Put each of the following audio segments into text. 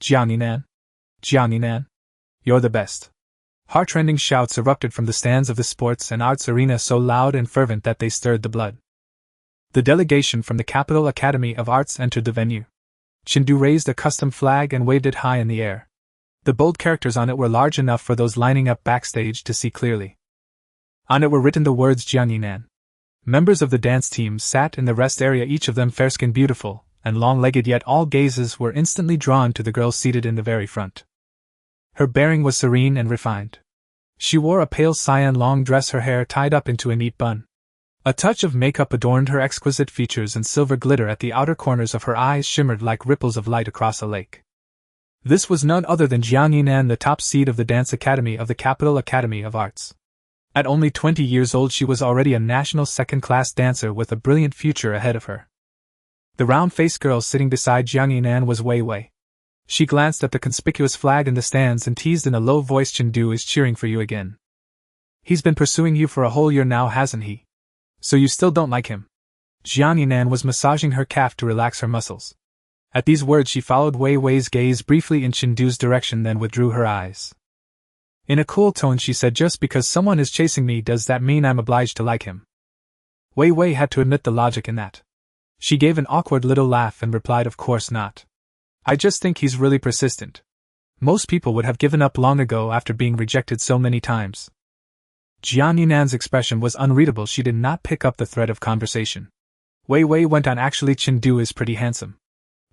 Jiangyinan? Jiangyinan? You're the best. Heart-rending shouts erupted from the stands of the sports and arts arena so loud and fervent that they stirred the blood. The delegation from the Capital Academy of Arts entered the venue. Chendu raised a custom flag and waved it high in the air. The bold characters on it were large enough for those lining up backstage to see clearly. On it were written the words Jiangyinan. Members of the dance team sat in the rest area, each of them fair-skinned, beautiful, and long-legged, yet all gazes were instantly drawn to the girl seated in the very front. Her bearing was serene and refined. She wore a pale cyan long dress, her hair tied up into a neat bun. A touch of makeup adorned her exquisite features, and silver glitter at the outer corners of her eyes shimmered like ripples of light across a lake. This was none other than Jiangyinan, the top seed of the Dance Academy of the Capital Academy of Arts. At only 20 years old, she was already a national second-class dancer with a brilliant future ahead of her. The round-faced girl sitting beside Jiangyinan was Wei Wei. She glanced at the conspicuous flag in the stands and teased in a low voice, "Chendu is cheering for you again. He's been pursuing you for a whole year now, hasn't he? So you still don't like him?" Jiangyinan was massaging her calf to relax her muscles. At these words she followed Wei Wei's gaze briefly in Chendu's direction, then withdrew her eyes. In a cool tone she said, "Just because someone is chasing me, does that mean I'm obliged to like him?" Wei Wei had to admit the logic in that. She gave an awkward little laugh and replied, "Of course not. I just think he's really persistent. Most people would have given up long ago after being rejected so many times." Jiangyinan's expression was unreadable. She did not pick up the thread of conversation. Wei Wei went on, "Actually, Chendu is pretty handsome.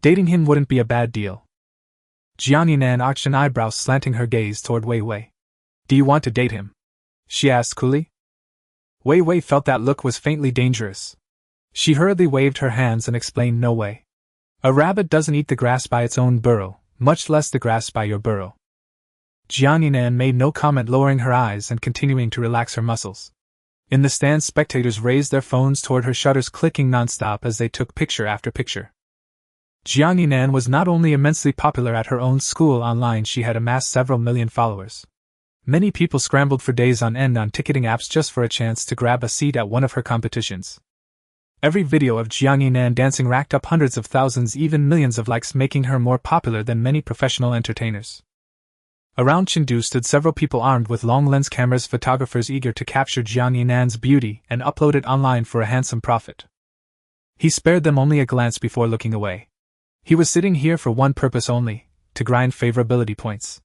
Dating him wouldn't be a bad deal." Jiangyinan arched an eyebrow, slanting her gaze toward Wei Wei. "Do you want to date him?" she asked coolly. Wei Wei felt that look was faintly dangerous. She hurriedly waved her hands and explained, "No way. A rabbit doesn't eat the grass by its own burrow, much less the grass by your burrow." Jiangyinan made no comment, lowering her eyes and continuing to relax her muscles. In the stands, spectators raised their phones toward her, shutters clicking nonstop as they took picture after picture. Jiangyinan was not only immensely popular at her own school, online she had amassed several million followers. Many people scrambled for days on end on ticketing apps just for a chance to grab a seat at one of her competitions. Every video of Jiangyinan dancing racked up hundreds of thousands, even millions of likes, making her more popular than many professional entertainers. Around Chendu stood several people armed with long lens cameras, photographers eager to capture Jiangyinan's beauty and upload it online for a handsome profit. He spared them only a glance before looking away. He was sitting here for one purpose only: to grind favorability points.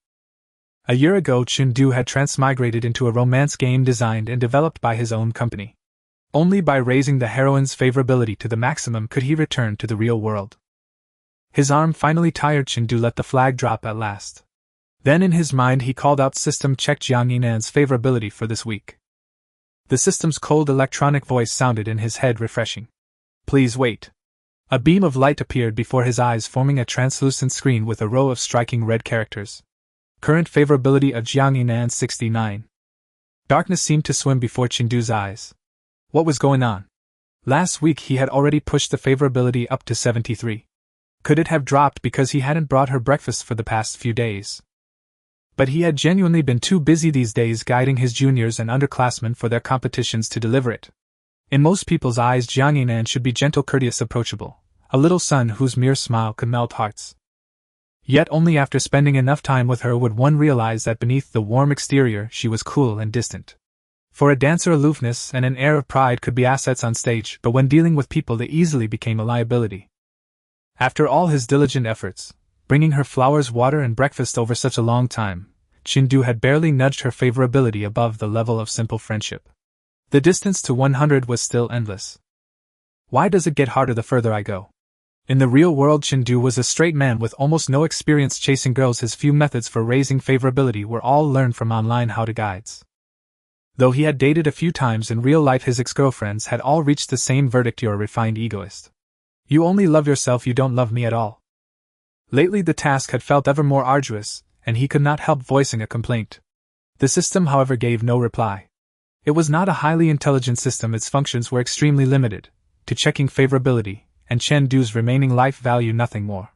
A year ago, Chendu had transmigrated into a romance game designed and developed by his own company. Only by raising the heroine's favorability to the maximum could he return to the real world. His arm finally tired, Chendu let the flag drop at last. Then in his mind he called out, "System, check Jiangyinan's favorability for this week." The system's cold electronic voice sounded in his head, refreshing. "Please wait." A beam of light appeared before his eyes, forming a translucent screen with a row of striking red characters. Current favorability of Jiangyinan 69. Darkness seemed to swim before Chendu's eyes. What was going on? Last week he had already pushed the favorability up to 73. Could it have dropped because he hadn't brought her breakfast for the past few days? But he had genuinely been too busy these days guiding his juniors and underclassmen for their competitions to deliver it. In most people's eyes, Jiangyinan should be gentle, courteous, approachable, a little sun whose mere smile could melt hearts. Yet only after spending enough time with her would one realize that beneath the warm exterior she was cool and distant. For a dancer, aloofness and an air of pride could be assets on stage, but when dealing with people they easily became a liability. After all his diligent efforts, bringing her flowers, water and breakfast over such a long time, Chendu had barely nudged her favorability above the level of simple friendship. The distance to 100 was still endless. Why does it get harder the further I go? In the real world, Chendu was a straight man with almost no experience chasing girls. His few methods for raising favorability were all learned from online how-to guides. Though he had dated a few times in real life, his ex-girlfriends had all reached the same verdict: "You're a refined egoist. You only love yourself, you don't love me at all." Lately the task had felt ever more arduous, and he could not help voicing a complaint. The system, however, gave no reply. It was not a highly intelligent system, its functions were extremely limited, to checking favorability, and Chendu's remaining life value, nothing more.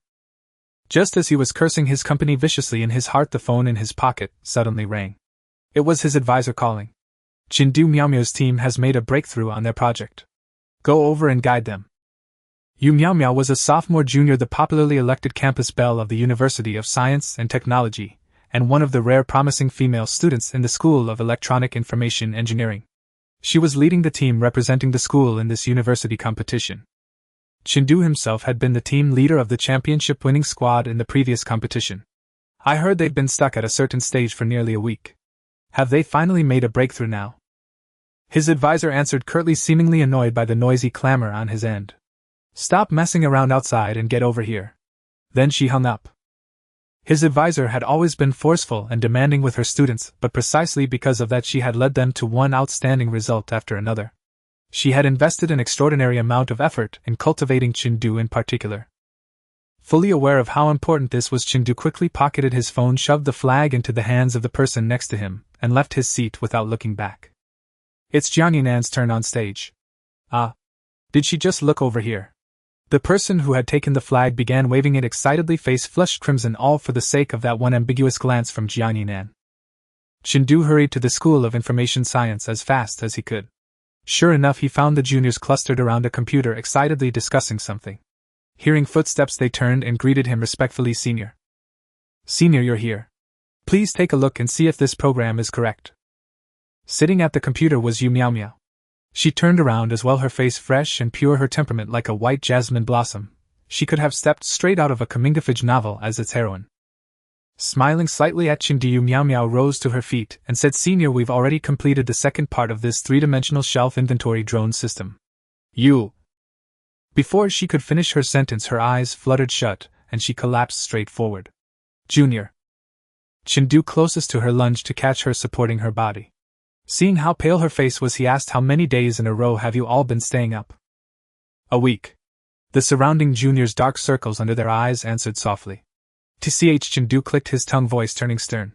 Just as he was cursing his company viciously in his heart, the phone in his pocket suddenly rang. It was his advisor calling. "Chendu Miaomiao's team has made a breakthrough on their project. Go over and guide them." Yu Miao Miao was a sophomore junior, the popularly elected campus belle of the University of Science and Technology, and one of the rare promising female students in the School of Electronic Information Engineering. She was leading the team representing the school in this university competition. Chindu himself had been the team leader of the championship-winning squad in the previous competition. I heard they'd been stuck at a certain stage for nearly a week. Have they finally made a breakthrough now? His advisor answered curtly, seemingly annoyed by the noisy clamor on his end. Stop messing around outside and get over here. Then she hung up. His advisor had always been forceful and demanding with her students, but precisely because of that she had led them to one outstanding result after another. She had invested an extraordinary amount of effort in cultivating Chindu in particular. Fully aware of how important this was, Chindu quickly pocketed his phone, shoved the flag into the hands of the person next to him, and left his seat without looking back. It's Jiangyanan's turn on stage. Ah. Did she just look over here? The person who had taken the flag began waving it excitedly, face flushed crimson, all for the sake of that one ambiguous glance from Jiangyanan. Chindu hurried to the School of Information Science as fast as he could. Sure enough, he found the juniors clustered around a computer, excitedly discussing something. Hearing footsteps, they turned and greeted him respectfully. Senior. Senior, you're here. Please take a look and see if this program is correct. Sitting at the computer was Yu Miao Miao. She turned around as well, her face fresh and pure, her temperament like a white jasmine blossom. She could have stepped straight out of a coming-of-age novel as its heroine. Smiling slightly at Chindu, Yu Miao Miao rose to her feet and said, Senior, we've already completed the second part of this three-dimensional shelf inventory drone system. You. Before she could finish her sentence, her eyes fluttered shut, and she collapsed straight forward. Junior. Chindu, closest to her, lunged to catch her, supporting her body. Seeing how pale her face was, he asked, How many days in a row have you all been staying up? A week. The surrounding juniors, dark circles under their eyes, answered softly. TCH. Chindu clicked his tongue, voice turning stern.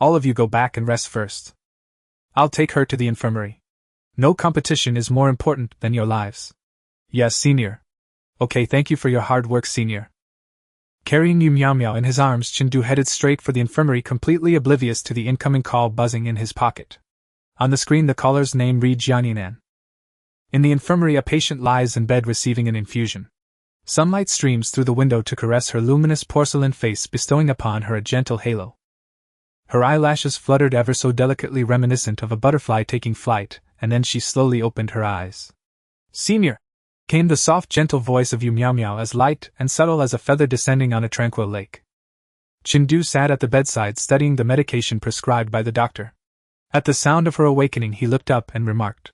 All of you go back and rest first. I'll take her to the infirmary. No competition is more important than your lives. Yes, Senior. Okay, thank you for your hard work, Senior. Carrying Yu Miao Miao in his arms, Chindu headed straight for the infirmary, completely oblivious to the incoming call buzzing in his pocket. On the screen, the caller's name read Jiangyanan. In the infirmary, a patient lies in bed receiving an infusion. Sunlight streams through the window to caress her luminous porcelain face, bestowing upon her a gentle halo. Her eyelashes fluttered ever so delicately, reminiscent of a butterfly taking flight, and then she slowly opened her eyes. Senior! Came the soft, gentle voice of Yu Miao Miao, as light and subtle as a feather descending on a tranquil lake. Chindu sat at the bedside studying the medication prescribed by the doctor. At the sound of her awakening, he looked up and remarked,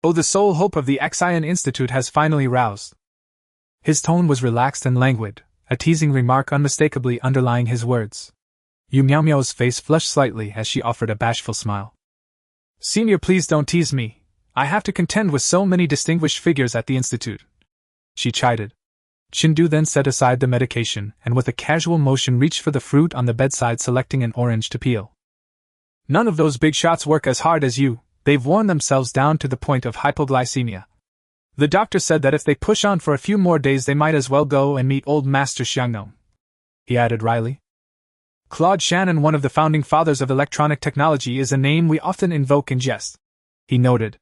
Oh, the sole hope of the Xian Institute has finally roused. His tone was relaxed and languid, a teasing remark unmistakably underlying his words. Yu Miao Miao's face flushed slightly as she offered a bashful smile. Senior, please don't tease me. I have to contend with so many distinguished figures at the Institute. She chided. Chindu then set aside the medication and with a casual motion reached for the fruit on the bedside, selecting an orange to peel. None of those big shots work as hard as you. They've worn themselves down to the point of hypoglycemia. The doctor said that if they push on for a few more days, they might as well go and meet old Master Xiangnon. He added wryly. Claude Shannon, one of the founding fathers of electronic technology, is a name we often invoke in jest. He noted.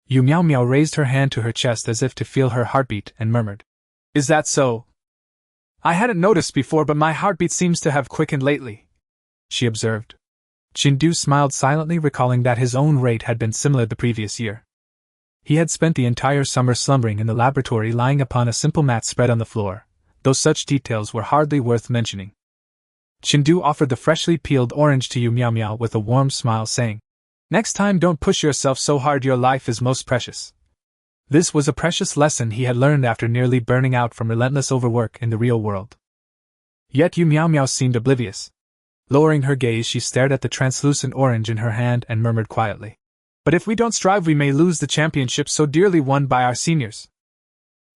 Yu Miao Miao raised her hand to her chest as if to feel her heartbeat and murmured. Is that so? I hadn't noticed before, but my heartbeat seems to have quickened lately, she observed. Chindu smiled silently, recalling that his own rate had been similar the previous year. He had spent the entire summer slumbering in the laboratory, lying upon a simple mat spread on the floor, though such details were hardly worth mentioning. Chindu offered the freshly peeled orange to Yu Miao Miao with a warm smile, saying, Next time don't push yourself so hard, your life is most precious. This was a precious lesson he had learned after nearly burning out from relentless overwork in the real world. Yet Yu Miao Miao seemed oblivious. Lowering her gaze, she stared at the translucent orange in her hand and murmured quietly, But if we don't strive, we may lose the championship so dearly won by our seniors.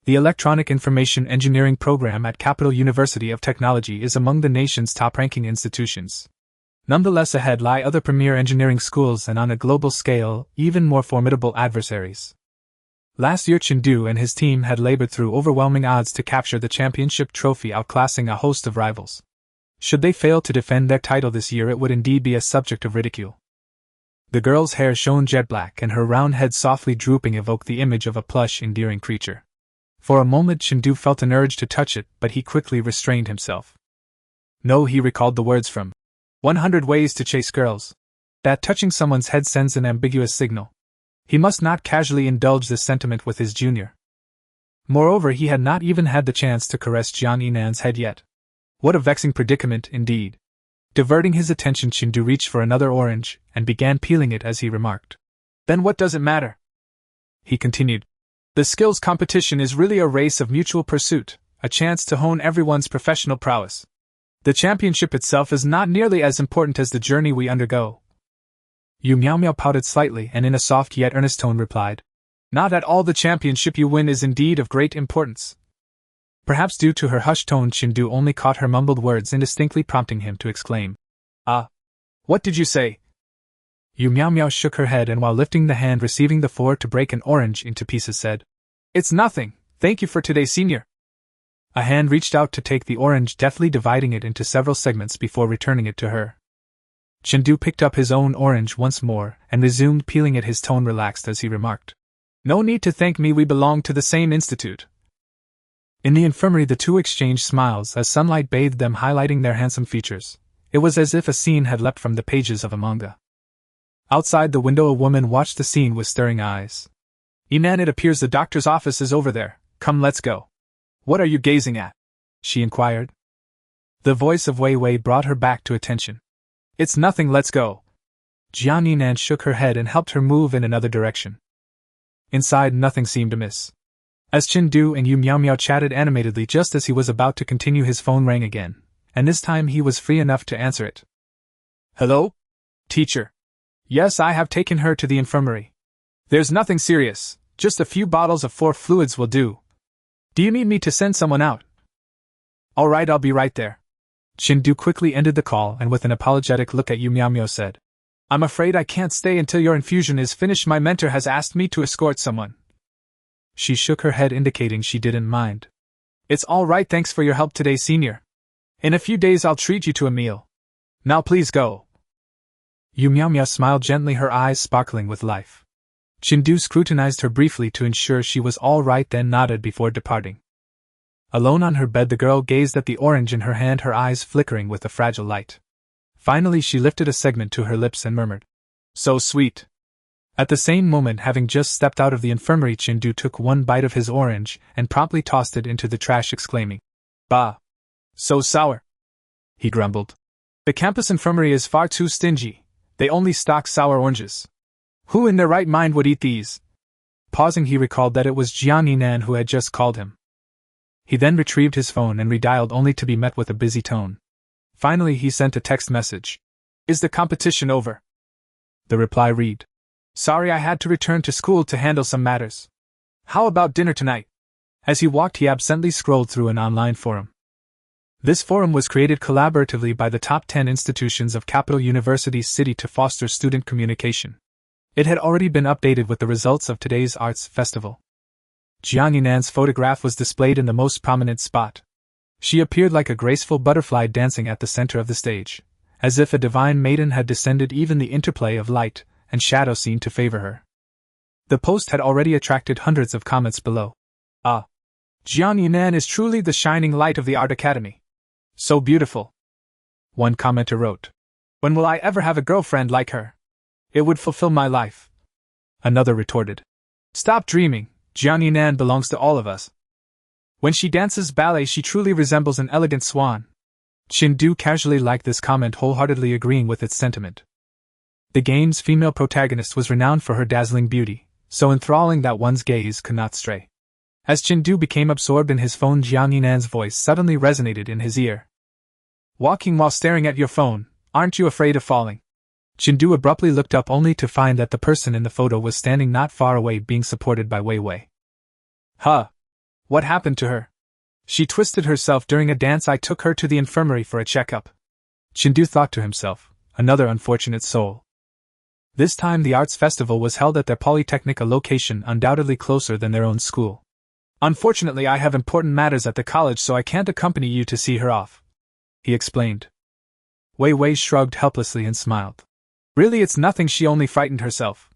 The Electronic Information Engineering program at Capital University of Technology is among the nation's top-ranking institutions. Nonetheless, ahead lie other premier engineering schools and, on a global scale, even more formidable adversaries. Last year, Chindu and his team had labored through overwhelming odds to capture the championship trophy, outclassing a host of rivals. Should they fail to defend their title this year, it would indeed be a subject of ridicule. The girl's hair shone jet black, and her round head softly drooping evoked the image of a plush, endearing creature. For a moment Chindu felt an urge to touch it, but he quickly restrained himself. No, he recalled the words from 100 Ways to Chase Girls. That touching someone's head sends an ambiguous signal. He must not casually indulge this sentiment with his junior. Moreover, he had not even had the chance to caress Jiang Yinan's head yet. What a vexing predicament, indeed. Diverting his attention, Chindu reached for another orange, and began peeling it as he remarked. Then what does it matter? He continued. The skills competition is really a race of mutual pursuit, a chance to hone everyone's professional prowess. The championship itself is not nearly as important as the journey we undergo. Yu Miao Miao pouted slightly and in a soft yet earnest tone replied. Not at all. The championship you win is indeed of great importance. Perhaps due to her hushed tone, Chindu only caught her mumbled words indistinctly, prompting him to exclaim. Ah! What did you say? Yu Miao Miao shook her head and while lifting the hand receiving the floor to break an orange into pieces said, It's nothing, thank you for today, senior. A hand reached out to take the orange, deftly dividing it into several segments before returning it to her. Chindu picked up his own orange once more and resumed peeling it, his tone relaxed as he remarked. No need to thank me, we belong to the same institute. In the infirmary the two exchanged smiles as sunlight bathed them, highlighting their handsome features. It was as if a scene had leapt from the pages of a manga. Outside the window a woman watched the scene with staring eyes. Yinan, it appears the doctor's office is over there. Come, let's go. What are you gazing at? She inquired. The voice of Wei Wei brought her back to attention. It's nothing, let's go. Jiang Yinan shook her head and helped her move in another direction. Inside nothing seemed amiss. As Chindu and Yu Miao Miao chatted animatedly, just as he was about to continue his phone rang again, and this time he was free enough to answer it. Hello? Teacher. Yes, I have taken her to the infirmary. There's nothing serious, just a few bottles of 4 fluids will do. Do you need me to send someone out? All right, I'll be right there. Chindu quickly ended the call and with an apologetic look at Yu Miao Miao said, I'm afraid I can't stay until your infusion is finished. My mentor has asked me to escort someone. She shook her head indicating she didn't mind. It's all right, thanks for your help today, senior. In a few days I'll treat you to a meal. Now please go. Yu Miao Miao smiled gently, her eyes sparkling with life. Chindu scrutinized her briefly to ensure she was all right, then nodded before departing. Alone on her bed the girl gazed at the orange in her hand, her eyes flickering with a fragile light. Finally she lifted a segment to her lips and murmured, So sweet. At the same moment, having just stepped out of the infirmary, Chindu took one bite of his orange and promptly tossed it into the trash, exclaiming, Bah! So sour! He grumbled. The campus infirmary is far too stingy. They only stock sour oranges. Who in their right mind would eat these? Pausing, he recalled that it was Jiang Yinan who had just called him. He then retrieved his phone and redialed, only to be met with a busy tone. Finally he sent a text message. Is the competition over? The reply read, Sorry, I had to return to school to handle some matters. How about dinner tonight? As he walked he absently scrolled through an online forum. This forum was created collaboratively by the top 10 institutions of Capital University's city to foster student communication. It had already been updated with the results of today's arts festival. Jiang Yinan's photograph was displayed in the most prominent spot. She appeared like a graceful butterfly dancing at the center of the stage, as if a divine maiden had descended. Even the interplay of light and shadow seemed to favor her. The post had already attracted hundreds of comments below. Ah! Jiang Yinan is truly the shining light of the art academy. So beautiful. One commenter wrote, When will I ever have a girlfriend like her? It would fulfill my life. Another retorted, Stop dreaming, Jiang Yinan belongs to all of us. When she dances ballet she truly resembles an elegant swan. Chindu casually liked this comment, wholeheartedly agreeing with its sentiment. The game's female protagonist was renowned for her dazzling beauty, so enthralling that one's gaze could not stray. As Chindu became absorbed in his phone, Jiang Yinan's voice suddenly resonated in his ear. Walking while staring at your phone, aren't you afraid of falling? Chindu abruptly looked up only to find that the person in the photo was standing not far away, being supported by Wei Wei. Huh? What happened to her? She twisted herself during a dance. I took her to the infirmary for a checkup. Chindu thought to himself, another unfortunate soul. This time the arts festival was held at their polytechnic, a location undoubtedly closer than their own school. Unfortunately, I have important matters at the college, so I can't accompany you to see her off, he explained. Wei Wei shrugged helplessly and smiled. Really, it's nothing, she only frightened herself.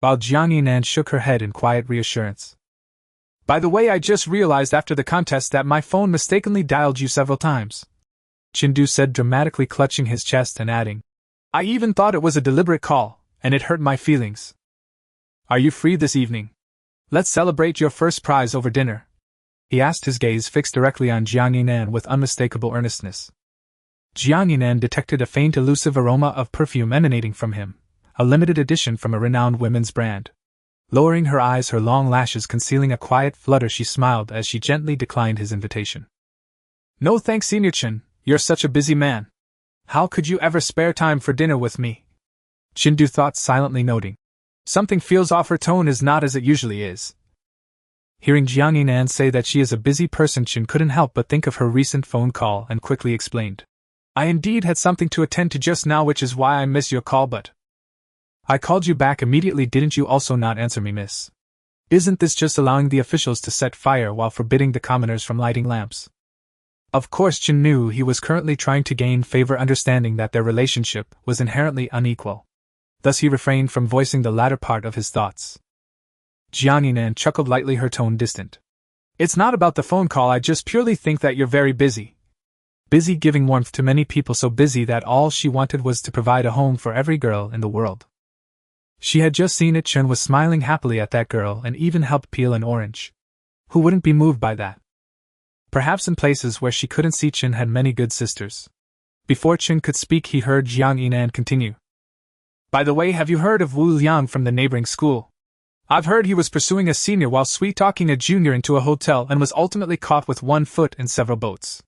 While Jiang Yinan shook her head in quiet reassurance. By the way, I just realized after the contest that my phone mistakenly dialed you several times. Chindu said, dramatically clutching his chest and adding, I even thought it was a deliberate call, and it hurt my feelings. Are you free this evening? Let's celebrate your first prize over dinner. He asked, his gaze fixed directly on Jiang Yinan with unmistakable earnestness. Jiang Yinan detected a faint elusive aroma of perfume emanating from him, a limited edition from a renowned women's brand. Lowering her eyes, her long lashes concealing a quiet flutter, she smiled as she gently declined his invitation. No thanks, Senior Chen, you're such a busy man. How could you ever spare time for dinner with me? Chindu thought, silently noting. Something feels off, her tone is not as it usually is. Hearing Jiang Yinan say that she is a busy person, Chen couldn't help but think of her recent phone call and quickly explained. I indeed had something to attend to just now, which is why I missed your call, but I called you back immediately. Didn't you also not answer me, miss? Isn't this just allowing the officials to set fire while forbidding the commoners from lighting lamps? Of course, Chen knew he was currently trying to gain favor, understanding that their relationship was inherently unequal. Thus he refrained from voicing the latter part of his thoughts. Jiang Yinan chuckled lightly, her tone distant. It's not about the phone call, I just purely think that you're very busy. Busy giving warmth to many people, so busy that all she wanted was to provide a home for every girl in the world. She had just seen it. Chen was smiling happily at that girl and even helped peel an orange. Who wouldn't be moved by that? Perhaps in places where she couldn't see, Chen had many good sisters. Before Chen could speak, he heard Jiang Yinan continue. By the way, have you heard of Wu Liang from the neighboring school? I've heard he was pursuing a senior while sweet-talking a junior into a hotel and was ultimately caught with one foot in several boats.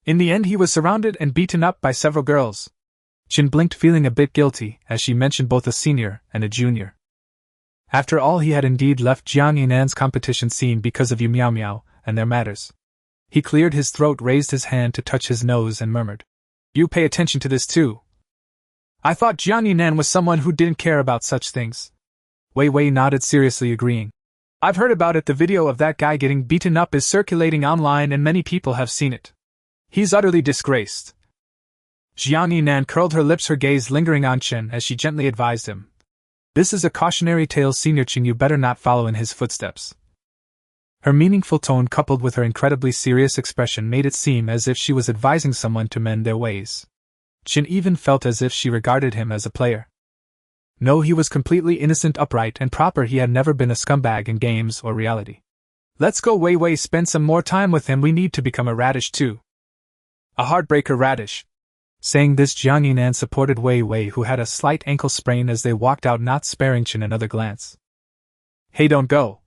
In the end, he was surrounded and beaten up by several girls. Chen blinked, feeling a bit guilty, as she mentioned both a senior and a junior. After all, he had indeed left Jiang Yinan's competition scene because of Yu Miao Miao and their matters. He cleared his throat, raised his hand to touch his nose, and murmured, You pay attention to this too. I thought Jiang Yinan was someone who didn't care about such things. Wei Wei nodded, seriously agreeing. I've heard about it. The video of that guy getting beaten up is circulating online and many people have seen it. He's utterly disgraced. Jiang Yinan curled her lips, her gaze lingering on Chen as she gently advised him. This is a cautionary tale, Senior Chen, you better not follow in his footsteps. Her meaningful tone, coupled with her incredibly serious expression, made it seem as if she was advising someone to mend their ways. Chen even felt as if she regarded him as a player. No, he was completely innocent, upright, and proper. He had never been a scumbag in games or reality. Let's go, Wei Wei, spend some more time with him. We need to become a radish too. A heartbreaker radish. Saying this, Jiang Yinan supported Wei Wei, who had a slight ankle sprain, as they walked out, not sparing Chen another glance. Hey, don't go.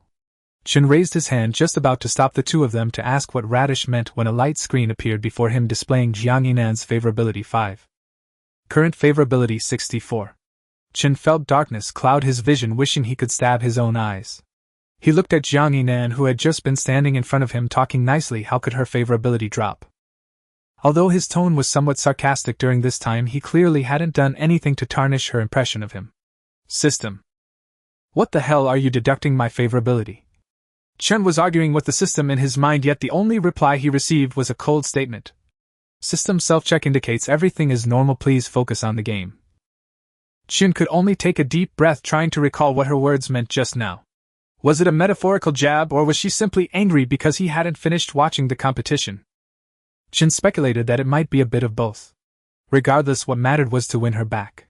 Chen raised his hand, just about to stop the two of them to ask what radish meant, when a light screen appeared before him displaying Jiang Yinan's favorability 5. Current favorability 64. Chen felt darkness cloud his vision, wishing he could stab his own eyes. He looked at Jiang Yinan, who had just been standing in front of him talking nicely. How could her favorability drop? Although his tone was somewhat sarcastic during this time, he clearly hadn't done anything to tarnish her impression of him. System. What the hell are you deducting my favorability? Chen was arguing with the system in his mind, yet the only reply he received was a cold statement. System self-check indicates everything is normal, please focus on the game. Chen could only take a deep breath, trying to recall what her words meant just now. Was it a metaphorical jab, or was she simply angry because he hadn't finished watching the competition? Chen speculated that it might be a bit of both. Regardless, what mattered was to win her back.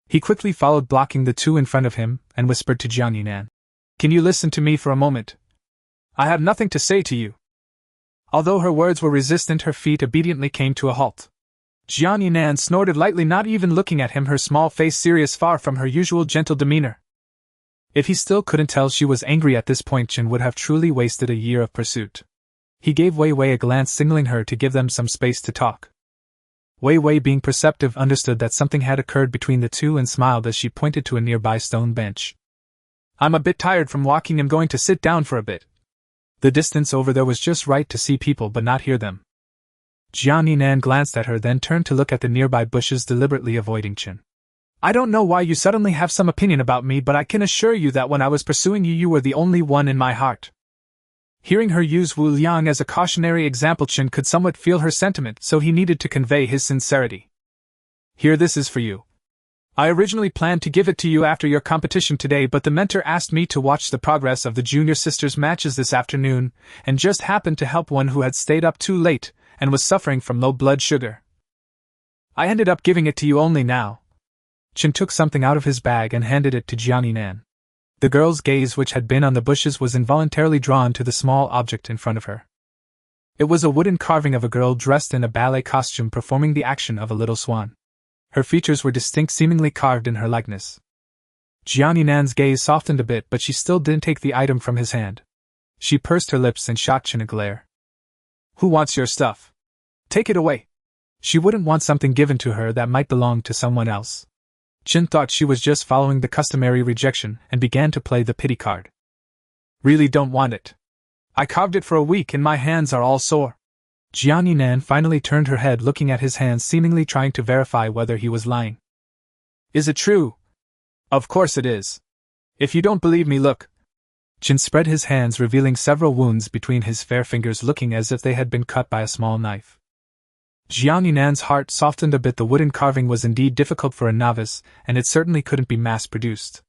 He quickly followed, blocking the two in front of him, and whispered to Jiang Yinan. Can you listen to me for a moment? I have nothing to say to you. Although her words were resistant, her feet obediently came to a halt. Jiang Yinan snorted lightly, not even looking at him, her small face serious, far from her usual gentle demeanor. If he still couldn't tell she was angry at this point, Chen would have truly wasted a year of pursuit. He gave Wei Wei a glance, signaling her to give them some space to talk. Wei Wei, being perceptive, understood that something had occurred between the two and smiled as she pointed to a nearby stone bench. I'm a bit tired from walking. I'm going to sit down for a bit. The distance over there was just right to see people but not hear them. Jiang Yinan glanced at her, then turned to look at the nearby bushes, deliberately avoiding Chen. I don't know why you suddenly have some opinion about me, but I can assure you that when I was pursuing you, you were the only one in my heart. Hearing her use Wu Liang as a cautionary example, Chen could somewhat feel her sentiment, so he needed to convey his sincerity. Here, this is for you. I originally planned to give it to you after your competition today, but the mentor asked me to watch the progress of the junior sisters' matches this afternoon, and just happened to help one who had stayed up too late and was suffering from low blood sugar. I ended up giving it to you only now. Chen took something out of his bag and handed it to Jiang Yinan. The girl's gaze, which had been on the bushes, was involuntarily drawn to the small object in front of her. It was a wooden carving of a girl dressed in a ballet costume performing the action of a little swan. Her features were distinct, seemingly carved in her likeness. Jiang Yinan's gaze softened a bit, but she still didn't take the item from his hand. She pursed her lips and shot Chen a glare. Who wants your stuff? Take it away. She wouldn't want something given to her that might belong to someone else. Chen thought she was just following the customary rejection and began to play the pity card. Really don't want it. I carved it for a week and my hands are all sore. Jiang Yinan finally turned her head, looking at his hands, seemingly trying to verify whether he was lying. Is it true? Of course it is. If you don't believe me, look. Chen spread his hands, revealing several wounds between his fair fingers, looking as if they had been cut by a small knife. Jiang Yinan's heart softened a bit. The wooden carving was indeed difficult for a novice, and it certainly couldn't be mass-produced.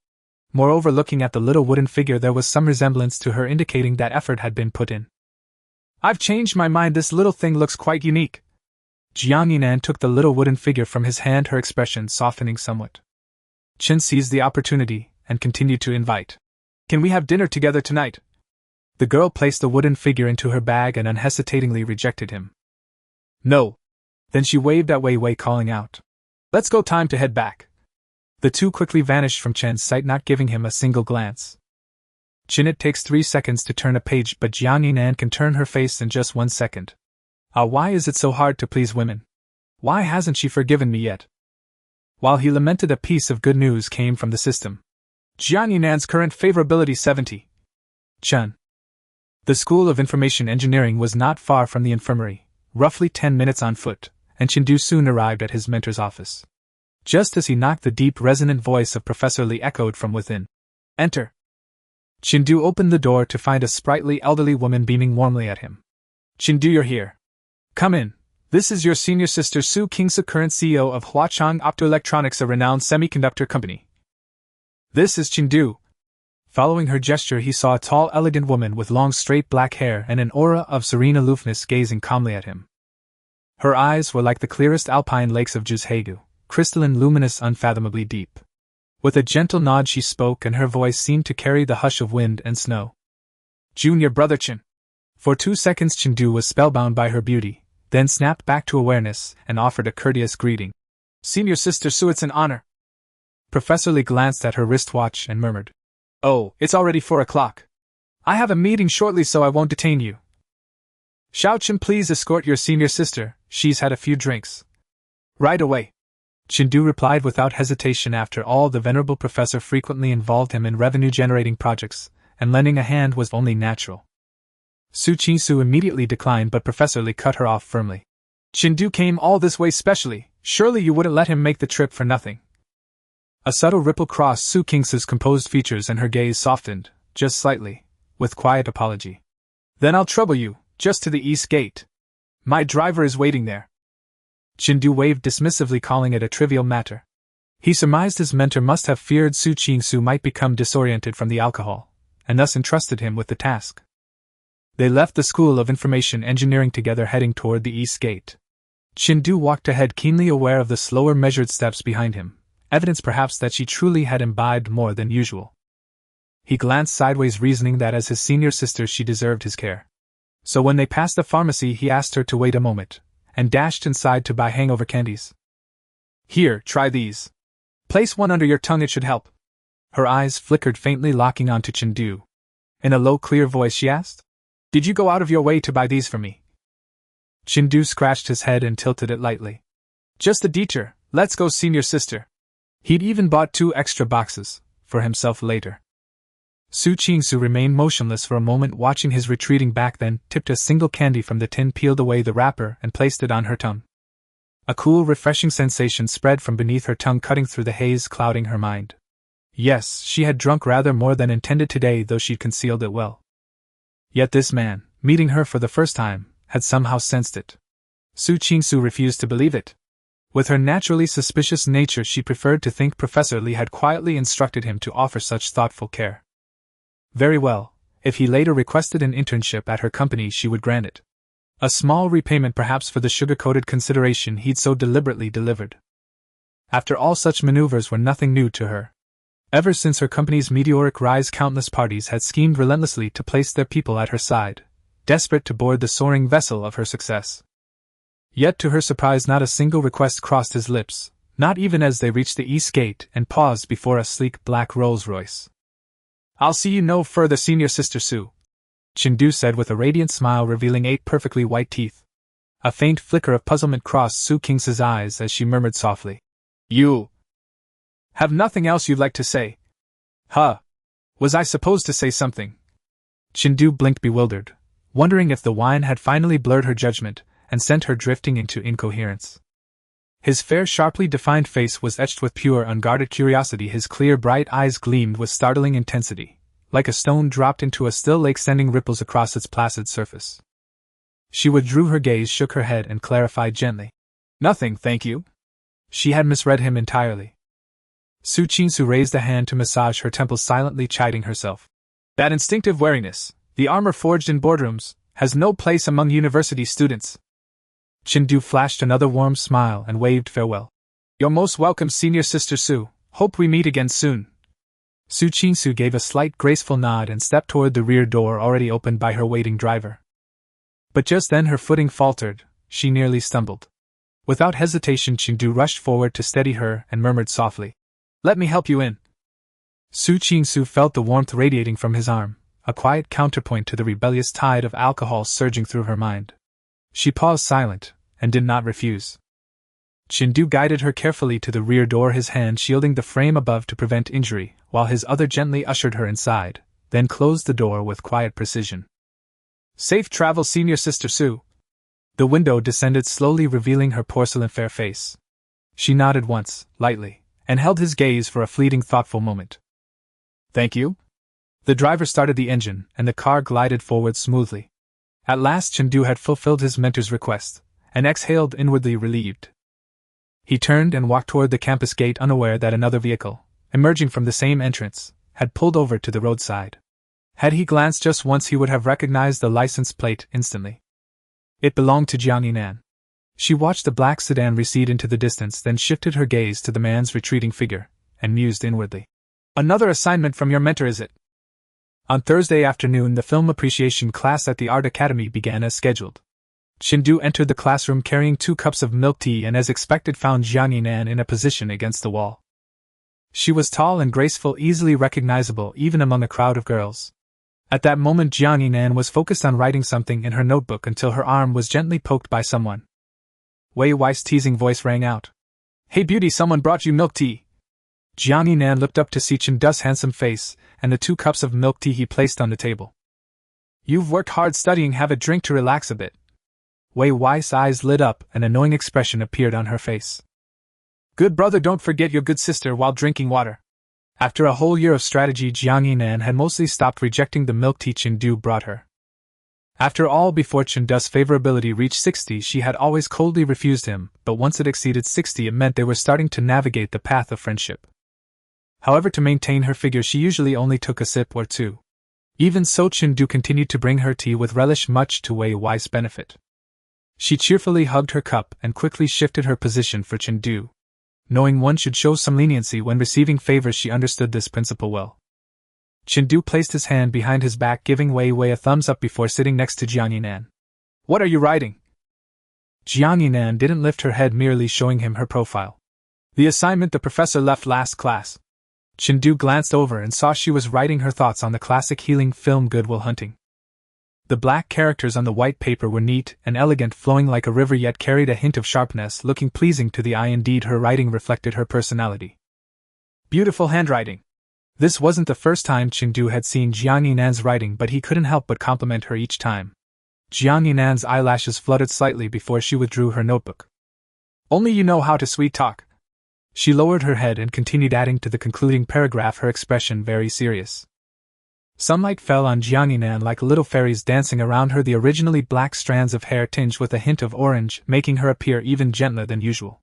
Moreover, looking at the little wooden figure, there was some resemblance to her, indicating that effort had been put in. I've changed my mind. This little thing looks quite unique. Jiang Yinan took the little wooden figure from his hand, her expression softening somewhat. Chen seized the opportunity and continued to invite. Can we have dinner together tonight? The girl placed the wooden figure into her bag and unhesitatingly rejected him. No. Then she waved at Wei Wei, calling out, Let's go, time to head back. The two quickly vanished from Chen's sight, not giving him a single glance. Chen, it takes 3 seconds to turn a page, but Jiang Yinan can turn her face in just 1 second. Why is it so hard to please women? Why hasn't she forgiven me yet? While he lamented, a piece of good news came from the system. Jiang Yinan's current favorability 70. Chen. The School of Information Engineering was not far from the infirmary, roughly 10 minutes on foot, and Chindu soon arrived at his mentor's office. Just as he knocked, the deep, resonant voice of Professor Li echoed from within. Enter. Chindu opened the door to find a sprightly elderly woman beaming warmly at him. Chindu, you're here. Come in. This is your senior sister Su Qingsu, current CEO of Huachang Optoelectronics, a renowned semiconductor company. This is Chindu. Following her gesture, he saw a tall, elegant woman with long, straight black hair and an aura of serene aloofness gazing calmly at him. Her eyes were like the clearest alpine lakes of Juzhegu, crystalline, luminous, unfathomably deep. With a gentle nod she spoke, and her voice seemed to carry the hush of wind and snow. Junior brother Chen. For 2 seconds Chindu was spellbound by her beauty, then snapped back to awareness and offered a courteous greeting. Senior sister Su, it's an honor. Professor Li glanced at her wristwatch and murmured, Oh, it's already 4 o'clock. I have a meeting shortly, so I won't detain you. Xiao Chen, please escort your senior sister, she's had a few drinks. Right away. Chindu replied without hesitation. After all, the venerable professor frequently involved him in revenue-generating projects, and lending a hand was only natural. Su Qingsu immediately declined, but Professor Li cut her off firmly. Chindu came all this way specially, surely you wouldn't let him make the trip for nothing. A subtle ripple crossed Su Qingsu's composed features and her gaze softened, just slightly, with quiet apology. Then I'll trouble you, just to the east gate. My driver is waiting there. Chindu waved dismissively, calling it a trivial matter. He surmised his mentor must have feared Su Qingsu might become disoriented from the alcohol, and thus entrusted him with the task. They left the School of Information Engineering together, heading toward the east gate. Chindu walked ahead, keenly aware of the slower, measured steps behind him, evidence perhaps that she truly had imbibed more than usual. He glanced sideways, reasoning that as his senior sister she deserved his care. So when they passed the pharmacy, he asked her to wait a moment, and dashed inside to buy hangover candies. Here, try these. Place one under your tongue, it should help. Her eyes flickered faintly, locking onto Chindu. In a low, clear voice she asked, Did you go out of your way to buy these for me? Chindu scratched his head and tilted it lightly. Just a detour, let's go, senior sister. He'd even bought 2 extra boxes, for himself later. Su Qingsu remained motionless for a moment, watching his retreating back, then tipped a single candy from the tin, peeled away the wrapper, and placed it on her tongue. A cool, refreshing sensation spread from beneath her tongue, cutting through the haze clouding her mind. Yes, she had drunk rather more than intended today, though she'd concealed it well. Yet this man, meeting her for the first time, had somehow sensed it. Su Qingsu refused to believe it. With her naturally suspicious nature, she preferred to think Professor Lee had quietly instructed him to offer such thoughtful care. Very well, if he later requested an internship at her company, she would grant it. A small repayment perhaps for the sugar-coated consideration he'd so deliberately delivered. After all, such maneuvers were nothing new to her. Ever since her company's meteoric rise, countless parties had schemed relentlessly to place their people at her side, desperate to board the soaring vessel of her success. Yet to her surprise, not a single request crossed his lips, not even as they reached the east gate and paused before a sleek black Rolls-Royce. "I'll see you no further, Senior Sister Sue," Chindu said with a radiant smile revealing 8 perfectly white teeth. A faint flicker of puzzlement crossed Sue King's eyes as she murmured softly, "You have nothing else you'd like to say?" "Huh. Was I supposed to say something?" Chindu blinked, bewildered, wondering if the wine had finally blurred her judgment and sent her drifting into incoherence. His fair, sharply defined face was etched with pure, unguarded curiosity. His clear, bright eyes gleamed with startling intensity, like a stone dropped into a still lake sending ripples across its placid surface. She withdrew her gaze, shook her head, and clarified gently, "Nothing, thank you." She had misread him entirely. Su Chinsu raised a hand to massage her temples, silently chiding herself. "That instinctive wariness, the armor forged in boardrooms, has no place among university students." Chindu flashed another warm smile and waved farewell. "You're most welcome, Senior Sister Sue. Hope we meet again soon." Su Chinsu gave a slight graceful nod and stepped toward the rear door already opened by her waiting driver. But just then her footing faltered, she nearly stumbled. Without hesitation, Chindu rushed forward to steady her and murmured softly, "Let me help you in." Su Chinsu felt the warmth radiating from his arm, a quiet counterpoint to the rebellious tide of alcohol surging through her mind. She paused silent, and did not refuse. Chindu guided her carefully to the rear door, his hand shielding the frame above to prevent injury, while his other gently ushered her inside, then closed the door with quiet precision. "Safe travel, Senior Sister Sue." The window descended slowly, revealing her porcelain fair face. She nodded once, lightly, and held his gaze for a fleeting, thoughtful moment. "Thank you." The driver started the engine, and the car glided forward smoothly. At last Chindu had fulfilled his mentor's request, and exhaled, inwardly relieved. He turned and walked toward the campus gate, unaware that another vehicle, emerging from the same entrance, had pulled over to the roadside. Had he glanced just once, he would have recognized the license plate instantly. It belonged to Jiang Yinan. She watched the black sedan recede into the distance, then shifted her gaze to the man's retreating figure, and mused inwardly. "Another assignment from your mentor, is it?" On Thursday afternoon, the film appreciation class at the Art Academy began as scheduled. Chindu entered the classroom carrying 2 cups of milk tea and, as expected, found Jiang Yinan in a position against the wall. She was tall and graceful, easily recognizable even among a crowd of girls. At that moment, Jiang Yinan was focused on writing something in her notebook until her arm was gently poked by someone. Wei Wei's teasing voice rang out. "Hey beauty, someone brought you milk tea." Jiang Yinan looked up to see Chindu's handsome face and the 2 cups of milk tea he placed on the table. "You've worked hard studying, have a drink to relax a bit." Wei Wei's eyes lit up, an annoying expression appeared on her face. "Good brother, don't forget your good sister while drinking water." After a whole year of strategy, Jiang Yinan had mostly stopped rejecting the milk tea Chindu brought her. After all, before Chindu's favorability reached 60, she had always coldly refused him, but once it exceeded 60, it meant they were starting to navigate the path of friendship. However, to maintain her figure, she usually only took a sip or 2. Even so, Chindu continued to bring her tea with relish, much to Wei Wei's benefit. She cheerfully hugged her cup and quickly shifted her position for Chindu. Knowing one should show some leniency when receiving favors, she understood this principle well. Chindu placed his hand behind his back, giving Wei Wei a thumbs up before sitting next to Jiang Yinan. "What are you writing?" Jiang Yinan didn't lift her head, merely showing him her profile. "The assignment the professor left last class." Chindu glanced over and saw she was writing her thoughts on the classic healing film Good Will Hunting. The black characters on the white paper were neat and elegant, flowing like a river, yet carried a hint of sharpness, looking pleasing to the eye. Indeed, her writing reflected her personality. Beautiful handwriting. This wasn't the first time Chindu had seen Jiang Yinan's writing, but he couldn't help but compliment her each time. Jiang Yinan's eyelashes fluttered slightly before she withdrew her notebook. "Only you know how to sweet talk." She lowered her head and continued, adding to the concluding paragraph, her expression very serious. Sunlight fell on Jiang Yinan like little fairies dancing around her, the originally black strands of hair tinged with a hint of orange, making her appear even gentler than usual.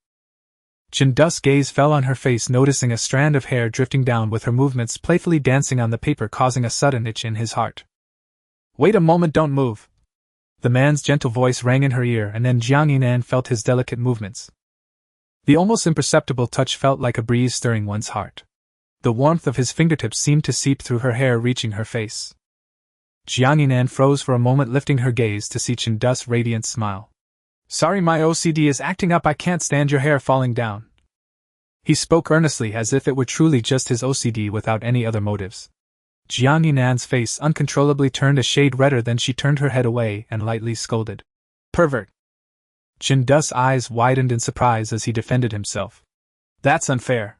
Chendu's gaze fell on her face, noticing a strand of hair drifting down with her movements playfully dancing on the paper, causing a sudden itch in his heart. Wait a moment, don't move. The man's gentle voice rang in her ear, and then Jiang Yinan felt his delicate movements. The almost imperceptible touch felt like a breeze stirring one's heart. The warmth of his fingertips seemed to seep through her hair, reaching her face. Jiang Yinan froze for a moment, lifting her gaze to see Chendu's radiant smile. Sorry, my OCD is acting up, I can't stand your hair falling down. He spoke earnestly, as if it were truly just his OCD without any other motives. Jiang Yinan's face uncontrollably turned a shade redder, then she turned her head away and lightly scolded. Pervert! Chendu's eyes widened in surprise as he defended himself. That's unfair.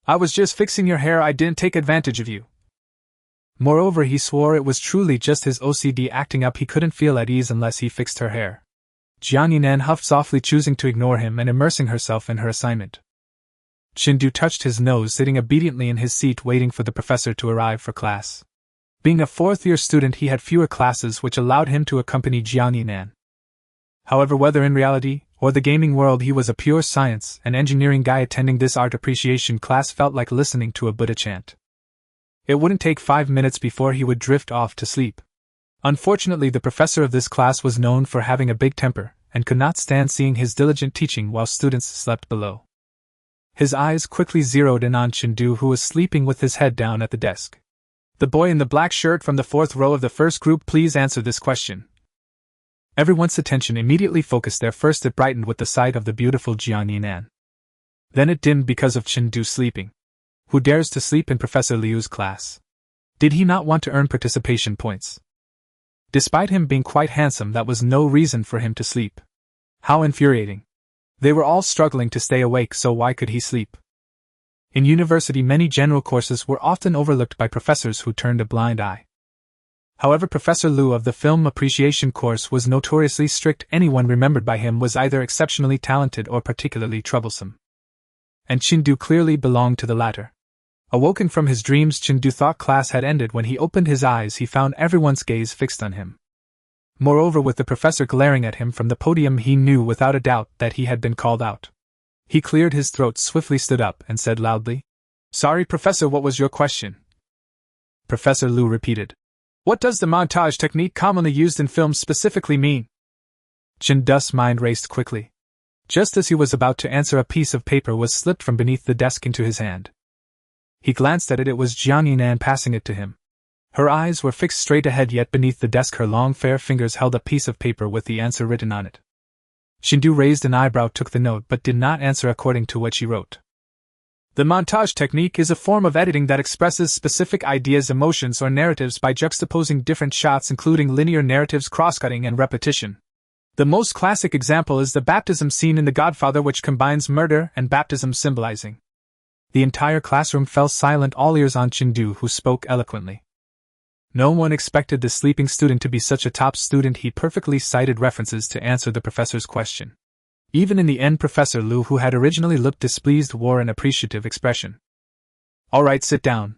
I was just fixing your hair, I didn't take advantage of you. Moreover, he swore it was truly just his OCD acting up, he couldn't feel at ease unless he fixed her hair. Jiang Yinan huffed softly, choosing to ignore him and immersing herself in her assignment. Chendu touched his nose, sitting obediently in his seat, waiting for the professor to arrive for class. Being a fourth-year student, he had fewer classes, which allowed him to accompany Jiang Yinan. However, whether in reality or the gaming world, he was a pure science and engineering guy. Attending this art appreciation class felt like listening to a Buddha chant. It wouldn't take 5 minutes before he would drift off to sleep. Unfortunately, the professor of this class was known for having a big temper and could not stand seeing his diligent teaching while students slept below. His eyes quickly zeroed in on Chendu, who was sleeping with his head down at the desk. The boy in the black shirt from the 4th row of the first group, please answer this question. Everyone's attention immediately focused there. First it brightened with the sight of the beautiful Jiang Yinan. Then it dimmed because of Chendu sleeping. Who dares to sleep in Professor Liu's class? Did he not want to earn participation points? Despite him being quite handsome, that was no reason for him to sleep. How infuriating. They were all struggling to stay awake, so why could he sleep? In university, many general courses were often overlooked by professors who turned a blind eye. However, Professor Liu of the film appreciation course was notoriously strict. Anyone remembered by him was either exceptionally talented or particularly troublesome. And Chendu clearly belonged to the latter. Awoken from his dreams, Chendu thought class had ended. When he opened his eyes, he found everyone's gaze fixed on him. Moreover, with the professor glaring at him from the podium, he knew without a doubt that he had been called out. He cleared his throat, swiftly stood up, and said loudly, Sorry, Professor, what was your question? Professor Liu repeated, What does the montage technique commonly used in films specifically mean? Chendu's mind raced quickly. Just as he was about to answer, a piece of paper was slipped from beneath the desk into his hand. He glanced at it. It was Jiang Yinan passing it to him. Her eyes were fixed straight ahead, yet beneath the desk her long fair fingers held a piece of paper with the answer written on it. Chendu raised an eyebrow, took the note, but did not answer according to what she wrote. The montage technique is a form of editing that expresses specific ideas, emotions, or narratives by juxtaposing different shots, including linear narratives, cross-cutting, and repetition. The most classic example is the baptism scene in The Godfather, which combines murder and baptism symbolizing. The entire classroom fell silent, all ears on Chendu, who spoke eloquently. No one expected the sleeping student to be such a top student. He perfectly cited references to answer the professor's question. Even in the end, Professor Liu, who had originally looked displeased, wore an appreciative expression. All right, sit down.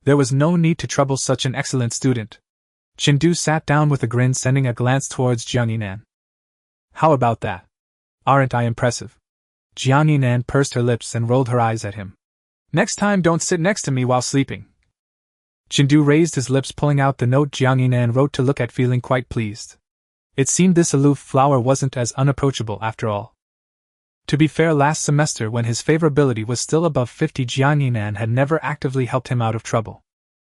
There was no need to trouble such an excellent student. Chendu sat down with a grin, sending a glance towards Jiang Yinan. How about that? Aren't I impressive? Jiang Yinan pursed her lips and rolled her eyes at him. Next time, don't sit next to me while sleeping. Chendu raised his lips, pulling out the note Jiang Yinan wrote to look at, feeling quite pleased. It seemed this aloof flower wasn't as unapproachable after all. To be fair, last semester, when his favorability was still above 50, Jiang Yinan had never actively helped him out of trouble.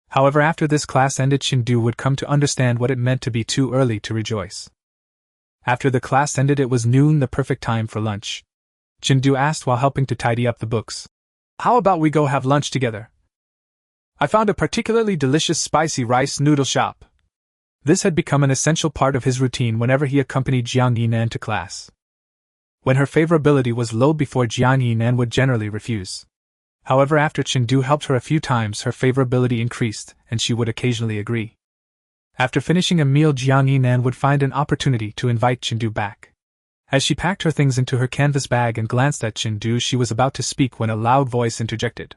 However, after this class ended, Chendu would come to understand what it meant to be too early to rejoice. After the class ended, it was noon, the perfect time for lunch. Chendu asked while helping to tidy up the books. How about we go have lunch together? I found a particularly delicious spicy rice noodle shop. This had become an essential part of his routine whenever he accompanied Jiang Yinan to class. When her favorability was low before, Jiang Yinan would generally refuse. However, after Chendu helped her a few times, her favorability increased, and she would occasionally agree. After finishing a meal, Jiang Yinan would find an opportunity to invite Chendu back. As she packed her things into her canvas bag and glanced at Chendu, she was about to speak when a loud voice interjected.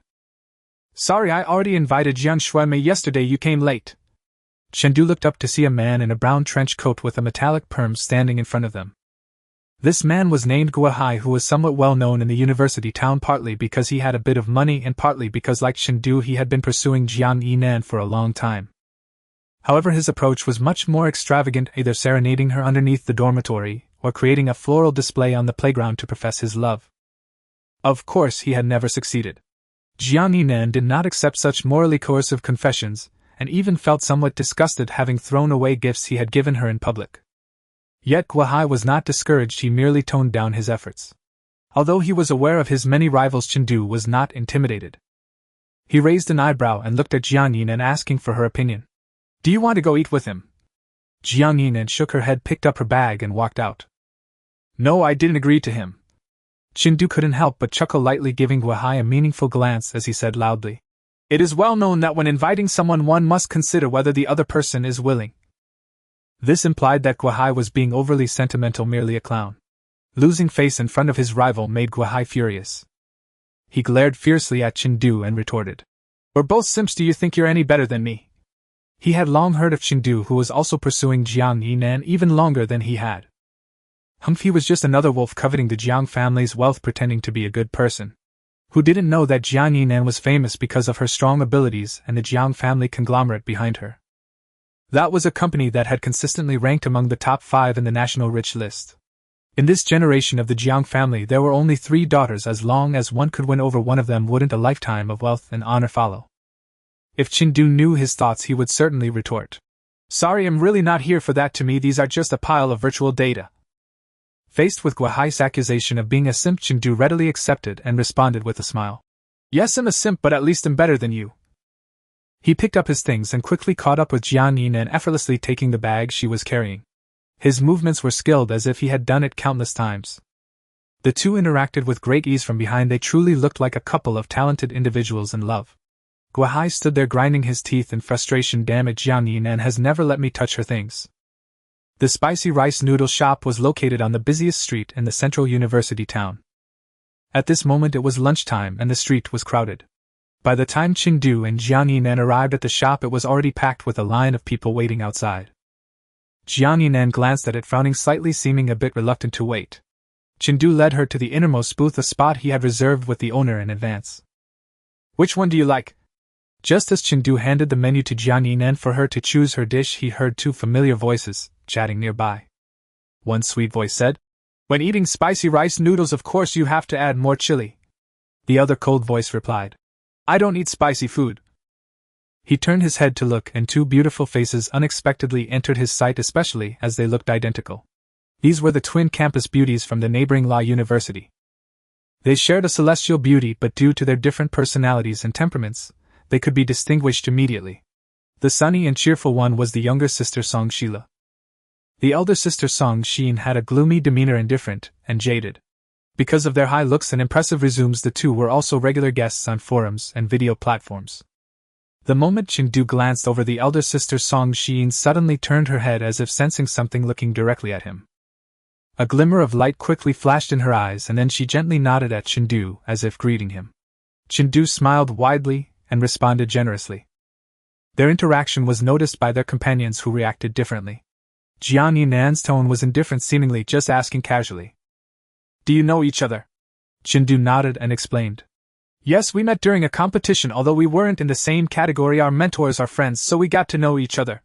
Sorry, I already invited Jiang Shuime yesterday, you came late. Chendu looked up to see a man in a brown trench coat with a metallic perm standing in front of them. This man was named Guahai, who was somewhat well known in the university town, partly because he had a bit of money and partly because, like Chengdu, he had been pursuing Jiang Yinan for a long time. However, his approach was much more extravagant, either serenading her underneath the dormitory or creating a floral display on the playground to profess his love. Of course, he had never succeeded. Jiang Yinan did not accept such morally coercive confessions, and even felt somewhat disgusted having thrown away gifts he had given her in public. Yet Guahai was not discouraged, he merely toned down his efforts. Although he was aware of his many rivals, Chengdu was not intimidated. He raised an eyebrow and looked at Jiang Yinan, asking for her opinion. "Do you want to go eat with him?" Jiang Yinan shook her head, picked up her bag and walked out. "No, I didn't agree to him." Chengdu couldn't help but chuckle lightly, giving Guahai a meaningful glance as he said loudly, "It is well known that when inviting someone one must consider whether the other person is willing." This implied that Guahai was being overly sentimental, merely a clown. Losing face in front of his rival made Guahai furious. He glared fiercely at Chengdu and retorted, "We're both simps, do you think you're any better than me?" He had long heard of Chengdu, who was also pursuing Jiang Yinan even longer than he had. He was just another wolf coveting the Jiang family's wealth, pretending to be a good person. Who didn't know that Jiang Yinan was famous because of her strong abilities and the Jiang family conglomerate behind her? That was a company that had consistently ranked among the top 5 in the national rich list. In this generation of the Jiang family, there were only 3 daughters. As long as one could win over one of them, wouldn't a lifetime of wealth and honor follow? If Chengdu knew his thoughts, he would certainly retort, "Sorry, I'm really not here for that. To me, these are just a pile of virtual data." Faced with Guahai's accusation of being a simp, Chengdu readily accepted and responded with a smile. "Yes, I'm a simp, but at least I'm better than you." He picked up his things and quickly caught up with Jiang Yinan, effortlessly taking the bag she was carrying. His movements were skilled, as if he had done it countless times. The two interacted with great ease from behind. They truly looked like a couple of talented individuals in love. Guahai stood there grinding his teeth in frustration. "Damn it, Jiang Yinan has never let me touch her things." The spicy rice noodle shop was located on the busiest street in the central university town. At this moment it was lunchtime and the street was crowded. By the time Chengdu and Jiang Yinan arrived at the shop, it was already packed with a line of people waiting outside. Jiang Yinan glanced at it, frowning slightly, seeming a bit reluctant to wait. Chengdu led her to the innermost booth, a spot he had reserved with the owner in advance. "Which one do you like?" Just as Chengdu handed the menu to Jiang Yinan for her to choose her dish, he heard 2 familiar voices chatting nearby. One sweet voice said, "When eating spicy rice noodles, of course you have to add more chili." The other cold voice replied, "I don't eat spicy food." He turned his head to look, and 2 beautiful faces unexpectedly entered his sight, especially as they looked identical. These were the twin campus beauties from the neighboring law university. They shared a celestial beauty, but due to their different personalities and temperaments, they could be distinguished immediately. The sunny and cheerful one was the younger sister Song Shila. The elder sister Song Xin had a gloomy demeanor, indifferent and jaded. Because of their high looks and impressive resumes, the two were also regular guests on forums and video platforms. The moment Chengdu glanced over, the elder sister Song Xin suddenly turned her head as if sensing something, looking directly at him. A glimmer of light quickly flashed in her eyes, and then she gently nodded at Chengdu as if greeting him. Chengdu smiled widely and responded generously. Their interaction was noticed by their companions, who reacted differently. Jiang Yinan's tone was indifferent, seemingly just asking casually, "Do you know each other?" Chengdu nodded and explained, "Yes, we met during a competition. Although we weren't in the same category, our mentors are friends, so we got to know each other."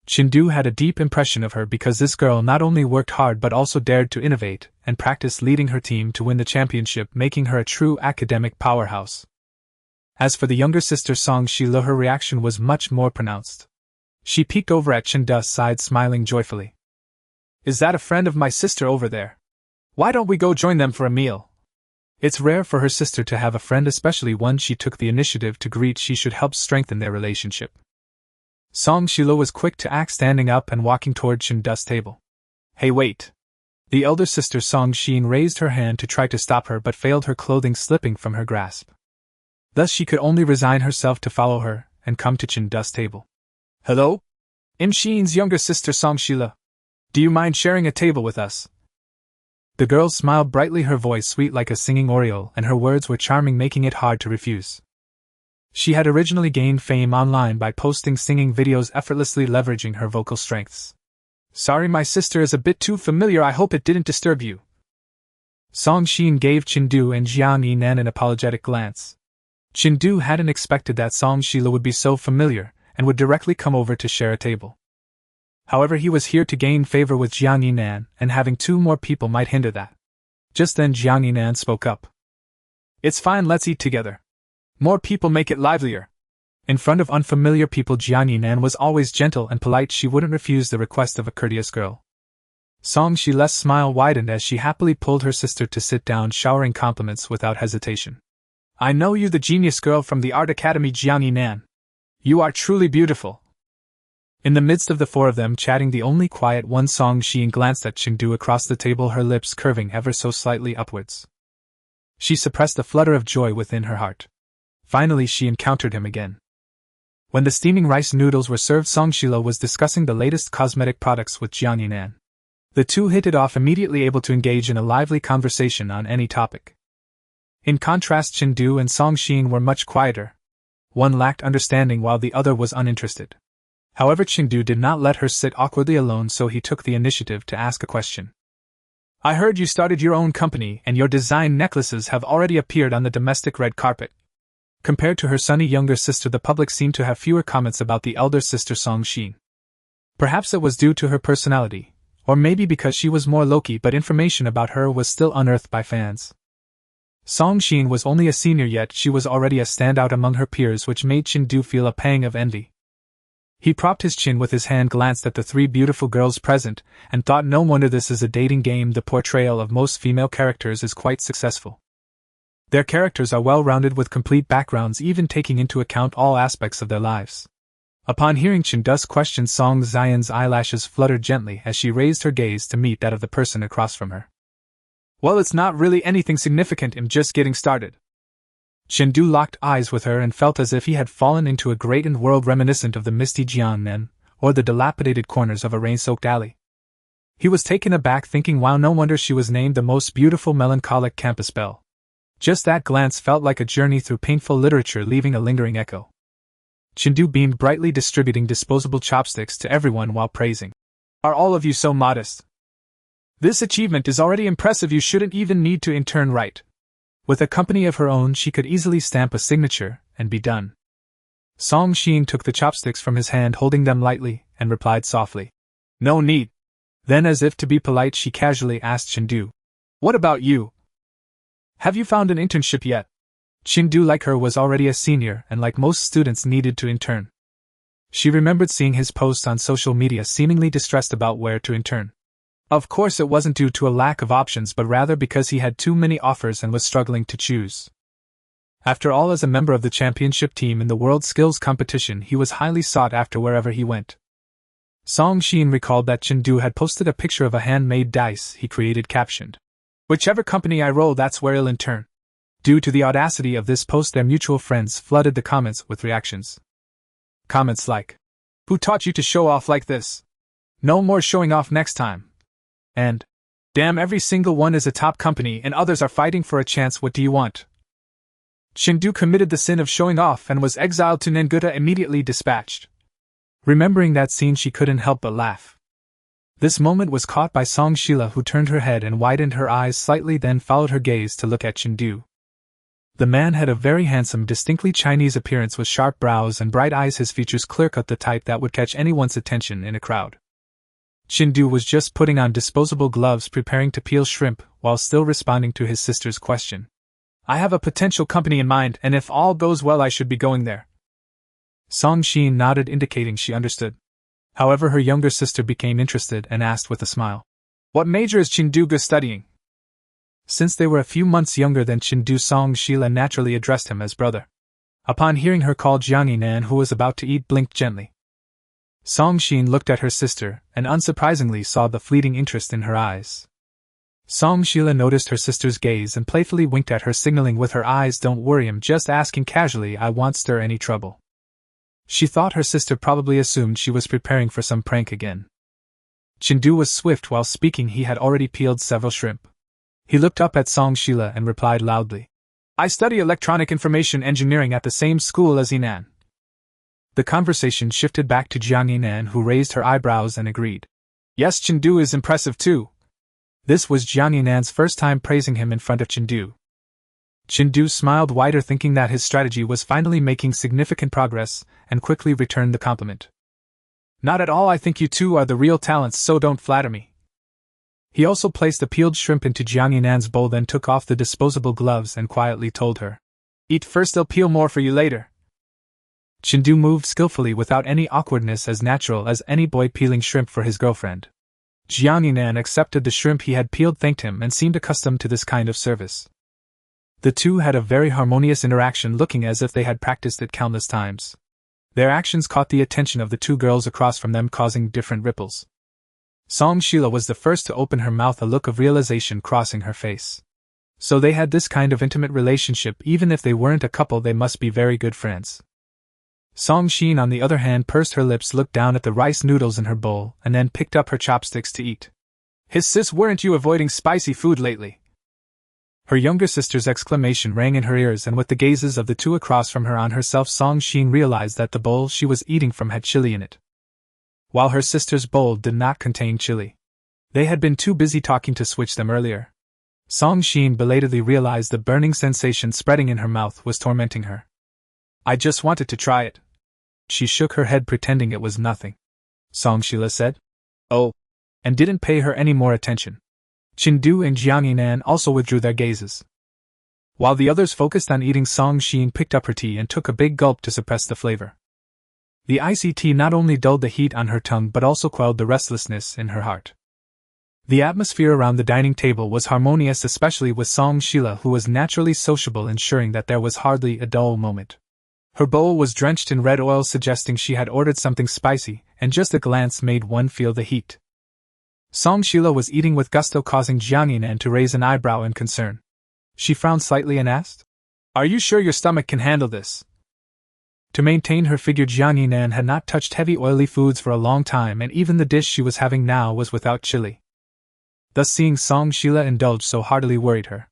Chengdu had a deep impression of her because this girl not only worked hard but also dared to innovate and practice leading her team to win the championship, making her a true academic powerhouse. As for the younger sister Song Shila, her reaction was much more pronounced. She peeked over at Chendu's side, smiling joyfully. "Is that a friend of my sister over there? Why don't we go join them for a meal?" It's rare for her sister to have a friend, especially one she took the initiative to greet. She should help strengthen their relationship. Song Shila was quick to act, standing up and walking toward Chendu's table. "Hey, wait!" The elder sister Song Xin raised her hand to try to stop her, but failed, her clothing slipping from her grasp. Thus she could only resign herself to follow her and come to Chendu's table. "Hello? I'm Xin's younger sister Song Shila. Do you mind sharing a table with us?" The girl smiled brightly, her voice sweet like a singing oriole, and her words were charming, making it hard to refuse. She had originally gained fame online by posting singing videos, effortlessly leveraging her vocal strengths. Sorry, my sister is a bit too familiar, I hope it didn't disturb you. Song Xin gave Chendu and Jiang Yinan an apologetic glance. Chendu hadn't expected that Song Shila would be so familiar, and would directly come over to share a table. However, he was here to gain favor with Jiang Yinan, and having two more people might hinder that. Just then Jiang Yinan spoke up. It's fine, let's eat together. More people make it livelier. In front of unfamiliar people, Jiang Yinan was always gentle and polite. She wouldn't refuse the request of a courteous girl. Song Shila's smile widened as she happily pulled her sister to sit down, showering compliments without hesitation. I know you, the genius girl from the Art Academy, Jiang Yinan. You are truly beautiful. In the midst of the four of them chatting, the only quiet one, Song Xin glanced at Chengdu across the table, her lips curving ever so slightly upwards. She suppressed a flutter of joy within her heart. Finally she encountered him again. When the steaming rice noodles were served, Song Shila was discussing the latest cosmetic products with Jiang Yinan. The two hit it off immediately, able to engage in a lively conversation on any topic. In contrast, Chengdu and Song Xin were much quieter. One lacked understanding while the other was uninterested. However, Chengdu did not let her sit awkwardly alone, so he took the initiative to ask a question. I heard you started your own company and your design necklaces have already appeared on the domestic red carpet. Compared to her sunny younger sister, the public seemed to have fewer comments about the elder sister Song Xin. Perhaps it was due to her personality, or maybe because she was more low-key, but information about her was still unearthed by fans. Song Xin was only a senior, yet she was already a standout among her peers, which made Chengdu feel a pang of envy. He propped his chin with his hand, glanced at the three beautiful girls present, and thought, no wonder this is a dating game. The portrayal of most female characters is quite successful. Their characters are well-rounded with complete backgrounds, even taking into account all aspects of their lives. Upon hearing Chendu's question, Song Xian's eyelashes fluttered gently as she raised her gaze to meet that of the person across from her. Well, it's not really anything significant, I'm just getting started. Chengdu locked eyes with her and felt as if he had fallen into a great world reminiscent of the misty Jiangnan, or the dilapidated corners of a rain-soaked alley. He was taken aback, thinking, wow, no wonder she was named the most beautiful melancholic campus belle. Just that glance felt like a journey through painful literature, leaving a lingering echo. Chengdu beamed brightly, distributing disposable chopsticks to everyone while praising. Are all of you so modest? This achievement is already impressive, you shouldn't even need to intern, right? With a company of her own, she could easily stamp a signature and be done. Song Xin took the chopsticks from his hand, holding them lightly, and replied softly. No need. Then, as if to be polite, she casually asked Chengdu. What about you? Have you found an internship yet? Chengdu, like her, was already a senior and, like most students, needed to intern. She remembered seeing his posts on social media, seemingly distressed about where to intern. Of course, it wasn't due to a lack of options, but rather because he had too many offers and was struggling to choose. After all, as a member of the championship team in the World Skills Competition, he was highly sought after wherever he went. Song Xin recalled that Chengdu had posted a picture of a handmade dice he created, captioned, "Whichever company I roll, that's where I'll intern." Due to the audacity of this post, their mutual friends flooded the comments with reactions. Comments like, "Who taught you to show off like this? No more showing off next time." And, "Damn, every single one is a top company and others are fighting for a chance, what do you want?" Chengdu committed the sin of showing off and was exiled to Nenguta, immediately dispatched. Remembering that scene, she couldn't help but laugh. This moment was caught by Song Shila, who turned her head and widened her eyes slightly, then followed her gaze to look at Chengdu. The man had a very handsome, distinctly Chinese appearance with sharp brows and bright eyes, his features clear-cut, the type that would catch anyone's attention in a crowd. Chengdu was just putting on disposable gloves, preparing to peel shrimp, while still responding to his sister's question. I have a potential company in mind, and if all goes well, I should be going there. Song Xin nodded, indicating she understood. However, her younger sister became interested and asked with a smile, What major is Chengdu studying? Since they were a few months younger than Chengdu, Song Shila naturally addressed him as brother. Upon hearing her call Jiang Yinan, who was about to eat, blinked gently. Song Xin looked at her sister, and unsurprisingly saw the fleeting interest in her eyes. Song Shila noticed her sister's gaze and playfully winked at her, signaling with her eyes, "Don't worry, I'm just asking casually, I won't stir any trouble." She thought her sister probably assumed she was preparing for some prank again. Chengdu was swift. While speaking, he had already peeled several shrimp. He looked up at Song Shila and replied loudly, "I study electronic information engineering at the same school as Yinan." The conversation shifted back to Jiang Yinan, who raised her eyebrows and agreed. Yes, Chendu is impressive too. This was Jiang Yinan's first time praising him in front of Chendu. Chendu smiled wider, thinking that his strategy was finally making significant progress, and quickly returned the compliment. Not at all, I think you two are the real talents, so don't flatter me. He also placed a peeled shrimp into Jiang Yinan's bowl, then took off the disposable gloves and quietly told her, "Eat first, I'll peel more for you later." Chendu moved skillfully without any awkwardness, as natural as any boy peeling shrimp for his girlfriend. Jiang Yinan accepted the shrimp he had peeled, thanked him, and seemed accustomed to this kind of service. The two had a very harmonious interaction, looking as if they had practiced it countless times. Their actions caught the attention of the two girls across from them, causing different ripples. Song Sheila was the first to open her mouth, a look of realization crossing her face. So they had this kind of intimate relationship. Even if they weren't a couple, they must be very good friends. Song Shin, on the other hand, pursed her lips, looked down at the rice noodles in her bowl, and then picked up her chopsticks to eat. "His sis, weren't you avoiding spicy food lately?" Her younger sister's exclamation rang in her ears, and with the gazes of the two across from her on herself, Song Shin realized that the bowl she was eating from had chili in it, while her sister's bowl did not contain chili. They had been too busy talking to switch them earlier. Song Shin belatedly realized the burning sensation spreading in her mouth was tormenting her. "I just wanted to try it." She shook her head, pretending it was nothing. Song Sheila said, "Oh," and didn't pay her any more attention. Chendu and Jiang Yinan also withdrew their gazes. While the others focused on eating, Song Shin picked up her tea and took a big gulp to suppress the flavor. The icy tea not only dulled the heat on her tongue but also quelled the restlessness in her heart. The atmosphere around the dining table was harmonious, especially with Song Sheila, who was naturally sociable, ensuring that there was hardly a dull moment. Her bowl was drenched in red oil, suggesting she had ordered something spicy, and just a glance made one feel the heat. Song Sheila was eating with gusto, causing Jiang Yinan to raise an eyebrow in concern. She frowned slightly and asked, "Are you sure your stomach can handle this?" To maintain her figure, Jiang Yinan had not touched heavy oily foods for a long time, and even the dish she was having now was without chili. Thus seeing Song Sheila indulge so heartily worried her.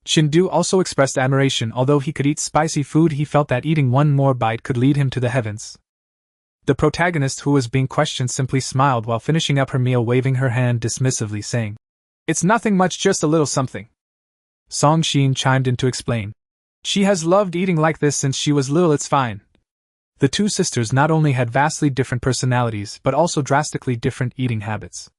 Chendu also expressed admiration. Although he could eat spicy food, he felt that eating one more bite could lead him to the heavens. The protagonist, who was being questioned, simply smiled while finishing up her meal, waving her hand dismissively, saying, "It's nothing much, just a little something." Song Shin chimed in to explain, "She has loved eating like this since she was little, it's fine." The two sisters not only had vastly different personalities but also drastically different eating habits.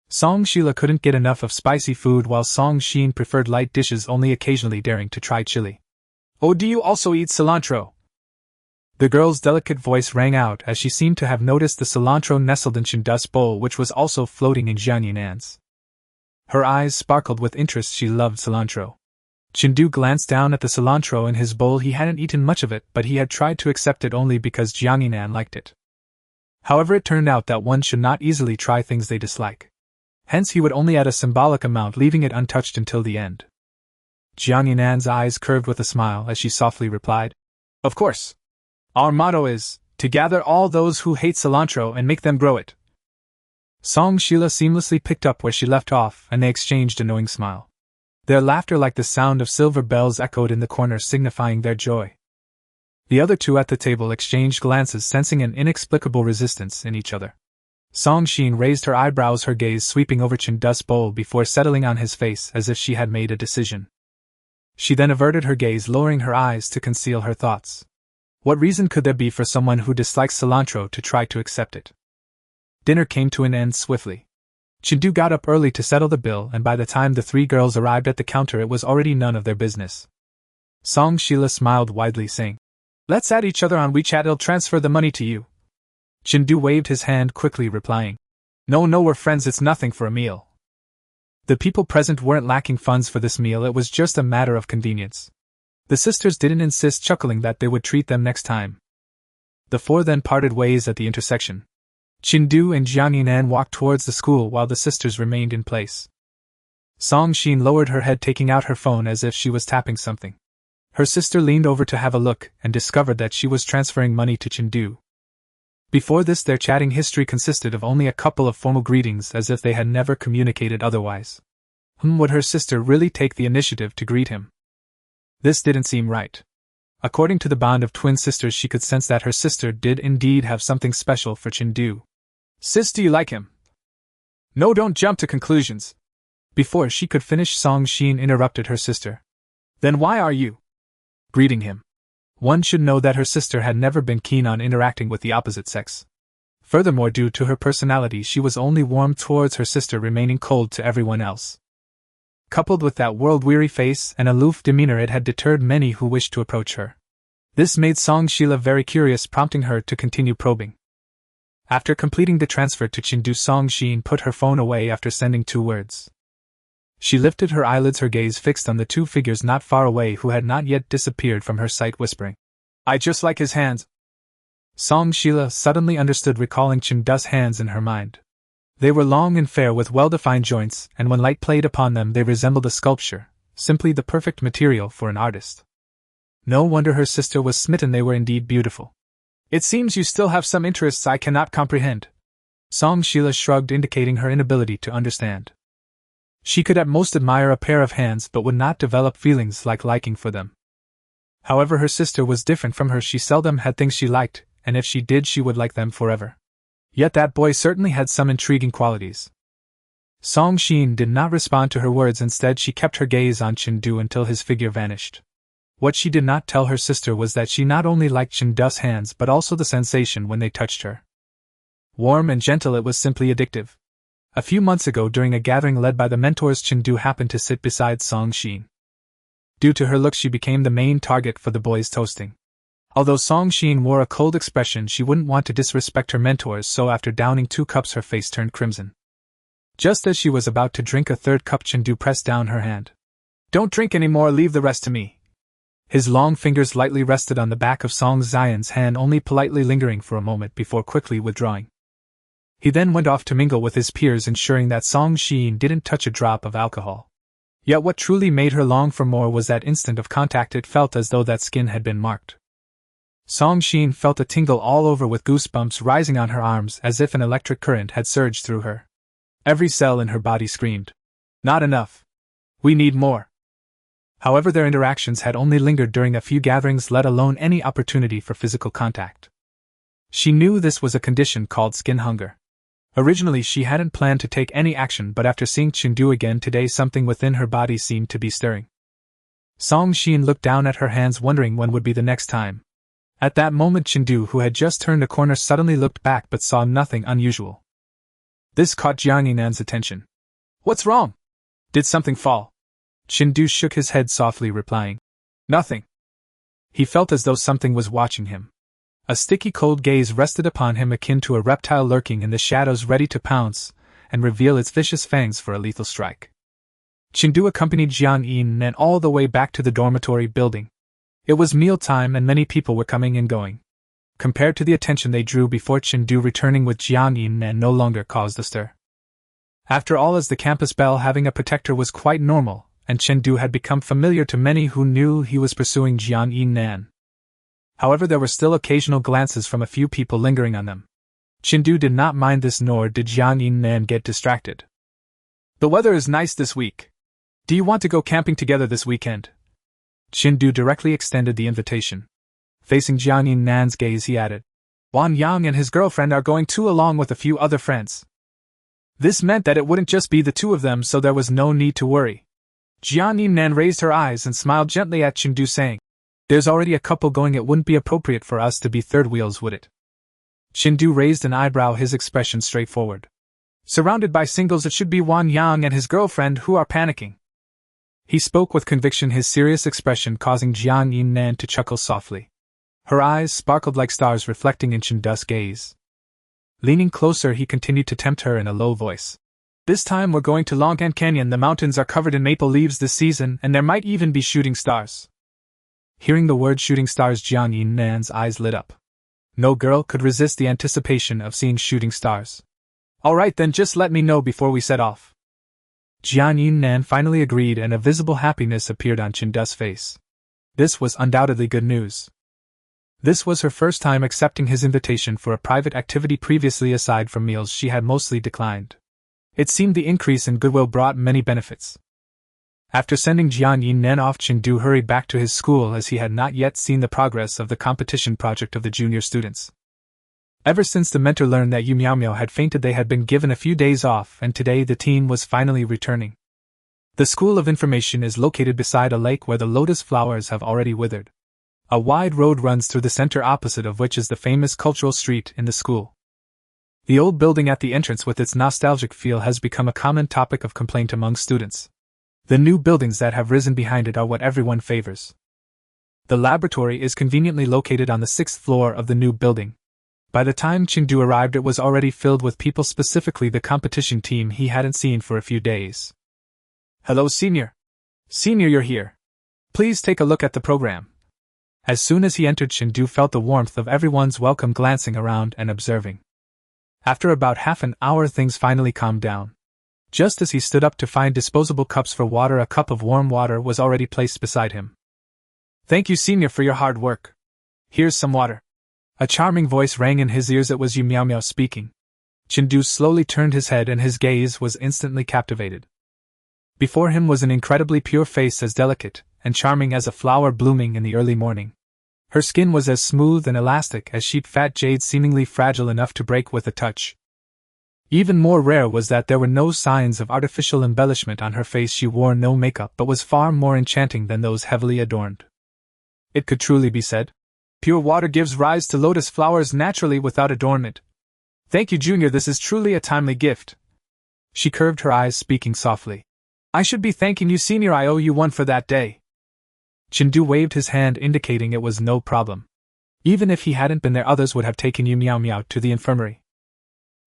Song Sheila couldn't get enough of spicy food, while Song Shin preferred light dishes, only occasionally daring to try chili. "Oh, do you also eat cilantro?" The girl's delicate voice rang out, as she seemed to have noticed the cilantro nestled in Chendu's bowl, which was also floating in Jiang Yinan's. Her eyes sparkled with interest. She loved cilantro. Chendu glanced down at the cilantro in his bowl. He hadn't eaten much of it, but he had tried to accept it only because Jiang Yinan liked it. However, it turned out that one should not easily try things they dislike. Hence he would only add a symbolic amount, leaving it untouched until the end. Jiang Yinan's eyes curved with a smile as she softly replied, "Of course. Our motto is, to gather all those who hate cilantro and make them grow it." Song Sheila seamlessly picked up where she left off, and they exchanged a knowing smile. Their laughter, like the sound of silver bells, echoed in the corner, signifying their joy. The other two at the table exchanged glances, sensing an inexplicable resistance in each other. Song Shin raised her eyebrows, her gaze sweeping over Chendu's bowl before settling on his face as if she had made a decision. She then averted her gaze, lowering her eyes to conceal her thoughts. What reason could there be for someone who dislikes cilantro to try to accept it? Dinner came to an end swiftly. Chendu got up early to settle the bill, and by the time the three girls arrived at the counter, it was already none of their business. Song Sheila smiled widely, saying, "Let's add each other on WeChat, I'll transfer the money to you." Chendu waved his hand, quickly replying, No, we're friends, it's nothing for a meal." The people present weren't lacking funds for this meal, it was just a matter of convenience. The sisters didn't insist, chuckling that they would treat them next time. The four then parted ways at the intersection. Chendu and Jiang Yinan walked towards the school while the sisters remained in place. Song Shin lowered her head, taking out her phone as if she was tapping something. Her sister leaned over to have a look and discovered that she was transferring money to Chendu. Before this, their chatting history consisted of only a couple of formal greetings, as if they had never communicated otherwise. Would her sister really take the initiative to greet him? This didn't seem right. According to the bond of twin sisters, she could sense that her sister did indeed have something special for Chendu. "Sis, do you like him?" No, don't jump to conclusions. Before she could finish, Song Xin interrupted her sister. Then why are you greeting him? One should know that her sister had never been keen on interacting with the opposite sex. Furthermore, due to her personality, she was only warm towards her sister, remaining cold to everyone else. Coupled with that world-weary face and aloof demeanor, it had deterred many who wished to approach her. This made Song Sheila very curious, prompting her to continue probing. After completing the transfer to Chengdu, Song Xin put her phone away after sending 2 words. She lifted her eyelids, her gaze fixed on the 2 figures not far away who had not yet disappeared from her sight, whispering, "I just like his hands." Song Sheila suddenly understood, recalling Chendu's hands in her mind. They were long and fair with well-defined joints, and when light played upon them they resembled a sculpture, simply the perfect material for an artist. No wonder her sister was smitten, they were indeed beautiful. "It seems you still have some interests I cannot comprehend." Song Sheila shrugged, indicating her inability to understand. She could at most admire a pair of hands but would not develop feelings like liking for them. However, her sister was different from her. She seldom had things she liked, and if she did, she would like them forever. Yet that boy certainly had some intriguing qualities. Song Xin did not respond to her words. Instead, she kept her gaze on Chengdu until his figure vanished. What she did not tell her sister was that she not only liked Chengdu's hands but also the sensation when they touched her. Warm and gentle, it was simply addictive. A few months ago, during a gathering led by the mentors, Chengdu happened to sit beside Song Xin. Due to her look, she became the main target for the boys' toasting. Although Song Xin wore a cold expression, she wouldn't want to disrespect her mentors, so after downing 2 cups her face turned crimson. Just as she was about to drink a 3rd cup, Chengdu pressed down her hand. "Don't drink any more, leave the rest to me." His long fingers lightly rested on the back of Song Xian's hand, only politely lingering for a moment before quickly withdrawing. He then went off to mingle with his peers, ensuring that Song Xin didn't touch a drop of alcohol. Yet what truly made her long for more was that instant of contact. It felt as though that skin had been marked. Song Xin felt a tingle all over, with goosebumps rising on her arms as if an electric current had surged through her. Every cell in her body screamed, "Not enough. We need more." However, their interactions had only lingered during a few gatherings, let alone any opportunity for physical contact. She knew this was a condition called skin hunger. Originally, she hadn't planned to take any action, but after seeing Chengdu again today, something within her body seemed to be stirring. Song Xin looked down at her hands, wondering when would be the next time. At that moment, Chengdu, who had just turned a corner, suddenly looked back but saw nothing unusual. This caught Jiang Yinan's attention. "What's wrong? Did something fall?" Chengdu shook his head softly, replying, "Nothing." He felt as though something was watching him. A sticky cold gaze rested upon him, akin to a reptile lurking in the shadows, ready to pounce and reveal its vicious fangs for a lethal strike. Chengdu accompanied Jiang Yinan all the way back to the dormitory building. It was mealtime and many people were coming and going. Compared to the attention they drew before, Chengdu returning with Jiang Yinan no longer caused a stir. After all, as the campus belle, having a protector was quite normal, and Chengdu had become familiar to many who knew he was pursuing Jiang Yinan. However, there were still occasional glances from a few people lingering on them. Chengdu did not mind this, nor did Jiang Yinan get distracted. "The weather is nice this week. Do you want to go camping together this weekend?" Chengdu directly extended the invitation. Facing Jiang Yinan's gaze, he added, "Wang Yang and his girlfriend are going too, along with a few other friends." This meant that it wouldn't just be the 2 of them, so there was no need to worry. Jiang Yinan raised her eyes and smiled gently at Chengdu, saying, "There's already a couple going, it wouldn't be appropriate for us to be third wheels, would it?" Chengdu raised an eyebrow, his expression straightforward. "Surrounded by singles, it should be Wang Yang and his girlfriend who are panicking." He spoke with conviction, his serious expression causing Jiang Yinan to chuckle softly. Her eyes sparkled like stars, reflecting in Chengdu's gaze. Leaning closer, he continued to tempt her in a low voice. "This time we're going to Longcan Canyon. The mountains are covered in maple leaves this season, and there might even be shooting stars." Hearing the word shooting stars, Jiang Yinan's eyes lit up. No girl could resist the anticipation of seeing shooting stars. "All right then, just let me know before we set off." Jiang Yinan finally agreed, and a visible happiness appeared on Chengdu's face. This was undoubtedly good news. This was her first time accepting his invitation for a private activity. Previously, aside from meals, she had mostly declined. It seemed the increase in goodwill brought many benefits. After sending Jiang Yinan off, Chengdu hurried back to his school, as he had not yet seen the progress of the competition project of the junior students. Ever since the mentor learned that Yu Miao Miao had fainted, they had been given a few days off, and today the team was finally returning. The School of Information is located beside a lake where the lotus flowers have already withered. A wide road runs through the center, opposite of which is the famous cultural street in the school. The old building at the entrance with its nostalgic feel has become a common topic of complaint among students. The new buildings that have risen behind it are what everyone favors. The laboratory is conveniently located on the 6th floor of the new building. By the time Chengdu arrived, it was already filled with people, specifically the competition team he hadn't seen for a few days. "Hello, Senior. Senior, you're here. Please take a look at the program." As soon as he entered, Chengdu felt the warmth of everyone's welcome, glancing around and observing. After about half an hour, things finally calmed down. Just as he stood up to find disposable cups for water, a cup of warm water was already placed beside him. "Thank you, Senior, for your hard work. Here's some water." A charming voice rang in his ears. It was Yu Miao Miao speaking. Chengdu slowly turned his head, and his gaze was instantly captivated. Before him was an incredibly pure face, as delicate and charming as a flower blooming in the early morning. Her skin was as smooth and elastic as sheep fat jade, seemingly fragile enough to break with a touch. Even more rare was that there were no signs of artificial embellishment on her face. She wore no makeup, but was far more enchanting than those heavily adorned. It could truly be said, "Pure water gives rise to lotus flowers naturally without adornment." "Thank you, Junior, this is truly a timely gift." She curved her eyes, speaking softly. "I should be thanking you, Senior. I owe you one for that day." Chengdu waved his hand, indicating it was no problem. Even if he hadn't been there, others would have taken Yu Miao Miao to the infirmary.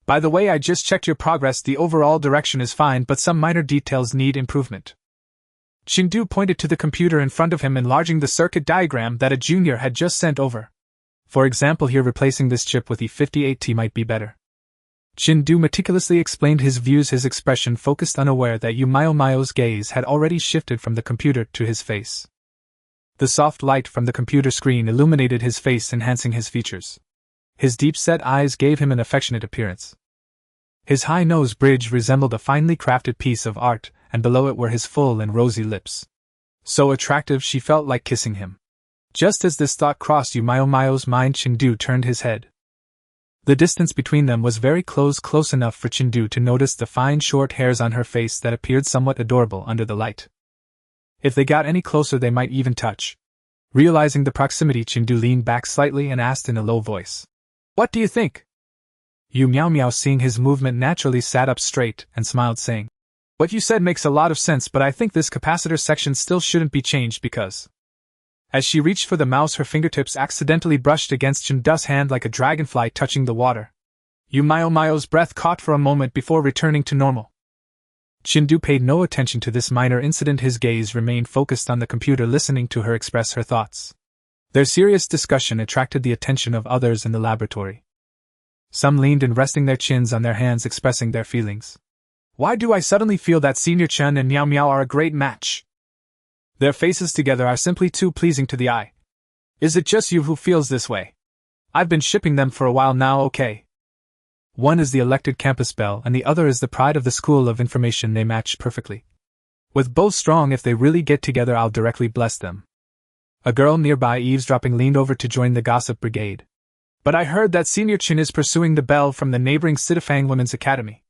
"By the way, I just checked your progress. The overall direction is fine, but some minor details need improvement." Chengdu pointed to the computer in front of him, enlarging the circuit diagram that a junior had just sent over. "For example, here, replacing this chip with E58T might be better." Chengdu meticulously explained his views, his expression focused, unaware that Yu Miao Miao's gaze had already shifted from the computer to his face. The soft light from the computer screen illuminated his face, enhancing his features. His deep-set eyes gave him an affectionate appearance. His high nose bridge resembled a finely crafted piece of art, and below it were his full and rosy lips. So attractive, she felt like kissing him. Just as this thought crossed Yu Miao Miao's mind, Chengdu turned his head. The distance between them was very close enough for Chengdu to notice the fine short hairs on her face that appeared somewhat adorable under the light. If they got any closer, they might even touch. Realizing the proximity, Chengdu leaned back slightly and asked in a low voice, "What do you think?" Yu Miao Miao, seeing his movement, naturally sat up straight and smiled, saying, "What you said makes a lot of sense, but I think this capacitor section still shouldn't be changed because..." As she reached for the mouse, her fingertips accidentally brushed against Chengdu's hand like a dragonfly touching the water. Yu Miao Miao's breath caught for a moment before returning to normal. Chengdu paid no attention to this minor incident. His gaze remained focused on the computer, listening to her express her thoughts. Their serious discussion attracted the attention of others in the laboratory. Some leaned in, resting their chins on their hands, expressing their feelings. "Why do I suddenly feel that Senior Chen and Miao Miao are a great match? Their faces together are simply too pleasing to the eye. Is it just you who feels this way? I've been shipping them for a while now, okay? One is the elected campus belle, and the other is the pride of the School of Information. They match perfectly. With both strong, if they really get together, I'll directly bless them." A girl nearby, eavesdropping, leaned over to join the gossip brigade. "But I heard that Senior Chen is pursuing the belle from the neighboring Sidafang Women's Academy."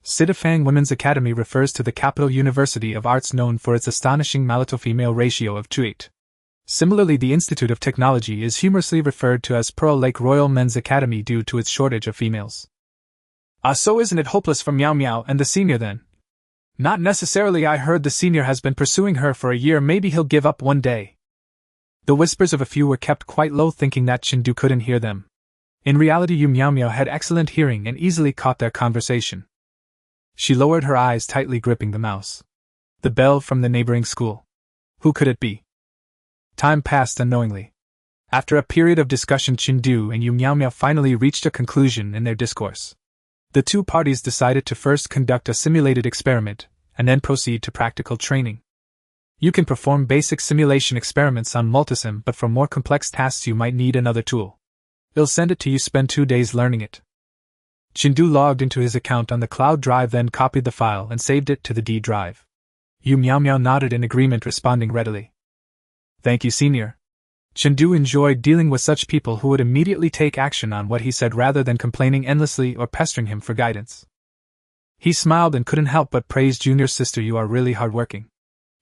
Sidafang Women's Academy refers to the capital university of arts known for its astonishing male-to-female ratio of 2:8. Similarly, the Institute of Technology is humorously referred to as Pearl Lake Royal Men's Academy due to its shortage of females. So isn't it hopeless for Miao Miao and the Senior then?" "Not necessarily. I heard the Senior has been pursuing her for a year. Maybe he'll give up one day." The whispers of a few were kept quite low, thinking that Chengdu couldn't hear them. In reality, Yu Miao Miao had excellent hearing and easily caught their conversation. She lowered her eyes, tightly gripping the mouse. The belle from the neighboring school. Who could it be? Time passed unknowingly. After a period of discussion, Chengdu and Yu Miao Miao finally reached a conclusion in their discourse. The two parties decided to first conduct a simulated experiment, and then proceed to practical training. You can perform basic simulation experiments on Multisim, but for more complex tasks you might need another tool. I'll send it to you. Spend 2 days learning it. Chengdu logged into his account on the cloud drive, then copied the file and saved it to the D drive. Yu Miao Miao nodded in agreement, responding readily. "Thank you, Senior." Chengdu enjoyed dealing with such people who would immediately take action on what he said rather than complaining endlessly or pestering him for guidance. He smiled and couldn't help but praise Junior's sister. You are really hardworking.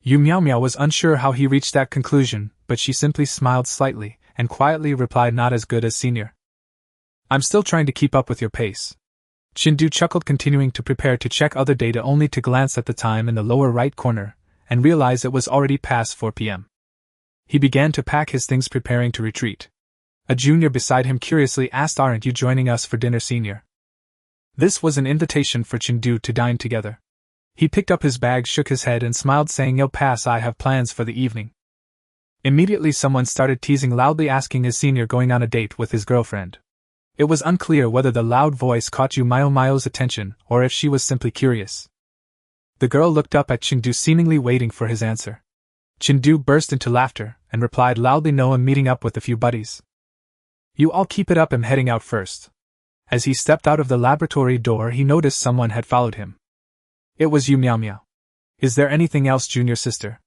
Yu Miao Miao was unsure how he reached that conclusion, but she simply smiled slightly and quietly replied, not as good as Senior. I'm still trying to keep up with your pace. Chengdu chuckled, continuing to prepare to check other data only to glance at the time in the lower right corner and realize it was already past 4 p.m. He began to pack his things, preparing to retreat. A junior beside him curiously asked, aren't you joining us for dinner, Senior? This was an invitation for Chengdu to dine together. He picked up his bag, shook his head and smiled, saying, you'll pass, I have plans for the evening. Immediately someone started teasing loudly, asking is Senior going on a date with his girlfriend. It was unclear whether the loud voice caught Yu Miao Miao's attention or if she was simply curious. The girl looked up at Chengdu, seemingly waiting for his answer. Chengdu burst into laughter and replied loudly, no, I'm meeting up with a few buddies. You all keep it up, I'm heading out first. As he stepped out of the laboratory door, he noticed someone had followed him. It was Yu Miao Miao. Is there anything else, Junior sister?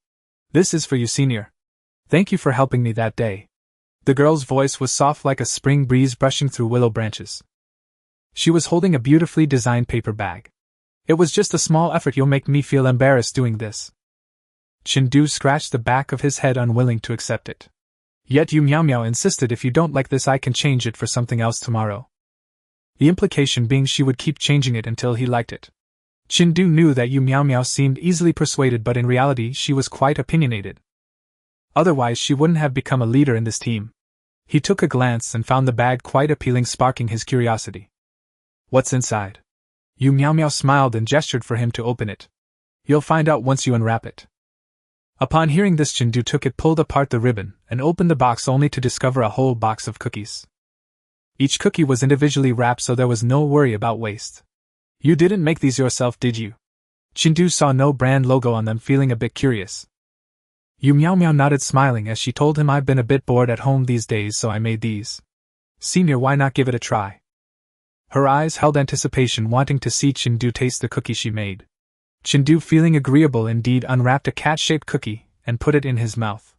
This is for you, Senior. Thank you for helping me that day. The girl's voice was soft like a spring breeze brushing through willow branches. She was holding a beautifully designed paper bag. It was just a small effort, you'll make me feel embarrassed doing this. Chengdu scratched the back of his head, unwilling to accept it. Yet Yu Miao Miao insisted, if you don't like this, I can change it for something else tomorrow. The implication being she would keep changing it until he liked it. Chengdu knew that Yu Miao Miao seemed easily persuaded, but in reality she was quite opinionated. Otherwise she wouldn't have become a leader in this team. He took a glance and found the bag quite appealing, sparking his curiosity. What's inside? Yu Miao Miao smiled and gestured for him to open it. You'll find out once you unwrap it. Upon hearing this, Chengdu took it, pulled apart the ribbon, and opened the box only to discover a whole box of cookies. Each cookie was individually wrapped, so there was no worry about waste. You didn't make these yourself, did you? Chengdu saw no brand logo on them, feeling a bit curious. Yu Miao Miao nodded, smiling as she told him, I've been a bit bored at home these days, so I made these. Senior, why not give it a try? Her eyes held anticipation, wanting to see Chengdu taste the cookie she made. Chengdu, feeling agreeable indeed, unwrapped a cat-shaped cookie and put it in his mouth.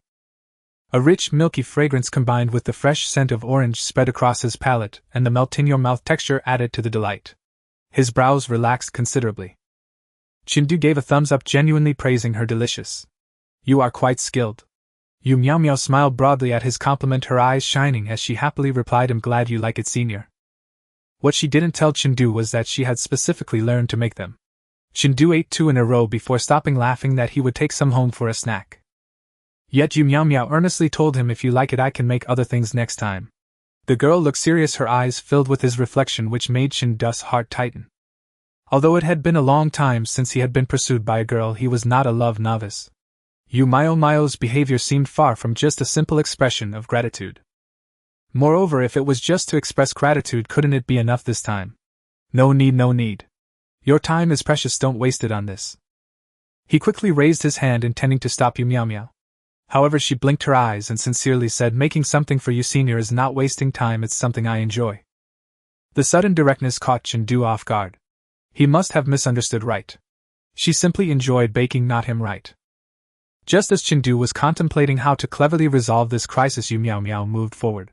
A rich, milky fragrance combined with the fresh scent of orange spread across his palate, and the melt-in-your-mouth texture added to the delight. His brows relaxed considerably. Chengdu gave a thumbs up, genuinely praising her delicious. You are quite skilled. Yu Miao Miao smiled broadly at his compliment, her eyes shining as she happily replied, I'm glad you like it, Senior. What she didn't tell Chengdu was that she had specifically learned to make them. Chengdu ate 2 in a row before stopping, laughing that he would take some home for a snack. Yet Yu Miao Miao earnestly told him, if you like it, I can make other things next time. The girl looked serious, her eyes filled with his reflection, which made Chengdu's heart tighten. Although it had been a long time since he had been pursued by a girl, he was not a love novice. Yu Miao Miao's behavior seemed far from just a simple expression of gratitude. Moreover, if it was just to express gratitude, couldn't it be enough this time? No need, no need. Your time is precious, don't waste it on this. He quickly raised his hand, intending to stop Yu Miao Miao. However, she blinked her eyes and sincerely said, making something for you, Senior, is not wasting time, it's something I enjoy. The sudden directness caught Chengdu off guard. He must have misunderstood right. She simply enjoyed baking, not him, right? Just as Chengdu was contemplating how to cleverly resolve this crisis, Yu Miao Miao moved forward.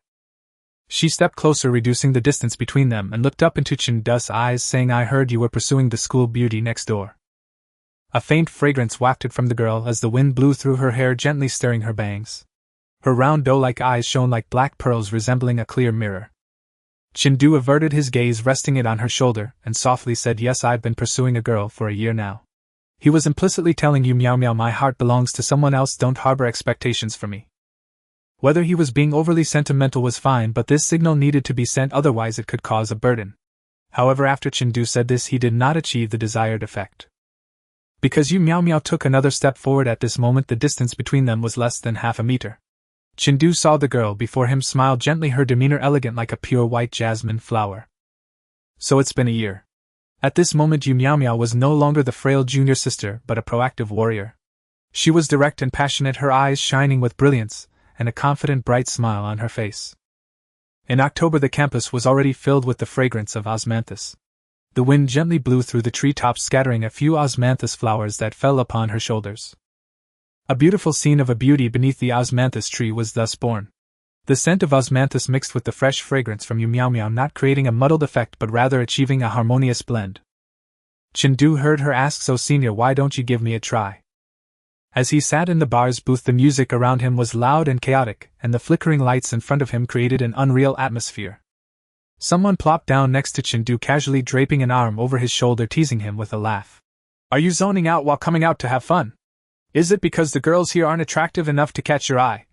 She stepped closer, reducing the distance between them, and looked up into Chengdu's eyes, saying, I heard you were pursuing the school beauty next door. A faint fragrance wafted from the girl as the wind blew through her hair, gently stirring her bangs. Her round doe-like eyes shone like black pearls, resembling a clear mirror. Chengdu averted his gaze, resting it on her shoulder, and softly said, Yes, I've been pursuing a girl for a year now. He was implicitly telling Yu Miao Miao, my heart belongs to someone else, don't harbor expectations for me. Whether he was being overly sentimental was fine, but this signal needed to be sent, otherwise it could cause a burden. However, after Chengdu said this, he did not achieve the desired effect. Because Yu Miao Miao took another step forward at this moment, the distance between them was less than half a meter. Chengdu saw the girl before him smile gently, her demeanor elegant like a pure white jasmine flower. So it's been a year. At this moment, Yu Miao Miao was no longer the frail junior sister, but a proactive warrior. She was direct and passionate, her eyes shining with brilliance, and a confident, bright smile on her face. In October, the campus was already filled with the fragrance of osmanthus. The wind gently blew through the treetops, scattering a few osmanthus flowers that fell upon her shoulders. A beautiful scene of a beauty beneath the osmanthus tree was thus born. The scent of osmanthus mixed with the fresh fragrance from Yu Miao Miao, not creating a muddled effect but rather achieving a harmonious blend. Chendu heard her ask, "So senior, why don't you give me a try?" As he sat in the bar's booth, the music around him was loud and chaotic, and the flickering lights in front of him created an unreal atmosphere. Someone plopped down next to Chendu, casually draping an arm over his shoulder, teasing him with a laugh. "Are you zoning out while coming out to have fun? Is it because the girls here aren't attractive enough to catch your eye?"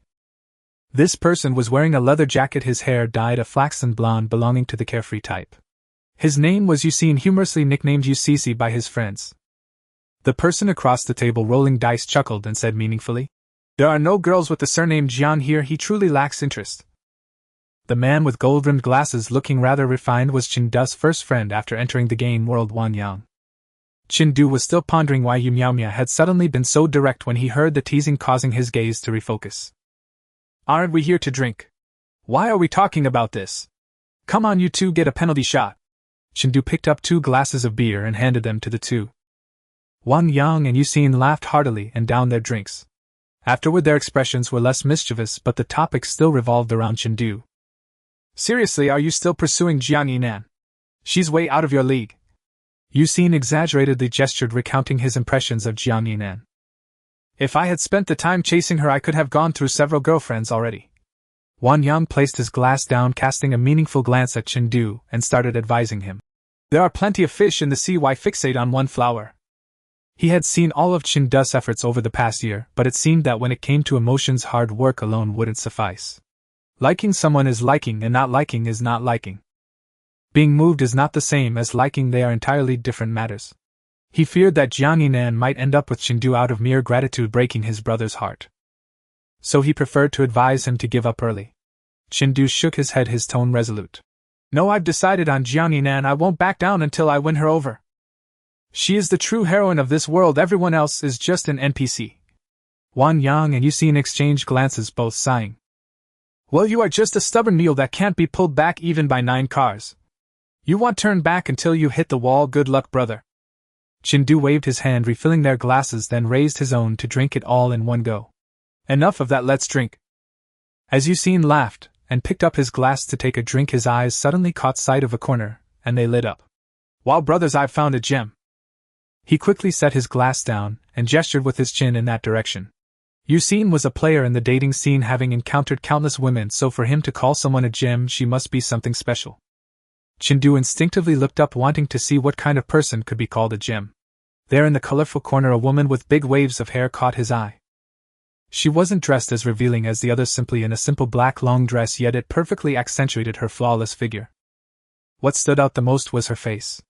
This person was wearing a leather jacket, his hair dyed a flaxen blonde belonging to the carefree type. His name was Yusin, humorously nicknamed UCC by his friends. The person across the table rolling dice chuckled and said meaningfully, "There are no girls with the surname Jian here, he truly lacks interest." The man with gold-rimmed glasses, looking rather refined, was Chendu's first friend after entering the game world, Wan Yang. Chendu was still pondering why Yu Miao Miao had suddenly been so direct when he heard the teasing, causing his gaze to refocus. "Aren't we here to drink? Why are we talking about this? Come on, you two, get a penalty shot." Chendu picked up 2 glasses of beer and handed them to the two. Wan Yang and Yusin laughed heartily and downed their drinks. Afterward, their expressions were less mischievous, but the topic still revolved around Chendu. "Seriously, are you still pursuing Jiang Yinan? She's way out of your league." Yusin exaggeratedly gestured, recounting his impressions of Jiang Yinan. "If I had spent the time chasing her, I could have gone through several girlfriends already." Wan Yang placed his glass down, casting a meaningful glance at Chendu, and started advising him. "There are plenty of fish in the sea, why fixate on one flower?" He had seen all of Chendu's efforts over the past year, but it seemed that when it came to emotions, hard work alone wouldn't suffice. Liking someone is liking, and not liking is not liking. Being moved is not the same as liking, they are entirely different matters. He feared that Jiang Yinan might end up with Chendu out of mere gratitude, breaking his brother's heart. So he preferred to advise him to give up early. Chendu shook his head, his tone resolute. "No, I've decided on Jiang Yinan. I won't back down until I win her over. She is the true heroine of this world, everyone else is just an NPC." Wan Yang and Yusin exchanged glances, both sighing. "Well, you are just a stubborn mule that can't be pulled back even by 9 cars. You won't turn back until you hit the wall, good luck, brother." Chendu waved his hand, refilling their glasses, then raised his own to drink it all in one go. "Enough of that, let's drink." As Yusin laughed and picked up his glass to take a drink, his eyes suddenly caught sight of a corner, and they lit up. "Wow, brothers, I've found a gem." He quickly set his glass down and gestured with his chin in that direction. Yusin was a player in the dating scene, having encountered countless women, so for him to call someone a gem, she must be something special. Chendu instinctively looked up, wanting to see what kind of person could be called a gem. There in the colorful corner, a woman with big waves of hair caught his eye. She wasn't dressed as revealing as the others, simply in a simple black long dress, yet it perfectly accentuated her flawless figure. What stood out the most was her face.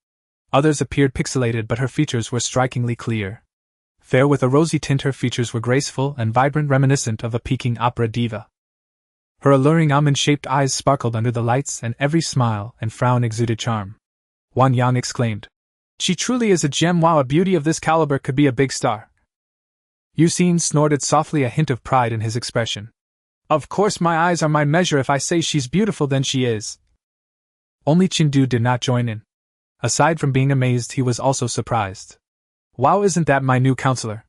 Others appeared pixelated, but her features were strikingly clear. Fair with a rosy tint, her features were graceful and vibrant, reminiscent of a Peking opera diva. Her alluring almond-shaped eyes sparkled under the lights, and every smile and frown exuded charm. Wan Yang exclaimed, "She truly is a gem! Wow, a beauty of this caliber could be a big star." Yusin snorted softly, a hint of pride in his expression. "Of course, my eyes are my measure. If I say she's beautiful, then she is." Only Chendu did not join in. Aside from being amazed, he was also surprised. "Wow, isn't that my new counselor?"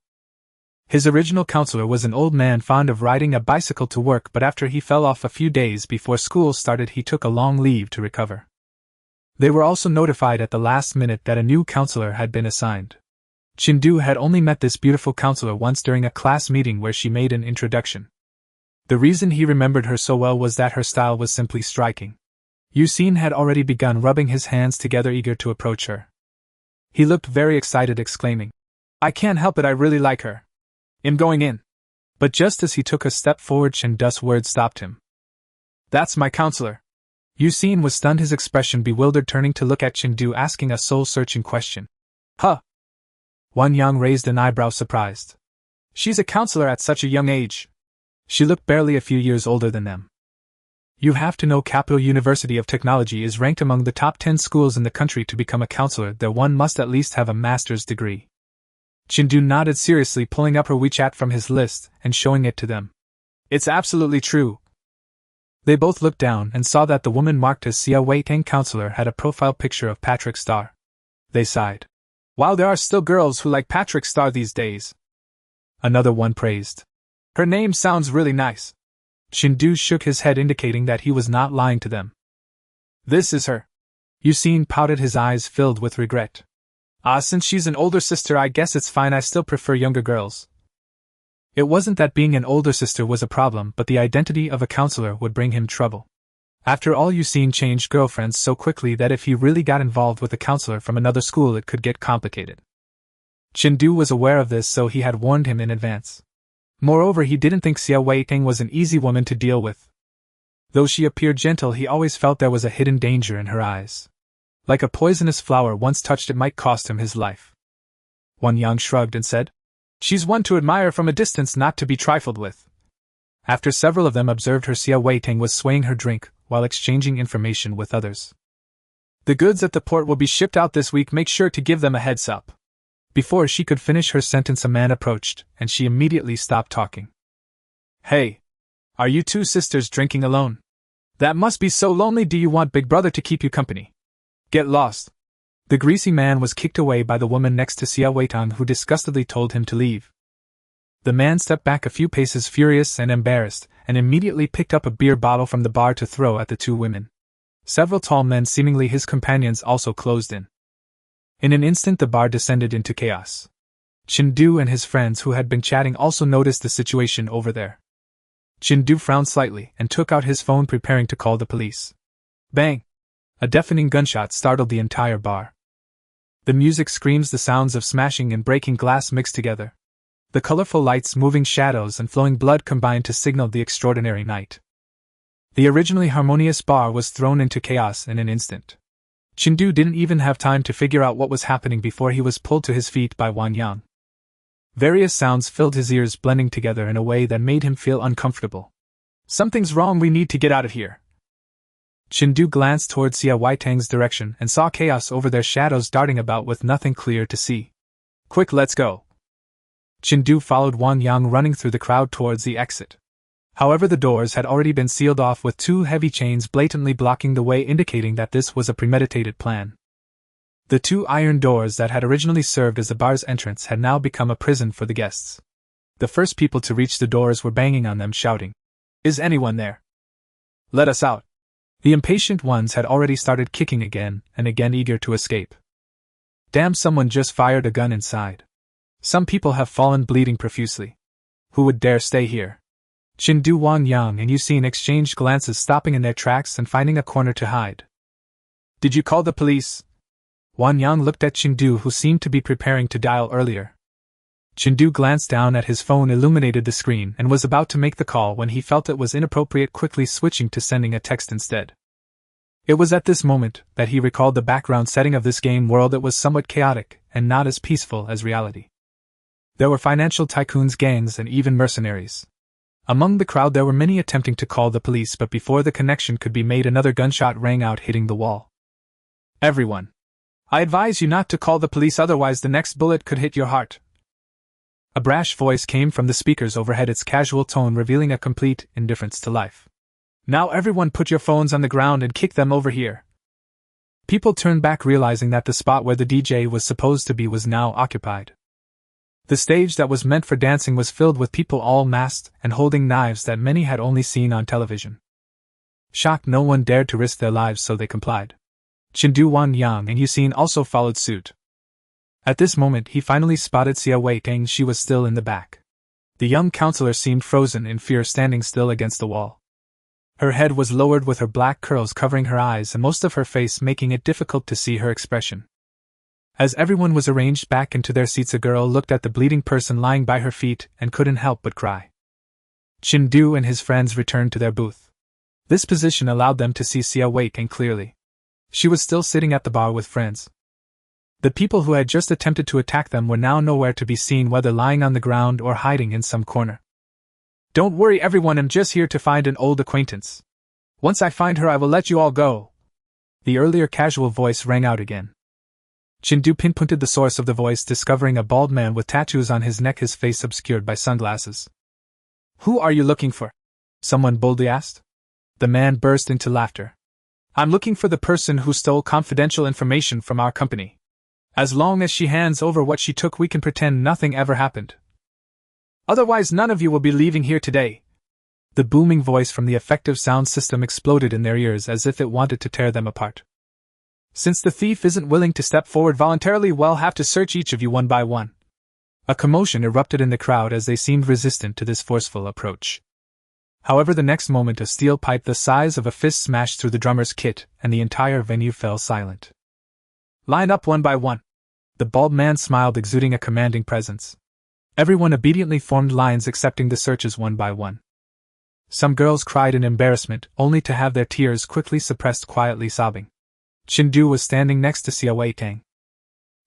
His original counselor was an old man fond of riding a bicycle to work, but after he fell off a few days before school started, he took a long leave to recover. They were also notified at the last minute that a new counselor had been assigned. Chendu had only met this beautiful counselor once during a class meeting where she made an introduction. The reason he remembered her so well was that her style was simply striking. Yusin had already begun rubbing his hands together, eager to approach her. He looked very excited, exclaiming, "I can't help it, I really like her. I'm going in." But just as he took a step forward, Chendu's words stopped him. "That's my counselor." Yusin was stunned, his expression bewildered, turning to look at Chendu, asking a soul-searching question. "Huh?" Wan Yang raised an eyebrow, surprised. "She's a counselor at such a young age." She looked barely a few years older than them. "You have to know Capital University of Technology is ranked among the top 10 schools in the country. To become a counselor there one must at least have a master's degree." Chendu nodded seriously, pulling up her WeChat from his list and showing it to them. "It's absolutely true." They both looked down and saw that the woman marked as Xia Weitang counselor had a profile picture of Patrick Star. They sighed. "Wow, there are still girls who like Patrick Star these days." Another one praised. "Her name sounds really nice." Chindu shook his head indicating that he was not lying to them. This is her. Yusin pouted, his eyes filled with regret. Since she's an older sister, I guess it's fine. I still prefer younger girls. It wasn't that being an older sister was a problem, but the identity of a counselor would bring him trouble. After all, Yusin changed girlfriends so quickly that if he really got involved with a counselor from another school, it could get complicated. Chindu was aware of this, so he had warned him in advance. Moreover, he didn't think Xia Weiteng was an easy woman to deal with. Though she appeared gentle, he always felt there was a hidden danger in her eyes. Like a poisonous flower, once touched it might cost him his life. Wan Yang shrugged and said, "She's one to admire from a distance, not to be trifled with." After several of them observed her, Xia Weiteng was swaying her drink while exchanging information with others. "The goods at the port will be shipped out this week. Make sure to give them a heads up." Before she could finish her sentence, a man approached, and she immediately stopped talking. "Hey, are you two sisters drinking alone? That must be so lonely. Do you want Big Brother to keep you company? Get lost." The greasy man was kicked away by the woman next to Xia Weiteng, who disgustedly told him to leave. The man stepped back a few paces, furious and embarrassed, and immediately picked up a beer bottle from the bar to throw at the two women. Several tall men, seemingly his companions, also closed in. In an instant the bar descended into chaos. Chindu and his friends who had been chatting also noticed the situation over there. Chindu frowned slightly and took out his phone, preparing to call the police. Bang! A deafening gunshot startled the entire bar. The music, screams, the sounds of smashing and breaking glass mixed together. The colorful lights, moving shadows, and flowing blood combined to signal the extraordinary night. The originally harmonious bar was thrown into chaos in an instant. Chindu didn't even have time to figure out what was happening before he was pulled to his feet by Wan Yang. Various sounds filled his ears, blending together in a way that made him feel uncomfortable. "Something's wrong, we need to get out of here." Chindu glanced towards Xia Weiteng's direction and saw chaos over their shadows darting about with nothing clear to see. "Quick, let's go." Chindu followed Wan Yang, running through the crowd towards the exit. However, the doors had already been sealed off with two heavy chains blatantly blocking the way, indicating that this was a premeditated plan. The two iron doors that had originally served as the bar's entrance had now become a prison for the guests. The first people to reach the doors were banging on them, shouting, "Is anyone there? Let us out." The impatient ones had already started kicking again and again, eager to escape. "Damn, someone just fired a gun inside. Some people have fallen bleeding profusely. Who would dare stay here?" Chindu, Wan Yang, and Yusin exchanged glances, stopping in their tracks and finding a corner to hide. "Did you call the police?" Wan Yang looked at Chindu, who seemed to be preparing to dial earlier. Chindu glanced down at his phone, illuminated the screen, and was about to make the call when he felt it was inappropriate, quickly switching to sending a text instead. It was at this moment that he recalled the background setting of this game world. It was somewhat chaotic and not as peaceful as reality. There were financial tycoons, gangs, and even mercenaries. Among the crowd there were many attempting to call the police, but before the connection could be made, another gunshot rang out, hitting the wall. "Everyone, I advise you not to call the police, otherwise the next bullet could hit your heart." A brash voice came from the speakers overhead, its casual tone revealing a complete indifference to life. "Now everyone put your phones on the ground and kick them over here." People turned back, realizing that the spot where the DJ was supposed to be was now occupied. The stage that was meant for dancing was filled with people, all masked and holding knives that many had only seen on television. Shocked, no one dared to risk their lives, so they complied. Chindu, Wan Yang, and Yusin also followed suit. At this moment he finally spotted Xia Weiteng. She was still in the back. The young counselor seemed frozen in fear, standing still against the wall. Her head was lowered, with her black curls covering her eyes and most of her face, making it difficult to see her expression. As everyone was arranged back into their seats, a girl looked at the bleeding person lying by her feet and couldn't help but cry. Chindu and his friends returned to their booth. This position allowed them to see Xia Weiteng clearly. She was still sitting at the bar with friends. The people who had just attempted to attack them were now nowhere to be seen, whether lying on the ground or hiding in some corner. "Don't worry everyone, I'm just here to find an old acquaintance. Once I find her I will let you all go." The earlier casual voice rang out again. Chindu pinpointed the source of the voice, discovering a bald man with tattoos on his neck, his face obscured by sunglasses. "Who are you looking for?" someone boldly asked. The man burst into laughter. "I'm looking for the person who stole confidential information from our company. As long as she hands over what she took, we can pretend nothing ever happened. Otherwise none of you will be leaving here today." The booming voice from the effective sound system exploded in their ears as if it wanted to tear them apart. Since the thief isn't willing to step forward voluntarily, we'll have to search each of you one by one. A commotion erupted in the crowd as they seemed resistant to this forceful approach. However, the next moment a steel pipe the size of a fist smashed through the drummer's kit, and the entire venue fell silent. Line up one by one. The bald man smiled, exuding a commanding presence. Everyone obediently formed lines, accepting the searches one by one. Some girls cried in embarrassment, only to have their tears quickly suppressed, quietly sobbing. Chindu was standing next to Xia Weitang.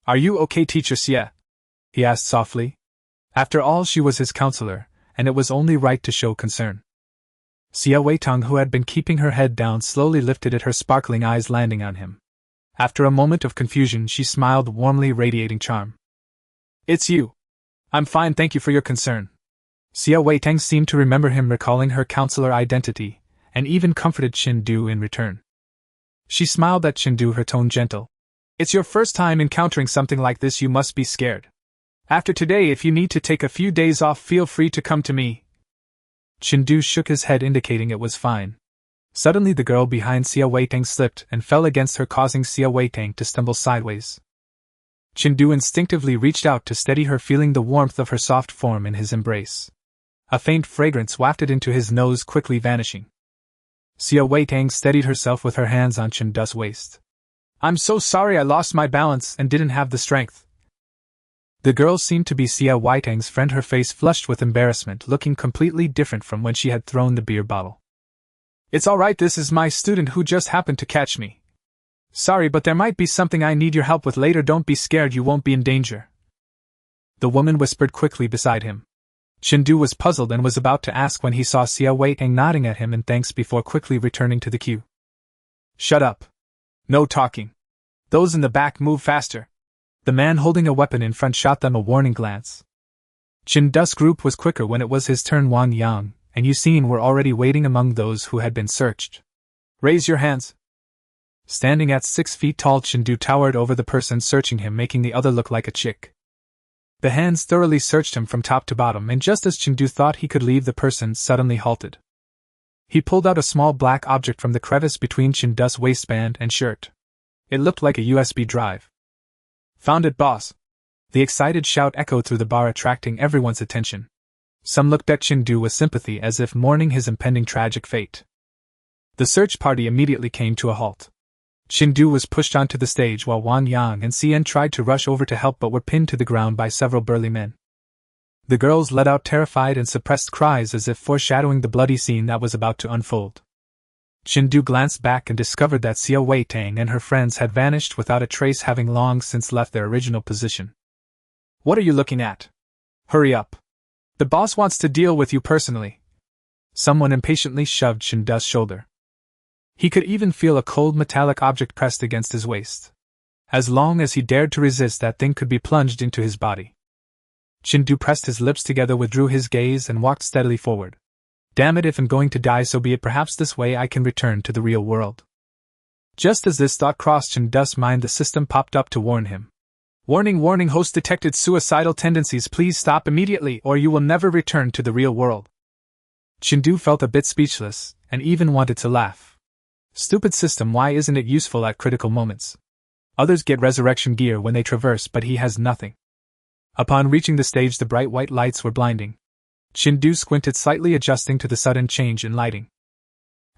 "Are you okay, Teacher Xia?" he asked softly. After all, she was his counselor, and it was only right to show concern. Xia Weitang, who had been keeping her head down, slowly lifted it, her sparkling eyes landing on him. After a moment of confusion, she smiled warmly, radiating charm. "It's you. I'm fine, thank you for your concern." Xia Weitang seemed to remember him, recalling her counselor identity, and even comforted Chindu in return. She smiled at Chindu, her tone gentle. "It's your first time encountering something like this, you must be scared. After today, if you need to take a few days off, feel free to come to me." Chindu shook his head, indicating it was fine. Suddenly the girl behind Xia Weitang slipped and fell against her, causing Xia Weitang to stumble sideways. Chindu instinctively reached out to steady her, feeling the warmth of her soft form in his embrace. A faint fragrance wafted into his nose, quickly vanishing. Xia Weitang steadied herself with her hands on Chindu's waist. "I'm so sorry, I lost my balance and didn't have the strength." The girl seemed to be Xia Weitang's friend, her face flushed with embarrassment, looking completely different from when she had thrown the beer bottle. "It's all right, this is my student who just happened to catch me. Sorry, but there might be something I need your help with later. Don't be scared, you won't be in danger." The woman whispered quickly beside him. Chindu was puzzled and was about to ask when he saw Xia Weitang nodding at him in thanks before quickly returning to the queue. "Shut up. No talking. Those in the back, move faster." The man holding a weapon in front shot them a warning glance. Chindu's group was quicker when it was his turn. Wang Yang and Yuxin were already waiting among those who had been searched. "Raise your hands." Standing at 6 feet tall, Chindu towered over the person searching him, making the other look like a chick. The hands thoroughly searched him from top to bottom, and just as Chindu thought he could leave, the person suddenly halted. He pulled out a small black object from the crevice between Chindu's waistband and shirt. It looked like a USB drive. "Found it, boss!" The excited shout echoed through the bar, attracting everyone's attention. Some looked at Chindu with sympathy, as if mourning his impending tragic fate. The search party immediately came to a halt. Chindu was pushed onto the stage while Wang Yang and Xian tried to rush over to help, but were pinned to the ground by several burly men. The girls let out terrified and suppressed cries, as if foreshadowing the bloody scene that was about to unfold. Chindu glanced back and discovered that Xia Weitang and her friends had vanished without a trace, having long since left their original position. "What are you looking at? Hurry up. The boss wants to deal with you personally." Someone impatiently shoved Chindu's shoulder. He could even feel a cold metallic object pressed against his waist. As long as he dared to resist, that thing could be plunged into his body. Chindu pressed his lips together, withdrew his gaze, and walked steadily forward. "Damn it, if I'm going to die, so be it. Perhaps this way I can return to the real world." Just as this thought crossed Chindu's mind, the system popped up to warn him. "Warning, warning, host detected suicidal tendencies. Please stop immediately or you will never return to the real world." Chindu felt a bit speechless, and even wanted to laugh. Stupid system, why isn't it useful at critical moments? Others get resurrection gear when they traverse, but he has nothing. Upon reaching the stage, the bright white lights were blinding. Chindu squinted slightly, adjusting to the sudden change in lighting.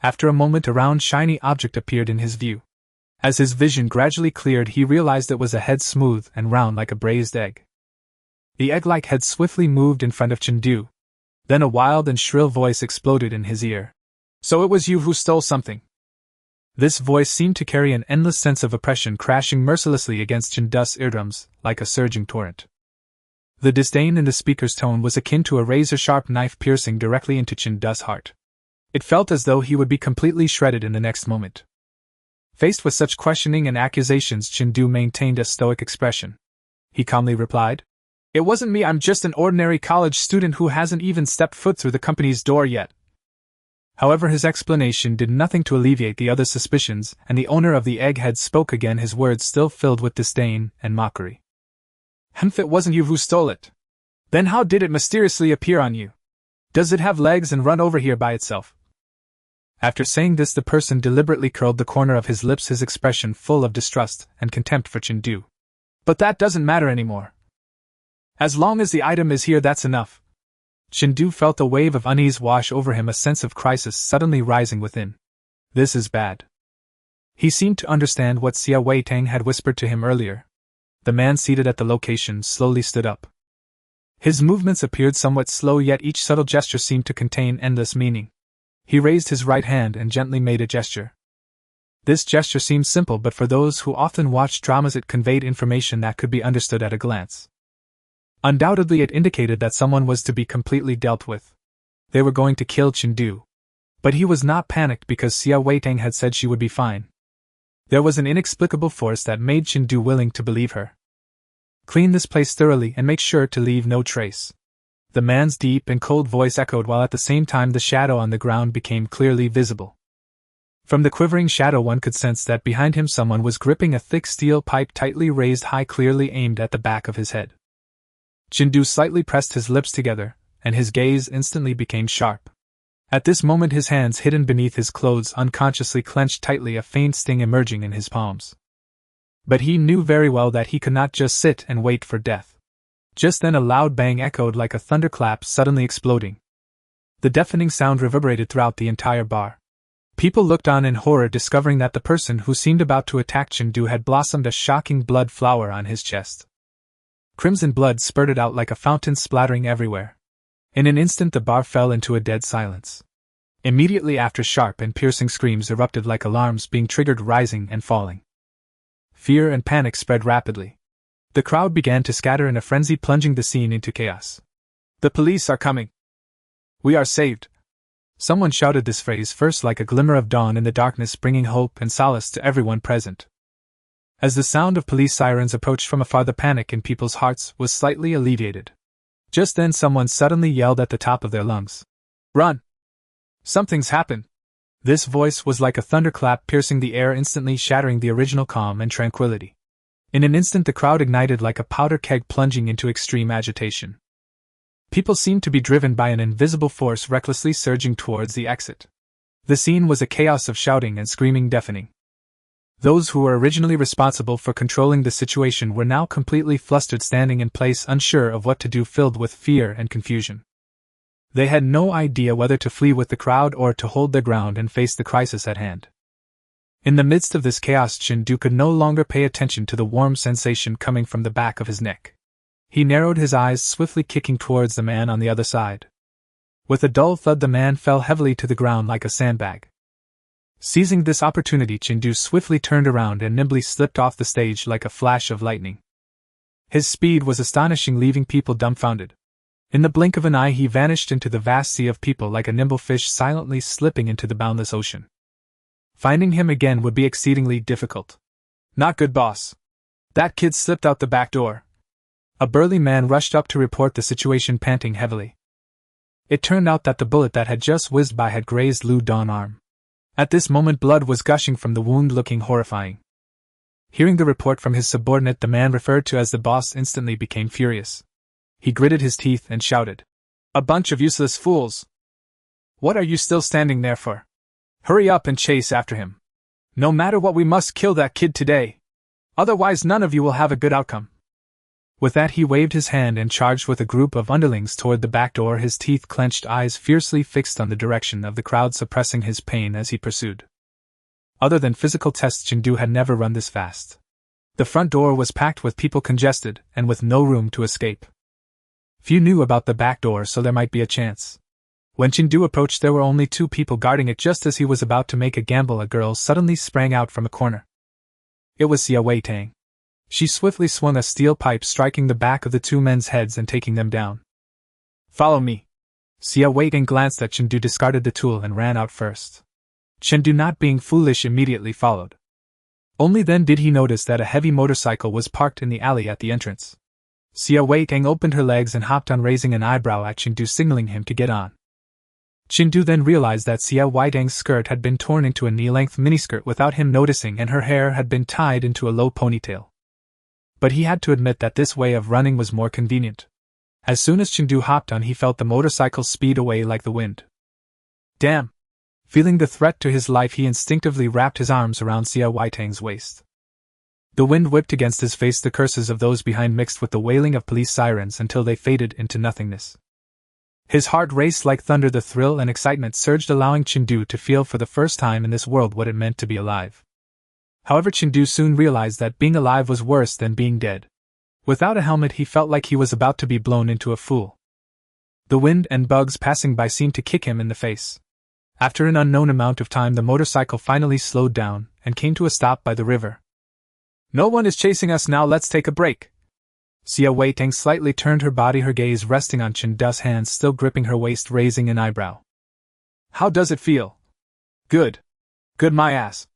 After a moment, a round shiny object appeared in his view. As his vision gradually cleared, he realized it was a head, smooth and round like a braised egg. The egg-like head swiftly moved in front of Chindu. Then a wild and shrill voice exploded in his ear. "So it was you who stole something." This voice seemed to carry an endless sense of oppression, crashing mercilessly against Chindu's eardrums like a surging torrent. The disdain in the speaker's tone was akin to a razor-sharp knife piercing directly into Chindu's heart. It felt as though he would be completely shredded in the next moment. Faced with such questioning and accusations, Chindu maintained a stoic expression. He calmly replied, "It wasn't me, I'm just an ordinary college student who hasn't even stepped foot through the company's door yet." However, his explanation did nothing to alleviate the other's suspicions, and the owner of the egghead spoke again, his words still filled with disdain and mockery. "If it wasn't you who stole it, then how did it mysteriously appear on you? Does it have legs and run over here by itself? After saying this, the person deliberately curled the corner of his lips, his expression full of distrust and contempt for Chen. But that doesn't matter anymore. As long as the item is here, that's enough. Chen felt a wave of unease wash over him, a sense of crisis suddenly rising within. This is bad. He seemed to understand what Xia Weitang had whispered to him earlier. The man seated at the location slowly stood up. His movements appeared somewhat slow, yet each subtle gesture seemed to contain endless meaning. He raised his right hand and gently made a gesture. This gesture seemed simple, but for those who often watch dramas it conveyed information that could be understood at a glance. Undoubtedly it indicated that someone was to be completely dealt with. They were going to kill Chen. But he was not panicked because Xia Weitang had said she would be fine. There was an inexplicable force that made Chen willing to believe her. Clean this place thoroughly and make sure to leave no trace. The man's deep and cold voice echoed, while at the same time the shadow on the ground became clearly visible. From the quivering shadow one could sense that behind him someone was gripping a thick steel pipe tightly raised high, clearly aimed at the back of his head. Chen slightly pressed his lips together, and his gaze instantly became sharp. At this moment his hands hidden beneath his clothes unconsciously clenched tightly, a faint sting emerging in his palms. But he knew very well that he could not just sit and wait for death. Just then a loud bang echoed like a thunderclap suddenly exploding. The deafening sound reverberated throughout the entire bar. People looked on in horror, discovering that the person who seemed about to attack Chen had blossomed a shocking blood flower on his chest. Crimson blood spurted out like a fountain, splattering everywhere. In an instant the bar fell into a dead silence. Immediately after, sharp and piercing screams erupted like alarms being triggered, rising and falling. Fear and panic spread rapidly. The crowd began to scatter in a frenzy, plunging the scene into chaos. The police are coming! We are saved! Someone shouted this phrase first like a glimmer of dawn in the darkness, bringing hope and solace to everyone present. As the sound of police sirens approached from afar, the panic in people's hearts was slightly alleviated. Just then someone suddenly yelled at the top of their lungs. Run! Something's happened! This voice was like a thunderclap piercing the air, instantly shattering the original calm and tranquility. In an instant the crowd ignited like a powder keg, plunging into extreme agitation. People seemed to be driven by an invisible force, recklessly surging towards the exit. The scene was a chaos of shouting and screaming, deafening. Those who were originally responsible for controlling the situation were now completely flustered, standing in place, unsure of what to do, filled with fear and confusion. They had no idea whether to flee with the crowd or to hold their ground and face the crisis at hand. In the midst of this chaos, Chen could no longer pay attention to the warm sensation coming from the back of his neck. He narrowed his eyes, swiftly kicking towards the man on the other side. With a dull thud, the man fell heavily to the ground like a sandbag. Seizing this opportunity, Chen swiftly turned around and nimbly slipped off the stage like a flash of lightning. His speed was astonishing, leaving people dumbfounded. In the blink of an eye he vanished into the vast sea of people like a nimble fish silently slipping into the boundless ocean. Finding him again would be exceedingly difficult. Not good, boss. That kid slipped out the back door. A burly man rushed up to report the situation, panting heavily. It turned out that the bullet that had just whizzed by had grazed Lu Don's arm. At this moment blood was gushing from the wound, looking horrifying. Hearing the report from his subordinate, the man referred to as the boss instantly became furious. He gritted his teeth and shouted, "A bunch of useless fools! What are you still standing there for? Hurry up and chase after him. No matter what, we must kill that kid today. Otherwise none of you will have a good outcome." With that he waved his hand and charged with a group of underlings toward the back door, his teeth clenched, eyes fiercely fixed on the direction of the crowd, suppressing his pain as he pursued. Other than physical tests, Chen had never run this fast. The front door was packed with people, congested, and with no room to escape. Few knew about the back door, so there might be a chance. When Chen approached, there were only 2 people guarding it. Just as he was about to make a gamble, a girl suddenly sprang out from a corner. It was Xia Weitang. She swiftly swung a steel pipe, striking the back of the 2 men's heads and taking them down. "Follow me." Xia Weitang glanced at Chen, discarded the tool and ran out first. Chen, not being foolish, immediately followed. Only then did he notice that a heavy motorcycle was parked in the alley at the entrance. Xia Weitang opened her legs and hopped on, raising an eyebrow at Chen, signaling him to get on. Chen then realized that Xia Weitang's skirt had been torn into a knee-length miniskirt without him noticing, and her hair had been tied into a low ponytail. But he had to admit that this way of running was more convenient. As soon as Chindu hopped on, he felt the motorcycle speed away like the wind. Damn! Feeling the threat to his life, he instinctively wrapped his arms around Xia Weitang's waist. The wind whipped against his face, the curses of those behind mixed with the wailing of police sirens until they faded into nothingness. His heart raced like thunder, the thrill and excitement surged, allowing Chindu to feel for the first time in this world what it meant to be alive. However, Chindu soon realized that being alive was worse than being dead. Without a helmet, he felt like he was about to be blown into a pool. The wind and bugs passing by seemed to kick him in the face. After an unknown amount of time, the motorcycle finally slowed down and came to a stop by the river. No one is chasing us now, let's take a break. Xia Weitang slightly turned her body, her gaze resting on Chindu's hands still gripping her waist, raising an eyebrow. How does it feel? Good. Good my ass.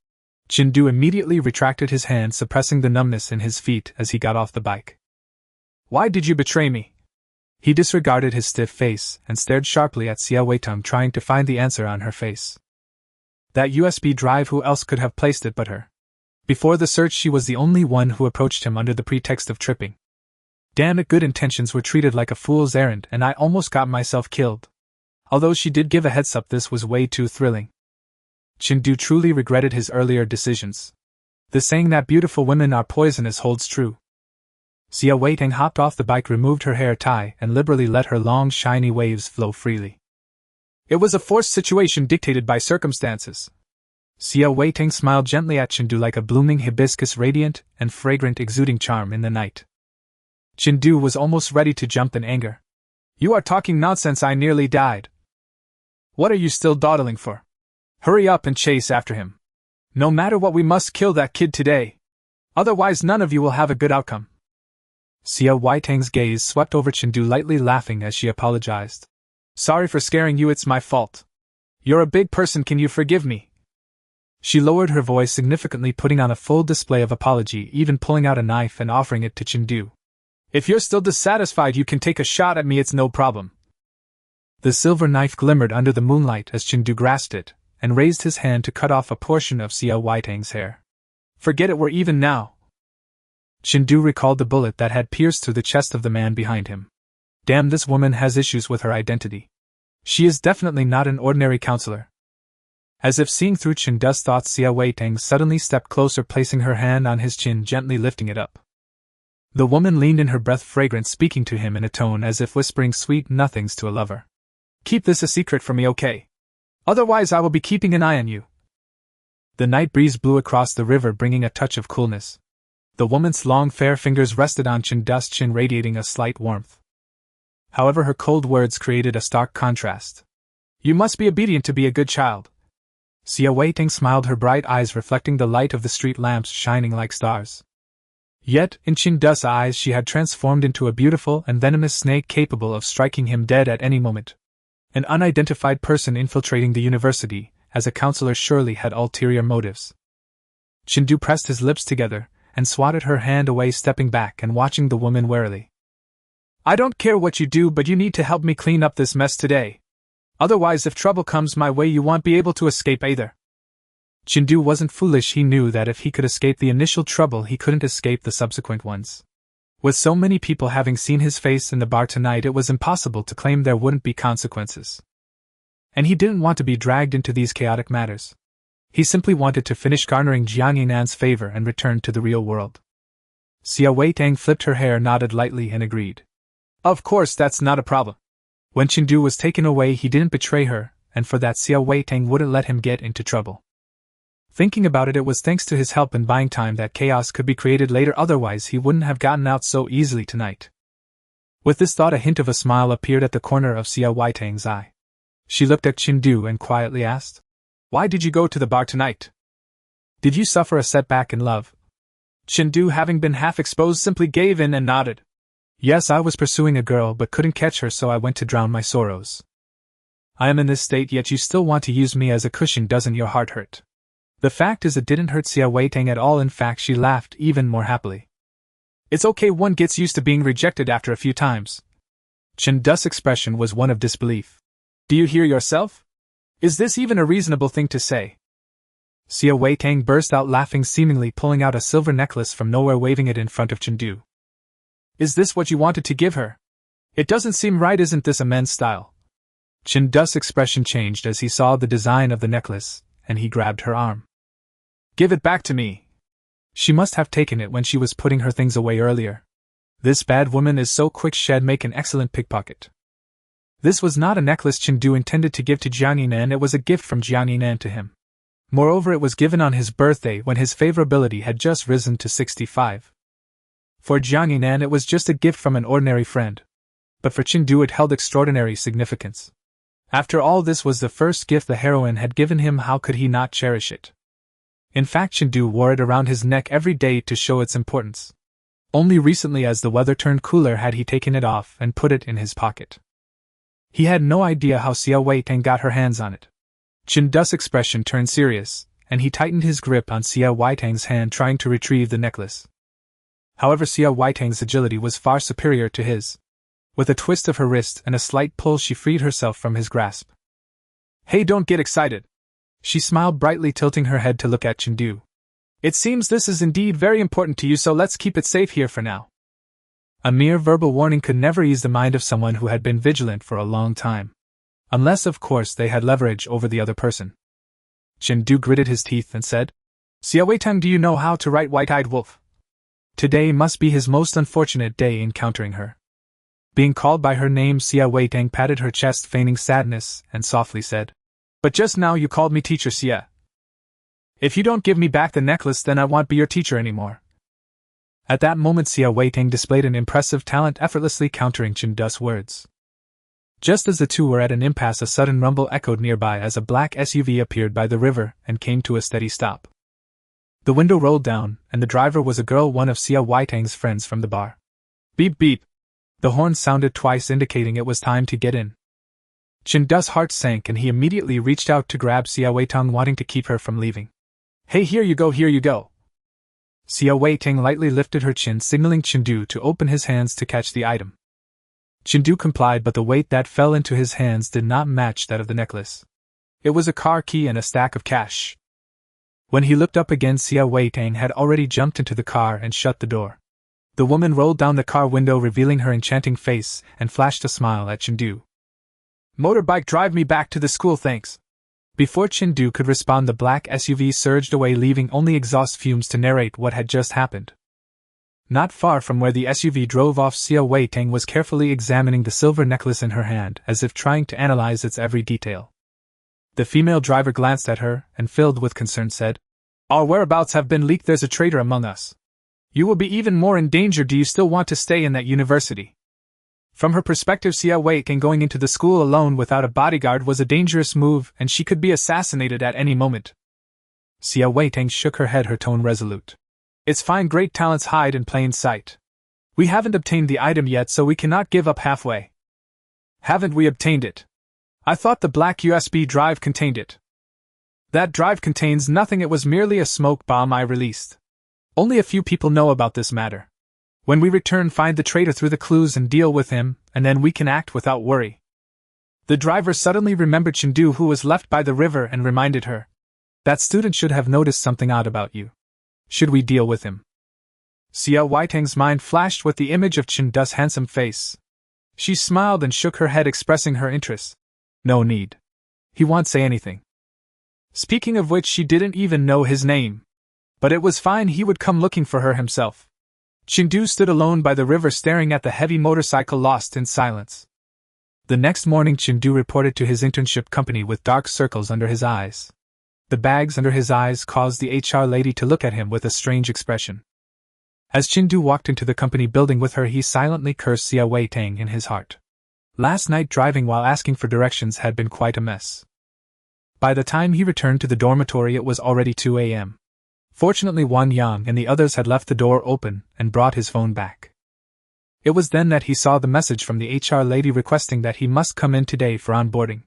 Chindu immediately retracted his hand, suppressing the numbness in his feet as he got off the bike. Why did you betray me? He disregarded his stiff face and stared sharply at Xia Weitang, trying to find the answer on her face. That USB drive, who else could have placed it but her? Before the search, she was the only one who approached him under the pretext of tripping. Damn it, good intentions were treated like a fool's errand, and I almost got myself killed. Although she did give a heads up, this was way too thrilling. Chindu truly regretted his earlier decisions. The saying that beautiful women are poisonous holds true. Xia Weitang hopped off the bike, removed her hair tie, and liberally let her long shiny waves flow freely. It was a forced situation dictated by circumstances. Xia Weitang smiled gently at Chindu like a blooming hibiscus, radiant and fragrant, exuding charm in the night. Chindu was almost ready to jump in anger. You are talking nonsense, I nearly died. What are you still dawdling for? Hurry up and chase after him. No matter what, we must kill that kid today. Otherwise none of you will have a good outcome. Xia Weitang's gaze swept over Chindu, lightly laughing as she apologized. Sorry for scaring you, it's my fault. You're a big person, can you forgive me? She lowered her voice significantly, putting on a full display of apology, even pulling out a knife and offering it to Chindu. If you're still dissatisfied, you can take a shot at me, it's no problem. The silver knife glimmered under the moonlight as Chindu grasped it and raised his hand to cut off a portion of Xia Weitang's hair. Forget it, we're even now. Chindu recalled the bullet that had pierced through the chest of the man behind him. Damn, this woman has issues with her identity. She is definitely not an ordinary counselor. As if seeing through Chindu's thoughts, Xia Weitang suddenly stepped closer, placing her hand on his chin, gently lifting it up. The woman leaned in, her breath fragrant, speaking to him in a tone as if whispering sweet nothings to a lover. Keep this a secret from me, okay? Otherwise I will be keeping an eye on you. The night breeze blew across the river, bringing a touch of coolness. The woman's long fair fingers rested on Chindu's chin, radiating a slight warmth. However, her cold words created a stark contrast. You must be obedient to be a good child. Xia Weitang smiled, her bright eyes reflecting the light of the street lamps shining like stars. Yet, in Chindu's eyes, she had transformed into a beautiful and venomous snake capable of striking him dead at any moment. An unidentified person infiltrating the university, as a counselor, surely had ulterior motives. Chindu pressed his lips together and swatted her hand away, stepping back and watching the woman warily. I don't care what you do, but you need to help me clean up this mess today. Otherwise, if trouble comes my way, you won't be able to escape either. Chindu wasn't foolish, he knew that if he could escape the initial trouble, he couldn't escape the subsequent ones. With so many people having seen his face in the bar tonight, it was impossible to claim there wouldn't be consequences. And he didn't want to be dragged into these chaotic matters. He simply wanted to finish garnering Jiang Yinan's favor and return to the real world. Xia Weitang flipped her hair, nodded lightly, and agreed. Of course, that's not a problem. When Chindu was taken away, he didn't betray her, and for that Xia Weitang wouldn't let him get into trouble. Thinking about it, it was thanks to his help in buying time that chaos could be created later, otherwise he wouldn't have gotten out so easily tonight. With this thought, a hint of a smile appeared at the corner of Xia Weitang's eye. She looked at Chindu and quietly asked, Why did you go to the bar tonight? Did you suffer a setback in love? Chindu, having been half exposed, simply gave in and nodded. Yes, I was pursuing a girl but couldn't catch her, so I went to drown my sorrows. I am in this state, yet you still want to use me as a cushion. Doesn't your heart hurt? The fact is, it didn't hurt Xia Weitang at all. In fact, she laughed even more happily. It's okay, one gets used to being rejected after a few times. Chindu's expression was one of disbelief. Do you hear yourself? Is this even a reasonable thing to say? Xia Weitang burst out laughing, seemingly pulling out a silver necklace from nowhere, waving it in front of Chindu. Is this what you wanted to give her? It doesn't seem right, isn't this a men's style? Chen-du's expression changed as he saw the design of the necklace, and he grabbed her arm. Give it back to me. She must have taken it when she was putting her things away earlier. This bad woman is so quick she'd make an excellent pickpocket. This was not a necklace Chen-du intended to give to Jiang Yinan, it was a gift from Jiang Yinan to him. Moreover, it was given on his birthday when his favorability had just risen to 65. For Jiang Yinan it was just a gift from an ordinary friend. But for Chen-du it held extraordinary significance. After all, this was the first gift the heroine had given him, how could he not cherish it? In fact, Chen-du wore it around his neck every day to show its importance. Only recently, as the weather turned cooler, had he taken it off and put it in his pocket. He had no idea how Xia Weitang got her hands on it. Chen-du's expression turned serious, and he tightened his grip on Xia Weitang's hand, trying to retrieve the necklace. However, Xia Weitang's agility was far superior to his. With a twist of her wrist and a slight pull, she freed herself from his grasp. Hey, don't get excited. She smiled brightly, tilting her head to look at Chen-du. It seems this is indeed very important to you, so let's keep it safe here for now. A mere verbal warning could never ease the mind of someone who had been vigilant for a long time. Unless, of course, they had leverage over the other person. Chen-du gritted his teeth and said, Xia Weitang, do you know how to write white-eyed wolf? Today must be his most unfortunate day encountering her. Being called by her name, Xia Weitang patted her chest, feigning sadness, and softly said, But just now you called me teacher, Xia. If you don't give me back the necklace, then I won't be your teacher anymore. At that moment, Xia Weitang displayed an impressive talent, effortlessly countering Chen-du's words. Just as the two were at an impasse, a sudden rumble echoed nearby as a black SUV appeared by the river and came to a steady stop. The window rolled down, and the driver was a girl, one of Xia Weitang's friends from the bar. Beep beep. The horn sounded twice, indicating it was time to get in. Chen-du's heart sank, and he immediately reached out to grab Xia Weitang, wanting to keep her from leaving. Hey, here you go, here you go. Xia Weitang lightly lifted her chin, signaling Chen-du to open his hands to catch the item. Chen-du complied, but the weight that fell into his hands did not match that of the necklace. It was a car key and a stack of cash. When he looked up again, Xia Weitang had already jumped into the car and shut the door. The woman rolled down the car window, revealing her enchanting face, and flashed a smile at Chen-du. Motorbike, drive me back to the school, thanks. Before Chen-du could respond, the black SUV surged away, leaving only exhaust fumes to narrate what had just happened. Not far from where the SUV drove off, Xia Weitang was carefully examining the silver necklace in her hand, as if trying to analyze its every detail. The female driver glanced at her, and filled with concern said, Our whereabouts have been leaked, there's a traitor among us. You will be even more in danger. Do you still want to stay in that university? From her perspective, Xia Weitang going into the school alone without a bodyguard was a dangerous move, and she could be assassinated at any moment. Xia Weitang shook her head, her tone resolute. It's fine, great talents hide in plain sight. We haven't obtained the item yet, so we cannot give up halfway. Haven't we obtained it? I thought the black USB drive contained it. That drive contains nothing, it was merely a smoke bomb I released. Only a few people know about this matter. When we return, find the traitor through the clues and deal with him, and then we can act without worry. The driver suddenly remembered Chen-du, who was left by the river, and reminded her. That student should have noticed something odd about you. Should we deal with him? Xia Weitang's mind flashed with the image of Chen-du's handsome face. She smiled and shook her head, expressing her interest. No need. He won't say anything. Speaking of which, she didn't even know his name. But it was fine, he would come looking for her himself. Chen-du stood alone by the river, staring at the heavy motorcycle, lost in silence. The next morning, Chen-du reported to his internship company with dark circles under his eyes. The bags under his eyes caused the HR lady to look at him with a strange expression. As Chen-du walked into the company building with her, he silently cursed Xia Weitang in his heart. Last night, driving while asking for directions had been quite a mess. By the time he returned to the dormitory, it was already 2 a.m. Fortunately, Wang Yang and the others had left the door open and brought his phone back. It was then that he saw the message from the HR lady requesting that he must come in today for onboarding.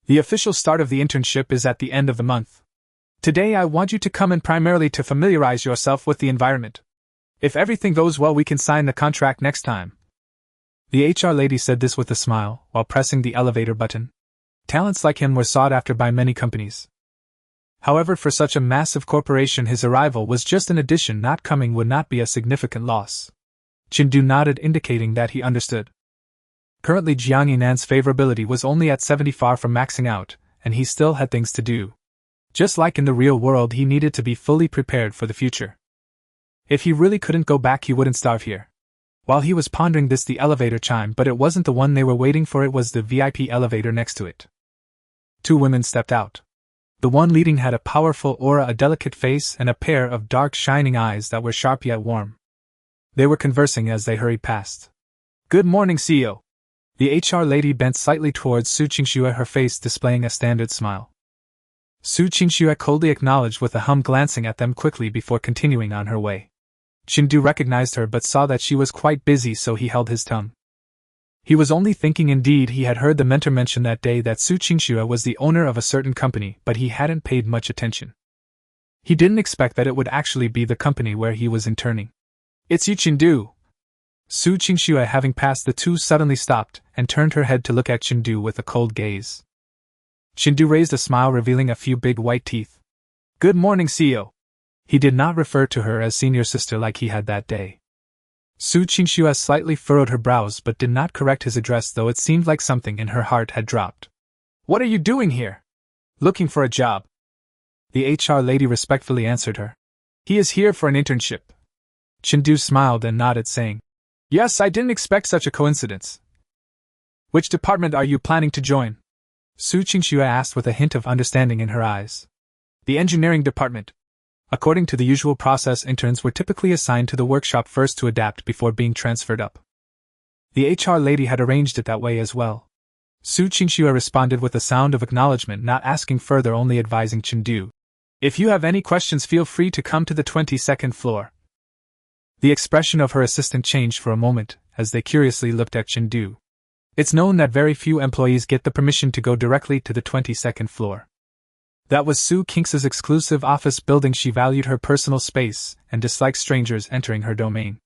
The official start of the internship is at the end of the month. Today I want you to come in primarily to familiarize yourself with the environment. If everything goes well, we can sign the contract next time. The HR lady said this with a smile, while pressing the elevator button. Talents like him were sought after by many companies. However, for such a massive corporation, his arrival was just an addition. Not coming would not be a significant loss. Chen-du nodded, indicating that he understood. Currently Jiang Yinan's favorability was only at 70, far from maxing out, and he still had things to do. Just like in the real world, he needed to be fully prepared for the future. If he really couldn't go back, he wouldn't starve here. While he was pondering this, the elevator chimed, but it wasn't the one they were waiting for, it was the VIP elevator next to it. Two women stepped out. The one leading had a powerful aura, a delicate face, and a pair of dark shining eyes that were sharp yet warm. They were conversing as they hurried past. "Good morning, CEO." The HR lady bent slightly towards Su Qingxue, her face displaying a standard smile. Su Qingxue coldly acknowledged with a hum, glancing at them quickly before continuing on her way. Chindu recognized her but saw that she was quite busy, so he held his tongue. He was only thinking. Indeed, he had heard the mentor mention that day that Su Qingxue was the owner of a certain company, but he hadn't paid much attention. He didn't expect that it would actually be the company where he was interning. "It's you, Chindu." Su Qingxue, having passed the two, suddenly stopped and turned her head to look at Chindu with a cold gaze. Chindu raised a smile, revealing a few big white teeth. "Good morning, CEO." He did not refer to her as senior sister like he had that day. Su Qingxue slightly furrowed her brows but did not correct his address, though it seemed like something in her heart had dropped. "What are you doing here?" "Looking for a job." The HR lady respectfully answered her. "He is here for an internship." Chindu smiled and nodded, saying, "Yes, I didn't expect such a coincidence." "Which department are you planning to join?" Su Qingxue asked with a hint of understanding in her eyes. "The engineering department." According to the usual process, interns were typically assigned to the workshop first to adapt before being transferred up. The HR lady had arranged it that way as well. Su Qingxue responded with a sound of acknowledgement, not asking further, only advising Chindu, "If you have any questions, feel free to come to the 22nd floor. The expression of her assistant changed for a moment, as they curiously looked at Chindu. It's known that very few employees get the permission to go directly to the 22nd floor. That was Su Qingxue's exclusive office building. She valued her personal space and disliked strangers entering her domain.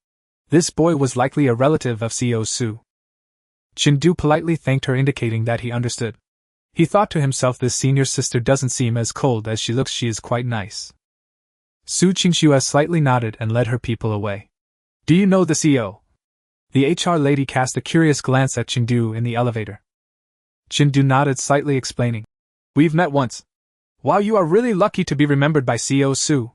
This boy was likely a relative of CEO Su. Chindu politely thanked her, indicating that he understood. He thought to himself, this senior sister doesn't seem as cold as she looks, she is quite nice. Su Qingxue slightly nodded and led her people away. "Do you know the CEO?" The HR lady cast a curious glance at Chindu in the elevator. Chindu nodded slightly, explaining, "We've met once." "Wow, you are really lucky to be remembered by CEO Su."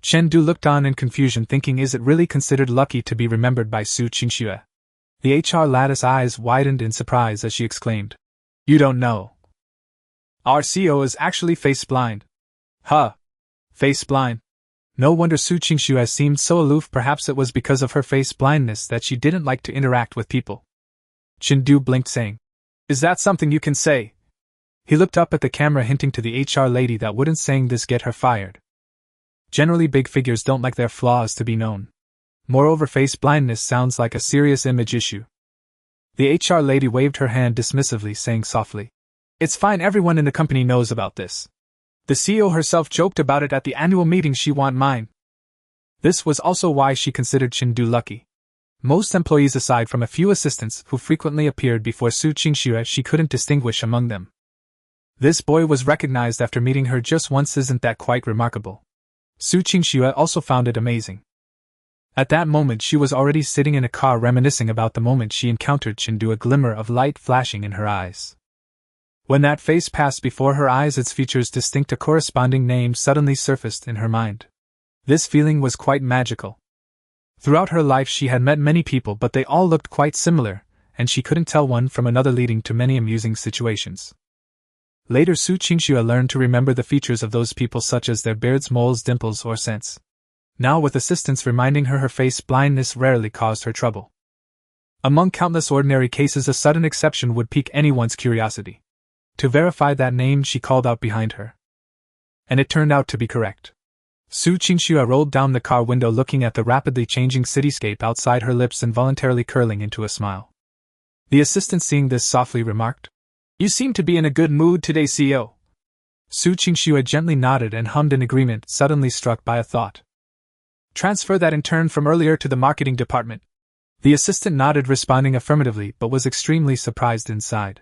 Chindu looked on in confusion, thinking, is it really considered lucky to be remembered by Su Qingxue? The HR lady's eyes widened in surprise as she exclaimed, "You don't know? Our CEO is actually face blind." "Huh? Face blind?" No wonder Su Qingxue seemed so aloof. Perhaps it was because of her face blindness that she didn't like to interact with people. Chindu blinked, saying, "Is that something you can say?" He looked up at the camera, hinting to the HR lady that wouldn't saying this get her fired. Generally, big figures don't like their flaws to be known. Moreover, face blindness sounds like a serious image issue. The HR lady waved her hand dismissively, saying softly, "It's fine, everyone in the company knows about this. The CEO herself joked about it at the annual meeting. She won't mind." This was also why she considered Chindu lucky. Most employees, aside from a few assistants who frequently appeared before Su Qingxue, she couldn't distinguish among them. This boy was recognized after meeting her just once. Isn't that quite remarkable? Su Qingxue also found it amazing. At that moment she was already sitting in a car reminiscing about the moment she encountered Chindu, a glimmer of light flashing in her eyes. When that face passed before her eyes, its features distinct, a corresponding name suddenly surfaced in her mind. This feeling was quite magical. Throughout her life she had met many people, but they all looked quite similar, and she couldn't tell one from another, leading to many amusing situations. Later, Su Qingxue learned to remember the features of those people, such as their beards, moles, dimples, or scents. Now, with assistants reminding her, her face blindness rarely caused her trouble. Among countless ordinary cases, a sudden exception would pique anyone's curiosity. To verify that name, she called out behind her. And it turned out to be correct. Su Qingxue rolled down the car window, looking at the rapidly changing cityscape outside, her lips involuntarily curling into a smile. The assistant, seeing this, softly remarked, "You seem to be in a good mood today, CEO." Su Qingxue gently nodded and hummed in agreement, suddenly struck by a thought. "Transfer that intern from earlier to the marketing department." The assistant nodded, responding affirmatively, but was extremely surprised inside.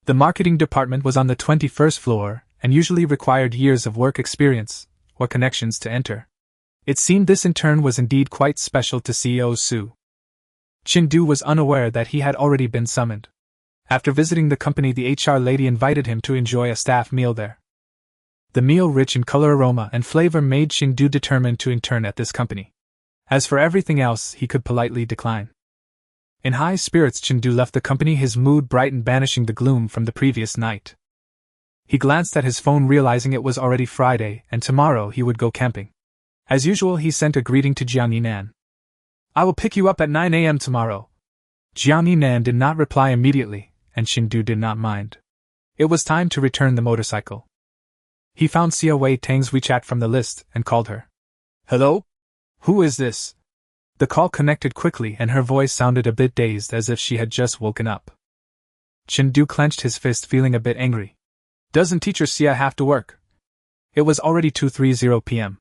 The marketing department was on the 21st floor, and usually required years of work experience or connections to enter. It seemed this intern was indeed quite special to CEO Su. Chindu was unaware that he had already been summoned. After visiting the company, the HR lady invited him to enjoy a staff meal there. The meal, rich in color, aroma, and flavor, made Chindu determined to intern at this company. As for everything else, he could politely decline. In high spirits, Chindu left the company, his mood brightened, banishing the gloom from the previous night. He glanced at his phone, realizing it was already Friday, and tomorrow he would go camping. As usual, he sent a greeting to Jiang Yinan. "I will pick you up at 9 a.m. tomorrow." Jiang Yinan did not reply immediately, and Chindu did not mind. It was time to return the motorcycle. He found Xia Wei Tang's WeChat from the list and called her. "Hello? Who is this?" The call connected quickly, and her voice sounded a bit dazed, as if she had just woken up. Chindu clenched his fist, feeling a bit angry. Doesn't teacher Xia have to work? It was already 2:30 p.m.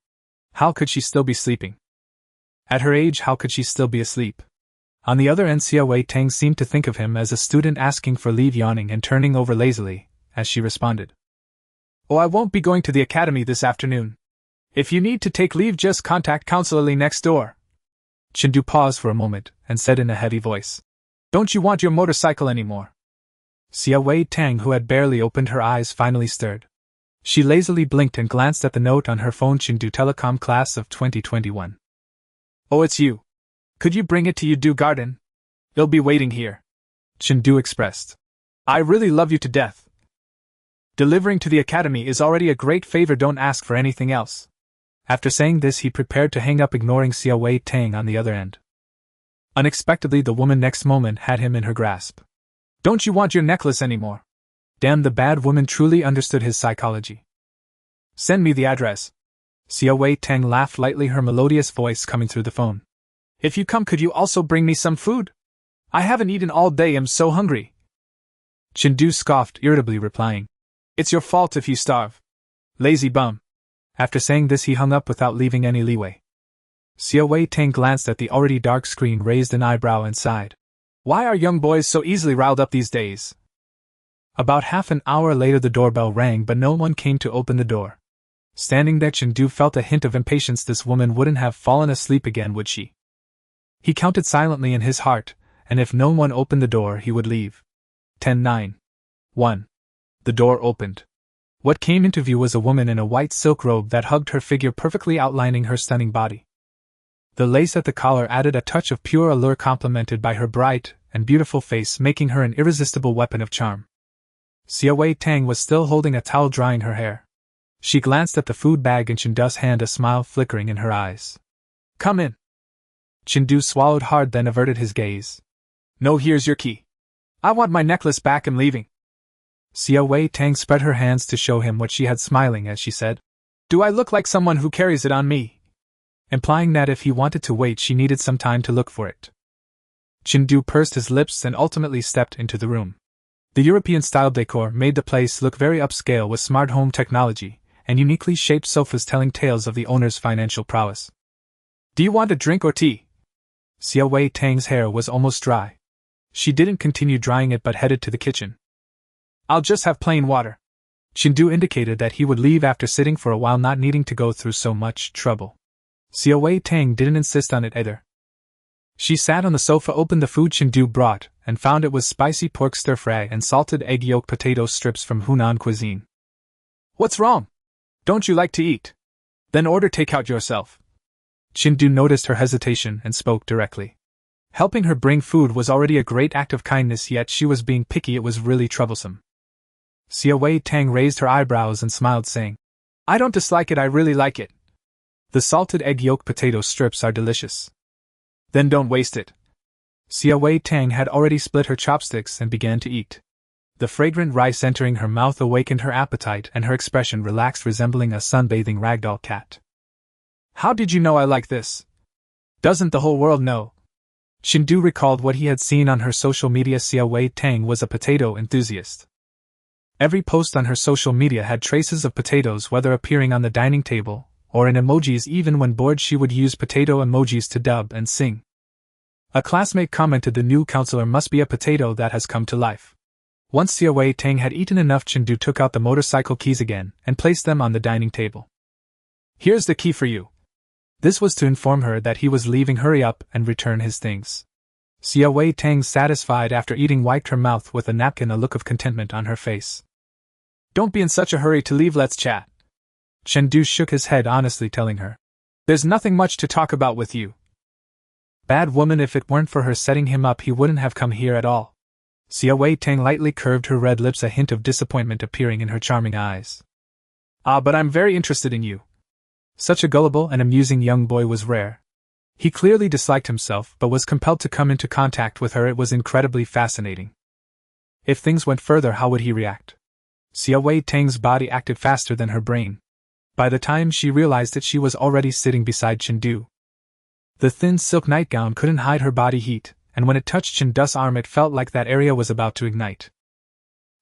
How could she still be sleeping? At her age, how could she still be asleep? On the other end, Xia Wei Tang seemed to think of him as a student asking for leave, yawning and turning over lazily, as she responded. "Oh, I won't be going to the academy this afternoon. If you need to take leave, just contact Counselor Lee next door." Chindu paused for a moment, and said in a heavy voice, "Don't you want your motorcycle anymore?" Xia Wei Tang, who had barely opened her eyes, finally stirred. She lazily blinked and glanced at the note on her phone. Chindu Telecom, class of 2021. "Oh, it's you. Could you bring it to Yudu Garden? It'll be waiting here," Chindu expressed. "I really love you to death. Delivering to the academy is already a great favor, don't ask for anything else." After saying this, he prepared to hang up, ignoring Xia Wei Tang on the other end. Unexpectedly, the woman next moment had him in her grasp. "Don't you want your necklace anymore?" Damn, the bad woman truly understood his psychology. "Send me the address." Xia Wei Tang laughed lightly, her melodious voice coming through the phone. "If you come, could you also bring me some food? I haven't eaten all day, I'm so hungry." Chindu scoffed, irritably replying, "It's your fault if you starve. Lazy bum." After saying this, he hung up without leaving any leeway. Xia Wei Tang glanced at the already dark screen, raised an eyebrow, and sighed. Why are young boys so easily riled up these days? About half an hour later, the doorbell rang, but no one came to open the door. Standing there, Chindu felt a hint of impatience. This woman wouldn't have fallen asleep again, would she? He counted silently in his heart, and if no one opened the door, he would leave. 10, 9, 1. The door opened. What came into view was a woman in a white silk robe that hugged her figure, perfectly outlining her stunning body. The lace at the collar added a touch of pure allure, complemented by her bright and beautiful face, making her an irresistible weapon of charm. Xia Wei Tang was still holding a towel, drying her hair. She glanced at the food bag in Chindu's hand, a smile flickering in her eyes. "Come in." Chindu swallowed hard, then averted his gaze. "No, here's your key. I want my necklace back, I'm leaving." Xia Wei Tang spread her hands to show him what she had, smiling as she said, "Do I look like someone who carries it on me?" Implying that if he wanted to wait, she needed some time to look for it. Chindu pursed his lips and ultimately stepped into the room. The European-style decor made the place look very upscale, with smart home technology and uniquely shaped sofas telling tales of the owner's financial prowess. "Do you want a drink or tea?" Xia Wei Tang's hair was almost dry. She didn't continue drying it, but headed to the kitchen. "I'll just have plain water." Chindu indicated that he would leave after sitting for a while, not needing to go through so much trouble. Xia Wei Tang didn't insist on it either. She sat on the sofa, opened the food Chindu brought, and found it was spicy pork stir-fry and salted egg yolk potato strips from Hunan cuisine. "What's wrong? Don't you like to eat? Then order takeout yourself." Chindu noticed her hesitation and spoke directly. Helping her bring food was already a great act of kindness, yet she was being picky. It was really troublesome. Xia Wei Tang raised her eyebrows and smiled, saying, "I don't dislike it, I really like it. The salted egg yolk potato strips are delicious." "Then don't waste it." Xia Wei Tang had already split her chopsticks and began to eat. The fragrant rice entering her mouth awakened her appetite, and her expression relaxed, resembling a sunbathing ragdoll cat. "How did you know I like this? Doesn't the whole world know?" Chindu recalled what he had seen on her social media. Xia Wei Tang was a potato enthusiast. Every post on her social media had traces of potatoes, whether appearing on the dining table or in emojis. Even when bored, she would use potato emojis to dub and sing. A classmate commented, "The new counselor must be a potato that has come to life." Once Xia Wei Tang had eaten enough, Chindu took out the motorcycle keys again and placed them on the dining table. "Here's the key for you." This was to inform her that he was leaving. "Hurry up and return his things." Xia Wei Tang, satisfied after eating, wiped her mouth with a napkin, a look of contentment on her face. Don't be in such a hurry to leave, let's chat. Chen Du shook his head, honestly telling her. There's nothing much to talk about with you. Bad woman, if it weren't for her setting him up, he wouldn't have come here at all. Xia Wei Tang lightly curved her red lips, a hint of disappointment appearing in her charming eyes. But I'm very interested in you. Such a gullible and amusing young boy was rare. He clearly disliked himself, but was compelled to come into contact with her. It was incredibly fascinating. If things went further, how would he react? Xia Wei Tang's body acted faster than her brain. By the time she realized it, she was already sitting beside Chen Du. The thin silk nightgown couldn't hide her body heat, and when it touched Chen Du's arm, it felt like that area was about to ignite.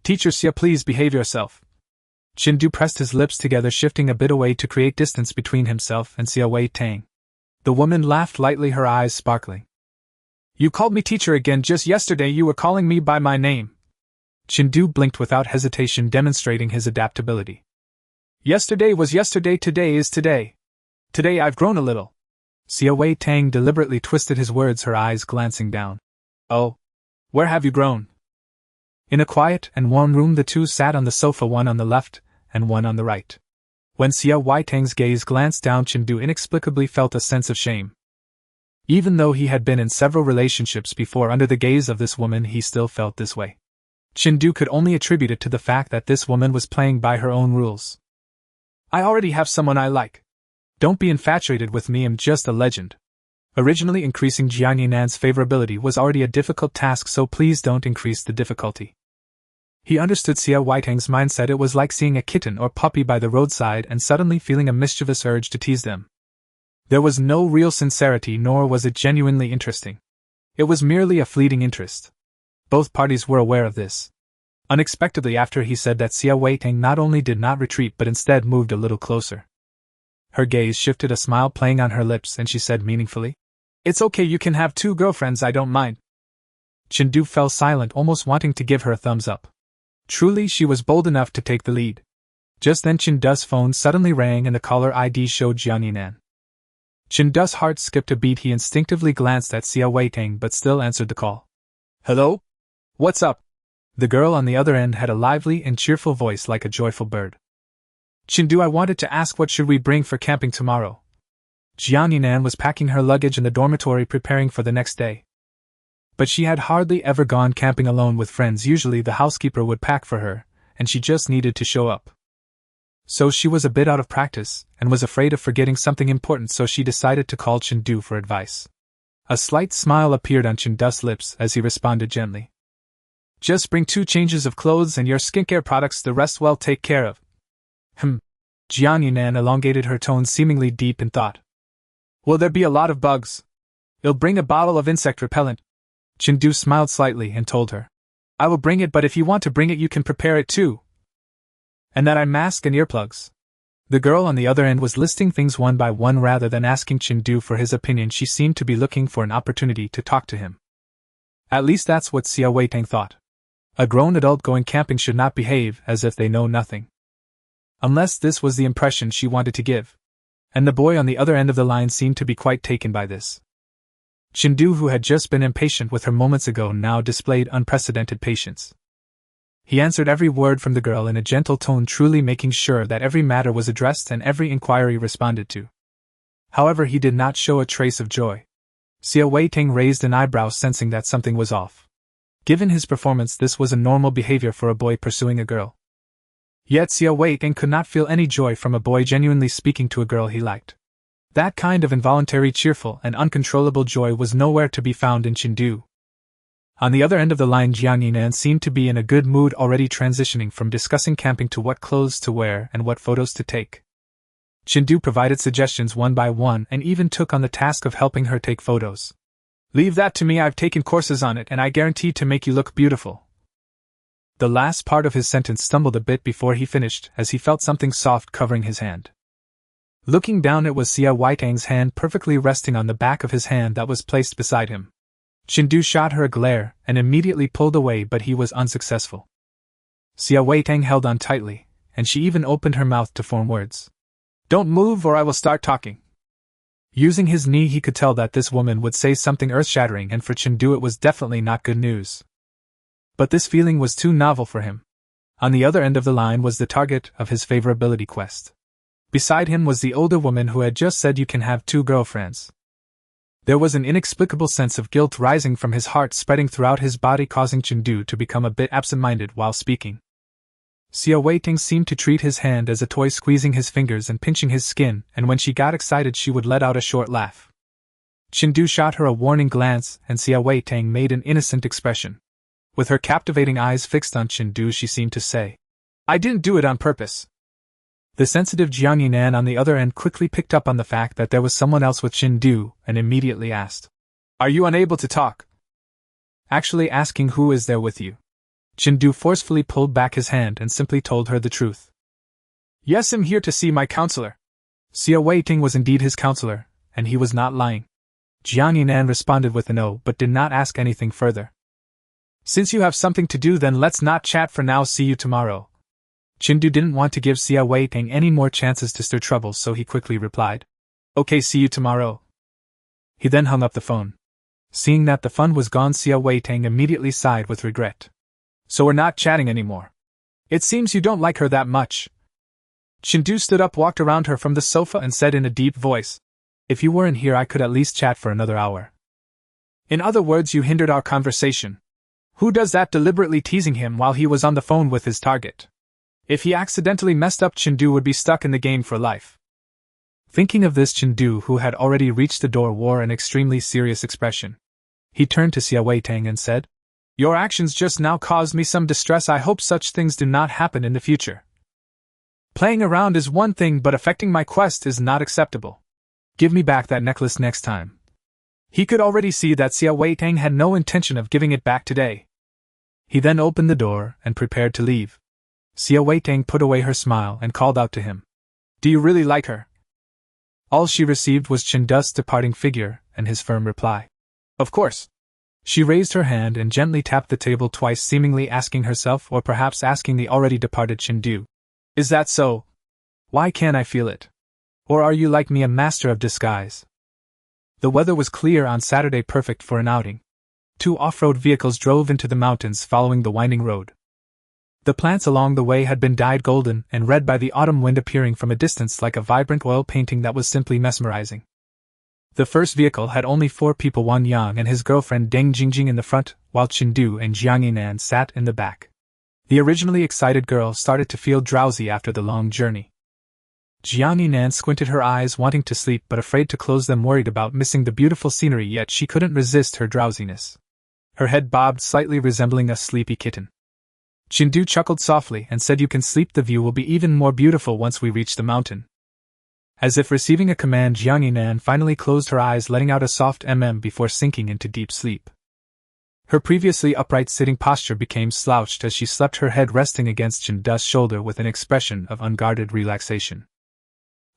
Teacher Xia, please behave yourself. Chen Du pressed his lips together, shifting a bit away to create distance between himself and Xia Wei Tang. The woman laughed lightly, her eyes sparkling. You called me teacher again. Just yesterday you were calling me by my name. Chen Du blinked without hesitation, demonstrating his adaptability. Yesterday was yesterday, today is today. Today I've grown a little. Xia Wei Tang deliberately twisted his words, her eyes glancing down. Oh, where have you grown? In a quiet and warm room, the two sat on the sofa, one on the left and one on the right. When Xia Wei Tang's gaze glanced down, Chen Du inexplicably felt a sense of shame. Even though he had been in several relationships before under the gaze of this woman, he still felt this way. Chen Du could only attribute it to the fact that this woman was playing by her own rules. I already have someone I like. Don't be infatuated with me, I'm just a legend. Originally, increasing Jiang Yinan's favorability was already a difficult task, so please don't increase the difficulty. He understood Xia Wei Tang's mindset. It was like seeing a kitten or puppy by the roadside and suddenly feeling a mischievous urge to tease them. There was no real sincerity, nor was it genuinely interesting. It was merely a fleeting interest. Both parties were aware of this. Unexpectedly, after he said that, Xia Wei Tang not only did not retreat but instead moved a little closer. Her gaze shifted, a smile playing on her lips, and she said meaningfully, It's okay, you can have 2 girlfriends, I don't mind. Chen Du fell silent, almost wanting to give her a thumbs up. Truly, she was bold enough to take the lead. Just then Chen Du's phone suddenly rang and the caller ID showed Jiang Yinan. Chen Du's heart skipped a beat. He instinctively glanced at Xia Wei Tang but still answered the call. Hello? What's up? The girl on the other end had a lively and cheerful voice like a joyful bird. Chen Du, I wanted to ask, what should we bring for camping tomorrow? Jiang Yinan was packing her luggage in the dormitory, preparing for the next day. But she had hardly ever gone camping alone with friends. Usually the housekeeper would pack for her, and she just needed to show up. So she was a bit out of practice, and was afraid of forgetting something important, so she decided to call Chen Du for advice. A slight smile appeared on Chen Du's lips as he responded gently. Just bring 2 changes of clothes and your skincare products, the rest we'll take care of. Jiang Yinan elongated her tone, seemingly deep in thought. Will there be a lot of bugs? I'll bring a bottle of insect repellent. Chen Du smiled slightly and told her. I will bring it, but if you want to bring it, you can prepare it too. And that eye mask and earplugs. The girl on the other end was listing things one by one rather than asking Chen Du for his opinion. She seemed to be looking for an opportunity to talk to him. At least that's what Xia Wei Tang thought. A grown adult going camping should not behave as if they know nothing. Unless this was the impression she wanted to give. And the boy on the other end of the line seemed to be quite taken by this. Chen Du, who had just been impatient with her moments ago, now displayed unprecedented patience. He answered every word from the girl in a gentle tone, truly making sure that every matter was addressed and every inquiry responded to. However, he did not show a trace of joy. Xia Wei Tang raised an eyebrow, sensing that something was off. Given his performance, this was a normal behavior for a boy pursuing a girl. Yet Xia Wei Tang could not feel any joy from a boy genuinely speaking to a girl he liked. That kind of involuntary, cheerful, and uncontrollable joy was nowhere to be found in Chen Du. On the other end of the line, Jiang Yinan seemed to be in a good mood, already transitioning from discussing camping to what clothes to wear and what photos to take. Chen Du provided suggestions one by one and even took on the task of helping her take photos. Leave that to me, I've taken courses on it and I guarantee to make you look beautiful. The last part of his sentence stumbled a bit before he finished, as he felt something soft covering his hand. Looking down, it was Xia Wei Tang's hand perfectly resting on the back of his hand that was placed beside him. Chen Du shot her a glare and immediately pulled away, but he was unsuccessful. Xia Wei Tang held on tightly, and she even opened her mouth to form words. Don't move or I will start talking. Using his knee, he could tell that this woman would say something earth-shattering, and for Chengdu it was definitely not good news. But this feeling was too novel for him. On the other end of the line was the target of his favorability quest. Beside him was the older woman who had just said you can have 2 girlfriends. There was an inexplicable sense of guilt rising from his heart, spreading throughout his body, causing Chengdu to become a bit absent-minded while speaking. Xia Weiting seemed to treat his hand as a toy, squeezing his fingers and pinching his skin, and when she got excited she would let out a short laugh. Chengdu shot her a warning glance, and Xia Weiting made an innocent expression. With her captivating eyes fixed on Chengdu, she seemed to say, "I didn't do it on purpose." The sensitive Jiang Yinan on the other end quickly picked up on the fact that there was someone else with Chengdu, and immediately asked, "Are you unable to talk?" Actually asking who is there with you. Chengdu forcefully pulled back his hand and simply told her the truth. "Yes, I'm here to see my counselor." Xia Weiting was indeed his counselor, and he was not lying. Jiang Yinan responded with a no, but did not ask anything further. "Since you have something to do, then let's not chat for now, see you tomorrow." Chengdu didn't want to give Xia Weiting any more chances to stir trouble, so he quickly replied, "Okay, see you tomorrow." He then hung up the phone. Seeing that the fun was gone, Xia Weiting immediately sighed with regret. "So we're not chatting anymore. It seems you don't like her that much." Chengdu stood up, walked around her from the sofa, and said in a deep voice, "If you weren't here, I could at least chat for another hour." "In other words, you hindered our conversation." "Who does that?" deliberately teasing him while he was on the phone with his target. If he accidentally messed up, Chengdu would be stuck in the game for life. Thinking of this, Chengdu, who had already reached the door, wore an extremely serious expression. He turned to Xia Weiting and said, "Your actions just now caused me some distress. I hope such things do not happen in the future. Playing around is one thing, but affecting my quest is not acceptable. Give me back that necklace next time." He could already see that Xia Weiting had no intention of giving it back today. He then opened the door and prepared to leave. Xia Weiting put away her smile and called out to him, "Do you really like her?" All she received was Chendu's departing figure and his firm reply, "Of course." She raised her hand and gently tapped the table twice, seemingly asking herself, or perhaps asking the already departed Chengdu, "Is that so? Why can't I feel it? Or are you like me, a master of disguise?" The weather was clear on Saturday, perfect for an outing. 2 off-road vehicles drove into the mountains following the winding road. The plants along the way had been dyed golden and red by the autumn wind, appearing from a distance like a vibrant oil painting that was simply mesmerizing. The first vehicle had only 4 people, Wang Yang and his girlfriend Deng Jingjing in the front, while Chengdu and Jiang Yinan sat in the back. The originally excited girl started to feel drowsy after the long journey. Jiang Yinan squinted her eyes, wanting to sleep but afraid to close them, worried about missing the beautiful scenery, yet she couldn't resist her drowsiness. Her head bobbed slightly, resembling a sleepy kitten. Chengdu chuckled softly and said, "You can sleep, the view will be even more beautiful once we reach the mountain." As if receiving a command, Jiang Yinan finally closed her eyes, letting out a soft before sinking into deep sleep. Her previously upright sitting posture became slouched as she slept, her head resting against Chendu's shoulder with an expression of unguarded relaxation.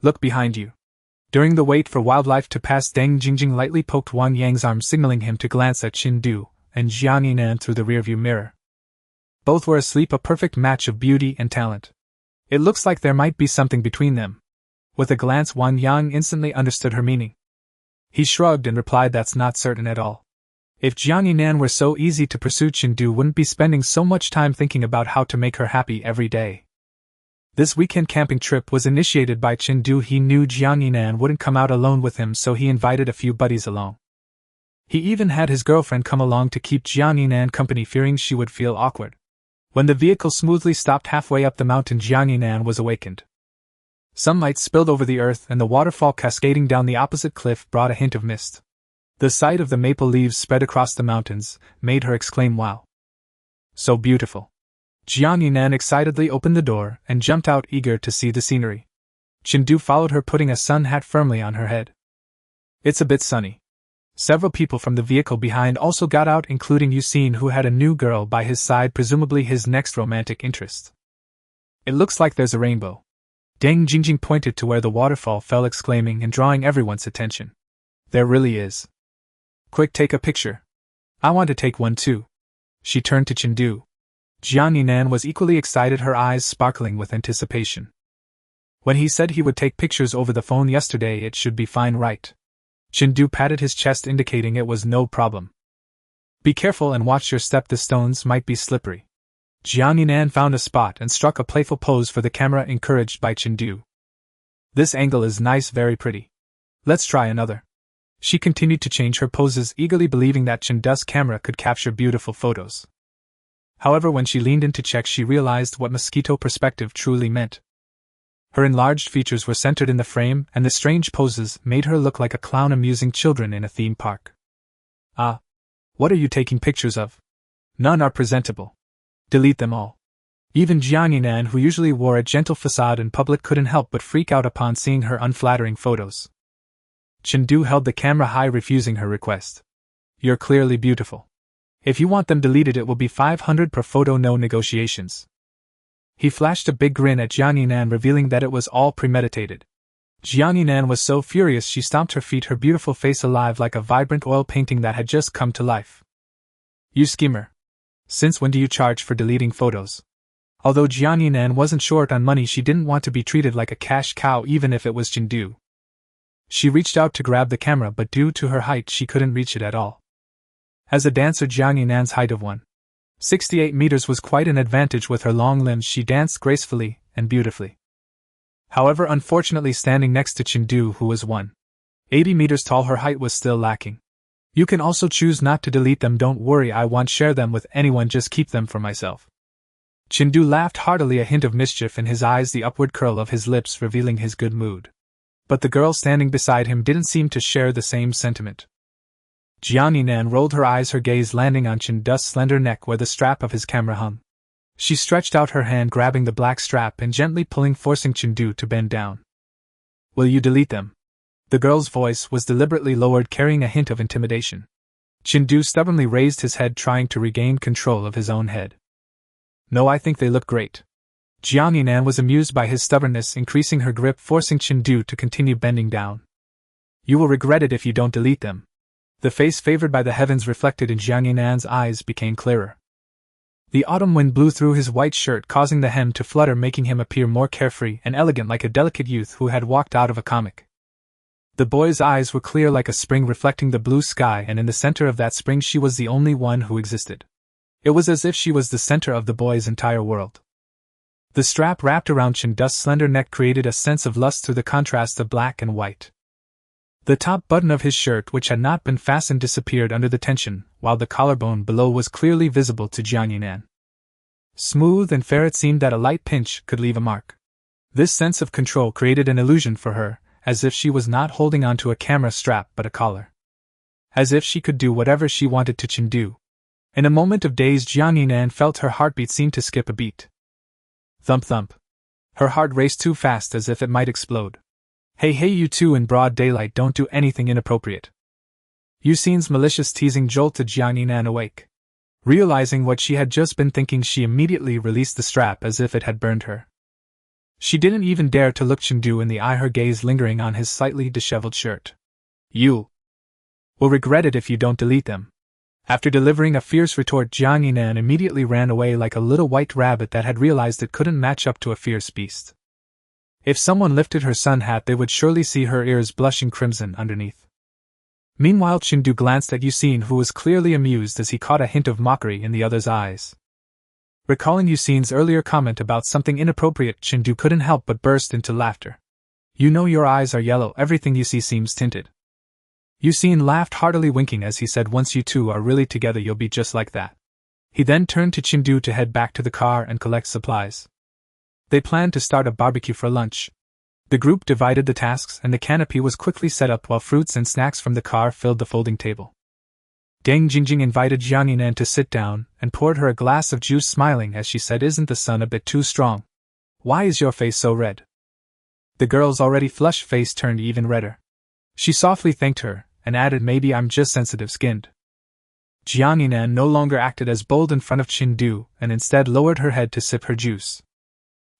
"Look behind you." During the wait for wildlife to pass, Deng Jingjing lightly poked Wang Yang's arm, signaling him to glance at Chengdu and Jiang Yinan through the rearview mirror. Both were asleep, a perfect match of beauty and talent. It looks like there might be something between them. With a glance, Wang Yang instantly understood her meaning. He shrugged and replied, "That's not certain at all. If Jiang Yinan were so easy to pursue, Chengdu wouldn't be spending so much time thinking about how to make her happy every day." This weekend camping trip was initiated by Chengdu. He knew Jiang Yinan wouldn't come out alone with him, so he invited a few buddies along. He even had his girlfriend come along to keep Jiang Yinan company, fearing she would feel awkward. When the vehicle smoothly stopped halfway up the mountain, Jiang Yinan was awakened. Sunlight spilled over the earth, and the waterfall cascading down the opposite cliff brought a hint of mist. The sight of the maple leaves spread across the mountains made her exclaim, "Wow! So beautiful." Jiang Yinan excitedly opened the door and jumped out, eager to see the scenery. Chengdu followed her, putting a sun hat firmly on her head. "It's a bit sunny." Several people from the vehicle behind also got out, including Yusin, who had a new girl by his side, presumably his next romantic interest. "It looks like there's a rainbow." Deng Jingjing pointed to where the waterfall fell, exclaiming and drawing everyone's attention. "There really is. Quick, take a picture. I want to take one too." She turned to Chengdu. Jiang Yinan was equally excited, her eyes sparkling with anticipation. "When he said he would take pictures over the phone yesterday, it should be fine, right?" Chindu patted his chest, indicating it was no problem. Be careful and watch your step, the stones might be slippery. Jiang Yinan found a spot and struck a playful pose for the camera, encouraged by Chindu. This angle is nice, very pretty. Let's try another. She continued to change her poses, eagerly believing that Chindu's camera could capture beautiful photos. However, when she leaned in to check, she realized what mosquito perspective truly meant. Her enlarged features were centered in the frame, and the strange poses made her look like a clown amusing children in a theme park. Ah. What are you taking pictures of? None are presentable. Delete them all. Even Jiang Yinan, who usually wore a gentle facade in public, couldn't help but freak out upon seeing her unflattering photos. Chindu held the camera high, refusing her request. You're clearly beautiful. If you want them deleted, it will be 500 per photo, no negotiations. He flashed a big grin at Jiang Yinan, revealing that it was all premeditated. Jiang Yinan was so furious she stomped her feet, her beautiful face alive like a vibrant oil painting that had just come to life. You schemer. Since when do you charge for deleting photos? Although Jiang Yinan wasn't short on money, she didn't want to be treated like a cash cow, even if it was Chindu. She reached out to grab the camera, but due to her height she couldn't reach it at all. As a dancer, Jiang Yinan's height of 1.68 meters was quite an advantage. With her long limbs she danced gracefully and beautifully. However, unfortunately, standing next to Chindu, who was 1.80 meters tall, her height was still lacking. You can also choose not to delete them. Don't worry, I won't share them with anyone, just keep them for myself. Chindu laughed heartily, a hint of mischief in his eyes, the upward curl of his lips revealing his good mood. But the girl standing beside him didn't seem to share the same sentiment. Jiang Yinan rolled her eyes, her gaze landing on Chindu's slender neck where the strap of his camera hung. She stretched out her hand, grabbing the black strap and gently pulling, forcing Chindu to bend down. Will you delete them? The girl's voice was deliberately lowered, carrying a hint of intimidation. Chindu stubbornly raised his head, trying to regain control of his own head. No, I think they look great. Jiang Yinan was amused by his stubbornness, increasing her grip, forcing Chindu to continue bending down. You will regret it if you don't delete them. The face favored by the heavens reflected in Jiang Yinan's eyes became clearer. The autumn wind blew through his white shirt, causing the hem to flutter, making him appear more carefree and elegant, like a delicate youth who had walked out of a comic. The boy's eyes were clear like a spring, reflecting the blue sky, and in the center of that spring she was the only one who existed. It was as if she was the center of the boy's entire world. The strap wrapped around Chindu's slender neck created a sense of lust through the contrast of black and white. The top button of his shirt, which had not been fastened, disappeared under the tension, while the collarbone below was clearly visible to Jiang Yinan. Smooth and fair, it seemed that a light pinch could leave a mark. This sense of control created an illusion for her, as if she was not holding onto a camera strap but a collar. As if she could do whatever she wanted to Chindu. In a moment of daze, Jiang Yinan felt her heartbeat seem to skip a beat. Thump thump. Her heart raced too fast, as if it might explode. Hey, you two, in broad daylight, don't do anything inappropriate. Yusin's malicious teasing jolted Jiang Yinan awake. Realizing what she had just been thinking, she immediately released the strap as if it had burned her. She didn't even dare to look Chindu in the eye, her gaze lingering on his slightly disheveled shirt. You will regret it if you don't delete them. After delivering a fierce retort, Jiang Yinan immediately ran away like a little white rabbit that had realized it couldn't match up to a fierce beast. If someone lifted her sun hat, they would surely see her ears blushing crimson underneath. Meanwhile, Chindu glanced at Yusin, who was clearly amused as he caught a hint of mockery in the other's eyes. Recalling Yusin's earlier comment about something inappropriate, Chindu couldn't help but burst into laughter. You know your eyes are yellow, everything you see seems tinted. Yusin laughed heartily, winking as he said, once you two are really together you'll be just like that. He then turned to Chindu to head back to the car and collect supplies. They planned to start a barbecue for lunch. The group divided the tasks and the canopy was quickly set up while fruits and snacks from the car filled the folding table. Deng Jingjing invited Jiang Yinan to sit down and poured her a glass of juice, smiling as she said, isn't the sun a bit too strong? Why is your face so red? The girl's already flushed face turned even redder. She softly thanked her and added, maybe I'm just sensitive-skinned. Jiang Yinan no longer acted as bold in front of Chindu and instead lowered her head to sip her juice.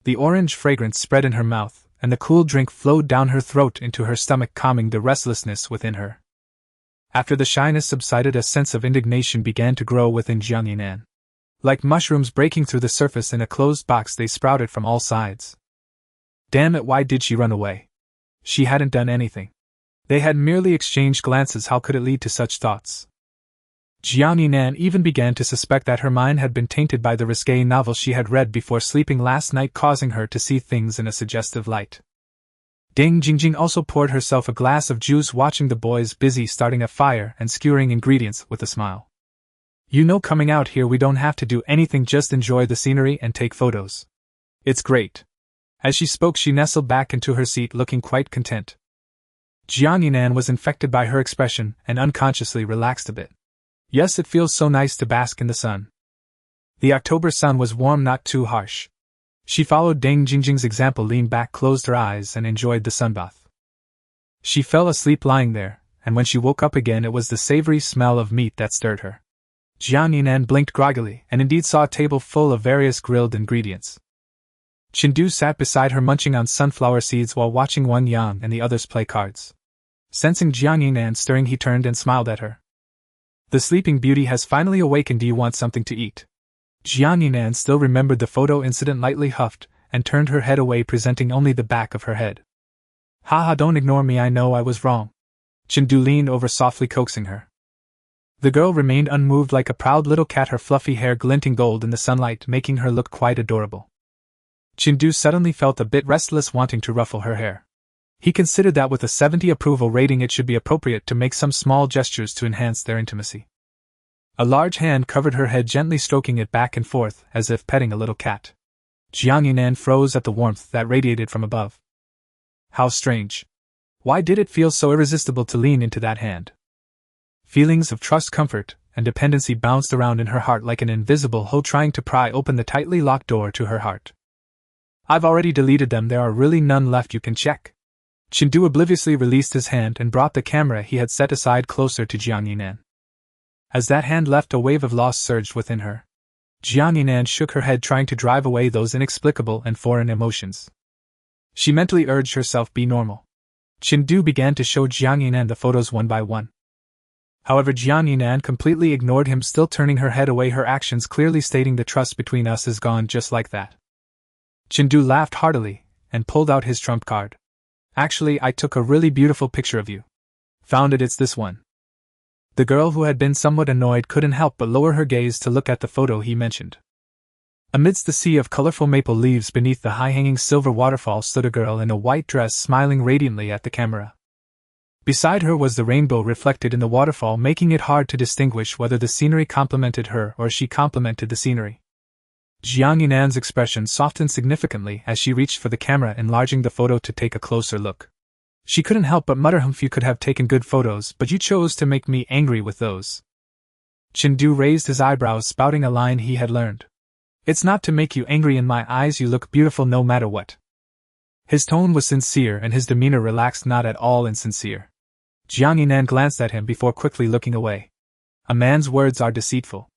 The orange fragrance spread in her mouth, and the cool drink flowed down her throat into her stomach, calming the restlessness within her. After the shyness subsided, a sense of indignation began to grow within Jiang Yinan. Like mushrooms breaking through the surface in a closed box, they sprouted from all sides. Damn it, why did she run away? She hadn't done anything. They had merely exchanged glances. How could it lead to such thoughts? Jiang Yinan even began to suspect that her mind had been tainted by the risque novel she had read before sleeping last night, causing her to see things in a suggestive light. Ding Jingjing also poured herself a glass of juice, watching the boys busy starting a fire and skewering ingredients with a smile. You know, coming out here we don't have to do anything, just enjoy the scenery and take photos. It's great. As she spoke, she nestled back into her seat, looking quite content. Jiang Yinan was infected by her expression and unconsciously relaxed a bit. Yes, it feels so nice to bask in the sun. The October sun was warm, not too harsh. She followed Ding Jingjing's example, leaned back, closed her eyes, and enjoyed the sunbath. She fell asleep lying there, and when she woke up again it was the savory smell of meat that stirred her. Jiang Yinan blinked groggily and indeed saw a table full of various grilled ingredients. Chindu sat beside her, munching on sunflower seeds while watching Wang Yang and the others play cards. Sensing Jiang Yinan stirring, he turned and smiled at her. The sleeping beauty has finally awakened. Do you want something to eat? Jiang Yinan still remembered the photo incident, lightly huffed, and turned her head away, presenting only the back of her head. Haha, don't ignore me, I know I was wrong. Chindu leaned over, softly coaxing her. The girl remained unmoved like a proud little cat, her fluffy hair glinting gold in the sunlight, making her look quite adorable. Chindu suddenly felt a bit restless, wanting to ruffle her hair. He considered that with a 70 approval rating it should be appropriate to make some small gestures to enhance their intimacy. A large hand covered her head, gently stroking it back and forth, as if petting a little cat. Jiang Yinan froze at the warmth that radiated from above. How strange. Why did it feel so irresistible to lean into that hand? Feelings of trust, comfort, and dependency bounced around in her heart like an invisible hoe trying to pry open the tightly locked door to her heart. I've already deleted them, there are really none left, you can check. Chindu obliviously released his hand and brought the camera he had set aside closer to Jiang Yinan. As that hand left, a wave of loss surged within her. Jiang Yinan shook her head, trying to drive away those inexplicable and foreign emotions. She mentally urged herself, be normal. Chindu began to show Jiang Yinan the photos one by one. However, Jiang Yinan completely ignored him, still turning her head away, her actions clearly stating the trust between us is gone just like that. Chindu laughed heartily and pulled out his trump card. Actually, I took a really beautiful picture of you. Found it, it's this one. The girl, who had been somewhat annoyed, couldn't help but lower her gaze to look at the photo he mentioned. Amidst the sea of colorful maple leaves beneath the high-hanging silver waterfall stood a girl in a white dress, smiling radiantly at the camera. Beside her was the rainbow reflected in the waterfall, making it hard to distinguish whether the scenery complemented her or she complemented the scenery. Jiang Yinan's expression softened significantly as she reached for the camera, enlarging the photo to take a closer look. She couldn't help but mutter, "Humph, you could have taken good photos, but you chose to make me angry with those." Chindu raised his eyebrows, spouting a line he had learned. "It's not to make you angry, in my eyes you look beautiful no matter what." His tone was sincere and his demeanor relaxed, not at all insincere. Jiang Yinan glanced at him before quickly looking away. A man's words are deceitful.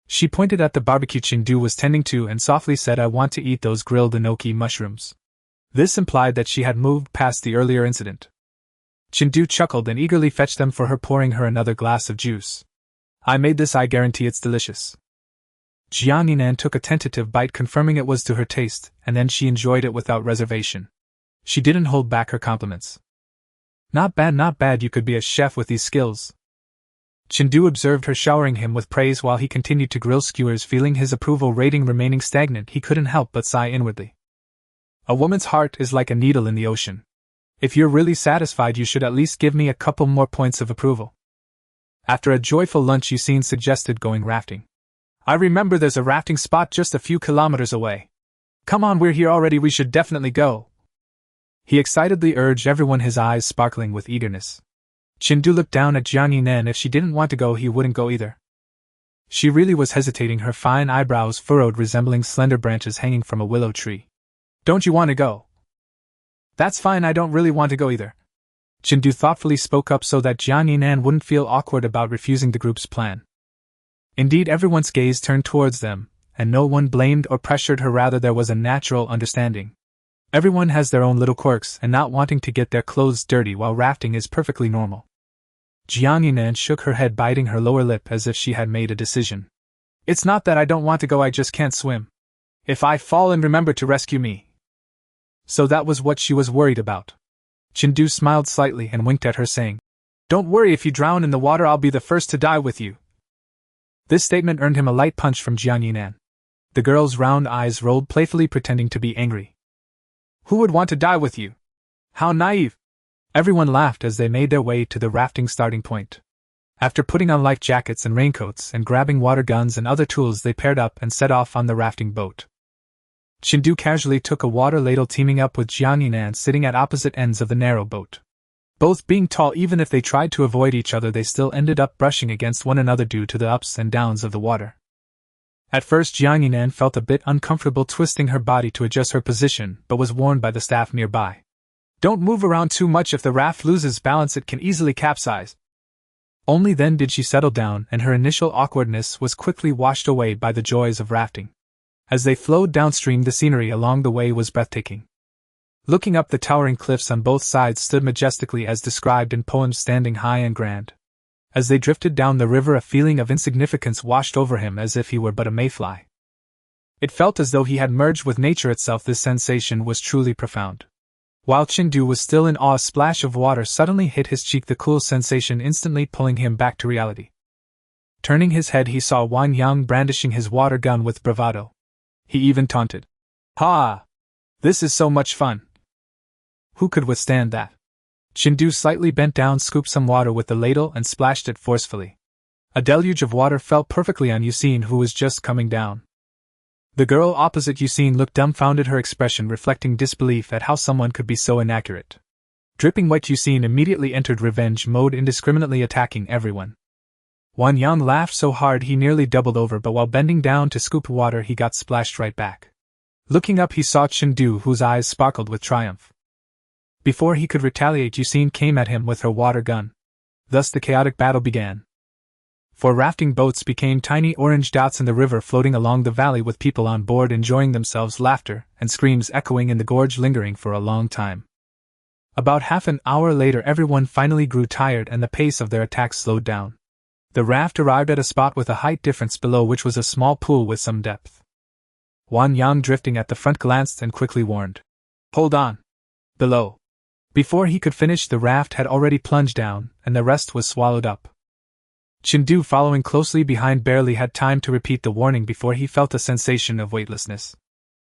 She pointed at the barbecue Chindu was tending to and softly said, "I want to eat those grilled enoki mushrooms." This implied that she had moved past the earlier incident. Chindu chuckled and eagerly fetched them for her, pouring her another glass of juice. "I made this, I guarantee it's delicious." Jiang Yinan took a tentative bite, confirming it was to her taste, and then she enjoyed it without reservation. She didn't hold back her compliments. Not bad, you could be a chef with these skills." Chindu observed her, showering him with praise while he continued to grill skewers. Feeling his approval rating remaining stagnant, he couldn't help but sigh inwardly. A woman's heart is like a needle in the ocean. If you're really satisfied, you should at least give me a couple more points of approval. After a joyful lunch, Yusin suggested going rafting. "I remember there's a rafting spot just a few kilometers away. Come on, we're here already, we should definitely go." He excitedly urged everyone, his eyes sparkling with eagerness. Chindu looked down at Jiang Yinan. If she didn't want to go, he wouldn't go either. She really was hesitating, her fine eyebrows furrowed, resembling slender branches hanging from a willow tree. "Don't you want to go?" "That's fine, I don't really want to go either." Chindu thoughtfully spoke up so that Jiang Yinan wouldn't feel awkward about refusing the group's plan. Indeed, everyone's gaze turned towards them, and no one blamed or pressured her, rather there was a natural understanding. Everyone has their own little quirks, and not wanting to get their clothes dirty while rafting is perfectly normal. Jiang Yinan shook her head, biting her lower lip as if she had made a decision. "It's not that I don't want to go, I just can't swim. If I fall, and remember to rescue me." So that was what she was worried about. Chindu smiled slightly and winked at her, saying, "Don't worry, if you drown in the water, I'll be the first to die with you." This statement earned him a light punch from Jiang Yinan. The girl's round eyes rolled playfully, pretending to be angry. "Who would want to die with you? How naive!" Everyone laughed as they made their way to the rafting starting point. After putting on life jackets and raincoats and grabbing water guns and other tools, they paired up and set off on the rafting boat. Chindu casually took a water ladle, teaming up with Jiang Yinan, sitting at opposite ends of the narrow boat. Both being tall, even if they tried to avoid each other, they still ended up brushing against one another due to the ups and downs of the water. At first, Jiang Yinan felt a bit uncomfortable twisting her body to adjust her position, but was warned by the staff nearby. "Don't move around too much. If the raft loses balance, it can easily capsize." Only then did she settle down, and her initial awkwardness was quickly washed away by the joys of rafting. As they flowed downstream, the scenery along the way was breathtaking. Looking up, the towering cliffs on both sides stood majestically as described in poems, standing high and grand. As they drifted down the river, a feeling of insignificance washed over him, as if he were but a mayfly. It felt as though he had merged with nature itself. This sensation was truly profound. While Chindu was still in awe, a splash of water suddenly hit his cheek, the cool sensation instantly pulling him back to reality. Turning his head, he saw Wang Yang brandishing his water gun with bravado. He even taunted, "Ha! This is so much fun! Who could withstand that?" Chindu slightly bent down, scooped some water with the ladle, and splashed it forcefully. A deluge of water fell perfectly on Yusin, who was just coming down. The girl opposite Yusin looked dumbfounded, her expression reflecting disbelief at how someone could be so inaccurate. Dripping wet, Yusin immediately entered revenge mode, indiscriminately attacking everyone. Wang Yang laughed so hard he nearly doubled over, but while bending down to scoop water, he got splashed right back. Looking up, he saw Chindu, whose eyes sparkled with triumph. Before he could retaliate, Yusin came at him with her water gun. Thus the chaotic battle began. Four rafting boats became tiny orange dots in the river, floating along the valley with people on board enjoying themselves, laughter and screams echoing in the gorge, lingering for a long time. About half an hour later, everyone finally grew tired and the pace of their attacks slowed down. The raft arrived at a spot with a height difference below, which was a small pool with some depth. Wang Yang, drifting at the front, glanced and quickly warned, "Hold on! Below!" Before he could finish, the raft had already plunged down, and the rest was swallowed up. Chindu, following closely behind, barely had time to repeat the warning before he felt a sensation of weightlessness.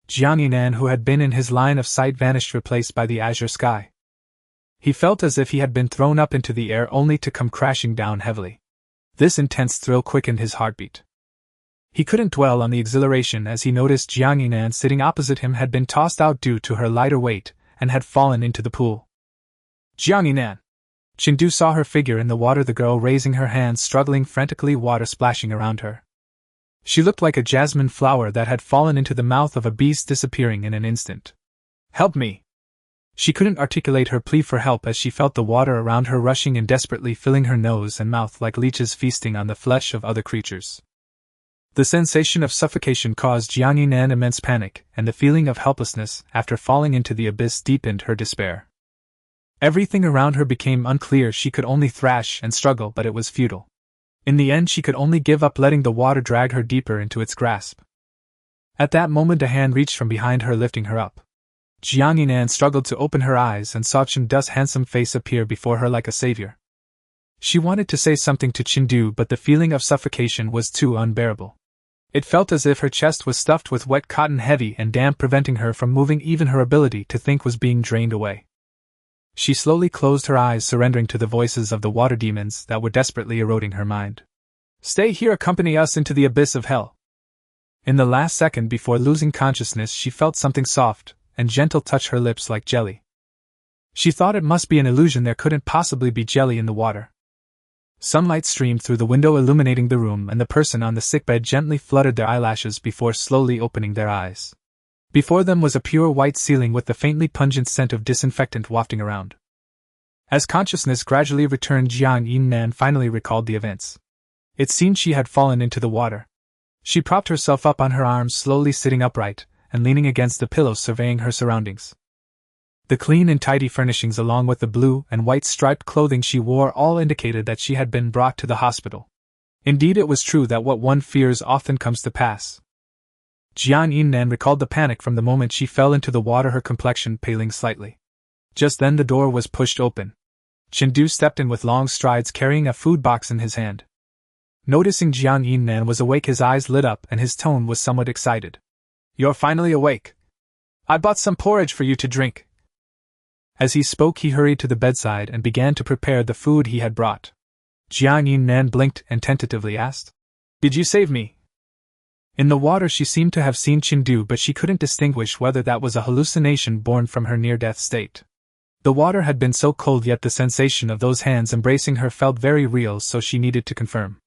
Jiang Yinan, who had been in his line of sight, vanished, replaced by the azure sky. He felt as if he had been thrown up into the air only to come crashing down heavily. This intense thrill quickened his heartbeat. He couldn't dwell on the exhilaration as he noticed Jiang Yinan sitting opposite him had been tossed out due to her lighter weight and had fallen into the pool. "Jiang Yinan!" Chindu saw her figure in the water, the girl raising her hands, struggling frantically, water splashing around her. She looked like a jasmine flower that had fallen into the mouth of a beast, disappearing in an instant. "Help me!" She couldn't articulate her plea for help as she felt the water around her rushing in desperately, filling her nose and mouth like leeches feasting on the flesh of other creatures. The sensation of suffocation caused Jiang Yinan immense panic, and the feeling of helplessness after falling into the abyss deepened her despair. Everything around her became unclear. She could only thrash and struggle, but it was futile. In the end, she could only give up, letting the water drag her deeper into its grasp. At that moment, a hand reached from behind her, lifting her up. Jiang Yinan struggled to open her eyes and saw Chindu's handsome face appear before her like a savior. She wanted to say something to Chindu, but the feeling of suffocation was too unbearable. It felt as if her chest was stuffed with wet cotton, heavy and damp, preventing her from moving. Even her ability to think was being drained away. She slowly closed her eyes, surrendering to the voices of the water demons that were desperately eroding her mind. "Stay here, accompany us into the abyss of hell." In the last second before losing consciousness, she felt something soft and gentle touch her lips like jelly. She thought it must be an illusion, there couldn't possibly be jelly in the water. Sunlight streamed through the window, illuminating the room, and the person on the sickbed gently fluttered their eyelashes before slowly opening their eyes. Before them was a pure white ceiling with the faintly pungent scent of disinfectant wafting around. As consciousness gradually returned, Jiang Yinan finally recalled the events. It seemed she had fallen into the water. She propped herself up on her arms, slowly sitting upright and leaning against the pillow, surveying her surroundings. The clean and tidy furnishings, along with the blue and white striped clothing she wore, all indicated that she had been brought to the hospital. Indeed, it was true that what one fears often comes to pass. Jiang Yinan recalled the panic from the moment she fell into the water, her complexion paling slightly. Just then the door was pushed open. Chen stepped in with long strides carrying a food box in his hand. Noticing Jiang Yinnan was awake, his eyes lit up and his tone was somewhat excited. "You're finally awake. I bought some porridge for you to drink." As he spoke, he hurried to the bedside and began to prepare the food he had brought. Jiang Yinnan blinked and tentatively asked, "Did you save me?" In the water she seemed to have seen Chindu, but she couldn't distinguish whether that was a hallucination born from her near-death state. The water had been so cold, yet the sensation of those hands embracing her felt very real, so she needed to confirm.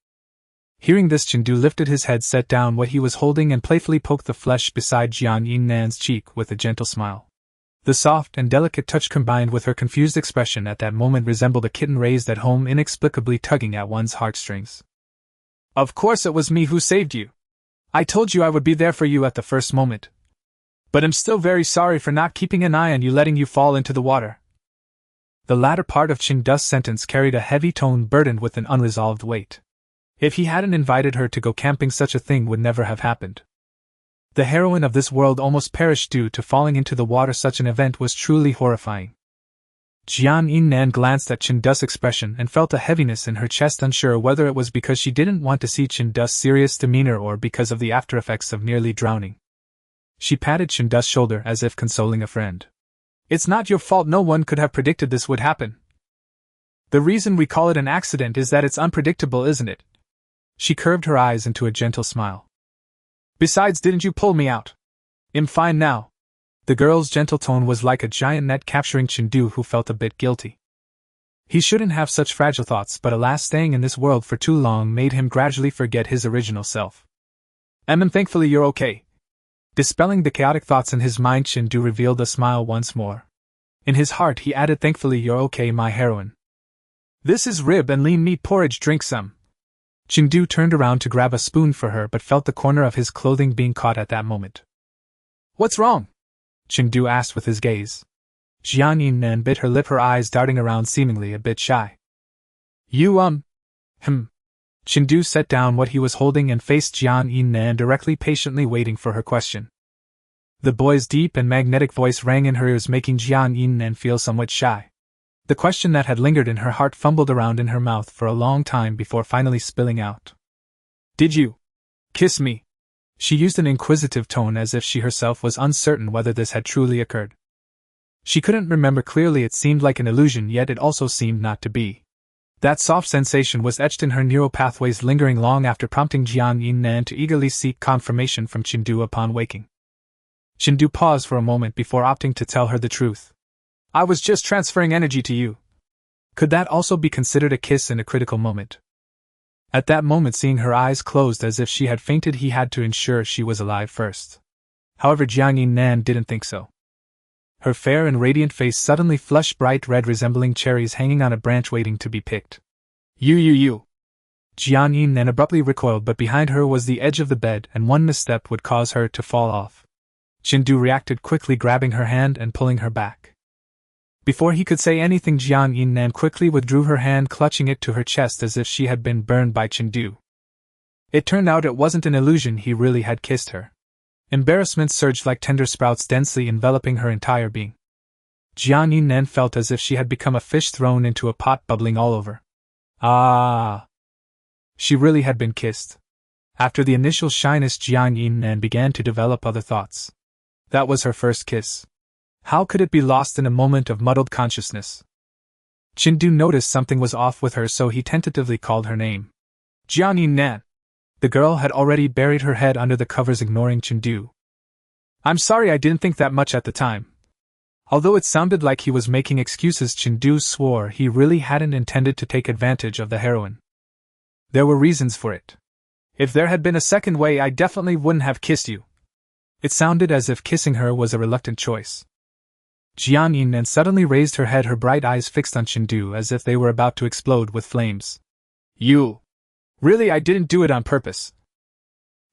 Hearing this, Chindu lifted his head, set down what he was holding, and playfully poked the flesh beside Jiang Yinnan's cheek with a gentle smile. The soft and delicate touch combined with her confused expression at that moment resembled a kitten raised at home, inexplicably tugging at one's heartstrings. "Of course it was me who saved you. I told you I would be there for you at the first moment. But I'm still very sorry for not keeping an eye on you, letting you fall into the water." The latter part of Chindu's sentence carried a heavy tone burdened with an unresolved weight. If he hadn't invited her to go camping, such a thing would never have happened. The heroine of this world almost perished due to falling into the water. Such an event was truly horrifying. Jiang Yinnan glanced at Chindu's expression and felt a heaviness in her chest, unsure whether it was because she didn't want to see Chindu's serious demeanor or because of the aftereffects of nearly drowning. She patted Chindu's shoulder as if consoling a friend. "It's not your fault. No one could have predicted this would happen. The reason we call it an accident is that it's unpredictable, isn't it?" She curved her eyes into a gentle smile. "Besides, didn't you pull me out? I'm fine now." The girl's gentle tone was like a giant net capturing Chindu, who felt a bit guilty. He shouldn't have such fragile thoughts, but alas, staying in this world for too long made him gradually forget his original self. "And thankfully you're okay." Dispelling the chaotic thoughts in his mind, Chindu revealed a smile once more. In his heart he added, "Thankfully you're okay, my heroine. This is rib and lean meat porridge, drink some." Chindu turned around to grab a spoon for her, but felt the corner of his clothing being caught at that moment. "What's wrong?" Chindu asked with his gaze. Jiang Yinnan bit her lip, her eyes darting around, seemingly a bit shy. You, Chindu set down what he was holding and faced Jiang Yinnan directly, patiently waiting for her question. The boy's deep and magnetic voice rang in her ears, making Jiang Yinnan feel somewhat shy. The question that had lingered in her heart fumbled around in her mouth for a long time before finally spilling out. "Did you kiss me?" She used an inquisitive tone as if she herself was uncertain whether this had truly occurred. She couldn't remember clearly. It seemed like an illusion, yet it also seemed not to be. That soft sensation was etched in her neural pathways, lingering long after, prompting Jiang Yinnan to eagerly seek confirmation from Chindu upon waking. Chindu paused for a moment before opting to tell her the truth. "I was just transferring energy to you." Could that also be considered a kiss in a critical moment? At that moment, seeing her eyes closed as if she had fainted, he had to ensure she was alive first. However, Jiang Yinnan didn't think so. Her fair and radiant face suddenly flushed bright red, resembling cherries hanging on a branch waiting to be picked. You. Jiang Yinnan abruptly recoiled, but behind her was the edge of the bed, and one misstep would cause her to fall off. Chindu reacted quickly, grabbing her hand and pulling her back. Before he could say anything, Jiang Yinnan quickly withdrew her hand, clutching it to her chest as if she had been burned by Chindu. It turned out it wasn't an illusion, he really had kissed her. Embarrassment surged like tender sprouts, densely enveloping her entire being. Jiang Yinnan felt as if she had become a fish thrown into a pot, bubbling all over. Ah! She really had been kissed. After the initial shyness, Jiang Yinnan began to develop other thoughts. That was her first kiss. How could it be lost in a moment of muddled consciousness? Chindu noticed something was off with her, so he tentatively called her name. "Jiang Yinnan." The girl had already buried her head under the covers, ignoring Chindu. "I'm sorry, I didn't think that much at the time." Although it sounded like he was making excuses, Chindu swore he really hadn't intended to take advantage of the heroine. There were reasons for it. "If there had been a second way, I definitely wouldn't have kissed you." It sounded as if kissing her was a reluctant choice. Jiang Yinnan suddenly raised her head, her bright eyes fixed on Chindu as if they were about to explode with flames. "You. Really, I didn't do it on purpose."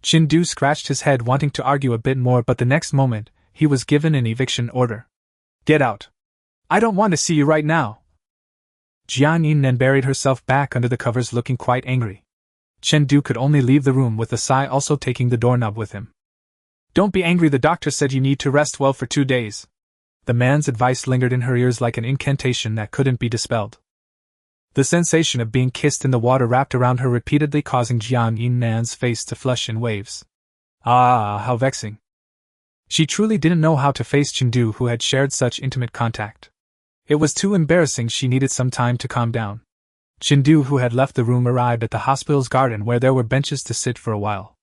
Chindu scratched his head, wanting to argue a bit more, but the next moment, he was given an eviction order. "Get out. I don't want to see you right now." Jiang Yinnan buried herself back under the covers, looking quite angry. Chindu could only leave the room with a sigh, also taking the doorknob with him. "Don't be angry, the doctor said you need to rest well for 2 days. The man's advice lingered in her ears like an incantation that couldn't be dispelled. The sensation of being kissed in the water wrapped around her repeatedly, causing Jiang Yinan's face to flush in waves. Ah, how vexing. She truly didn't know how to face Chengdu, who had shared such intimate contact. It was too embarrassing. She needed some time to calm down. Chengdu, who had left the room, arrived at the hospital's garden where there were benches to sit for a while.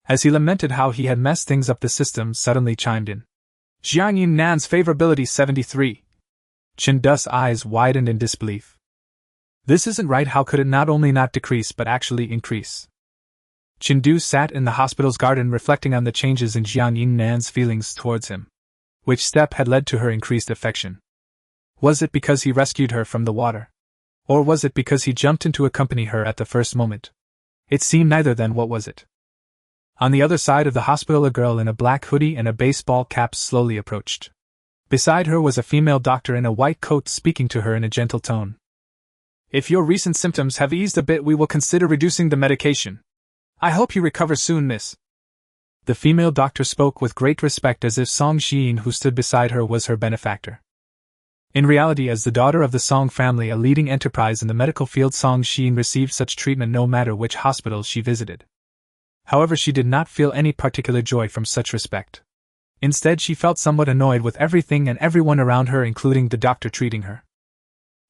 As he lamented how he had messed things up, the system suddenly chimed in. Jiang Yinnan's favorability 73. Chendu's eyes widened in disbelief. This isn't right. How could it not only not decrease but actually increase? Chengdu sat in the hospital's garden reflecting on the changes in Jiang Yinnan's feelings towards him. Which step had led to her increased affection? Was it because he rescued her from the water? Or was it because he jumped in to accompany her at the first moment? It seemed neither. Then what was it? On the other side of the hospital, a girl in a black hoodie and a baseball cap slowly approached. Beside her was a female doctor in a white coat, speaking to her in a gentle tone. If your recent symptoms have eased a bit, we will consider reducing the medication. I hope you recover soon, miss. The female doctor spoke with great respect, as if Song Xiyin, who stood beside her, was her benefactor. In reality, as the daughter of the Song family, a leading enterprise in the medical field, Song Xiyin received such treatment no matter which hospital she visited. However, she did not feel any particular joy from such respect. Instead, she felt somewhat annoyed with everything and everyone around her, including the doctor treating her.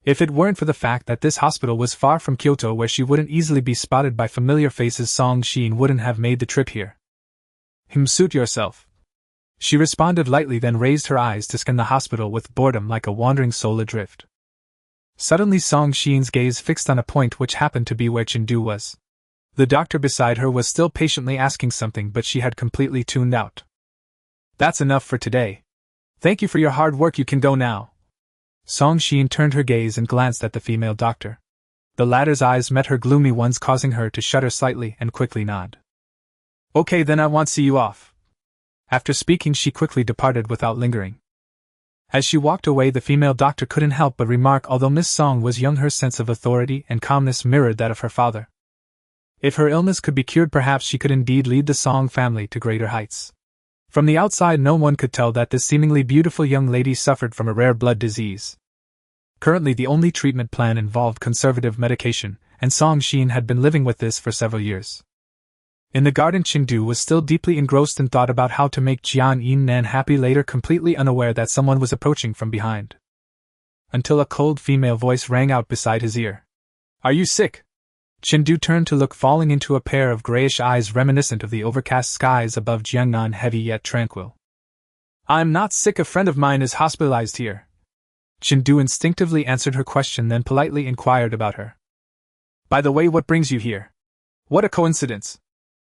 If it weren't for the fact that this hospital was far from Kyoto, where she wouldn't easily be spotted by familiar faces, Song Xiyin wouldn't have made the trip here. Suit yourself. She responded lightly, then raised her eyes to scan the hospital with boredom, like a wandering soul adrift. Suddenly, Song Xiyin's gaze fixed on a point which happened to be where Chengdu was. The doctor beside her was still patiently asking something, but she had completely tuned out. That's enough for today. Thank you for your hard work. You can go now. Song Xiyin turned her gaze and glanced at the female doctor. The latter's eyes met her gloomy ones, causing her to shudder slightly and quickly nod. Okay, then I won't see you off. After speaking, she quickly departed without lingering. As she walked away, the female doctor couldn't help but remark, although Miss Song was young, her sense of authority and calmness mirrored that of her father. If her illness could be cured, perhaps she could indeed lead the Song family to greater heights. From the outside, no one could tell that this seemingly beautiful young lady suffered from a rare blood disease. Currently, the only treatment plan involved conservative medication, and Song Xiyin had been living with this for several years. In the garden, Chengdu was still deeply engrossed in thought about how to make Jiang Yinnan happy later, completely unaware that someone was approaching from behind. Until a cold female voice rang out beside his ear. Are you sick? Chengdu turned to look, falling into a pair of grayish eyes reminiscent of the overcast skies above Jiangnan, heavy yet tranquil. I'm not sick. A friend of mine is hospitalized here. Chengdu instinctively answered her question, then politely inquired about her. By the way, what brings you here? What a coincidence.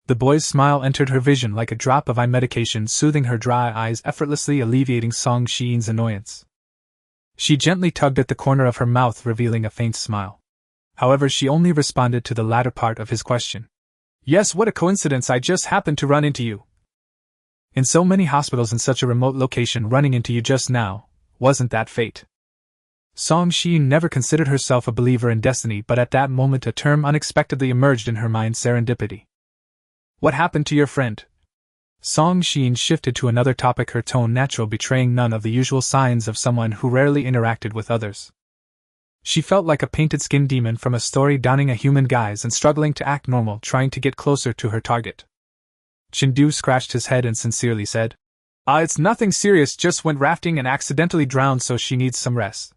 The boy's smile entered her vision like a drop of eye medication, soothing her dry eyes, effortlessly alleviating Song Xiyin's annoyance. She gently tugged at the corner of her mouth, revealing a faint smile. However, she only responded to the latter part of his question. Yes, what a coincidence. I just happened to run into you. In so many hospitals in such a remote location, running into you just now, wasn't that fate? Song Xiyin never considered herself a believer in destiny, but at that moment a term unexpectedly emerged in her mind: serendipity. What happened to your friend? Song Xiyin shifted to another topic, her tone natural, betraying none of the usual signs of someone who rarely interacted with others. She felt like a painted-skinned demon from a story, donning a human guise and struggling to act normal, trying to get closer to her target. Chengdu scratched his head and sincerely said, It's nothing serious, just went rafting and accidentally drowned, so she needs some rest.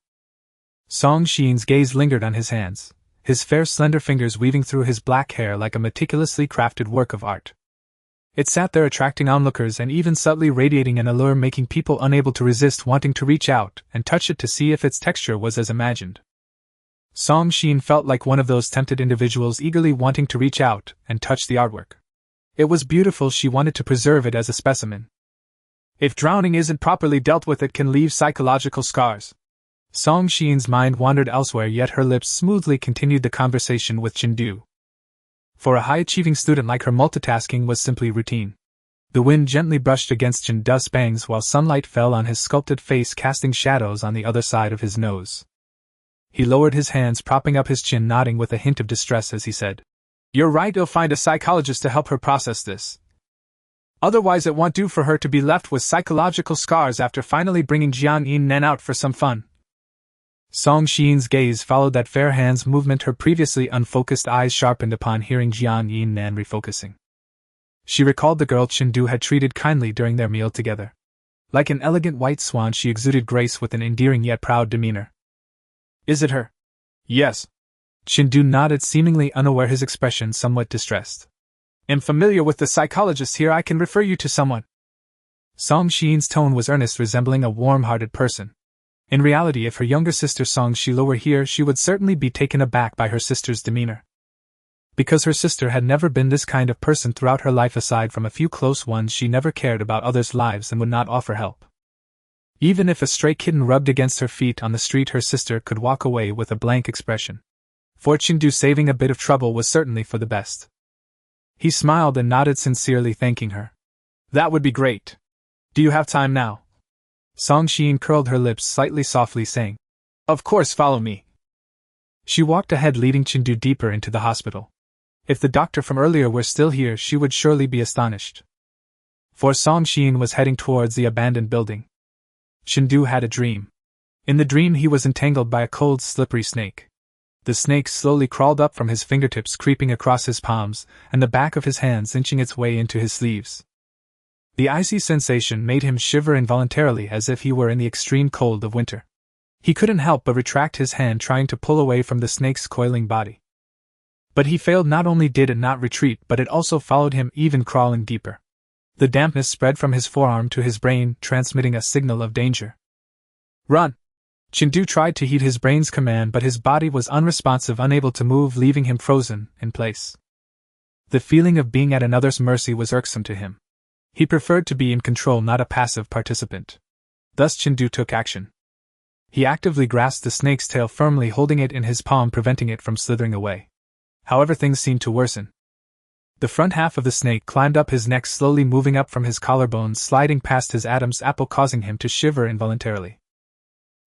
Song Xiyin's gaze lingered on his hands, his fair slender fingers weaving through his black hair like a meticulously crafted work of art. It sat there, attracting onlookers and even subtly radiating an allure, making people unable to resist wanting to reach out and touch it to see if its texture was as imagined. Song Xiyin felt like one of those tempted individuals eagerly wanting to reach out and touch the artwork. It was beautiful. She wanted to preserve it as a specimen. If drowning isn't properly dealt with, it can leave psychological scars. Song Xiyin's mind wandered elsewhere, yet her lips smoothly continued the conversation with Chengdu. For a high-achieving student like her, multitasking was simply routine. The wind gently brushed against Chengdu's bangs while sunlight fell on his sculpted face, casting shadows on the other side of his nose. He lowered his hands, propping up his chin, nodding with a hint of distress as he said, You're right, you'll find a psychologist to help her process this. Otherwise it won't do for her to be left with psychological scars after finally bringing Jiang Yin Nan out for some fun. Song Xian's gaze followed that fair hand's movement, her previously unfocused eyes sharpened upon hearing Jiang Yin Nan refocusing. She recalled the girl Chengdu had treated kindly during their meal together. Like an elegant white swan, she exuded grace with an endearing yet proud demeanor. Is it her? Yes. Chengdu nodded, seemingly unaware, his expression somewhat distressed. Am familiar with the psychologist here, I can refer you to someone. Song Xian's tone was earnest, resembling a warm-hearted person. In reality, if her younger sister Song Shilo were here, she would certainly be taken aback by her sister's demeanor. Because her sister had never been this kind of person throughout her life, aside from a few close ones, she never cared about others' lives and would not offer help. Even if a stray kitten rubbed against her feet on the street, her sister could walk away with a blank expression. For Chengdu, saving a bit of trouble was certainly for the best. He smiled and nodded, sincerely thanking her. That would be great. Do you have time now? Song Xian curled her lips slightly softly, saying, Of course, follow me. She walked ahead, leading Chengdu deeper into the hospital. If the doctor from earlier were still here, she would surely be astonished. For Song Xian was heading towards the abandoned building. Chengdu had a dream. In the dream, he was entangled by a cold, slippery snake. The snake slowly crawled up from his fingertips, creeping across his palms, and the back of his hands, inching its way into his sleeves. The icy sensation made him shiver involuntarily, as if he were in the extreme cold of winter. He couldn't help but retract his hand, trying to pull away from the snake's coiling body. But he failed. Not only did it not retreat, but it also followed him, even crawling deeper. The dampness spread from his forearm to his brain, transmitting a signal of danger. Run! Chengdu tried to heed his brain's command, but his body was unresponsive, unable to move, leaving him frozen in place. The feeling of being at another's mercy was irksome to him. He preferred to be in control, not a passive participant. Thus Chengdu took action. He actively grasped the snake's tail firmly, holding it in his palm, preventing it from slithering away. However, things seemed to worsen. The front half of the snake climbed up his neck, slowly moving up from his collarbones, sliding past his Adam's apple, causing him to shiver involuntarily.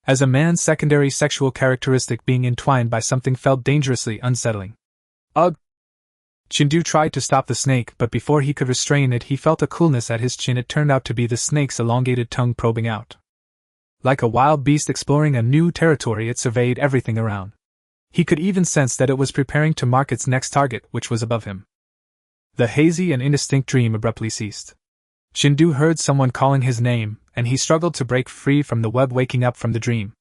As a man's secondary sexual characteristic, being entwined by something felt dangerously unsettling. Ugh! Chengdu tried to stop the snake, but before he could restrain it, he felt a coolness at his chin. It turned out to be the snake's elongated tongue probing out. Like a wild beast exploring a new territory, it surveyed everything around. He could even sense that it was preparing to mark its next target, which was above him. The hazy and indistinct dream abruptly ceased. Chengdu heard someone calling his name, and he struggled to break free from the web, waking up from the dream.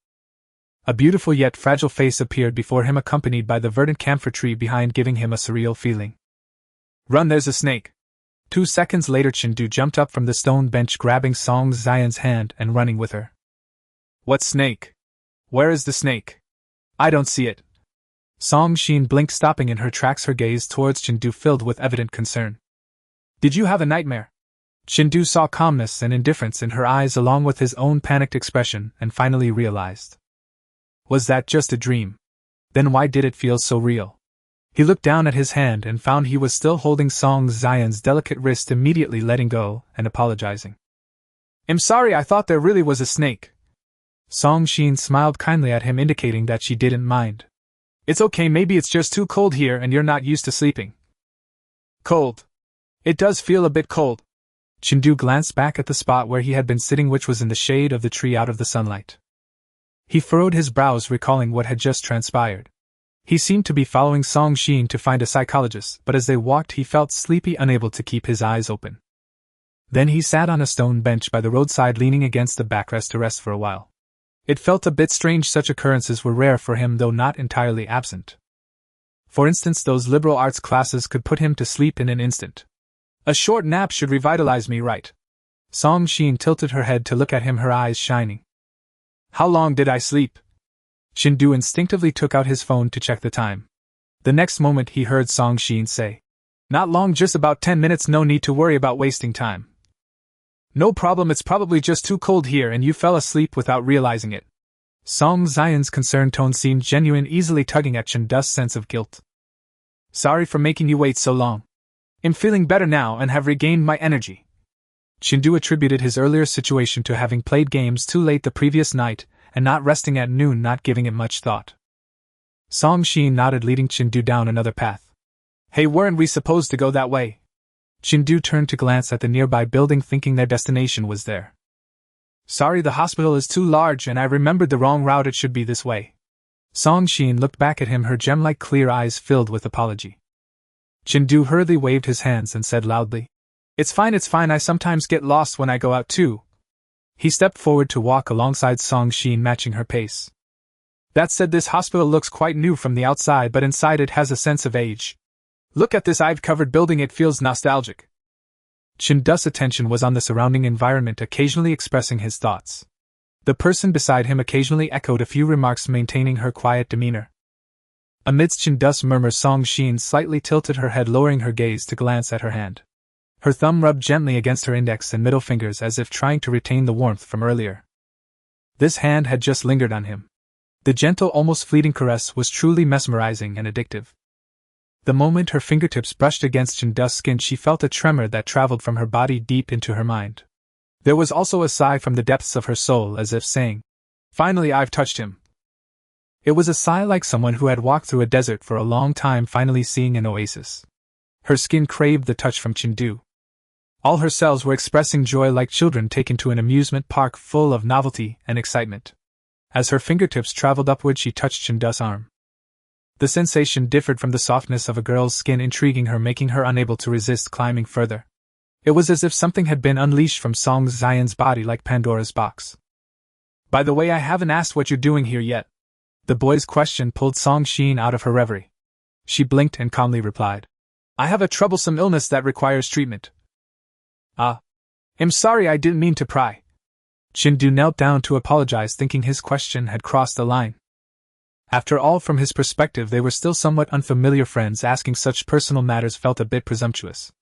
A beautiful yet fragile face appeared before him, accompanied by the verdant camphor tree behind, giving him a surreal feeling. Run, there's a snake! 2 seconds later, Chengdu jumped up from the stone bench, grabbing Song Xian's hand and running with her. What snake? Where is the snake? I don't see it. Song Xian blinked, stopping in her tracks, her gaze towards Chengdu filled with evident concern. Did you have a nightmare? Chengdu saw calmness and indifference in her eyes, along with his own panicked expression, and finally realized. Was that just a dream? Then why did it feel so real? He looked down at his hand and found he was still holding Song Xian's delicate wrist, immediately letting go and apologizing. I'm sorry, I thought there really was a snake. Song Xian smiled kindly at him, indicating that she didn't mind. It's okay, maybe it's just too cold here and you're not used to sleeping. Cold. It does feel a bit cold. Chengdu glanced back at the spot where he had been sitting, which was in the shade of the tree out of the sunlight. He furrowed his brows, recalling what had just transpired. He seemed to be following Song Xian to find a psychologist, but as they walked he felt sleepy, unable to keep his eyes open. Then he sat on a stone bench by the roadside, leaning against the backrest to rest for a while. It felt a bit strange. Such occurrences were rare for him, though not entirely absent. For instance, those liberal arts classes could put him to sleep in an instant. A short nap should revitalize me, right? Song Xian tilted her head to look at him, her eyes shining. How long did I sleep? Chengdu instinctively took out his phone to check the time. The next moment he heard Song Xian say, Not long, just about 10 minutes, no need to worry about wasting time. No problem, it's probably just too cold here and you fell asleep without realizing it. Song Xian's concerned tone seemed genuine, easily tugging at Chengdu's sense of guilt. Sorry for making you wait so long. I'm feeling better now and have regained my energy. Chengdu attributed his earlier situation to having played games too late the previous night, and not resting at noon, not giving it much thought. Song Xian nodded, leading Chengdu down another path. Hey, weren't we supposed to go that way? Chindu turned to glance at the nearby building, thinking their destination was there. Sorry, the hospital is too large and I remembered the wrong route. It should be this way. Song Xin looked back at him, her gem-like clear eyes filled with apology. Chindu hurriedly waved his hands and said loudly, It's fine, I sometimes get lost when I go out too. He stepped forward to walk alongside Song Xin, matching her pace. That said, this hospital looks quite new from the outside, but inside it has a sense of age. Look at this ivy-covered building, it feels nostalgic. Chindu's attention was on the surrounding environment, occasionally expressing his thoughts. The person beside him occasionally echoed a few remarks, maintaining her quiet demeanor. Amidst Chindu's murmurs, Song Xin slightly tilted her head, lowering her gaze to glance at her hand. Her thumb rubbed gently against her index and middle fingers as if trying to retain the warmth from earlier. This hand had just lingered on him. The gentle, almost fleeting caress was truly mesmerizing and addictive. The moment her fingertips brushed against Chindu's skin, she felt a tremor that traveled from her body deep into her mind. There was also a sigh from the depths of her soul, as if saying, Finally, I've touched him. It was a sigh like someone who had walked through a desert for a long time, finally seeing an oasis. Her skin craved the touch from Chindu. All her cells were expressing joy like children taken to an amusement park full of novelty and excitement. As her fingertips traveled upward, she touched Chindu's arm. The sensation differed from the softness of a girl's skin, intriguing her, making her unable to resist climbing further. It was as if something had been unleashed from Song Xian's body, like Pandora's box. By the way, I haven't asked what you're doing here yet. The boy's question pulled Song Xin out of her reverie. She blinked and calmly replied, I have a troublesome illness that requires treatment. I'm sorry, I didn't mean to pry. Chindu knelt down to apologize, thinking his question had crossed the line. After all, from his perspective, they were still somewhat unfamiliar friends. Asking such personal matters felt a bit presumptuous.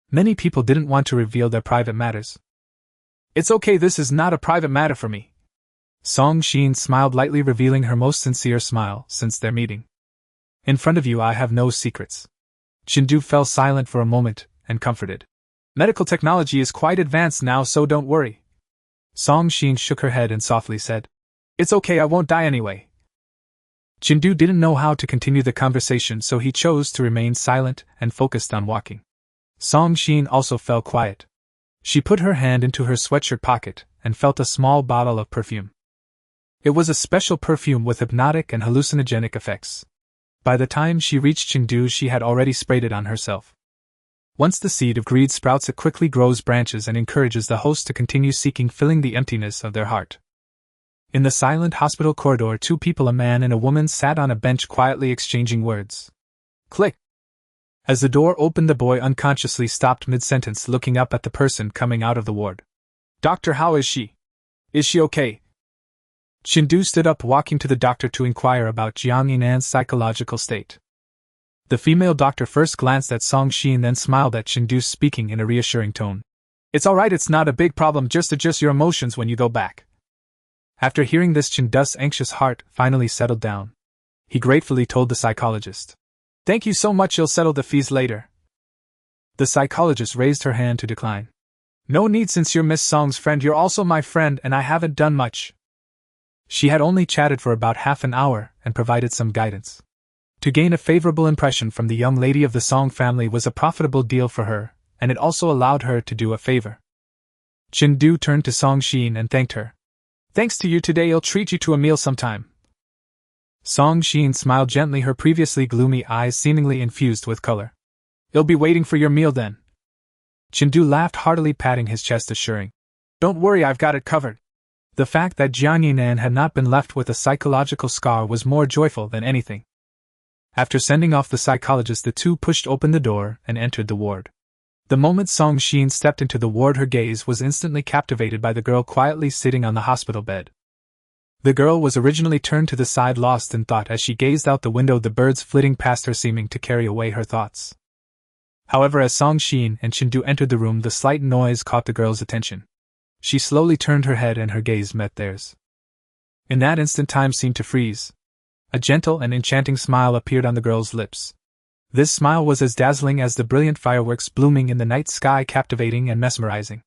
Many people didn't want to reveal their private matters. It's okay, this is not a private matter for me. Song Xin smiled lightly, revealing her most sincere smile since their meeting. In front of you, I have no secrets. Chindu fell silent for a moment, and comforted. Medical technology is quite advanced now, so don't worry. Song Xin shook her head and softly said, It's okay, I won't die anyway. Chindu didn't know how to continue the conversation, so he chose to remain silent and focused on walking. Song Xin also fell quiet. She put her hand into her sweatshirt pocket and felt a small bottle of perfume. It was a special perfume with hypnotic and hallucinogenic effects. By the time she reached Chindu, she had already sprayed it on herself. Once the seed of greed sprouts, it quickly grows branches and encourages the host to continue seeking, filling the emptiness of their heart. In the silent hospital corridor, two people, a man and a woman, sat on a bench quietly exchanging words. Click! As the door opened, the boy unconsciously stopped mid-sentence, looking up at the person coming out of the ward. Doctor, how is she? Is she okay? Chindu stood up, walking to the doctor to inquire about Jiang Yinan's psychological state. The female doctor first glanced at Song Xin, then smiled at Chindu, speaking in a reassuring tone. It's alright, it's not a big problem, just adjust your emotions when you go back. After hearing this, Chindu's anxious heart finally settled down. He gratefully told the psychologist, Thank you so much, you'll settle the fees later. The psychologist raised her hand to decline. No need, since you're Miss Song's friend, you're also my friend, and I haven't done much. She had only chatted for about half an hour and provided some guidance. To gain a favorable impression from the young lady of the Song family was a profitable deal for her, and it also allowed her to do a favor. Chindu turned to Song Xin and thanked her. Thanks to you today, I'll treat you to a meal sometime. Song Xin smiled gently, her previously gloomy eyes seemingly infused with color. I'll be waiting for your meal then. Chindu laughed heartily, patting his chest, assuring, Don't worry, I've got it covered. The fact that Jiang Yinan had not been left with a psychological scar was more joyful than anything. After sending off the psychologist, the two pushed open the door and entered the ward. The moment Song Xin stepped into the ward, her gaze was instantly captivated by the girl quietly sitting on the hospital bed. The girl was originally turned to the side, lost in thought as she gazed out the window, the birds flitting past her seeming to carry away her thoughts. However, as Song Xin and Chindu entered the room, the slight noise caught the girl's attention. She slowly turned her head and her gaze met theirs. In that instant, time seemed to freeze. A gentle and enchanting smile appeared on the girl's lips. This smile was as dazzling as the brilliant fireworks blooming in the night sky, captivating and mesmerizing.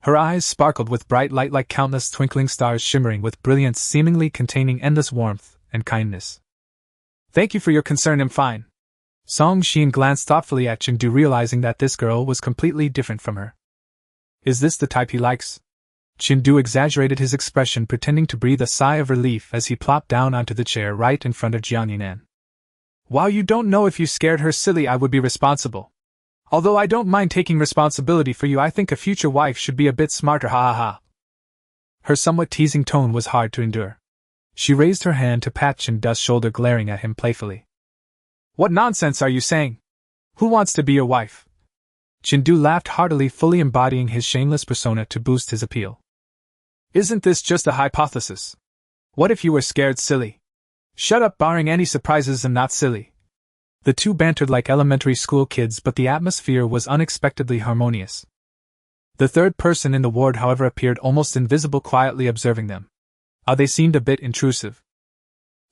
Her eyes sparkled with bright light like countless twinkling stars, shimmering with brilliance, seemingly containing endless warmth and kindness. Thank you for your concern, I'm fine. Song Xin glanced thoughtfully at Chengdu, realizing that this girl was completely different from her. Is this the type he likes? Chengdu exaggerated his expression, pretending to breathe a sigh of relief as he plopped down onto the chair right in front of Jiang Yinan. While you don't know if you scared her silly, I would be responsible. Although I don't mind taking responsibility for you, I think a future wife should be a bit smarter, ha ha ha. Her somewhat teasing tone was hard to endure. She raised her hand to pat Chendu's shoulder, glaring at him playfully. What nonsense are you saying? Who wants to be your wife? Chengdu laughed heartily, fully embodying his shameless persona to boost his appeal. Isn't this just a hypothesis? What if you were scared silly? Shut up, barring any surprises, I'm not silly. The two bantered like elementary school kids, but the atmosphere was unexpectedly harmonious. The third person in the ward, however, appeared almost invisible, quietly observing them. They seemed a bit intrusive.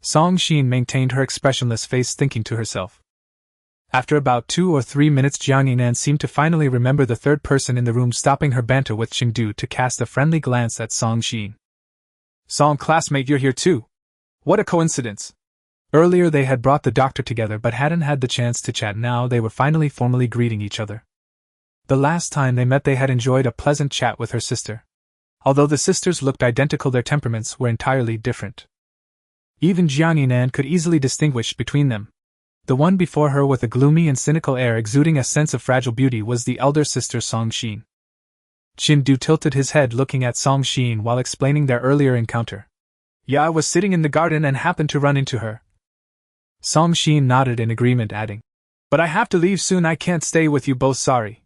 Song Xin maintained her expressionless face, thinking to herself. After about 2 or 3 minutes, Jiang Yinan seemed to finally remember the third person in the room, stopping her banter with Chengdu to cast a friendly glance at Song Xin. Song, classmate, you're here too. What a coincidence. Earlier they had brought the doctor together but hadn't had the chance to chat. Now they were finally formally greeting each other. The last time they met they had enjoyed a pleasant chat with her sister. Although the sisters looked identical, their temperaments were entirely different. Even Jiang Yinan could easily distinguish between them. The one before her, with a gloomy and cynical air exuding a sense of fragile beauty, was the elder sister Song Xin. Chengdu tilted his head, looking at Song Xin while explaining their earlier encounter. Yeah, I was sitting in the garden and happened to run into her. Song Xin nodded in agreement, adding, But I have to leave soon, I can't stay with you both, sorry.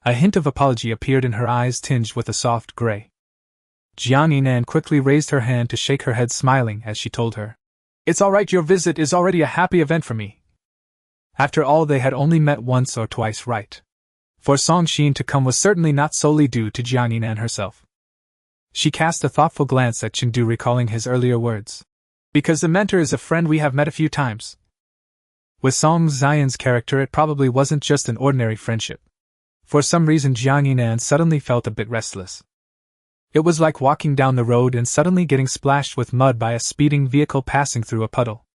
A hint of apology appeared in her eyes, tinged with a soft gray. Jiang Yinan quickly raised her hand to shake her head, smiling as she told her, It's all right, your visit is already a happy event for me. After all, they had only met once or twice, right? For Song Xin to come was certainly not solely due to Jiang Yinan herself. She cast a thoughtful glance at Chengdu, recalling his earlier words. Because the mentor is a friend we have met a few times. With Song Xian's character, it probably wasn't just an ordinary friendship. For some reason, Jiang Yinan suddenly felt a bit restless. It was like walking down the road and suddenly getting splashed with mud by a speeding vehicle passing through a puddle.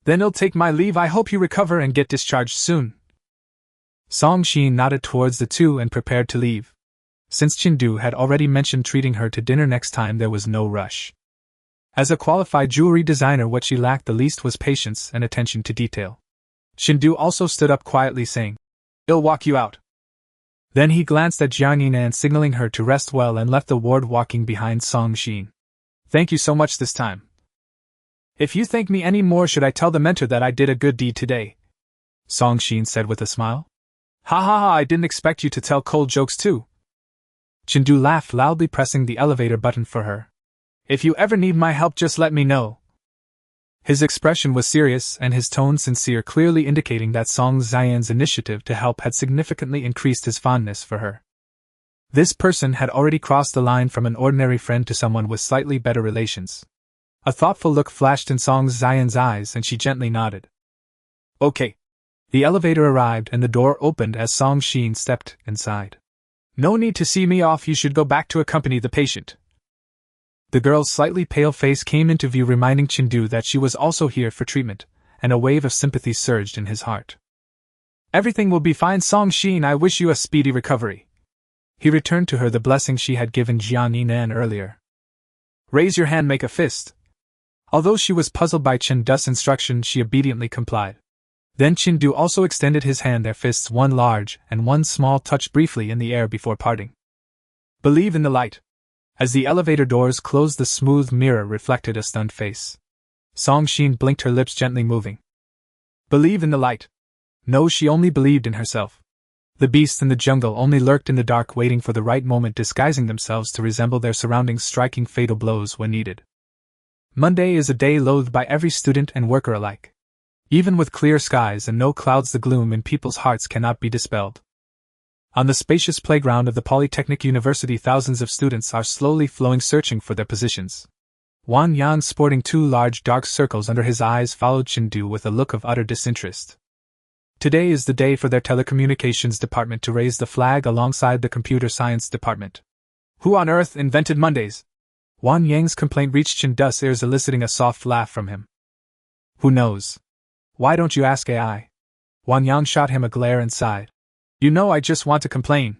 Then I'll take my leave, I hope you recover and get discharged soon. Song Xin nodded towards the two and prepared to leave. Since Chengdu had already mentioned treating her to dinner next time, there was no rush. As a qualified jewelry designer, what she lacked the least was patience and attention to detail. Chengdu also stood up quietly, saying, I'll walk you out. Then he glanced at Jiang Yinan, signaling her to rest well, and left the ward, walking behind Song Xin. Thank you so much this time. If you thank me any more, should I tell the mentor that I did a good deed today? Song Xin said with a smile. Ha ha ha, I didn't expect you to tell cold jokes too. Chengdu laughed loudly, pressing the elevator button for her. If you ever need my help, just let me know. His expression was serious and his tone sincere, clearly indicating that Song Xian's initiative to help had significantly increased his fondness for her. This person had already crossed the line from an ordinary friend to someone with slightly better relations. A thoughtful look flashed in Song Xian's eyes and she gently nodded. Okay. The elevator arrived and the door opened as Song Xin stepped inside. No need to see me off, you should go back to accompany the patient. The girl's slightly pale face came into view, reminding Chengdu that she was also here for treatment, and a wave of sympathy surged in his heart. Everything will be fine, Song Xin, I wish you a speedy recovery. He returned to her the blessing she had given Jiang Yinan earlier. Raise your hand, make a fist. Although she was puzzled by Chendu's instruction, she obediently complied. Then Chengdu also extended his hand, their fists one large and one small touched briefly in the air before parting. Believe in the light. As the elevator doors closed, the smooth mirror reflected a stunned face. Song Xin blinked, her lips gently moving. Believe in the light. No, she only believed in herself. The beasts in the jungle only lurked in the dark, waiting for the right moment, disguising themselves to resemble their surroundings, striking fatal blows when needed. Monday is a day loathed by every student and worker alike. Even with clear skies and no clouds, the gloom in people's hearts cannot be dispelled. On the spacious playground of the Polytechnic University, thousands of students are slowly flowing, searching for their positions. Wang Yang, sporting 2 large dark circles under his eyes, followed Chengdu with a look of utter disinterest. Today is the day for their telecommunications department to raise the flag alongside the computer science department. Who on earth invented Mondays? Wang Yang's complaint reached Chendu's ears, eliciting a soft laugh from him. Who knows? Why don't you ask AI? Wang Yang shot him a glare and sighed. You know, I just want to complain.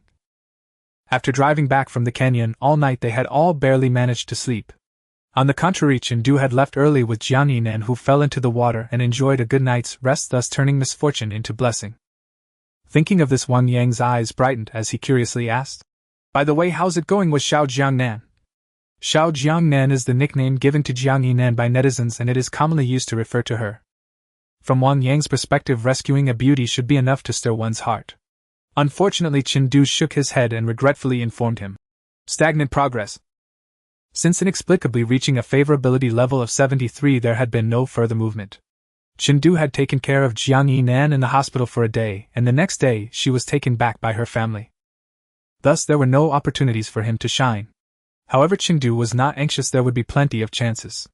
After driving back from the canyon all night, they had all barely managed to sleep. On the contrary, Chen Du had left early with Jiang Yinan, who fell into the water and enjoyed a good night's rest, thus turning misfortune into blessing. Thinking of this, Wang Yang's eyes brightened as he curiously asked, By the way, how's it going with Xiao Jiangnan? Xiao Jiangnan is the nickname given to Jiang Yinan by netizens, and it is commonly used to refer to her. From Wang Yang's perspective, rescuing a beauty should be enough to stir one's heart. Unfortunately, Chen Du shook his head and regretfully informed him. Stagnant progress. Since inexplicably reaching a favorability level of 73, there had been no further movement. Chen Du had taken care of Jiang Yinan in the hospital for a day, and the next day she was taken back by her family. Thus there were no opportunities for him to shine. However, Chen Du was not anxious, there would be plenty of chances.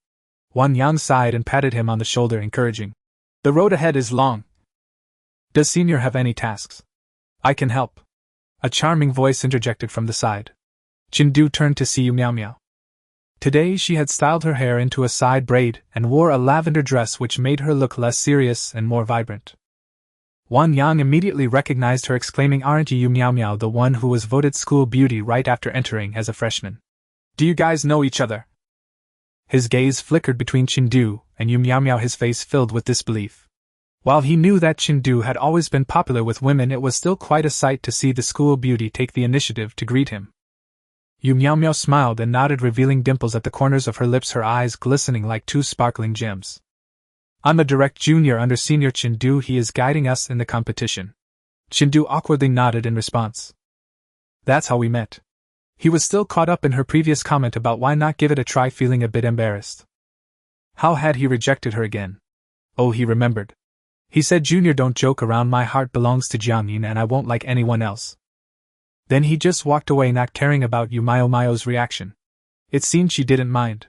Wang Yang sighed and patted him on the shoulder, encouraging. The road ahead is long. Does Senior have any tasks? I can help. A charming voice interjected from the side. Chen Du turned to see Yu Miao Miao. Today she had styled her hair into a side braid and wore a lavender dress which made her look less serious and more vibrant. Wang Yang immediately recognized her, exclaiming, Aren't you Yu Miao Miao, the one who was voted school beauty right after entering as a freshman? Do you guys know each other? His gaze flickered between Chen Du and Yu Miao Miao, his face filled with disbelief. While he knew that Chen Du had always been popular with women, it was still quite a sight to see the school beauty take the initiative to greet him. Yu Miao Miao smiled and nodded, revealing dimples at the corners of her lips, her eyes glistening like two sparkling gems. I'm a direct junior under Senior Chen Du, he is guiding us in the competition. Chen Du awkwardly nodded in response. That's how we met. He was still caught up in her previous comment about why not give it a try, feeling a bit embarrassed. How had he rejected her again? Oh, he remembered. He said, Junior, don't joke around, my heart belongs to Jiang Yin and I won't like anyone else. Then he just walked away, not caring about Yu Miao Miao's reaction. It seemed she didn't mind.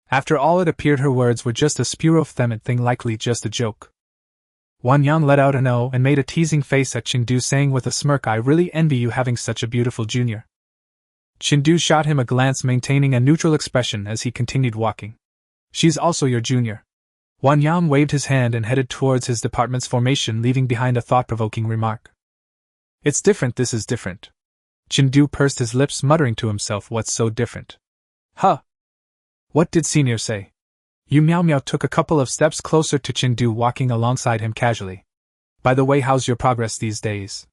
After all, it appeared her words were just a spur-of-the-moment thing, likely just a joke. Wang Yang let out an "oh" and made a teasing face at Chen Du, saying with a smirk, I really envy you having such a beautiful junior. Chen Du shot him a glance, maintaining a neutral expression as he continued walking. She's also your junior. Wang Yang waved his hand and headed towards his department's formation, leaving behind a thought-provoking remark. It's different, this is different. Chen Du pursed his lips, muttering to himself, what's so different? Huh? What did Senior say? Yu Miao Miao took a couple of steps closer to Chen Du, walking alongside him casually. By the way, how's your progress these days?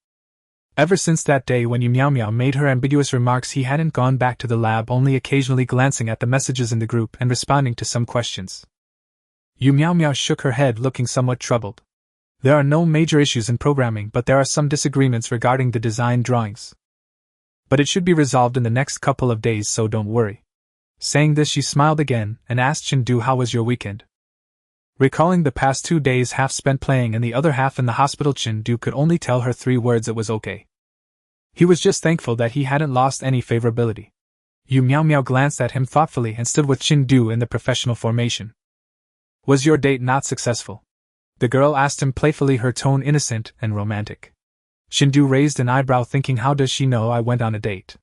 Ever since that day when Yu Miao Miao made her ambiguous remarks, he hadn't gone back to the lab, only occasionally glancing at the messages in the group and responding to some questions. Yu Miao Miao shook her head, looking somewhat troubled. There are no major issues in programming, but there are some disagreements regarding the design drawings. But it should be resolved in the next couple of days, so don't worry. Saying this, she smiled again and asked Chen Du, how was your weekend? Recalling the past 2 days, half spent playing and the other half in the hospital, Chen Du could only tell her 3 words: it was okay. He was just thankful that he hadn't lost any favorability. Yu Miao Miao glanced at him thoughtfully and stood with Chen Du in the professional formation. Was your date not successful? The girl asked him playfully, her tone innocent and romantic. Chen Du raised an eyebrow, thinking, how does she know I went on a date?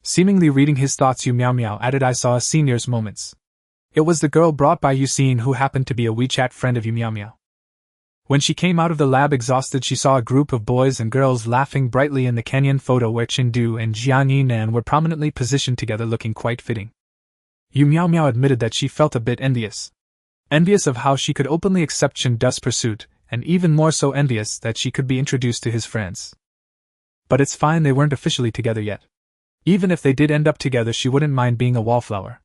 Seemingly reading his thoughts, Yu Miao Miao added, I saw a senior's moments. It was the girl brought by Yuxin, who happened to be a WeChat friend of Yu Miao Miao. When she came out of the lab exhausted, she saw a group of boys and girls laughing brightly in the canyon photo where Chen Du and Jiang Yinan were prominently positioned together, looking quite fitting. Yu Miao Miao admitted that she felt a bit envious. Envious of how she could openly accept Chen Du's pursuit, and even more so envious that she could be introduced to his friends. But it's fine, they weren't officially together yet. Even if they did end up together, she wouldn't mind being a wallflower.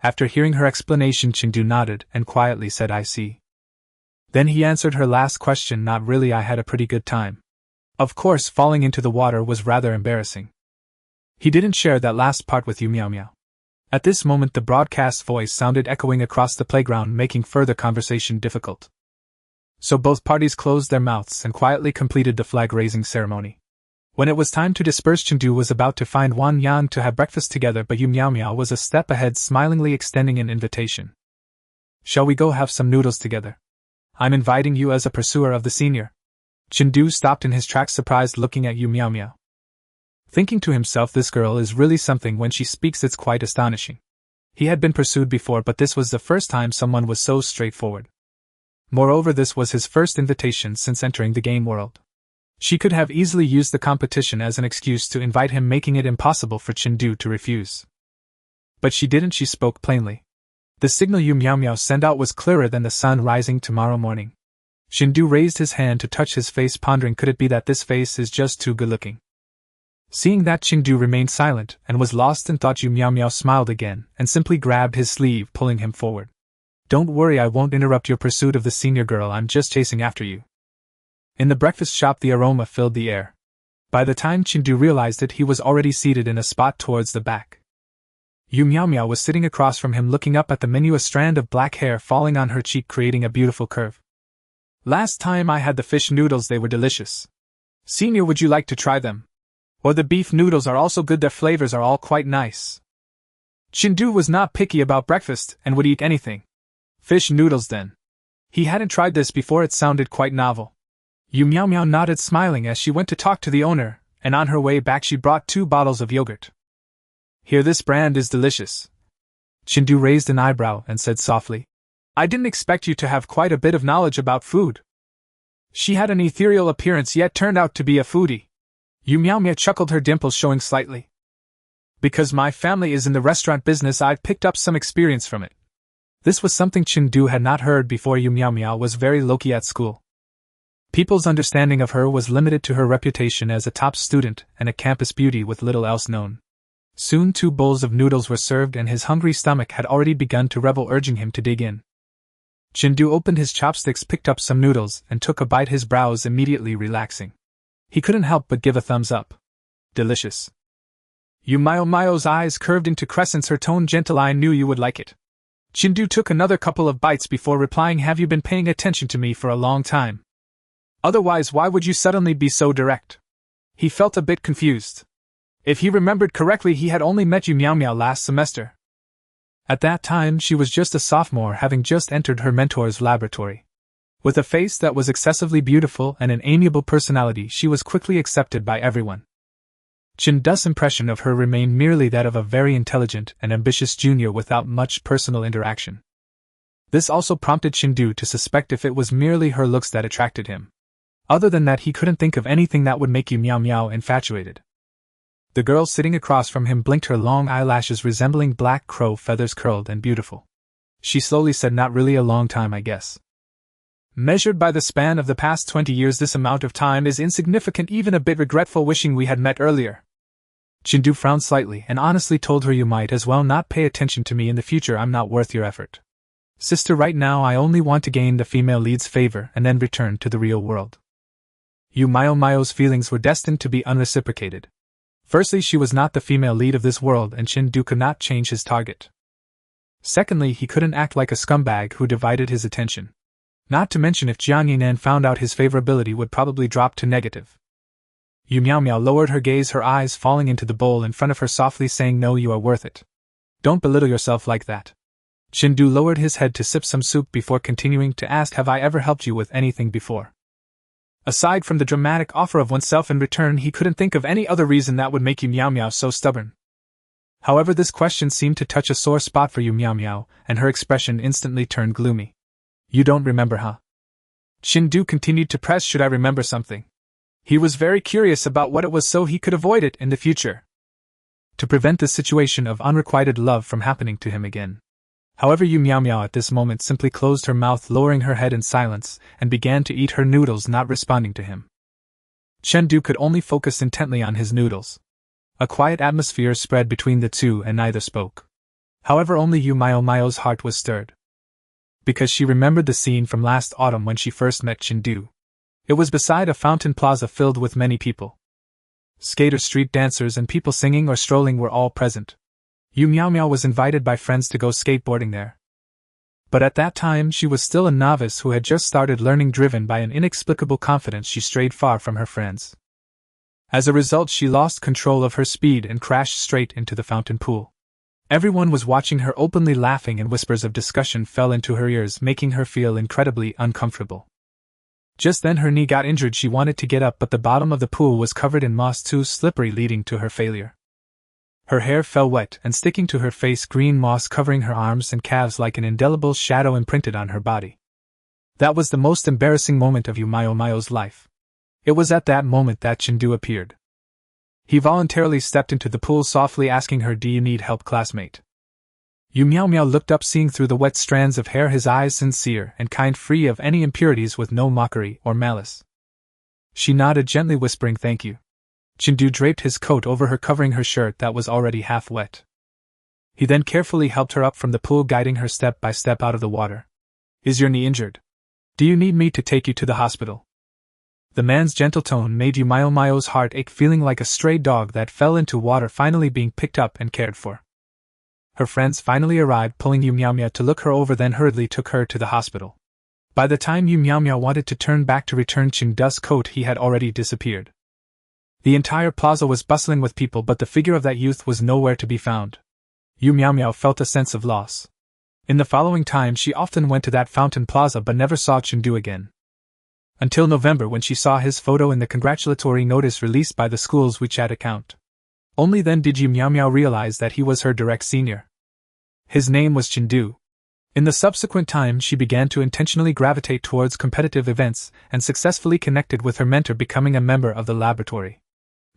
After hearing her explanation, Chen Du nodded and quietly said, I see. Then he answered her last question, not really, I had a pretty good time. Of course, falling into the water was rather embarrassing. He didn't share that last part with Yu Miao Miao. At this moment, the broadcast voice sounded echoing across the playground, making further conversation difficult. So both parties closed their mouths and quietly completed the flag-raising ceremony. When it was time to disperse, Chen Du was about to find Wang Yang to have breakfast together, but Yu Miao Miao was a step ahead, smilingly extending an invitation. Shall we go have some noodles together? I'm inviting you as a pursuer of the senior. Chen Du stopped in his tracks, surprised, looking at Yu Miao Miao. Thinking to himself, this girl is really something. When she speaks, it's quite astonishing. He had been pursued before, but this was the first time someone was so straightforward. Moreover, this was his first invitation since entering the game world. She could have easily used the competition as an excuse to invite him, making it impossible for Chindu to refuse. But she didn't. She spoke plainly. The signal you meow meow send out was clearer than the sun rising tomorrow morning. Chindu raised his hand to touch his face, pondering, could it be that this face is just too good-looking? Seeing that Chindu remained silent and was lost in thought, Yu Meow Meow smiled again and simply grabbed his sleeve, pulling him forward. Don't worry, I won't interrupt your pursuit of the senior girl, I'm just chasing after you. In the breakfast shop, the aroma filled the air. By the time Chindu realized it, he was already seated in a spot towards the back. Yu Meow Meow was sitting across from him, looking up at the menu, a strand of black hair falling on her cheek, creating a beautiful curve. Last time I had the fish noodles, they were delicious. Senior, would you like to try them? Or the beef noodles are also good, their flavors are all quite nice. Chindu was not picky about breakfast and would eat anything. Fish noodles then. He hadn't tried this before, it sounded quite novel. Yu Meow Meow nodded, smiling as she went to talk to the owner, and on her way back she brought 2 bottles of yogurt. Here, this brand is delicious. Chindu raised an eyebrow and said softly, I didn't expect you to have quite a bit of knowledge about food. She had an ethereal appearance yet turned out to be a foodie. Yu Meow Meow chuckled, her dimples showing slightly. Because my family is in the restaurant business, I've picked up some experience from it. This was something Chindu had not heard before. Yu Meow Meow was very low-key at school. People's understanding of her was limited to her reputation as a top student and a campus beauty with little else known. Soon 2 bowls of noodles were served and his hungry stomach had already begun to rebel, urging him to dig in. Chindu opened his chopsticks, picked up some noodles, and took a bite, his brows immediately relaxing. He couldn't help but give a thumbs up. Delicious. Yu Meow Meow's eyes curved into crescents, her tone gentle. I knew you would like it. Chindu took another couple of bites before replying, have you been paying attention to me for a long time? Otherwise, why would you suddenly be so direct? He felt a bit confused. If he remembered correctly, he had only met Yu Meow Meow last semester. At that time, she was just a sophomore, having just entered her mentor's laboratory. With a face that was excessively beautiful and an amiable personality, she was quickly accepted by everyone. Chindu's impression of her remained merely that of a very intelligent and ambitious junior without much personal interaction. This also prompted Chindu to suspect if it was merely her looks that attracted him. Other than that, he couldn't think of anything that would make Yu Meow Meow infatuated. The girl sitting across from him blinked, her long eyelashes resembling black crow feathers, curled and beautiful. She slowly said, not really a long time, I guess. Measured by the span of the past 20 years, this amount of time is insignificant, even a bit regretful, wishing we had met earlier. Chindu frowned slightly and honestly told her, you might as well not pay attention to me in the future, I'm not worth your effort. Sister, right now I only want to gain the female lead's favor and then return to the real world. Yu Meow Meow's feelings were destined to be unreciprocated. Firstly, she was not the female lead of this world and Chindu could not change his target. Secondly, he couldn't act like a scumbag who divided his attention. Not to mention, if Jiang Yinan found out, his favorability would probably drop to negative. Yu Meow Meow lowered her gaze, her eyes falling into the bowl in front of her, softly saying, no, you are worth it. Don't belittle yourself like that. Chindu lowered his head to sip some soup before continuing to ask, have I ever helped you with anything before? Aside from the dramatic offer of oneself in return, he couldn't think of any other reason that would make Yu Meow Meow so stubborn. However, this question seemed to touch a sore spot for Yu Meow Meow, and her expression instantly turned gloomy. You don't remember, huh? Chindu continued to press, should I remember something? He was very curious about what it was so he could avoid it in the future. To prevent this situation of unrequited love from happening to him again. However, Yu Meow Meow at this moment simply closed her mouth, lowering her head in silence, and began to eat her noodles, not responding to him. Chindu could only focus intently on his noodles. A quiet atmosphere spread between the two and neither spoke. However, only Yu Meow Meow's heart was stirred. Because she remembered the scene from last autumn when she first met Chindu. It was beside a fountain plaza filled with many people. Skaters, street dancers, and people singing or strolling were all present. Yu Meow Meow was invited by friends to go skateboarding there. But at that time she was still a novice who had just started learning. Driven by an inexplicable confidence, she strayed far from her friends. As a result, she lost control of her speed and crashed straight into the fountain pool. Everyone was watching her, openly laughing, and whispers of discussion fell into her ears, making her feel incredibly uncomfortable. Just then her knee got injured. She wanted to get up, but the bottom of the pool was covered in moss, too slippery, leading to her failure. Her hair fell wet and sticking to her face, green moss covering her arms and calves like an indelible shadow imprinted on her body. That was the most embarrassing moment of Yu Mao's life. It was at that moment that Chendu appeared. He voluntarily stepped into the pool, softly asking her, "Do you need help, classmate?" Yu Miao looked up, seeing through the wet strands of hair, his eyes sincere and kind, free of any impurities, with no mockery or malice. She nodded, gently whispering, "Thank you." Chendu draped his coat over her, covering her shirt that was already half wet. He then carefully helped her up from the pool, guiding her step by step out of the water. "Is your knee injured? Do you need me to take you to the hospital?" The man's gentle tone made Yu Mao's heart ache, feeling like a stray dog that fell into water, finally being picked up and cared for. Her friends finally arrived, pulling Yu Miao to look her over, then hurriedly took her to the hospital. By the time Yu Miao wanted to turn back to return Chendu's coat, he had already disappeared. The entire plaza was bustling with people, but the figure of that youth was nowhere to be found. Yu Miao felt a sense of loss. In the following time, she often went to that fountain plaza but never saw Chendu again. Until November, when she saw his photo in the congratulatory notice released by the school's WeChat account. Only then did Yu Miao realize that he was her direct senior. His name was Chendu. In the subsequent time, she began to intentionally gravitate towards competitive events and successfully connected with her mentor, becoming a member of the laboratory.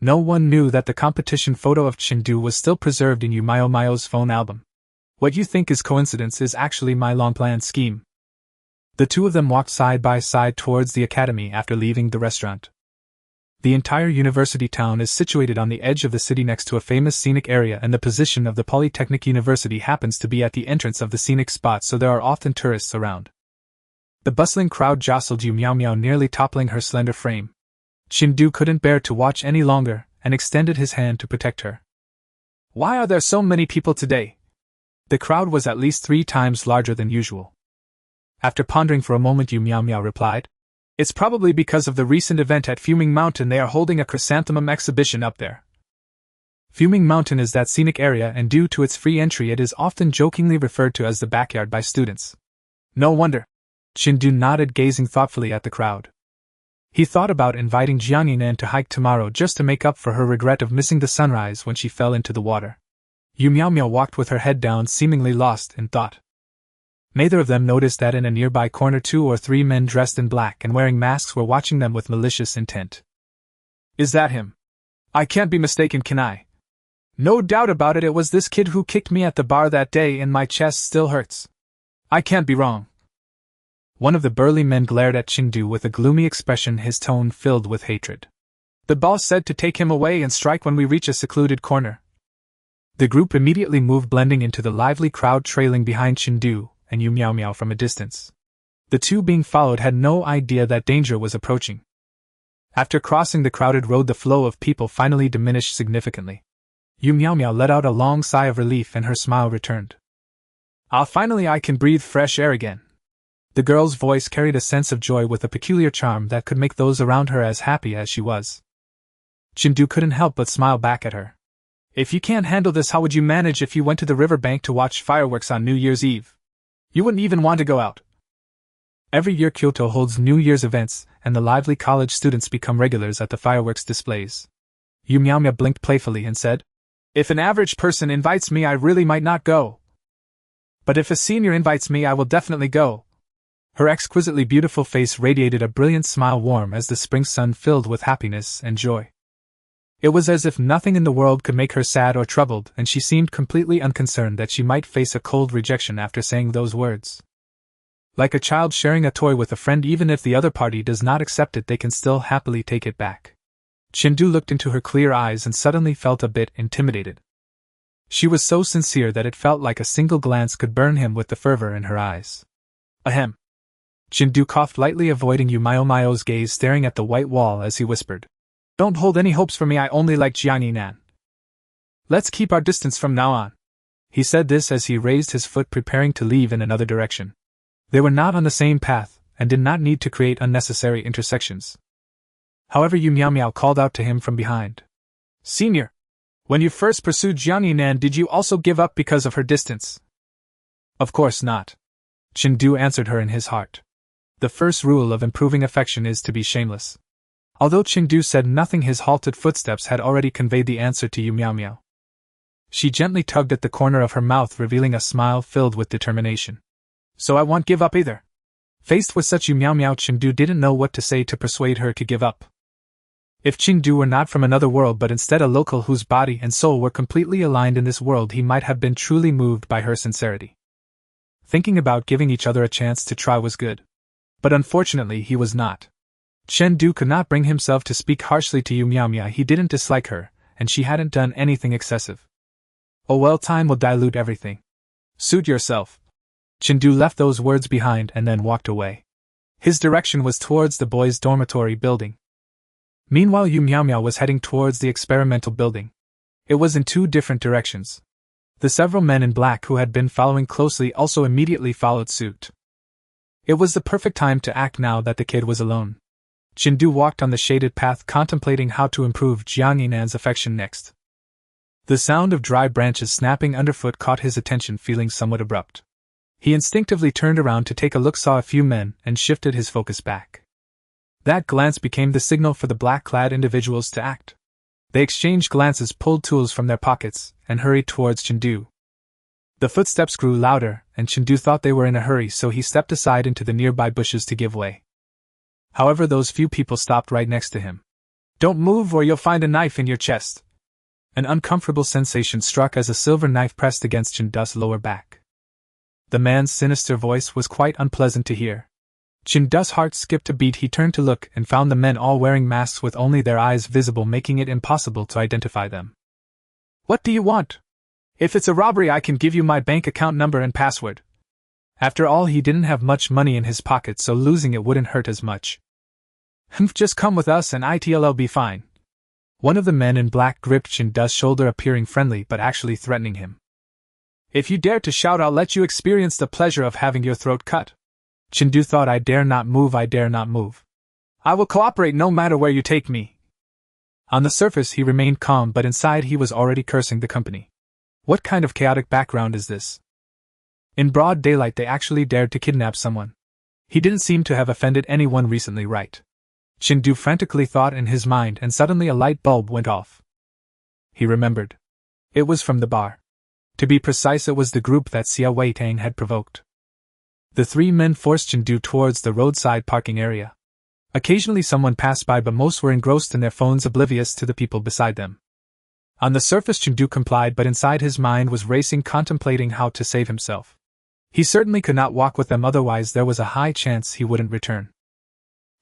No one knew that the competition photo of Chendu was still preserved in Yu Mao's phone album. What you think is coincidence is actually my long-planned scheme. The two of them walked side by side towards the academy after leaving the restaurant. The entire university town is situated on the edge of the city next to a famous scenic area, and the position of the Polytechnic University happens to be at the entrance of the scenic spot, so there are often tourists around. The bustling crowd jostled Yu Miao, nearly toppling her slender frame. Chendu couldn't bear to watch any longer and extended his hand to protect her. "Why are there so many people today?" The crowd was at least 3 times larger than usual. After pondering for a moment, Yu Miao replied, "It's probably because of the recent event at Fuming Mountain. They are holding a chrysanthemum exhibition up there." Fuming Mountain is that scenic area, and due to its free entry, it is often jokingly referred to as the backyard by students. "No wonder." Chendu nodded, gazing thoughtfully at the crowd. He thought about inviting Jiangyinan to hike tomorrow just to make up for her regret of missing the sunrise when she fell into the water. Yu Miao walked with her head down, seemingly lost in thought. Neither of them noticed that in a nearby corner 2 or 3 men dressed in black and wearing masks were watching them with malicious intent. "Is that him? I can't be mistaken, can I? No doubt about it, it was this kid who kicked me at the bar that day, and my chest still hurts. I can't be wrong." One of the burly men glared at Chendu with a gloomy expression, his tone filled with hatred. "The boss said to take him away and strike when we reach a secluded corner." The group immediately moved, blending into the lively crowd trailing behind Chendu and Yu Miao from a distance. The two being followed had no idea that danger was approaching. After crossing the crowded road, the flow of people finally diminished significantly. Yu Miao let out a long sigh of relief, and her smile returned. Finally I can breathe fresh air again." The girl's voice carried a sense of joy with a peculiar charm that could make those around her as happy as she was. Chendu couldn't help but smile back at her. "If you can't handle this, how would you manage if you went to the riverbank to watch fireworks on New Year's Eve? You wouldn't even want to go out." Every year Kyoto holds New Year's events, and the lively college students become regulars at the fireworks displays. Yu Miao blinked playfully and said, "If an average person invites me, I really might not go. But if a senior invites me, I will definitely go." Her exquisitely beautiful face radiated a brilliant smile, warm as the spring sun, filled with happiness and joy. It was as if nothing in the world could make her sad or troubled, and she seemed completely unconcerned that she might face a cold rejection after saying those words. Like a child sharing a toy with a friend, even if the other party does not accept it, they can still happily take it back. Chendu looked into her clear eyes and suddenly felt a bit intimidated. She was so sincere that it felt like a single glance could burn him with the fervor in her eyes. "Ahem." Chendu coughed lightly, avoiding Yu Mao's gaze, staring at the white wall as he whispered, "Don't hold any hopes for me, I only like Jiangyinan. Let's keep our distance from now on." He said this as he raised his foot, preparing to leave in another direction. They were not on the same path, and did not need to create unnecessary intersections. However, Yu Miao called out to him from behind. "Senior, when you first pursued Jiangyinan, did you also give up because of her distance?" "Of course not," Chendu answered her in his heart. The first rule of improving affection is to be shameless. Although Chendu said nothing, his halted footsteps had already conveyed the answer to Yu Miao. She gently tugged at the corner of her mouth, revealing a smile filled with determination. "So I won't give up either. Faced with such Meow Chengdu didn't know what to say to persuade her to give up. If Chengdu were not from another world but instead a local whose body and soul were completely aligned in this world, he might have been truly moved by her sincerity. Thinking about giving each other a chance to try was good. But unfortunately he was not. Chengdu could not bring himself to speak harshly to Yu Miao. He didn't dislike her, and she hadn't done anything excessive. Oh well, time will dilute everything. Suit yourself. Chengdu left those words behind and then walked away. His direction was towards the boys' dormitory building. Meanwhile, Yu Miao was heading towards the experimental building. It was in two different directions. The several men in black who had been following closely also immediately followed suit. It was the perfect time to act now that the kid was alone. Chengdu walked on the shaded path contemplating how to improve Jiang Yinan's affection next. The sound of dry branches snapping underfoot caught his attention, feeling somewhat abrupt. He instinctively turned around to take a look, saw a few men, and shifted his focus back. That glance became the signal for the black-clad individuals to act. They exchanged glances, pulled tools from their pockets, and hurried towards Chengdu. The footsteps grew louder, and Chengdu thought they were in a hurry, so he stepped aside into the nearby bushes to give way. However, those few people stopped right next to him. "Don't move or you'll find a knife in your chest." An uncomfortable sensation struck as a silver knife pressed against Chengdu's lower back. The man's sinister voice was quite unpleasant to hear. Chengdu's heart skipped a beat. He turned to look and found the men all wearing masks with only their eyes visible, making it impossible to identify them. "What do you want? If it's a robbery, I can give you my bank account number and password." After all, he didn't have much money in his pocket, so losing it wouldn't hurt as much. "Just come with us and it'll be fine." One of the men in black gripped Chengdu's shoulder, appearing friendly but actually threatening him. "If you dare to shout, I'll let you experience the pleasure of having your throat cut." Chengdu thought, I dare not move, I dare not move. I will cooperate no matter where you take me." On the surface he remained calm, but inside he was already cursing the company. What kind of chaotic background is this? In broad daylight they actually dared to kidnap someone. He didn't seem to have offended anyone recently, right? Chengdu frantically thought in his mind, and suddenly a light bulb went off. He remembered. It was from the bar. To be precise, it was the group that Xia Weitang had provoked. The three men forced Chengdu towards the roadside parking area. Occasionally someone passed by, but most were engrossed in their phones, oblivious to the people beside them. On the surface Chengdu complied, but inside his mind was racing, contemplating how to save himself. He certainly could not walk with them, otherwise there was a high chance he wouldn't return.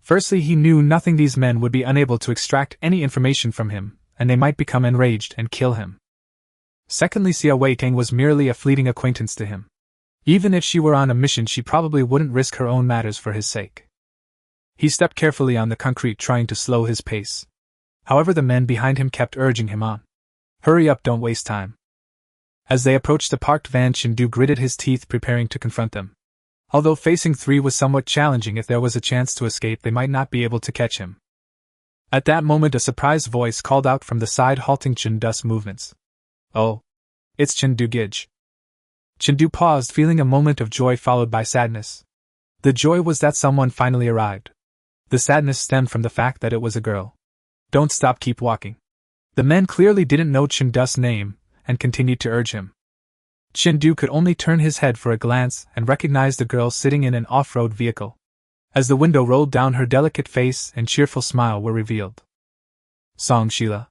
Firstly, he knew nothing. These men would be unable to extract any information from him, and they might become enraged and kill him. Secondly, Xia Weitang was merely a fleeting acquaintance to him. Even if she were on a mission, she probably wouldn't risk her own matters for his sake. He stepped carefully on the concrete, trying to slow his pace. However, the men behind him kept urging him on. "Hurry up, don't waste time." As they approached the parked van, Chengdu gritted his teeth, preparing to confront them. Although facing three was somewhat challenging, if there was a chance to escape, they might not be able to catch him. At that moment, a surprised voice called out from the side, halting Chengdu's movements. "Oh, it's Chengdu Gij." Chengdu paused, feeling a moment of joy followed by sadness. The joy was that someone finally arrived. The sadness stemmed from the fact that it was a girl. "Don't stop, keep walking." The men clearly didn't know Chengdu's name, and continued to urge him. Chengdu could only turn his head for a glance and recognized the girl sitting in an off-road vehicle. As the window rolled down, her delicate face and cheerful smile were revealed. Song Sheila.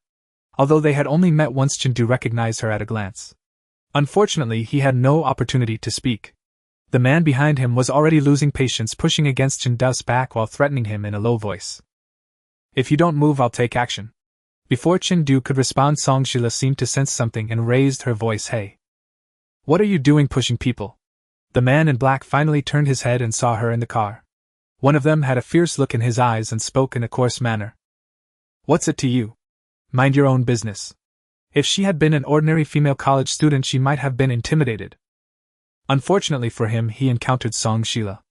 Although they had only met once, Chengdu recognized her at a glance. Unfortunately, he had no opportunity to speak. The man behind him was already losing patience, pushing against Chengdu's back while threatening him in a low voice. "If you don't move, I'll take action." Before Chengdu could respond, Song Sheila seemed to sense something and raised her voice. "Hey! What are you doing pushing people?" The man in black finally turned his head and saw her in the car. One of them had a fierce look in his eyes and spoke in a coarse manner. "What's it to you? Mind your own business." If she had been an ordinary female college student, she might have been intimidated. Unfortunately for him, he encountered Song Sheila.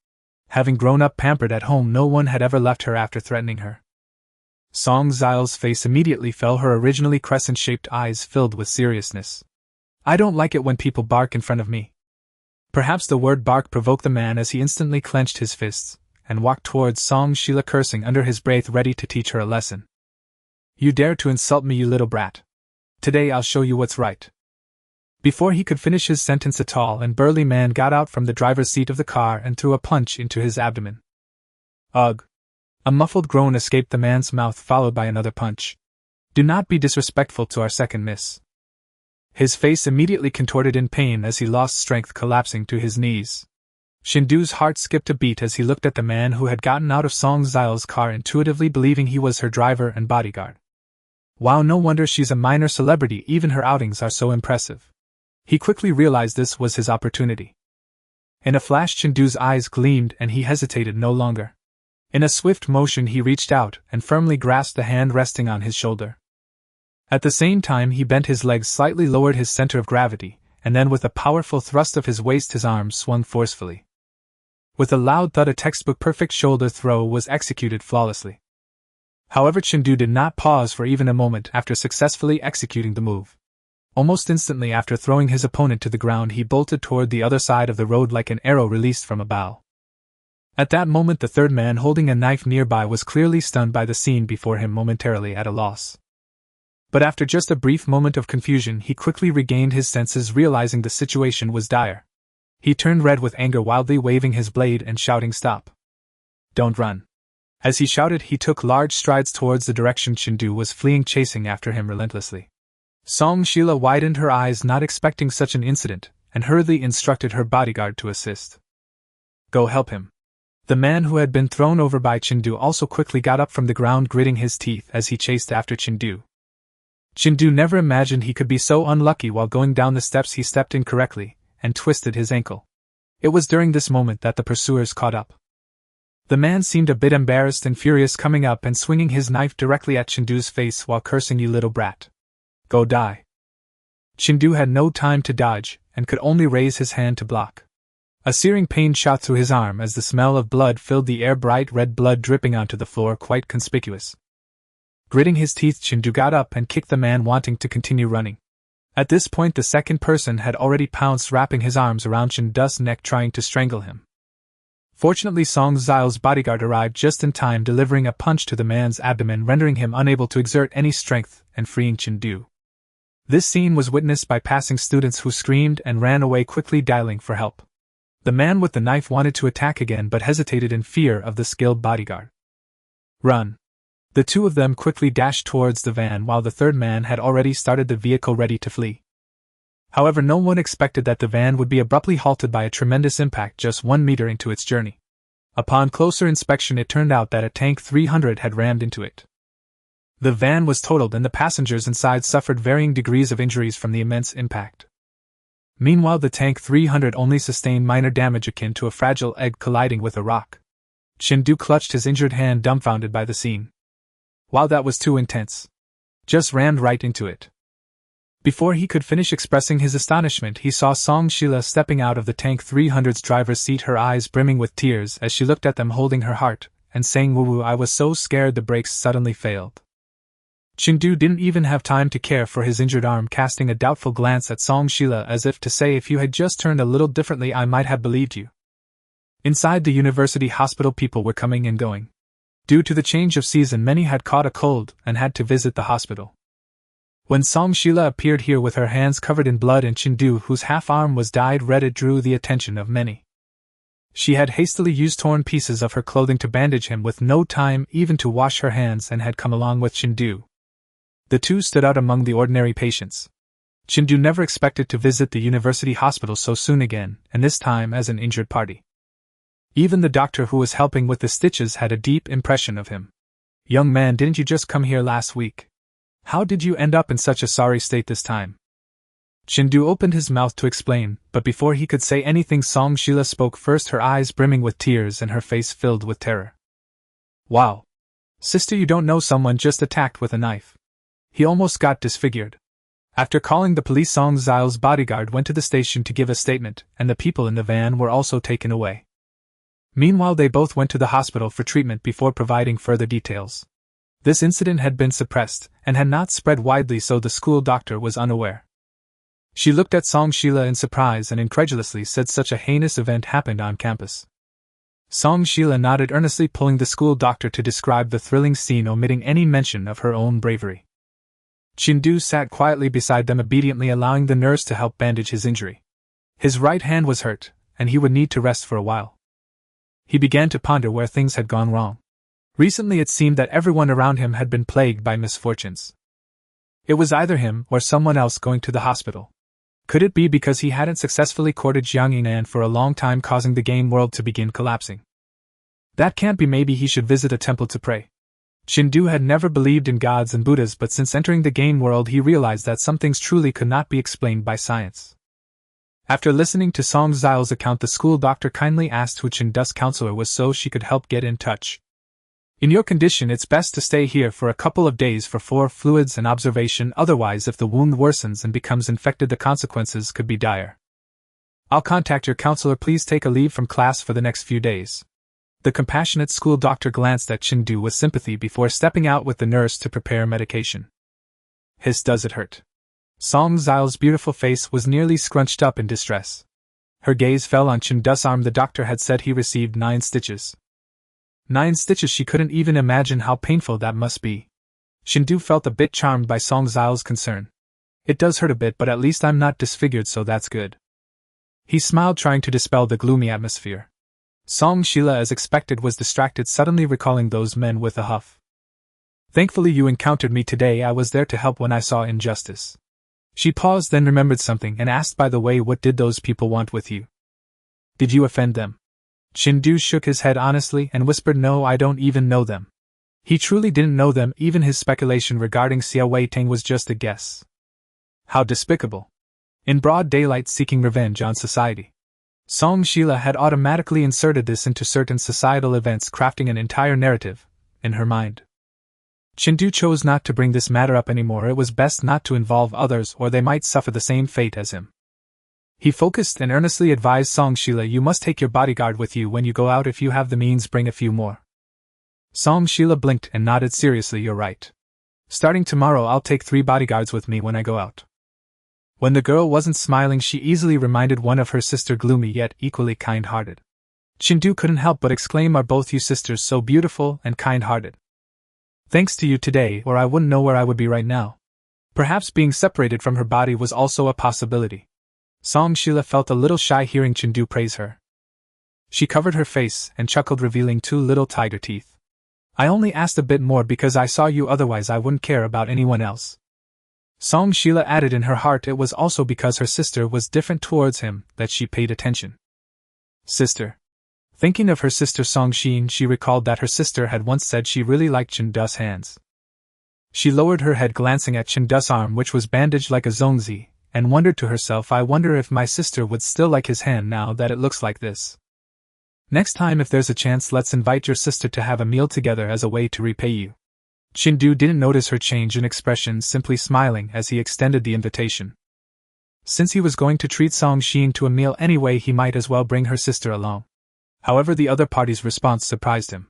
Having grown up pampered at home, no one had ever left her after threatening her. Song Xile's face immediately fell, her originally crescent-shaped eyes filled with seriousness. "I don't like it when people bark in front of me." Perhaps the word bark provoked the man, as he instantly clenched his fists and walked towards Song Sheila, cursing under his breath, ready to teach her a lesson. "You dare to insult me, you little brat. Today I'll show you what's right." Before he could finish his sentence, a tall and burly man got out from the driver's seat of the car and threw a punch into his abdomen. Ugh! A muffled groan escaped the man's mouth, followed by another punch. Do not be disrespectful to our second miss. His face immediately contorted in pain as he lost strength, collapsing to his knees. Shindu's heart skipped a beat as he looked at the man who had gotten out of Song Xile's car, intuitively believing he was her driver and bodyguard. Wow, no wonder she's a minor celebrity, even her outings are so impressive. He quickly realized this was his opportunity. In a flash, Shindu's eyes gleamed and he hesitated no longer. In a swift motion he reached out and firmly grasped the hand resting on his shoulder. At the same time he bent his legs slightly, lowered his center of gravity, and then with a powerful thrust of his waist his arms swung forcefully. With a loud thud, a textbook perfect shoulder throw was executed flawlessly. However, Chindu did not pause for even a moment after successfully executing the move. Almost instantly after throwing his opponent to the ground, he bolted toward the other side of the road like an arrow released from a bow. At that moment, the third man holding a knife nearby was clearly stunned by the scene before him, momentarily at a loss. But after just a brief moment of confusion, he quickly regained his senses, realizing the situation was dire. He turned red with anger, wildly waving his blade and shouting, "Stop! Don't run!" As he shouted, he took large strides towards the direction Chindu was fleeing, chasing after him relentlessly. Song Sheila widened her eyes, not expecting such an incident, and hurriedly instructed her bodyguard to assist. "Go help him." The man who had been thrown over by Chindu also quickly got up from the ground, gritting his teeth as he chased after Chindu. Chindu never imagined he could be so unlucky. While going down the steps, he stepped incorrectly and twisted his ankle. It was during this moment that the pursuers caught up. The man seemed a bit embarrassed and furious, coming up and swinging his knife directly at Chindu's face while cursing, "You little brat. Go die." Chindu had no time to dodge and could only raise his hand to block. A searing pain shot through his arm as the smell of blood filled the air, bright red blood dripping onto the floor, quite conspicuous. Gritting his teeth, Chindu got up and kicked the man, wanting to continue running. At this point, the second person had already pounced, wrapping his arms around Chindu's neck, trying to strangle him. Fortunately, Song Xile's bodyguard arrived just in time, delivering a punch to the man's abdomen, rendering him unable to exert any strength and freeing Chindu. This scene was witnessed by passing students who screamed and ran away, quickly dialing for help. The man with the knife wanted to attack again but hesitated in fear of the skilled bodyguard. "Run!" The two of them quickly dashed towards the van while the third man had already started the vehicle, ready to flee. However, no one expected that the van would be abruptly halted by a tremendous impact just 1 meter into its journey. Upon closer inspection, it turned out that a Tank 300 had rammed into it. The van was totaled and the passengers inside suffered varying degrees of injuries from the immense impact. Meanwhile, the Tank 300 only sustained minor damage akin to a fragile egg colliding with a rock. Chindu clutched his injured hand, dumbfounded by the scene. Wow, that was too intense. Just rammed right into it. Before he could finish expressing his astonishment, he saw Song Sheila stepping out of the Tank 300's driver's seat, her eyes brimming with tears as she looked at them, holding her heart and saying, "Woo, I was so scared." The brakes suddenly failed. Chindu didn't even have time to care for his injured arm, casting a doubtful glance at Song Sheila as if to say, "If you had just turned a little differently, I might have believed you." Inside the university hospital, people were coming and going. Due to the change of season, many had caught a cold and had to visit the hospital. When Song Sheila appeared here with her hands covered in blood and Chindu, whose half arm was dyed red, it drew the attention of many. She had hastily used torn pieces of her clothing to bandage him, with no time even to wash her hands, and had come along with Chindu. The two stood out among the ordinary patients. Chindu never expected to visit the university hospital so soon again, and this time as an injured party. Even the doctor who was helping with the stitches had a deep impression of him. "Young man, didn't you just come here last week? How did you end up in such a sorry state this time?" Chindu opened his mouth to explain, but before he could say anything, Song Sheila spoke first, her eyes brimming with tears and her face filled with terror. "Wow. Sister, you don't know someone just attacked with a knife. He almost got disfigured." After calling the police, Song Xile's bodyguard went to the station to give a statement, and the people in the van were also taken away. Meanwhile, they both went to the hospital for treatment before providing further details. This incident had been suppressed and had not spread widely, so the school doctor was unaware. She looked at Song Sheila in surprise and incredulously said such a heinous event happened on campus. Song Sheila nodded earnestly, pulling the school doctor to describe the thrilling scene, omitting any mention of her own bravery. Chindu sat quietly beside them, obediently allowing the nurse to help bandage his injury. His right hand was hurt, and he would need to rest for a while. He began to ponder where things had gone wrong. Recently it seemed that everyone around him had been plagued by misfortunes. It was either him or someone else going to the hospital. Could it be because he hadn't successfully courted Jiang Yinan for a long time, causing the game world to begin collapsing? That can't be. Maybe he should visit a temple to pray. Chindu had never believed in gods and Buddhas, but since entering the game world he realized that some things truly could not be explained by science. After listening to Song Xiao's account, the school doctor kindly asked who Chindu's counselor was so she could help get in touch. In your condition it's best to stay here for a couple of days for fluids and observation, otherwise if the wound worsens and becomes infected the consequences could be dire. I'll contact your counselor. Please take a leave from class for the next few days. The compassionate school doctor glanced at Chindu with sympathy before stepping out with the nurse to prepare medication. Does it hurt? Song Xiao's beautiful face was nearly scrunched up in distress. Her gaze fell on Chindu's arm. The doctor had said he received 9 stitches. 9 stitches, she couldn't even imagine how painful that must be. Chindu felt a bit charmed by Song Xiao's concern. It does hurt a bit, but at least I'm not disfigured, so that's good. He smiled, trying to dispel the gloomy atmosphere. Song Sheila, as expected, was distracted, suddenly recalling those men with a huff. Thankfully you encountered me today. I was there to help when I saw injustice. She paused, then remembered something and asked, by the way, what did those people want with you? Did you offend them? Chindu shook his head honestly and whispered, no, I don't even know them. He truly didn't know them. Even his speculation regarding Xia Weiteng was just a guess. How despicable. In broad daylight, seeking revenge on society. Song Sheila had automatically inserted this into certain societal events, crafting an entire narrative in her mind. Chindu chose not to bring this matter up anymore. It was best not to involve others, or they might suffer the same fate as him. He focused and earnestly advised Song Sheila, you must take your bodyguard with you when you go out. If you have the means, bring a few more. Song Sheila blinked and nodded seriously. You're right. Starting tomorrow I'll take 3 bodyguards with me when I go out. When the girl wasn't smiling, she easily reminded one of her sister, gloomy yet equally kind-hearted. Chindu couldn't help but exclaim, are both you sisters so beautiful and kind-hearted? Thanks to you today, or I wouldn't know where I would be right now. Perhaps being separated from her body was also a possibility. Song Sheila felt a little shy hearing Chindu praise her. She covered her face and chuckled, revealing 2 little tiger teeth. I only asked a bit more because I saw you, otherwise I wouldn't care about anyone else. Song Sheila added in her heart it was also because her sister was different towards him that she paid attention. Sister. Thinking of her sister Song Xin, she recalled that her sister had once said she really liked Chindu's hands. She lowered her head, glancing at Chindu's arm, which was bandaged like a zongzi, and wondered to herself, I wonder if my sister would still like his hand now that it looks like this. Next time if there's a chance, let's invite your sister to have a meal together as a way to repay you. Chindu didn't notice her change in expression, simply smiling as he extended the invitation. Since he was going to treat Song Xin to a meal anyway, he might as well bring her sister along. However, the other party's response surprised him.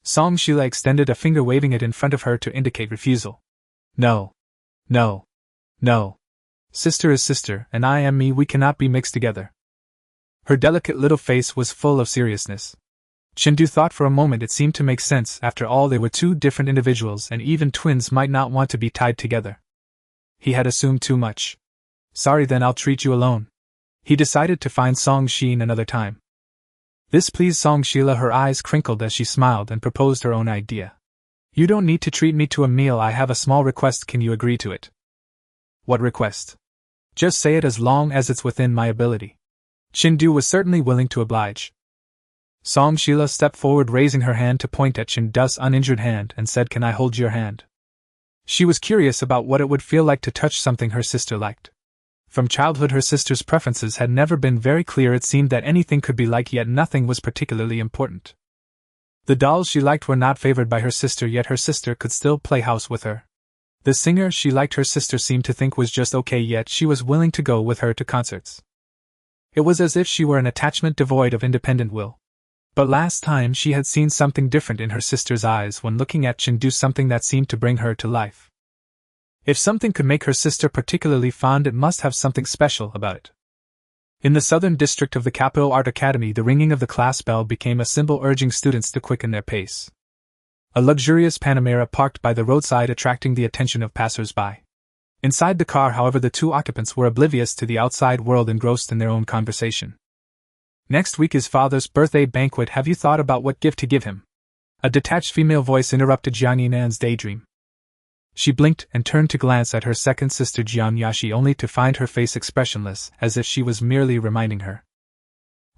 Song Sheila extended a finger, waving it in front of her to indicate refusal. No. No. No. Sister is sister, and I am me, we cannot be mixed together. Her delicate little face was full of seriousness. Chindu thought for a moment. It seemed to make sense. After all, they were 2 different individuals, and even twins might not want to be tied together. He had assumed too much. Sorry, then I'll treat you alone. He decided to find Song Xin another time. This pleased Song Sheila. Her eyes crinkled as she smiled and proposed her own idea. You don't need to treat me to a meal. I have a small request. Can you agree to it? What request? Just say it, as long as it's within my ability. Chindu was certainly willing to oblige. Song Sheila stepped forward, raising her hand to point at Chindu's uninjured hand, and said, Can I hold your hand? She was curious about what it would feel like to touch something her sister liked. From childhood her sister's preferences had never been very clear. It seemed that anything could be liked, yet nothing was particularly important. The dolls she liked were not favored by her sister, yet her sister could still play house with her. The singer she liked her sister seemed to think was just okay, yet she was willing to go with her to concerts. It was as if she were an attachment devoid of independent will. But last time she had seen something different in her sister's eyes when looking at Chindu, something that seemed to bring her to life. If something could make her sister particularly fond, it must have something special about it. In the southern district of the Capital Art Academy, the ringing of the class bell became a symbol urging students to quicken their pace. a luxurious Panamera parked by the roadside attracting the attention of passers-by. Inside the car, however, the two occupants were oblivious to the outside world, engrossed in their own conversation. Next week is father's birthday banquet. Have you thought about what gift to give him? A detached female voice interrupted Jiang Yinan's daydream. She blinked and turned to glance at her second sister Jiang Yashi, only to find her face expressionless, as if she was merely reminding her.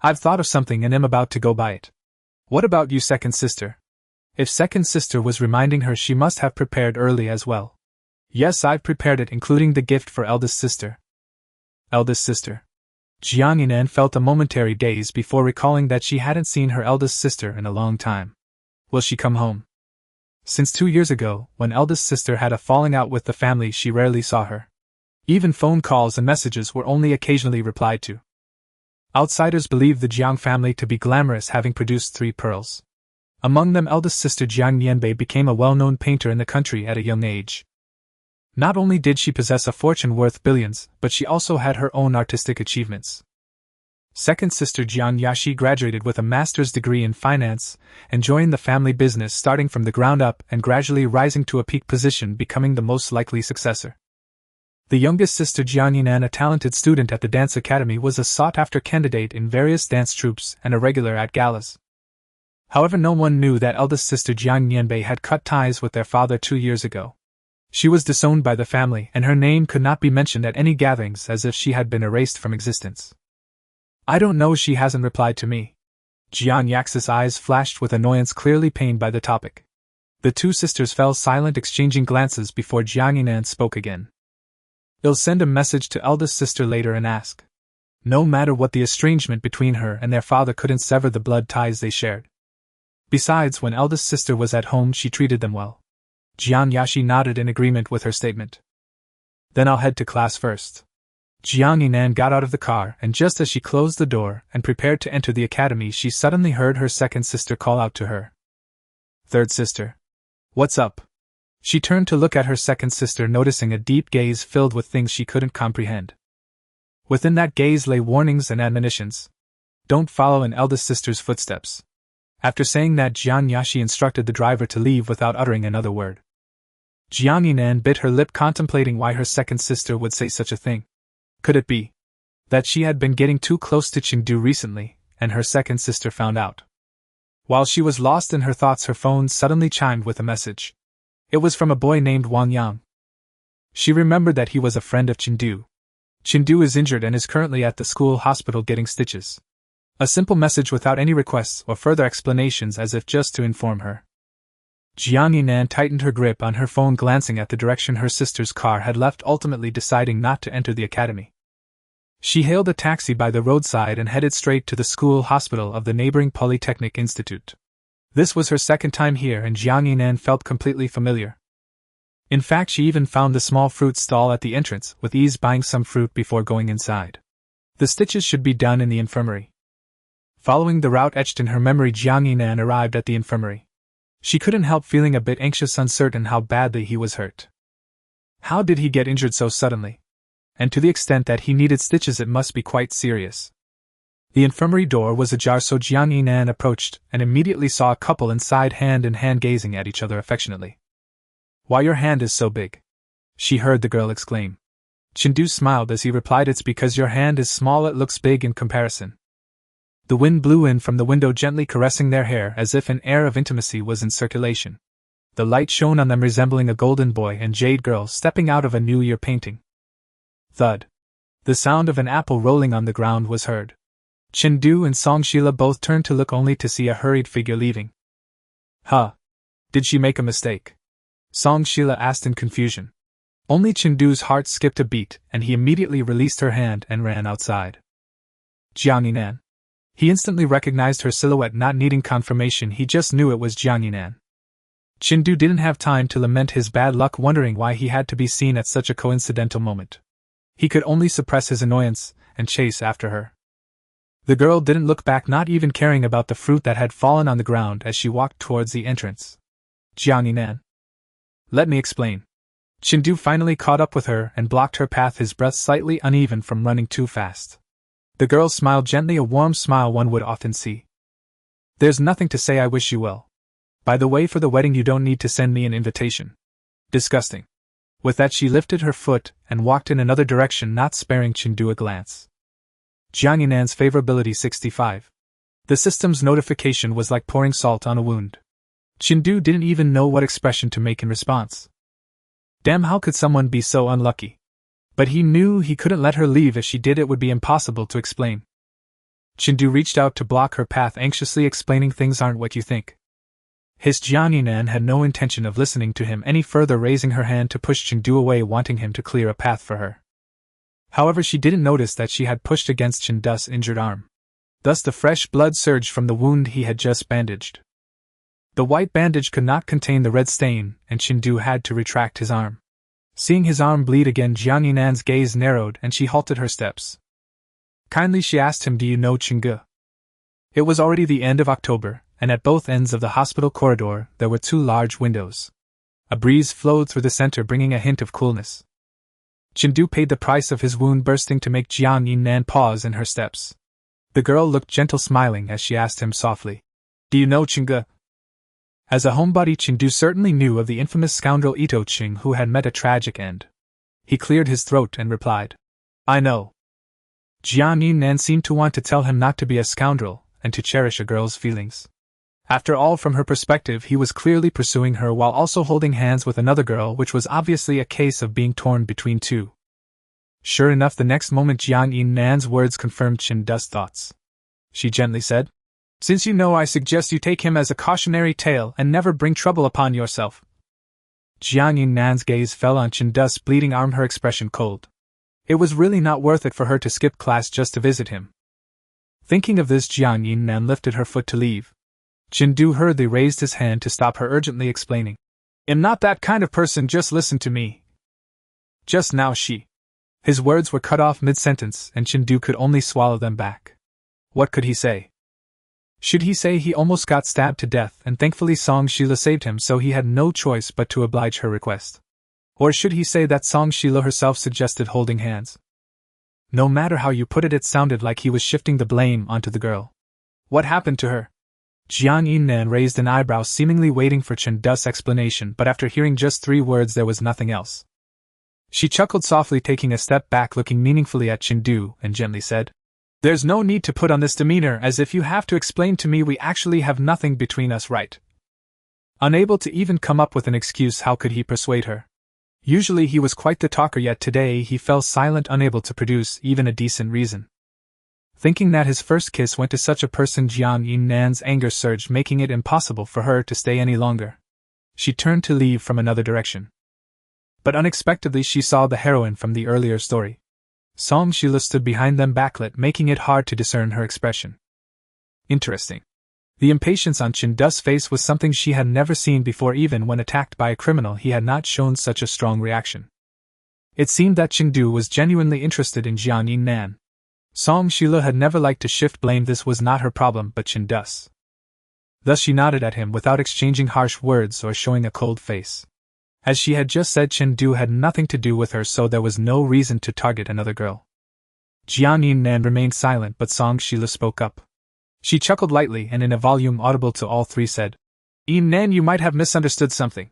I've thought of something and am about to go buy it. What about you, second sister? If second sister was reminding her, she must have prepared early as well. Yes, I've prepared it, including the gift for eldest sister. Eldest sister. Jiang Yinan felt a momentary daze before recalling that she hadn't seen her eldest sister in a long time. Will she come home? Since 2 years ago, when eldest sister had a falling out with the family, she rarely saw her. Even phone calls and messages were only occasionally replied to. Outsiders believed the Jiang family to be glamorous, having produced 3 pearls. Among them, eldest sister Jiang Yanbei became a well-known painter in the country at a young age. Not only did she possess a fortune worth billions, but she also had her own artistic achievements. Second sister Jiang Yashi graduated with a master's degree in finance, enjoying the family business starting from the ground up and gradually rising to a peak position, becoming the most likely successor. The youngest sister Jiang Yinan, a talented student at the dance academy, was a sought-after candidate in various dance troupes and a regular at galas. However, no one knew that eldest sister Jiang Yanbei had cut ties with their father 2 years ago. She was disowned by the family, and her name could not be mentioned at any gatherings, as if she had been erased from existence. I don't know, she hasn't replied to me. Jiang Yax's eyes flashed with annoyance, clearly pained by the topic. The two sisters fell silent, exchanging glances before Jiang Yinan spoke again. I'll send a message to eldest sister later and ask. No matter what, the estrangement between her and their father couldn't sever the blood ties they shared. Besides, when eldest sister was at home, she treated them well. Jiang Yashi nodded in agreement with her statement. Then I'll head to class first. Jiang Yinan got out of the car, and just as she closed the door and prepared to enter the academy, she suddenly heard her second sister call out to her. Third sister. What's up? She turned to look at her second sister, noticing a deep gaze filled with things she couldn't comprehend. Within that gaze lay warnings and admonitions. Don't follow in eldest sister's footsteps. After saying that, Jiang Yashi instructed the driver to leave without uttering another word. Jiang Yinan bit her lip, contemplating why her second sister would say such a thing. Could it be that she had been getting too close to Chengdu recently, and her second sister found out? While she was lost in her thoughts, her phone suddenly chimed with a message. It was from a boy named Wang Yang. She remembered that he was a friend of Chengdu. Chengdu is injured and is currently at the school hospital getting stitches. A simple message without any requests or further explanations, as if just to inform her. Jiang Yinan tightened her grip on her phone, glancing at the direction her sister's car had left, ultimately deciding not to enter the academy. She hailed a taxi by the roadside and headed straight to the school hospital of the neighboring Polytechnic Institute. This was her second time here, and Jiang Yinan felt completely familiar. In fact, she even found the small fruit stall at the entrance with ease, buying some fruit before going inside. The stitches should be done in the infirmary. Following the route etched in her memory, Jiang Yinan arrived at the infirmary. She couldn't help feeling a bit anxious, uncertain how badly he was hurt. How did he get injured so suddenly? And to the extent that he needed stitches, it must be quite serious. The infirmary door was ajar, so Jiang Yinan approached and immediately saw a couple inside, hand in hand, gazing at each other affectionately. Why, your hand is so big, she heard the girl exclaim. Chengdu smiled as he replied, it's because your hand is small, it looks big in comparison. The wind blew in from the window, gently caressing their hair as if an air of intimacy was in circulation. The light shone on them, resembling a golden boy and jade girl stepping out of a New Year painting. Thud. The sound of an apple rolling on the ground was heard. Chengdu and Songshila both turned to look, only to see a hurried figure leaving. Huh? Did she make a mistake? Songshila asked in confusion. Only Chengdu's heart skipped a beat, and he immediately released her hand and ran outside. Jiang Yinan. He instantly recognized her silhouette, not needing confirmation, he just knew it was Jiang Yinan. Chengdu didn't have time to lament his bad luck, wondering why he had to be seen at such a coincidental moment. He could only suppress his annoyance and chase after her. The girl didn't look back, not even caring about the fruit that had fallen on the ground as she walked towards the entrance. Jiang Yinan. Let me explain. Chengdu finally caught up with her and blocked her path, his breath slightly uneven from running too fast. The girl smiled gently, a warm smile one would often see. There's nothing to say, I wish you well. By the way, for the wedding you don't need to send me an invitation. Disgusting. With that she lifted her foot and walked in another direction, not sparing Chindu a glance. Jiang Yinan's favorability 65. The system's notification was like pouring salt on a wound. Chindu didn't even know what expression to make in response. Damn, how could someone be so unlucky? But he knew he couldn't let her leave. If she did, it would be impossible to explain. Chindu reached out to block her path, anxiously explaining things aren't what you think. His Jiang Yinan had no intention of listening to him any further, raising her hand to push Chindu away, wanting him to clear a path for her. However, she didn't notice that she had pushed against Chindu's injured arm. Thus the fresh blood surged from the wound he had just bandaged. The white bandage could not contain the red stain, and Chindu had to retract his arm. Seeing his arm bleed again, Jiang Yinan's gaze narrowed and she halted her steps. Kindly she asked him, "Do you know Chingge?" It was already the end of October, and at both ends of the hospital corridor there were two large windows. A breeze flowed through the center, bringing a hint of coolness. Chindu paid the price of his wound bursting to make Jiang Yinan pause in her steps. The girl looked gentle, smiling as she asked him softly, "Do you know Chingge?" As a homebody, Chindu certainly knew of the infamous scoundrel Ito Ching, who had met a tragic end. He cleared his throat and replied, "I know." Jiang Yinan seemed to want to tell him not to be a scoundrel, and to cherish a girl's feelings. After all, from her perspective, he was clearly pursuing her while also holding hands with another girl, which was obviously a case of being torn between two. Sure enough, the next moment Jiang Yinan's words confirmed Chindu's thoughts. She gently said, "Since you know, I suggest you take him as a cautionary tale and never bring trouble upon yourself." Jiang Yinan's gaze fell on Chindu's bleeding arm, her expression cold. It was really not worth it for her to skip class just to visit him. Thinking of this, Jiang Yinan lifted her foot to leave. Chindu hurriedly raised his hand to stop her, urgently explaining, "I'm not that kind of person, just listen to me." Just now she. His words were cut off mid-sentence, and Chindu could only swallow them back. What could he say? Should he say he almost got stabbed to death and thankfully Song Sheila saved him, so he had no choice but to oblige her request? Or should he say that Song Sheila herself suggested holding hands? No matter how you put it, it sounded like he was shifting the blame onto the girl. What happened to her? Jiang Yinan raised an eyebrow, seemingly waiting for Chindu's explanation, but after hearing just 3 words there was nothing else. She chuckled softly, taking a step back, looking meaningfully at Chindu, and gently said, "There's no need to put on this demeanor as if you have to explain to me. We actually have nothing between us, right?" Unable to even come up with an excuse, how could he persuade her? Usually he was quite the talker, yet today he fell silent, unable to produce even a decent reason. Thinking that his first kiss went to such a person, Jiang Yinan's anger surged, making it impossible for her to stay any longer. She turned to leave from another direction. But unexpectedly she saw the heroine from the earlier story. Song Sheila stood behind them, backlit, making it hard to discern her expression. Interesting. The impatience on Chindu's face was something she had never seen before. Even when attacked by a criminal, he had not shown such a strong reaction. It seemed that Chindu was genuinely interested in Jiang Yinan. Song Sheila had never liked to shift blame. This was not her problem, but Chindu's. Thus she nodded at him without exchanging harsh words or showing a cold face. As she had just said, Chindu had nothing to do with her, so there was no reason to target another girl. Jiang Yinan remained silent, but Song Sheila spoke up. She chuckled lightly and in a volume audible to all 3 said, "Yinan, you might have misunderstood something.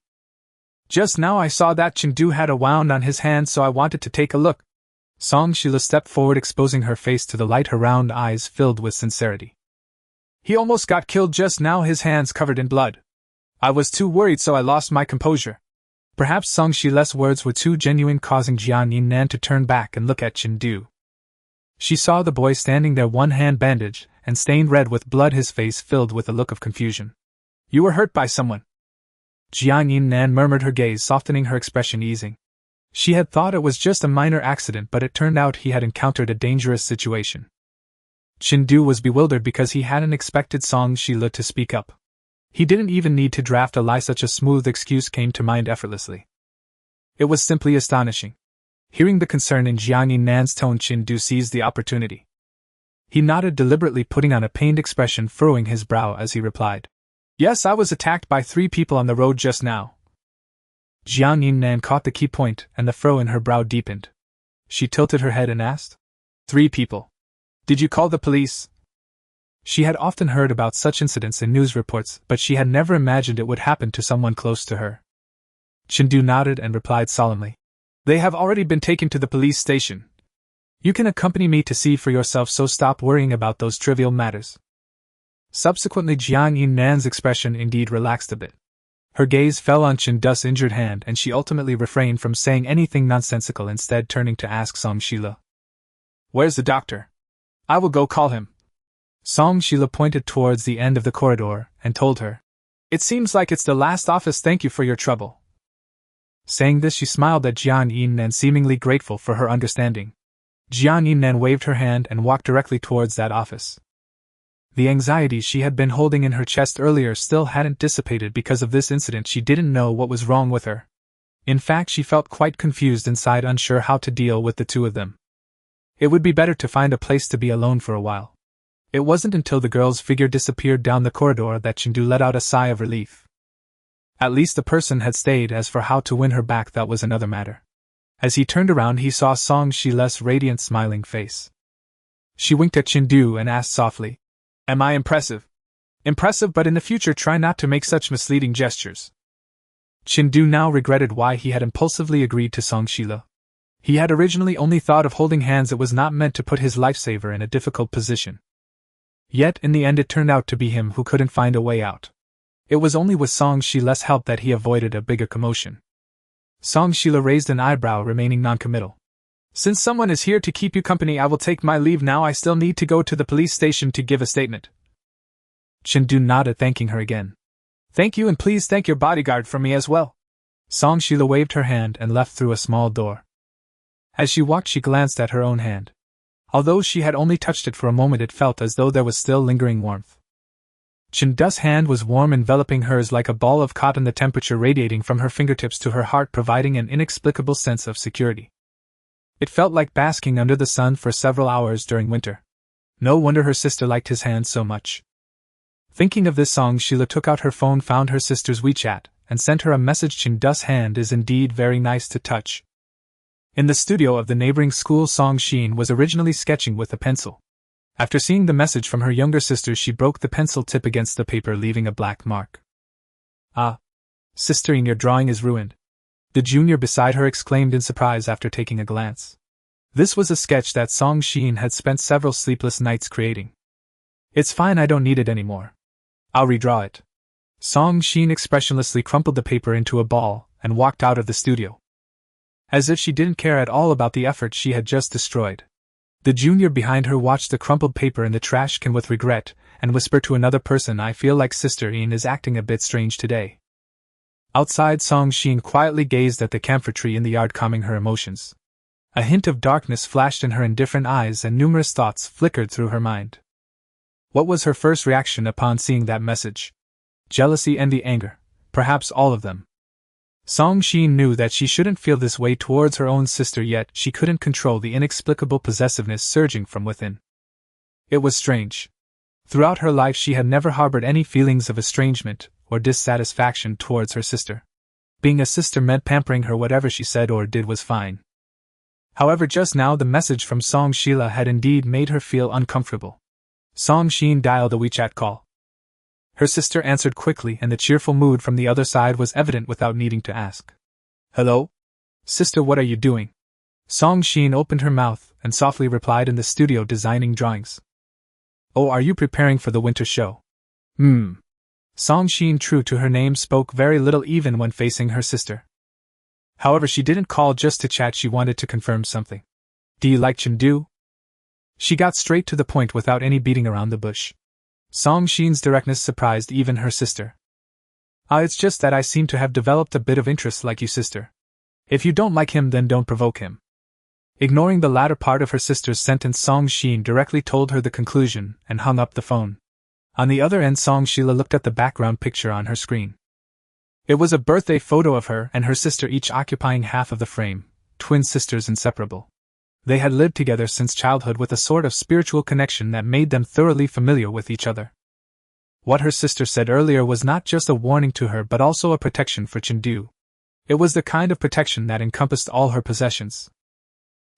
Just now I saw that Chindu had a wound on his hand, so I wanted to take a look." Song Sheila stepped forward, exposing her face to the light, her round eyes filled with sincerity. "He almost got killed just now, his hands covered in blood. I was too worried, so I lost my composure." Perhaps Song Sheila's words were too genuine, causing Jiang Yinan to turn back and look at Chindu. She saw the boy standing there, one hand bandaged and stained red with blood, his face filled with a look of confusion. "You were hurt by someone?" Jiang Yinan murmured, her gaze softening, her expression easing. She had thought it was just a minor accident, but it turned out he had encountered a dangerous situation. Chindu was bewildered because he hadn't expected Song Sheila to speak up. He didn't even need to draft a lie, such a smooth excuse came to mind effortlessly. It was simply astonishing. Hearing the concern in Jiang Yinan's tone, Chindu seized the opportunity. He nodded, deliberately putting on a pained expression, furrowing his brow as he replied, "Yes, I was attacked by 3 people on the road just now." Jiang Yinan caught the key point, and the furrow in her brow deepened. She tilted her head and asked, "3 people? Did you call the police?" She had often heard about such incidents in news reports, but she had never imagined it would happen to someone close to her. Chen nodded and replied solemnly. They have already been taken to the police station. You can accompany me to see for yourself, so stop worrying about those trivial matters. Subsequently, Jiang Yinan's expression indeed relaxed a bit. Her gaze fell on Chen's injured hand, and she ultimately refrained from saying anything nonsensical, instead turning to ask Song Shila. Where's the doctor? I will go call him. Song Shila pointed towards the end of the corridor and told her. It seems like it's the last office. Thank you for your trouble. Saying this, she smiled at Jiang Yinan, seemingly grateful for her understanding. Jiang Yinan waved her hand and walked directly towards that office. The anxiety she had been holding in her chest earlier still hadn't dissipated because of this incident. She didn't know what was wrong with her. In fact, she felt quite confused inside, unsure how to deal with the two of them. It would be better to find a place to be alone for a while. It wasn't until the girl's figure disappeared down the corridor that Chen let out a sigh of relief. At least the person had stayed. As for how to win her back, that was another matter. As he turned around, he saw Song Shila's radiant, smiling face. She winked at Chen and asked softly, Am I impressive? Impressive, but in the future try not to make such misleading gestures. Chen now regretted why he had impulsively agreed to Song Shila. He had originally only thought of holding hands. It was not meant to put his lifesaver in a difficult position. Yet, in the end, it turned out to be him who couldn't find a way out. It was only with Song Shila's help that he avoided a bigger commotion. Song Shila raised an eyebrow, remaining noncommittal. Since someone is here to keep you company, I will take my leave now. I still need to go to the police station to give a statement. Chen nodded, thanking her again. Thank you, and please thank your bodyguard for me as well. Song Shila waved her hand and left through a small door. As she walked, she glanced at her own hand. Although she had only touched it for a moment, it felt as though there was still lingering warmth. Chen's hand was warm, enveloping hers like a ball of cotton, the temperature radiating from her fingertips to her heart, providing an inexplicable sense of security. It felt like basking under the sun for several hours during winter. No wonder her sister liked his hand so much. Thinking of this, Song Shila took out her phone, found her sister's WeChat, and sent her a message. Chen's hand is indeed very nice to touch. In the studio of the neighboring school, Song Xin was originally sketching with a pencil. After seeing the message from her younger sister, she broke the pencil tip against the paper, leaving a black mark. Ah, sister, your drawing is ruined. The junior beside her exclaimed in surprise after taking a glance. This was a sketch that Song Xin had spent several sleepless nights creating. It's fine, I don't need it anymore. I'll redraw it. Song Xin expressionlessly crumpled the paper into a ball and walked out of the studio. As if she didn't care at all about the effort she had just destroyed. The junior behind her watched the crumpled paper in the trash can with regret, and whispered to another person, I feel like Sister Ian is acting a bit strange today. Outside, Song Xin quietly gazed at the camphor tree in the yard, calming her emotions. A hint of darkness flashed in her indifferent eyes, and numerous thoughts flickered through her mind. What was her first reaction upon seeing that message? Jealousy, envy, anger, perhaps all of them. Song Xin knew that she shouldn't feel this way towards her own sister, yet she couldn't control the inexplicable possessiveness surging from within. It was strange. Throughout her life she had never harbored any feelings of estrangement or dissatisfaction towards her sister. Being a sister meant pampering her. Whatever she said or did was fine. However, just now the message from Song Shila had indeed made her feel uncomfortable. Song Xin dialed a WeChat call. Her sister answered quickly, and the cheerful mood from the other side was evident without needing to ask. Hello? Sister, what are you doing? Song Xin opened her mouth and softly replied, in the studio designing drawings. Oh, are you preparing for the winter show? Song Xin, true to her name, spoke very little even when facing her sister. However, she didn't call just to chat, she wanted to confirm something. Do you like Chen? She got straight to the point without any beating around the bush. Song Xin's directness surprised even her sister. It's just that I seem to have developed a bit of interest like you, sister. If you don't like him, then don't provoke him. Ignoring the latter part of her sister's sentence, Song Xin directly told her the conclusion and hung up the phone. On the other end, Song Shila looked at the background picture on her screen. It was a birthday photo of her and her sister, each occupying half of the frame, twin sisters inseparable. They had lived together since childhood with a sort of spiritual connection that made them thoroughly familiar with each other. What her sister said earlier was not just a warning to her but also a protection for Chen. It was the kind of protection that encompassed all her possessions.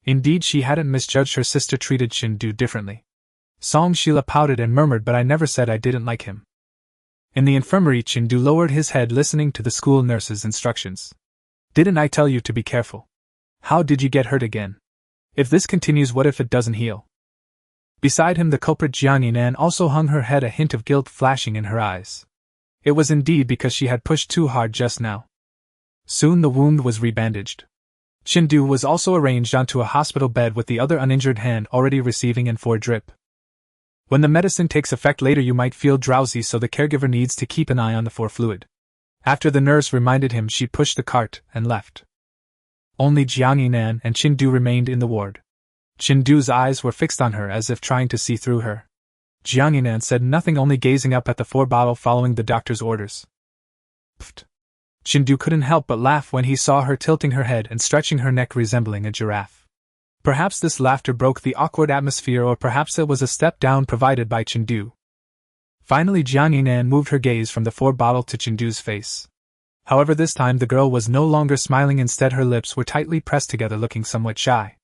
Indeed, she hadn't misjudged her sister treated Chen differently. Song Sheila pouted and murmured, but I never said I didn't like him. In the infirmary, Chindu lowered his head, listening to the school nurse's instructions. Didn't I tell you to be careful? How did you get hurt again? If this continues, what if it doesn't heal? Beside him, the culprit Jiang Yinan also hung her head, a hint of guilt flashing in her eyes. It was indeed because she had pushed too hard just now. Soon the wound was rebandaged. Chindu was also arranged onto a hospital bed with the other uninjured hand already receiving N4 drip. When the medicine takes effect later, you might feel drowsy, so the caregiver needs to keep an eye on the 4 fluid. After the nurse reminded him, she pushed the cart and left. Only Jiang Yinan and Chindu remained in the ward. Chindu's eyes were fixed on her as if trying to see through her. Jiang Yinan said nothing, only gazing up at the 4 bottle following the doctor's orders. Pfft. Chindu couldn't help but laugh when he saw her tilting her head and stretching her neck resembling a giraffe. Perhaps this laughter broke the awkward atmosphere, or perhaps it was a step down provided by Chindu. Finally, Jiang Yinan moved her gaze from the 4 bottle to Chindu's face. However, this time the girl was no longer smiling, instead her lips were tightly pressed together, looking somewhat shy.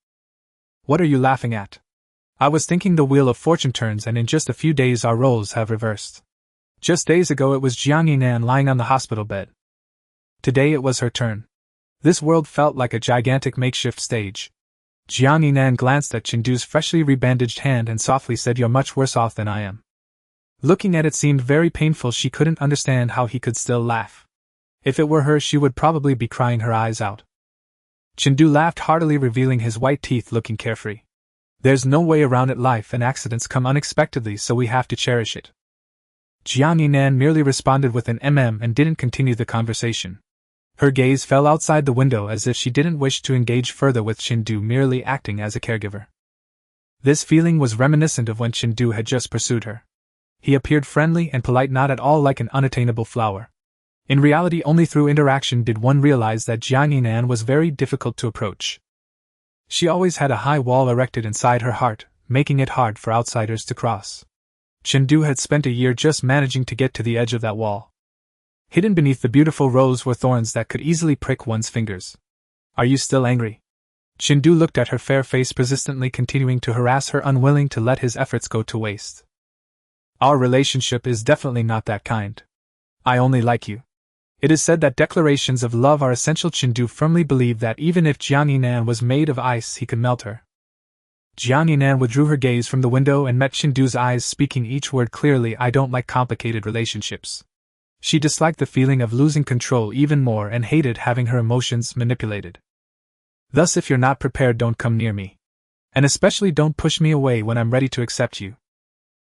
What are you laughing at? I was thinking the wheel of fortune turns, and in just a few days our roles have reversed. Just days ago it was Jiang Yinan lying on the hospital bed. Today it was her turn. This world felt like a gigantic makeshift stage. Jiang Yinan glanced at Chindu's freshly rebandaged hand and softly said, "You're much worse off than I am." Looking at it seemed very painful. She couldn't understand how he could still laugh. If it were her, she would probably be crying her eyes out. Chindu laughed heartily, revealing his white teeth, looking carefree. There's no way around it. Life and accidents come unexpectedly, so we have to cherish it. Jiang Yinan merely responded with an and didn't continue the conversation. Her gaze fell outside the window as if she didn't wish to engage further with Chindu, merely acting as a caregiver. This feeling was reminiscent of when Chindu had just pursued her. He appeared friendly and polite, not at all like an unattainable flower. In reality, only through interaction did one realize that Jiang Yinan was very difficult to approach. She always had a high wall erected inside her heart, making it hard for outsiders to cross. Chindu had spent a year just managing to get to the edge of that wall. Hidden beneath the beautiful rose were thorns that could easily prick one's fingers. Are you still angry? Chindu looked at her fair face, persistently continuing to harass her, unwilling to let his efforts go to waste. Our relationship is definitely not that kind. I only like you. It is said that declarations of love are essential. Chindu firmly believed that even if Jiang Yinan was made of ice, he could melt her. Jiang Yinan withdrew her gaze from the window and met Chindu's eyes, speaking each word clearly. I don't like complicated relationships. She disliked the feeling of losing control even more and hated having her emotions manipulated. Thus, if you're not prepared, don't come near me. And especially don't push me away when I'm ready to accept you.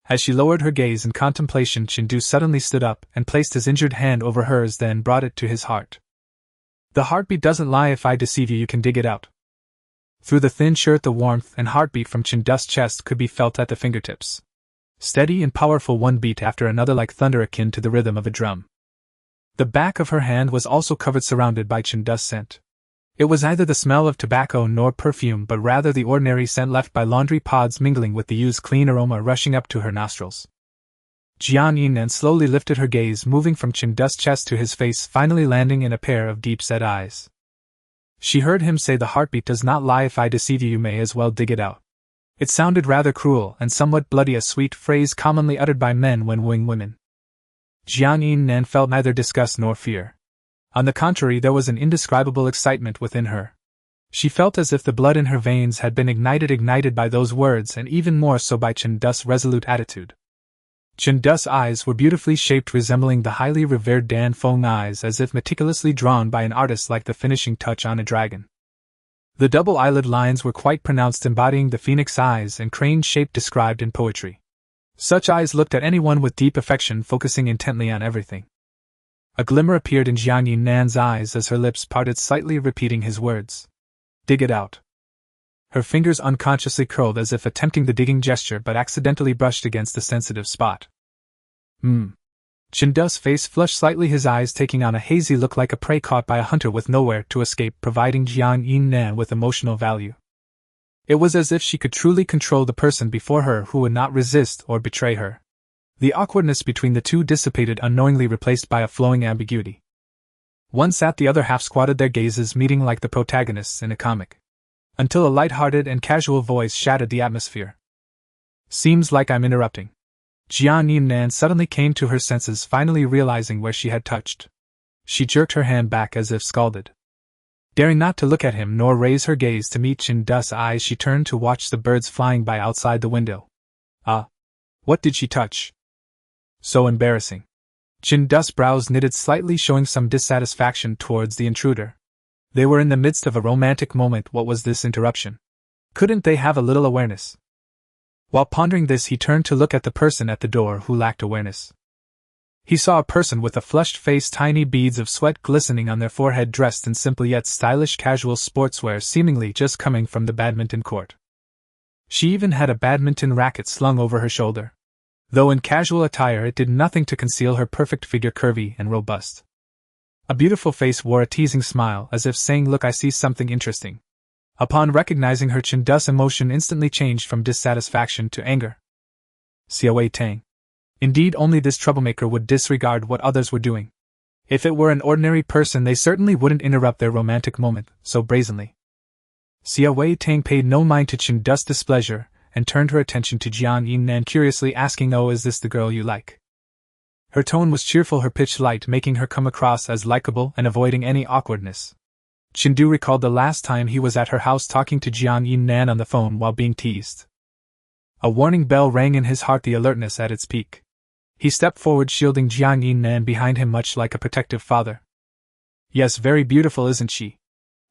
As she lowered her gaze in contemplation, Chindu suddenly stood up and placed his injured hand over hers, then brought it to his heart. The heartbeat doesn't lie. If I deceive you, you can dig it out. Through the thin shirt, the warmth and heartbeat from Chindu's chest could be felt at the fingertips. Steady and powerful, one beat after another, like thunder, akin to the rhythm of a drum. The back of her hand was also covered, surrounded by Chindu's scent. It was neither the smell of tobacco nor perfume, but rather the ordinary scent left by laundry pods, mingling with the used clean aroma rushing up to her nostrils. Jiang Yinan slowly lifted her gaze, moving from Chindu's chest to his face, finally landing in a pair of deep-set eyes. She heard him say, "The heartbeat does not lie. If I deceive you, you may as well dig it out." It sounded rather cruel and somewhat bloody, a sweet phrase commonly uttered by men when wooing women. Jiang Yinan felt neither disgust nor fear. On the contrary, there was an indescribable excitement within her. She felt as if the blood in her veins had been ignited by those words, and even more so by Chindu's resolute attitude. Chindu's eyes were beautifully shaped, resembling the highly revered Dan Feng eyes, as if meticulously drawn by an artist, like the finishing touch on a dragon. The double eyelid lines were quite pronounced, embodying the phoenix eyes and crane shape described in poetry. Such eyes looked at anyone with deep affection, focusing intently on everything. A glimmer appeared in Jiang Yinan's eyes as her lips parted slightly, repeating his words. Dig it out. Her fingers unconsciously curled as if attempting the digging gesture, but accidentally brushed against the sensitive spot. Chindu's face flushed slightly, his eyes taking on a hazy look like a prey caught by a hunter with nowhere to escape, providing Jiang Yinan with emotional value. It was as if she could truly control the person before her, who would not resist or betray her. The awkwardness between the two dissipated, unknowingly replaced by a flowing ambiguity. One sat, the other half squatted, their gazes meeting like the protagonists in a comic. Until a light-hearted and casual voice shattered the atmosphere. Seems like I'm interrupting. Jiang Yinnan suddenly came to her senses, finally realizing where she had touched. She jerked her hand back as if scalded. Daring not to look at him nor raise her gaze to meet Chen Du's eyes, she turned to watch the birds flying by outside the window. What did she touch? So embarrassing. Chen Du's brows knitted slightly, showing some dissatisfaction towards the intruder. They were in the midst of a romantic moment. What was this interruption? Couldn't they have a little awareness? While pondering this, he turned to look at the person at the door who lacked awareness. He saw a person with a flushed face, tiny beads of sweat glistening on their forehead, dressed in simple yet stylish casual sportswear, seemingly just coming from the badminton court. She even had a badminton racket slung over her shoulder. Though in casual attire, it did nothing to conceal her perfect figure, curvy and robust. A beautiful face wore a teasing smile, as if saying, "Look, I see something interesting." Upon recognizing her, Chen Du's emotion instantly changed from dissatisfaction to anger. Xiaowei Tang. Indeed, only this troublemaker would disregard what others were doing. If it were an ordinary person, they certainly wouldn't interrupt their romantic moment so brazenly. Xiaowei Tang paid no mind to Chen Du's displeasure, and turned her attention to Jiang Yinnan, curiously asking, "Oh, is this the girl you like?" Her tone was cheerful, her pitch light, making her come across as likable and avoiding any awkwardness. Chen Du recalled the last time he was at her house talking to Jiang Yinnan on the phone while being teased. A warning bell rang in his heart, the alertness at its peak. He stepped forward, shielding Jiang Yinnan behind him, much like a protective father. "Yes, very beautiful, isn't she?"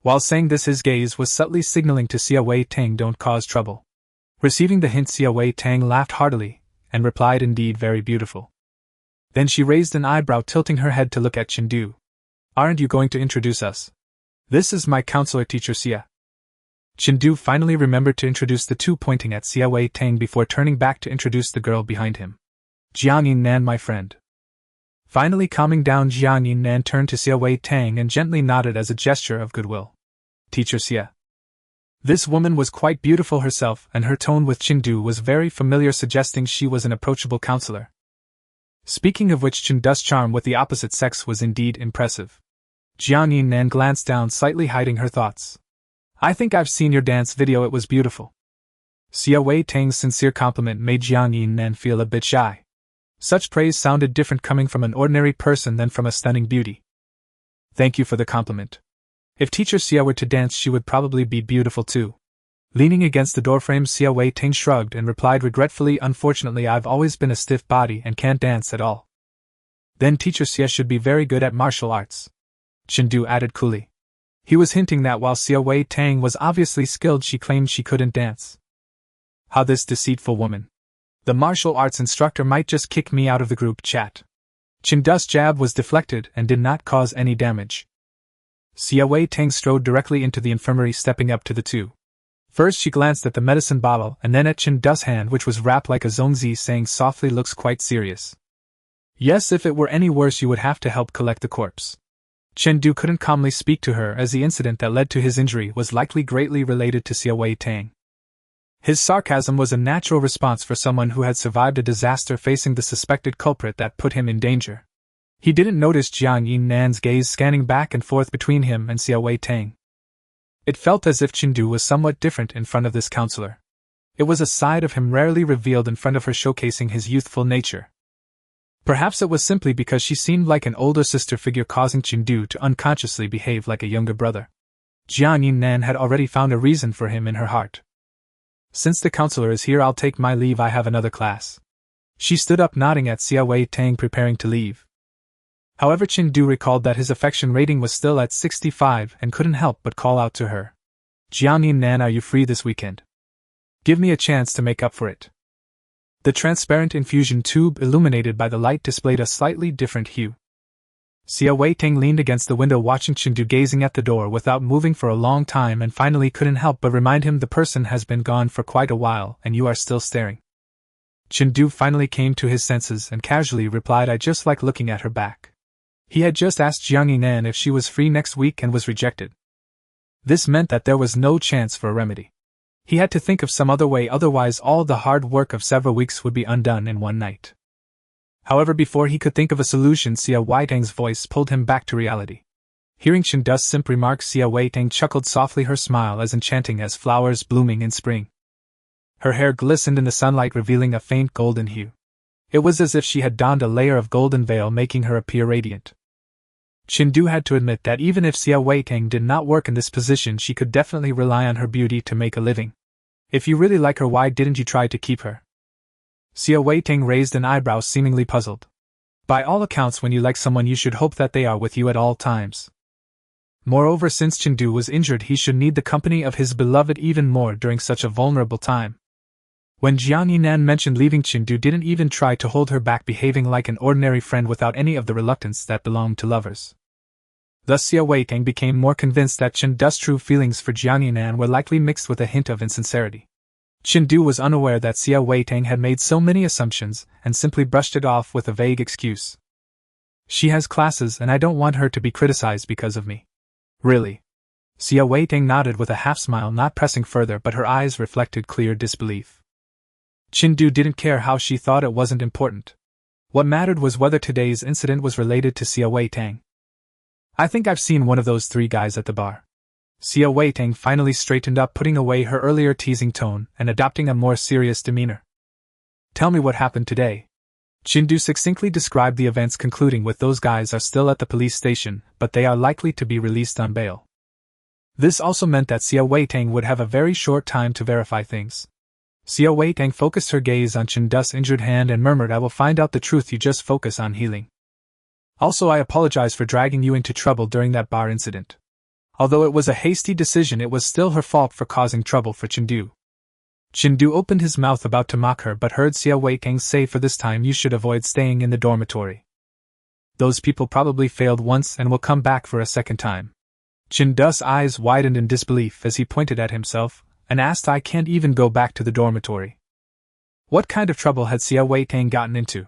While saying this, his gaze was subtly signaling to Xiaowei Tang, "Don't cause trouble." Receiving the hint, Xiaowei Tang laughed heartily, and replied, "Indeed, very beautiful." Then she raised an eyebrow, tilting her head to look at Chen Du. "Aren't you going to introduce us? This is my counselor, teacher Xia." Chen Du finally remembered to introduce the two, pointing at Xiaowei Tang before turning back to introduce the girl behind him. "Jiang Yinnan, my friend." Finally calming down, Jiang Yinnan turned to Xiaowei Tang and gently nodded as a gesture of goodwill. "Teacher Xia." This woman was quite beautiful herself, and her tone with Chen Du was very familiar, suggesting she was an approachable counselor. Speaking of which, Chen Du's charm with the opposite sex was indeed impressive. Jiang Yinnan glanced down, slightly hiding her thoughts. "I think I've seen your dance video, it was beautiful." Xiaowei Tang's sincere compliment made Jiang Yinnan feel a bit shy. Such praise sounded different coming from an ordinary person than from a stunning beauty. "Thank you for the compliment. If teacher Xia were to dance, she would probably be beautiful too." Leaning against the doorframe, Xiaowei Tang shrugged and replied regretfully, "Unfortunately, I've always been a stiff body and can't dance at all." "Then teacher Xia should be very good at martial arts," Chen Du added coolly. He was hinting that while Xiaowei Tang was obviously skilled, she claimed she couldn't dance. How this deceitful woman. The martial arts instructor might just kick me out of the group chat. Chen Du's jab was deflected and did not cause any damage. Xiaowei Tang strode directly into the infirmary, stepping up to the two. First she glanced at the medicine bottle and then at Chen Du's hand, which was wrapped like a zongzi, saying softly, "Looks quite serious." "Yes, if it were any worse you would have to help collect the corpse." Chen Du couldn't calmly speak to her, as the incident that led to his injury was likely greatly related to Xiaowei Tang. His sarcasm was a natural response for someone who had survived a disaster facing the suspected culprit that put him in danger. He didn't notice Jiang Yinnan's gaze scanning back and forth between him and Xiaowei Tang. It felt as if Chen Du was somewhat different in front of this counselor. It was a side of him rarely revealed in front of her, showcasing his youthful nature. Perhaps it was simply because she seemed like an older sister figure, causing Chen Du to unconsciously behave like a younger brother. Jiang Yinnan had already found a reason for him in her heart. "Since the counselor is here, I'll take my leave, I have another class." She stood up, nodding at Xiaowei Tang, preparing to leave. However, Chen Du recalled that his affection rating was still at 65 and couldn't help but call out to her. "Jiang Yinnan, are you free this weekend? Give me a chance to make up for it." The transparent infusion tube illuminated by the light displayed a slightly different hue. Xiaowei Tang leaned against the window, watching Chen Du gazing at the door without moving for a long time, and finally couldn't help but remind him, "The person has been gone for quite a while and you are still staring." Chen Du finally came to his senses and casually replied, "I just like looking at her back." He had just asked Jiang Yinnan if she was free next week and was rejected. This meant that there was no chance for a remedy. He had to think of some other way, otherwise all the hard work of several weeks would be undone in one night. However, before he could think of a solution, Xiaowei Tang's voice pulled him back to reality. Hearing Chen Du's simp remark, Xiaowei Tang chuckled softly, her smile as enchanting as flowers blooming in spring. Her hair glistened in the sunlight, revealing a faint golden hue. It was as if she had donned a layer of golden veil, making her appear radiant. Chindu had to admit that even if Xia Weitang did not work in this position, she could definitely rely on her beauty to make a living. If you really like her, why didn't you try to keep her? Xia Weitang raised an eyebrow, seemingly puzzled. By all accounts, when you like someone, you should hope that they are with you at all times. Moreover, since Chindu was injured, he should need the company of his beloved even more during such a vulnerable time. When Jiang Yinan mentioned leaving, Chindu didn't even try to hold her back, behaving like an ordinary friend without any of the reluctance that belonged to lovers. Thus Xia Weitang became more convinced that Chindu's true feelings for Jiang Yinan were likely mixed with a hint of insincerity. Chindu was unaware that Xia Weitang had made so many assumptions and simply brushed it off with a vague excuse. She has classes and I don't want her to be criticized because of me. Really? Xia Weitang nodded with a half-smile, not pressing further, but her eyes reflected clear disbelief. Chindu didn't care how she thought, it wasn't important. What mattered was whether today's incident was related to Xia Weitang. I think I've seen one of those three guys at the bar. Xia Weitang finally straightened up, putting away her earlier teasing tone and adopting a more serious demeanor. Tell me what happened today. Chindu succinctly described the events, concluding with, those guys are still at the police station, but they are likely to be released on bail. This also meant that Xia Weitang would have a very short time to verify things. Xia Weitang focused her gaze on Chindu's injured hand and murmured, I will find out the truth, you just focus on healing. Also, I apologize for dragging you into trouble during that bar incident. Although it was a hasty decision, it was still her fault for causing trouble for Chindu. Chindu opened his mouth about to mock her, but heard Xia Weitang say, for this time you should avoid staying in the dormitory. Those people probably failed once and will come back for a second time. Chindu's eyes widened in disbelief as he pointed at himself and asked, I can't even go back to the dormitory. What kind of trouble had Xia Weitang gotten into?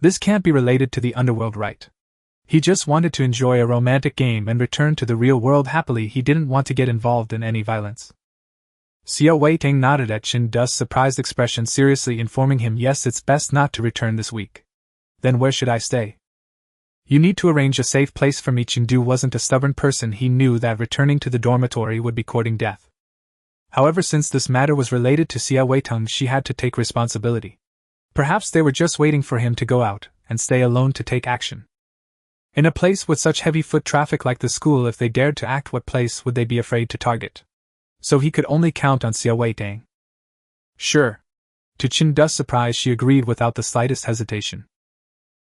This can't be related to the underworld, right? He just wanted to enjoy a romantic game and return to the real world happily. He didn't want to get involved in any violence. Xia Weitang nodded at Chindu's surprised expression, seriously informing him, yes, it's best not to return this week. Then where should I stay? You need to arrange a safe place for me. Chindu wasn't a stubborn person. He knew that returning to the dormitory would be courting death. However, since this matter was related to Xia Weitang, she had to take responsibility. Perhaps they were just waiting for him to go out and stay alone to take action. In a place with such heavy foot traffic like the school, if they dared to act, what place would they be afraid to target? So he could only count on Xia Weitang. Sure. To Chindu's surprise, she agreed without the slightest hesitation.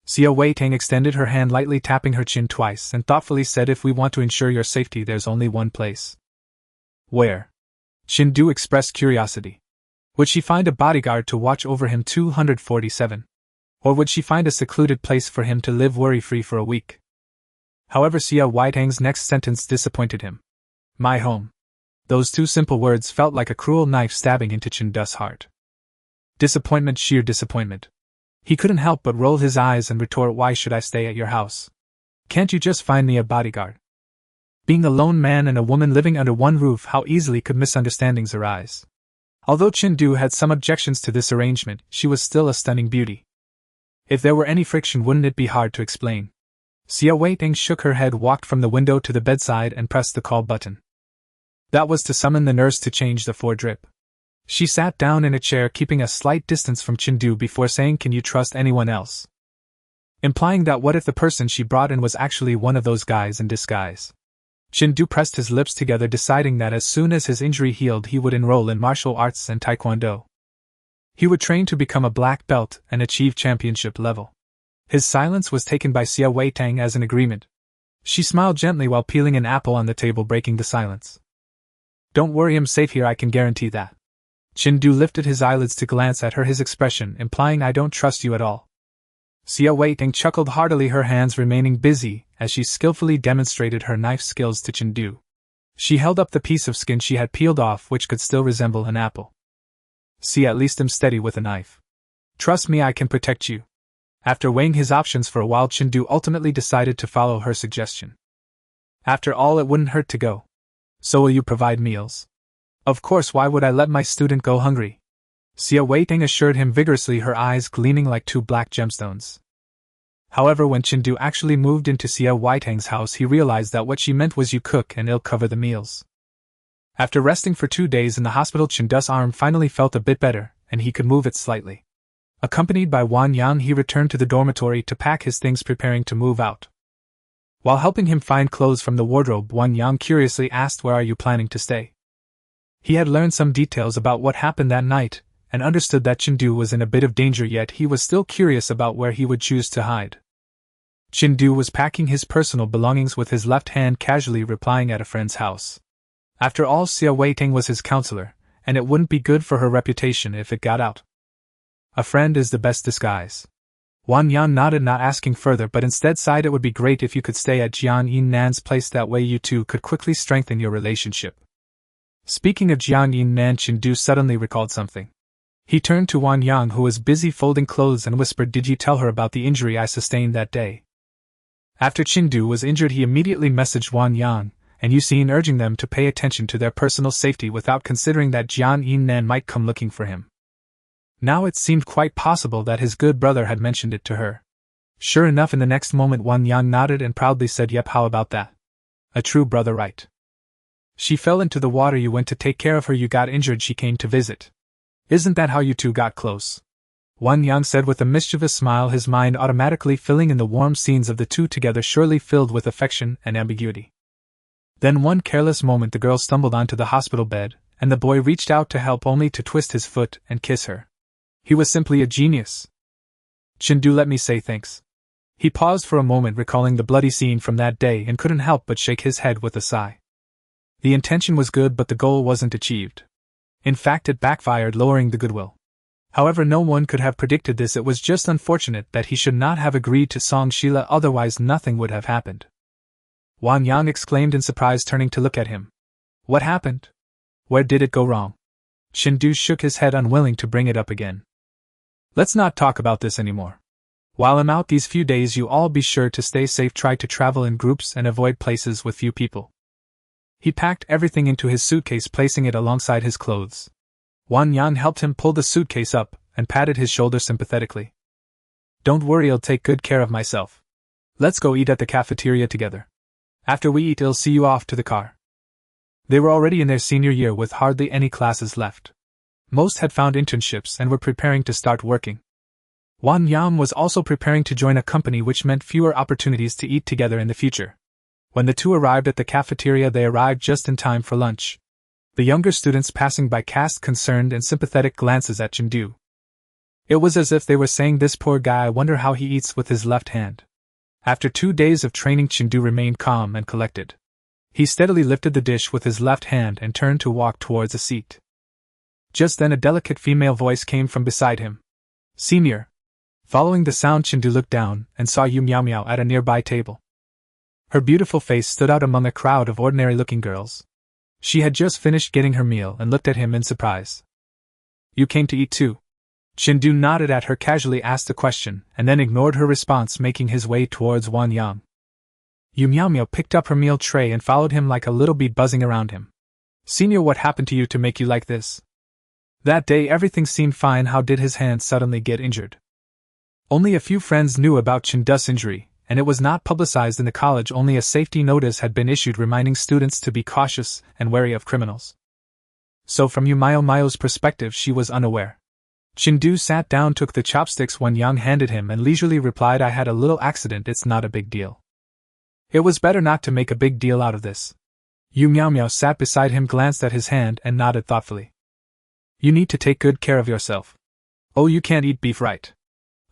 Xia Weitang extended her hand, lightly tapping her chin twice, and thoughtfully said, if we want to ensure your safety, there's only one place. Where? Chindu expressed curiosity. Would she find a bodyguard to watch over him 247? Or would she find a secluded place for him to live worry-free for a week? However, Xia Weitang's next sentence disappointed him. My home. Those two simple words felt like a cruel knife stabbing into Chindu's heart. Disappointment, sheer disappointment. He couldn't help but roll his eyes and retort, why should I stay at your house? Can't you just find me a bodyguard? Being a lone man and a woman living under one roof, how easily could misunderstandings arise? Although Chindu had some objections to this arrangement, she was still a stunning beauty. If there were any friction, wouldn't it be hard to explain? Xia Weitang shook her head, walked from the window to the bedside and pressed the call button. That was to summon the nurse to change the foredrip. She sat down in a chair, keeping a slight distance from Chindu before saying, can you trust anyone else? Implying that what if the person she brought in was actually one of those guys in disguise? Chindu pressed his lips together, deciding that as soon as his injury healed he would enroll in martial arts and taekwondo. He would train to become a black belt and achieve championship level. His silence was taken by Xia Weitang as an agreement. She smiled gently while peeling an apple on the table, breaking the silence. Don't worry, I'm safe here, I can guarantee that. Chindu lifted his eyelids to glance at her, his expression implying, I don't trust you at all. Xia Weitang chuckled heartily, her hands remaining busy as she skillfully demonstrated her knife skills to Chindu. She held up the piece of skin she had peeled off, which could still resemble an apple. See, at least I'm steady with a knife. Trust me, I can protect you. After weighing his options for a while, Chindu ultimately decided to follow her suggestion. After all, it wouldn't hurt to go. So will you provide meals? Of course, why would I let my student go hungry? Xia Weitang assured him vigorously, her eyes gleaming like two black gemstones. However, when Chindu actually moved into Xia Weitang's house, he realized that what she meant was, you cook and I'll cover the meals. After resting for 2 days in the hospital, Chendu's arm finally felt a bit better, and he could move it slightly. Accompanied by Wan Yang, he returned to the dormitory to pack his things, preparing to move out. While helping him find clothes from the wardrobe, Wan Yang curiously asked, "Where are you planning to stay?" He had learned some details about what happened that night, and understood that Chendu was in a bit of danger, yet he was still curious about where he would choose to hide. Chendu was packing his personal belongings with his left hand, casually replying at a friend's house. After all, Xia Weiteng was his counselor, and it wouldn't be good for her reputation if it got out. A friend is the best disguise. Wan Yan nodded, not asking further, but instead sighed, "It would be great if you could stay at Jiang Yin Nan's place, that way you two could quickly strengthen your relationship." Speaking of Jiang Yin Nan, Chendu suddenly recalled something. He turned to Wan Yang, who was busy folding clothes, and whispered, "Did you tell her about the injury I sustained that day?" After Chendu was injured, he immediately messaged Wan Yang and Yuxin, urging them to pay attention to their personal safety without considering that Jiang Yin Nan might come looking for him. Now it seemed quite possible that his good brother had mentioned it to her. Sure enough, in the next moment Wan Yang nodded and proudly said, "Yep, how about that? A true brother, right? She fell into the water, you went to take care of her, you got injured, she came to visit. Isn't that how you two got close?" Wan Yang said with a mischievous smile, his mind automatically filling in the warm scenes of the two together, surely filled with affection and ambiguity. Then one careless moment the girl stumbled onto the hospital bed, and the boy reached out to help, only to twist his foot and kiss her. He was simply a genius. "Chendu, let me say thanks." He paused for a moment, recalling the bloody scene from that day, and couldn't help but shake his head with a sigh. The intention was good, but the goal wasn't achieved. In fact, it backfired, lowering the goodwill. However, no one could have predicted this. It was just unfortunate that he should not have agreed to Song Sheila, otherwise nothing would have happened. Wan Yang exclaimed in surprise, turning to look at him. "What happened? Where did it go wrong?" Chendu shook his head, unwilling to bring it up again. "Let's not talk about this anymore. While I'm out these few days, you all be sure to stay safe, try to travel in groups and avoid places with few people." He packed everything into his suitcase, placing it alongside his clothes. Wan Yang helped him pull the suitcase up and patted his shoulder sympathetically. "Don't worry, I'll take good care of myself. Let's go eat at the cafeteria together. After we eat, I'll see you off to the car." They were already in their senior year with hardly any classes left. Most had found internships and were preparing to start working. Wan Yang was also preparing to join a company, which meant fewer opportunities to eat together in the future. When the two arrived at the cafeteria, they arrived just in time for lunch. The younger students passing by cast concerned and sympathetic glances at Chendu. It was as if they were saying, "This poor guy, I wonder how he eats with his left hand." After 2 days of training, Chendu remained calm and collected. He steadily lifted the dish with his left hand and turned to walk towards a seat. Just then a delicate female voice came from beside him. "Senior." Following the sound, Chendu looked down and saw Yu Miao Miao at a nearby table. Her beautiful face stood out among a crowd of ordinary-looking girls. She had just finished getting her meal and looked at him in surprise. "You came to eat too?" Chendu nodded at her, casually asked the question, and then ignored her response, making his way towards Wan Yang. Yu Miao Miao picked up her meal tray and followed him like a little bee buzzing around him. "Senior, what happened to you to make you like this? That day everything seemed fine, how did his hand suddenly get injured?" Only a few friends knew about Chendu's injury, and it was not publicized in the college. Only a safety notice had been issued reminding students to be cautious and wary of criminals. So from Yu Miao Miao's perspective, she was unaware. Chendu sat down, took the chopsticks Wan Yang handed him, and leisurely replied, "I had a little accident, it's not a big deal." It was better not to make a big deal out of this. Yu Miao Miao sat beside him, glanced at his hand, and nodded thoughtfully. "You need to take good care of yourself. Oh, you can't eat beef, right?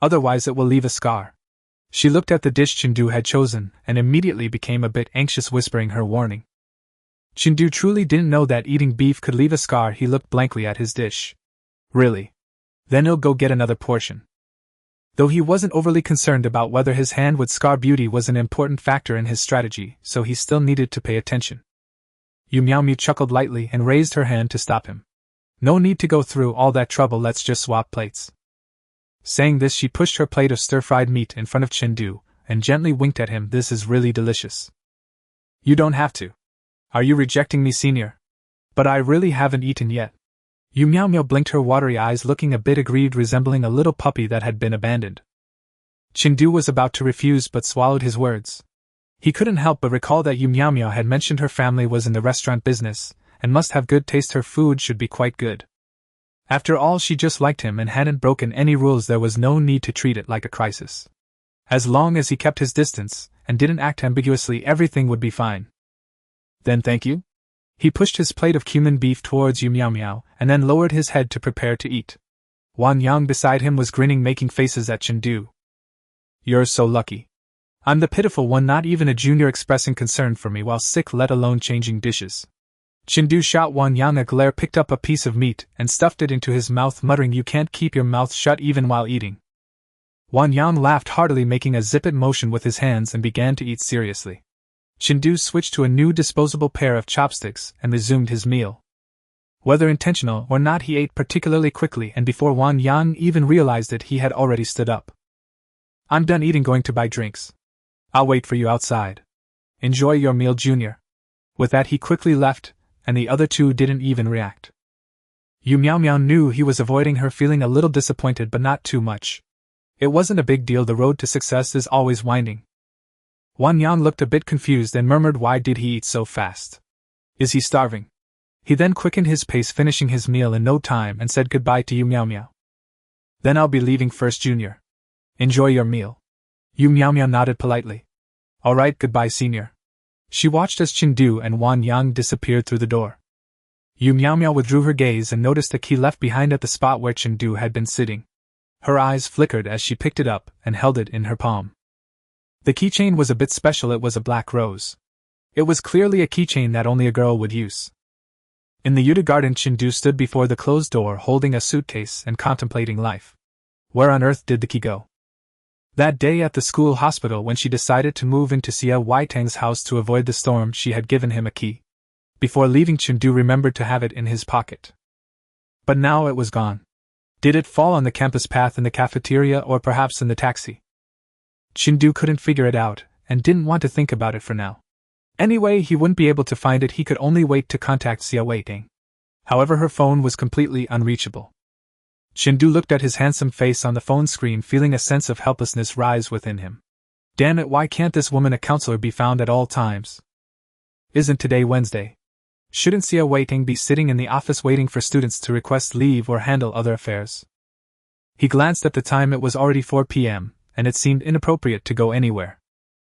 Otherwise it will leave a scar." She looked at the dish Chendu had chosen, and immediately became a bit anxious, whispering her warning. Chendu truly didn't know that eating beef could leave a scar. He looked blankly at his dish. "Really? Then he'll go get another portion." Though he wasn't overly concerned about whether his hand would scar, beauty was an important factor in his strategy, so he still needed to pay attention. Yu Miao Miao chuckled lightly and raised her hand to stop him. "No need to go through all that trouble, let's just swap plates." Saying this, she pushed her plate of stir-fried meat in front of Chendu and gently winked at him. "This is really delicious." "You don't have to. Are you rejecting me, senior?" "But I really haven't eaten yet." Yu Miao Miao blinked her watery eyes, looking a bit aggrieved, resembling a little puppy that had been abandoned. Chendu was about to refuse but swallowed his words. He couldn't help but recall that Yu Miao Miao had mentioned her family was in the restaurant business, and must have good taste. Her food should be quite good. After all, she just liked him and hadn't broken any rules. There was no need to treat it like a crisis. As long as he kept his distance, and didn't act ambiguously, everything would be fine. Then thank you? He pushed his plate of cumin beef towards Yu Miao Miao, and then lowered his head to prepare to eat. Wang Yang beside him was grinning, making faces at Chengdu. You're so lucky. I'm the pitiful one, not even a junior expressing concern for me while sick, let alone changing dishes. Chengdu shot Wang Yang a glare, picked up a piece of meat, and stuffed it into his mouth, muttering, "You can't keep your mouth shut even while eating." Wang Yang laughed heartily, making a zip-it motion with his hands, and began to eat seriously. Chengdu switched to a new disposable pair of chopsticks and resumed his meal. Whether intentional or not, he ate particularly quickly, and before Wang Yang even realized it, he had already stood up. I'm done eating, going to buy drinks. I'll wait for you outside. Enjoy your meal, Junior. With that, he quickly left, and the other two didn't even react. Yu Miao Miao knew he was avoiding her, feeling a little disappointed but not too much. It wasn't a big deal, the road to success is always winding. Wang Yang looked a bit confused and murmured, "Why did he eat so fast? Is he starving?" He then quickened his pace, finishing his meal in no time, and said goodbye to Yu Miao Miao. Then I'll be leaving first, Junior. Enjoy your meal. Yu Miao Miao nodded politely. All right, goodbye, Senior. She watched as Chengdu and Wang Yang disappeared through the door. Yu Miao Miao withdrew her gaze and noticed a key left behind at the spot where Chengdu had been sitting. Her eyes flickered as she picked it up and held it in her palm. The keychain was a bit special. It was a black rose. It was clearly a keychain that only a girl would use. In the Yuta garden, Chengdu stood before the closed door holding a suitcase and contemplating life. Where on earth did the key go? That day at the school hospital, when she decided to move into Xia Weitang's house to avoid the storm, she had given him a key. Before leaving, Chengdu remembered to have it in his pocket. But now it was gone. Did it fall on the campus path, in the cafeteria, or perhaps in the taxi? Chengdu couldn't figure it out, and didn't want to think about it for now. Anyway, he wouldn't be able to find it. He could only wait to contact Xia Weitang. However, her phone was completely unreachable. Chengdu looked at his handsome face on the phone screen, feeling a sense of helplessness rise within him. Damn it, why can't this woman, a counselor, be found at all times? Isn't today Wednesday? Shouldn't Xia Weitang be sitting in the office waiting for students to request leave or handle other affairs? He glanced at the time. It was already 4 p.m., and it seemed inappropriate to go anywhere.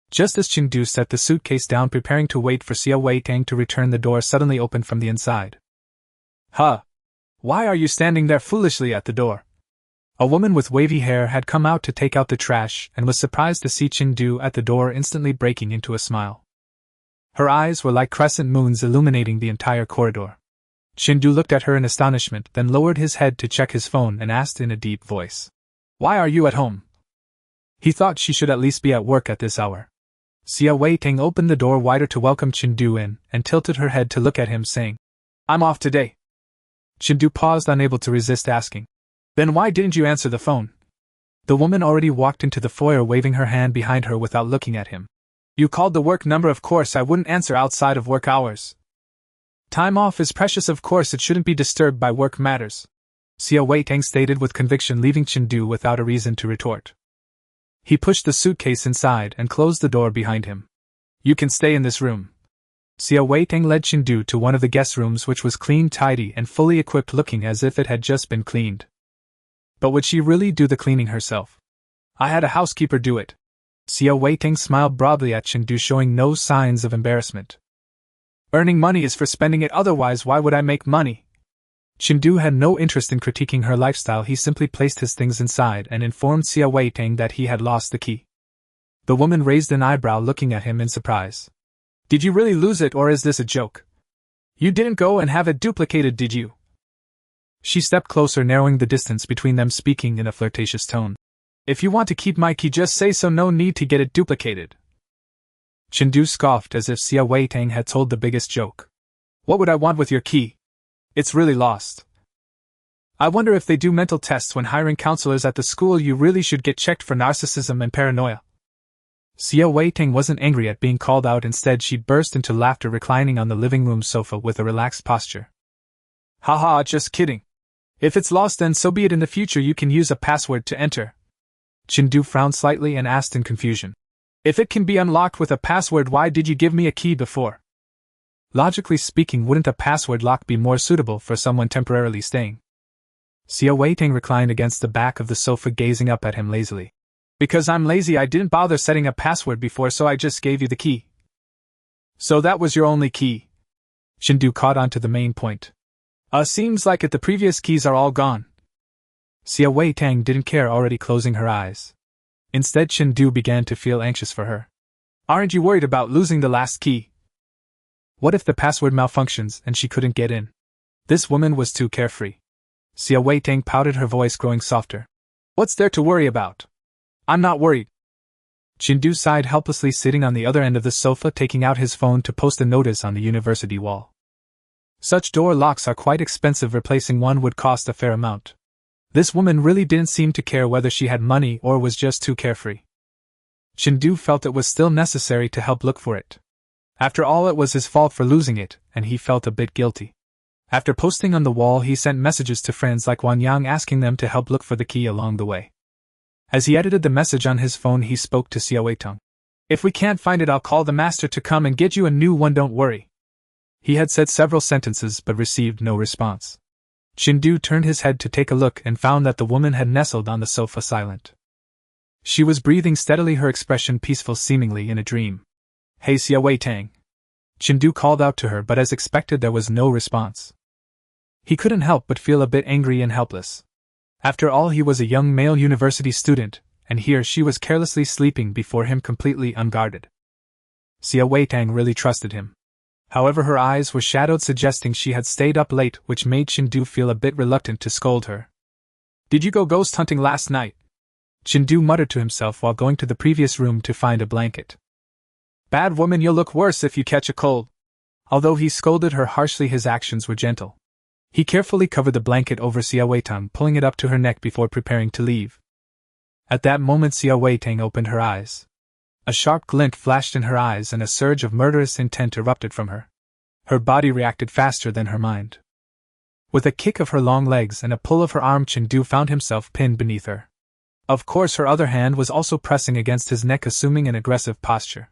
Just as Chengdu set the suitcase down, preparing to wait for Xia Weitang to return, the door suddenly opened from the inside. Huh! Why are you standing there foolishly at the door? A woman with wavy hair had come out to take out the trash and was surprised to see Chengdu at the door, instantly breaking into a smile. Her eyes were like crescent moons illuminating the entire corridor. Chengdu looked at her in astonishment, then lowered his head to check his phone and asked in a deep voice, "Why are you at home?" He thought she should at least be at work at this hour. Xia Weitang opened the door wider to welcome Chengdu in, and tilted her head to look at him, saying, "I'm off today." Chengdu paused, unable to resist asking, "Then why didn't you answer the phone?" The woman already walked into the foyer, waving her hand behind her without looking at him. "You called the work number. Of course I wouldn't answer outside of work hours. Time off is precious. Of course it shouldn't be disturbed by work matters," Xia Weitang stated with conviction, leaving Chengdu without a reason to retort. He pushed the suitcase inside and closed the door behind him. "You can stay in this room." Xia Weitang led Chengdu to one of the guest rooms, which was clean, tidy, and fully equipped, looking as if it had just been cleaned. But would she really do the cleaning herself? "I had a housekeeper do it." Xia Weitang smiled broadly at Chengdu, showing no signs of embarrassment. "Earning money is for spending it, otherwise why would I make money?" Chengdu had no interest in critiquing her lifestyle. He simply placed his things inside and informed Xia Weitang that he had lost the key. The woman raised an eyebrow, looking at him in surprise. "Did you really lose it, or is this a joke? You didn't go and have it duplicated, did you?" She stepped closer, narrowing the distance between them, speaking in a flirtatious tone. "If you want to keep my key, just say so. No need to get it duplicated." Chengdu scoffed as if Xia Weitang had told the biggest joke. "What would I want with your key? It's really lost. I wonder if they do mental tests when hiring counselors at the school. You really should get checked for narcissism and paranoia." Xia Weitang wasn't angry at being called out. Instead, she burst into laughter, reclining on the living room sofa with a relaxed posture. "Haha, just kidding. If it's lost, then so be it. In the future you can use a password to enter." Chengdu frowned slightly and asked in confusion, "If it can be unlocked with a password, why did you give me a key before?" Logically speaking, wouldn't a password lock be more suitable for someone temporarily staying? Xia Weiteng reclined against the back of the sofa, gazing up at him lazily. Because I'm lazy, I didn't bother setting a password before, so I just gave you the key. So that was your only key? Shindu caught on to the main point. Seems like it, the previous keys are all gone. Xia Weiteng didn't care, already closing her eyes. Instead, Shindu began to feel anxious for her. Aren't you worried about losing the last key? What if the password malfunctions and she couldn't get in? This woman was too carefree. Xia Weiteng pouted, her voice growing softer. What's there to worry about? I'm not worried. Shindu sighed helplessly, sitting on the other end of the sofa, taking out his phone to post a notice on the university wall. Such door locks are quite expensive, replacing one would cost a fair amount. This woman really didn't seem to care whether she had money or was just too carefree. Shindu felt it was still necessary to help look for it. After all, it was his fault for losing it, and he felt a bit guilty. After posting on the wall, he sent messages to friends like Wan Yang, asking them to help look for the key along the way. As he edited the message on his phone, he spoke to Xia Weiteng. If we can't find it, I'll call the master to come and get you a new one, don't worry. He had said several sentences but received no response. Shindu turned his head to take a look and found that the woman had nestled on the sofa, silent. She was breathing steadily, her expression peaceful, seemingly in a dream. Hey Xia Weiteng. Shindu called out to her, but as expected there was no response. He couldn't help but feel a bit angry and helpless. After all, he was a young male university student, and here she was carelessly sleeping before him, completely unguarded. Xia Weiteng really trusted him. However, her eyes were shadowed, suggesting she had stayed up late, which made Shindu feel a bit reluctant to scold her. Did you go ghost hunting last night? Shindu muttered to himself while going to the previous room to find a blanket. Bad woman, you'll look worse if you catch a cold. Although he scolded her harshly, his actions were gentle. He carefully covered the blanket over Xia Weiteng, pulling it up to her neck before preparing to leave. At that moment, Xia Weiteng opened her eyes. A sharp glint flashed in her eyes and a surge of murderous intent erupted from her. Her body reacted faster than her mind. With a kick of her long legs and a pull of her arm, Shindu found himself pinned beneath her. Of course, her other hand was also pressing against his neck, assuming an aggressive posture.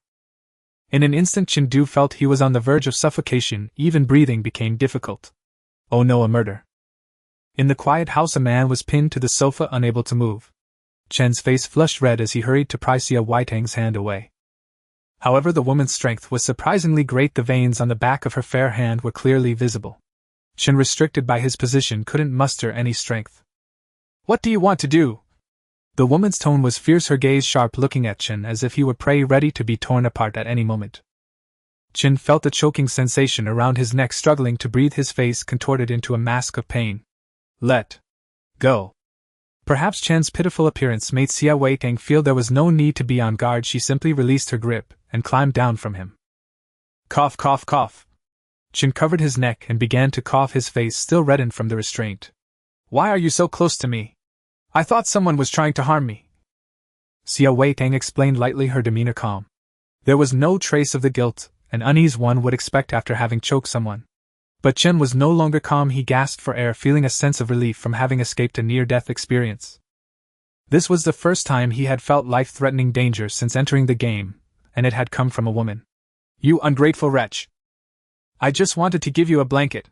In an instant, Shindu felt he was on the verge of suffocation, even breathing became difficult. Oh no, a murder. In the quiet house, a man was pinned to the sofa, unable to move. Chen's face flushed red as he hurried to pry Xia Weiteng's hand away. However, the woman's strength was surprisingly great. The veins on the back of her fair hand were clearly visible. Chen, restricted by his position, couldn't muster any strength. What do you want to do? The woman's tone was fierce, her gaze sharp, looking at Chen as if he were prey ready to be torn apart at any moment. Chen felt a choking sensation around his neck, struggling to breathe, his face contorted into a mask of pain. Let go. Perhaps Chen's pitiful appearance made Xia Weiteng feel there was no need to be on guard. She simply released her grip and climbed down from him. Cough, cough, cough. Chen covered his neck and began to cough, his face still reddened from the restraint. Why are you so close to me? I thought someone was trying to harm me. Xia Weiteng explained lightly, her demeanor calm. There was no trace of the guilt and unease one would expect after having choked someone. But Chen was no longer calm. He gasped for air, feeling a sense of relief from having escaped a near-death experience. This was the first time he had felt life-threatening danger since entering the game, and it had come from a woman. You ungrateful wretch! I just wanted to give you a blanket.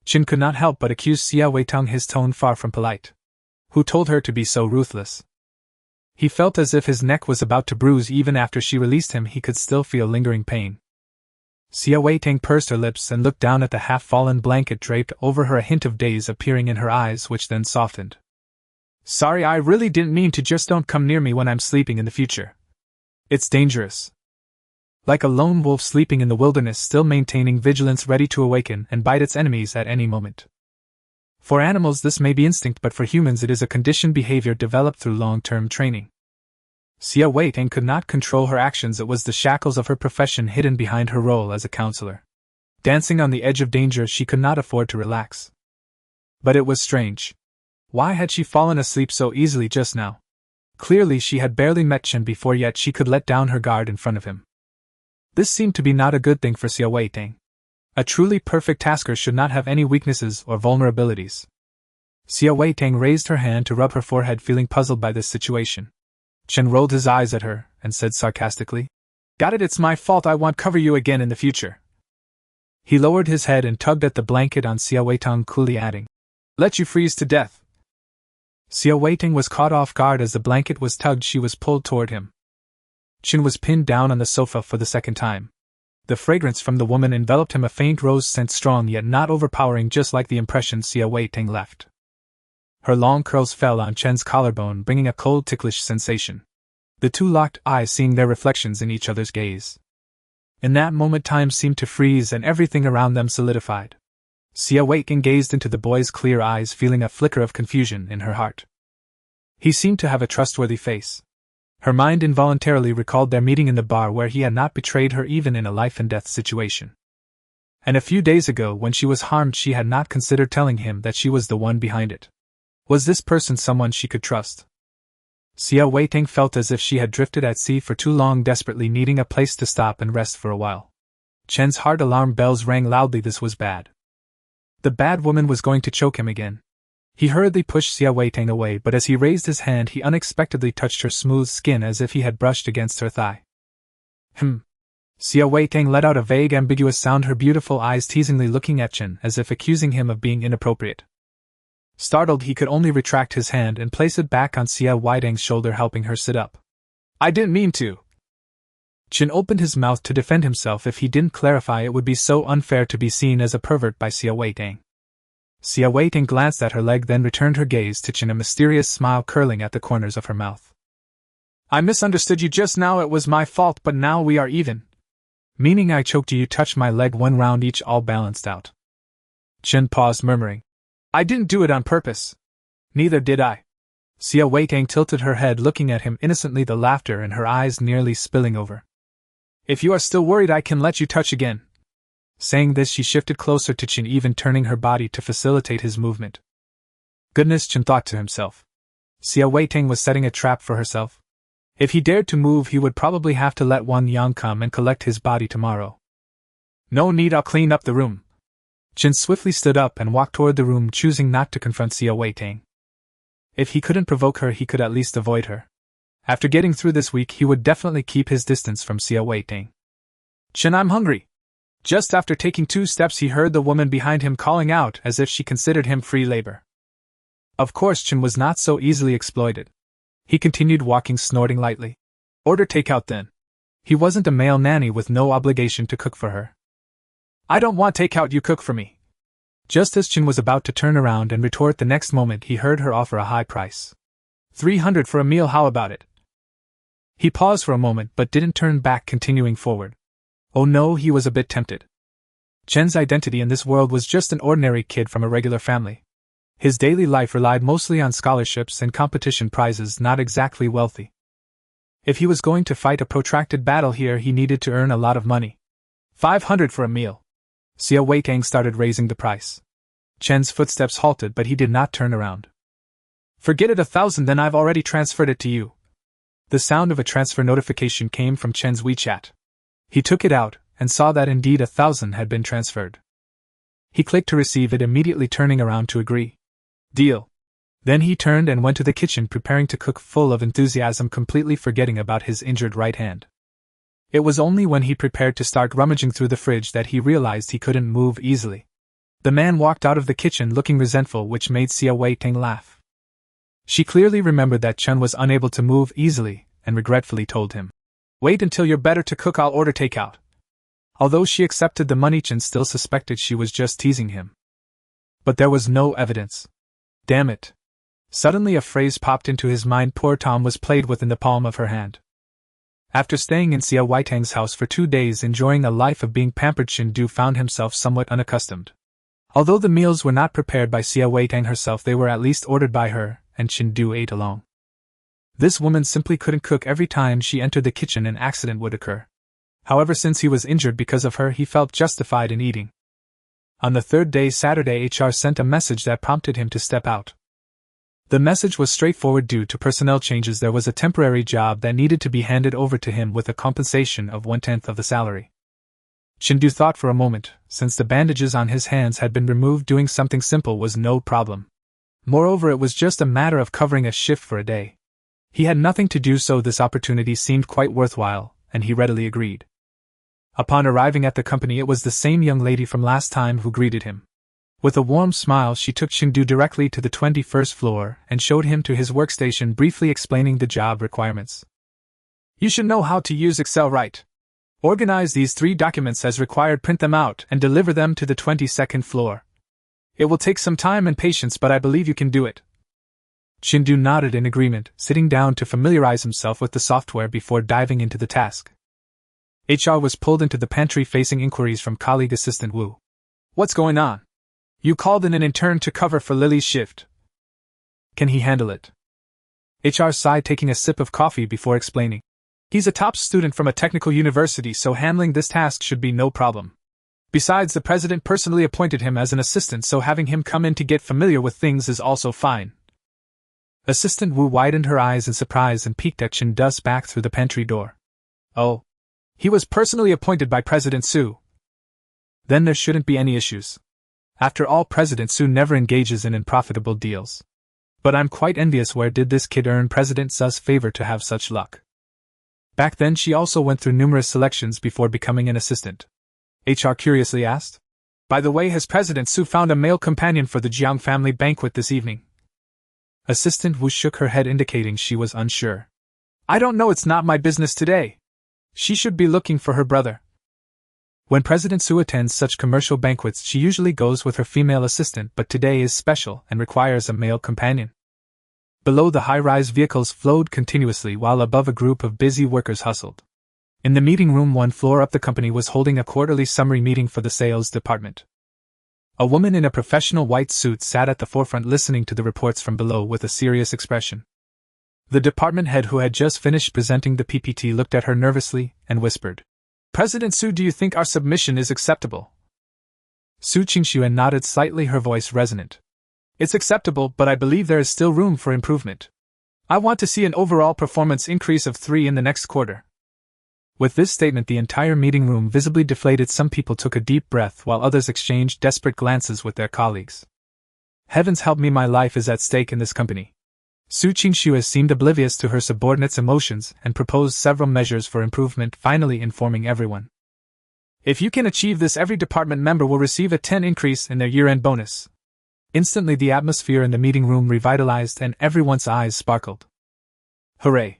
Chen could not help but accuse Xia Weiteng, his tone far from polite. Who told her to be so ruthless? He felt as if his neck was about to bruise. Even after she released him, he could still feel lingering pain. Xia Weiteng pursed her lips and looked down at the half-fallen blanket draped over her, a hint of daze appearing in her eyes, which then softened. Sorry, I really didn't mean to. Just don't come near me when I'm sleeping in the future. It's dangerous. Like a lone wolf sleeping in the wilderness, still maintaining vigilance, ready to awaken and bite its enemies at any moment. For animals this may be instinct, but for humans it is a conditioned behavior developed through long-term training. Xia Weiteng could not control her actions. It was the shackles of her profession hidden behind her role as a counselor. Dancing on the edge of danger, she could not afford to relax. But it was strange. Why had she fallen asleep so easily just now? Clearly she had barely met Chen before, yet she could let down her guard in front of him. This seemed to be not a good thing for Xia Weiteng. A truly perfect tasker should not have any weaknesses or vulnerabilities. Xia Weiteng raised her hand to rub her forehead, feeling puzzled by this situation. Chen rolled his eyes at her and said sarcastically, Got it, it's my fault. I won't cover you again in the future. He lowered his head and tugged at the blanket on Xia Weitang, coolly adding, "Let you freeze to death." Xia Weitang was caught off guard as the blanket was tugged. She was pulled toward him. Chen was pinned down on the sofa for the second time. The fragrance from the woman enveloped him, a faint rose scent, strong yet not overpowering, just like the impression Xia Weitang left. Her long curls fell on Chen's collarbone, bringing a cold, ticklish sensation. The two locked eyes, seeing their reflections in each other's gaze. In that moment, time seemed to freeze and everything around them solidified. Xia Weitang gazed into the boy's clear eyes, feeling a flicker of confusion in her heart. He seemed to have a trustworthy face. Her mind involuntarily recalled their meeting in the bar, where he had not betrayed her even in a life-and-death situation. And a few days ago, when she was harmed, she had not considered telling him that she was the one behind it. Was this person someone she could trust? Xia Weitang felt as if she had drifted at sea for too long, desperately needing a place to stop and rest for a while. Chen's heart alarm bells rang loudly. This was bad. The bad woman was going to choke him again. He hurriedly pushed Xia Weitang away, but as he raised his hand, he unexpectedly touched her smooth skin as if he had brushed against her thigh. Xia Weitang let out a vague, ambiguous sound, her beautiful eyes teasingly looking at Chen as if accusing him of being inappropriate. Startled, he could only retract his hand and place it back on Xia Weitang's shoulder, helping her sit up. "I didn't mean to." Chen opened his mouth to defend himself. If he didn't clarify, it would be so unfair to be seen as a pervert by Xia Weitang. Xia Weitang glanced at her leg, then returned her gaze to Chen, a mysterious smile curling at the corners of her mouth. "I misunderstood you just now. It was my fault, but now we are even." "Meaning I choked you? You touched my leg 1 round each, all balanced out." Chen paused, murmuring, "I didn't do it on purpose." "Neither did I." Xia Weitang tilted her head, looking at him innocently, the laughter in her eyes nearly spilling over. "If you are still worried, I can let you touch again." Saying this, she shifted closer to Chen, even turning her body to facilitate his movement. Goodness, Chen thought to himself. Xia Weitang was setting a trap for herself. If he dared to move, he would probably have to let Wan Yang come and collect his body tomorrow. "No need, I'll clean up the room." Chen swiftly stood up and walked toward the room, choosing not to confront Xia Weitang. If he couldn't provoke her, he could at least avoid her. After getting through this week, he would definitely keep his distance from Xia Weitang. "Chen, I'm hungry." Just after taking 2 steps, he heard the woman behind him calling out as if she considered him free labor. Of course, Chen was not so easily exploited. He continued walking, snorting lightly. "Order takeout then." He wasn't a male nanny with no obligation to cook for her. "I don't want takeout, you cook for me." Just as Chen was about to turn around and retort, the next moment he heard her offer a high price. 300 for a meal, how about it? He paused for a moment but didn't turn back, continuing forward. Oh no, he was a bit tempted. Chen's identity in this world was just an ordinary kid from a regular family. His daily life relied mostly on scholarships and competition prizes, not exactly wealthy. If he was going to fight a protracted battle here, he needed to earn a lot of money. 500 for a meal. Xia Weitang started raising the price. Chen's footsteps halted, but he did not turn around. Forget it, 1,000, then I've already transferred it to you. The sound of a transfer notification came from Chen's WeChat. He took it out, and saw that indeed 1,000 had been transferred. He clicked to receive it, immediately turning around to agree. Deal. Then he turned and went to the kitchen, preparing to cook, full of enthusiasm, completely forgetting about his injured right hand. It was only when he prepared to start rummaging through the fridge that he realized he couldn't move easily. The man walked out of the kitchen looking resentful, which made Xia Weitang laugh. She clearly remembered that Chen was unable to move easily, and regretfully told him, "Wait until you're better to cook, I'll order takeout." Although she accepted the money, Chen still suspected she was just teasing him. But there was no evidence. Damn it. Suddenly a phrase popped into his mind. Poor Tom was played with in the palm of her hand. After staying in Xia Weitang's house for 2 days, enjoying a life of being pampered, Chen Du found himself somewhat unaccustomed. Although the meals were not prepared by Xia Weitang herself, they were at least ordered by her, and Chen Du ate alone. This woman simply couldn't cook. Every time she entered the kitchen, an accident would occur. However, since he was injured because of her, he felt justified in eating. On the 3rd day, Saturday, HR sent a message that prompted him to step out. The message was straightforward. Due to personnel changes, there was a temporary job that needed to be handed over to him with a compensation of 1/10 of the salary. Chen Du thought for a moment. Since the bandages on his hands had been removed, doing something simple was no problem. Moreover, it was just a matter of covering a shift for a day. He had nothing to do, so this opportunity seemed quite worthwhile, and he readily agreed. Upon arriving at the company, it was the same young lady from last time who greeted him. With a warm smile, she took Chen directly to the 21st floor and showed him to his workstation, briefly explaining the job requirements. You should know how to use Excel right. Organize these 3 documents as required, print them out, and deliver them to the 22nd floor. It will take some time and patience, but I believe you can do it. Chen nodded in agreement, sitting down to familiarize himself with the software before diving into the task. HR was pulled into the pantry, facing inquiries from colleague assistant Wu. What's going on? You called in an intern to cover for Lily's shift. Can he handle it? HR sighed, taking a sip of coffee before explaining. He's a top student from a technical university, so handling this task should be no problem. Besides, the president personally appointed him as an assistant, so having him come in to get familiar with things is also fine. Assistant Wu widened her eyes in surprise and peeked at Chen back through the pantry door. Oh. He was personally appointed by President Su. Then there shouldn't be any issues. After all, President Su never engages in unprofitable deals. But I'm quite envious. Where did this kid earn President Su's favor to have such luck? Back then she also went through numerous selections before becoming an assistant. HR curiously asked. By the way, has President Su found a male companion for the Jiang family banquet this evening? Assistant Wu shook her head, indicating she was unsure. I don't know, it's not my business today. She should be looking for her brother. When President Su attends such commercial banquets, she usually goes with her female assistant, but today is special and requires a male companion. Below, the high-rise vehicles flowed continuously, while above a group of busy workers hustled. In the meeting room 1 floor up, the company was holding a quarterly summary meeting for the sales department. A woman in a professional white suit sat at the forefront, listening to the reports from below with a serious expression. The department head, who had just finished presenting the PPT, looked at her nervously and whispered, President Su, do you think our submission is acceptable? Su Qingxue nodded slightly, her voice resonant. It's acceptable, but I believe there is still room for improvement. I want to see an overall performance increase of 3 in the next quarter. With this statement, the entire meeting room visibly deflated. Some people took a deep breath, while others exchanged desperate glances with their colleagues. Heavens help me, my life is at stake in this company. Su Qingxue seemed oblivious to her subordinates' emotions and proposed several measures for improvement, finally informing everyone. If you can achieve this, every department member will receive a 10 increase in their year-end bonus. Instantly, the atmosphere in the meeting room revitalized and everyone's eyes sparkled. Hooray!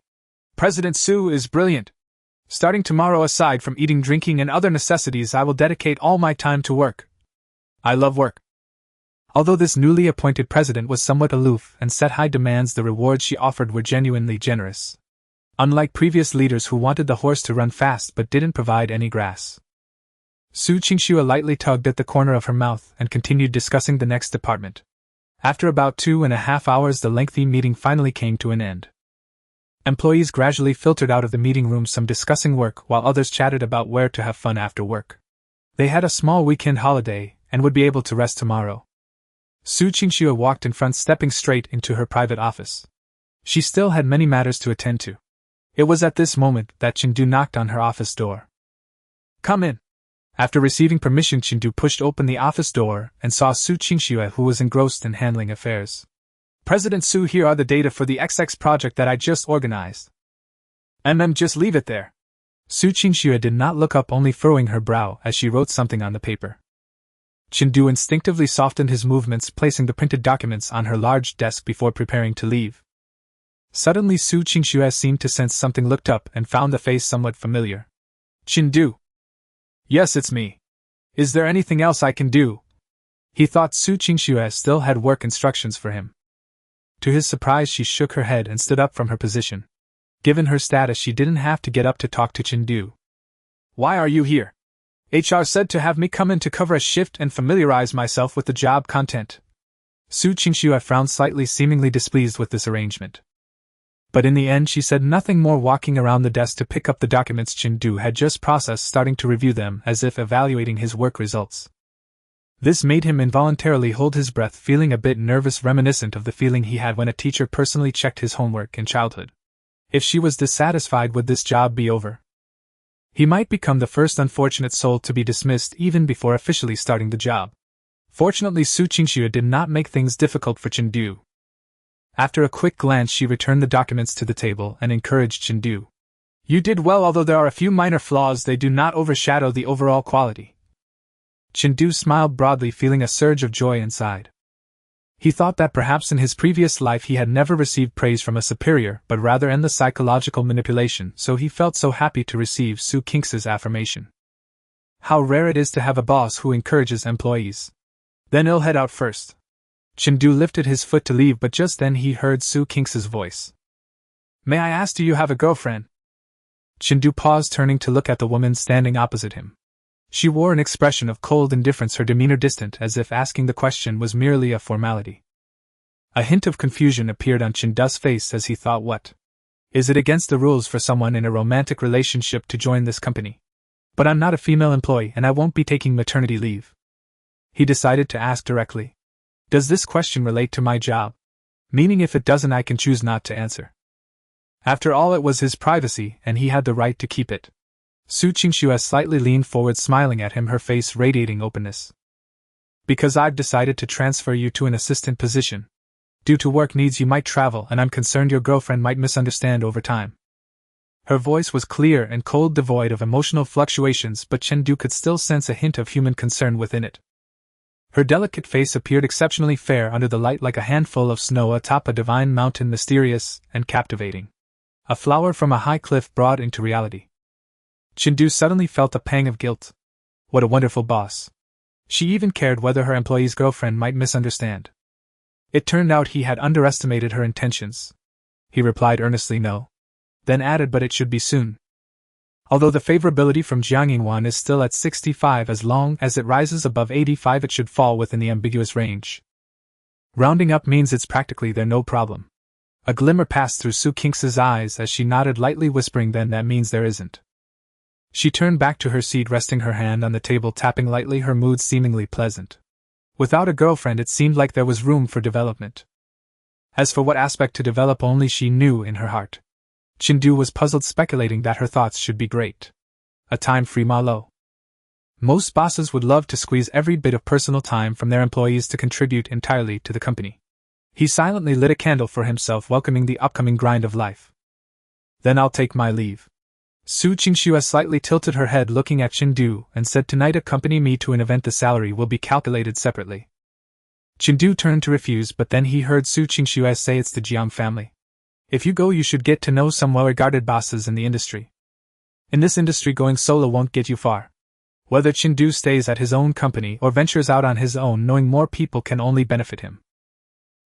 President Su is brilliant. Starting tomorrow, aside from eating, drinking, and other necessities, I will dedicate all my time to work. I love work. Although this newly appointed president was somewhat aloof and set high demands, the rewards she offered were genuinely generous. Unlike previous leaders who wanted the horse to run fast but didn't provide any grass. Su Qingxue lightly tugged at the corner of her mouth and continued discussing the next department. After about 2.5 hours, the lengthy meeting finally came to an end. Employees gradually filtered out of the meeting room, some discussing work while others chatted about where to have fun after work. They had a small weekend holiday and would be able to rest tomorrow. Su Qingxue walked in front, stepping straight into her private office. She still had many matters to attend to. It was at this moment that Chen knocked on her office door. Come in. After receiving permission, Chen pushed open the office door and saw Su Qingxue, who was engrossed in handling affairs. President Su, here are the data for the XX project that I just organized. Just leave it there. Su Qingxue did not look up, only furrowing her brow as she wrote something on the paper. Chen instinctively softened his movements, placing the printed documents on her large desk before preparing to leave. Suddenly, Su Qingxue seemed to sense something, looked up, and found the face somewhat familiar. Chen. Yes, it's me. Is there anything else I can do? He thought Su Qingxue still had work instructions for him. To his surprise, she shook her head and stood up from her position. Given her status, she didn't have to get up to talk to Chen. Why are you here? HR said to have me come in to cover a shift and familiarize myself with the job content. Su Qingxue frowned slightly, seemingly displeased with this arrangement. But in the end she said nothing more, walking around the desk to pick up the documents Chen had just processed, starting to review them as if evaluating his work results. This made him involuntarily hold his breath, feeling a bit nervous, reminiscent of the feeling he had when a teacher personally checked his homework in childhood. If she was dissatisfied, would this job be over? He might become the first unfortunate soul to be dismissed even before officially starting the job. Fortunately, Su Qingxue did not make things difficult for Chen. After a quick glance, she returned the documents to the table and encouraged Chen. You did well, although there are a few minor flaws, they do not overshadow the overall quality. Chen smiled broadly, feeling a surge of joy inside. He thought that perhaps in his previous life he had never received praise from a superior, but rather in the psychological manipulation, so he felt so happy to receive Su King's affirmation. How rare it is to have a boss who encourages employees. Then I'll head out first. Chen lifted his foot to leave, but just then he heard Su King's voice. May I ask, do you have a girlfriend? Chen paused, turning to look at the woman standing opposite him. She wore an expression of cold indifference, her demeanor distant, as if asking the question was merely a formality. A hint of confusion appeared on Chen's face as he thought, what? Is it against the rules for someone in a romantic relationship to join this company? But I'm not a female employee and I won't be taking maternity leave. He decided to ask directly. Does this question relate to my job? Meaning if it doesn't, I can choose not to answer. After all, it was his privacy and he had the right to keep it. Su Qingxue slightly leaned forward, smiling at him, her face radiating openness. Because I've decided to transfer you to an assistant position. Due to work needs you might travel, and I'm concerned your girlfriend might misunderstand over time. Her voice was clear and cold, devoid of emotional fluctuations, but Chen could still sense a hint of human concern within it. Her delicate face appeared exceptionally fair under the light, like a handful of snow atop a divine mountain, mysterious and captivating. A flower from a high cliff brought into reality. Chen suddenly felt a pang of guilt. What a wonderful boss. She even cared whether her employee's girlfriend might misunderstand. It turned out he had underestimated her intentions. He replied earnestly no. Then added, but it should be soon. Although the favorability from Jiang Yingwan is still at 65, as long as it rises above 85 it should fall within the ambiguous range. Rounding up means it's practically there, no problem. A glimmer passed through Su King's eyes as she nodded lightly, whispering, then that means there isn't. She turned back to her seat, resting her hand on the table, tapping lightly, her mood seemingly pleasant. Without a girlfriend, it seemed like there was room for development. As for what aspect to develop, only she knew in her heart. Chen was puzzled, speculating that her thoughts should be great. A time-free malo. Most bosses would love to squeeze every bit of personal time from their employees to contribute entirely to the company. He silently lit a candle for himself, welcoming the upcoming grind of life. Then I'll take my leave. Su Qingxue slightly tilted her head, looking at Chen and said, tonight accompany me to an event, the salary will be calculated separately. Chen turned to refuse, but then he heard Su Qingxue say, it's the Jiang family. If you go, you should get to know some well-regarded bosses in the industry. In this industry, going solo won't get you far. Whether Chen stays at his own company or ventures out on his own, knowing more people can only benefit him.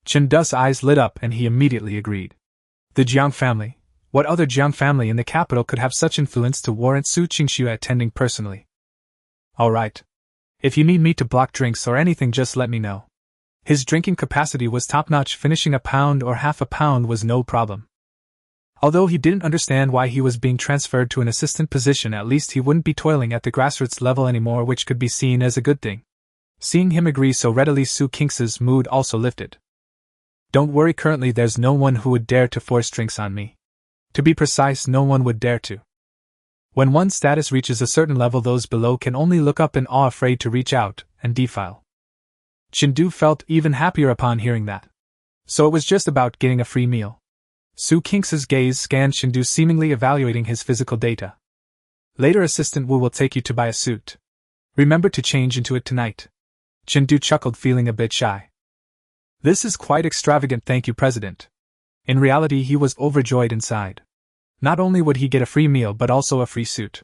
Chen's eyes lit up and he immediately agreed. The Jiang family. What other Jiang family in the capital could have such influence to warrant Su Qingxue attending personally? All right. If you need me to block drinks or anything, just let me know. His drinking capacity was top-notch, finishing a pound or half a pound was no problem. Although he didn't understand why he was being transferred to an assistant position, at least he wouldn't be toiling at the grassroots level anymore, which could be seen as a good thing. Seeing him agree so readily, Su King's mood also lifted. Don't worry, currently there's no one who would dare to force drinks on me. To be precise, no one would dare to. When one's status reaches a certain level, those below can only look up in awe, afraid to reach out and defile. Chen felt even happier upon hearing that. So it was just about getting a free meal. Su King's gaze scanned Chen, seemingly evaluating his physical data. Later, Assistant Wu will take you to buy a suit. Remember to change into it tonight. Chen chuckled, feeling a bit shy. This is quite extravagant, thank you, President. In reality, he was overjoyed inside. Not only would he get a free meal, but also a free suit.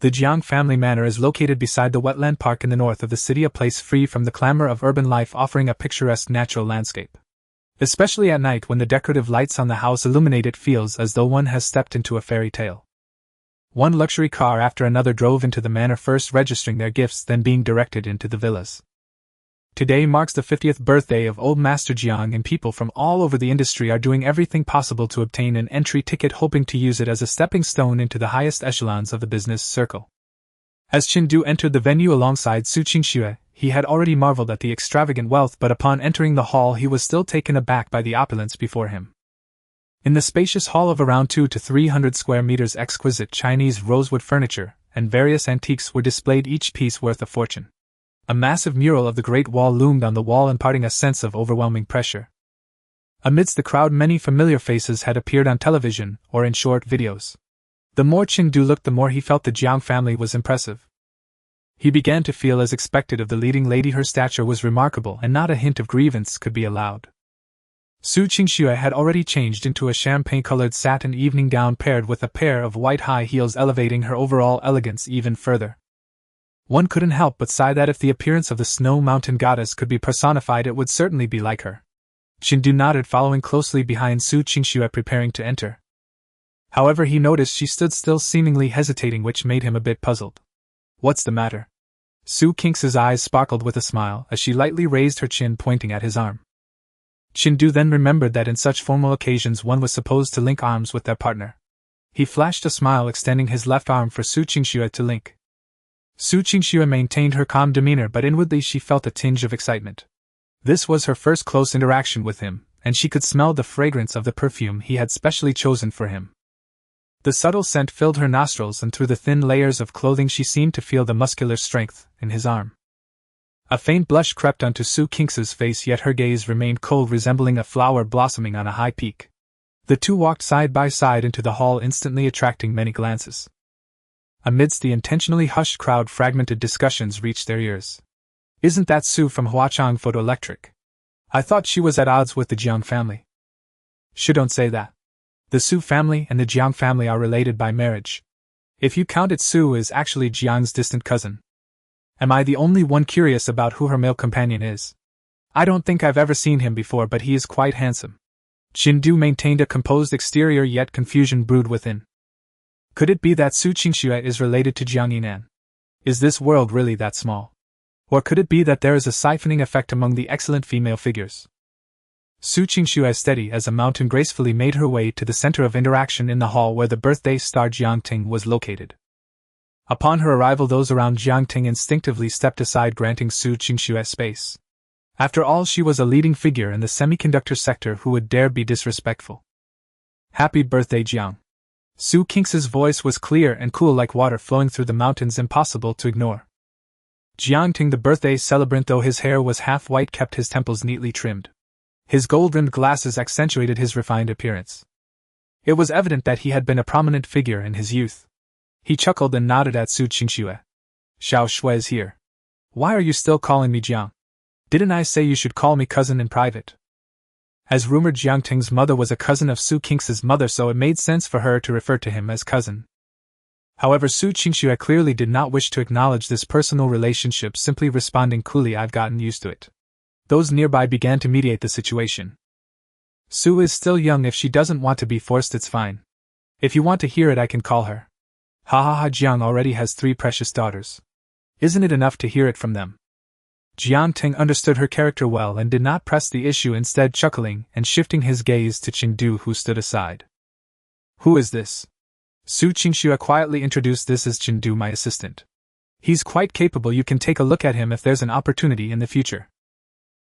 The Jiang family manor is located beside the wetland park in the north of the city, a place free from the clamor of urban life, offering a picturesque natural landscape. Especially at night, when the decorative lights on the house illuminate, it feels as though one has stepped into a fairy tale. One luxury car after another drove into the manor, first registering their gifts, then being directed into the villas. Today marks the 50th birthday of Old Master Jiang, and people from all over the industry are doing everything possible to obtain an entry ticket, hoping to use it as a stepping stone into the highest echelons of the business circle. As Chen entered the venue alongside Su Qingxue, he had already marveled at the extravagant wealth, but upon entering the hall he was still taken aback by the opulence before him. In the spacious hall of around 200 to 300 square meters, exquisite Chinese rosewood furniture and various antiques were displayed, each piece worth a fortune. A massive mural of the Great Wall loomed on the wall, imparting a sense of overwhelming pressure. Amidst the crowd, many familiar faces had appeared on television or in short videos. The more Chengdu looked, the more he felt the Jiang family was impressive. He began to feel as expected of the leading lady. Her stature was remarkable, and not a hint of grievance could be allowed. Su Qingxue had already changed into a champagne-colored satin evening gown paired with a pair of white high heels, elevating her overall elegance even further. One couldn't help but sigh that if the appearance of the snow mountain goddess could be personified, it would certainly be like her. Chengdu nodded, following closely behind Su Qingxue, preparing to enter. However, he noticed she stood still, seemingly hesitating, which made him a bit puzzled. "What's the matter?" Su Qingxue's eyes sparkled with a smile as she lightly raised her chin, pointing at his arm. Chengdu then remembered that in such formal occasions one was supposed to link arms with their partner. He flashed a smile, extending his left arm for Su Qingxue to link. Su Qingxue maintained her calm demeanor, but inwardly she felt a tinge of excitement. This was her first close interaction with him, and she could smell the fragrance of the perfume he had specially chosen for him. The subtle scent filled her nostrils, and through the thin layers of clothing she seemed to feel the muscular strength in his arm. A faint blush crept onto Su Qingxue's face, yet her gaze remained cold, resembling a flower blossoming on a high peak. The two walked side by side into the hall, instantly attracting many glances. Amidst the intentionally hushed crowd, fragmented discussions reached their ears. "Isn't that Su from Huachang Photoelectric? I thought she was at odds with the Jiang family." "Don't say that. The Su family and the Jiang family are related by marriage. If you count it, Su is actually Jiang's distant cousin. Am I the only one curious about who her male companion is? I don't think I've ever seen him before, but he is quite handsome." Chengdu maintained a composed exterior, yet confusion brewed within. Could it be that Su Qingxue is related to Jiang Yinan? Is this world really that small? Or could it be that there is a siphoning effect among the excellent female figures? Su Qingxue, as steady as a mountain, gracefully made her way to the center of interaction in the hall where the birthday star Jiangting was located. Upon her arrival, those around Jiangting instinctively stepped aside, granting Su Qingxue space. After all, she was a leading figure in the semiconductor sector. Who would dare be disrespectful? "Happy birthday, Jiang." Su Qingxue's voice was clear and cool, like water flowing through the mountains, impossible to ignore. Jiangting, the birthday celebrant, though his hair was half white, kept his temples neatly trimmed. His gold-rimmed glasses accentuated his refined appearance. It was evident that he had been a prominent figure in his youth. He chuckled and nodded at Su Qingxue. "Xiao Shui is here. Why are you still calling me Jiang? Didn't I say you should call me cousin in private?" As rumored, Jiangting's mother was a cousin of Su Qingxue's mother, so it made sense for her to refer to him as cousin. However, Su Qingxue clearly did not wish to acknowledge this personal relationship, simply responding coolly, "I've gotten used to it." Those nearby began to mediate the situation. "Su is still young. If she doesn't want to be forced, it's fine. If you want to hear it, I can call her. Ha ha ha, Jiang already has 3 precious daughters. Isn't it enough to hear it from them?" Jiangting understood her character well and did not press the issue, instead chuckling and shifting his gaze to Chengdu, who stood aside. "Who is this?" Su Qingxue quietly introduced. "This is Chengdu, my assistant. He's quite capable. You can take a look at him if there's an opportunity in the future."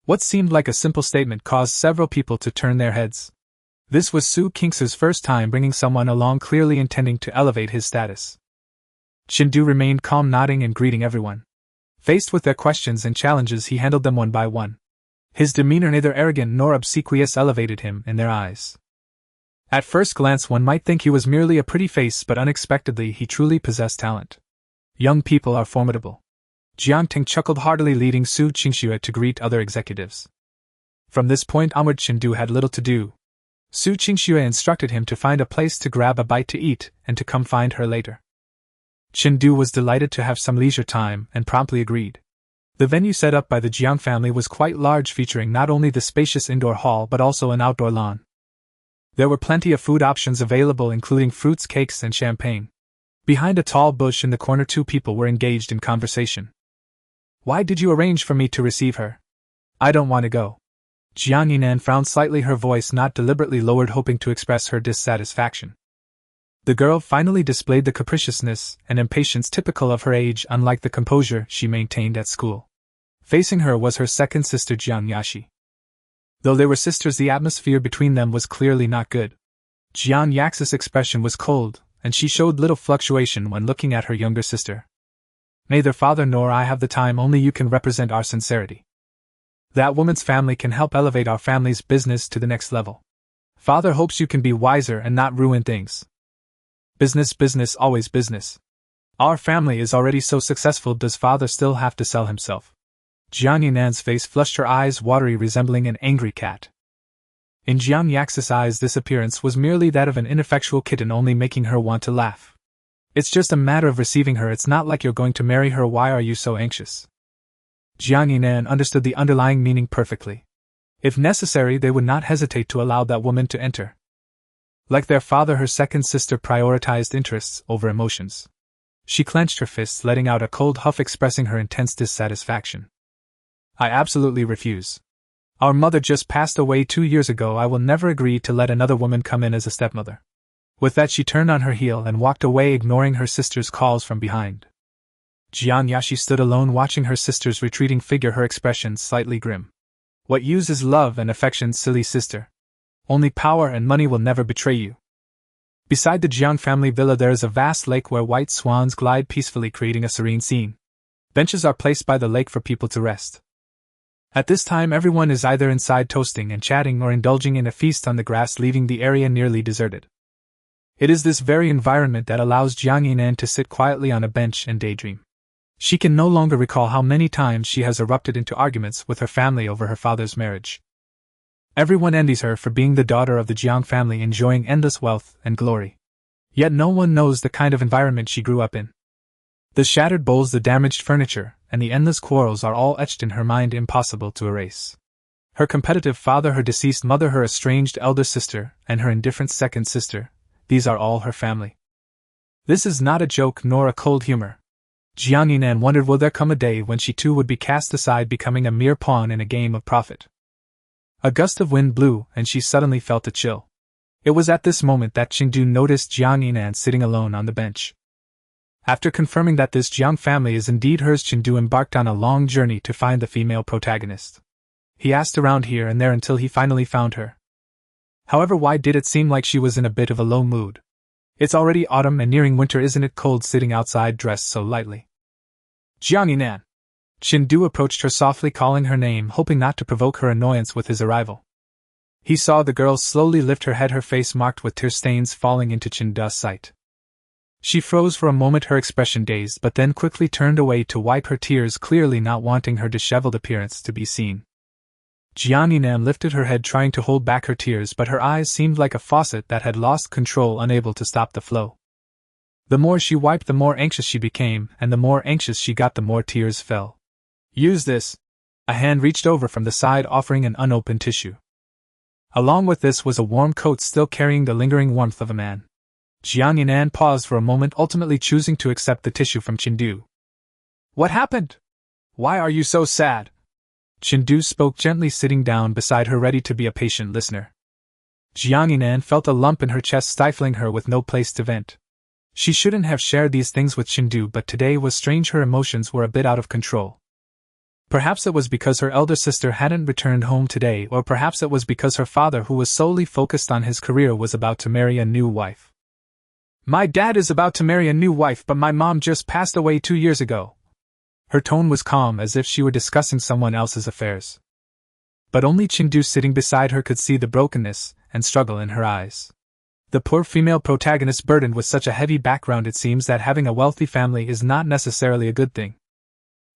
What seemed like a simple statement caused several people to turn their heads. This was Su Qingxue's first time bringing someone along, clearly intending to elevate his status. Chengdu remained calm, nodding and greeting everyone. Faced with their questions and challenges, he handled them one by one. His demeanor, neither arrogant nor obsequious, elevated him in their eyes. At first glance, one might think he was merely a pretty face, but unexpectedly he truly possessed talent. Young people are formidable. Jiangting chuckled heartily, leading Su Qingxue to greet other executives. From this point onward, Chengdu had little to do. Su Qingxue instructed him to find a place to grab a bite to eat and to come find her later. Chengdu was delighted to have some leisure time and promptly agreed. The venue set up by the Jiang family was quite large, featuring not only the spacious indoor hall but also an outdoor lawn. There were plenty of food options available, including fruits, cakes, and champagne. Behind a tall bush in the corner, 2 people were engaged in conversation. "Why did you arrange for me to receive her? I don't want to go." Jiang Yinan frowned slightly, her voice not deliberately lowered, hoping to express her dissatisfaction. The girl finally displayed the capriciousness and impatience typical of her age, unlike the composure she maintained at school. Facing her was her second sister, Jiang Yashi. Though they were sisters, the atmosphere between them was clearly not good. Jiang Yaxi's expression was cold, and she showed little fluctuation when looking at her younger sister. "Neither father nor I have the time, only you can represent our sincerity. That woman's family can help elevate our family's business to the next level. Father hopes you can be wiser and not ruin things." Business, business, always business. Our family is already so successful, does father still have to sell himself? Jiang Yinan's face flushed, her eyes watery, resembling an angry cat. In Jiang Yax's eyes, this appearance was merely that of an ineffectual kitten, only making her want to laugh. It's just a matter of receiving her, it's not like you're going to marry her, why are you so anxious? Jiang Yinan understood the underlying meaning perfectly. If necessary, they would not hesitate to allow that woman to enter. Like their father, her second sister prioritized interests over emotions. She clenched her fists, letting out a cold huff, expressing her intense dissatisfaction. I absolutely refuse. Our mother just passed away 2 years ago. I will never agree to let another woman come in as a stepmother. With that, she turned on her heel and walked away, ignoring her sister's calls from behind. Jiang Yashi stood alone, watching her sister's retreating figure, her expression slightly grim. What use is love and affection, silly sister? Only power and money will never betray you. Beside the Jiang family villa, there is a vast lake where white swans glide peacefully, creating a serene scene. Benches are placed by the lake for people to rest. At this time, everyone is either inside toasting and chatting or indulging in a feast on the grass, leaving the area nearly deserted. It is this very environment that allows Jiang Yinan to sit quietly on a bench and daydream. She can no longer recall how many times she has erupted into arguments with her family over her father's marriage. Everyone envies her for being the daughter of the Jiang family, enjoying endless wealth and glory. Yet no one knows the kind of environment she grew up in. The shattered bowls, the damaged furniture, and the endless quarrels are all etched in her mind, impossible to erase. Her competitive father, her deceased mother, her estranged elder sister, and her indifferent second sister, these are all her family. This is not a joke nor a cold humor. Jiang Yinan wondered, will there come a day when she too would be cast aside, becoming a mere pawn in a game of profit? A gust of wind blew, and she suddenly felt a chill. It was at this moment that Chengdu noticed Jiang Yinan sitting alone on the bench. After confirming that this Jiang family is indeed hers, Chengdu embarked on a long journey to find the female protagonist. He asked around here and there until he finally found her. However, why did it seem like she was in a bit of a low mood? It's already autumn and nearing winter, isn't it cold sitting outside dressed so lightly? Jiang Yinan! Chengdu approached her softly, calling her name, hoping not to provoke her annoyance with his arrival. He saw the girl slowly lift her head, her face marked with tear stains falling into Chengdu's sight. She froze for a moment, her expression dazed, but then quickly turned away to wipe her tears, clearly not wanting her disheveled appearance to be seen. Jiang Yinan lifted her head, trying to hold back her tears, but her eyes seemed like a faucet that had lost control, unable to stop the flow. The more she wiped, the more anxious she became, and the more anxious she got, the more tears fell. Use this. A hand reached over from the side, offering an unopened tissue. Along with this was a warm coat, still carrying the lingering warmth of a man. Jiang Yinan paused for a moment, ultimately choosing to accept the tissue from Chengdu. What happened? Why are you so sad? Chengdu spoke gently, sitting down beside her, ready to be a patient listener. Jiang Yinan felt a lump in her chest, stifling her with no place to vent. She shouldn't have shared these things with Chengdu, but today was strange, her emotions were a bit out of control. Perhaps it was because her elder sister hadn't returned home today, or perhaps it was because her father, who was solely focused on his career, was about to marry a new wife. My dad is about to marry a new wife, but my mom just passed away 2 years ago. Her tone was calm, as if she were discussing someone else's affairs. But only Chengdu, sitting beside her, could see the brokenness and struggle in her eyes. The poor female protagonist, burdened with such a heavy background, it seems that having a wealthy family is not necessarily a good thing.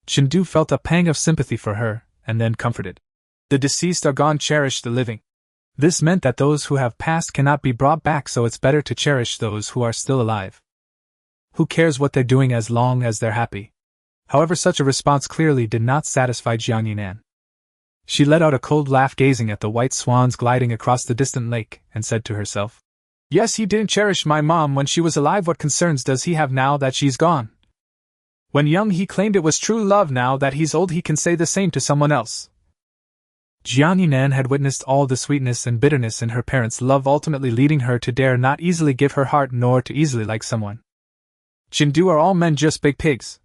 Chengdu felt a pang of sympathy for her, and then comforted. The deceased are gone, cherish the living. This meant that those who have passed cannot be brought back, so it's better to cherish those who are still alive. Who cares what they're doing as long as they're happy? However, such a response clearly did not satisfy Jiang Yinan. She let out a cold laugh, gazing at the white swans gliding across the distant lake, and said to herself, Yes, he didn't cherish my mom when she was alive. What concerns does he have now that she's gone? When young, he claimed it was true love. Now that he's old, he can say the same to someone else. Jiang Yinan had witnessed all the sweetness and bitterness in her parents' love, ultimately leading her to dare not easily give her heart, nor to easily like someone. Chengdu, are all men just big pigs?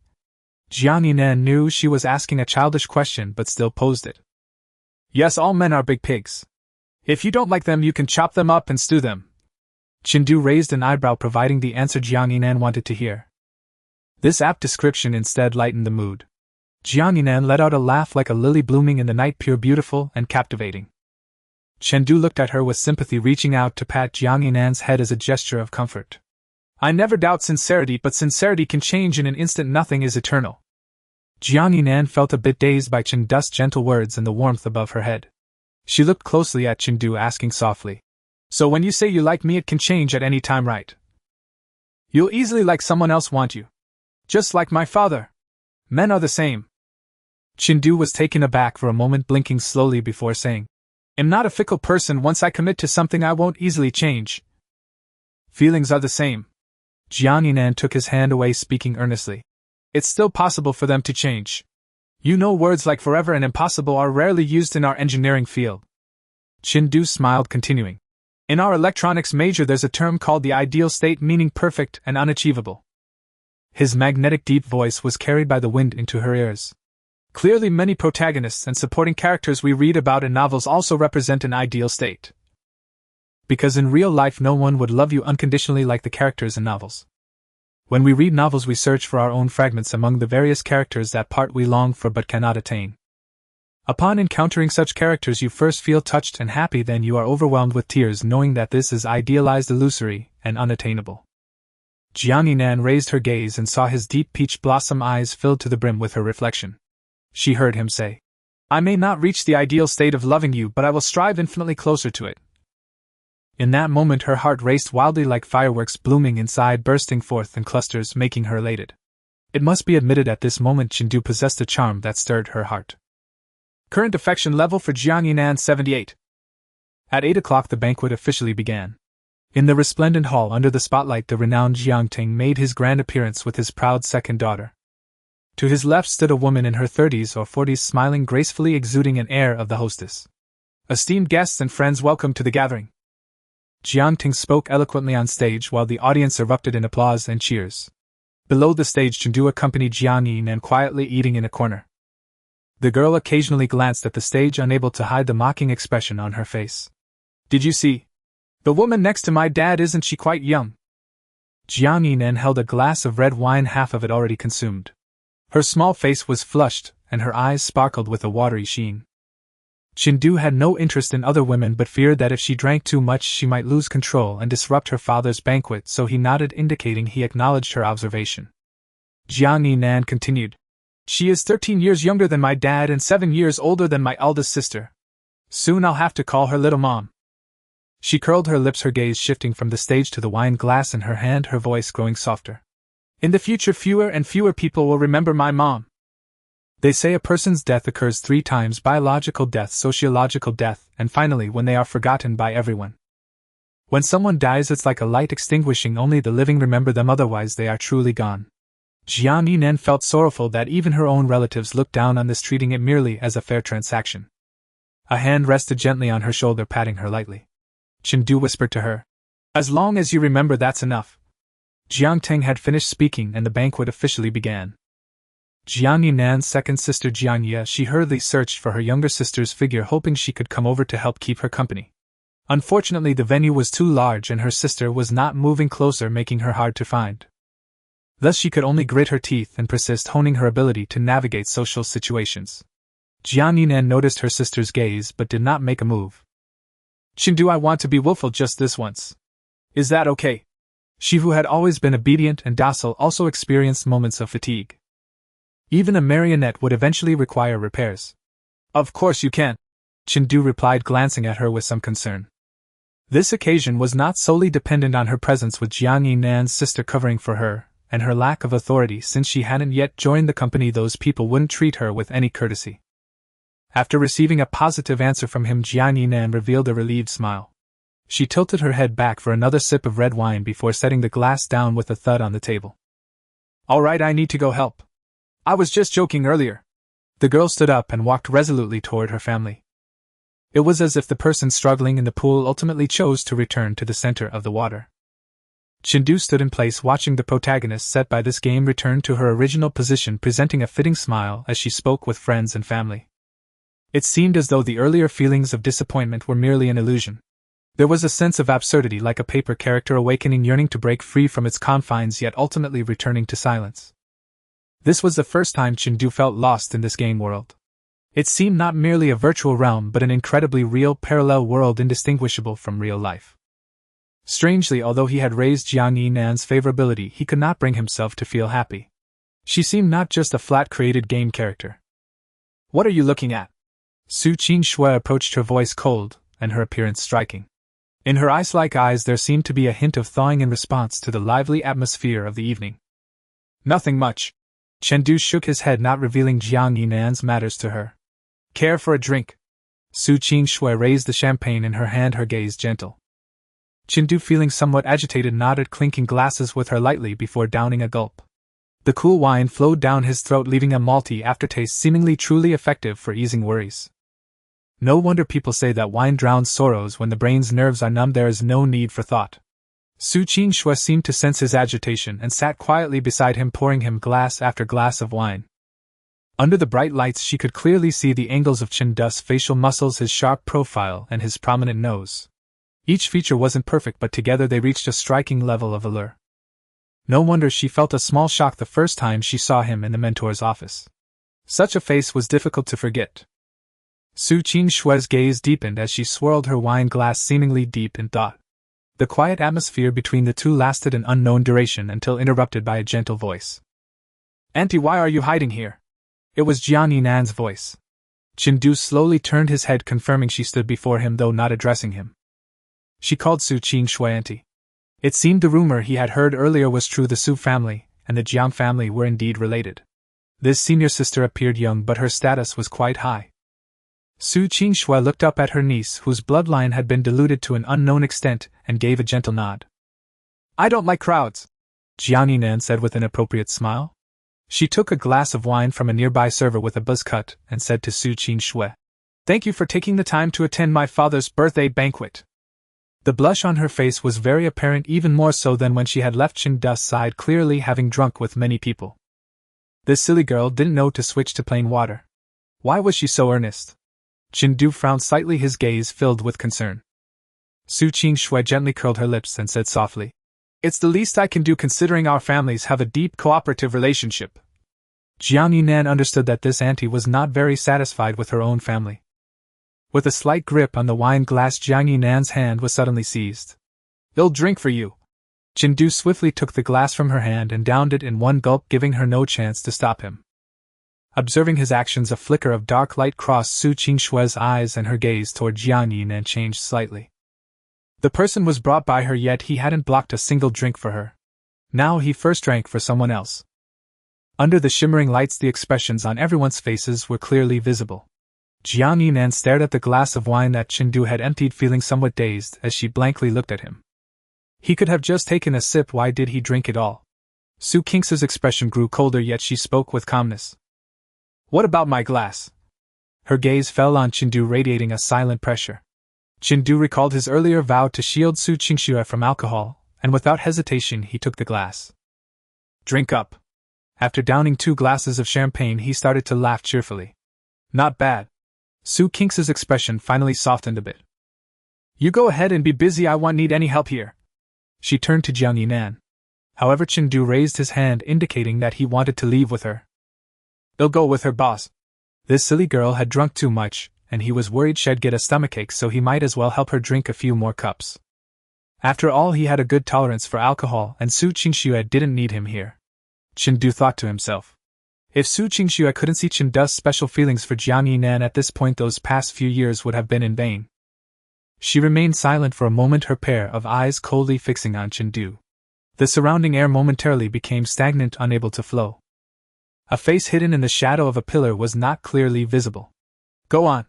Jiang Yinan knew she was asking a childish question, but still posed it. Yes, all men are big pigs. If you don't like them, you can chop them up and stew them. Chengdu raised an eyebrow, providing the answer Jiang Yinan wanted to hear. This apt description instead lightened the mood. Jiang Yinan let out a laugh like a lily blooming in the night, pure, beautiful, and captivating. Chengdu looked at her with sympathy, reaching out to pat Jiang Yinan's head as a gesture of comfort. I never doubt sincerity, but sincerity can change in an instant. Nothing is eternal. Jiang Yinan felt a bit dazed by Chen Du's gentle words and the warmth above her head. She looked closely at Chen Du, asking softly, "So when you say you like me, it can change at any time, right? You'll easily like someone else, want you? Just like my father. Men are the same." Chen Du was taken aback for a moment, blinking slowly before saying, "I'm not a fickle person. Once I commit to something, I won't easily change. Feelings are the same." Jiang Yinan took his hand away, speaking earnestly. "It's still possible for them to change. You know, words like forever and impossible are rarely used in our engineering field." Chen Du smiled, continuing, "In our electronics major there's a term called the ideal state, meaning perfect and unachievable." His magnetic deep voice was carried by the wind into her ears. "Clearly many protagonists and supporting characters we read about in novels also represent an ideal state. Because in real life no one would love you unconditionally like the characters in novels. When we read novels, we search for our own fragments among the various characters, that part we long for but cannot attain. Upon encountering such characters, you first feel touched and happy, then you are overwhelmed with tears, knowing that this is idealized, illusory, and unattainable." Jiang Yinan raised her gaze and saw his deep peach blossom eyes filled to the brim with her reflection. She heard him say, "I may not reach the ideal state of loving you, but I will strive infinitely closer to it." In that moment her heart raced wildly, like fireworks blooming inside, bursting forth in clusters, making her elated. It must be admitted at this moment Chen Du possessed a charm that stirred her heart. Current affection level for Jiang Yinan 78. At 8 o'clock the banquet officially began. In the resplendent hall under the spotlight, the renowned Jiang Ting made his grand appearance with his proud second daughter. To his left stood a woman in her 30s or 40s, smiling gracefully, exuding an air of the hostess. "Esteemed guests and friends, welcome to the gathering." Jiang Ting spoke eloquently on stage while the audience erupted in applause and cheers. Below the stage, Chen Du accompanied Jiang Yinan, quietly eating in a corner. The girl occasionally glanced at the stage, unable to hide the mocking expression on her face. "Did you see? The woman next to my dad, isn't she quite young?" Jiang Yinan held a glass of red wine, half of it already consumed. Her small face was flushed, and her eyes sparkled with a watery sheen. Chen Du had no interest in other women, but feared that if she drank too much she might lose control and disrupt her father's banquet, so he nodded, indicating he acknowledged her observation. Jiang Yinan continued, "She is 13 years younger than my dad and 7 years older than my eldest sister. Soon I'll have to call her little mom." She curled her lips, her gaze shifting from the stage to the wine glass in her hand, her voice growing softer. "In the future fewer and fewer people will remember my mom. They say a person's death occurs 3 times: biological death, sociological death, and finally when they are forgotten by everyone. When someone dies, it's like a light extinguishing, only the living remember them, otherwise they are truly gone." Jiang Yinan felt sorrowful that even her own relatives looked down on this, treating it merely as a fair transaction. A hand rested gently on her shoulder, patting her lightly. Chen Du whispered to her, "As long as you remember, that's enough." Jiang Ting had finished speaking and the banquet officially began. Jiang Yinan's second sister Jiang Ye, she hurriedly searched for her younger sister's figure, hoping she could come over to help keep her company. Unfortunately, the venue was too large and her sister was not moving closer, making her hard to find. Thus she could only grit her teeth and persist, honing her ability to navigate social situations. Jiang Yinan noticed her sister's gaze but did not make a move. "Chen Du, I want to be willful just this once. Is that okay?" She, who had always been obedient and docile, also experienced moments of fatigue. Even a marionette would eventually require repairs. "Of course you can," Chen Du replied, glancing at her with some concern. This occasion was not solely dependent on her presence, with Jiang Yinan's sister covering for her, and her lack of authority. Since she hadn't yet joined the company, those people wouldn't treat her with any courtesy. After receiving a positive answer from him, Jiang Yinan revealed a relieved smile. She tilted her head back for another sip of red wine before setting the glass down with a thud on the table. "All right, I need to go help. I was just joking earlier." The girl stood up and walked resolutely toward her family. It was as if the person struggling in the pool ultimately chose to return to the center of the water. Chen Du stood in place, watching the protagonist set by this game return to her original position, presenting a fitting smile as she spoke with friends and family. It seemed as though the earlier feelings of disappointment were merely an illusion. There was a sense of absurdity, like a paper character awakening, yearning to break free from its confines, yet ultimately returning to silence. This was the first time Chen Du felt lost in this game world. It seemed not merely a virtual realm, but an incredibly real parallel world, indistinguishable from real life. Strangely, although he had raised Jiang Yinan's favorability, he could not bring himself to feel happy. She seemed not just a flat created game character. What are you looking at? Su Qingxue approached, her voice cold, and her appearance striking. In her ice-like eyes there seemed to be a hint of thawing in response to the lively atmosphere of the evening. Nothing much. Chengdu shook his head, not revealing Jiang Yinan's matters to her. Care for a drink? Su Qingxue raised the champagne in her hand, her gaze gentle. Chengdu, feeling somewhat agitated, nodded, clinking glasses with her lightly before downing a gulp. The cool wine flowed down his throat, leaving a malty aftertaste seemingly truly effective for easing worries. No wonder people say that wine drowns sorrows. When the brain's nerves are numb, there is no need for thought. Su Qingxue seemed to sense his agitation and sat quietly beside him, pouring him glass after glass of wine. Under the bright lights she could clearly see the angles of Chen Du's facial muscles, his sharp profile, and his prominent nose. Each feature wasn't perfect, but together they reached a striking level of allure. No wonder she felt a small shock the first time she saw him in the mentor's office. Such a face was difficult to forget. Su Qingxue's gaze deepened as she swirled her wine glass, seemingly deep in thought. The quiet atmosphere between the two lasted an unknown duration until interrupted by a gentle voice. Auntie, why are you hiding here? It was Jiang Yinan's voice. Chengdu slowly turned his head, confirming she stood before him though not addressing him. She called Su Qingxue auntie. It seemed the rumor he had heard earlier was true. The Su family and the Jiang family were indeed related. This senior sister appeared young, but her status was quite high. Su Qingxue looked up at her niece, whose bloodline had been diluted to an unknown extent, and gave a gentle nod. I don't like crowds, Jiang Yinan said with an appropriate smile. She took a glass of wine from a nearby server with a buzz cut and said to Su Qingxue, Thank you for taking the time to attend my father's birthday banquet. The blush on her face was very apparent, even more so than when she had left Chen Du's side, clearly having drunk with many people. This silly girl didn't know to switch to plain water. Why was she so earnest? Chengdu frowned slightly, his gaze filled with concern. Su Qingxue gently curled her lips and said softly, It's the least I can do, considering our families have a deep cooperative relationship. Jiang Yinan understood that this auntie was not very satisfied with her own family. With a slight grip on the wine glass, Jiang Yinan's hand was suddenly seized. I'll drink for you. Chengdu swiftly took the glass from her hand and downed it in one gulp, giving her no chance to stop him. Observing his actions, a flicker of dark light crossed Su Qingxue's eyes and her gaze toward Jiang Yinan changed slightly. The person was brought by her, yet he hadn't blocked a single drink for her. Now he first drank for someone else. Under the shimmering lights, the expressions on everyone's faces were clearly visible. Jiang Yinan stared at the glass of wine that Chengdu had emptied, feeling somewhat dazed as she blankly looked at him. He could have just taken a sip, why did he drink it all? Su Qingxue's expression grew colder, yet she spoke with calmness. What about my glass? Her gaze fell on Chengdu, radiating a silent pressure. Chengdu recalled his earlier vow to shield Su Qingxue from alcohol, and without hesitation he took the glass. Drink up. After downing 2 glasses of champagne, he started to laugh cheerfully. Not bad. Su Qingxue's expression finally softened a bit. You go ahead and be busy, I won't need any help here. She turned to Jiang Yinan. However, Chengdu raised his hand, indicating that he wanted to leave with her. I'll go with her, boss. This silly girl had drunk too much, and he was worried she'd get a stomachache, so he might as well help her drink a few more cups. After all, he had a good tolerance for alcohol, and Su Qingxue didn't need him here. Chengdu thought to himself. If Su Qingxue couldn't see Chen Du's special feelings for Jiang Yinan at this point, those past few years would have been in vain. She remained silent for a moment, her pair of eyes coldly fixing on Chengdu. The surrounding air momentarily became stagnant, unable to flow. A face hidden in the shadow of a pillar was not clearly visible. Go on.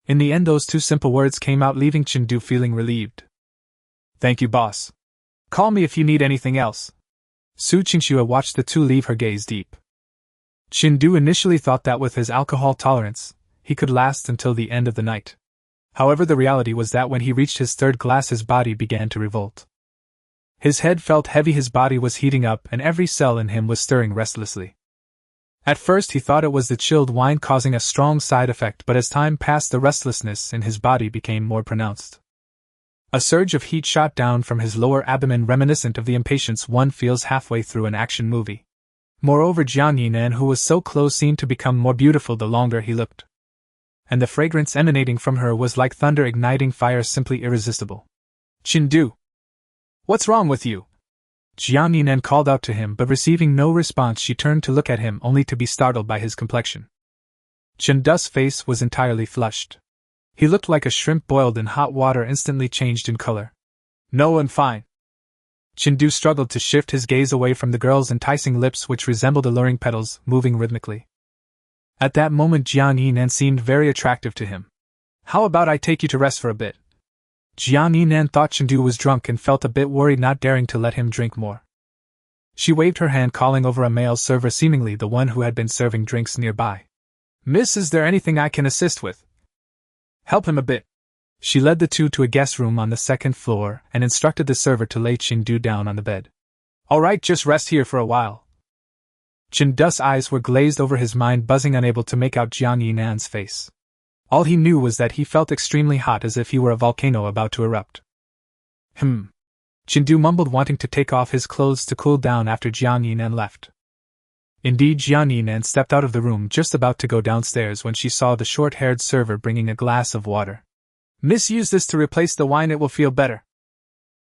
In the end, those 2 simple words came out, leaving Chengdu feeling relieved. Thank you, boss. Call me if you need anything else. Su Qingxue watched the 2 leave, her gaze deep. Chengdu initially thought that with his alcohol tolerance, he could last until the end of the night. However, the reality was that when he reached his 3rd glass, his body began to revolt. His head felt heavy, his body was heating up, and every cell in him was stirring restlessly. At first he thought it was the chilled wine causing a strong side effect, but as time passed, the restlessness in his body became more pronounced. A surge of heat shot down from his lower abdomen, reminiscent of the impatience one feels halfway through an action movie. Moreover, Jiang Yinan, who was so close, seemed to become more beautiful the longer he looked. And the fragrance emanating from her was like thunder igniting fire, simply irresistible. Chengdu! What's wrong with you? Jiang Yinan called out to him, but receiving no response she turned to look at him only to be startled by his complexion. Chen Du's face was entirely flushed. He looked like a shrimp boiled in hot water instantly changed in color. No, I'm fine. Chen Du struggled to shift his gaze away from the girl's enticing lips which resembled alluring petals, moving rhythmically. At that moment Jiang Yinan seemed very attractive to him. How about I take you to rest for a bit? Jiang Yinan thought Chen Du was drunk and felt a bit worried, not daring to let him drink more. She waved her hand, calling over a male server, seemingly the one who had been serving drinks nearby. Miss, is there anything I can assist with? Help him a bit. She led the two to a guest room on the second floor and instructed the server to lay Chen Du down on the bed. All right, just rest here for a while. Chen Du's eyes were glazed over, his mind buzzing, unable to make out Jiang Yinan's face. All he knew was that he felt extremely hot, as if he were a volcano about to erupt. Chen Du mumbled, wanting to take off his clothes to cool down after Jiang Yinan left. Indeed, Jiang Yinan stepped out of the room, just about to go downstairs, when she saw the short-haired server bringing a glass of water. Miss, use this to replace the wine, it will feel better.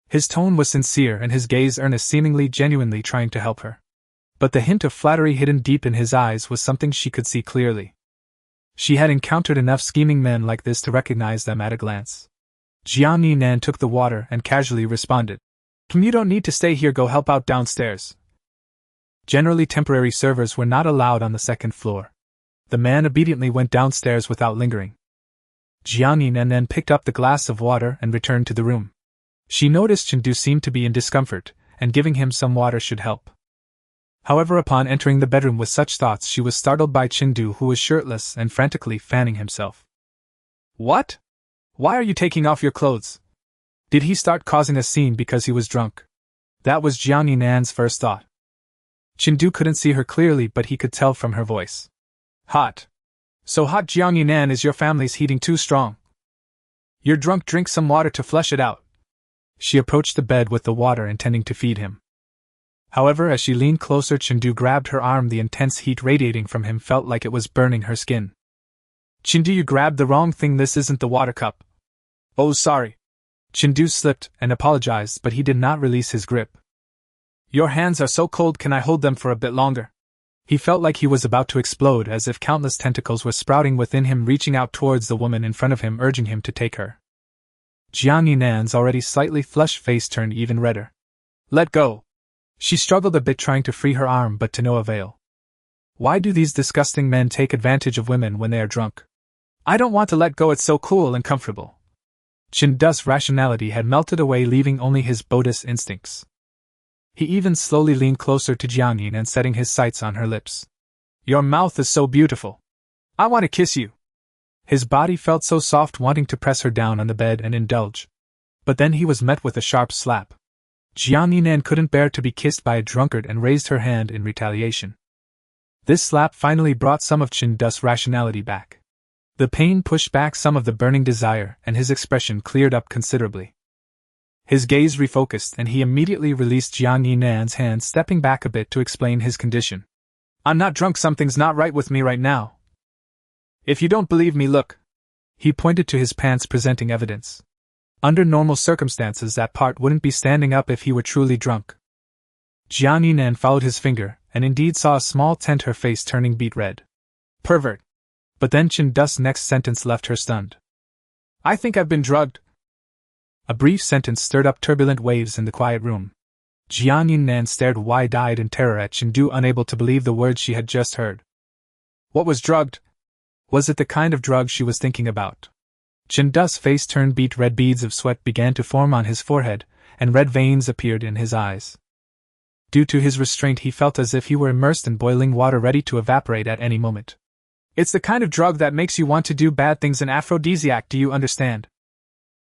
His tone was sincere and his gaze earnest, seemingly genuinely trying to help her. But the hint of flattery hidden deep in his eyes was something she could see clearly. She had encountered enough scheming men like this to recognize them at a glance. Jiang Yinan took the water and casually responded, You don't need to stay here, go help out downstairs. Generally, temporary servers were not allowed on the second floor. The man obediently went downstairs without lingering. Jiang Yinan then picked up the glass of water and returned to the room. She noticed Chen Du seemed to be in discomfort, and giving him some water should help. However, upon entering the bedroom with such thoughts, she was startled by Chen Du, who was shirtless and frantically fanning himself. What? Why are you taking off your clothes? Did he start causing a scene because he was drunk? That was Jiang Yinan's first thought. Chen Du couldn't see her clearly, but he could tell from her voice. Hot. So hot, Jiang Yinan, is your family's heating too strong? You're drunk, drink some water to flush it out. She approached the bed with the water, intending to feed him. However, as she leaned closer, Chen Du grabbed her arm. The intense heat radiating from him felt like it was burning her skin. Chen Du, you grabbed the wrong thing, this isn't the water cup. Oh, sorry. Chen Du slipped and apologized, but he did not release his grip. Your hands are so cold, can I hold them for a bit longer? He felt like he was about to explode, as if countless tentacles were sprouting within him, reaching out towards the woman in front of him, urging him to take her. Jiang Yinan's already slightly flushed face turned even redder. Let go. She struggled a bit, trying to free her arm, but to no avail. Why do these disgusting men take advantage of women when they are drunk? I don't want to let go, it's so cool and comfortable. Chen Du's rationality had melted away, leaving only his Buddhist instincts. He even slowly leaned closer to Jiang Yinan, setting his sights on her lips. Your mouth is so beautiful. I want to kiss you. His body felt so soft, wanting to press her down on the bed and indulge. But then he was met with a sharp slap. Jiang Yinan couldn't bear to be kissed by a drunkard and raised her hand in retaliation. This slap finally brought some of Chen Du's rationality back. The pain pushed back some of the burning desire, and his expression cleared up considerably. His gaze refocused, and he immediately released Jiang Yinan's hand, stepping back a bit to explain his condition. I'm not drunk, something's not right with me right now. If you don't believe me, look. He pointed to his pants, presenting evidence. Under normal circumstances, that part wouldn't be standing up if he were truly drunk. Jiang Yinan followed his finger, and indeed saw a small tent, her face turning beet red. Pervert. But then Chen Du's next sentence left her stunned. I think I've been drugged. A brief sentence stirred up turbulent waves in the quiet room. Jiang Yinan stared wide-eyed in terror at Chen Du, unable to believe the words she had just heard. What was drugged? Was it the kind of drug she was thinking about? Chen Du's face turned beet red, beads of sweat began to form on his forehead, and red veins appeared in his eyes. Due to his restraint, he felt as if he were immersed in boiling water, ready to evaporate at any moment. It's the kind of drug that makes you want to do bad things, an aphrodisiac, do you understand?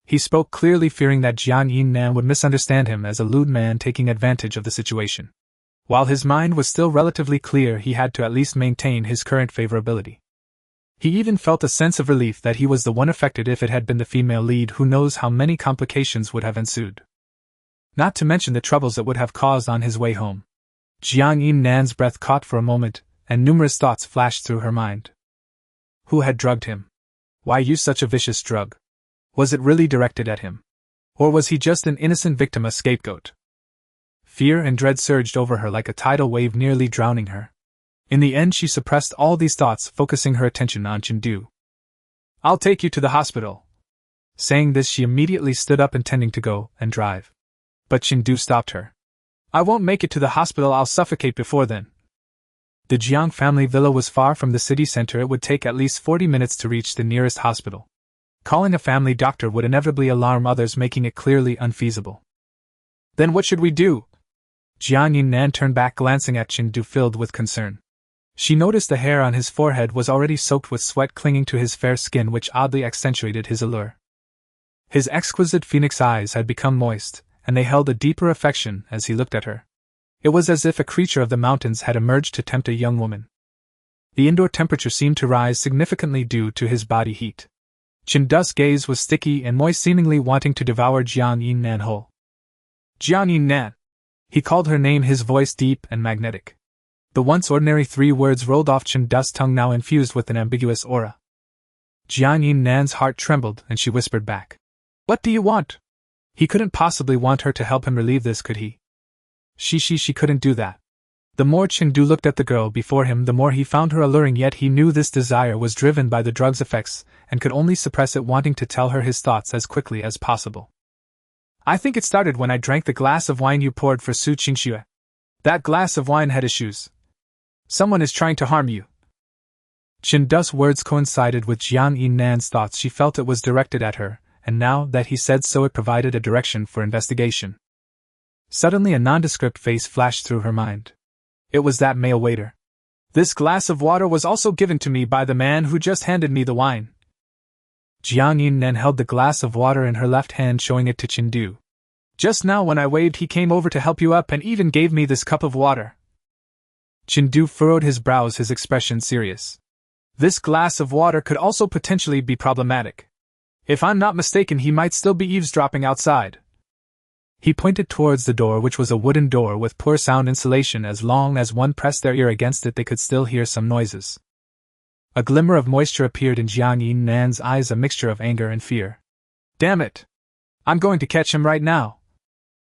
He spoke clearly, fearing that Jiang Yinan would misunderstand him as a lewd man taking advantage of the situation. While his mind was still relatively clear, he had to at least maintain his current favorability. He even felt a sense of relief that he was the one affected. If it had been the female lead, who knows how many complications would have ensued. Not to mention the troubles it would have caused on his way home. Jiang Yinan's breath caught for a moment, and numerous thoughts flashed through her mind. Who had drugged him? Why use such a vicious drug? Was it really directed at him? Or was he just an innocent victim, a scapegoat? Fear and dread surged over her like a tidal wave, nearly drowning her. In the end, she suppressed all these thoughts, focusing her attention on Chen. "I'll take you to the hospital." Saying this, she immediately stood up, intending to go and drive. But Chen stopped her. "I won't make it to the hospital, I'll suffocate before then." The Jiang family villa was far from the city center. It would take at least 40 minutes to reach the nearest hospital. Calling a family doctor would inevitably alarm others, making it clearly unfeasible. "Then what should we do?" Jiang Yinnan turned back, glancing at Chen filled with concern. She noticed the hair on his forehead was already soaked with sweat, clinging to his fair skin, which oddly accentuated his allure. His exquisite phoenix eyes had become moist, and they held a deeper affection as he looked at her. It was as if a creature of the mountains had emerged to tempt a young woman. The indoor temperature seemed to rise significantly due to his body heat. Chen's gaze was sticky and moist, seemingly wanting to devour Jiang Yinnan whole. "Jiang Yinnan!" He called her name, his voice deep and magnetic. The once ordinary 3 words rolled off Chen's tongue, now infused with an ambiguous aura. Jiang Yinnan's heart trembled, and she whispered back, "What do you want?" He couldn't possibly want her to help him relieve this, could he? She couldn't do that. The more Chen looked at the girl before him, the more he found her alluring, yet he knew this desire was driven by the drug's effects, and could only suppress it, wanting to tell her his thoughts as quickly as possible. "I think it started when I drank the glass of wine you poured for Su Qingxue. That glass of wine had issues. Someone is trying to harm you." Chen's words coincided with Jiang Yinnan's thoughts. She felt it was directed at her, and now that he said so, it provided a direction for investigation. Suddenly a nondescript face flashed through her mind. It was that male waiter. "This glass of water was also given to me by the man who just handed me the wine." Jiang Yinnan held the glass of water in her left hand, showing it to Chen. "Just now when I waved, he came over to help you up and even gave me this cup of water." Chen furrowed his brows, his expression serious. "This glass of water could also potentially be problematic. If I'm not mistaken, he might still be eavesdropping outside." He pointed towards the door, which was a wooden door with poor sound insulation. As long as one pressed their ear against it, they could still hear some noises. A glimmer of moisture appeared in Jiang Yinnan's eyes, a mixture of anger and fear. "Damn it! I'm going to catch him right now."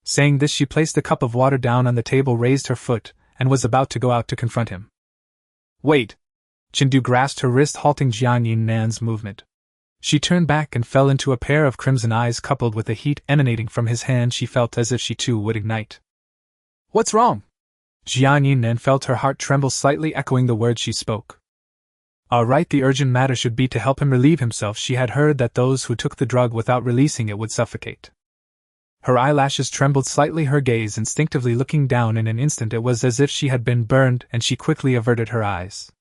Saying this, she placed the cup of water down on the table, raised her foot, and was about to go out to confront him. "Wait!" Chen grasped her wrist, halting Jiang Yinnan's movement. She turned back and fell into a pair of crimson eyes, coupled with the heat emanating from his hand. She felt as if she too would ignite. "What's wrong?" Jiang Yinnan felt her heart tremble slightly, echoing the words she spoke. All right, the urgent matter should be to help him relieve himself. She had heard that those who took the drug without releasing it would suffocate. Her eyelashes trembled slightly, her gaze instinctively looking down. In an instant it was as if she had been burned, and she quickly averted her eyes.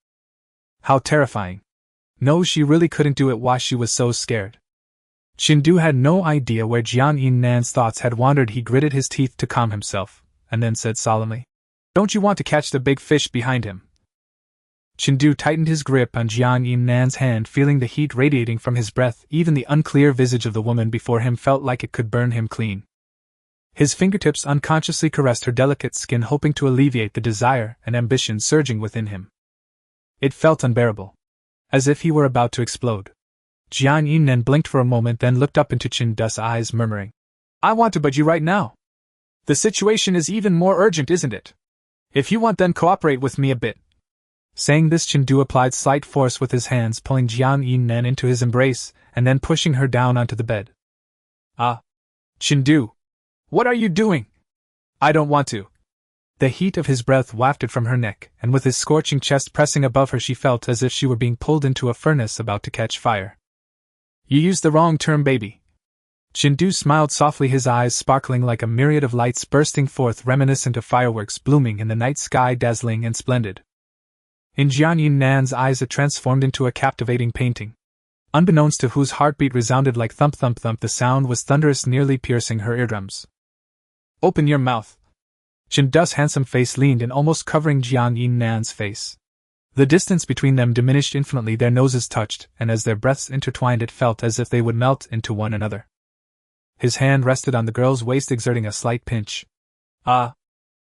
How terrifying. No, she really couldn't do it. Why she was so scared. Chen had no idea where Jiang Yinnan's thoughts had wandered. He gritted his teeth to calm himself, and then said solemnly, "Don't you want to catch the big fish behind him?" Chen tightened his grip on Jiang Yinnan's hand, feeling the heat radiating from his breath. Even the unclear visage of the woman before him felt like it could burn him clean. His fingertips unconsciously caressed her delicate skin, hoping to alleviate the desire and ambition surging within him. It felt unbearable. As if he were about to explode. Jiang Yinnan blinked for a moment, then looked up into Chen's eyes, murmuring, "I want to bud you right now. The situation is even more urgent, isn't it? If you want, then cooperate with me a bit." Saying this, Chen applied slight force with his hands, pulling Jiang Yinnan into his embrace, and then pushing her down onto the bed. "Ah! Chen, what are you doing?" "I don't want to." The heat of his breath wafted from her neck, and with his scorching chest pressing above her, she felt as if she were being pulled into a furnace about to catch fire. "You used the wrong term, baby." Chen smiled softly, his eyes sparkling like a myriad of lights bursting forth, reminiscent of fireworks blooming in the night sky, dazzling and splendid. In Jiang Yinnan's eyes it transformed into a captivating painting. Unbeknownst to whose heartbeat resounded like thump thump thump, the sound was thunderous, nearly piercing her eardrums. "Open your mouth." Chen's handsome face leaned in, almost covering Jiang Yinnan's face. The distance between them diminished infinitely, their noses touched, and as their breaths intertwined it felt as if they would melt into one another. His hand rested on the girl's waist, exerting a slight pinch. "Ah!"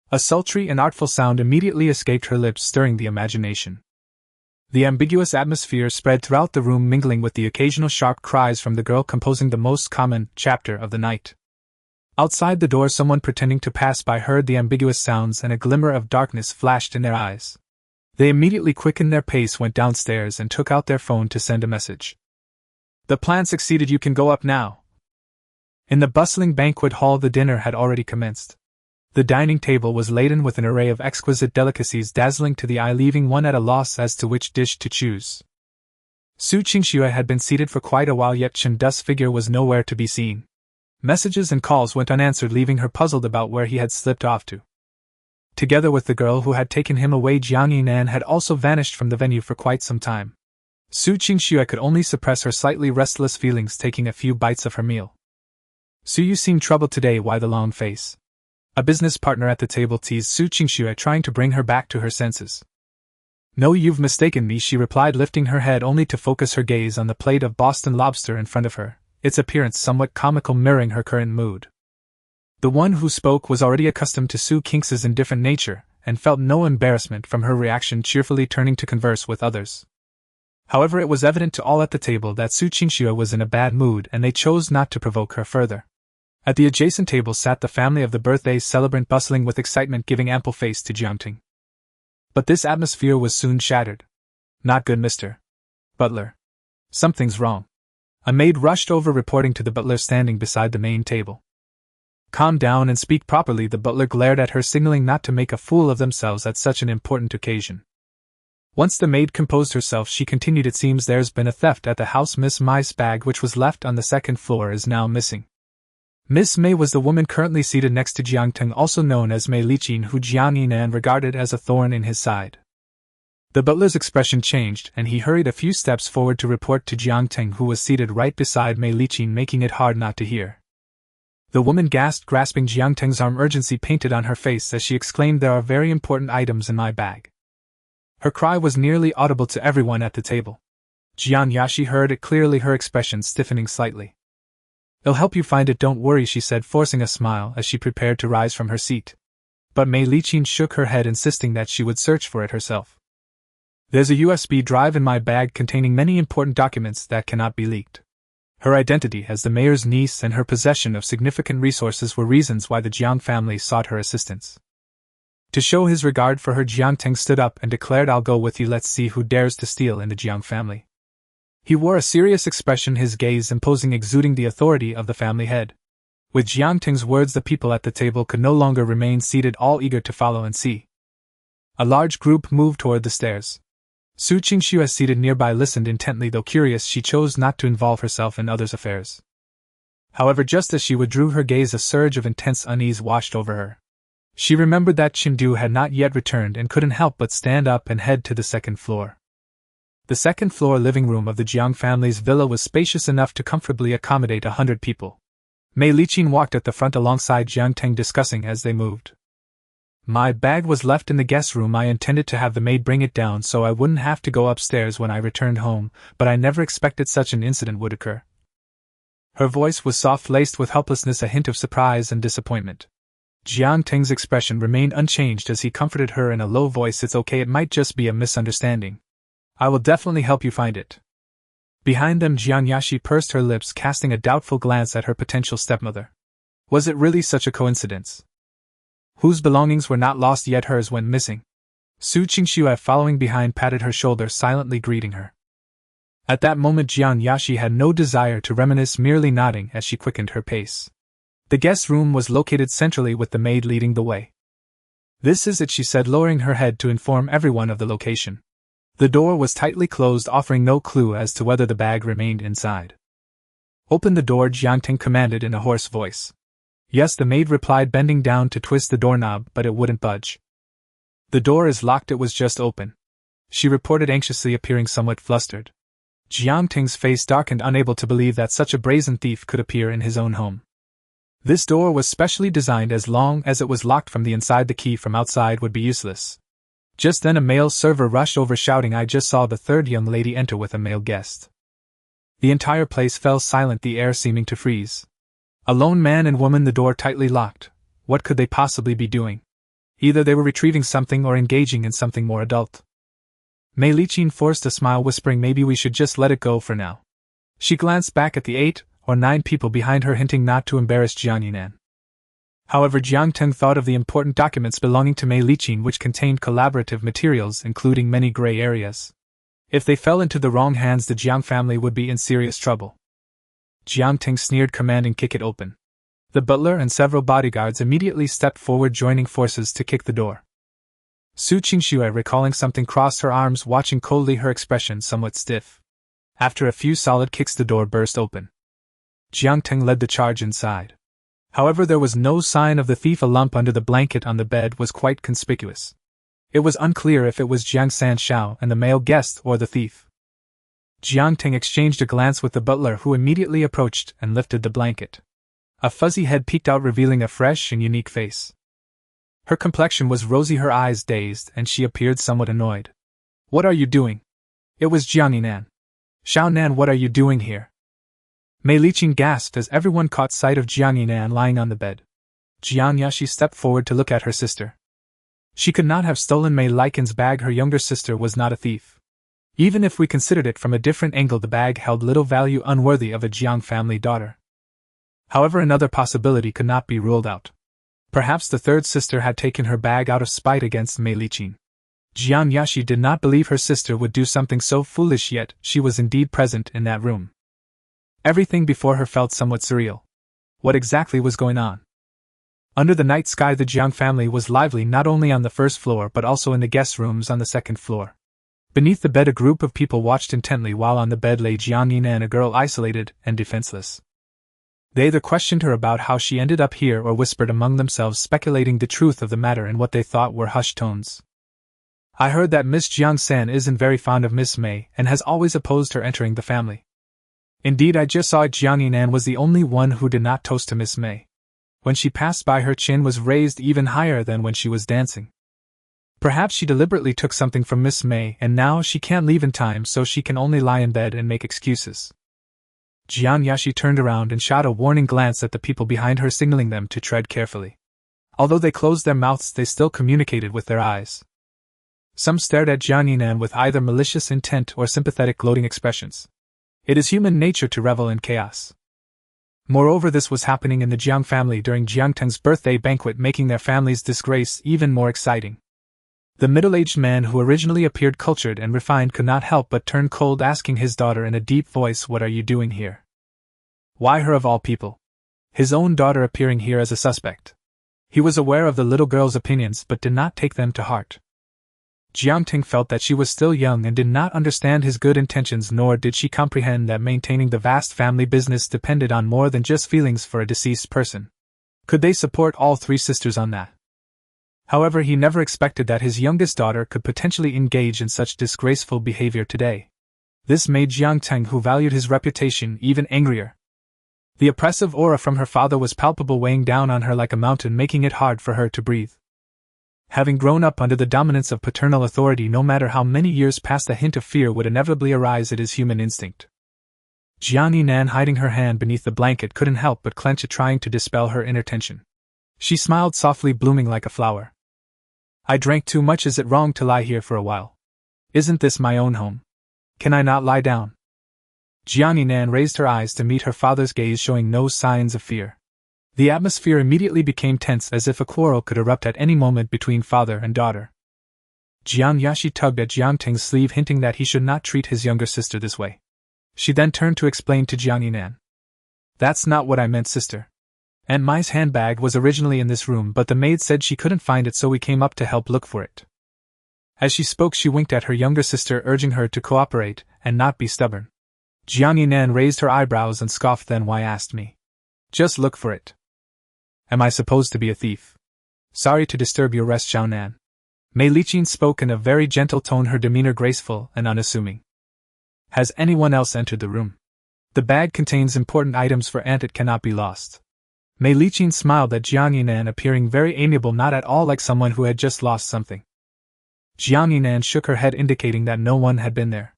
A sultry and artful sound immediately escaped her lips, stirring the imagination. The ambiguous atmosphere spread throughout the room, mingling with the occasional sharp cries from the girl, composing the most common chapter of the night. Outside the door, someone pretending to pass by heard the ambiguous sounds and a glimmer of darkness flashed in their eyes. They immediately quickened their pace, went downstairs, and took out their phone to send a message. The plan succeeded, you can go up now. In the bustling banquet hall, the dinner had already commenced. The dining table was laden with an array of exquisite delicacies dazzling to the eye, leaving one at a loss as to which dish to choose. Su Qingxue had been seated for quite a while, yet Chen Du's figure was nowhere to be seen. Messages and calls went unanswered, leaving her puzzled about where he had slipped off to. Together with the girl who had taken him away, Jiang Yinan had also vanished from the venue for quite some time. Su Qingxue could only suppress her slightly restless feelings, taking a few bites of her meal. Su, you seem troubled today, why the long face? A business partner at the table teased Su Qingxue, trying to bring her back to her senses. No, you've mistaken me, she replied, lifting her head only to focus her gaze on the plate of Boston lobster in front of her, its appearance somewhat comical, mirroring her current mood. The one who spoke was already accustomed to Su Qingxue's indifferent nature, and felt no embarrassment from her reaction, cheerfully turning to converse with others. However, it was evident to all at the table that Su Qingxue was in a bad mood, and they chose not to provoke her further. At the adjacent table sat the family of the birthday celebrant, bustling with excitement, giving ample face to Jiangting. But this atmosphere was soon shattered. Not good, Mr. Butler. Something's wrong. A maid rushed over, reporting to the butler standing beside the main table. Calm down and speak properly, the butler glared at her, signaling not to make a fool of themselves at such an important occasion. Once the maid composed herself, she continued, it seems there's been a theft at the house. Miss Mai's bag, which was left on the second floor, is now missing. Miss Mei was the woman currently seated next to Jiangting, also known as Mei Liqin, who Jiang Yinan regarded as a thorn in his side. The butler's expression changed, and he hurried a few steps forward to report to Jiangting, who was seated right beside Mei Liqin, making it hard not to hear. The woman gasped, grasping Jiangting's arm, urgency painted on her face as she exclaimed, "There are very important items in my bag." Her cry was nearly audible to everyone at the table. Jian Yashi heard it clearly, her expression stiffening slightly. "I'll help you find it, don't worry," she said, forcing a smile as she prepared to rise from her seat. But Mei Liqin shook her head, insisting that she would search for it herself. "There's a USB drive in my bag containing many important documents that cannot be leaked." Her identity as the mayor's niece and her possession of significant resources were reasons why the Jiang family sought her assistance. To show his regard for her, Jiangting stood up and declared, "I'll go with you, let's see who dares to steal in the Jiang family." He wore a serious expression, his gaze imposing, exuding the authority of the family head. With Jiangting's words, the people at the table could no longer remain seated, all eager to follow and see. A large group moved toward the stairs. Su Qingxue, seated nearby, listened intently. Though curious, she chose not to involve herself in others' affairs. However, just as she withdrew her gaze, a surge of intense unease washed over her. She remembered that Qingdu had not yet returned and couldn't help but stand up and head to the second floor. The second-floor living room of the Jiang family's villa was spacious enough to comfortably accommodate 100 people. Mei Liqin walked at the front alongside Jiangting, discussing as they moved. "My bag was left in the guest room. I intended to have the maid bring it down so I wouldn't have to go upstairs when I returned home, but I never expected such an incident would occur." Her voice was soft, laced with helplessness, a hint of surprise and disappointment. Jiangting's expression remained unchanged as he comforted her in a low voice, "It's okay, it might just be a misunderstanding. I will definitely help you find it." Behind them, Jian Yashi pursed her lips, casting a doubtful glance at her potential stepmother. Was it really such a coincidence? Whose belongings were not lost yet hers went missing? Su Qingxue, following behind, patted her shoulder, silently greeting her. At that moment, Jian Yashi had no desire to reminisce, merely nodding as she quickened her pace. The guest room was located centrally, with the maid leading the way. "This is it," she said, lowering her head to inform everyone of the location. The door was tightly closed, offering no clue as to whether the bag remained inside. "Open the door," Jiangting commanded in a hoarse voice. "Yes," the maid replied, bending down to twist the doorknob, but it wouldn't budge. "The door is locked, it was just open," she reported anxiously, appearing somewhat flustered. Jiangting's face darkened, unable to believe that such a brazen thief could appear in his own home. This door was specially designed. As long as it was locked from the inside, the key from outside would be useless. Just then a male server rushed over, shouting, "I just saw the third young lady enter with a male guest." The entire place fell silent, the air seeming to freeze. A lone man and woman, the door tightly locked. What could they possibly be doing? Either they were retrieving something or engaging in something more adult. Mei Liqin forced a smile, whispering, "Maybe we should just let it go for now." She glanced back at the 8 or 9 people behind her, hinting not to embarrass Jian Yinan. However, Jiang Teng thought of the important documents belonging to Mei Liqin, which contained collaborative materials including many gray areas. If they fell into the wrong hands, the Jiang family would be in serious trouble. Jiang Teng sneered, commanding, "Kick it open." The butler and several bodyguards immediately stepped forward, joining forces to kick the door. Su Qingxue, recalling something, crossed her arms, watching coldly, her expression somewhat stiff. After a few solid kicks, the door burst open. Jiang Teng led the charge inside. However, there was no sign of the thief. A lump under the blanket on the bed was quite conspicuous. It was unclear if it was Jiang Sanshao and the male guest or the thief. Jiang Teng exchanged a glance with the butler, who immediately approached and lifted the blanket. A fuzzy head peeked out, revealing a fresh and unique face. Her complexion was rosy, her eyes dazed, and she appeared somewhat annoyed. "What are you doing?" It was Jiang Yinan. "Xiao Nan, what are you doing here?" Mei Liqin gasped as everyone caught sight of Jiang Yinan lying on the bed. Jiang Yashi stepped forward to look at her sister. She could not have stolen Mei Liqin's bag. Her younger sister was not a thief. Even if we considered it from a different angle, the bag held little value, unworthy of a Jiang family daughter. However, another possibility could not be ruled out. Perhaps the third sister had taken her bag out of spite against Mei Liqin. Jiang Yashi did not believe her sister would do something so foolish, yet she was indeed present in that room. Everything before her felt somewhat surreal. What exactly was going on? Under the night sky, the Jiang family was lively, not only on the first floor but also in the guest rooms on the second floor. Beneath the bed, a group of people watched intently, while on the bed lay Jiang Yinan, a girl isolated and defenseless. They either questioned her about how she ended up here or whispered among themselves, speculating the truth of the matter in what they thought were hushed tones. "I heard that Miss Jiang San isn't very fond of Miss Mei and has always opposed her entering the family. Indeed, I just saw it. Jiang Yinan was the only one who did not toast to Miss Mei. When she passed by, her chin was raised even higher than when she was dancing. Perhaps she deliberately took something from Miss Mei, and now she can't leave in time, so she can only lie in bed and make excuses." Jiang Yashi turned around and shot a warning glance at the people behind her, signaling them to tread carefully. Although they closed their mouths, they still communicated with their eyes. Some stared at Jiang Yinan with either malicious intent or sympathetic, gloating expressions. It is human nature to revel in chaos. Moreover, this was happening in the Jiang family during Jiang Teng's birthday banquet, making their family's disgrace even more exciting. The middle-aged man, who originally appeared cultured and refined, could not help but turn cold, asking his daughter in a deep voice, "What are you doing here? Why her of all people?" His own daughter appearing here as a suspect. He was aware of the little girl's opinions but did not take them to heart. Jiang Teng felt that she was still young and did not understand his good intentions, nor did she comprehend that maintaining the vast family business depended on more than just feelings for a deceased person. Could they support all three sisters on that? However, he never expected that his youngest daughter could potentially engage in such disgraceful behavior today. This made Jiang Teng, who valued his reputation, even angrier. The oppressive aura from her father was palpable, weighing down on her like a mountain, making it hard for her to breathe. Having grown up under the dominance of paternal authority, no matter how many years passed, a hint of fear would inevitably arise. It is human instinct. Jiang Yinan, hiding her hand beneath the blanket, couldn't help but clench it, trying to dispel her inner tension. She smiled softly, blooming like a flower. "I drank too much. Is it wrong to lie here for a while? Isn't this my own home? Can I not lie down?" Jiang Yinan raised her eyes to meet her father's gaze, showing no signs of fear. The atmosphere immediately became tense, as if a quarrel could erupt at any moment between father and daughter. Jiang Yashi tugged at Jiang Teng's sleeve, hinting that he should not treat his younger sister this way. She then turned to explain to Jiang Yinan. "That's not what I meant, sister. Aunt Mai's handbag was originally in this room, but the maid said she couldn't find it, so we came up to help look for it." As she spoke, she winked at her younger sister, urging her to cooperate and not be stubborn. Jiang Yinan raised her eyebrows and scoffed. "Then why asked me? Just look for it. Am I supposed to be a thief?" "Sorry to disturb your rest, Xiao Nan." Mei Liqin spoke in a very gentle tone, her demeanor graceful and unassuming. "Has anyone else entered the room? The bag contains important items for Aunt. It cannot be lost." Mei Liqin smiled at Jiang Yinan, appearing very amiable, not at all like someone who had just lost something. Jiang Yinan shook her head, indicating that no one had been there.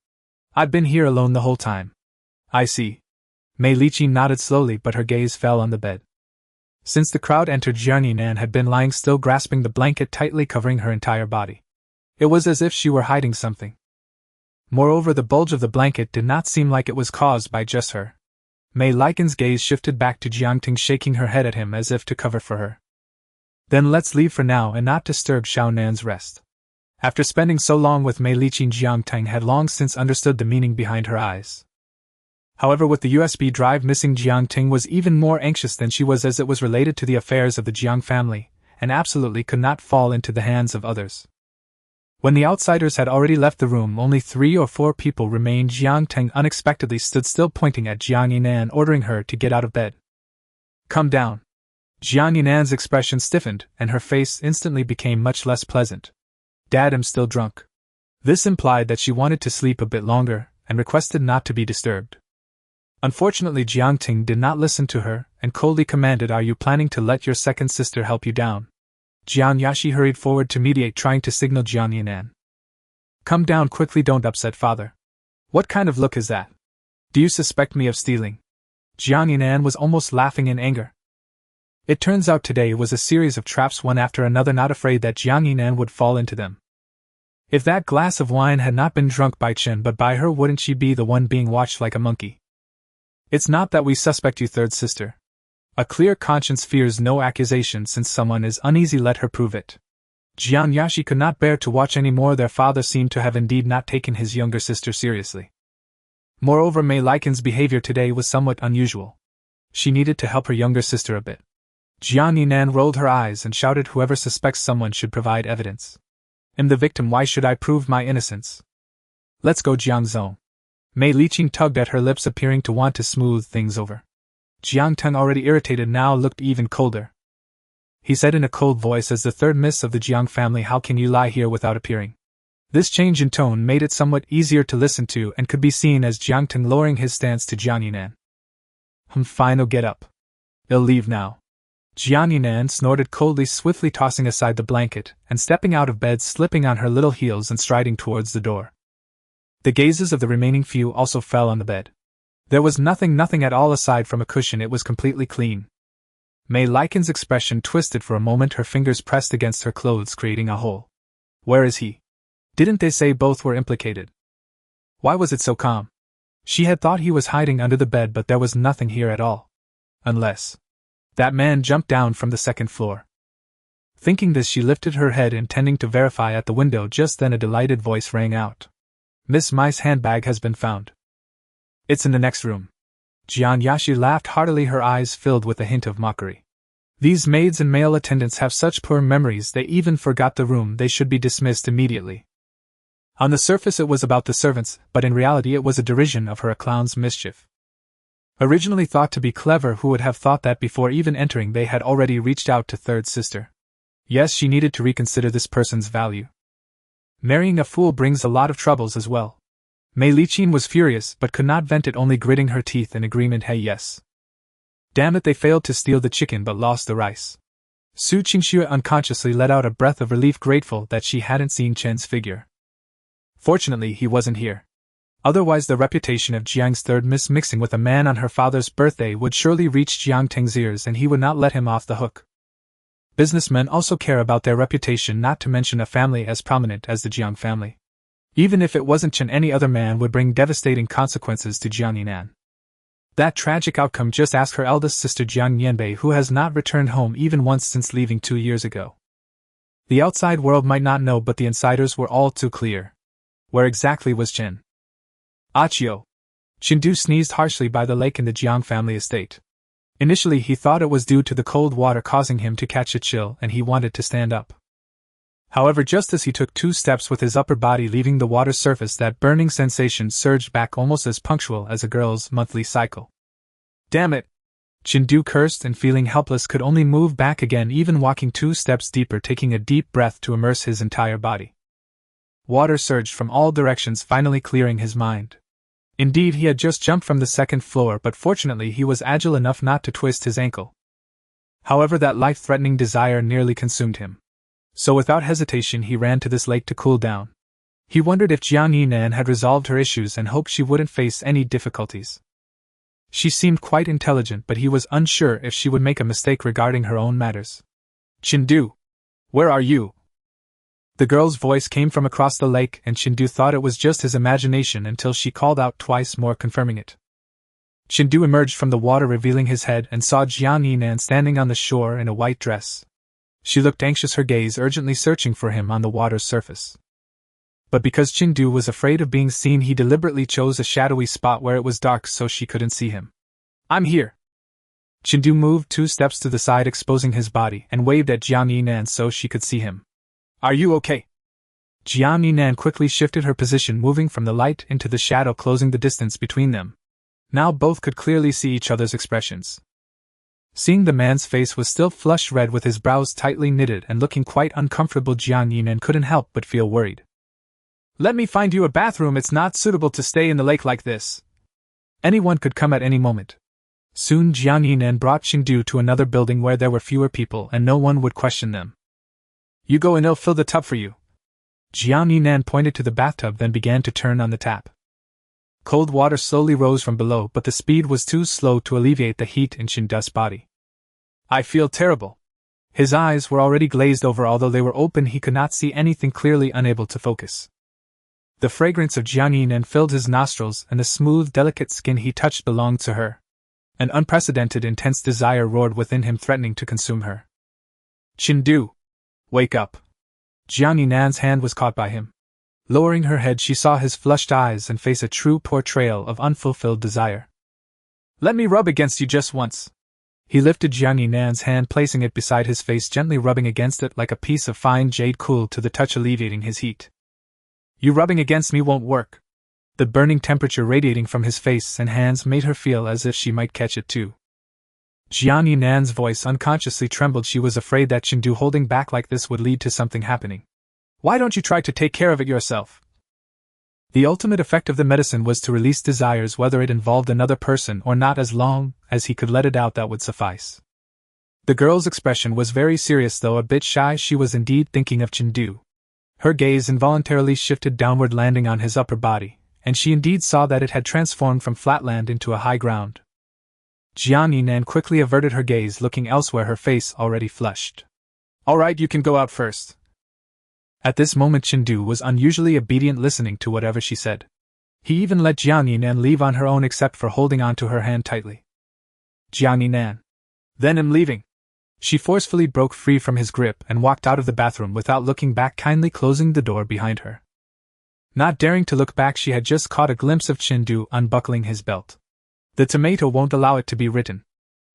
"I've been here alone the whole time." "I see." Mei Liqin nodded slowly, but her gaze fell on the bed. Since the crowd entered, Jiang Yinan had been lying still, grasping the blanket tightly, covering her entire body. It was as if she were hiding something. Moreover, the bulge of the blanket did not seem like it was caused by just her. Mei Liqin's gaze shifted back to Jiang Teng, shaking her head at him as if to cover for her. Then let's leave for now and not disturb Xiao Nan's rest. After spending so long with Mei Liqing, Jiang Teng had long since understood the meaning behind her eyes. However, with the USB drive missing, Jiang Ting was even more anxious than she was, as it was related to the affairs of the Jiang family, and absolutely could not fall into the hands of others. When the outsiders had already left the room, only 3 or 4 people remained. Jiang Teng unexpectedly stood still, pointing at Jiang Yinan, ordering her to get out of bed. Come down. Jiang Yinan's expression stiffened, and her face instantly became much less pleasant. Dad, I'm still drunk. This implied that she wanted to sleep a bit longer, and requested not to be disturbed. Unfortunately, Jiang Ting did not listen to her, and coldly commanded, Are you planning to let your second sister help you down? Jiang Yashi hurried forward to mediate, trying to signal Jiang Yinan. Come down quickly, don't upset father. What kind of look is that? Do you suspect me of stealing? Jiang Yinan was almost laughing in anger. It turns out today was a series of traps, one after another, not afraid that Jiang Yinan would fall into them. If that glass of wine had not been drunk by Chen but by her, wouldn't she be the one being watched like a monkey? It's not that we suspect you, third sister. A clear conscience fears no accusation. Since someone is uneasy, let her prove it. Jiang Yashi could not bear to watch any more. Their father seemed to have indeed not taken his younger sister seriously. Moreover, Mei Liqing's behavior today was somewhat unusual. She needed to help her younger sister a bit. Jiang Yinan rolled her eyes and shouted, Whoever suspects someone should provide evidence. I'm the victim, why should I prove my innocence? Let's go, Jiang Zhong. Mei Liqing tugged at her lips, appearing to want to smooth things over. Jiang Teng, already irritated now, looked even colder. He said in a cold voice, As the third miss of the Jiang family, how can you lie here without appearing? This change in tone made it somewhat easier to listen to, and could be seen as Jiang Teng lowering his stance to Jiang Yinan. Fine, I'll get up. I'll leave now. Jiang Yinan snorted coldly, swiftly tossing aside the blanket, and stepping out of bed, slipping on her little heels and striding towards the door. The gazes of the remaining few also fell on the bed. There was nothing at all aside from a cushion. It was completely clean. Mei Liqing's expression twisted for a moment, her fingers pressed against her clothes, creating a hole. Where is he? Didn't they say both were implicated? Why was it so calm? She had thought he was hiding under the bed, but there was nothing here at all. Unless that man jumped down from the second floor. Thinking this, she lifted her head, intending to verify at the window. Just then a delighted voice rang out. Miss Mai's handbag has been found. It's in the next room. Jiang Yashi laughed heartily, her eyes filled with a hint of mockery. These maids and male attendants have such poor memories, they even forgot the room. They should be dismissed immediately. On the surface it was about the servants, but in reality it was a derision of her, a clown's mischief. Originally thought to be clever, who would have thought that before even entering they had already reached out to third sister? Yes, she needed to reconsider this person's value. Marrying a fool brings a lot of troubles as well. Mei Liqing was furious, but could not vent it, only gritting her teeth in agreement. Hey, yes. Damn it, they failed to steal the chicken but lost the rice. Su Qingxue unconsciously let out a breath of relief, grateful that she hadn't seen Chen's figure. Fortunately, he wasn't here. Otherwise, the reputation of Jiang's third miss mixing with a man on her father's birthday would surely reach Jiang Teng's ears, and he would not let him off the hook. Businessmen also care about their reputation, not to mention a family as prominent as the Jiang family. Even if it wasn't Chen, any other man would bring devastating consequences to Jiang Yinan. That tragic outcome, just ask her eldest sister Jiang Yanbei, who has not returned home even once since leaving 2 years ago. The outside world might not know, but the insiders were all too clear. Where exactly was Chen? Achio! Chindu sneezed harshly by the lake in the Jiang family estate. Initially he thought it was due to the cold water causing him to catch a chill, and he wanted to stand up. However, just as he took 2 steps with his upper body leaving the water's surface, that burning sensation surged back, almost as punctual as a girl's monthly cycle. Damn it! Chindu cursed, and feeling helpless could only move back again, even walking 2 steps deeper, taking a deep breath to immerse his entire body. Water surged from all directions, finally clearing his mind. Indeed, he had just jumped from the 2nd floor, but fortunately he was agile enough not to twist his ankle. However, that life-threatening desire nearly consumed him. So without hesitation he ran to this lake to cool down. He wondered if Jiang Yinan had resolved her issues and hoped she wouldn't face any difficulties. She seemed quite intelligent, but he was unsure if she would make a mistake regarding her own matters. Chindu! Where are you? The girl's voice came from across the lake, and Chindu thought it was just his imagination until she called out twice more, confirming it. Chindu emerged from the water, revealing his head, and saw Jiang Yinan standing on the shore in a white dress. She looked anxious, her gaze urgently searching for him on the water's surface. But because Chindu was afraid of being seen, he deliberately chose a shadowy spot where it was dark so she couldn't see him. I'm here. Chindu moved 2 steps to the side, exposing his body, and waved at Jiang Yinan so she could see him. Are you okay? Jiang Yinan quickly shifted her position, moving from the light into the shadow, closing the distance between them. Now both could clearly see each other's expressions. Seeing the man's face was still flushed red with his brows tightly knitted and looking quite uncomfortable, Jiang Yinan couldn't help but feel worried. Let me find you a bathroom. It's not suitable to stay in the lake like this. Anyone could come at any moment. Soon Jiang Yinan brought Chindu to another building where there were fewer people and no one would question them. You go and I'll fill the tub for you. Jiang Yinan pointed to the bathtub, then began to turn on the tap. Cold water slowly rose from below, but the speed was too slow to alleviate the heat in Chindu's body. I feel terrible. His eyes were already glazed over. Although they were open, he could not see anything clearly, unable to focus. The fragrance of Jiang Yinan filled his nostrils, and the smooth, delicate skin he touched belonged to her. An unprecedented, intense desire roared within him, threatening to consume her. Chindu! Wake up! Jiang Yinan's hand was caught by him. Lowering her head, she saw his flushed eyes and face, a true portrayal of unfulfilled desire. Let me rub against you just once. He lifted Jiang Yinan's hand, placing it beside his face, gently rubbing against it like a piece of fine jade, cool to the touch, alleviating his heat. You rubbing against me won't work. The burning temperature radiating from his face and hands made her feel as if she might catch it too. Jiang Yinan's voice unconsciously trembled. She was afraid that Chindu holding back like this would lead to something happening. Why don't you try to take care of it yourself? The ultimate effect of the medicine was to release desires, whether it involved another person or not. As long as he could let it out, that would suffice. The girl's expression was very serious, though a bit shy. She was indeed thinking of Chindu. Her gaze involuntarily shifted downward, landing on his upper body, and she indeed saw that it had transformed from flatland into a high ground. Jiang Yinan quickly averted her gaze, looking elsewhere, her face already flushed. All right, you can go out first. At this moment Chindu was unusually obedient, listening to whatever she said. He even let Jiang Yinan leave on her own, except for holding onto her hand tightly. Jiang Yinan. Then I'm leaving. She forcefully broke free from his grip and walked out of the bathroom without looking back, kindly closing the door behind her. Not daring to look back, she had just caught a glimpse of Chindu unbuckling his belt. The tomato won't allow it to be written.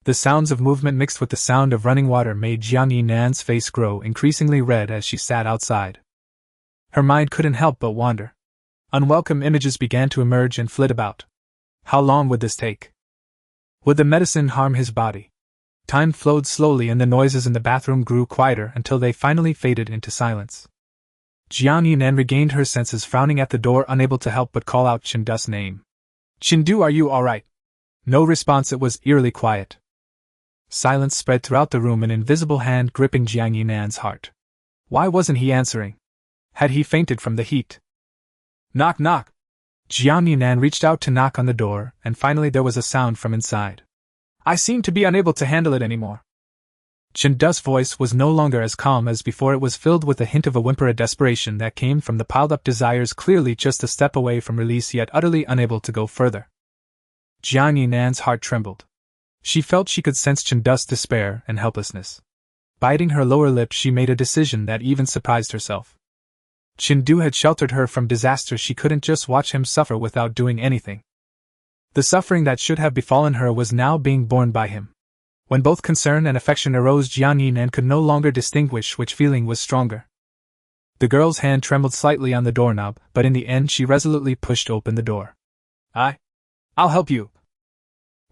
The sounds of movement mixed with the sound of running water made Jiang Yinan's face grow increasingly red as she sat outside. Her mind couldn't help but wander. Unwelcome images began to emerge and flit about. How long would this take? Would the medicine harm his body? Time flowed slowly and the noises in the bathroom grew quieter until they finally faded into silence. Jiang Yinan regained her senses, frowning at the door, unable to help but call out Chindu's name. Chindu, are you alright? No response. It was eerily quiet. Silence spread throughout the room, an invisible hand gripping Jiang Yinan's heart. Why wasn't he answering? Had he fainted from the heat? Knock, knock. Jiang Yinan reached out to knock on the door, and finally there was a sound from inside. I seem to be unable to handle it anymore. Chindu's voice was no longer as calm as before. It was filled with a hint of a whimper, a desperation that came from the piled-up desires, clearly just a step away from release, yet utterly unable to go further. Jiang Yinan's heart trembled. She felt she could sense Chindu's despair and helplessness. Biting her lower lip, she made a decision that even surprised herself. Chindu had sheltered her from disaster. She couldn't just watch him suffer without doing anything. The suffering that should have befallen her was now being borne by him. When both concern and affection arose, Jiang Yinan could no longer distinguish which feeling was stronger. The girl's hand trembled slightly on the doorknob, but in the end she resolutely pushed open the door. I'll help you.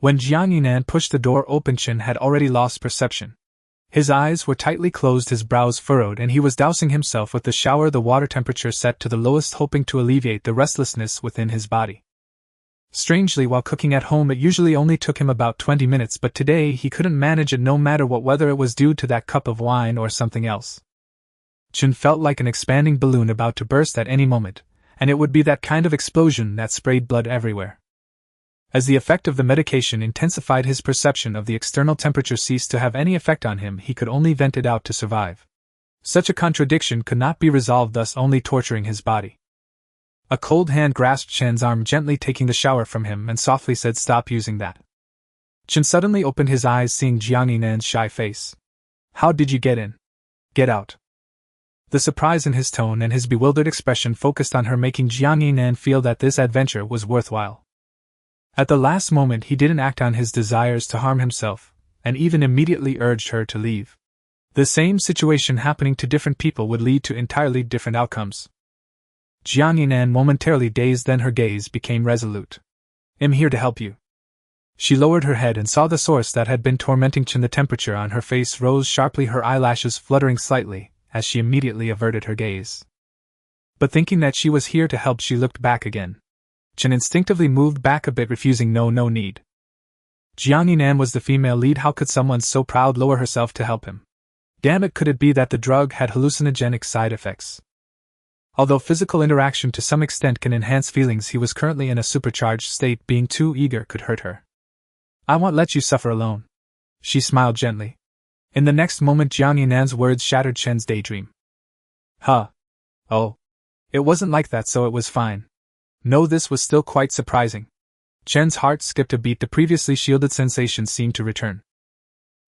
When Jiang Yinan pushed the door open, Chen had already lost perception. His eyes were tightly closed, his brows furrowed, and he was dousing himself with the shower, the water temperature set to the lowest, hoping to alleviate the restlessness within his body. Strangely, while cooking at home it usually only took him about 20 minutes, but today he couldn't manage it no matter what, whether it was due to that cup of wine or something else. Chen felt like an expanding balloon about to burst at any moment, and it would be that kind of explosion that sprayed blood everywhere. As the effect of the medication intensified, his perception of the external temperature ceased to have any effect on him. He could only vent it out to survive. Such a contradiction could not be resolved, thus only torturing his body. A cold hand grasped Chen's arm, gently taking the shower from him, and softly said, "Stop using that." Chen suddenly opened his eyes, seeing Jiang Yinan's shy face. "How did you get in?" Get out. The surprise in his tone and his bewildered expression focused on her, making Jiang Yinan feel that this adventure was worthwhile. At the last moment he didn't act on his desires to harm himself, and even immediately urged her to leave. The same situation happening to different people would lead to entirely different outcomes. Jiang Yinan momentarily dazed, then her gaze became resolute. I'm here to help you. She lowered her head and saw the source that had been tormenting Chen. The temperature on her face rose sharply, her eyelashes fluttering slightly, as she immediately averted her gaze. But thinking that she was here to help, she looked back again. Chen instinctively moved back a bit, refusing. No need. Jiang Yinan was the female lead. How could someone so proud lower herself to help him? Damn it, could it be that the drug had hallucinogenic side effects? Although physical interaction to some extent can enhance feelings, he was currently in a supercharged state. Being too eager could hurt her. I won't let you suffer alone. She smiled gently. In the next moment, Jiang Yinan's words shattered Chen's daydream. Huh. Oh. It wasn't like that, so it was fine. No, this was still quite surprising. Chen's heart skipped a beat. The previously shielded sensation seemed to return.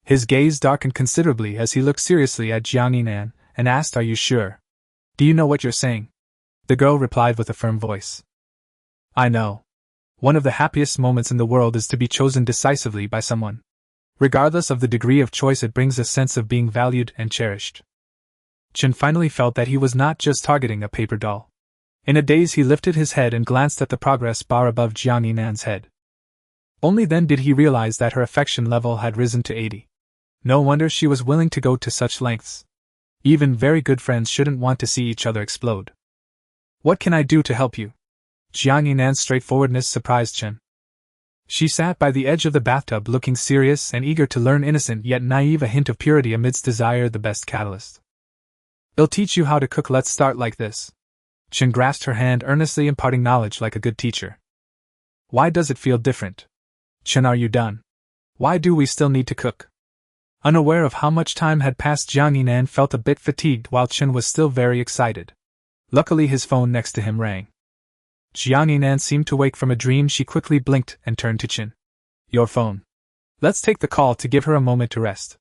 His gaze darkened considerably as he looked seriously at Jiang Yinan and asked, Are you sure? Do you know what you're saying? The girl replied with a firm voice. I know. One of the happiest moments in the world is to be chosen decisively by someone. Regardless of the degree of choice, it brings a sense of being valued and cherished. Chen finally felt that he was not just targeting a paper doll. In a daze, he lifted his head and glanced at the progress bar above Jiang Yinan's head. Only then did he realize that her affection level had risen to 80. No wonder she was willing to go to such lengths. Even very good friends shouldn't want to see each other explode. What can I do to help you? Jiang Yinan's straightforwardness surprised Chen. She sat by the edge of the bathtub looking serious and eager to learn, innocent yet naive, a hint of purity amidst desire, the best catalyst. I'll teach you how to cook. Let's start like this. Chen grasped her hand earnestly, imparting knowledge like a good teacher. Why does it feel different? Chen, are you done? Why do we still need to cook? Unaware of how much time had passed, Jiang Yinan felt a bit fatigued while Chen was still very excited. Luckily, his phone next to him rang. Jiang Yinan seemed to wake from a dream. She quickly blinked and turned to Chen. Your phone. Let's take the call to give her a moment to rest.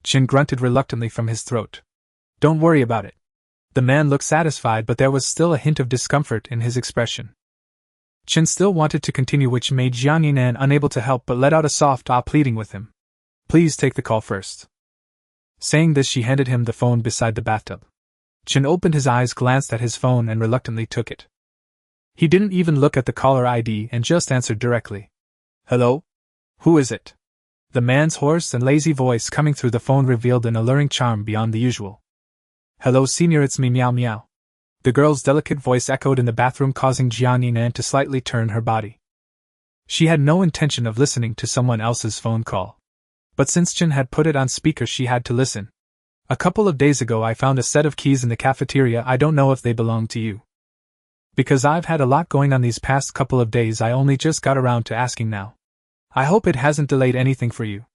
Chen grunted reluctantly from his throat. Don't worry about it. The man looked satisfied, but there was still a hint of discomfort in his expression. Chen still wanted to continue, which made Jiang Yinan unable to help but let out a soft ah, pleading with him. Please take the call first. Saying this, she handed him the phone beside the bathtub. Chen opened his eyes, glanced at his phone, and reluctantly took it. He didn't even look at the caller ID and just answered directly. Hello? Who is it? The man's hoarse and lazy voice coming through the phone revealed an alluring charm beyond the usual. Hello, senior, it's me, meow meow. The girl's delicate voice echoed in the bathroom, causing Jiang Yinan to slightly turn her body. She had no intention of listening to someone else's phone call. But since Chen had put it on speaker, she had to listen. A couple of days ago I found a set of keys in the cafeteria. I don't know if they belong to you. Because I've had a lot going on these past couple of days, I only just got around to asking now. I hope it hasn't delayed anything for you.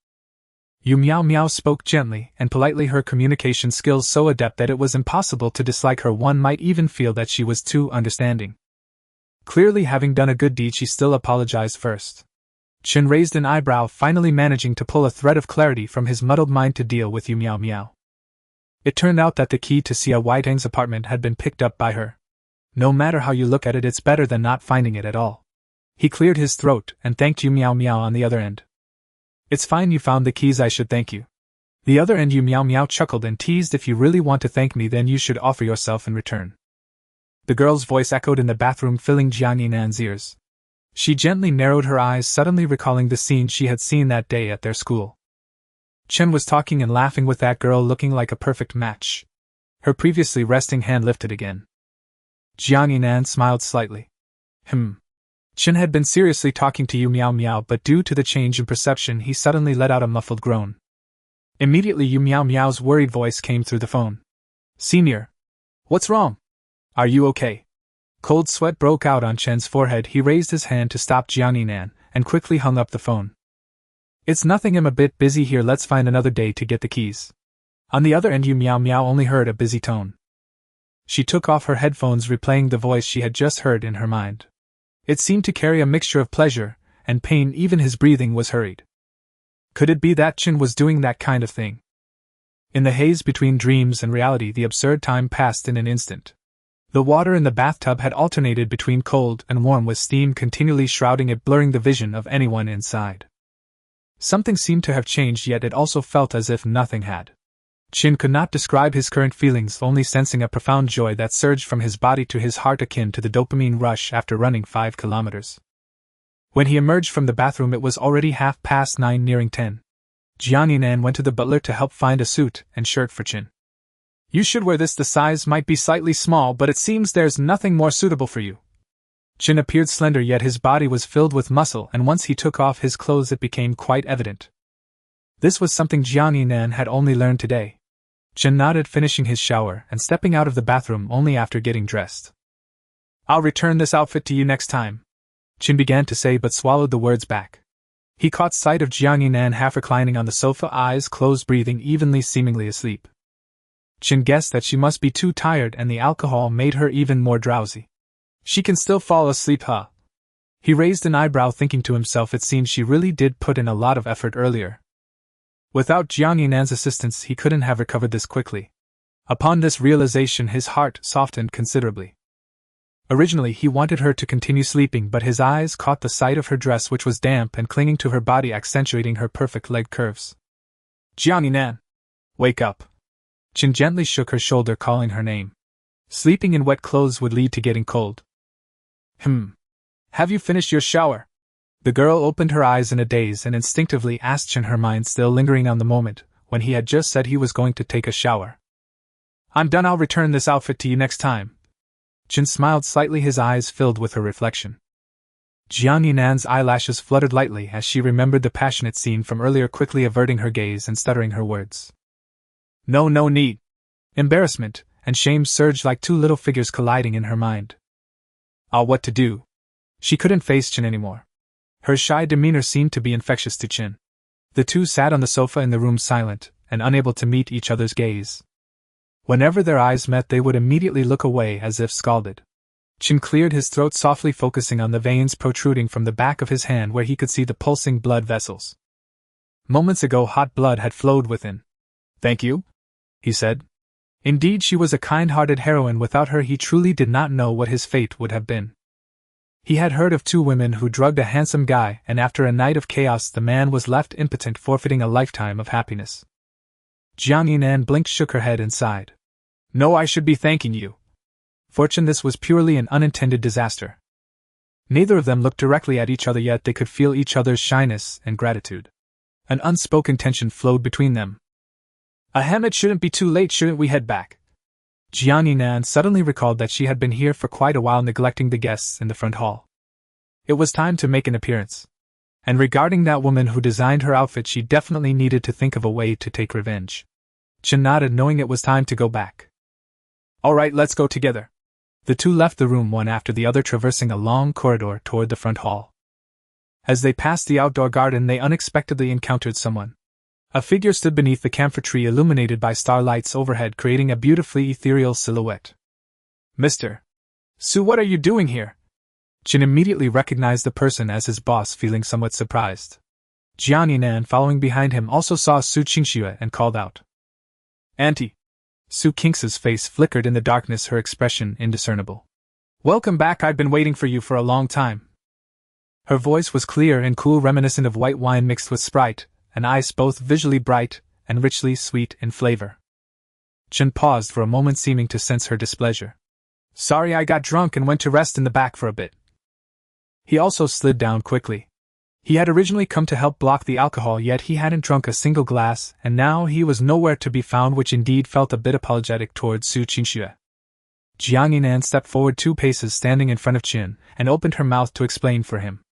Yu Meow Meow spoke gently and politely, her communication skills so adept that it was impossible to dislike her. One might even feel that she was too understanding. Clearly, having done a good deed, she still apologized first. Chen raised an eyebrow, finally managing to pull a thread of clarity from his muddled mind to deal with Yu Meow Meow. It turned out that the key to Xia Whitang's apartment had been picked up by her. No matter how you look at it, it's better than not finding it at all. He cleared his throat and thanked Yu Meow Meow on the other end. It's fine you found the keys, I should thank you. The other end, Yu Meow Meow chuckled and teased, if you really want to thank me, then you should offer yourself in return. The girl's voice echoed in the bathroom, filling Jiang Yinan's ears. She gently narrowed her eyes, suddenly recalling the scene she had seen that day at their school. Chen was talking and laughing with that girl, looking like a perfect match. Her previously resting hand lifted again. Jiang Yinan smiled slightly. Chen had been seriously talking to Yu Meow Meow, but due to the change in perception, he suddenly let out a muffled groan. Immediately, Yu Meow Meow's worried voice came through the phone. Senior. What's wrong? Are you okay? Cold sweat broke out on Chen's forehead. He raised his hand to stop Jiang Yinan and quickly hung up the phone. It's nothing, I'm a bit busy here, let's find another day to get the keys. On the other end, Yu Meow Meow only heard a busy tone. She took off her headphones, replaying the voice she had just heard in her mind. It seemed to carry a mixture of pleasure and pain, even his breathing was hurried. Could it be that Chen was doing that kind of thing? In the haze between dreams and reality, the absurd time passed in an instant. The water in the bathtub had alternated between cold and warm, with steam continually shrouding it, blurring the vision of anyone inside. Something seemed to have changed, yet it also felt as if nothing had. Chen could not describe his current feelings, only sensing a profound joy that surged from his body to his heart, akin to the dopamine rush after running 5 kilometers. When he emerged from the bathroom, it was already 9:30, nearing 10. Jiangnan went to the butler to help find a suit and shirt for Chen. "You should wear this. The size might be slightly small, but it seems there's nothing more suitable for you." Chen appeared slender, yet his body was filled with muscle, and once he took off his clothes it became quite evident. This was something Jiangnan had only learned today. Chen nodded, finishing his shower and stepping out of the bathroom only after getting dressed. "I'll return this outfit to you next time," Chen began to say, but swallowed the words back. He caught sight of Jiangnan half reclining on the sofa, eyes closed, breathing evenly, seemingly asleep. Chen guessed that she must be too tired, and the alcohol made her even more drowsy. "She can still fall asleep, huh?" He raised an eyebrow, thinking to himself, it seems she really did put in a lot of effort earlier. Without Jiangnan's assistance, he couldn't have recovered this quickly. Upon this realization, his heart softened considerably. Originally, he wanted her to continue sleeping, but his eyes caught the sight of her dress, which was damp and clinging to her body, accentuating her perfect leg curves. "Jiangnan! Wake up!" Chen gently shook her shoulder, calling her name. Sleeping in wet clothes would lead to getting cold. Have you finished your shower?" The girl opened her eyes in a daze and instinctively asked Chen, her mind still lingering on the moment when he had just said he was going to take a shower. "I'm done. I'll return this outfit to you next time." Chen smiled slightly, his eyes filled with her reflection. Jiangnan's eyelashes fluttered lightly as she remembered the passionate scene from earlier, quickly averting her gaze and stuttering her words. No need." Embarrassment and shame surged like two little figures colliding in her mind. What to do? She couldn't face Chen anymore. Her shy demeanor seemed to be infectious to Chen. The two sat on the sofa in the room, silent and unable to meet each other's gaze. Whenever their eyes met, they would immediately look away as if scalded. Chen cleared his throat softly, focusing on the veins protruding from the back of his hand where he could see the pulsing blood vessels. Moments ago, hot blood had flowed within. "Thank you," he said. Indeed, she was a kind-hearted heroine. Without her, he truly did not know what his fate would have been. He had heard of 2 women who drugged a handsome guy, and after a night of chaos the man was left impotent, forfeiting a lifetime of happiness. Jiangnan blinked, shook her head and sighed. "No, I should be thanking you. Fortune, this was purely an unintended disaster." Neither of them looked directly at each other, yet they could feel each other's shyness and gratitude. An unspoken tension flowed between them. It shouldn't be too late. Shouldn't we head back?" Jiangnan suddenly recalled that she had been here for quite a while, neglecting the guests in the front hall. It was time to make an appearance. And regarding that woman who designed her outfit, she definitely needed to think of a way to take revenge. Chen nodded, knowing it was time to go back. "All right, let's go together." The two left the room one after the other, traversing a long corridor toward the front hall. As they passed the outdoor garden, they unexpectedly encountered someone. A figure stood beneath the camphor tree, illuminated by starlights overhead, creating a beautifully ethereal silhouette. "Mr. Su, what are you doing here?" Chen immediately recognized the person as his boss, feeling somewhat surprised. Jiangnan, following behind him, also saw Su Qingxue and called out, "Auntie." Su Qingxue's face flickered in the darkness, her expression indiscernible. "Welcome back. I've been waiting for you for a long time." Her voice was clear and cool, reminiscent of white wine mixed with Sprite, and eyes both visually bright and richly sweet in flavor. Chen paused for a moment, seeming to sense her displeasure. "Sorry, I got drunk and went to rest in the back for a bit." He also slid down quickly. He had originally come to help block the alcohol, yet he hadn't drunk a single glass, and now he was nowhere to be found, which indeed felt a bit apologetic towards Su Qingxue. Jiangnan stepped forward 2 paces, standing in front of Chen, and opened her mouth to explain for him.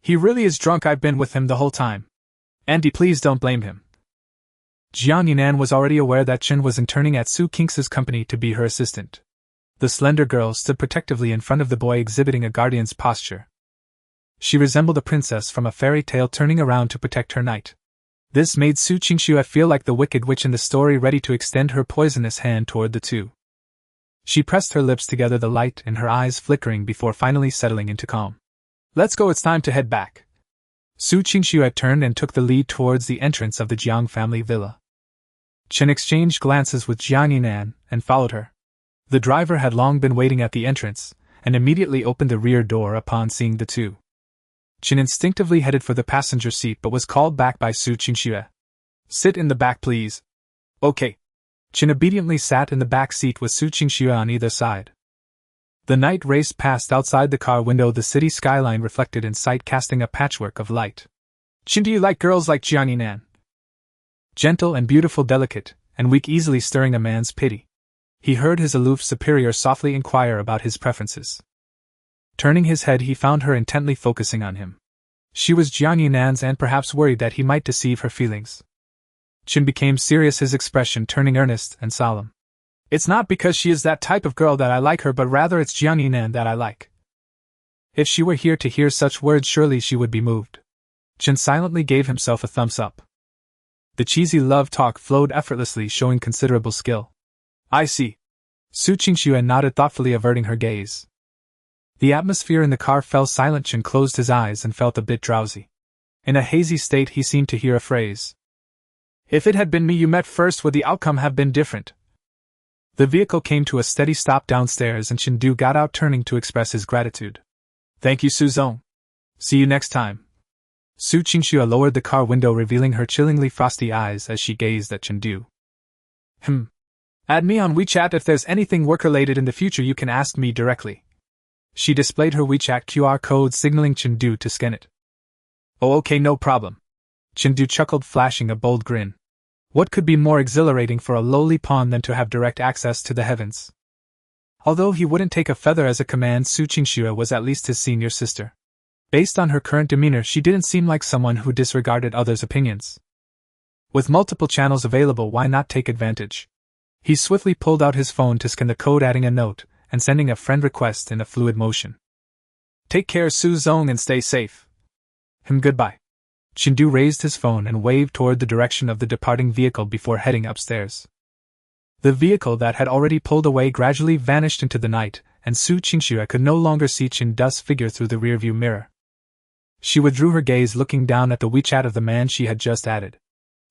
"He really is drunk. I've been with him the whole time. Auntie, please don't blame him." Jiangnan was already aware that Chen was interning at Su Qingxue's company to be her assistant. The slender girl stood protectively in front of the boy, exhibiting a guardian's posture. She resembled a princess from a fairy tale, turning around to protect her knight. This made Su Qingxue feel like the wicked witch in the story, ready to extend her poisonous hand toward the two. She pressed her lips together, the light in her eyes flickering before finally settling into calm. "Let's go, it's time to head back." Su Qingxue turned and took the lead towards the entrance of the Jiang family villa. Chen exchanged glances with Jiang Yinan and followed her. The driver had long been waiting at the entrance, and immediately opened the rear door upon seeing the two. Chen instinctively headed for the passenger seat but was called back by Su Qingxue. "Sit in the back, please." "Okay." Chen obediently sat in the back seat with Su Qingxue on either side. The night raced past outside the car window, the city skyline reflected in sight, casting a patchwork of light. "Chen, do you like girls like Jiang Yinan? Gentle and beautiful, delicate, and weak, easily stirring a man's pity." He heard his aloof superior softly inquire about his preferences. Turning his head, he found her intently focusing on him. She was Jiang Yinan's and perhaps worried that he might deceive her feelings. Chen became serious, his expression turning earnest and solemn. "It's not because she is that type of girl that I like her, but rather it's Jiang Yinan that I like." If she were here to hear such words, surely she would be moved. Chen silently gave himself a thumbs up. The cheesy love talk flowed effortlessly, showing considerable skill. "I see." Su Qingxue nodded thoughtfully, averting her gaze. The atmosphere in the car fell silent. Chen closed his eyes and felt a bit drowsy. In a hazy state, he seemed to hear a phrase. "If it had been me you met first, would the outcome have been different?" The vehicle came to a steady stop downstairs and Chengdu got out, turning to express his gratitude. "Thank you, Suzong. See you next time." Su Qingxue lowered the car window, revealing her chillingly frosty eyes as she gazed at Chengdu. Add me on WeChat if there's anything work-related in the future. You can ask me directly." She displayed her WeChat QR code, signaling Chengdu to scan it. "Oh, okay, no problem." Chengdu chuckled, flashing a bold grin. What could be more exhilarating for a lowly pawn than to have direct access to the heavens? Although he wouldn't take a feather as a command, Su Qingxue was at least his senior sister. Based on her current demeanor, she didn't seem like someone who disregarded others' opinions. With multiple channels available, why not take advantage? He swiftly pulled out his phone to scan the code, adding a note and sending a friend request in a fluid motion. "Take care, Suzong, and stay safe." Goodbye." Chengdu raised his phone and waved toward the direction of the departing vehicle before heading upstairs. The vehicle that had already pulled away gradually vanished into the night, and Su Qingxue could no longer see Chengdu's figure through the rearview mirror. She withdrew her gaze, looking down at the WeChat of the man she had just added.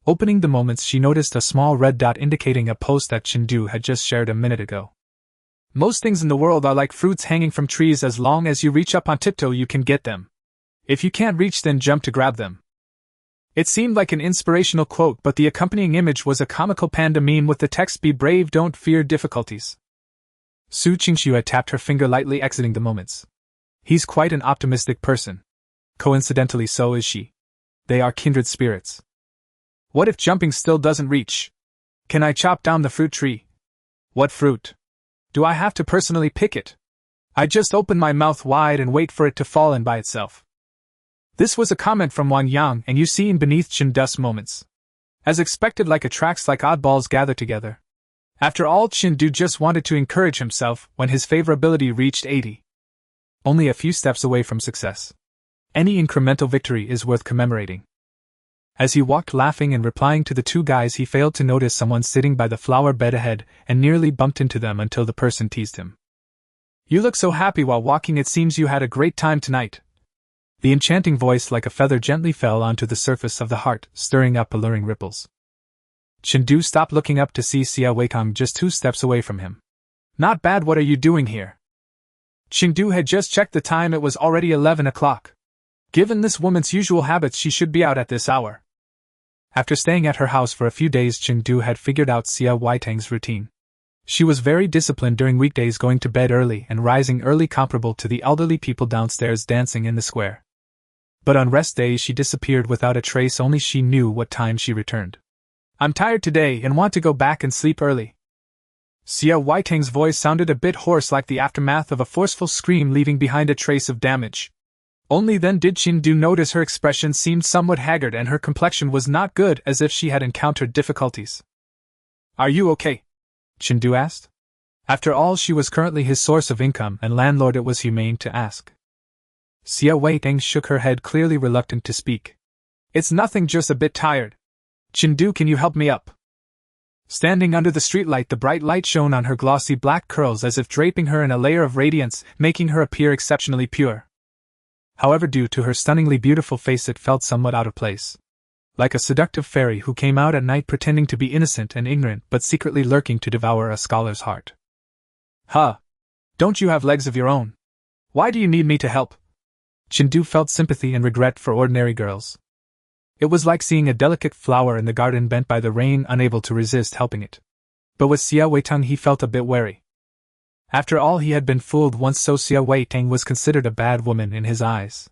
Opening the moments, she noticed a small red dot indicating a post that Chengdu had just shared a minute ago. "Most things in the world are like fruits hanging from trees. As long as you reach up on tiptoe, you can get them. If you can't reach, then jump to grab them." It seemed like an inspirational quote, but the accompanying image was a comical panda meme with the text, "Be brave, don't fear difficulties." Su Qingxue tapped her finger lightly, exiting the moments. He's quite an optimistic person. Coincidentally, so is she. They are kindred spirits. What if jumping still doesn't reach? Can I chop down the fruit tree? What fruit? Do I have to personally pick it? I just open my mouth wide and wait for it to fall in by itself. This was a comment from Wang Yang, and you see in beneath Chengdu's moments. As expected, like attracts like oddballs gather together. After all, Chengdu just wanted to encourage himself when his favorability reached 80. Only a few steps away from success. Any incremental victory is worth commemorating. As he walked laughing and replying to the two guys, he failed to notice someone sitting by the flower bed ahead and nearly bumped into them until the person teased him. "You look so happy while walking, it seems you had a great time tonight." The enchanting voice like a feather gently fell onto the surface of the heart, stirring up alluring ripples. Chengdu stopped, looking up to see Xia Weikang just 2 steps away from him. "Not bad, what are you doing here?" Chengdu had just checked the time, it was already 11 o'clock. Given this woman's usual habits, she should be out at this hour. After staying at her house for a few days, Chengdu had figured out Xia Weitang's routine. She was very disciplined during weekdays, going to bed early and rising early, comparable to the elderly people downstairs dancing in the square. But on rest days she disappeared without a trace, only she knew what time she returned. "I'm tired today and want to go back and sleep early." Xia Weitang's voice sounded a bit hoarse, like the aftermath of a forceful scream leaving behind a trace of damage. Only then did Chengdu notice her expression seemed somewhat haggard and her complexion was not good, as if she had encountered difficulties. "Are you okay?" Chengdu asked. After all, she was currently his source of income and landlord, it was humane to ask. Xia Weitang shook her head, clearly reluctant to speak. "It's nothing, just a bit tired. Chengdu, can you help me up?" Standing under the streetlight, the bright light shone on her glossy black curls as if draping her in a layer of radiance, making her appear exceptionally pure. However, due to her stunningly beautiful face, it felt somewhat out of place. like a seductive fairy who came out at night pretending to be innocent and ignorant but secretly lurking to devour a scholar's heart. Huh! Don't you have legs of your own? Why do you need me to help? Chindu felt sympathy and regret for ordinary girls. It was like seeing a delicate flower in the garden bent by the rain, unable to resist helping it. But with Xia Weitang he felt a bit wary. After all, he had been fooled once, so Xia Weitang was considered a bad woman in his eyes.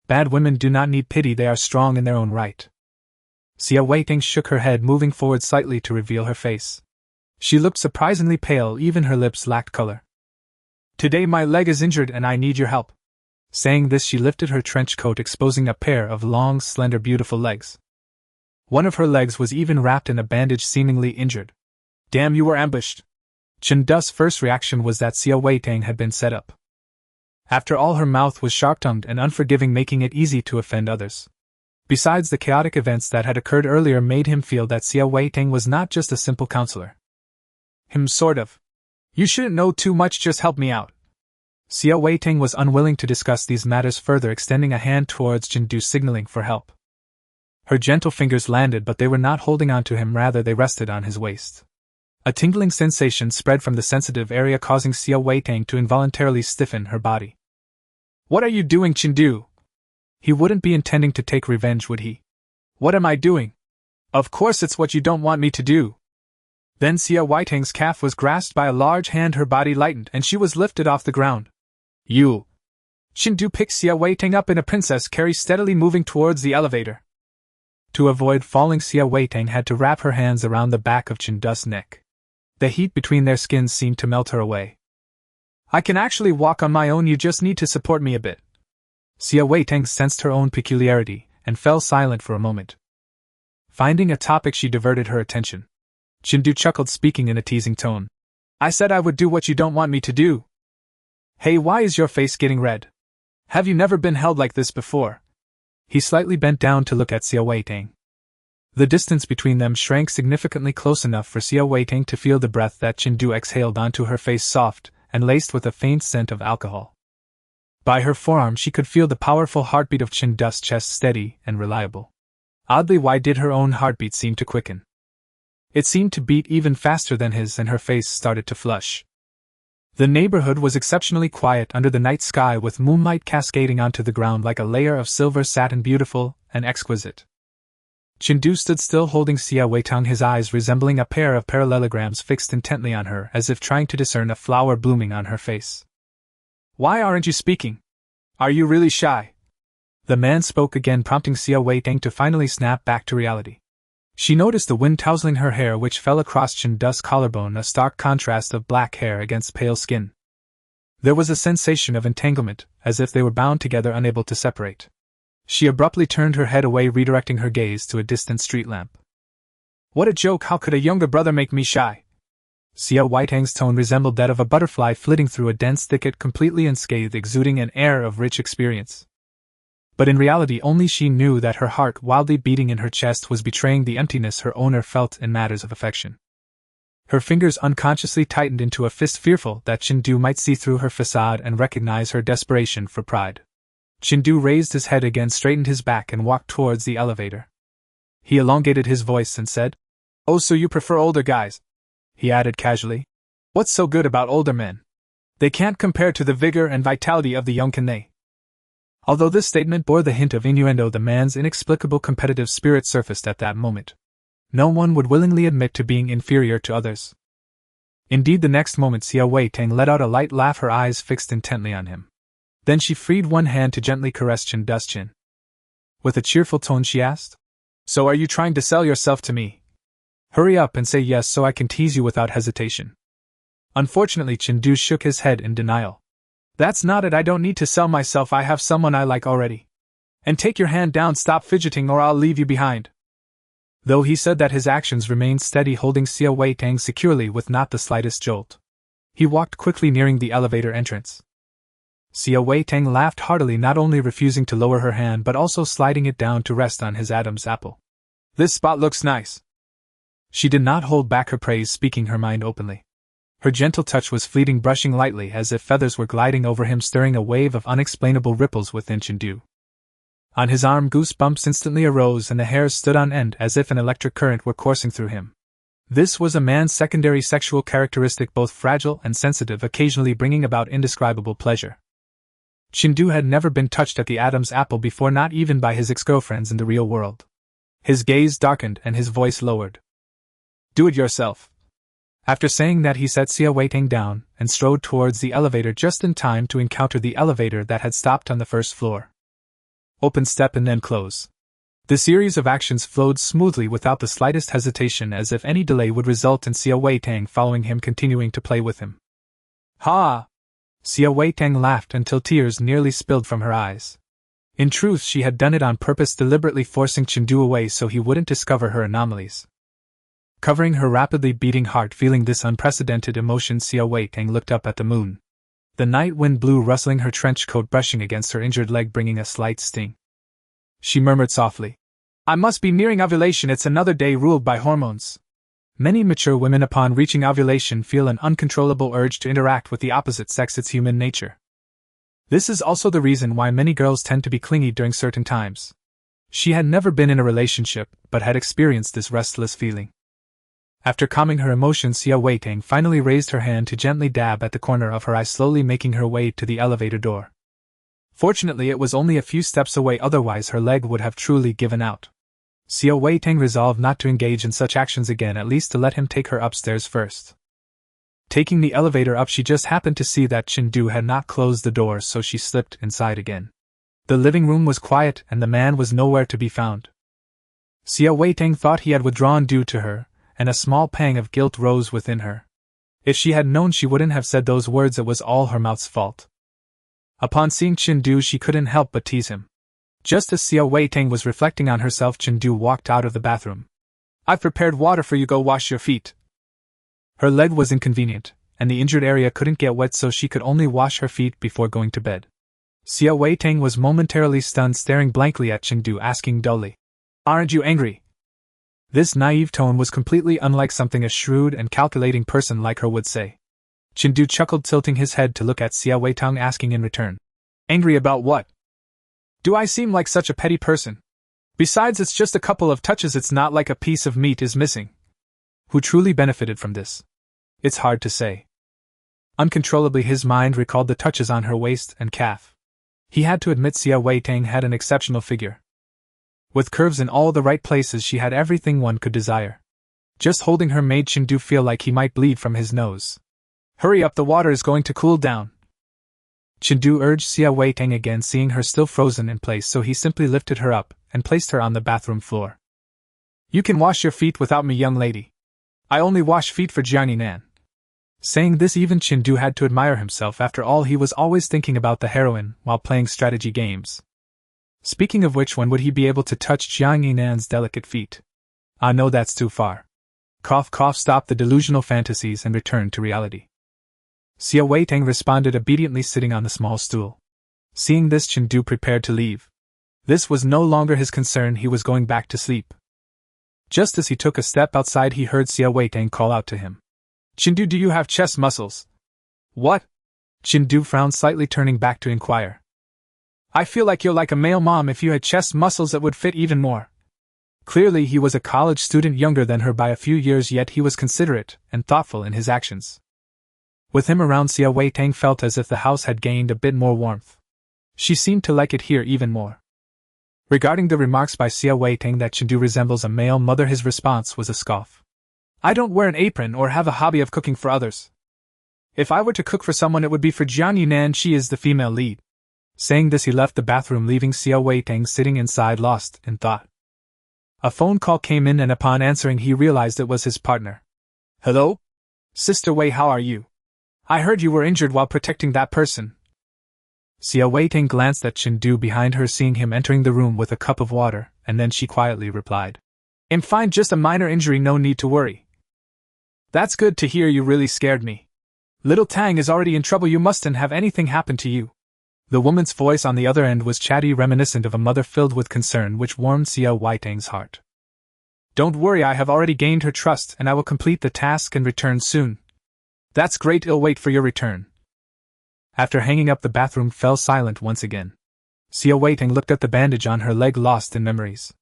Bad women do not need pity, they are strong in their own right. Xia Weitang shook her head, moving forward slightly to reveal her face. She looked surprisingly pale, even her lips lacked color. Today my leg is injured and I need your help. Saying this, she lifted her trench coat, exposing a pair of long, slender, beautiful legs. One of her legs was even wrapped in a bandage, seemingly injured. Damn, you were ambushed. Chen Du's first reaction was that Xia Weitang had been set up. After all, her mouth was sharp-tongued and unforgiving, making it easy to offend others. Besides, the chaotic events that had occurred earlier made him feel that Xia Weitang was not just a simple counselor. Sort of. You shouldn't know too much, just help me out. Xia Weitang was unwilling to discuss these matters further, extending a hand towards Chen Du, signaling for help. Her gentle fingers landed, but they were not holding on to him, rather they rested on his waist. A tingling sensation spread from the sensitive area, causing Xia Weitang to involuntarily stiffen her body. What are you doing, Chen Du? He wouldn't be intending to take revenge, would he? What am I doing? Of course it's what you don't want me to do. Then Xia Weitang's calf was grasped by a large hand, her body lightened, and she was lifted off the ground. You! Chen Du picked Xia Weitang up in a princess carry, steadily moving towards the elevator. To avoid falling, Xia Weitang had to wrap her hands around the back of Chen Du's neck. The heat between their skins seemed to melt her away. I can actually walk on my own, you just need to support me a bit. Xia Weitang sensed her own peculiarity, and fell silent for a moment. Finding a topic, she diverted her attention. Chen Du chuckled, speaking in a teasing tone. I said I would do what you don't want me to do. Hey, why is your face getting red? Have you never been held like this before? He slightly bent down to look at Xia Weitang. The distance between them shrank significantly, close enough for Xia Weitang to feel the breath that Chen Du exhaled onto her face, soft and laced with a faint scent of alcohol. By her forearm she could feel the powerful heartbeat of Chen Du's chest, steady and reliable. Oddly, why did her own heartbeat seem to quicken? It seemed to beat even faster than his, and her face started to flush. The neighborhood was exceptionally quiet under the night sky, with moonlight cascading onto the ground like a layer of silver satin, beautiful and exquisite. Chen Du stood still, holding Xia Weitang, his eyes resembling a pair of parallelograms fixed intently on her, as if trying to discern a flower blooming on her face. Why aren't you speaking? Are you really shy? The man spoke again, prompting Xia Weitang to finally snap back to reality. She noticed the wind tousling her hair, which fell across Chen Du's collarbone, a stark contrast of black hair against pale skin. There was a sensation of entanglement, as if they were bound together, unable to separate. She abruptly turned her head away, redirecting her gaze to a distant street lamp. What a joke! How could a younger brother make me shy? Xia Weitang's tone resembled that of a butterfly flitting through a dense thicket, completely unscathed, exuding an air of rich experience. But in reality, only she knew that her heart, wildly beating in her chest, was betraying the emptiness her owner felt in matters of affection. Her fingers unconsciously tightened into a fist, fearful that Chen Du might see through her facade and recognize her desperation for pride. Chen Du raised his head again, straightened his back, and walked towards the elevator. He elongated his voice and said, "Oh, so you prefer older guys?" He added casually, "What's so good about older men? They can't compare to the vigor and vitality of the young, can they?" Although this statement bore the hint of innuendo, the man's inexplicable competitive spirit surfaced at that moment. No one would willingly admit to being inferior to others. Indeed, the next moment Xia Weitang let out a light laugh, her eyes fixed intently on him. Then she freed one hand to gently caress Chen Du's chin. With a cheerful tone she asked, "So are you trying to sell yourself to me? Hurry up and say yes so I can tease you without hesitation." Unfortunately, Chen Du shook his head in denial. "That's not it, I don't need to sell myself, I have someone I like already. And take your hand down, stop fidgeting or I'll leave you behind." Though he said that, his actions remained steady, holding Xia Weitang securely with not the slightest jolt. He walked quickly, nearing the elevator entrance. Xia Weitang laughed heartily, not only refusing to lower her hand but also sliding it down to rest on his Adam's apple. "This spot looks nice." She did not hold back her praise, speaking her mind openly. Her gentle touch was fleeting, brushing lightly as if feathers were gliding over him, stirring a wave of unexplainable ripples within Chen Du. On his arm, goosebumps instantly arose and the hairs stood on end as if an electric current were coursing through him. This was a man's secondary sexual characteristic, both fragile and sensitive, occasionally bringing about indescribable pleasure. Chindu had never been touched at the Adam's apple before, not even by his ex-girlfriends in the real world. His gaze darkened and his voice lowered. Do it yourself. After saying that, he set Xia Weitang down and strode towards the elevator just in time to encounter the elevator that had stopped on the first floor. Open, step, and then close. The series of actions flowed smoothly without the slightest hesitation, as if any delay would result in Xia Weitang following him, continuing to play with him. Ha! Xia Weitang laughed until tears nearly spilled from her eyes. In truth, she had done it on purpose, deliberately forcing Chindu away so he wouldn't discover her anomalies. Covering her rapidly beating heart, feeling this unprecedented emotion, Xia Weitang looked up at the moon. The night wind blew, rustling her trench coat, brushing against her injured leg, bringing a slight sting. She murmured softly, I must be nearing ovulation, it's another day ruled by hormones. Many mature women upon reaching ovulation feel an uncontrollable urge to interact with the opposite sex, it's human nature. This is also the reason why many girls tend to be clingy during certain times. She had never been in a relationship, but had experienced this restless feeling. After calming her emotions, Xia Weitang finally raised her hand to gently dab at the corner of her eye, slowly making her way to the elevator door. Fortunately, it was only a few steps away, otherwise her leg would have truly given out. Xia Weitang resolved not to engage in such actions again, at least to let him take her upstairs first. Taking the elevator up, she just happened to see that Chindu had not closed the door, so she slipped inside again. The living room was quiet and the man was nowhere to be found. Xia Weitang thought he had withdrawn due to her, and a small pang of guilt rose within her. If she had known, she wouldn't have said those words, it was all her mouth's fault. Upon seeing Chindu, she couldn't help but tease him. Just as Xia Weitang was reflecting on herself, Chindu walked out of the bathroom. I've prepared water for you, go wash your feet. Her leg was inconvenient, and the injured area couldn't get wet, so she could only wash her feet before going to bed. Xia Weitang was momentarily stunned, staring blankly at Chindu, asking dully, Aren't you angry? This naive tone was completely unlike something a shrewd and calculating person like her would say. Chindu chuckled, tilting his head to look at Xia Weitang, asking in return, Angry about what? Do I seem like such a petty person? Besides, it's just a couple of touches, it's not like a piece of meat is missing. Who truly benefited from this? It's hard to say. Uncontrollably, his mind recalled the touches on her waist and calf. He had to admit Xia Weitang had an exceptional figure. With curves in all the right places, she had everything one could desire. Just holding her made Chindu feel like he might bleed from his nose. Hurry up, the water is going to cool down. Chindu urged Xia Weitang again, seeing her still frozen in place, so he simply lifted her up and placed her on the bathroom floor. You can wash your feet without me, young lady. I only wash feet for Jiang Nan. Saying this, even Chindu had to admire himself. After all, he was always thinking about the heroine while playing strategy games. Speaking of which, when would he be able to touch Jiang Nan's delicate feet? Ah, no, that's too far. Cough, cough, stop the delusional fantasies and return to reality. Xia Weitang responded obediently, sitting on the small stool. Seeing this, Chindu prepared to leave. This was no longer his concern, he was going back to sleep. Just as he took a step outside, he heard Xia Weitang call out to him. Chindu, do you have chest muscles? What? Chindu frowned slightly, turning back to inquire. I feel like you're like a male mom. If you had chest muscles, it would fit even more. Clearly, he was a college student, younger than her by a few years, yet he was considerate and thoughtful in his actions. With him around, Xia Weitang felt as if the house had gained a bit more warmth. She seemed to like it here even more. Regarding the remarks by Xia Weitang that Chindu resembles a male mother, his response was a scoff. I don't wear an apron or have a hobby of cooking for others. If I were to cook for someone, it would be for Jiang Nan, she is the female lead. Saying this, he left the bathroom, leaving Xia Weitang sitting inside, lost in thought. A phone call came in, and upon answering, he realized it was his partner. Hello? Sister Wei, how are you? I heard you were injured while protecting that person. Xia Weitang glanced at Chindu behind her, seeing him entering the room with a cup of water, and then she quietly replied, I'm fine, just a minor injury, no need to worry. That's good to hear, you really scared me. Little Tang is already in trouble, you mustn't have anything happen to you. The woman's voice on the other end was chatty, reminiscent of a mother, filled with concern, which warmed Xia Weitang's heart. Don't worry, I have already gained her trust, and I will complete the task and return soon. That's great, I'll wait for your return. After hanging up, the bathroom fell silent once again. Xia Weiting looked at the bandage on her leg, lost in memories.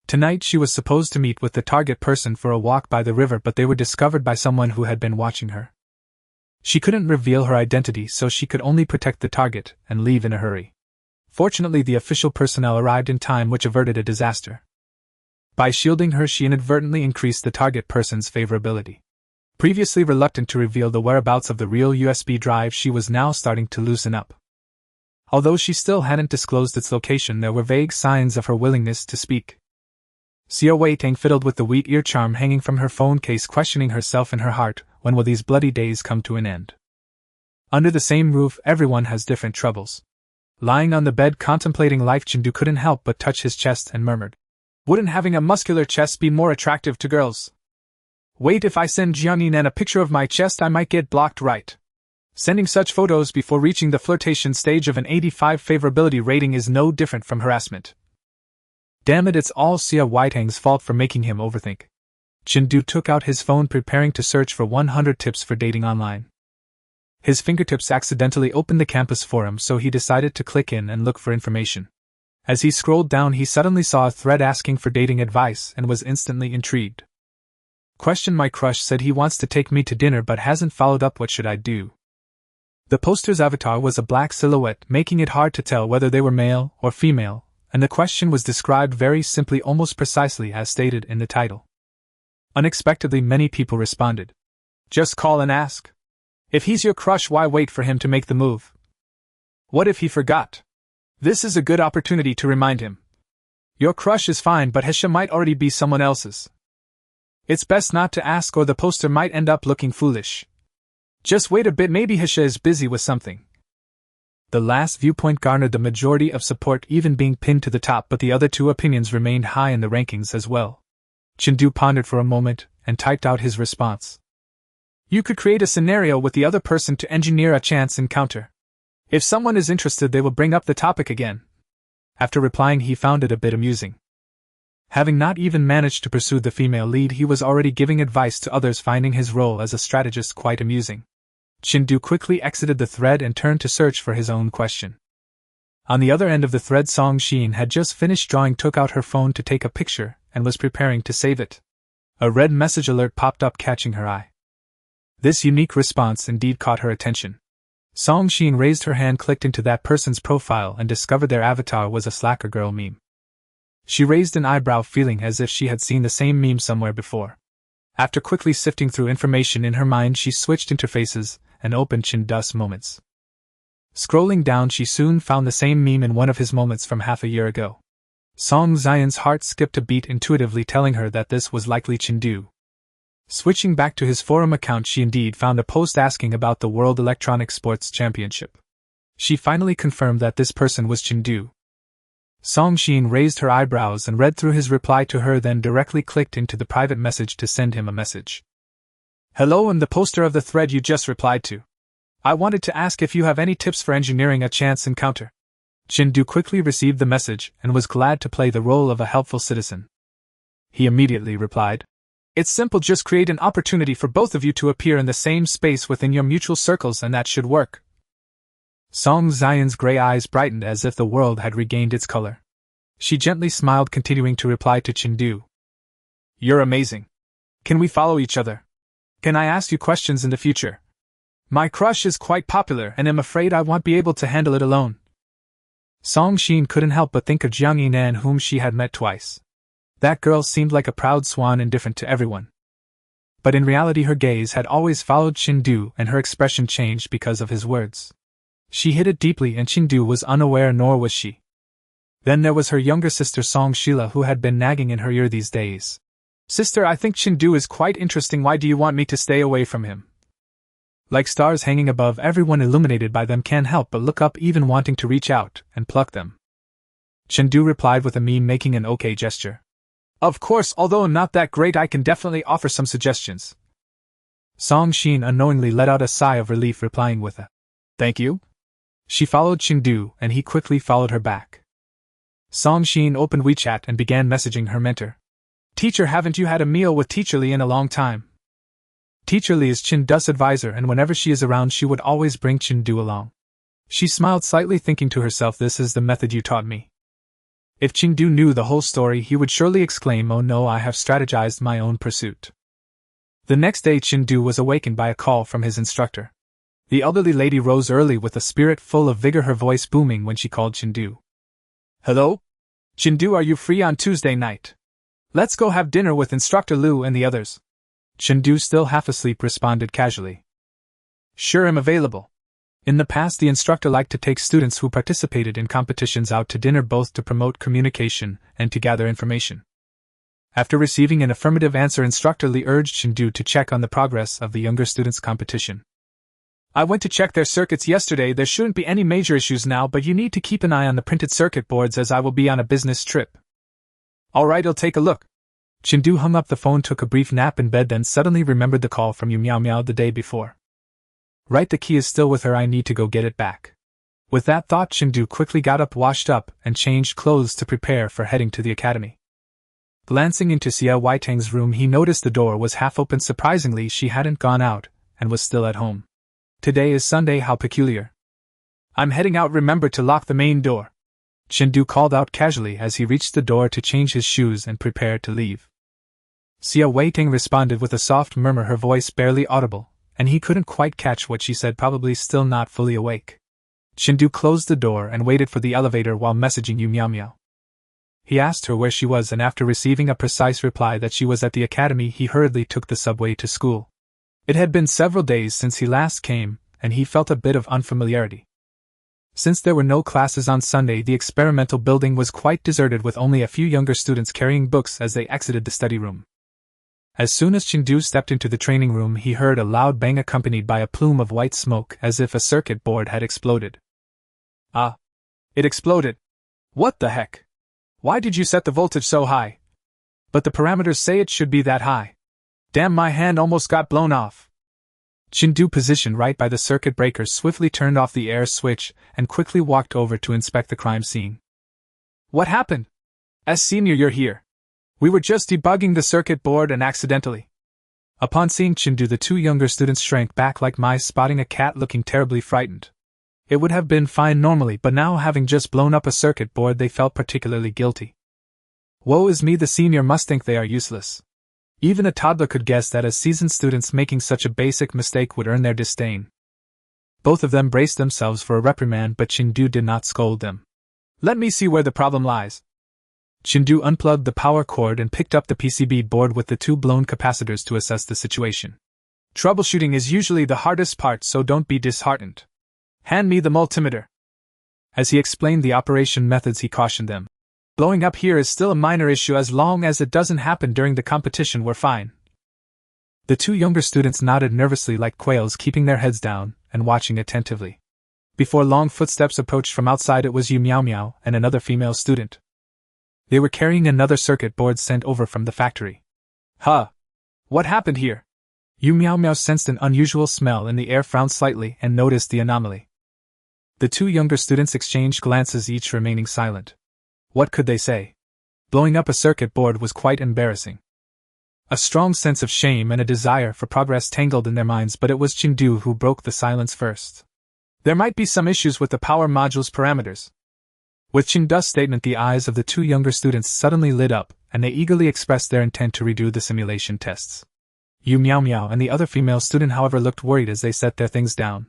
Tonight she was supposed to meet with the target person for a walk by the river, but they were discovered by someone who had been watching her. She couldn't reveal her identity, so she could only protect the target and leave in a hurry. Fortunately, the official personnel arrived in time, which averted a disaster. By shielding her, she inadvertently increased the target person's favorability. Previously reluctant to reveal the whereabouts of the real USB drive, she was now starting to loosen up. Although she still hadn't disclosed its location, there were vague signs of her willingness to speak. Xia Weiting fiddled with the wheat ear charm hanging from her phone case, questioning herself in her heart, when will these bloody days come to an end? Under the same roof, everyone has different troubles. Lying on the bed contemplating life, Chen couldn't help but touch his chest and murmured, "Wouldn't having a muscular chest be more attractive to girls? Wait, if I send Jiangyinan a picture of my chest, I might get blocked, right? Sending such photos before reaching the flirtation stage of an 85 favorability rating is no different from harassment. Damn it, it's all Xia Weiting's fault for making him overthink." Chen took out his phone, preparing to search for 100 tips for dating online. His fingertips accidentally opened the campus forum, so he decided to click in and look for information. As he scrolled down, he suddenly saw a thread asking for dating advice and was instantly intrigued. Question: My crush said he wants to take me to dinner but hasn't followed up. What should I do? The poster's avatar was a black silhouette, making it hard to tell whether they were male or female, and the question was described very simply, almost precisely as stated in the title. Unexpectedly, many people responded. Just call and ask. If he's your crush, why wait for him to make the move? What if he forgot? This is a good opportunity to remind him. Your crush is fine, but Hesha might already be someone else's. It's best not to ask, or the poster might end up looking foolish. Just wait a bit, maybe Hesha is busy with something. The last viewpoint garnered the majority of support, even being pinned to the top, but the other two opinions remained high in the rankings as well. Chen pondered for a moment and typed out his response. You could create a scenario with the other person to engineer a chance encounter. If someone is interested, they will bring up the topic again. After replying, he found it a bit amusing. Having not even managed to pursue the female lead, he was already giving advice to others, finding his role as a strategist quite amusing. Chen quickly exited the thread and turned to search for his own question. On the other end of the thread, Song Xin had just finished drawing, took out her phone to take a picture, and was preparing to save it. A red message alert popped up, catching her eye. This unique response indeed caught her attention. Song Xin raised her hand, clicked into that person's profile, and discovered their avatar was a slacker girl meme. She raised an eyebrow, feeling as if she had seen the same meme somewhere before. After quickly sifting through information in her mind, she switched interfaces and opened Chen's moments. Scrolling down, she soon found the same meme in one of his moments from half a year ago. Song Xian's heart skipped a beat, intuitively telling her that this was likely Chen. Switching back to his forum account, she indeed found a post asking about the World Electronic Sports Championship. She finally confirmed that this person was Chen. Song Xin raised her eyebrows and read through his reply to her, then directly clicked into the private message to send him a message. Hello, I'm the poster of the thread you just replied to. I wanted to ask if you have any tips for engineering a chance encounter. Chen quickly received the message and was glad to play the role of a helpful citizen. He immediately replied, It's simple, just create an opportunity for both of you to appear in the same space within your mutual circles and that should work. Song Xian's gray eyes brightened as if the world had regained its color. She gently smiled, continuing to reply to Chen. You're amazing. Can we follow each other? Can I ask you questions in the future? My crush is quite popular and I'm afraid I won't be able to handle it alone. Song Xin couldn't help but think of Jiangyinan, whom she had met twice. That girl seemed like a proud swan, indifferent to everyone. But in reality her gaze had always followed Chen, and her expression changed because of his words. She hid it deeply and Chen was unaware, nor was she. Then there was her younger sister Song Shila, who had been nagging in her ear these days. Sister, I think Chen is quite interesting, why do you want me to stay away from him? Like stars hanging above, everyone illuminated by them can't help but look up, even wanting to reach out and pluck them. Chen replied with a meme, making an okay gesture. Of course, although I'm not that great, I can definitely offer some suggestions. Song Xin unknowingly let out a sigh of relief, replying with a thank you. She followed Chen and he quickly followed her back. Song Xin opened WeChat and began messaging her mentor. Teacher, haven't you had a meal with Teacher Li in a long time? Teacher Li is Chen's advisor, and whenever she is around she would always bring Chen along. She smiled slightly, thinking to herself, this is the method you taught me. If Chengdu knew the whole story, he would surely exclaim, oh no, I have strategized my own pursuit. The next day Chengdu was awakened by a call from his instructor. The elderly lady rose early with a spirit full of vigor, her voice booming when she called Chengdu. Hello? Chengdu, are you free on Tuesday night? Let's go have dinner with Instructor Liu and the others. Chengdu, still half asleep, responded casually. Sure, I'm available. In the past, the instructor liked to take students who participated in competitions out to dinner, both to promote communication and to gather information. After receiving an affirmative answer, Instructor Li urged Chengdu to check on the progress of the younger students' competition. I went to check their circuits yesterday. There shouldn't be any major issues now, but you need to keep an eye on the printed circuit boards as I will be on a business trip. Alright, I'll take a look. Chengdu hung up the phone, took a brief nap in bed, then suddenly remembered the call from Yu Miao Miao the day before. Right, the key is still with her, I need to go get it back. With that thought, Chengdu quickly got up, washed up, and changed clothes to prepare for heading to the academy. Glancing into Xia Weitang's room, he noticed the door was half open. Surprisingly, she hadn't gone out, and was still at home. Today is Sunday, how peculiar. I'm heading out, remember to lock the main door. Chengdu called out casually as he reached the door to change his shoes and prepare to leave. Xia Weitang responded with a soft murmur, her voice barely audible, and he couldn't quite catch what she said, probably still not fully awake. Chengdu closed the door and waited for the elevator while messaging Yu Miao Miao. He asked her where she was, and after receiving a precise reply that she was at the academy, he hurriedly took the subway to school. It had been several days since he last came, and he felt a bit of unfamiliarity. Since there were no classes on Sunday, the experimental building was quite deserted, with only a few younger students carrying books as they exited the study room. As soon as Chengdu stepped into the training room, he heard a loud bang accompanied by a plume of white smoke, as if a circuit board had exploded. Ah! It exploded! What the heck? Why did you set the voltage so high? But the parameters say it should be that high. Damn, my hand almost got blown off. Chengdu, positioned right by the circuit breaker, swiftly turned off the air switch and quickly walked over to inspect the crime scene. What happened? Senior, you're here. We were just debugging the circuit board and accidentally. Upon seeing Chengdu, the two younger students shrank back like mice spotting a cat, looking terribly frightened. It would have been fine normally, but now, having just blown up a circuit board, they felt particularly guilty. Woe is me, the senior must think they are useless. Even a toddler could guess that as seasoned students, making such a basic mistake would earn their disdain. Both of them braced themselves for a reprimand, but Chengdu did not scold them. Let me see where the problem lies. Chengdu unplugged the power cord and picked up the PCB board with the two blown capacitors to assess the situation. Troubleshooting is usually the hardest part, so don't be disheartened. Hand me the multimeter. As he explained the operation methods, he cautioned them. Blowing up here is still a minor issue. As long as it doesn't happen during the competition, we're fine. The two younger students nodded nervously like quails, keeping their heads down and watching attentively. Before long, footsteps approached from outside. It was Yu Miao Miao and another female student. They were carrying another circuit board sent over from the factory. Huh! What happened here? Yu Miao Miao sensed an unusual smell in the air, frowned slightly, and noticed the anomaly. The two younger students exchanged glances, each remaining silent. What could they say? Blowing up a circuit board was quite embarrassing. A strong sense of shame and a desire for progress tangled in their minds, but it was Chengdu who broke the silence first. There might be some issues with the power module's parameters. With Chengdu's statement, the eyes of the two younger students suddenly lit up, and they eagerly expressed their intent to redo the simulation tests. Yu Miao Miao and the other female student, however, looked worried as they set their things down.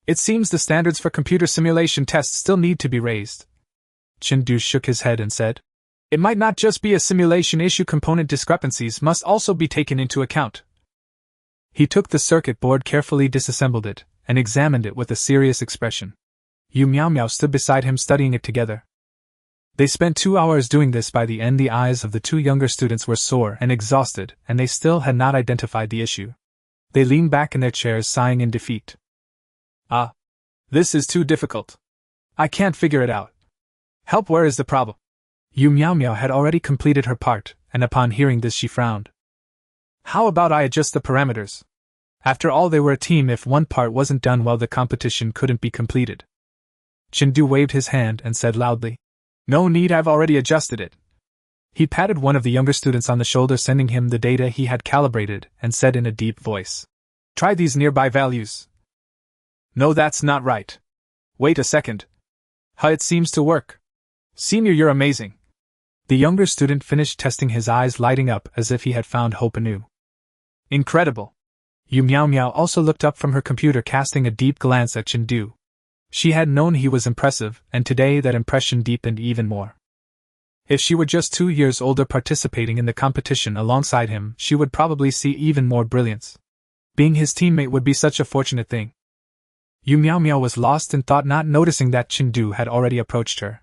It seems the standards for computer simulation tests still need to be raised. Chengdu shook his head and said, It might not just be a simulation issue, component discrepancies must also be taken into account. He took the circuit board, carefully disassembled it, and examined it with a serious expression. Yu Miao Miao stood beside him, studying it together. They spent 2 hours doing this. By the end, the eyes of the two younger students were sore and exhausted, and they still had not identified the issue. They leaned back in their chairs, sighing in defeat. Ah! This is too difficult. I can't figure it out. Help, where is the problem? Yu Miao Miao had already completed her part, and upon hearing this she frowned. How about I adjust the parameters? After all, they were a team. If one part wasn't done well, the competition couldn't be completed. Chengdu waved his hand and said loudly, No need, I've already adjusted it. He patted one of the younger students on the shoulder, sending him the data he had calibrated, and said in a deep voice, Try these nearby values. No, that's not right. Wait a second. It seems to work. Senior, you're amazing. The younger student finished testing, his eyes lighting up as if he had found hope anew. Incredible. Yu Miao Miao also looked up from her computer, casting a deep glance at Chen Du. She had known he was impressive, and today that impression deepened even more. If she were just 2 years older participating in the competition alongside him, she would probably see even more brilliance. Being his teammate would be such a fortunate thing. Yu Miao Miao was lost in thought, not noticing that Chen Du had already approached her.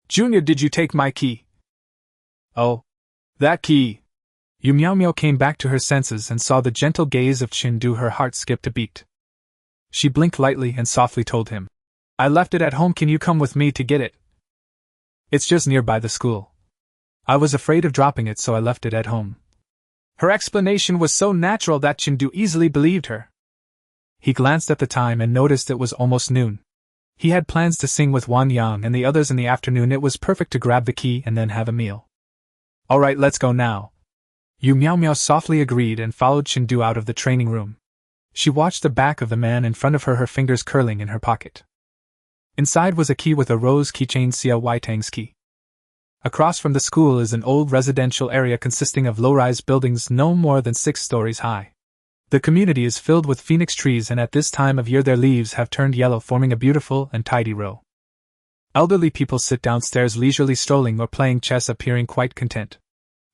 Junior, did you take my key? Oh. That key. Yu Miao Miao came back to her senses and saw the gentle gaze of Chen Du. Her heart skipped a beat. She blinked lightly and softly told him, I left it at home, can you come with me to get it? It's just nearby the school. I was afraid of dropping it, so I left it at home. Her explanation was so natural that Chen Du easily believed her. He glanced at the time and noticed it was almost noon. He had plans to sing with Wan Yang and the others in the afternoon. It was perfect to grab the key and then have a meal. Alright, let's go now. Yu Miao Miao softly agreed and followed Chen Du out of the training room. She watched the back of the man in front of her, her fingers curling in her pocket. Inside was a key with a rose keychain, Xia Weitang's key. Across from the school is an old residential area consisting of low-rise buildings no more than 6 stories high. The community is filled with phoenix trees, and at this time of year their leaves have turned yellow, forming a beautiful and tidy row. Elderly people sit downstairs leisurely strolling or playing chess, appearing quite content.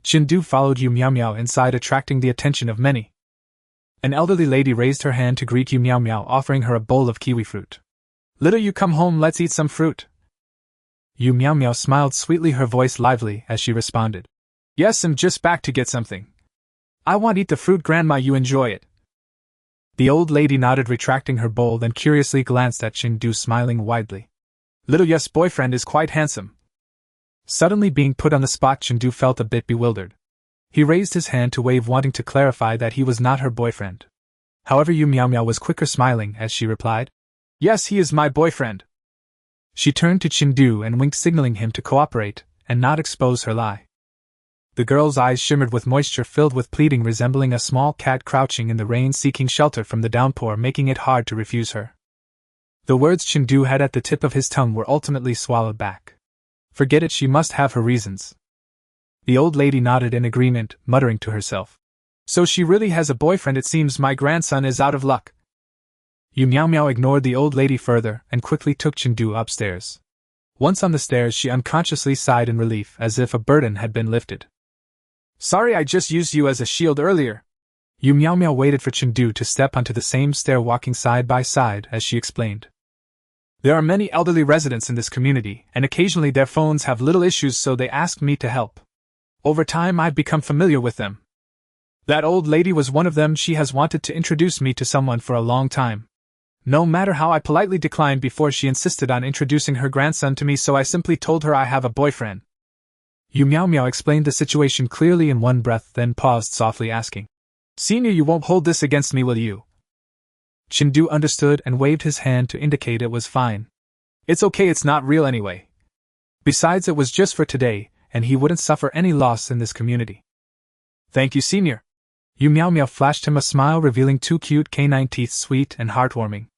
Chen Du followed Yu Miao Miao inside, attracting the attention of many. An elderly lady raised her hand to greet Yu Miao Miao, offering her a bowl of kiwi fruit. Little, you come home, let's eat some fruit. Yu Miao Miao smiled sweetly, her voice lively as she responded. Yes, I'm just back to get something. I want to eat the fruit, Grandma, you enjoy it. The old lady nodded, retracting her bowl, then curiously glanced at Chen Du, smiling widely. Little, yes, boyfriend is quite handsome. Suddenly being put on the spot, Chen Du felt a bit bewildered. He raised his hand to wave, wanting to clarify that he was not her boyfriend. However, Yu Miao Miao was quicker, smiling as she replied, Yes, he is my boyfriend. She turned to Chen Du and winked, signaling him to cooperate and not expose her lie. The girl's eyes shimmered with moisture, filled with pleading, resembling a small cat crouching in the rain seeking shelter from the downpour, making it hard to refuse her. The words Chen Du had at the tip of his tongue were ultimately swallowed back. Forget it, she must have her reasons. The old lady nodded in agreement, muttering to herself. So she really has a boyfriend. It seems my grandson is out of luck. Yu Miao Miao ignored the old lady further and quickly took Chen Du upstairs. Once on the stairs, she unconsciously sighed in relief, as if a burden had been lifted. Sorry, I just used you as a shield earlier. Yu Miao Miao waited for Chen Du to step onto the same stair, walking side by side as she explained. There are many elderly residents in this community, and occasionally their phones have little issues, so they asked me to help. Over time, I've become familiar with them. That old lady was one of them. She has wanted to introduce me to someone for a long time. No matter how I politely declined before, she insisted on introducing her grandson to me, so I simply told her I have a boyfriend. Yu Miao Miao explained the situation clearly in one breath, then paused, softly asking, Senior, you won't hold this against me, will you? Chen Du understood and waved his hand to indicate it was fine. It's okay, it's not real anyway. Besides, it was just for today, and he wouldn't suffer any loss in this community. Thank you, Senior. Yu Miao Miao flashed him a smile, revealing 2 cute canine teeth, sweet and heartwarming.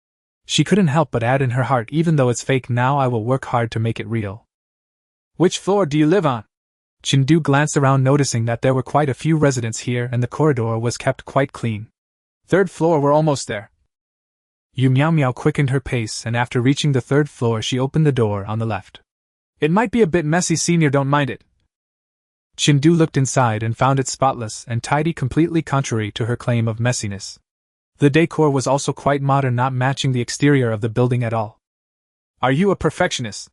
She couldn't help but add in her heart, even though it's fake now, I will work hard to make it real. Which floor do you live on? Chen Du glanced around, noticing that there were quite a few residents here and the corridor was kept quite clean. 3rd floor, we're almost there. Yu Miao Miao quickened her pace, and after reaching the 3rd floor, she opened the door on the left. It might be a bit messy, Senior, don't mind it. Chen Du looked inside and found it spotless and tidy, completely contrary to her claim of messiness. The decor was also quite modern, not matching the exterior of the building at all. Are you a perfectionist?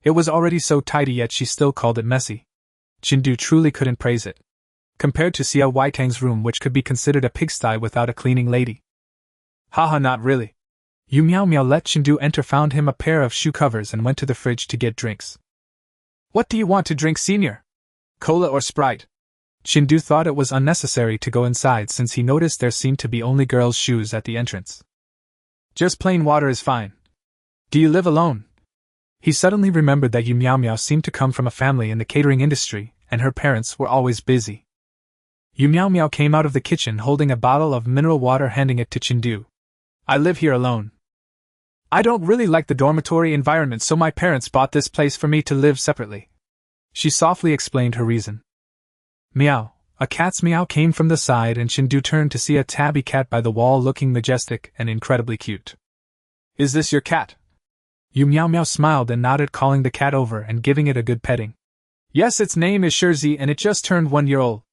It was already so tidy, yet she still called it messy. Chen Du truly couldn't praise it. Compared to Xia Weitang's room, which could be considered a pigsty without a cleaning lady. Haha, not really. Yu Miao Miao let Chen Du enter, found him a pair of shoe covers, and went to the fridge to get drinks. What do you want to drink, Senior? Cola or Sprite? Chen Du thought it was unnecessary to go inside, since he noticed there seemed to be only girls' shoes at the entrance. Just plain water is fine. Do you live alone? He suddenly remembered that Yu Miao Miao seemed to come from a family in the catering industry, and her parents were always busy. Yu Miao Miao came out of the kitchen holding a bottle of mineral water, handing it to Chen Du. I live here alone. I don't really like the dormitory environment, so my parents bought this place for me to live separately. She softly explained her reason. Meow. A cat's meow came from the side, and Chindu turned to see a tabby cat by the wall looking majestic and incredibly cute. Is this your cat? Yu Meow Meow smiled and nodded, calling the cat over and giving it a good petting. Yes, its name is Shirzi and it just turned 1 year old.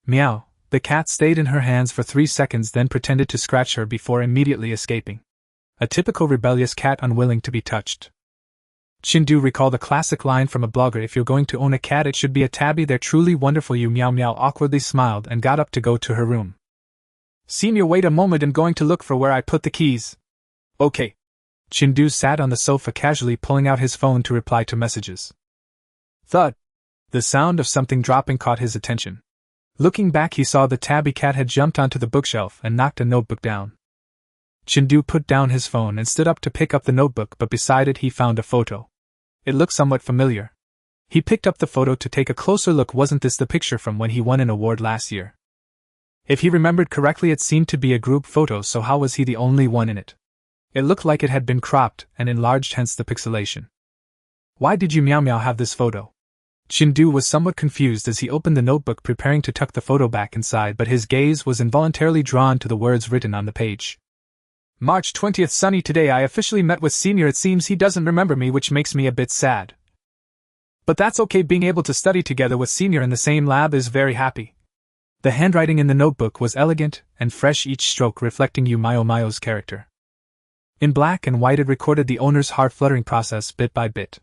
Meow. The cat stayed in her hands for 3 seconds, then pretended to scratch her before immediately escaping. A typical rebellious cat unwilling to be touched. Chindu recalled a classic line from a blogger: if you're going to own a cat, it should be a tabby. They're truly wonderful. Yu Meow Meow awkwardly smiled and got up to go to her room. Senior, wait a moment, I'm going to look for where I put the keys. Okay. Chindu sat on the sofa casually, pulling out his phone to reply to messages. Thud. The sound of something dropping caught his attention. Looking back, he saw the tabby cat had jumped onto the bookshelf and knocked a notebook down. Chindu put down his phone and stood up to pick up the notebook, but beside it he found a photo. It looked somewhat familiar. He picked up the photo to take a closer look. Wasn't this the picture from when he won an award last year? If he remembered correctly, it seemed to be a group photo, so how was he the only one in it? It looked like it had been cropped and enlarged, hence the pixelation. Why did Yu Meow Meow have this photo? Chindu was somewhat confused as he opened the notebook, preparing to tuck the photo back inside, but his gaze was involuntarily drawn to the words written on the page. March 20th, sunny. Today I officially met with Senior. It seems he doesn't remember me, which makes me a bit sad. But that's okay, being able to study together with Senior in the same lab is very happy. The handwriting in the notebook was elegant and fresh, each stroke reflecting Yu Meow Meow's character. In black and white it recorded the owner's heart-fluttering process bit by bit.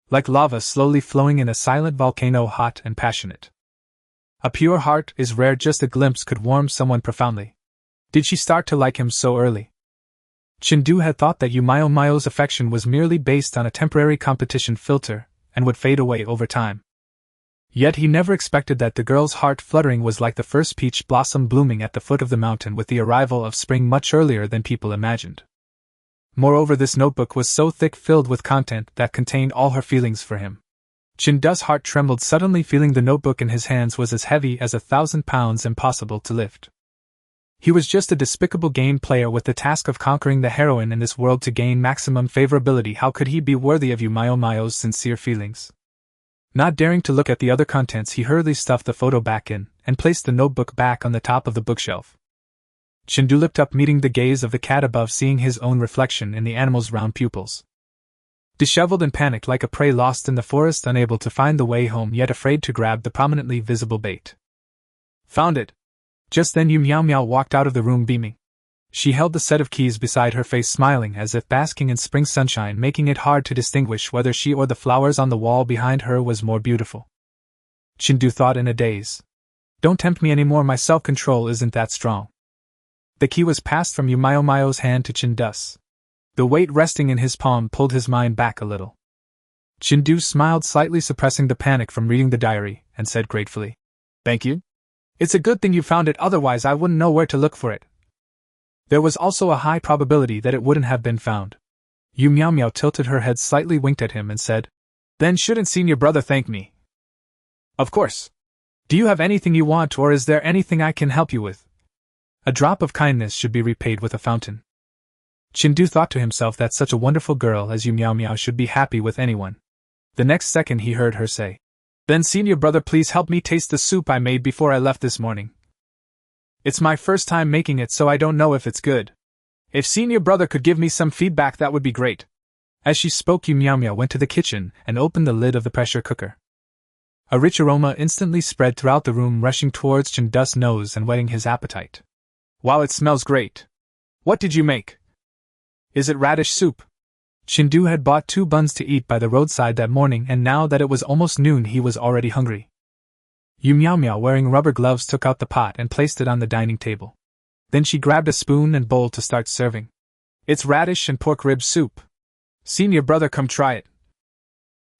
Like lava slowly flowing in a silent volcano, hot and passionate. A pure heart is rare, just a glimpse could warm someone profoundly. Did she start to like him so early? Chindu had thought that Yu Meow Meow's affection was merely based on a temporary competition filter, and would fade away over time. Yet he never expected that the girl's heart fluttering was like the first peach blossom blooming at the foot of the mountain, with the arrival of spring much earlier than people imagined. Moreover, this notebook was so thick, filled with content that contained all her feelings for him. Chindu's heart trembled suddenly, feeling the notebook in his hands was as heavy as 1,000 pounds, impossible to lift. He was just a despicable game player with the task of conquering the heroine in this world to gain maximum favorability. How could he be worthy of Yu Meow Meow's sincere feelings? Not daring to look at the other contents, he hurriedly stuffed the photo back in, and placed the notebook back on the top of the bookshelf. Chindu looked up, meeting the gaze of the cat above, seeing his own reflection in the animal's round pupils. Disheveled and panicked, like a prey lost in the forest, unable to find the way home, yet afraid to grab the prominently visible bait. Found it! Just then Yu Meow Meow walked out of the room beaming. She held the set of keys beside her face, smiling as if basking in spring sunshine, making it hard to distinguish whether she or the flowers on the wall behind her was more beautiful. Chindu thought in a daze. Don't tempt me anymore, my self-control isn't that strong. The key was passed from Yu Meow Meow's hand to Chindu's. The weight resting in his palm pulled his mind back a little. Chindu smiled slightly, suppressing the panic from reading the diary, and said gratefully, "Thank you. It's a good thing you found it, otherwise I wouldn't know where to look for it." There was also a high probability that it wouldn't have been found. Yu Meow Meow tilted her head slightly, winked at him, and said, "Then shouldn't Senior Brother thank me?" "Of course. Do you have anything you want, or is there anything I can help you with? A drop of kindness should be repaid with a fountain." Chindu thought to himself that such a wonderful girl as Yu Meow Meow should be happy with anyone. The next second he heard her say, "Then Senior Brother, please help me taste the soup I made before I left this morning. It's my first time making it, so I don't know if it's good. If Senior Brother could give me some feedback, that would be great." As she spoke, Yu Meow Meow went to the kitchen and opened the lid of the pressure cooker. A rich aroma instantly spread throughout the room, rushing towards Chindu's nose and whetting his appetite. "Wow, it smells great. What did you make? Is it radish soup?" Chindu had bought 2 buns to eat by the roadside that morning, and now that it was almost noon he was already hungry. Yu Meow Meow, wearing rubber gloves, took out the pot and placed it on the dining table. Then she grabbed a spoon and bowl to start serving. "It's radish and pork rib soup. Senior Brother, come try it."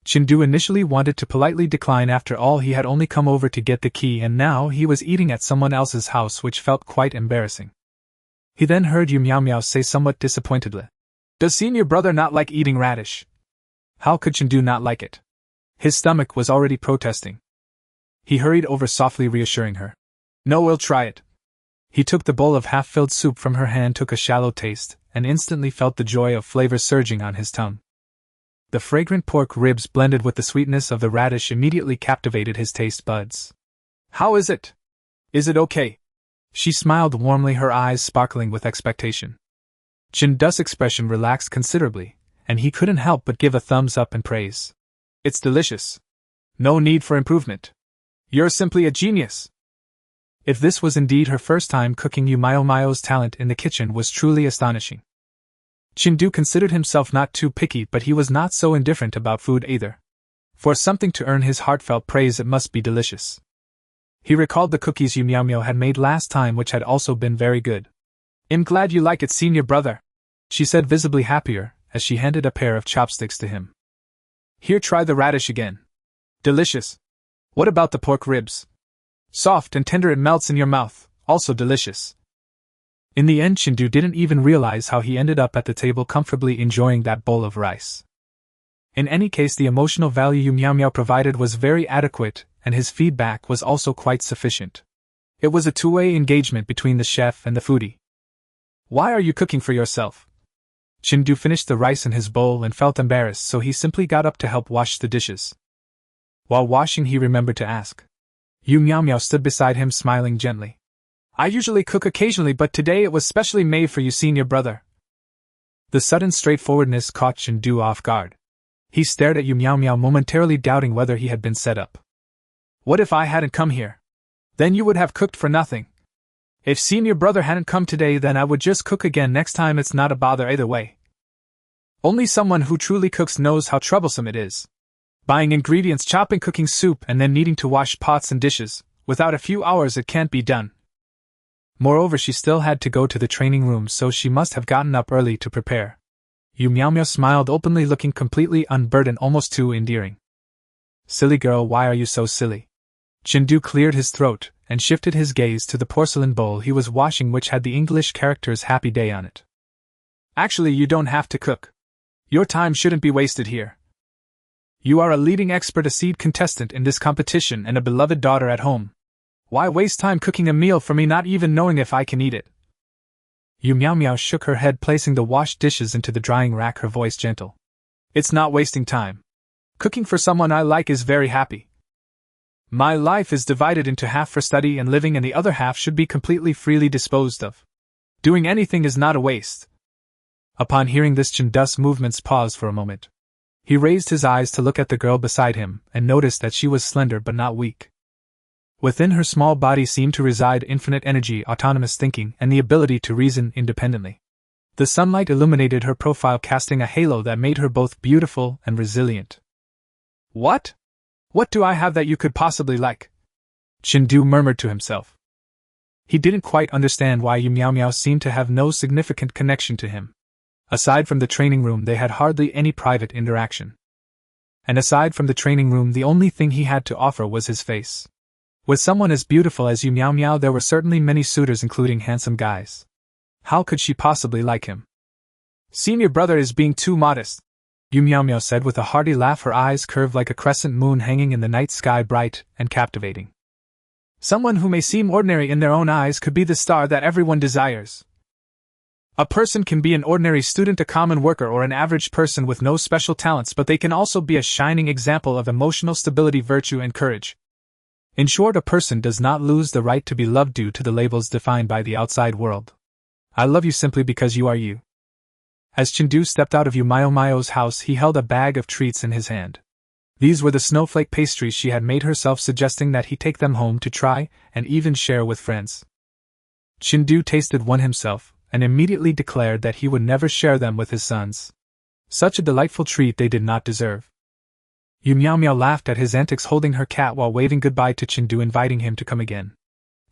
Chindu initially wanted to politely decline. After all, he had only come over to get the key, and now he was eating at someone else's house, which felt quite embarrassing. He then heard Yu Meow Meow say somewhat disappointedly, "Does Senior Brother not like eating radish?" How could Chindu not like it? His stomach was already protesting. He hurried over softly, reassuring her. "No, we'll try it. He took the bowl of half-filled soup from her hand, took a shallow taste, and instantly felt the joy of flavor surging on his tongue. The fragrant pork ribs blended with the sweetness of the radish immediately captivated his taste buds. "How is it? Is it okay?" She smiled warmly, her eyes sparkling with expectation. Chen's expression relaxed considerably, and he couldn't help but give a thumbs up and praise. "It's delicious. No need for improvement. You're simply a genius." If this was indeed her first time cooking, Yumiyo's talent in the kitchen was truly astonishing. Chen considered himself not too picky, but he was not so indifferent about food either. For something to earn his heartfelt praise, it must be delicious. He recalled the cookies Yumiyo had made last time, which had also been very good. "I'm glad you like it, senior brother," she said, visibly happier, as she handed a pair of chopsticks to him. "Here, try the radish again. Delicious. What about the pork ribs? Soft and tender, it melts in your mouth, also delicious." In the end, Chen didn't even realize how he ended up at the table comfortably enjoying that bowl of rice. In any case, the emotional value Yumiyo provided was very adequate, and his feedback was also quite sufficient. It was a two-way engagement between the chef and the foodie. "Why are you cooking for yourself?" Chen finished the rice in his bowl and felt embarrassed, so he simply got up to help wash the dishes. While washing, he remembered to ask. Yumiyo stood beside him, smiling gently. "I usually cook occasionally, but today it was specially made for you, senior brother." The sudden straightforwardness caught Chen off guard. He stared at Yumiyo, momentarily doubting whether he had been set up. "What if I hadn't come here? Then you would have cooked for nothing. If senior brother hadn't come today, then I would just cook again next time. It's not a bother either way. Only someone who truly cooks knows how troublesome it is. Buying ingredients, chopping, cooking soup, and then needing to wash pots and dishes. Without a few hours it can't be done." Moreover, she still had to go to the training room, so she must have gotten up early to prepare. Yumiyo smiled openly, looking completely unburdened, almost too endearing. "Silly girl, why are you so silly?" Chen cleared his throat and shifted his gaze to the porcelain bowl he was washing, which had the English characters "Happy Day" on it. "Actually, you don't have to cook. Your time shouldn't be wasted here. You are a leading expert, a seed contestant in this competition, and a beloved daughter at home. Why waste time cooking a meal for me, not even knowing if I can eat it?" Yumiyo shook her head, placing the washed dishes into the drying rack, her voice gentle. "It's not wasting time. Cooking for someone I like is very happy. My life is divided into half for study and living, and the other half should be completely freely disposed of. Doing anything is not a waste." Upon hearing this, Chen's movements paused for a moment. He raised his eyes to look at the girl beside him and noticed that she was slender but not weak. Within her small body seemed to reside infinite energy, autonomous thinking, and the ability to reason independently. The sunlight illuminated her profile, casting a halo that made her both beautiful and resilient. "What? What do I have that you could possibly like?" Chen murmured to himself. He didn't quite understand why Yumiyo seemed to have no significant connection to him. Aside from the training room, they had hardly any private interaction. And aside from the training room, the only thing he had to offer was his face. With someone as beautiful as Yumiyo, there were certainly many suitors, including handsome guys. How could she possibly like him? "Senior brother is being too modest," Yumiyo said with a hearty laugh, her eyes curved like a crescent moon hanging in the night sky, bright and captivating. "Someone who may seem ordinary in their own eyes could be the star that everyone desires. A person can be an ordinary student, a common worker, or an average person with no special talents, but they can also be a shining example of emotional stability, virtue, and courage. In short, a person does not lose the right to be loved due to the labels defined by the outside world. I love you simply because you are you." As Chen stepped out of Yumiyo's house, he held a bag of treats in his hand. These were the snowflake pastries she had made herself, suggesting that he take them home to try and even share with friends. Chen tasted one himself and immediately declared that he would never share them with his sons. Such a delightful treat they did not deserve. Yumiyo laughed at his antics, holding her cat while waving goodbye to Chen, inviting him to come again.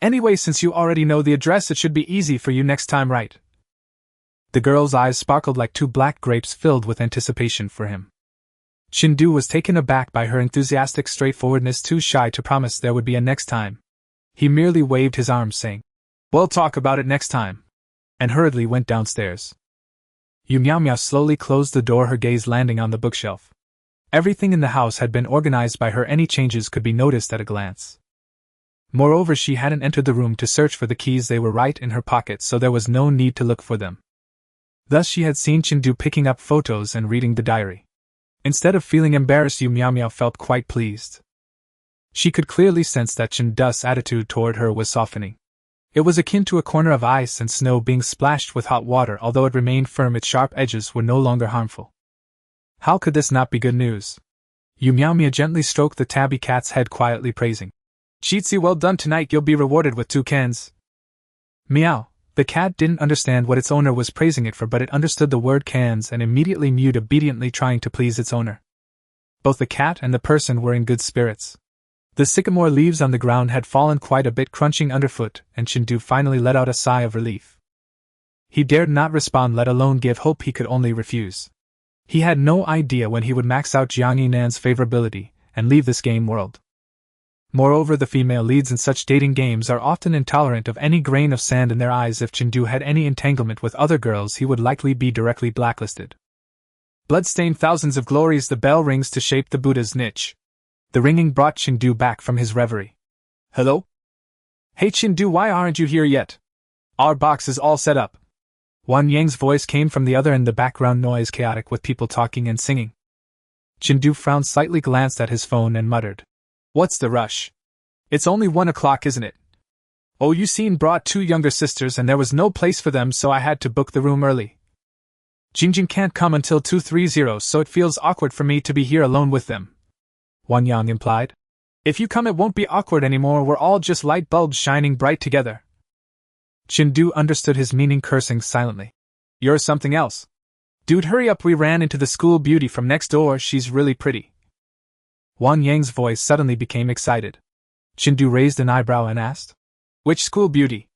"Anyway, since you already know the address, it should be easy for you next time, right?" The girl's eyes sparkled like two black grapes, filled with anticipation for him. Chen was taken aback by her enthusiastic straightforwardness, too shy to promise there would be a next time. He merely waved his arms, saying, "We'll talk about it next time," and hurriedly went downstairs. Yumiyo slowly closed the door, her gaze landing on the bookshelf. Everything in the house had been organized by her, any changes could be noticed at a glance. Moreover, she hadn't entered the room to search for the keys, they were right in her pocket, so there was no need to look for them. Thus she had seen Chindu picking up photos and reading the diary. Instead of feeling embarrassed, Yu Miao Miao felt quite pleased. She could clearly sense that Chindu's attitude toward her was softening. It was akin to a corner of ice and snow being splashed with hot water. Although it remained firm, its sharp edges were no longer harmful. How could this not be good news? Yu Miao Miao gently stroked the tabby cat's head, quietly praising. Cheatsy, well done tonight, you'll be rewarded with 2 cans. Meow. The cat didn't understand what its owner was praising it for, but it understood the word cans and immediately mewed, obediently trying to please its owner. Both the cat and the person were in good spirits. The sycamore leaves on the ground had fallen quite a bit, crunching underfoot, and Chindu finally let out a sigh of relief. He dared not respond, let alone give hope. He could only refuse. He had no idea when he would max out Jiang Yinan's favorability and leave this game world. Moreover, the female leads in such dating games are often intolerant of any grain of sand in their eyes. If Chindu had any entanglement with other girls, he would likely be directly blacklisted. Bloodstained thousands of glories, the bell rings to shape the Buddha's niche. The ringing brought Chindu back from his reverie. Hello? Hey Chindu, why aren't you here yet? Our box is all set up. Wan Yang's voice came from the other end, the background noise chaotic with people talking and singing. Chindu frowned slightly, glanced at his phone and muttered. What's the rush? It's only 1 o'clock, isn't it? Oh, you seen brought 2 younger sisters and there was no place for them, so I had to book the room early. Jingjing can't come until 2:30, so it feels awkward for me to be here alone with them. Wan Yang implied. If you come, it won't be awkward anymore, we're all just light bulbs shining bright together. Chindu understood his meaning, cursing silently. You're something else. Dude, hurry up, we ran into the school beauty from next door, she's really pretty. Wan Yang's voice suddenly became excited. Chindu raised an eyebrow and asked. Which school beauty?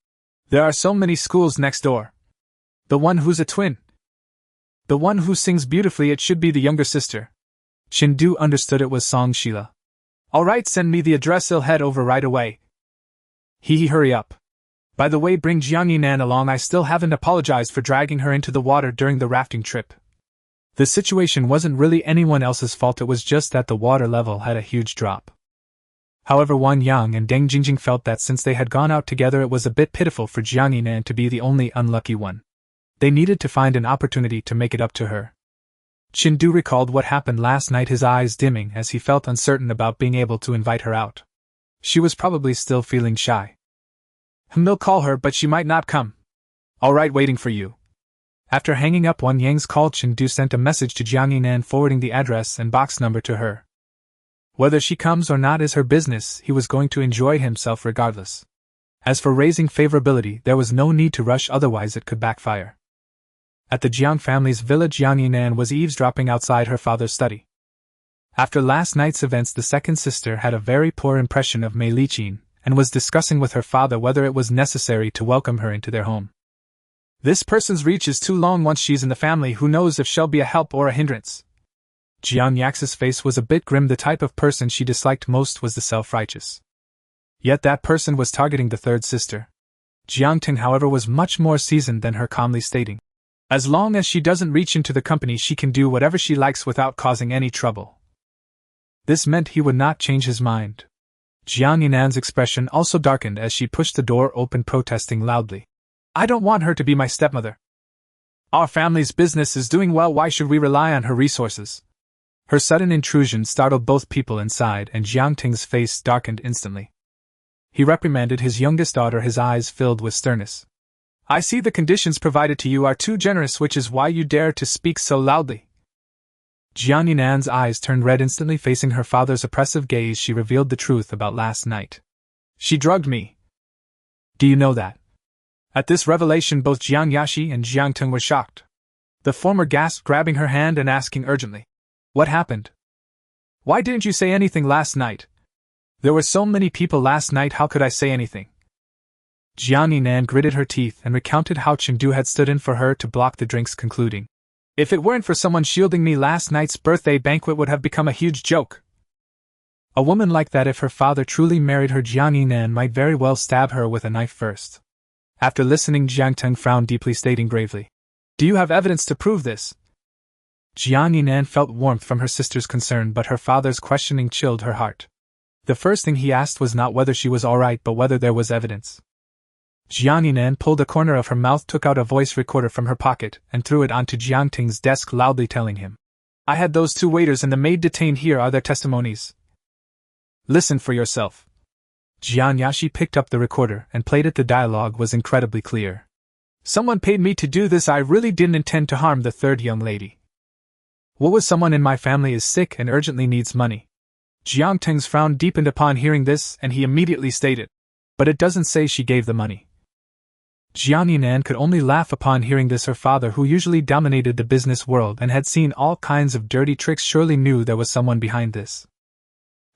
There are so many schools next door. The one who's a twin. The one who sings beautifully, it should be the younger sister. Chindu understood it was Song Sheila. Alright, send me the address, I'll head over right away. Hurry up. By the way, bring Jiang Yinan along, I still haven't apologized for dragging her into the water during the rafting trip. The situation wasn't really anyone else's fault, it was just that the water level had a huge drop. However, Wan Yang and Deng Jingjing felt that since they had gone out together, it was a bit pitiful for Jiang Yinan to be the only unlucky one. They needed to find an opportunity to make it up to her. Chindu recalled what happened last night, his eyes dimming as he felt uncertain about being able to invite her out. She was probably still feeling shy. They'll call her, but she might not come. Alright, waiting for you. After hanging up Wan Yang's call, Chindu sent a message to Jiang Yinan forwarding the address and box number to her. Whether she comes or not is her business, he was going to enjoy himself regardless. As for raising favorability, there was no need to rush, otherwise it could backfire. At the Jiang family's village, Jiang Yinan was eavesdropping outside her father's study. After last night's events, the second sister had a very poor impression of Mei Liqin, and was discussing with her father whether it was necessary to welcome her into their home. This person's reach is too long once she's in the family, who knows if she'll be a help or a hindrance. Jiang Yax's face was a bit grim, the type of person she disliked most was the self-righteous. Yet that person was targeting the third sister. Jiang Ting, however, was much more seasoned than her, calmly stating, as long as she doesn't reach into the company, she can do whatever she likes without causing any trouble. This meant he would not change his mind. Jiang Yinan's expression also darkened as she pushed the door open, protesting loudly. I don't want her to be my stepmother. Our family's business is doing well, why should we rely on her resources? Her sudden intrusion startled both people inside, and Jiang Ting's face darkened instantly. He reprimanded his youngest daughter, his eyes filled with sternness. I see the conditions provided to you are too generous, which is why you dare to speak so loudly. Jiang Yinan's eyes turned red instantly, facing her father's oppressive gaze. She revealed the truth about last night. She drugged me. Do you know that? At this revelation, both Jiang Yashi and Jiang Tung were shocked. The former gasped, grabbing her hand and asking urgently, what happened? Why didn't you say anything last night? There were so many people last night, how could I say anything? Jiang Yinan gritted her teeth and recounted how Chindu had stood in for her to block the drinks, concluding, if it weren't for someone shielding me, last night's birthday banquet would have become a huge joke. A woman like that, if her father truly married her, Jiang Yinan might very well stab her with a knife first. After listening, Jiang Teng frowned deeply, stating gravely, do you have evidence to prove this? Jiang Yinan felt warmth from her sister's concern, but her father's questioning chilled her heart. The first thing he asked was not whether she was alright but whether there was evidence. Jiang Yinan pulled a corner of her mouth, took out a voice recorder from her pocket, and threw it onto Jiang Ting's desk, loudly telling him, "I had those 2 waiters and the maid detained. Here are their testimonies. Listen for yourself." Jiang Yashi picked up the recorder and played it. The dialogue was incredibly clear. "Someone paid me to do this. I really didn't intend to harm the 3rd young lady. What was someone in my family is sick and urgently needs money." Jiang Ting's frown deepened upon hearing this, and he immediately stated, "But it doesn't say she gave the money." Jiang Yinan could only laugh upon hearing this. Her father, who usually dominated the business world and had seen all kinds of dirty tricks, surely knew there was someone behind this.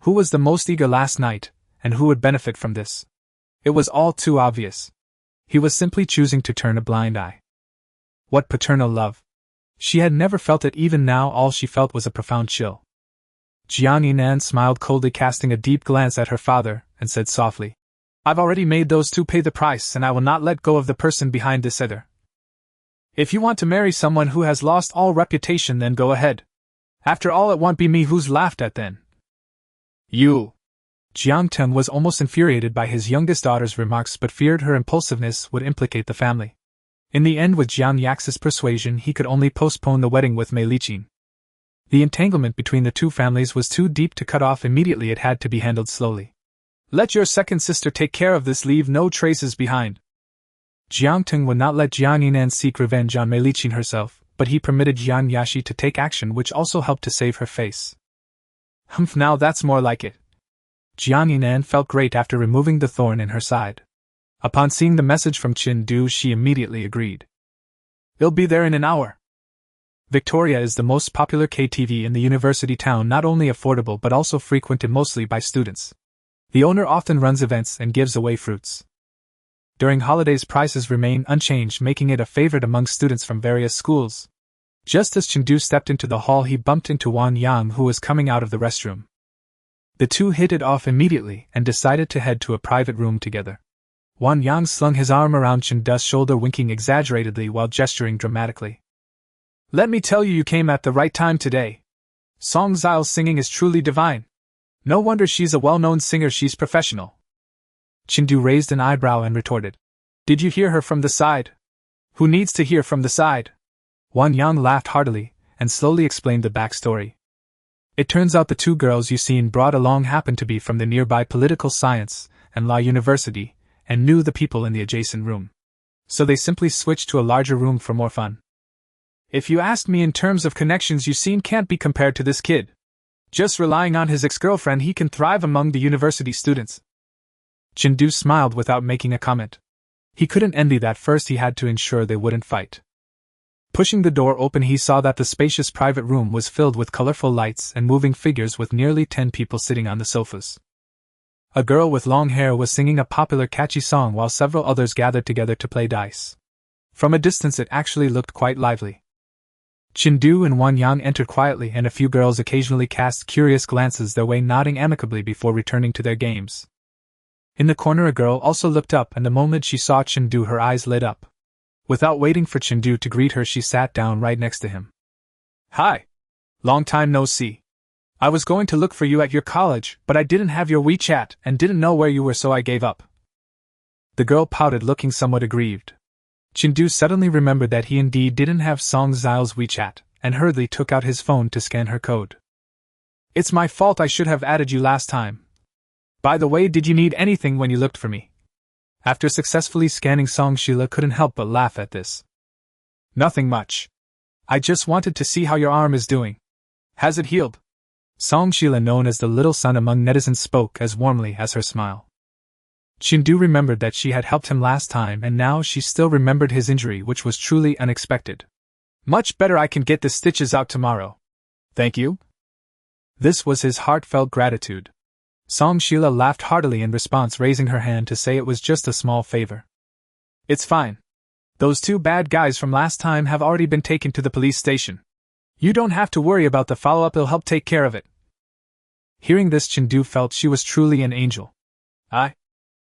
Who was the most eager last night, and who would benefit from this? It was all too obvious. He was simply choosing to turn a blind eye. What paternal love! She had never felt it. Even now all she felt was a profound chill. Jiang Yinan smiled coldly, casting a deep glance at her father, and said softly, "I've already made those 2 pay the price, and I will not let go of the person behind this either. If you want to marry someone who has lost all reputation, then go ahead. After all, it won't be me who's laughed at then." "You!" Jiang Teng was almost infuriated by his youngest daughter's remarks, but feared her impulsiveness would implicate the family. In the end, with Jiang Yax's persuasion, he could only postpone the wedding with Mei Liqin. The entanglement between the 2 families was too deep to cut off immediately. It had to be handled slowly. "Let your second sister take care of this. Leave no traces behind." Jiang Teng would not let Jiang Yinan seek revenge on Mei Liqin herself, but he permitted Jiang Yashi to take action, which also helped to save her face. "Humph, now that's more like it." Jiang Yinan felt great after removing the thorn in her side. Upon seeing the message from Chen Du, she immediately agreed. "It'll be there in an hour." Victoria is the most popular KTV in the university town, not only affordable but also frequented mostly by students. The owner often runs events and gives away fruits. During holidays, prices remain unchanged, making it a favorite among students from various schools. Just as Chen Du stepped into the hall, he bumped into Wang Yang, who was coming out of the restroom. The 2 hit it off immediately and decided to head to a private room together. Wang Yang slung his arm around Chen Du's shoulder, winking exaggeratedly while gesturing dramatically. "Let me tell you, you came at the right time today. Song Xiao's singing is truly divine. No wonder she's a well-known singer. She's professional." Chen Du raised an eyebrow and retorted, "Did you hear her from the side? Who needs to hear from the side?" Wang Yang laughed heartily and slowly explained the backstory. "It turns out the 2 girls you seen brought along happened to be from the nearby political science and law university and knew the people in the adjacent room. So they simply switched to a larger room for more fun. If you ask me, in terms of connections, you seen can't be compared to this kid. Just relying on his ex-girlfriend, he can thrive among the university students." Chen Du smiled without making a comment. He couldn't envy that. First, he had to ensure they wouldn't fight. Pushing the door open, he saw that the spacious private room was filled with colorful lights and moving figures, with nearly 10 people sitting on the sofas. A girl with long hair was singing a popular catchy song while several others gathered together to play dice. From a distance it actually looked quite lively. Chen Du and Wang Yang entered quietly, and a few girls occasionally cast curious glances their way, nodding amicably before returning to their games. In the corner, a girl also looked up, and the moment she saw Chen Du, her eyes lit up. Without waiting for Chen Du to greet her, she sat down right next to him. "Hi! Long time no see. I was going to look for you at your college, but I didn't have your WeChat and didn't know where you were, so I gave up." The girl pouted, looking somewhat aggrieved. Chen Du suddenly remembered that he indeed didn't have Song Xiao's WeChat, and hurriedly took out his phone to scan her code. "It's my fault. I should have added you last time. By the way, did you need anything when you looked for me?" After successfully scanning Song, Sheila couldn't help but laugh at this. "Nothing much. I just wanted to see how your arm is doing. Has it healed?" Song Sheila, known as the little sun among netizens, spoke as warmly as her smile. Chen Du remembered that she had helped him last time, and now she still remembered his injury, which was truly unexpected. "Much better. I can get the stitches out tomorrow. Thank you." This was his heartfelt gratitude. Song Sheila laughed heartily in response, raising her hand to say it was just a small favor. "It's fine. Those 2 bad guys from last time have already been taken to the police station. You don't have to worry about the follow-up. I'll help take care of it." Hearing this, Chen Du felt she was truly an angel.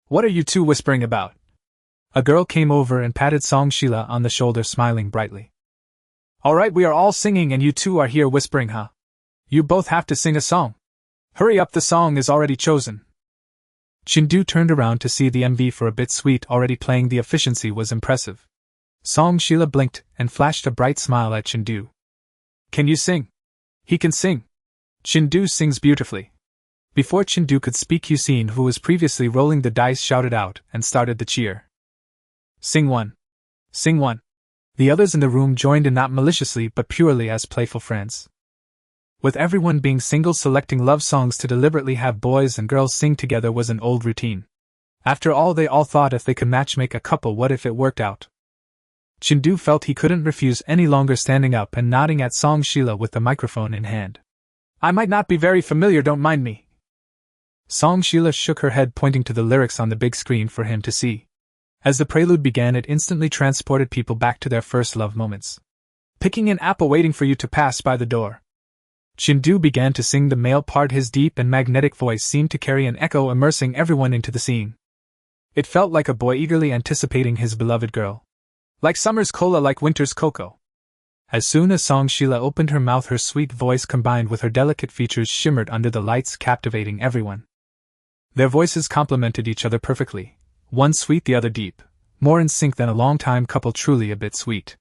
What are you 2 whispering about?" A girl came over and patted Song Sheila on the shoulder, smiling brightly. "All right, we are all singing and you 2 are here whispering, huh? You both have to sing a song. Hurry up, the song is already chosen. Chindu turned around to see the MV for a bit sweet already playing. The efficiency was impressive. Song Sheila blinked and flashed a bright smile at Chindu. Can you sing? He can sing. Chindu sings beautifully. Before Chindu could speak, Hussein, who was previously rolling the dice, shouted out and started the cheer. Sing one. Sing one. The others in the room joined in, not maliciously but purely as playful friends. With everyone being single, selecting love songs to deliberately have boys and girls sing together was an old routine. After all, they all thought if they could matchmake a couple, what if it worked out? Chindu felt he couldn't refuse any longer, standing up and nodding at Song Sheila with the microphone in hand. I might not be very familiar, don't mind me. Song Sheila shook her head, pointing to the lyrics on the big screen for him to see. As the prelude began, it instantly transported people back to their first love moments. Picking an apple, waiting for you to pass by the door. Chindu began to sing the male part. His deep and magnetic voice seemed to carry an echo, immersing everyone into the scene. It felt like a boy eagerly anticipating his beloved girl. Like summer's cola, like winter's cocoa. As soon as Song Sheila opened her mouth, her sweet voice combined with her delicate features shimmered under the lights, captivating everyone. Their voices complemented each other perfectly, one sweet, the other deep, more in sync than a long-time couple, truly a bit sweet.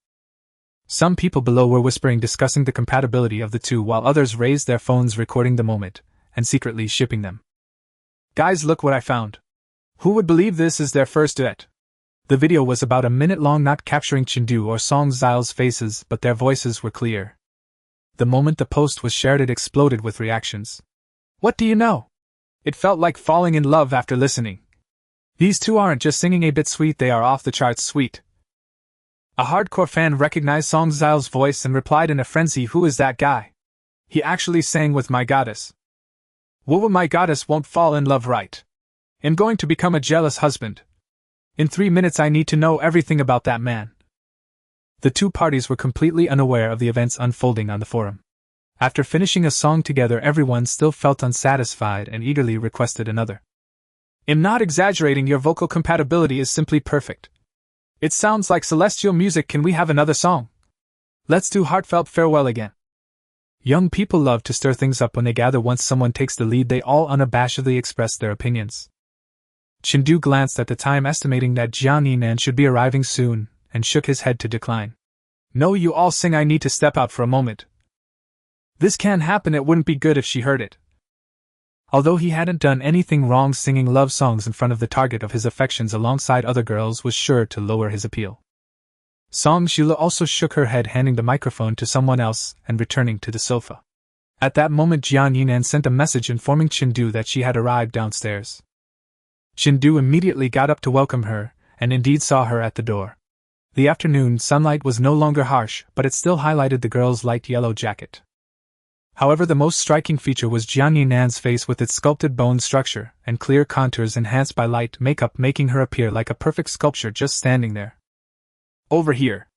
Some people below were whispering, discussing the compatibility of the two, while others raised their phones recording the moment, and secretly shipping them. Guys, look what I found. Who would believe this is their first duet? The video was about a minute long, not capturing Chindu or Song Xiao's faces, but their voices were clear. The moment the post was shared, it exploded with reactions. What do you know? It felt like falling in love after listening. These two aren't just singing a bit sweet, they are off the charts sweet. A hardcore fan recognized Song Xiao's voice and replied in a frenzy, who is that guy? He actually sang with my goddess. Whoa, my goddess won't fall in love, right? I'm going to become a jealous husband. In 3 minutes I need to know everything about that man. The two parties were completely unaware of the events unfolding on the forum. After finishing a song together, everyone still felt unsatisfied and eagerly requested another. I'm not exaggerating, your vocal compatibility is simply perfect. It sounds like celestial music, can we have another song? Let's do heartfelt farewell again. Young people love to stir things up when they gather. Once someone takes the lead, they all unabashedly express their opinions. Chindu glanced at the time, estimating that Jiang Yinan should be arriving soon, and shook his head to decline. No, you all sing, I need to step out for a moment. This can't happen, it wouldn't be good if she heard it. Although he hadn't done anything wrong, singing love songs in front of the target of his affections alongside other girls was sure to lower his appeal. Song Sheila also shook her head, handing the microphone to someone else and returning to the sofa. At that moment, Jiang Yinan sent a message informing Chindu that she had arrived downstairs. Chindu immediately got up to welcome her, and indeed saw her at the door. The afternoon sunlight was no longer harsh, but it still highlighted the girl's light yellow jacket. However, the most striking feature was Jiang Yinan's face, with its sculpted bone structure and clear contours enhanced by light makeup, making her appear like a perfect sculpture just standing there. Over here.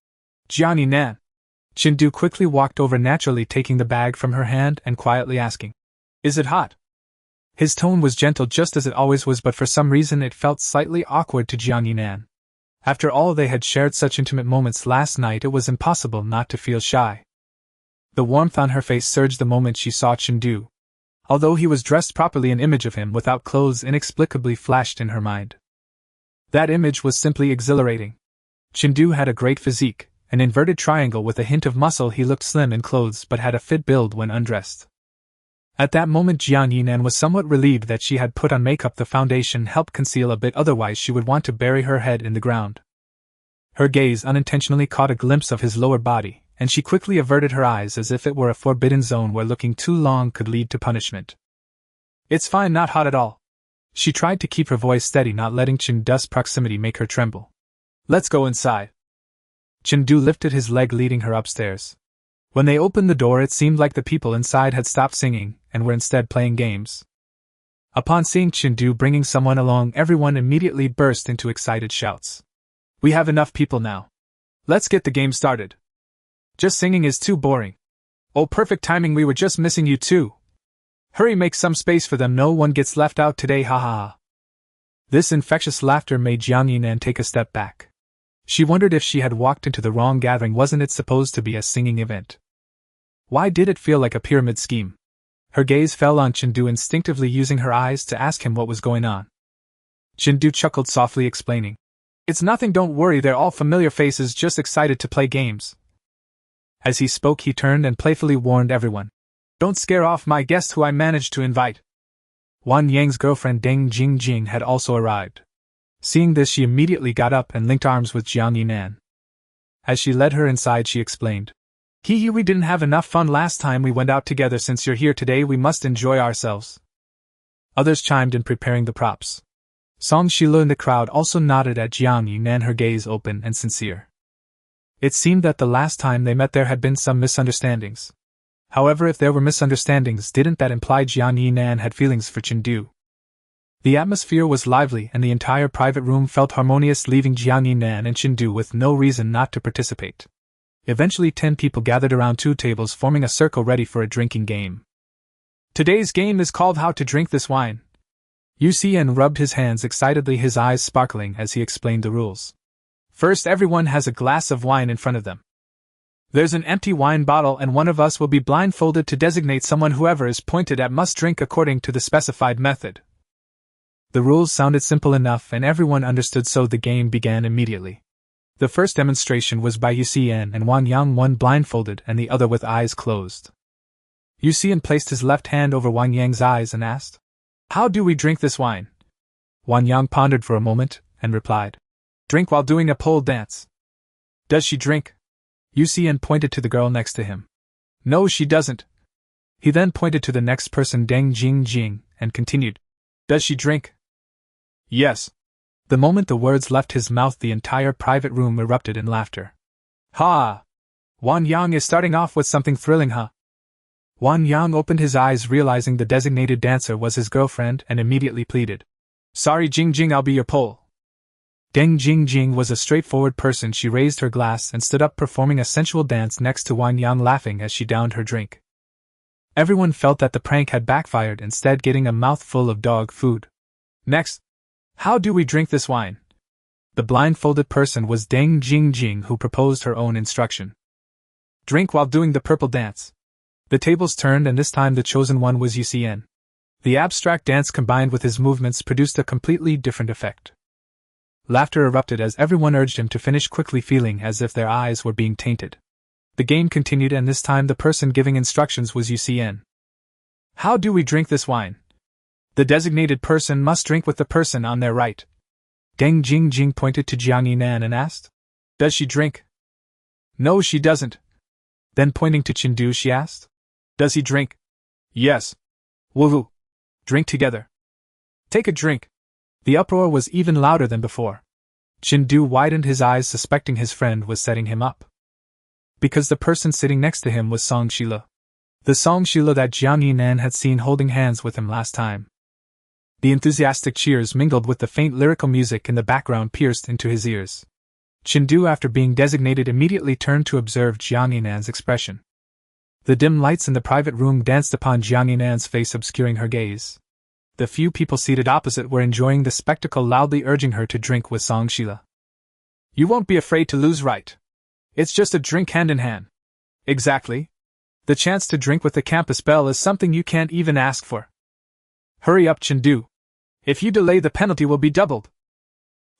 Jiang Yinan. Chindu quickly walked over, naturally taking the bag from her hand and quietly asking, Is it hot? His tone was gentle, just as it always was, but for some reason it felt slightly awkward to Jiang Yinan. After all, they had shared such intimate moments last night, it was impossible not to feel shy. The warmth on her face surged the moment she saw Chindu. Although he was dressed properly, an image of him without clothes inexplicably flashed in her mind. That image was simply exhilarating. Chindu had a great physique, an inverted triangle with a hint of muscle. He looked slim in clothes but had a fit build when undressed. At that moment, Jiang Yinan was somewhat relieved that she had put on makeup. The foundation helped conceal a bit, otherwise she would want to bury her head in the ground. Her gaze unintentionally caught a glimpse of his lower body, and she quickly averted her eyes as if it were a forbidden zone where looking too long could lead to punishment. It's fine, not hot at all. She tried to keep her voice steady, not letting Chindu's proximity make her tremble. Let's go inside. Chindu lifted his leg, leading her upstairs. When they opened the door, it seemed like the people inside had stopped singing and were instead playing games. Upon seeing Chindu bringing someone along, everyone immediately burst into excited shouts. We have enough people now. Let's get the game started. Just singing is too boring. Oh, perfect timing, we were just missing you too. Hurry, make some space for them, no one gets left out today, ha ha ha. This infectious laughter made Jiang Yinan take a step back. She wondered if she had walked into the wrong gathering. Wasn't it supposed to be a singing event? Why did it feel like a pyramid scheme? Her gaze fell on Chendu, instinctively using her eyes to ask him what was going on. Chendu chuckled softly, explaining, "It's nothing, don't worry, they're all familiar faces, just excited to play games." As he spoke, he turned and playfully warned everyone, "Don't scare off my guest who I managed to invite." Wang Yang's girlfriend Deng Jingjing had also arrived. Seeing this, she immediately got up and linked arms with Jiang Yinan. As she led her inside, she explained, We didn't have enough fun last time we went out together. Since you're here today, we must enjoy ourselves." Others chimed in, preparing the props. Song Shila in the crowd also nodded at Jiang Yinan, her gaze open and sincere. It seemed that the last time they met there had been some misunderstandings. However, if there were misunderstandings, didn't that imply Jiang Yinan had feelings for Chendu? The atmosphere was lively and the entire private room felt harmonious, leaving Jiang Yinan and Chendu with no reason not to participate. Eventually 10 people gathered around 2 tables, forming a circle ready for a drinking game. "Today's game is called How to Drink This Wine." Yu Xian rubbed his hands excitedly, his eyes sparkling as he explained the rules. "First, everyone has a glass of wine in front of them. There's an empty wine bottle and one of us will be blindfolded to designate someone. Whoever is pointed at must drink according to the specified method." The rules sounded simple enough and everyone understood, so the game began immediately. The first demonstration was by Yu Xian and Wang Yang, one blindfolded and the other with eyes closed. Yu Xian placed his left hand over Wang Yang's eyes and asked, "How do we drink this wine?" Wang Yang pondered for a moment and replied, "Drink while doing a pole dance." "Does she drink?" Yu Xian pointed to the girl next to him. "No, she doesn't." He then pointed to the next person, Deng Jingjing, and continued, "Does she drink?" "Yes." The moment the words left his mouth, the entire private room erupted in laughter. "Ha! Wang Yang is starting off with something thrilling, huh?" Wang Yang opened his eyes, realizing the designated dancer was his girlfriend, and immediately pleaded, "Sorry, Jingjing, I'll be your pole." Deng Jingjing was a straightforward person. She raised her glass and stood up, performing a sensual dance next to Wang Yang, laughing as she downed her drink. Everyone felt that the prank had backfired, instead getting a mouthful of dog food. "Next, how do we drink this wine?" The blindfolded person was Deng Jingjing, who proposed her own instruction. "Drink while doing the purple dance." The tables turned, and this time the chosen one was Yu Xian. The abstract dance combined with his movements produced a completely different effect. Laughter erupted as everyone urged him to finish quickly, feeling as if their eyes were being tainted. The game continued, and this time the person giving instructions was Yu Xian. "How do we drink this wine?" "The designated person must drink with the person on their right." Deng Jingjing pointed to Jiang Yinan and asked, "Does she drink?" "No, she doesn't." Then pointing to Chendu, she asked, "Does he drink?" "Yes." "Woohoo! Drink together." "Take a drink." The uproar was even louder than before. Chendu widened his eyes, suspecting his friend was setting him up. Because the person sitting next to him was Song Shila. The Song Shila that Jiang Yinan had seen holding hands with him last time. The enthusiastic cheers mingled with the faint lyrical music in the background pierced into his ears. Chendu, after being designated, immediately turned to observe Jiang Yinan's expression. The dim lights in the private room danced upon Jiang Yinan's face, obscuring her gaze. The few people seated opposite were enjoying the spectacle, loudly urging her to drink with Song Shila. "You won't be afraid to lose, right? It's just a drink hand in hand." "Exactly. The chance to drink with the campus belle is something you can't even ask for." "Hurry up, Chendu. If you delay, the penalty will be doubled."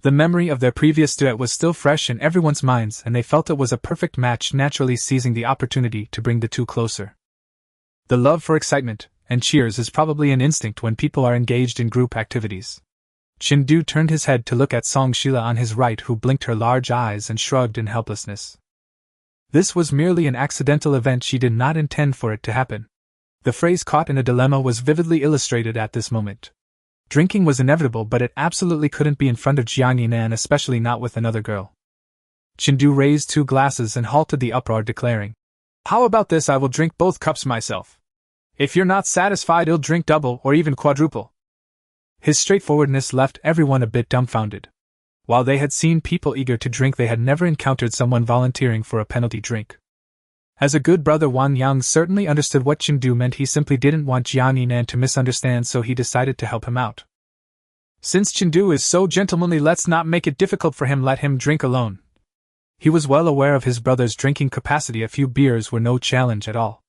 The memory of their previous duet was still fresh in everyone's minds, and they felt it was a perfect match, naturally seizing the opportunity to bring the two closer. The love for excitement and cheers is probably an instinct when people are engaged in group activities. Chendu turned his head to look at Song Shila on his right, who blinked her large eyes and shrugged in helplessness. This was merely an accidental event. She did not intend for it to happen. The phrase "caught in a dilemma" was vividly illustrated at this moment. Drinking was inevitable, but it absolutely couldn't be in front of Jiang Yinan, especially not with another girl. Chendu raised 2 glasses and halted the uproar, declaring, "How about this? I will drink both cups myself. If you're not satisfied, I'll drink double or even quadruple." His straightforwardness left everyone a bit dumbfounded. While they had seen people eager to drink, they had never encountered someone volunteering for a penalty drink. As a good brother, Wang Yang certainly understood what Chendu meant. He simply didn't want Jiang Yinan to misunderstand, so he decided to help him out. "Since Chendu is so gentlemanly, let's not make it difficult for him. Let him drink alone." He was well aware of his brother's drinking capacity. A few beers were no challenge at all.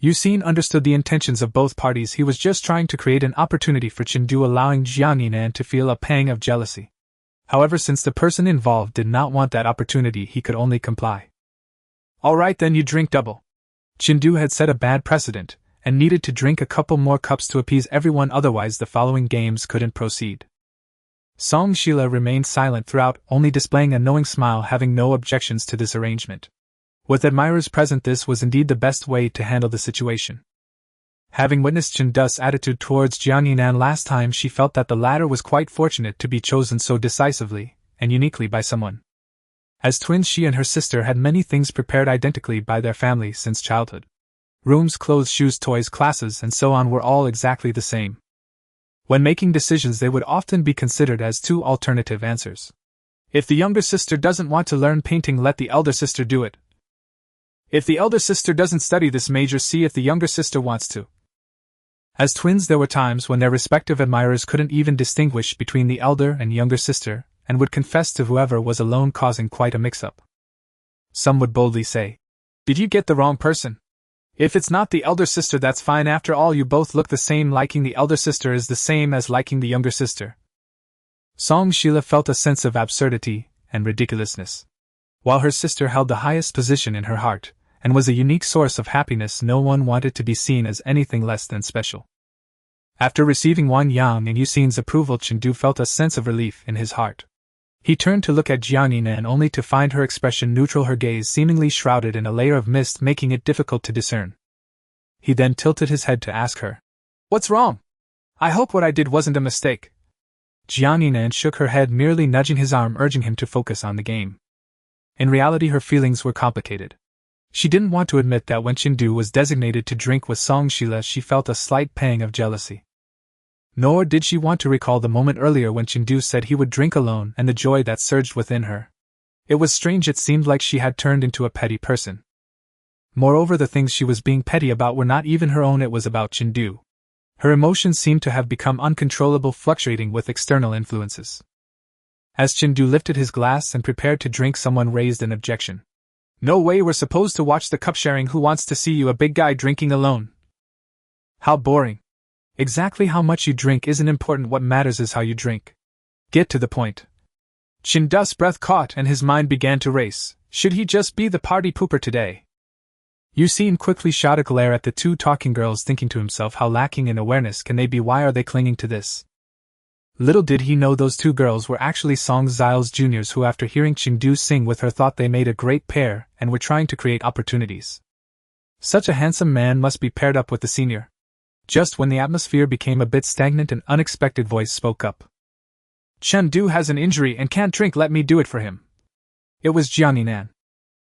Yuxin understood the intentions of both parties. He was just trying to create an opportunity for Chengdu, allowing Jiang Yinan to feel a pang of jealousy. However, since the person involved did not want that opportunity, he could only comply. Alright then, you drink double. Chengdu had set a bad precedent, and needed to drink a couple more cups to appease everyone, otherwise the following games couldn't proceed. Song Sheila remained silent throughout, only displaying a knowing smile, having no objections to this arrangement. With admirers present, this was indeed the best way to handle the situation. Having witnessed Chen Du's attitude towards Jiang Yinan last time, she felt that the latter was quite fortunate to be chosen so decisively and uniquely by someone. As twins, she and her sister had many things prepared identically by their family since childhood. Rooms, clothes, shoes, toys, classes, and so on were all exactly the same. When making decisions, they would often be considered as two alternative answers. If the younger sister doesn't want to learn painting, let the elder sister do it. If the elder sister doesn't study this major, see if the younger sister wants to. As twins, there were times when their respective admirers couldn't even distinguish between the elder and younger sister, and would confess to whoever was alone, causing quite a mix-up. Some would boldly say, "Did you get the wrong person? If it's not the elder sister, that's fine. After all, you both look the same. Liking the elder sister is the same as liking the younger sister." Song Sheila felt a sense of absurdity and ridiculousness. While her sister held the highest position in her heart, and was a unique source of happiness, no one wanted to be seen as anything less than special. After receiving Wang Yang and Yuxin's approval, Chengdu felt a sense of relief in his heart. He turned to look at Jiang Yinan, only to find her expression neutral, her gaze seemingly shrouded in a layer of mist, making it difficult to discern. He then tilted his head to ask her, "What's wrong? I hope what I did wasn't a mistake." Jiang Yinan shook her head, merely nudging his arm, urging him to focus on the game. In reality, her feelings were complicated. She didn't want to admit that when Chengdu was designated to drink with Song Sheila, she felt a slight pang of jealousy. Nor did she want to recall the moment earlier when Chengdu said he would drink alone and the joy that surged within her. It was strange, it seemed like she had turned into a petty person. Moreover, the things she was being petty about were not even her own, it was about Chengdu. Her emotions seemed to have become uncontrollable, fluctuating with external influences. As Chengdu lifted his glass and prepared to drink, someone raised an objection. "No way, we're supposed to watch the cup sharing. Who wants to see you, a big guy, drinking alone? How boring. Exactly how much you drink isn't important, what matters is how you drink. Get to the point." Chen Du's breath caught and his mind began to race. Should he just be the party pooper today? Yuxin quickly shot a glare at the two talking girls, thinking to himself, how lacking in awareness can they be? Why are they clinging to this? Little did he know those two girls were actually Song Xiao's juniors, who after hearing Chengdu sing with her thought they made a great pair and were trying to create opportunities. Such a handsome man must be paired up with the senior. Just when the atmosphere became a bit stagnant, an unexpected voice spoke up. "Chengdu has an injury and can't drink, let me do it for him." It was Jiang Yinan.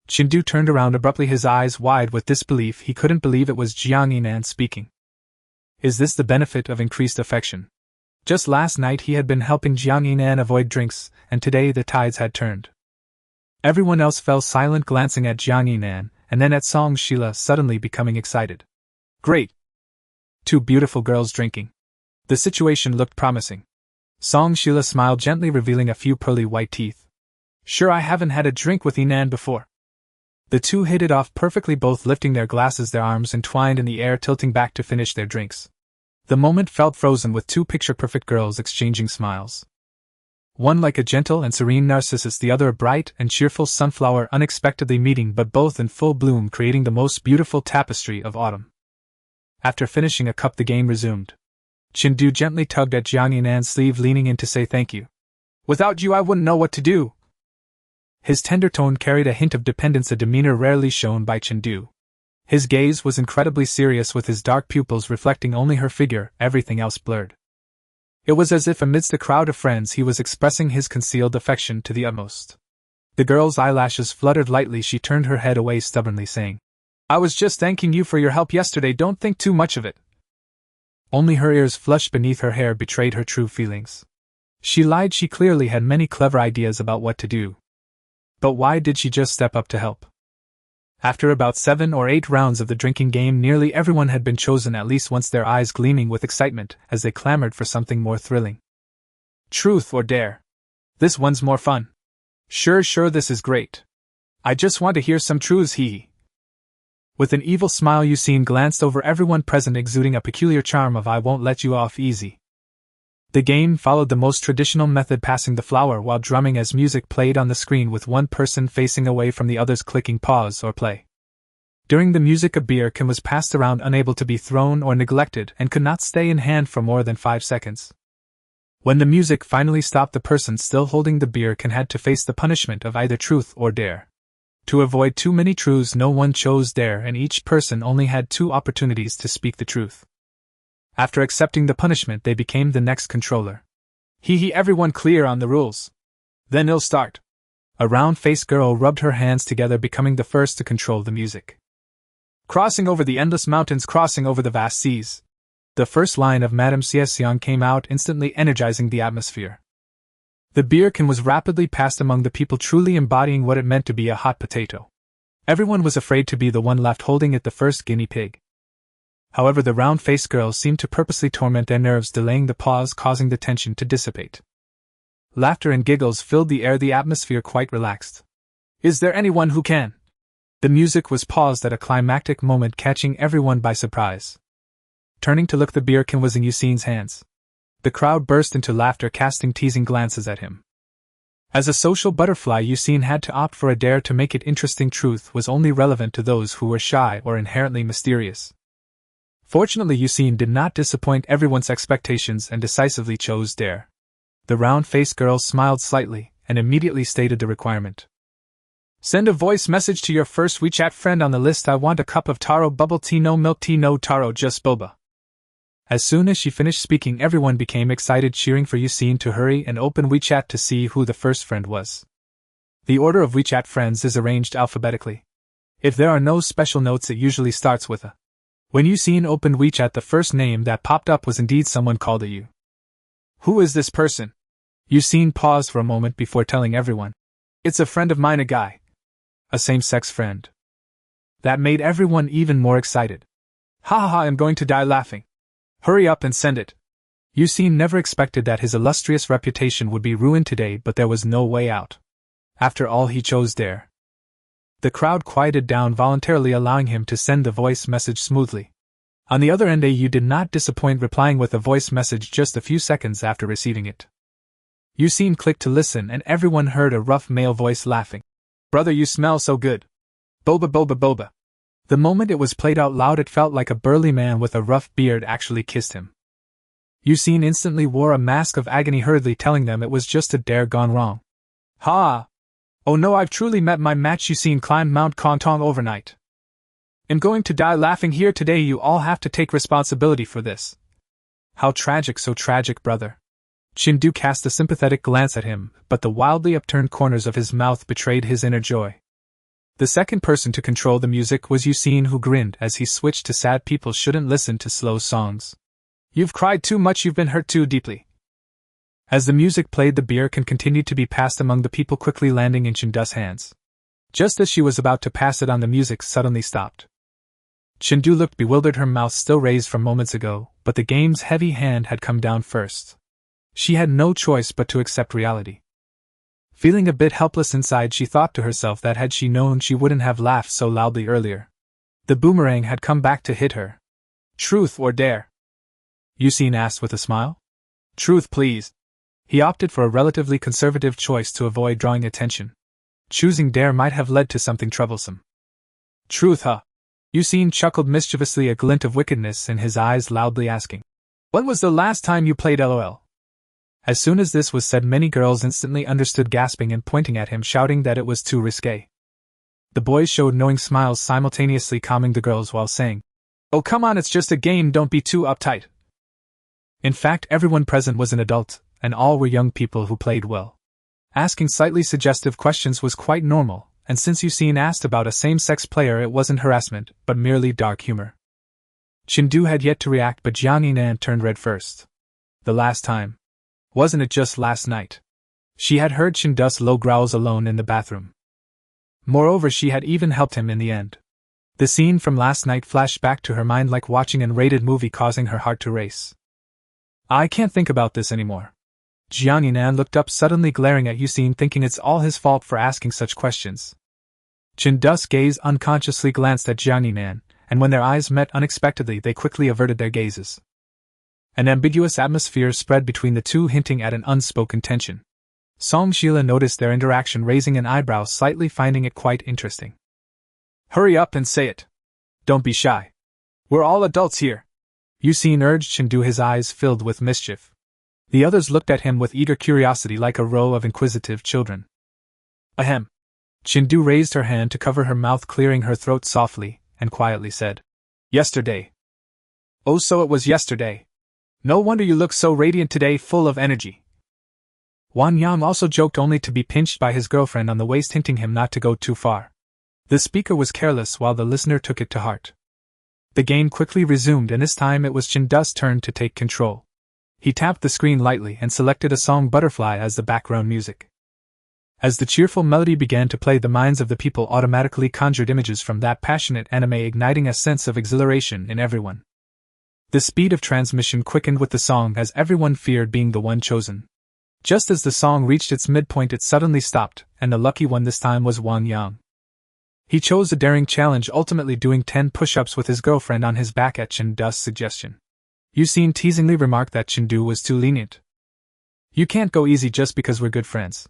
Chengdu turned around abruptly, his eyes wide with disbelief. He couldn't believe it was Jiang Yinan speaking. Is this the benefit of increased affection? Just last night he had been helping Jiang Yinan avoid drinks, and today the tides had turned. Everyone else fell silent, glancing at Jiang Yinan, and then at Song Sheila, suddenly becoming excited. Great! Two beautiful girls drinking. The situation looked promising. Song Sheila smiled gently, revealing a few pearly white teeth. "Sure, I haven't had a drink with Yinan before." The two hit it off perfectly, both lifting their glasses, their arms entwined in the air, tilting back to finish their drinks. The moment felt frozen, with two picture-perfect girls exchanging smiles. One like a gentle and serene narcissus, the other a bright and cheerful sunflower, unexpectedly meeting, but both in full bloom, creating the most beautiful tapestry of autumn. After finishing a cup, the game resumed. Chengdu gently tugged at Jiang Yinan's sleeve, leaning in to say thank you. "Without you I wouldn't know what to do." His tender tone carried a hint of dependence, a demeanor rarely shown by Chengdu. His gaze was incredibly serious, with his dark pupils reflecting only her figure, everything else blurred. It was as if amidst a crowd of friends he was expressing his concealed affection to the utmost. The girl's eyelashes fluttered lightly. She turned her head away stubbornly, saying, "I was just thanking you for your help yesterday, don't think too much of it." Only her ears flushed beneath her hair betrayed her true feelings. She lied. She clearly had many clever ideas about what to do. But why did she just step up to help? After about 7 or 8 rounds of the drinking game, nearly everyone had been chosen at least once, their eyes gleaming with excitement as they clamored for something more thrilling. Truth or dare? This one's more fun. Sure, this is great. I just want to hear some truths, hee. With an evil smile, Yusin glanced over everyone present, exuding a peculiar charm of "I won't let you off easy." The game followed the most traditional method, passing the flower while drumming as music played on the screen, with one person facing away from the others clicking pause or play. During the music, a beer can was passed around, unable to be thrown or neglected, and could not stay in hand for more than 5 seconds. When the music finally stopped, the person still holding the beer can had to face the punishment of either truth or dare. To avoid too many truths, no one chose dare, and each person only had 2 opportunities to speak the truth. After accepting the punishment, they became the next controller. Everyone clear on the rules? Then it'll start. A round-faced girl rubbed her hands together, becoming the first to control the music. Crossing over the endless mountains, crossing over the vast seas. The first line of Madame Xiaxiang came out, instantly energizing the atmosphere. The beer can was rapidly passed among the people, truly embodying what it meant to be a hot potato. Everyone was afraid to be the one left holding it, the first guinea pig. However, the round-faced girl seemed to purposely torment their nerves, delaying the pause, causing the tension to dissipate. Laughter and giggles filled the air, the atmosphere quite relaxed. Is there anyone who can? The music was paused at a climactic moment, catching everyone by surprise. Turning to look, the beer can was in Yusin's hands. The crowd burst into laughter, casting teasing glances at him. As a social butterfly, Yusin had to opt for a dare to make it interesting. Truth was only relevant to those who were shy or inherently mysterious. Fortunately, Yusin did not disappoint everyone's expectations and decisively chose dare. The round-faced girl smiled slightly and immediately stated the requirement. Send a voice message to your first WeChat friend on the list. I want a cup of taro bubble tea, no milk tea, no taro, just boba. As soon as she finished speaking, everyone became excited, cheering for Yusin to hurry and open WeChat to see who the first friend was. The order of WeChat friends is arranged alphabetically. If there are no special notes, it usually starts with a. When Yusin opened WeChat, the first name that popped up was indeed someone called Yu. Who is this person? Yusin paused for a moment before telling everyone. It's a friend of mine, a guy. A same-sex friend. That made everyone even more excited. Ha ha ha, I'm going to die laughing. Hurry up and send it. Yusin never expected that his illustrious reputation would be ruined today, but there was no way out. After all, he chose dare. The crowd quieted down, voluntarily allowing him to send the voice message smoothly. On the other end, Yu did not disappoint, replying with a voice message just a few seconds after receiving it. Yusin clicked to listen, and everyone heard a rough male voice laughing. Brother, you smell so good. Boba boba boba. The moment it was played out loud, it felt like a burly man with a rough beard actually kissed him. Yusin instantly wore a mask of agony, hurriedly telling them it was just a dare gone wrong. Ha! Oh no, I've truly met my match. Yusin climbed Mount Kontong overnight. I'm going to die laughing here today. You all have to take responsibility for this. How tragic, so tragic, brother. Chindu cast a sympathetic glance at him, but the wildly upturned corners of his mouth betrayed his inner joy. The second person to control the music was Yusin, who grinned as he switched to sad people shouldn't listen to slow songs. You've cried too much, you've been hurt too deeply. As the music played, the beer can continued to be passed among the people, quickly landing in Chindu's hands. Just as she was about to pass it on, the music suddenly stopped. Chindu looked bewildered, her mouth still raised from moments ago, but the game's heavy hand had come down first. She had no choice but to accept reality. Feeling a bit helpless inside, she thought to herself that had she known, she wouldn't have laughed so loudly earlier. The boomerang had come back to hit her. Truth or dare? Yusin asked with a smile. Truth, please. He opted for a relatively conservative choice to avoid drawing attention. Choosing dare might have led to something troublesome. Truth, huh? Yusin chuckled mischievously, a glint of wickedness in his eyes, loudly asking. When was the last time you played LOL? As soon as this was said, many girls instantly understood, gasping and pointing at him, shouting that it was too risque. The boys showed knowing smiles, simultaneously calming the girls while saying, Oh come on, it's just a game, don't be too uptight. In fact, everyone present was an adult, and all were young people who played well. Asking slightly suggestive questions was quite normal, and since Yusin asked about a same-sex player, it wasn't harassment, but merely dark humor. Chindu had yet to react, but Jiang Yinan turned red first. The last time. Wasn't it just last night? She had heard Chindu's low growls alone in the bathroom. Moreover, she had even helped him in the end. The scene from last night flashed back to her mind like watching an R-rated movie, causing her heart to race. I can't think about this anymore. Jiang Yinan looked up, suddenly glaring at Yusin, thinking it's all his fault for asking such questions. Chen Du's gaze unconsciously glanced at Jiang Yinan, and when their eyes met unexpectedly they quickly averted their gazes. An ambiguous atmosphere spread between the two, hinting at an unspoken tension. Song Sheila noticed their interaction, raising an eyebrow slightly, finding it quite interesting. "Hurry up and say it. Don't be shy. We're all adults here," Yusin urged Chen Du, his eyes filled with mischief. The others looked at him with eager curiosity like a row of inquisitive children. "Ahem." Chen Du raised her hand to cover her mouth, clearing her throat softly, and quietly said, "Yesterday." "Oh, so it was yesterday. No wonder you look so radiant today, full of energy." Wang Yang also joked, only to be pinched by his girlfriend on the waist, hinting him not to go too far. The speaker was careless while the listener took it to heart. The game quickly resumed, and this time it was Chen Du's turn to take control. He tapped the screen lightly and selected a song, Butterfly, as the background music. As the cheerful melody began to play, the minds of the people automatically conjured images from that passionate anime, igniting a sense of exhilaration in everyone. The speed of transmission quickened with the song as everyone feared being the one chosen. Just as the song reached its midpoint, it suddenly stopped, and the lucky one this time was Wang Yang. He chose a daring challenge, ultimately doing 10 push-ups with his girlfriend on his back at Chen Du's suggestion. Yusin teasingly remarked that Chen Du was too lenient. "You can't go easy just because we're good friends."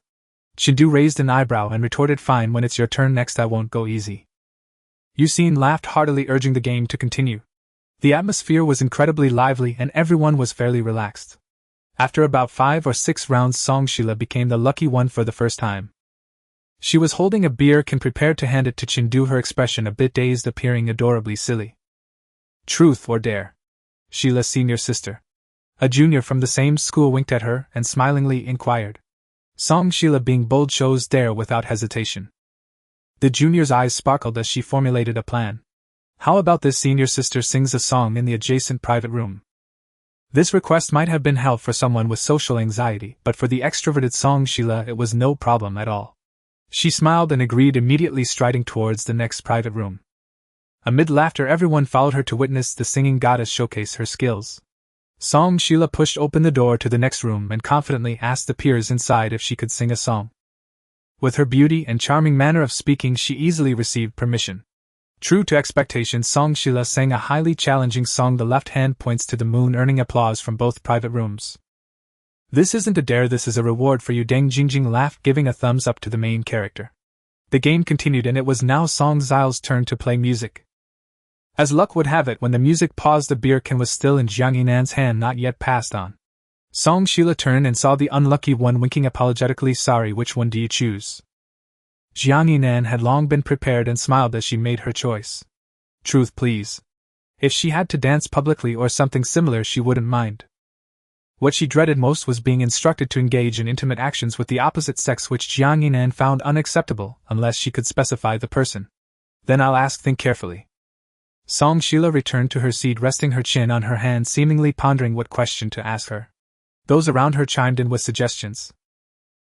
Chen Du raised an eyebrow and retorted, "Fine, when it's your turn next I won't go easy." Yusin laughed heartily, urging the game to continue. The atmosphere was incredibly lively and everyone was fairly relaxed. After about 5 or 6 rounds, Song Sheila became the lucky one for the first time. She was holding a beer can, prepared to hand it to Chen Du, her expression a bit dazed, appearing adorably silly. "Truth or dare?" Sheila's senior sister, a junior from the same school, winked at her and smilingly inquired. Song Sheila, being bold, chose dare without hesitation. The junior's eyes sparkled as she formulated a plan. "How about this? Senior sister sings a song in the adjacent private room." This request might have been hell for someone with social anxiety, but for the extroverted Song Sheila it was no problem at all. She smiled and agreed, immediately striding towards the next private room. Amid laughter, everyone followed her to witness the singing goddess showcase her skills. Song Sheila pushed open the door to the next room and confidently asked the peers inside if she could sing a song. With her beauty and charming manner of speaking, she easily received permission. True to expectations, Song Sheila sang a highly challenging song, The Left Hand Points to the Moon, earning applause from both private rooms. "This isn't a dare, this is a reward for you," Deng Jingjing laughed, giving a thumbs up to the main character. The game continued, and it was now Song Xiao's turn to play music. As luck would have it, when the music paused, the beer can was still in Jiang Yinan's hand, not yet passed on. Song Sheila turned and saw the unlucky one winking apologetically. "Sorry, which one do you choose?" Jiang Yinan had long been prepared and smiled as she made her choice. "Truth, please." If she had to dance publicly or something similar, she wouldn't mind. What she dreaded most was being instructed to engage in intimate actions with the opposite sex, which Jiang Yinan found unacceptable unless she could specify the person. "Then I'll ask, think carefully." Song Sheila returned to her seat, resting her chin on her hand, seemingly pondering what question to ask her. Those around her chimed in with suggestions.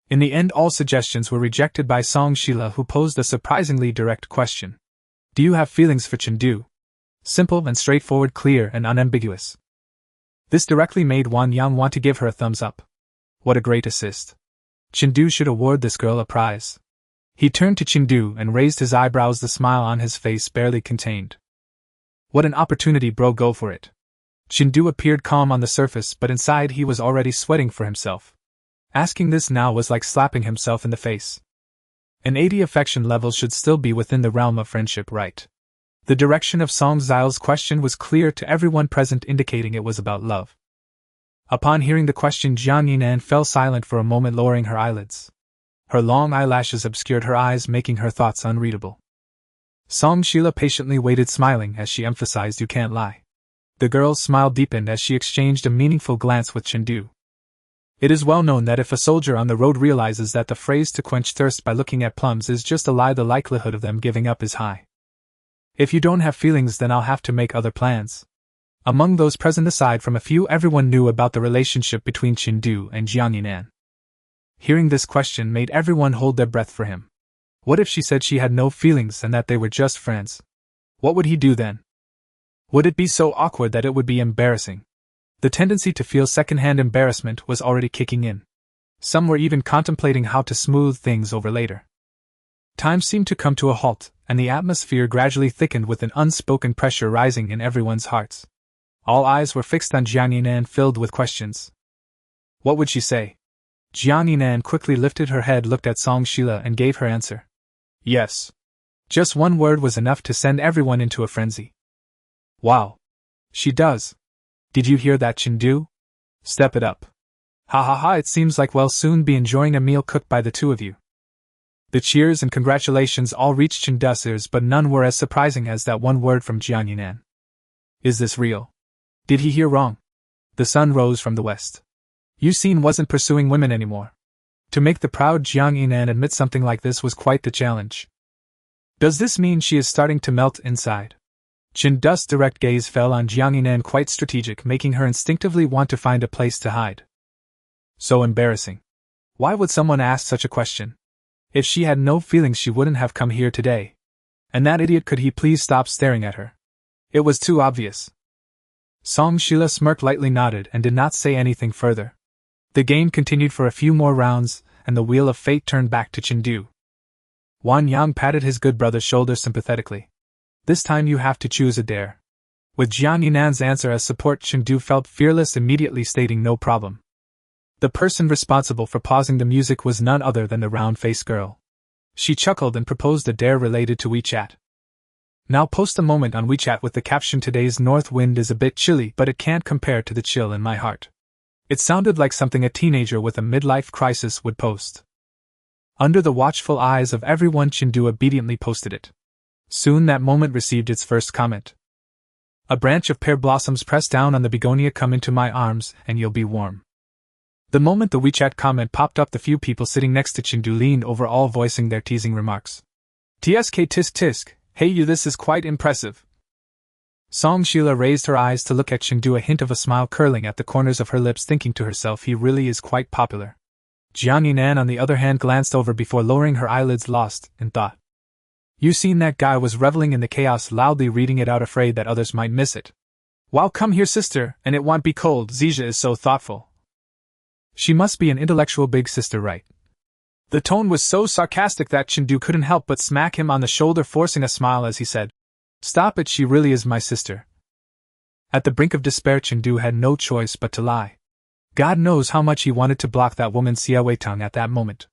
In the end, all suggestions were rejected by Song Sheila, who posed a surprisingly direct question. "Do you have feelings for Chen Du?" Simple and straightforward, clear and unambiguous. This directly made Wang Yang want to give her a thumbs up. What a great assist. Chen Du should award this girl a prize. He turned to Chen Du and raised his eyebrows, the smile on his face barely contained. "What an opportunity, bro, go for it." Chen Du appeared calm on the surface, but inside he was already sweating for himself. Asking this now was like slapping himself in the face. An 80 affection level should still be within the realm of friendship, right? The direction of Song Xiao's question was clear to everyone present, indicating it was about love. Upon hearing the question, Jiang Yinan fell silent for a moment, lowering her eyelids. Her long eyelashes obscured her eyes, making her thoughts unreadable. Song Sheila patiently waited, smiling as she emphasized, "You can't lie." The girl's smile deepened as she exchanged a meaningful glance with Chen Du. It is well known that if a soldier on the road realizes that the phrase "to quench thirst by looking at plums" is just a lie, the likelihood of them giving up is high. "If you don't have feelings, then I'll have to make other plans." Among those present, aside from a few, everyone knew about the relationship between Chen Du and Jiang Yinan. Hearing this question made everyone hold their breath for him. What if she said she had no feelings and that they were just friends? What would he do then? Would it be so awkward that it would be embarrassing? The tendency to feel secondhand embarrassment was already kicking in. Some were even contemplating how to smooth things over later. Time seemed to come to a halt, and the atmosphere gradually thickened with an unspoken pressure rising in everyone's hearts. All eyes were fixed on Jiang Yinan, filled with questions. What would she say? Jiang Yinan quickly lifted her head, looked at Song Shila, and gave her answer. Yes. Just one word was enough to send everyone into a frenzy. Wow. She does. Did you hear that, Chengdu? Step it up. Ha ha ha, it seems like we'll soon be enjoying a meal cooked by the two of you. The cheers and congratulations all reached Chengdu's ears, but none were as surprising as that one word from Jiang Yinan. Is this real? Did he hear wrong? The sun rose from the west. Yuxin wasn't pursuing women anymore. To make the proud Jiang Yinan admit something like this was quite the challenge. Does this mean she is starting to melt inside? Chengdu's direct gaze fell on Jiang Yinan, quite strategic, making her instinctively want to find a place to hide. So embarrassing. Why would someone ask such a question? If she had no feelings, she wouldn't have come here today. And that idiot, could he please stop staring at her? It was too obvious. Song Shila smirked, lightly nodded, and did not say anything further. The game continued for a few more rounds, and the wheel of fate turned back to Chengdu. Wan Yang patted his good brother's shoulder sympathetically. This time you have to choose a dare. With Jiang Yinan's answer as support, Chengdu felt fearless, immediately stating no problem. The person responsible for pausing the music was none other than the round-faced girl. She chuckled and proposed a dare related to WeChat. Now post a moment on WeChat with the caption, "Today's north wind is a bit chilly, but it can't compare to the chill in my heart." It sounded like something a teenager with a midlife crisis would post. Under the watchful eyes of everyone, Chengdu obediently posted it. Soon that moment received its first comment. A branch of pear blossoms pressed down on the begonia, come into my arms, and you'll be warm. The moment the WeChat comment popped up, the few people sitting next to Chengdu leaned over, all voicing their teasing remarks. Tsk tisk tisk, hey you, this is quite impressive. Song Shila raised her eyes to look at Chengdu, a hint of a smile curling at the corners of her lips, thinking to herself, he really is quite popular. Jiang Yinan, on the other hand, glanced over before lowering her eyelids, lost in thought. You seen that guy was reveling in the chaos, loudly reading it out, afraid that others might miss it. Wow, come here sister, and it won't be cold, Zija is so thoughtful. She must be an intellectual big sister, right? The tone was so sarcastic that Chengdu couldn't help but smack him on the shoulder, forcing a smile as he said, Stop it, she really is my sister. At the brink of despair, Chengdu had no choice but to lie. God knows how much he wanted to block that woman Xia Weitang at that moment.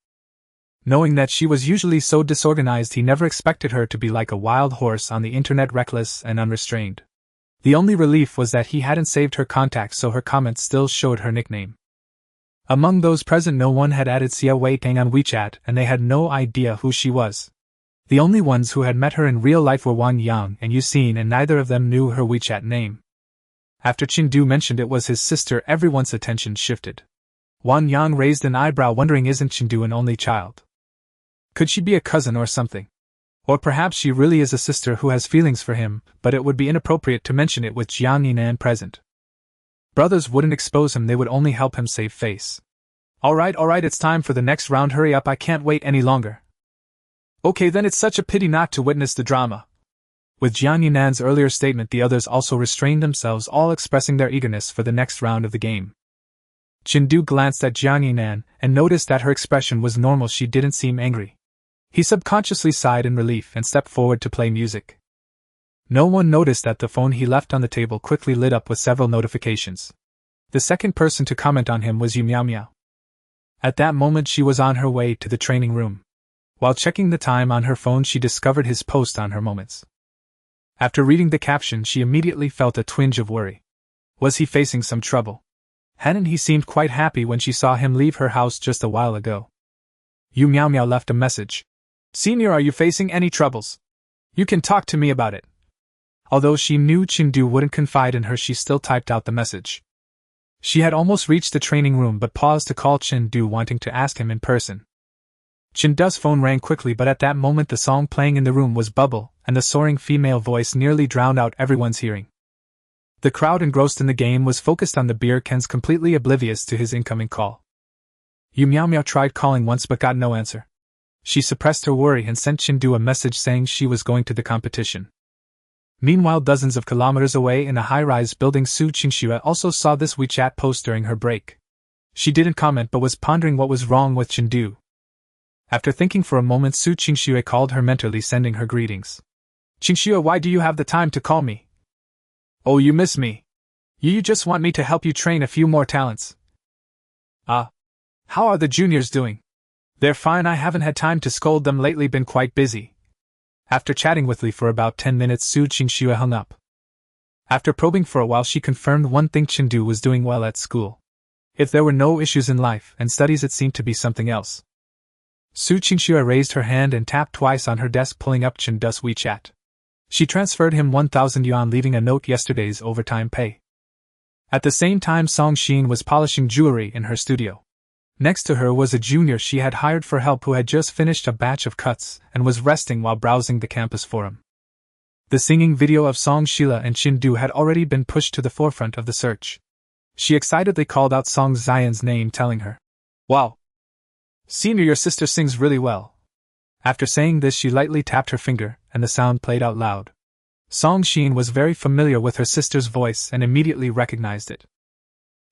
Knowing that she was usually so disorganized, he never expected her to be like a wild horse on the internet, reckless and unrestrained. The only relief was that he hadn't saved her contacts, so her comments still showed her nickname. Among those present, no one had added Xia Weitang on WeChat, and they had no idea who she was. The only ones who had met her in real life were Wang Yang and Yuxin, and neither of them knew her WeChat name. After Chengdu mentioned it was his sister, everyone's attention shifted. Wang Yang raised an eyebrow, wondering, isn't Chengdu an only child? Could she be a cousin or something? Or perhaps she really is a sister who has feelings for him, but it would be inappropriate to mention it with Jiang Yinan present. Brothers wouldn't expose him, they would only help him save face. Alright, it's time for the next round, hurry up, I can't wait any longer. Okay then, it's such a pity not to witness the drama. With Jiang Yinan's earlier statement, the others also restrained themselves, all expressing their eagerness for the next round of the game. Chengdu glanced at Jiang Yinan and noticed that her expression was normal, she didn't seem angry. He subconsciously sighed in relief and stepped forward to play music. No one noticed that the phone he left on the table quickly lit up with several notifications. The second person to comment on him was Yu Miao Miao. At that moment she was on her way to the training room. While checking the time on her phone, she discovered his post on her moments. After reading the caption, she immediately felt a twinge of worry. Was he facing some trouble? Hadn't he seemed quite happy when she saw him leave her house just a while ago? Yu Miao Miao left a message. Senior, are you facing any troubles? You can talk to me about it. Although she knew Chengdu wouldn't confide in her, she still typed out the message. She had almost reached the training room but paused to call Chengdu, wanting to ask him in person. Chengdu's phone rang quickly, but at that moment the song playing in the room was Bubble, and the soaring female voice nearly drowned out everyone's hearing. The crowd engrossed in the game was focused on the beer cans, completely oblivious to his incoming call. Yu Miao Miao tried calling once but got no answer. She suppressed her worry and sent Chengdu a message saying she was going to the competition. Meanwhile, dozens of kilometers away in a high-rise building, Su Qingxue also saw this WeChat post during her break. She didn't comment but was pondering what was wrong with Chengdu. After thinking for a moment, Su Qingxue called her mentally, sending her greetings. Qingxue, why do you have the time to call me? Oh, you miss me. You just want me to help you train a few more talents. How are the juniors doing? They're fine, I haven't had time to scold them lately, been quite busy. After chatting with Li for about 10 minutes, Su Qingxue hung up. After probing for a while, she confirmed one thing: Chengdu was doing well at school. If there were no issues in life and studies, it seemed to be something else. Su Qingxue raised her hand and tapped twice on her desk, pulling up Chendu's WeChat. She transferred him 1,000 yuan, leaving a note: yesterday's overtime pay. At the same time, Song Xin was polishing jewelry in her studio. Next to her was a junior she had hired for help who had just finished a batch of cuts and was resting while browsing the campus forum. The singing video of Song Sheila and Chendu had already been pushed to the forefront of the search. She excitedly called out Song Xian's name, telling her, "Wow! Senior, your sister sings really well." After saying this, she lightly tapped her finger, and the sound played out loud. Song Xin was very familiar with her sister's voice and immediately recognized it.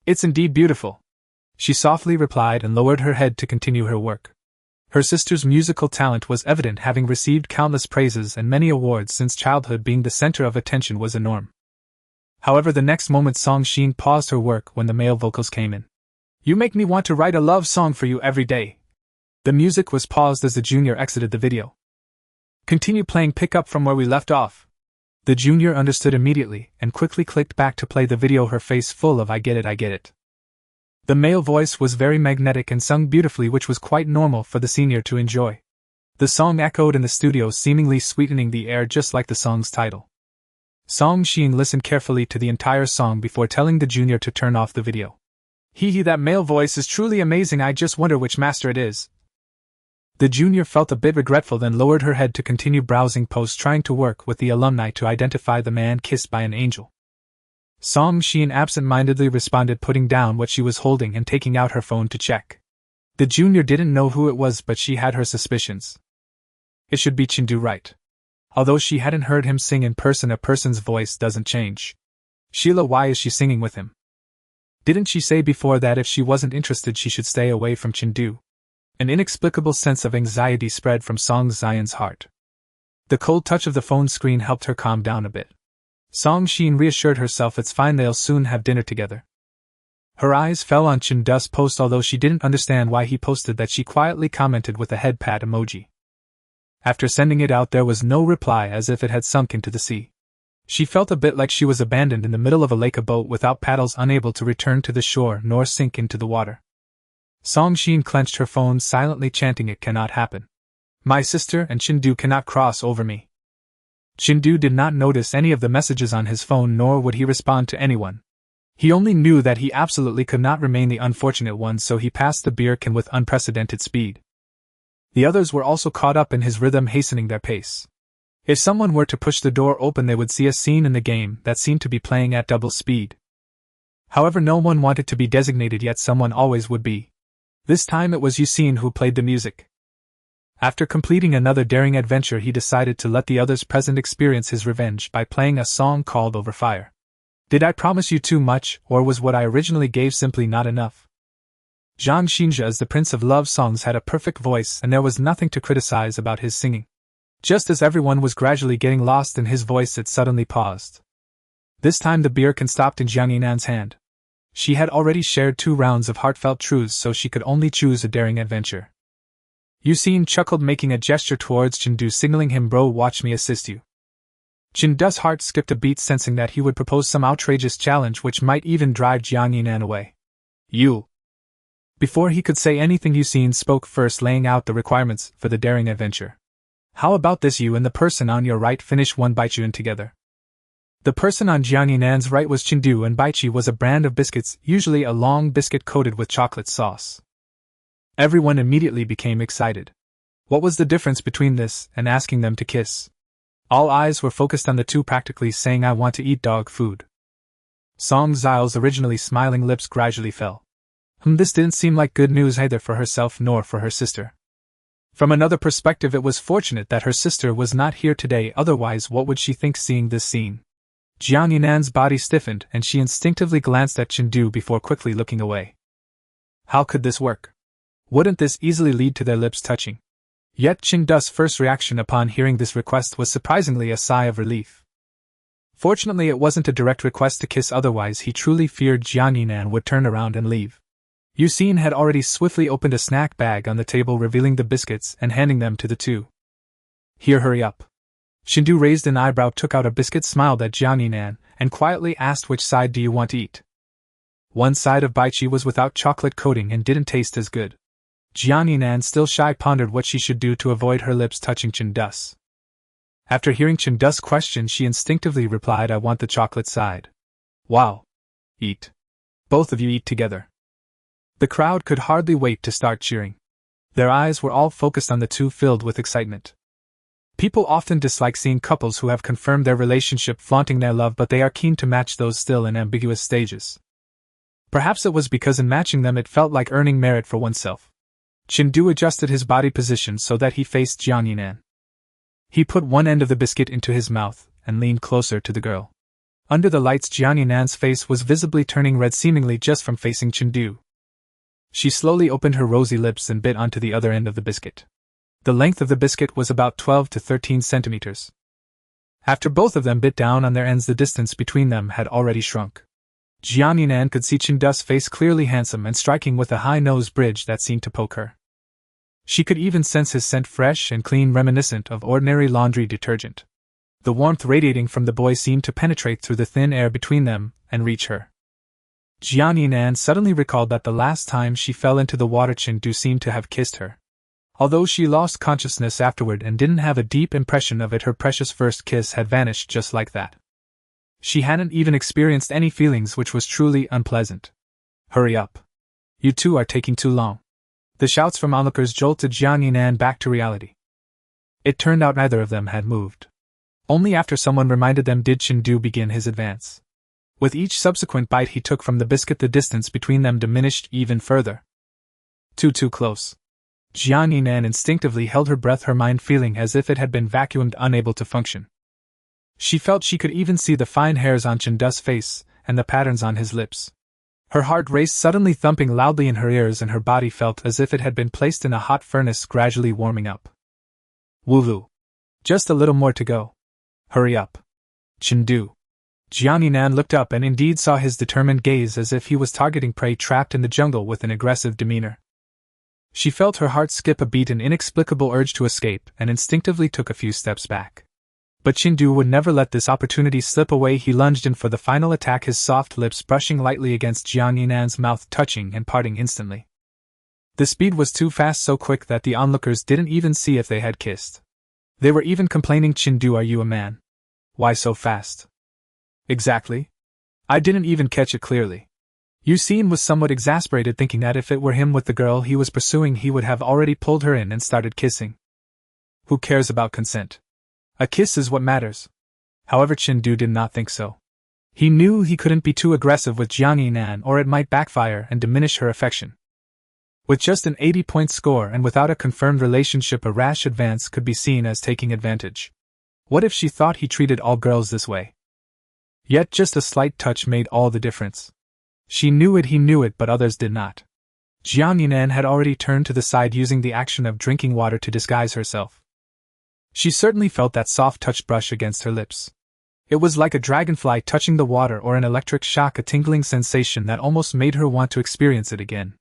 "It's indeed beautiful," she softly replied and lowered her head to continue her work. Her sister's musical talent was evident, having received countless praises and many awards since childhood. Being the center of attention was a norm. However, the next moment Song Xin paused her work when the male vocals came in. "You make me want to write a love song for you every day." The music was paused as the junior exited the video. "Continue playing, pick up from where we left off." The junior understood immediately and quickly clicked back to play the video, her face full of "I get it, I get it." The male voice was very magnetic and sung beautifully, which was quite normal for the senior to enjoy. The song echoed in the studio, seemingly sweetening the air just like the song's title. Song Xin listened carefully to the entire song before telling the junior to turn off the video. That male voice is truly amazing, I just wonder which master it is." The junior felt a bit regretful, then lowered her head to continue browsing posts, trying to work with the alumni to identify the man kissed by an angel. Song Xin absent-mindedly responded, putting down what she was holding and taking out her phone to check. The junior didn't know who it was, but she had her suspicions. It should be Chendu, right? Although she hadn't heard him sing in person, a person's voice doesn't change. Sheila, why is she singing with him? Didn't she say before that if she wasn't interested she should stay away from Chendu? An inexplicable sense of anxiety spread from Song Xian's heart. The cold touch of the phone screen helped her calm down a bit. Song Xin reassured herself, "It's fine, they'll soon have dinner together." Her eyes fell on Chendu's post. Although she didn't understand why he posted that, she quietly commented with a head pat emoji. After sending it out, there was no reply, as if it had sunk into the sea. She felt a bit like she was abandoned in the middle of a lake, a boat without paddles, unable to return to the shore nor sink into the water. Song Xin clenched her phone, silently chanting, "It cannot happen. My sister and Chendu cannot cross over me." Chendu did not notice any of the messages on his phone, nor would he respond to anyone. He only knew that he absolutely could not remain the unfortunate one, so he passed the beer can with unprecedented speed. The others were also caught up in his rhythm, hastening their pace. If someone were to push the door open, they would see a scene in the game that seemed to be playing at double speed. However, no one wanted to be designated, yet someone always would be. This time it was Yusin who played the music. After completing another daring adventure, he decided to let the others present experience his revenge by playing a song called Over Fire. Did I promise you too much, or was what I originally gave simply not enough? Zhang Xinjia, as the Prince of Love songs, had a perfect voice, and there was nothing to criticize about his singing. Just as everyone was gradually getting lost in his voice, it suddenly paused. This time the beer can stopped in Jiang Yinan's hand. She had already shared 2 rounds of heartfelt truths, so she could only choose a daring adventure. Yusin chuckled, making a gesture towards Chendu, signaling him, "Bro, watch me assist you." Chendu's heart skipped a beat, sensing that he would propose some outrageous challenge which might even drive Jiang Yinan away. "You." Before he could say anything, Yusin spoke first, laying out the requirements for the daring adventure. "How about this? You and the person on your right finish one baijian together." The person on Jiang Yinan's right was Chendu, and baichi was a brand of biscuits, usually a long biscuit coated with chocolate sauce. Everyone immediately became excited. What was the difference between this and asking them to kiss? All eyes were focused on the two, practically saying, "I want to eat dog food." Song Xiao's originally smiling lips gradually fell. This didn't seem like good news either for herself nor for her sister. From another perspective, it was fortunate that her sister was not here today, otherwise what would she think seeing this scene? Jiang Yinan's body stiffened, and she instinctively glanced at Chendu before quickly looking away. How could this work? Wouldn't this easily lead to their lips touching? Yet Chen Du's first reaction upon hearing this request was surprisingly a sigh of relief. Fortunately, it wasn't a direct request to kiss, otherwise he truly feared Jiang Yinan would turn around and leave. Yuxin had already swiftly opened a snack bag on the table, revealing the biscuits and handing them to the two. Here, hurry up. Shindu raised an eyebrow, took out a biscuit, smiled at Jiang Yinan, and quietly asked, which side do you want to eat? One side of Baichi was without chocolate coating and didn't taste as good. Jiang Yinan, still shy, pondered what she should do to avoid her lips touching Chen Du's. After hearing Chen Du's question, she instinctively replied, I want the chocolate side. Wow. Eat. Both of you eat together. The crowd could hardly wait to start cheering. Their eyes were all focused on the two, filled with excitement. People often dislike seeing couples who have confirmed their relationship flaunting their love, but they are keen to match those still in ambiguous stages. Perhaps it was because in matching them it felt like earning merit for oneself. Chindu adjusted his body position so that he faced Jiang Yinan. He put one end of the biscuit into his mouth and leaned closer to the girl. Under the lights, Jiang Yinan's face was visibly turning red, seemingly just from facing Chindu. She slowly opened her rosy lips and bit onto the other end of the biscuit. The length of the biscuit was about 12 to 13 centimeters. After both of them bit down on their ends, the distance between them had already shrunk. Jiang Yinan could see Chindu's face clearly, handsome and striking, with a high nose bridge that seemed to poke her. She could even sense his scent, fresh and clean, reminiscent of ordinary laundry detergent. The warmth radiating from the boy seemed to penetrate through the thin air between them and reach her. Jiang Yinan suddenly recalled that the last time she fell into the water, Chindu seemed to have kissed her. Although she lost consciousness afterward and didn't have a deep impression of it, her precious first kiss had vanished just like that. She hadn't even experienced any feelings, which was truly unpleasant. Hurry up. You two are taking too long. The shouts from onlookers jolted Jiang Yinan back to reality. It turned out neither of them had moved. Only after someone reminded them did Chindu begin his advance. With each subsequent bite he took from the biscuit, the distance between them diminished even further. Too close. Jiang Yinan instinctively held her breath, her mind feeling as if it had been vacuumed, unable to function. She felt she could even see the fine hairs on Chindu's face and the patterns on his lips. Her heart raced, suddenly thumping loudly in her ears, and her body felt as if it had been placed in a hot furnace, gradually warming up. Woo-hoo. Just a little more to go. Hurry up. Chindu. Jiang Yinan looked up and indeed saw his determined gaze, as if he was targeting prey trapped in the jungle with an aggressive demeanor. She felt her heart skip a beat, an inexplicable urge to escape, and instinctively took a few steps back. But Chindu would never let this opportunity slip away. He lunged in for the final attack, his soft lips brushing lightly against Jiang Yinan's mouth, touching and parting instantly. The speed was too fast, so quick that the onlookers didn't even see if they had kissed. They were even complaining, Chindu, are you a man? Why so fast? Exactly. I didn't even catch it clearly. Yuxin was somewhat exasperated, thinking that if it were him with the girl he was pursuing, he would have already pulled her in and started kissing. Who cares about consent? A kiss is what matters. However, Chindu did not think so. He knew he couldn't be too aggressive with Jiang Yinan, or it might backfire and diminish her affection. With just an 80-point score and without a confirmed relationship, a rash advance could be seen as taking advantage. What if she thought he treated all girls this way? Yet just a slight touch made all the difference. She knew it, he knew it, but others did not. Jiang Yinan had already turned to the side, using the action of drinking water to disguise herself. She certainly felt that soft touch brush against her lips. It was like a dragonfly touching the water, or an electric shock, a tingling sensation that almost made her want to experience it again.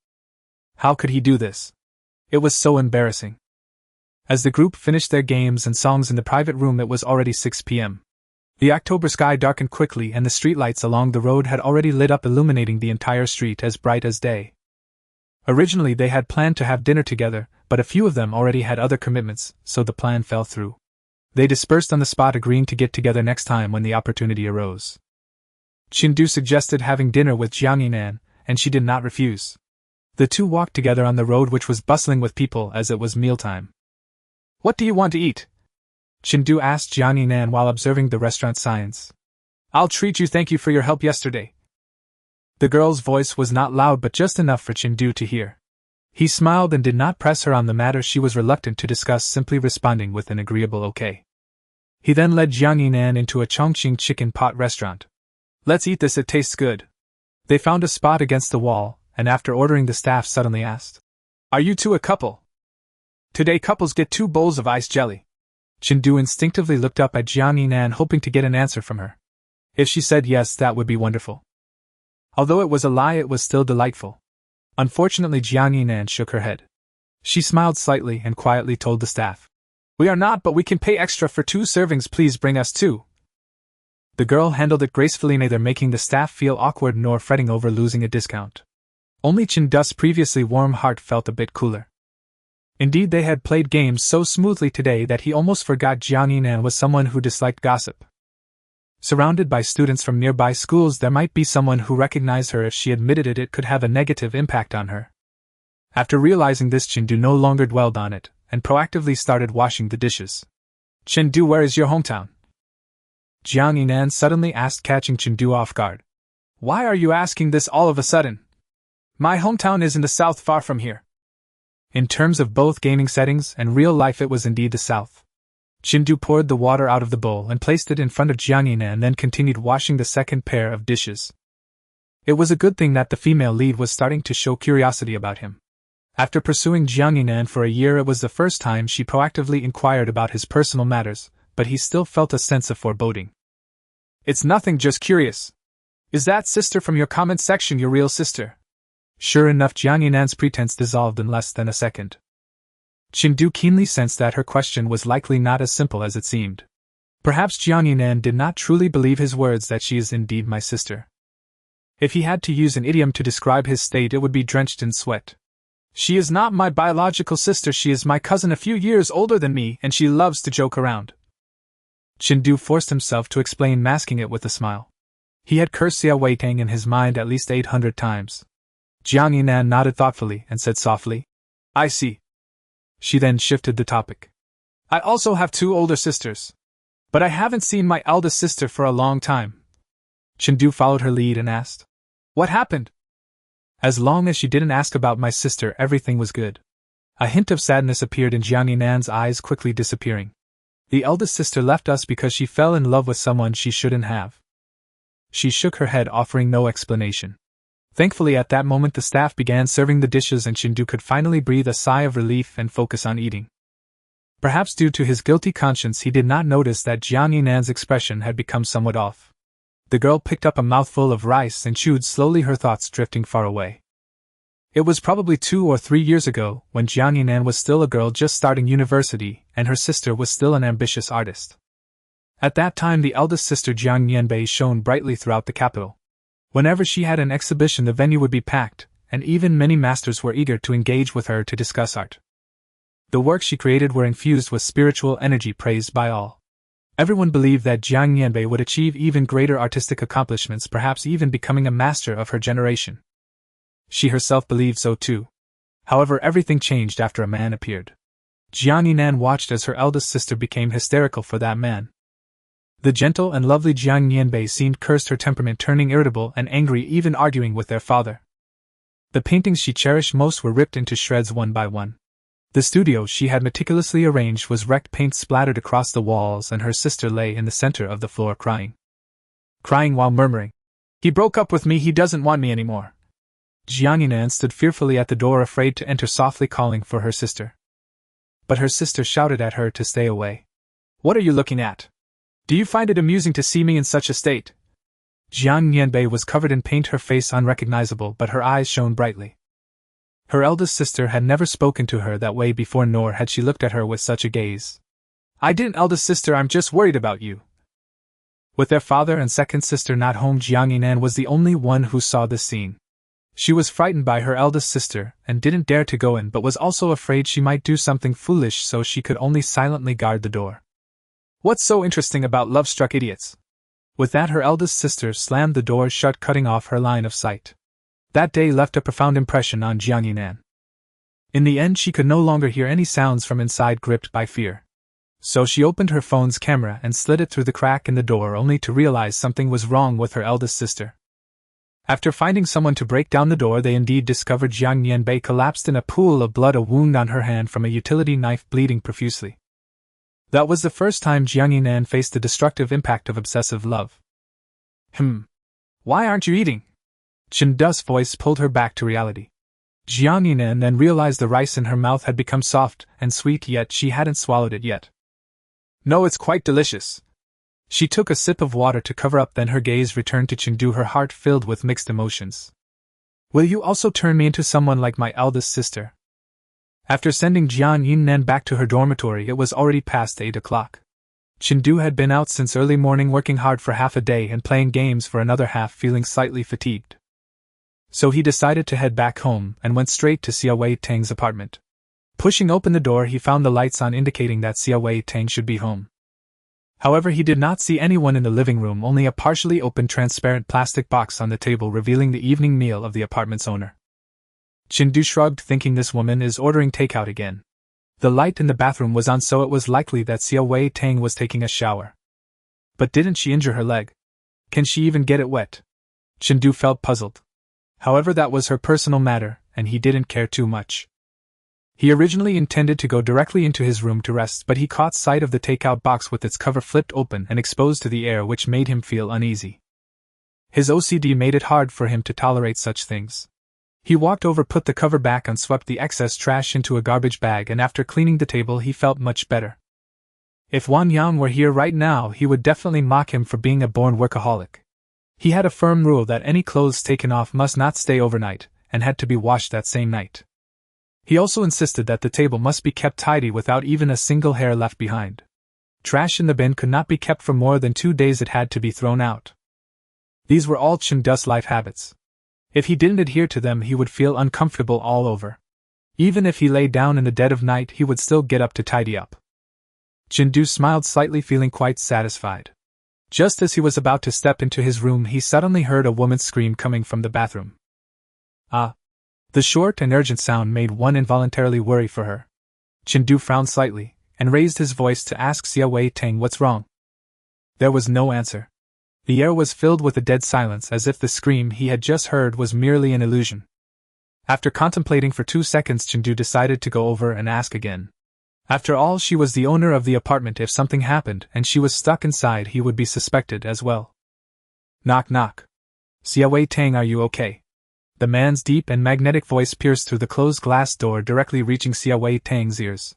How could he do this? It was so embarrassing. As the group finished their games and songs in the private room, it was already 6 p.m. The October sky darkened quickly, and the streetlights along the road had already lit up, illuminating the entire street as bright as day. Originally they had planned to have dinner together, but a few of them already had other commitments, so the plan fell through. They dispersed on the spot, agreeing to get together next time when the opportunity arose. Chindu suggested having dinner with Jiang Yinan, and she did not refuse. The two walked together on the road, which was bustling with people as it was mealtime. What do you want to eat? Chindu asked Jiang Yinan while observing the restaurant signs. I'll treat you, thank you for your help yesterday. The girl's voice was not loud, but just enough for Chindu to hear. He smiled and did not press her on the matter she was reluctant to discuss, simply responding with an agreeable okay. He then led Jiang Yinan into a Chongqing chicken pot restaurant. Let's eat this, it tastes good. They found a spot against the wall, and after ordering, the staff suddenly asked, Are you two a couple? Today couples get 2 bowls of ice jelly. Chindu instinctively looked up at Jiang Yinan, hoping to get an answer from her. If she said yes, that would be wonderful. Although it was a lie, it was still delightful. Unfortunately, Jiang Yinan shook her head. She smiled slightly and quietly told the staff, "We are not, but we can pay extra for 2 servings. Please bring us 2. The girl handled it gracefully, neither making the staff feel awkward nor fretting over losing a discount. Only Chindu's previously warm heart felt a bit cooler. Indeed, they had played games so smoothly today that he almost forgot Jiang Yinan was someone who disliked gossip. Surrounded by students from nearby schools, there might be someone who recognized her. If she admitted it, it could have a negative impact on her. After realizing this, Chindu no longer dwelled on it, and proactively started washing the dishes. "Chindu, where is your hometown?" Jiang Yinan suddenly asked, catching Chindu off guard. "Why are you asking this all of a sudden? My hometown is in the south, far from here." In terms of both gaming settings and real life, it was indeed the south. Chindu poured the water out of the bowl and placed it in front of Jiang Yinan, and then continued washing the second pair of dishes. It was a good thing that the female lead was starting to show curiosity about him. After pursuing Jiang Yinan for a year, it was the first time she proactively inquired about his personal matters, but he still felt a sense of foreboding. "It's nothing, just curious. Is that sister from your comment section your real sister?" Sure enough, Jiang Yinan's pretense dissolved in less than a second. Chindu keenly sensed that her question was likely not as simple as it seemed. Perhaps Jiang Yinan did not truly believe his words that she is indeed my sister. If he had to use an idiom to describe his state, it would be drenched in sweat. "She is not my biological sister, she is my cousin a few years older than me, and she loves to joke around." Chindu forced himself to explain, masking it with a smile. He had cursed Xia Weitang in his mind at least 800 times. Jiang Yinan nodded thoughtfully and said softly, "I see." She then shifted the topic. "I also have 2 older sisters. But I haven't seen my eldest sister for a long time." Chindu followed her lead and asked, "What happened?" "As long as she didn't ask about my sister, everything was good." A hint of sadness appeared in Jiang Yinan's eyes, quickly disappearing. "The eldest sister left us because she fell in love with someone she shouldn't have." She shook her head, offering no explanation. Thankfully, at that moment the staff began serving the dishes, and Chindu could finally breathe a sigh of relief and focus on eating. Perhaps due to his guilty conscience, he did not notice that Jiang Yinan's expression had become somewhat off. The girl picked up a mouthful of rice and chewed slowly, her thoughts drifting far away. It was probably 2 or 3 years ago, when Jiang Yinan was still a girl just starting university, and her sister was still an ambitious artist. At that time, the eldest sister Jiang Yanbei shone brightly throughout the capital. Whenever she had an exhibition, the venue would be packed, and even many masters were eager to engage with her to discuss art. The works she created were infused with spiritual energy, praised by all. Everyone believed that Jiang Yanbei would achieve even greater artistic accomplishments, perhaps even becoming a master of her generation. She herself believed so too. However, everything changed after a man appeared. Jiang Yinan watched as her eldest sister became hysterical for that man. The gentle and lovely Jiang Yanbei seemed cursed, her temperament turning irritable and angry, even arguing with their father. The paintings she cherished most were ripped into shreds one by one. The studio she had meticulously arranged was wrecked, paint splattered across the walls, and her sister lay in the center of the floor crying. Crying while murmuring, "He broke up with me, he doesn't want me anymore." Jiang Yinan stood fearfully at the door, afraid to enter, softly calling for her sister. But her sister shouted at her to stay away. "What are you looking at? Do you find it amusing to see me in such a state?" Jiang Yanbei was covered in paint, her face unrecognizable, but her eyes shone brightly. Her eldest sister had never spoken to her that way before, nor had she looked at her with such a gaze. "I didn't, eldest sister, I'm just worried about you." With their father and second sister not home, Jiang Yinan was the only one who saw this scene. She was frightened by her eldest sister, and didn't dare to go in, but was also afraid she might do something foolish, so she could only silently guard the door. "What's so interesting about love-struck idiots?" With that, her eldest sister slammed the door shut, cutting off her line of sight. That day left a profound impression on Jiang Yinan. In the end, she could no longer hear any sounds from inside, gripped by fear. So she opened her phone's camera and slid it through the crack in the door, only to realize something was wrong with her eldest sister. After finding someone to break down the door, they indeed discovered Jiang Yanbei collapsed in a pool of blood, a wound on her hand from a utility knife bleeding profusely. That was the first time Jiang Yinan faced the destructive impact of obsessive love. Why aren't you eating?" Chen Du's voice pulled her back to reality. Jiang Yinan then realized the rice in her mouth had become soft and sweet, yet she hadn't swallowed it yet. No, it's quite delicious. She took a sip of water to cover up, then her gaze returned to Chengdu, her heart filled with mixed emotions. Will you also turn me into someone like my eldest sister? After sending Jiang Yinan back to her dormitory, it was already past 8 o'clock. Chengdu had been out since early morning, working hard for half a day and playing games for another half, feeling slightly fatigued. So he decided to head back home and went straight to Xia Wei Tang's apartment. Pushing open the door, he found the lights on, indicating that Xia Wei Tang should be home. However, he did not see anyone in the living room, only a partially open transparent plastic box on the table revealing the evening meal of the apartment's owner. Chengdu shrugged, thinking this woman is ordering takeout again. The light in the bathroom was on, so it was likely that Xia Wei Tang was taking a shower. But didn't she injure her leg? Can she even get it wet? Chengdu felt puzzled. However, that was her personal matter, and he didn't care too much. He originally intended to go directly into his room to rest, but he caught sight of the takeout box with its cover flipped open and exposed to the air, which made him feel uneasy. His OCD made it hard for him to tolerate such things. He walked over, put the cover back and swept the excess trash into a garbage bag, and after cleaning the table he felt much better. If Wan Yang were here right now, he would definitely mock him for being a born workaholic. He had a firm rule that any clothes taken off must not stay overnight, and had to be washed that same night. He also insisted that the table must be kept tidy without even a single hair left behind. Trash in the bin could not be kept for more than 2 days, it had to be thrown out. These were all Chengdu's life habits. If he didn't adhere to them, he would feel uncomfortable all over. Even if he lay down in the dead of night, he would still get up to tidy up. Chengdu smiled slightly, feeling quite satisfied. Just as he was about to step into his room, he suddenly heard a woman's scream coming from the bathroom. Ah! The short and urgent sound made one involuntarily worry for her. Chengdu frowned slightly, and raised his voice to ask Xia Wei Tang what's wrong. There was no answer. The air was filled with a dead silence, as if the scream he had just heard was merely an illusion. After contemplating for 2 seconds, Chengdu decided to go over and ask again. After all, she was the owner of the apartment. If something happened and she was stuck inside, he would be suspected as well. Knock knock. Xia Wei Tang, are you okay? The man's deep and magnetic voice pierced through the closed glass door, directly reaching Xia Wei Tang's ears.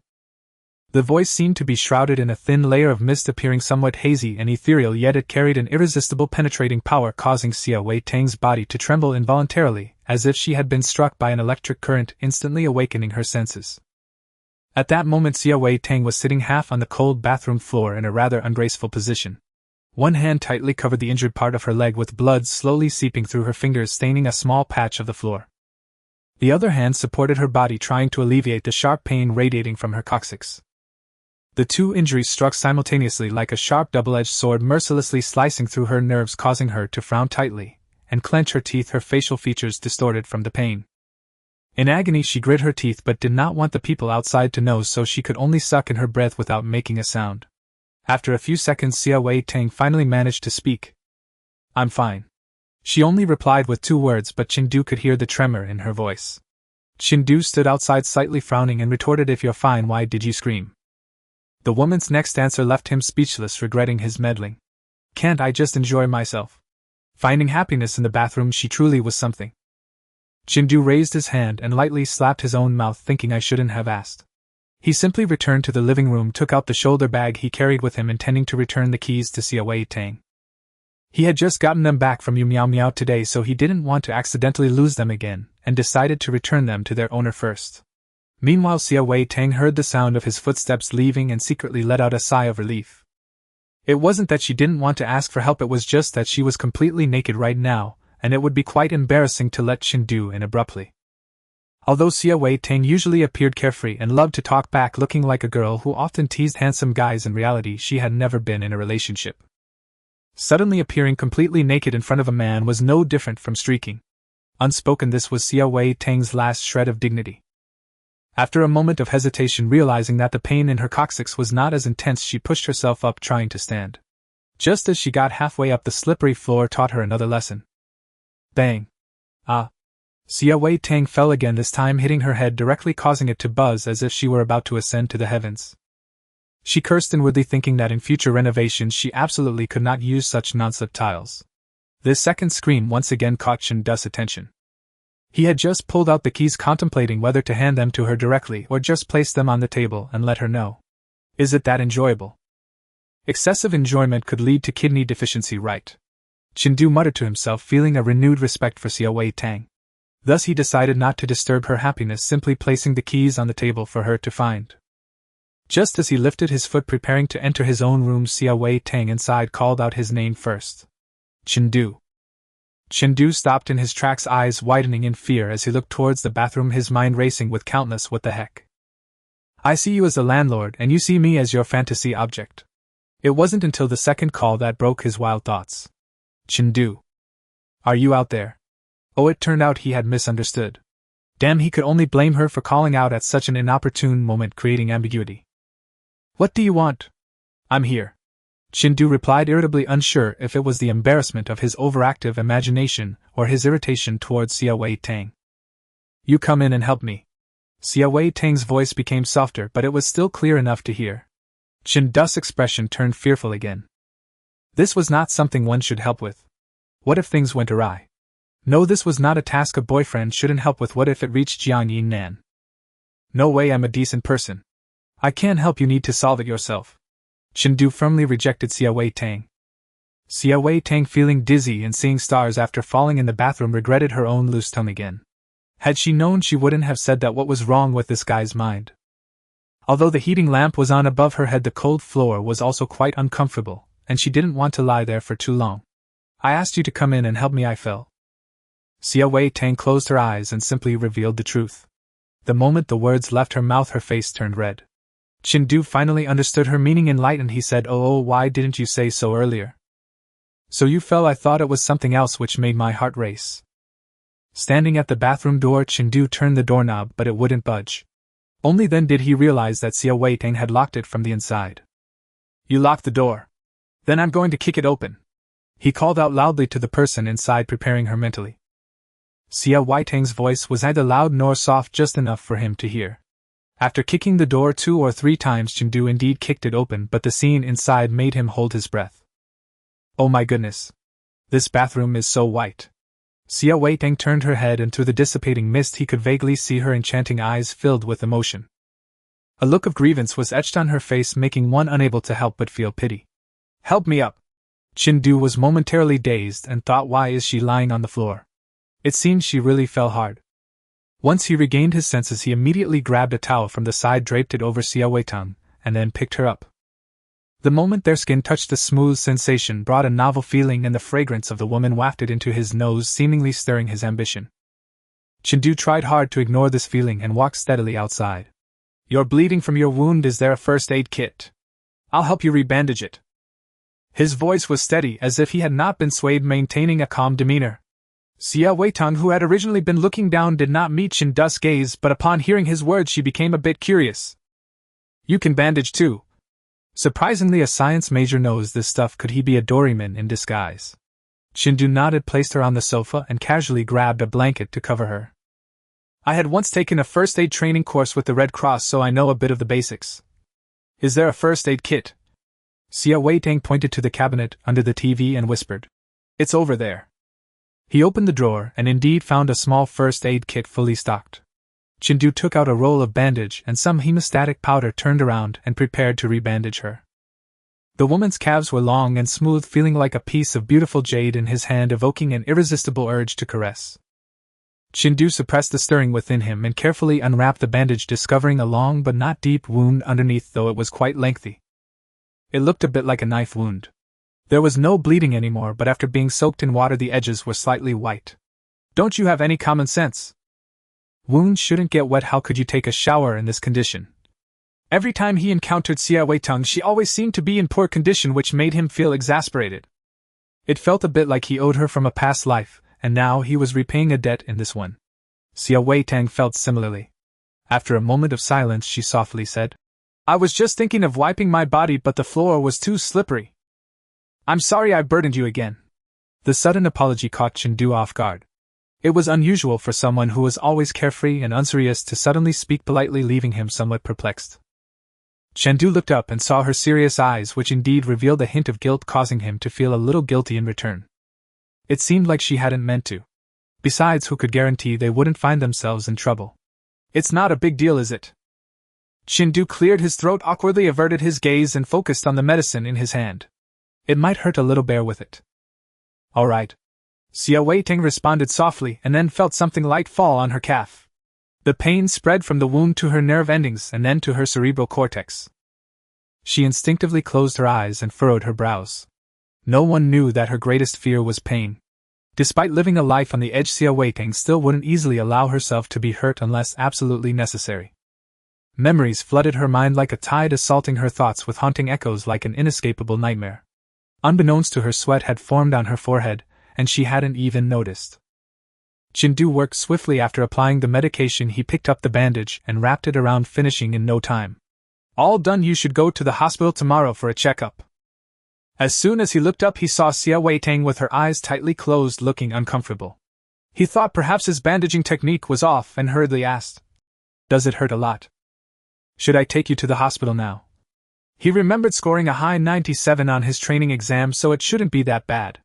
The voice seemed to be shrouded in a thin layer of mist, appearing somewhat hazy and ethereal, yet it carried an irresistible penetrating power, causing Xia Wei Tang's body to tremble involuntarily, as if she had been struck by an electric current, instantly awakening her senses. At that moment, Xia Wei Tang was sitting half on the cold bathroom floor in a rather ungraceful position. One hand tightly covered the injured part of her leg, with blood slowly seeping through her fingers, staining a small patch of the floor. The other hand supported her body, trying to alleviate the sharp pain radiating from her coccyx. The two injuries struck simultaneously like a sharp double-edged sword, mercilessly slicing through her nerves, causing her to frown tightly and clench her teeth, her facial features distorted from the pain. In agony, she grit her teeth but did not want the people outside to know, so she could only suck in her breath without making a sound. After a few seconds, Xia Wei Tang finally managed to speak. I'm fine. She only replied with 2 words, but Chengdu could hear the tremor in her voice. Chengdu stood outside slightly frowning and retorted, if you're fine, why did you scream? The woman's next answer left him speechless, regretting his meddling. Can't I just enjoy myself? Finding happiness in the bathroom, she truly was something. Chengdu raised his hand and lightly slapped his own mouth, thinking I shouldn't have asked. He simply returned to the living room, took out the shoulder bag he carried with him, intending to return the keys to Xia Wei Tang. He had just gotten them back from Yu Miao Miao today, so he didn't want to accidentally lose them again, and decided to return them to their owner first. Meanwhile, Xia Wei Tang heard the sound of his footsteps leaving and secretly let out a sigh of relief. It wasn't that she didn't want to ask for help, it was just that she was completely naked right now, and it would be quite embarrassing to let Chengdu in abruptly. Although Xia Wei Tang usually appeared carefree and loved to talk back, looking like a girl who often teased handsome guys, in reality she had never been in a relationship. Suddenly appearing completely naked in front of a man was no different from streaking. Unspoken, this was Xia Wei Tang's last shred of dignity. After a moment of hesitation, realizing that the pain in her coccyx was not as intense, she pushed herself up, trying to stand. Just as she got halfway up, the slippery floor taught her another lesson. Bang! Ah! Xia Wei Tang fell again, this time hitting her head directly, causing it to buzz as if she were about to ascend to the heavens. She cursed inwardly, thinking that in future renovations she absolutely could not use such non-slip tiles. This second scream once again caught Chengdu's attention. He had just pulled out the keys, contemplating whether to hand them to her directly or just place them on the table and let her know. Is it that enjoyable? Excessive enjoyment could lead to kidney deficiency, right? Chindu muttered to himself, feeling a renewed respect for Xia Wei Tang. Thus he decided not to disturb her happiness, simply placing the keys on the table for her to find. Just as he lifted his foot preparing to enter his own room, Xia Wei Tang inside called out his name first. Chindu. Chindu stopped in his tracks, eyes widening in fear as he looked towards the bathroom, his mind racing with countless "what the heck." I see you as the landlord and you see me as your fantasy object. It wasn't until the second call that broke his wild thoughts. Chindu. Are you out there? Oh, it turned out he had misunderstood. Damn, he could only blame her for calling out at such an inopportune moment, creating ambiguity. What do you want? I'm here. Chindu replied, irritably, unsure if it was the embarrassment of his overactive imagination or his irritation towards Xia Wei Tang. You come in and help me. Xia Wei Tang's voice became softer, but it was still clear enough to hear. Chindu's expression turned fearful again. This was not something one should help with. What if things went awry? No, this was not a task a boyfriend shouldn't help with. What if it reached Jiang Yinnan? No way, I'm a decent person. I can't help, you need to solve it yourself. Chindu firmly rejected Xia Wei Tang. Xia Wei Tang, feeling dizzy and seeing stars after falling in the bathroom, regretted her own loose tongue again. Had she known, she wouldn't have said that. What was wrong with this guy's mind? Although the heating lamp was on above her head, the cold floor was also quite uncomfortable, and she didn't want to lie there for too long. I asked you to come in and help me, I fell. Xia Wei Tang closed her eyes and simply revealed the truth. The moment the words left her mouth, her face turned red. Chindu finally understood her meaning. Enlightened, he said, Oh, why didn't you say so earlier? So you fell? I thought it was something else, which made my heart race. Standing at the bathroom door, Chindu turned the doorknob, but it wouldn't budge. Only then did he realize that Xia Wei Tang had locked it from the inside. You locked the door? Then I'm going to kick it open. He called out loudly to the person inside, preparing her mentally. Xia Wei Tang's voice was neither loud nor soft, just enough for him to hear. After kicking the door 2 or 3 times, Chindu indeed kicked it open, but the scene inside made him hold his breath. Oh my goodness. This bathroom is so white. Xia Wei Tang turned her head, and through the dissipating mist he could vaguely see her enchanting eyes filled with emotion. A look of grievance was etched on her face, making one unable to help but feel pity. Help me up. Chindu was momentarily dazed and thought, why is she lying on the floor? It seemed she really fell hard. Once he regained his senses, he immediately grabbed a towel from the side, draped it over Xia Wei Tang, and then picked her up. The moment their skin touched, a smooth sensation brought a novel feeling, and the fragrance of the woman wafted into his nose, seemingly stirring his ambition. Chindu tried hard to ignore this feeling and walked steadily outside. You're bleeding from your wound. Is there a first aid kit? I'll help you rebandage it. His voice was steady, as if he had not been swayed, maintaining a calm demeanor. Xia Wei Tang, who had originally been looking down, did not meet Chindu's gaze, but upon hearing his words she became a bit curious. You can bandage too. Surprisingly, a science major knows this stuff. Could he be a doryman in disguise? Chindu nodded, placed her on the sofa, and casually grabbed a blanket to cover her. I had once taken a first aid training course with the Red Cross, so I know a bit of the basics. Is there a first aid kit? Xia Wei Tang pointed to the cabinet under the TV and whispered. It's over there. He opened the drawer and indeed found a small first aid kit fully stocked. Chindu took out a roll of bandage and some hemostatic powder, turned around and prepared to rebandage her. The woman's calves were long and smooth, feeling like a piece of beautiful jade in his hand, evoking an irresistible urge to caress. Chindu suppressed the stirring within him and carefully unwrapped the bandage, discovering a long but not deep wound underneath, though it was quite lengthy. It looked a bit like a knife wound. There was no bleeding anymore, but after being soaked in water the edges were slightly white. Don't you have any common sense? Wounds shouldn't get wet. How could you take a shower in this condition? Every time he encountered Xia Wei Tang, she always seemed to be in poor condition, which made him feel exasperated. It felt a bit like he owed her from a past life, and now he was repaying a debt in this one. Xia Wei Tang felt similarly. After a moment of silence, she softly said, I was just thinking of wiping my body, but the floor was too slippery. I'm sorry I burdened you again. The sudden apology caught Chindu off guard. It was unusual for someone who was always carefree and unserious to suddenly speak politely, leaving him somewhat perplexed. Chindu looked up and saw her serious eyes, which indeed revealed a hint of guilt, causing him to feel a little guilty in return. It seemed like she hadn't meant to. Besides, who could guarantee they wouldn't find themselves in trouble? It's not a big deal, is it? Chindu cleared his throat awkwardly, averted his gaze, and focused on the medicine in his hand. It might hurt a little, bear with it. All right. Xia Weiting responded softly and then felt something light fall on her calf. The pain spread from the wound to her nerve endings and then to her cerebral cortex. She instinctively closed her eyes and furrowed her brows. No one knew that her greatest fear was pain. Despite living a life on the edge, Xia Weiting still wouldn't easily allow herself to be hurt unless absolutely necessary. Memories flooded her mind like a tide, assaulting her thoughts with haunting echoes like an inescapable nightmare. Unbeknownst to her, sweat had formed on her forehead, and she hadn't even noticed. Chindu worked swiftly. After applying the medication, he picked up the bandage and wrapped it around, finishing in no time. All done, you should go to the hospital tomorrow for a checkup. As soon as he looked up, he saw Xia Weiting with her eyes tightly closed, looking uncomfortable. He thought perhaps his bandaging technique was off and hurriedly asked, "Does it hurt a lot? Should I take you to the hospital now?" He remembered scoring a high 97 on his training exam, so it shouldn't be that bad.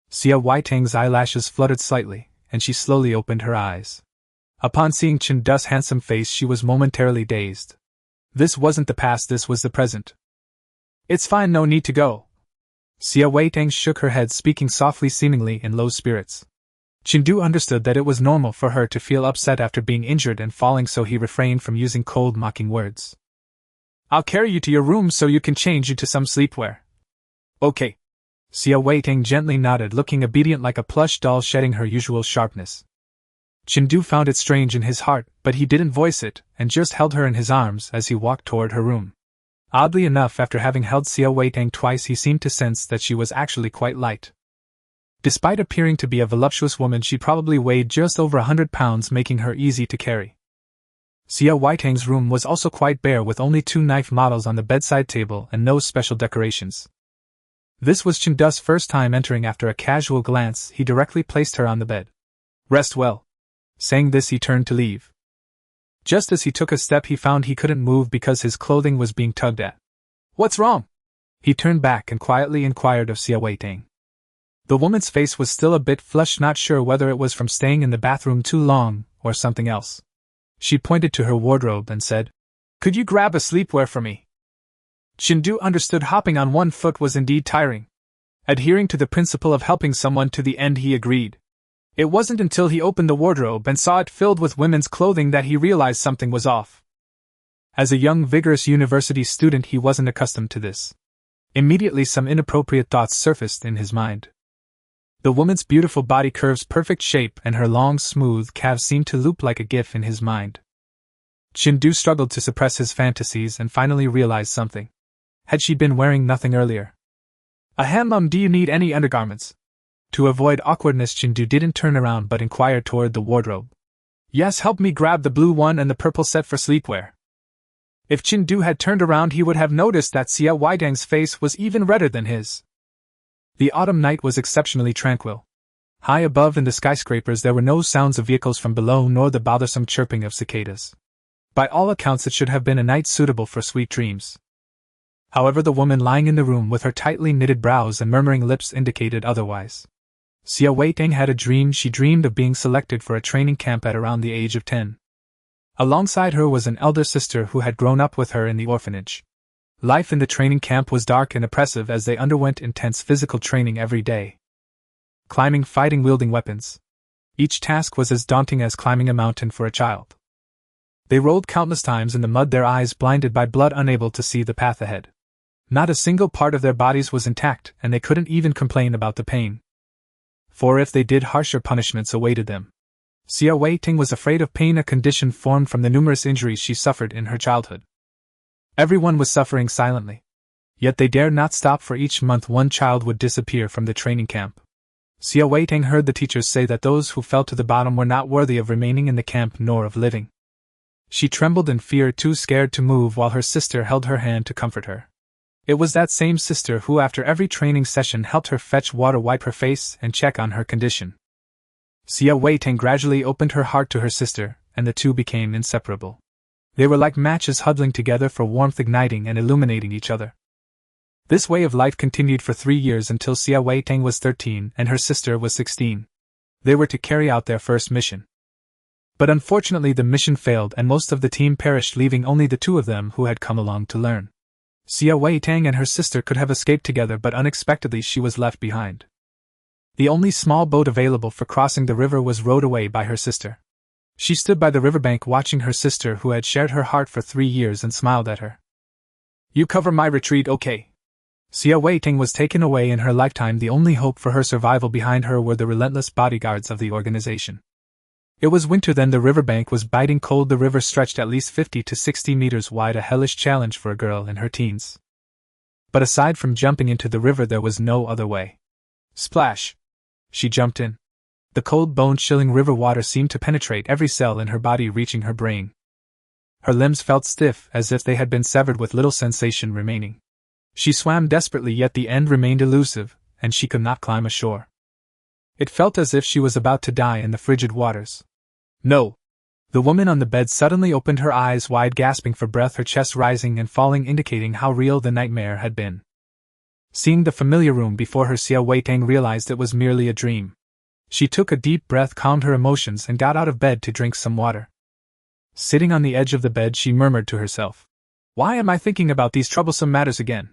Xia Weiting's eyelashes fluttered slightly, and she slowly opened her eyes. Upon seeing Chindu's handsome face, she was momentarily dazed. This wasn't the past, this was the present. "It's fine, no need to go." Xia Weiting shook her head, speaking softly, seemingly in low spirits. Chindu understood that it was normal for her to feel upset after being injured and falling, so he refrained from using cold, mocking words. "I'll carry you to your room so you can change into some sleepwear." "Okay." Xia Weiting gently nodded, looking obedient like a plush doll, shedding her usual sharpness. Chindu found it strange in his heart, but he didn't voice it, and just held her in his arms as he walked toward her room. Oddly enough, after having held Xia Weiting twice, he seemed to sense that she was actually quite light. Despite appearing to be a voluptuous woman, she probably weighed just over 100 pounds, making her easy to carry. Xia Weiting's room was also quite bare, with only 2 knife models on the bedside table and no special decorations. This was Chindu's first time entering. After a casual glance, he directly placed her on the bed. "Rest well." Saying this, he turned to leave. Just as he took a step, he found he couldn't move because his clothing was being tugged at. "What's wrong?" He turned back and quietly inquired of Xia Weiting. The woman's face was still a bit flushed, not sure whether it was from staying in the bathroom too long or something else. She pointed to her wardrobe and said, "Could you grab a sleepwear for me?" Chindu understood hopping on one foot was indeed tiring. Adhering to the principle of helping someone to the end, he agreed. It wasn't until he opened the wardrobe and saw it filled with women's clothing that he realized something was off. As a young, vigorous university student, he wasn't accustomed to this. Immediately, some inappropriate thoughts surfaced in his mind. The woman's beautiful body curves, perfect shape, and her long, smooth calves seemed to loop like a gif in his mind. Chindu struggled to suppress his fantasies and finally realized something. Had she been wearing nothing earlier? "Ahem, do you need any undergarments?" To avoid awkwardness, Chindu didn't turn around but inquired toward the wardrobe. "Yes, help me grab the blue one and the purple set for sleepwear." If Chindu had turned around, he would have noticed that Xia Weiting's face was even redder than his. The autumn night was exceptionally tranquil. High above in the skyscrapers, there were no sounds of vehicles from below nor the bothersome chirping of cicadas. By all accounts, it should have been a night suitable for sweet dreams. However, the woman lying in the room with her tightly knitted brows and murmuring lips indicated otherwise. Xia Weiting had a dream. She dreamed of being selected for a training camp at around the age of 10. Alongside her was an elder sister who had grown up with her in the orphanage. Life in the training camp was dark and oppressive as they underwent intense physical training every day. Climbing, fighting, wielding weapons. Each task was as daunting as climbing a mountain for a child. They rolled countless times in the mud, their eyes blinded by blood, unable to see the path ahead. Not a single part of their bodies was intact, and they couldn't even complain about the pain. For if they did, harsher punishments awaited them. Xia Weiting was afraid of pain, a condition formed from the numerous injuries she suffered in her childhood. Everyone was suffering silently. Yet they dared not stop, for each month one child would disappear from the training camp. Xia Weiting heard the teachers say that those who fell to the bottom were not worthy of remaining in the camp nor of living. She trembled in fear, too scared to move, while her sister held her hand to comfort her. It was that same sister who, after every training session, helped her fetch water, wipe her face, and check on her condition. Xia Weiting gradually opened her heart to her sister, and the two became inseparable. They were like matches huddling together for warmth, igniting and illuminating each other. This way of life continued for 3 years until Xia Weiting was 13 and her sister was 16. They were to carry out their first mission. But unfortunately the mission failed and most of the team perished, leaving only the two of them who had come along to learn. Xia Weitang and her sister could have escaped together, but unexpectedly she was left behind. The only small boat available for crossing the river was rowed away by her sister. She stood by the riverbank watching her sister, who had shared her heart for 3 years, and smiled at her. "You cover my retreat, okay?" Xia Weitang was taken away in her lifetime. The only hope for her survival behind her were the relentless bodyguards of the organization. It was winter then, the riverbank was biting cold, the river stretched at least 50 to 60 meters wide, a hellish challenge for a girl in her teens. But aside from jumping into the river there was no other way. Splash! She jumped in. The cold, bone-chilling river water seemed to penetrate every cell in her body, reaching her brain. Her limbs felt stiff, as if they had been severed, with little sensation remaining. She swam desperately, yet the end remained elusive, and she could not climb ashore. It felt as if she was about to die in the frigid waters. "No!" The woman on the bed suddenly opened her eyes wide, gasping for breath, her chest rising and falling, indicating how real the nightmare had been. Seeing the familiar room before her, Xia Weitang realized it was merely a dream. She took a deep breath, calmed her emotions, and got out of bed to drink some water. Sitting on the edge of the bed, she murmured to herself, "Why am I thinking about these troublesome matters again?"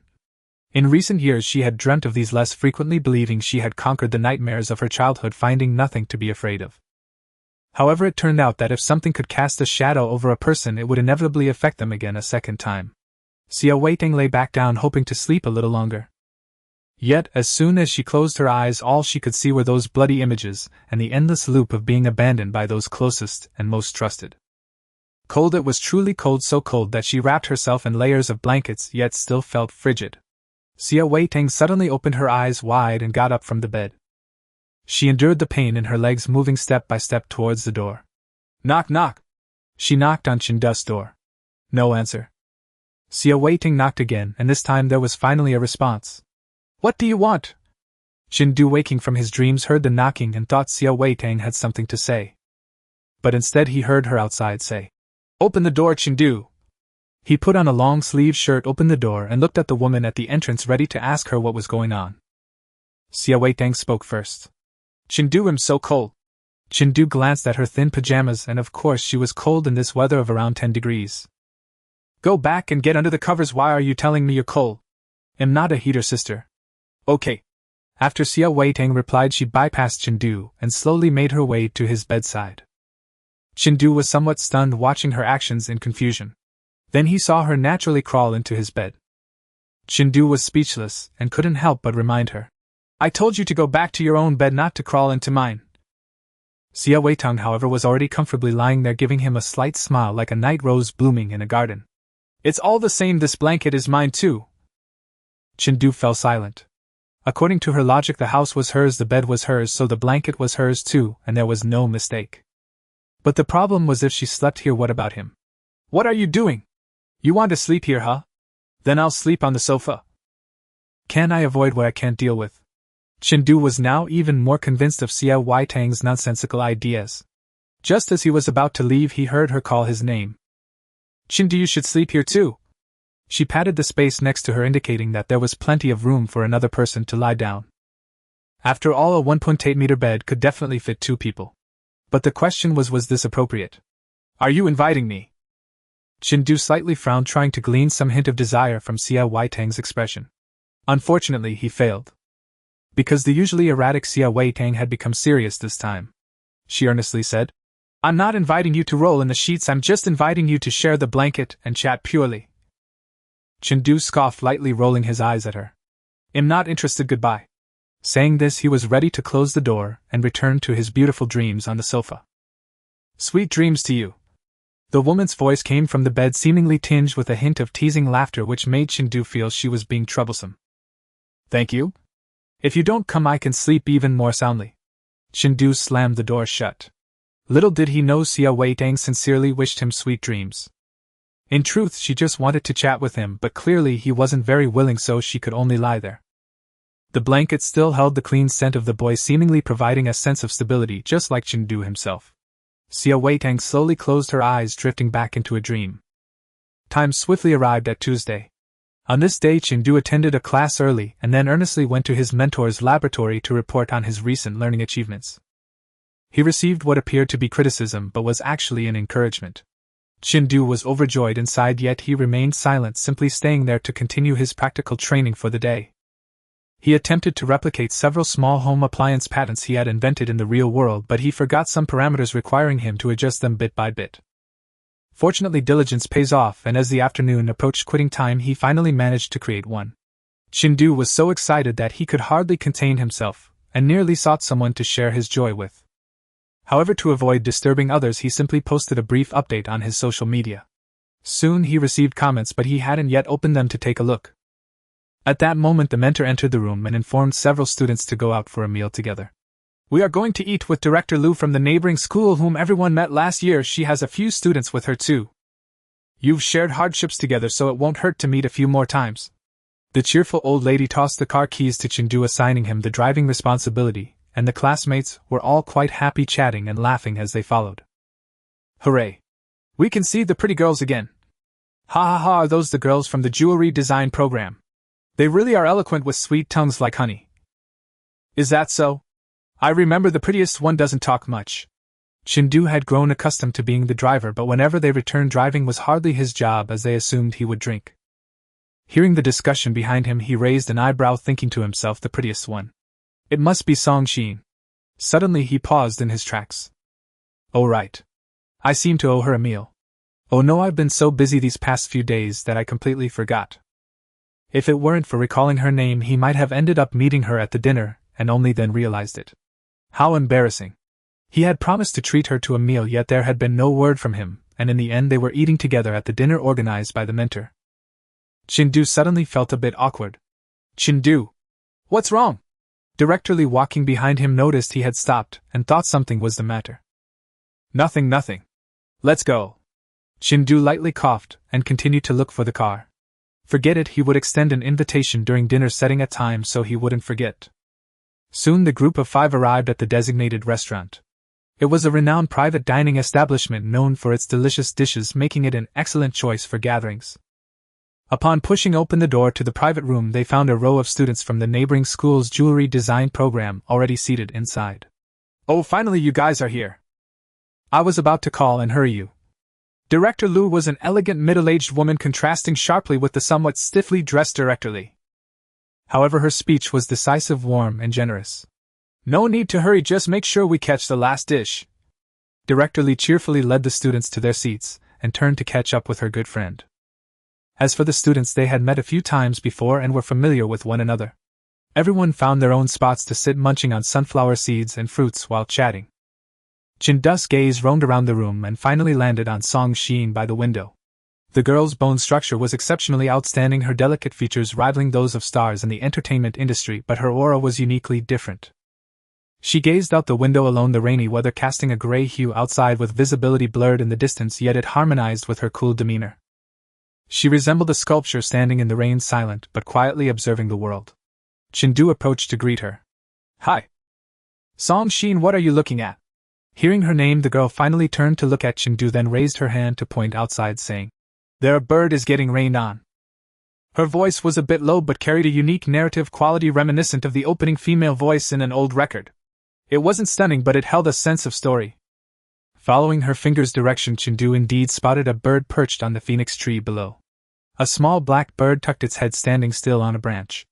In recent years she had dreamt of these less frequently, believing she had conquered the nightmares of her childhood, finding nothing to be afraid of. However, it turned out that if something could cast a shadow over a person, it would inevitably affect them again a second time. Xia Weitang lay back down, hoping to sleep a little longer. Yet, as soon as she closed her eyes, all she could see were those bloody images, and the endless loop of being abandoned by those closest and most trusted. Cold, it was truly cold, so cold that she wrapped herself in layers of blankets, yet still felt frigid. Xia Weitang suddenly opened her eyes wide and got up from the bed. She endured the pain in her legs, moving step by step towards the door. "Knock, knock!" She knocked on Chen Du's door. No answer. Xia Weitang knocked again, and this time there was finally a response. "What do you want?" Chen Du, waking from his dreams, heard the knocking and thought Xia Weitang had something to say. But instead he heard her outside say, "Open the door, Chen Du." He put on a long-sleeved shirt, opened the door, and looked at the woman at the entrance, ready to ask her what was going on. Xia Weitang spoke first. "Chen Du, I'm so cold." Chen Du glanced at her thin pajamas, and of course she was cold in this weather of around 10 degrees. "Go back and get under the covers. Why are you telling me you're cold?" "I'm not a heater, sister." "Okay." After Xia Weitang replied, she bypassed Chen Du and slowly made her way to his bedside. Chen Du was somewhat stunned, watching her actions in confusion. Then he saw her naturally crawl into his bed. Chen Du was speechless and couldn't help but remind her, "I told you to go back to your own bed, not to crawl into mine." Xia Weitang, however, was already comfortably lying there, giving him a slight smile like a night rose blooming in a garden. "It's all the same, this blanket is mine too." Chen Du fell silent. According to her logic, the house was hers, the bed was hers, so the blanket was hers too, and there was no mistake. But the problem was, if she slept here, what about him? "What are you doing? You want to sleep here, huh? Then I'll sleep on the sofa." "Can I avoid what I can't deal with?" Chen Du was now even more convinced of Xia Weitang's nonsensical ideas. Just as he was about to leave, he heard her call his name. "Chen Du, you should sleep here too." She patted the space next to her, indicating that there was plenty of room for another person to lie down. After all, a 1.8-meter bed could definitely fit 2 people. But the question was this appropriate? "Are you inviting me?" Chen Du slightly frowned, trying to glean some hint of desire from Xia Weitang's expression. Unfortunately, he failed. Because the usually erratic Xia Weitang had become serious this time. She earnestly said, "I'm not inviting you to roll in the sheets, I'm just inviting you to share the blanket and chat purely." Chen Du scoffed lightly, rolling his eyes at her. "I'm not interested, goodbye." Saying this, he was ready to close the door and return to his beautiful dreams on the sofa. "Sweet dreams to you." The woman's voice came from the bed, seemingly tinged with a hint of teasing laughter, which made Chen Du feel she was being troublesome. "Thank you. If you don't come, I can sleep even more soundly." Chen Du slammed the door shut. Little did he know Xia Weitang sincerely wished him sweet dreams. In truth, she just wanted to chat with him, but clearly he wasn't very willing, so she could only lie there. The blanket still held the clean scent of the boy, seemingly providing a sense of stability, just like Chen Du himself. Xia Weitang slowly closed her eyes, drifting back into a dream. Time swiftly arrived at Tuesday. On this day, Chen Du attended a class early and then earnestly went to his mentor's laboratory to report on his recent learning achievements. He received what appeared to be criticism but was actually an encouragement. Chindu was overjoyed inside, yet he remained silent, simply staying there to continue his practical training for the day. He attempted to replicate several small home appliance patents he had invented in the real world, but he forgot some parameters requiring him to adjust them bit by bit. Fortunately, diligence pays off, and as the afternoon approached quitting time, he finally managed to create one. Chindu was so excited that he could hardly contain himself, and nearly sought someone to share his joy with. However, to avoid disturbing others, he simply posted a brief update on his social media. Soon he received comments, but he hadn't yet opened them to take a look. At that moment, the mentor entered the room and informed several students to go out for a meal together. "We are going to eat with Director Lu from the neighboring school whom everyone met last year. She has a few students with her too. You've shared hardships together, so it won't hurt to meet a few more times." The cheerful old lady tossed the car keys to Chindu, assigning him the driving responsibility, and the classmates were all quite happy, chatting and laughing as they followed. "Hooray! We can see the pretty girls again. Ha ha ha, are those the girls from the jewelry design program? They really are eloquent with sweet tongues like honey." "Is that so? I remember the prettiest one doesn't talk much." Chindu had grown accustomed to being the driver, but whenever they returned, driving was hardly his job, as they assumed he would drink. Hearing the discussion behind him, he raised an eyebrow, thinking to himself, the prettiest one. It must be Song Xin. Suddenly he paused in his tracks. "Oh right. I seem to owe her a meal. Oh no, I've been so busy these past few days that I completely forgot." If it weren't for recalling her name, he might have ended up meeting her at the dinner, and only then realized it. How embarrassing. He had promised to treat her to a meal, yet there had been no word from him, and in the end they were eating together at the dinner organized by the mentor. Chindu suddenly felt a bit awkward. "Chindu! What's wrong?" Director Lee, walking behind him, noticed he had stopped, and thought something was the matter. Nothing. Let's go." Chindu lightly coughed, and continued to look for the car. Forget it, he would extend an invitation during dinner, setting a time so he wouldn't forget. Soon the group of 5 arrived at the designated restaurant. It was a renowned private dining establishment known for its delicious dishes, making it an excellent choice for gatherings. Upon pushing open the door to the private room, they found a row of students from the neighboring school's jewelry design program already seated inside. "Oh, finally you guys are here. I was about to call and hurry you." Director Lu was an elegant middle-aged woman, contrasting sharply with the somewhat stiffly dressed Director Lee. However, her speech was decisive, warm, and generous. "No need to hurry, just make sure we catch the last dish." Director Lee cheerfully led the students to their seats, and turned to catch up with her good friend. As for the students, they had met a few times before and were familiar with one another. Everyone found their own spots to sit, munching on sunflower seeds and fruits while chatting. Chindu's gaze roamed around the room and finally landed on Song Xin by the window. The girl's bone structure was exceptionally outstanding, her delicate features rivaling those of stars in the entertainment industry, but her aura was uniquely different. She gazed out the window alone, the rainy weather casting a gray hue outside with visibility blurred in the distance, yet it harmonized with her cool demeanor. She resembled a sculpture standing in the rain, silent but quietly observing the world. Chindu approached to greet her. "Hi. Song Xin, what are you looking at?" Hearing her name, the girl finally turned to look at Chindu, then raised her hand to point outside, saying, "There, a bird is getting rained on." Her voice was a bit low but carried a unique narrative quality reminiscent of the opening female voice in an old record. It wasn't stunning, but it held a sense of story. Following her finger's direction, Chindu indeed spotted a bird perched on the phoenix tree below. A small black bird tucked its head, standing still on a branch.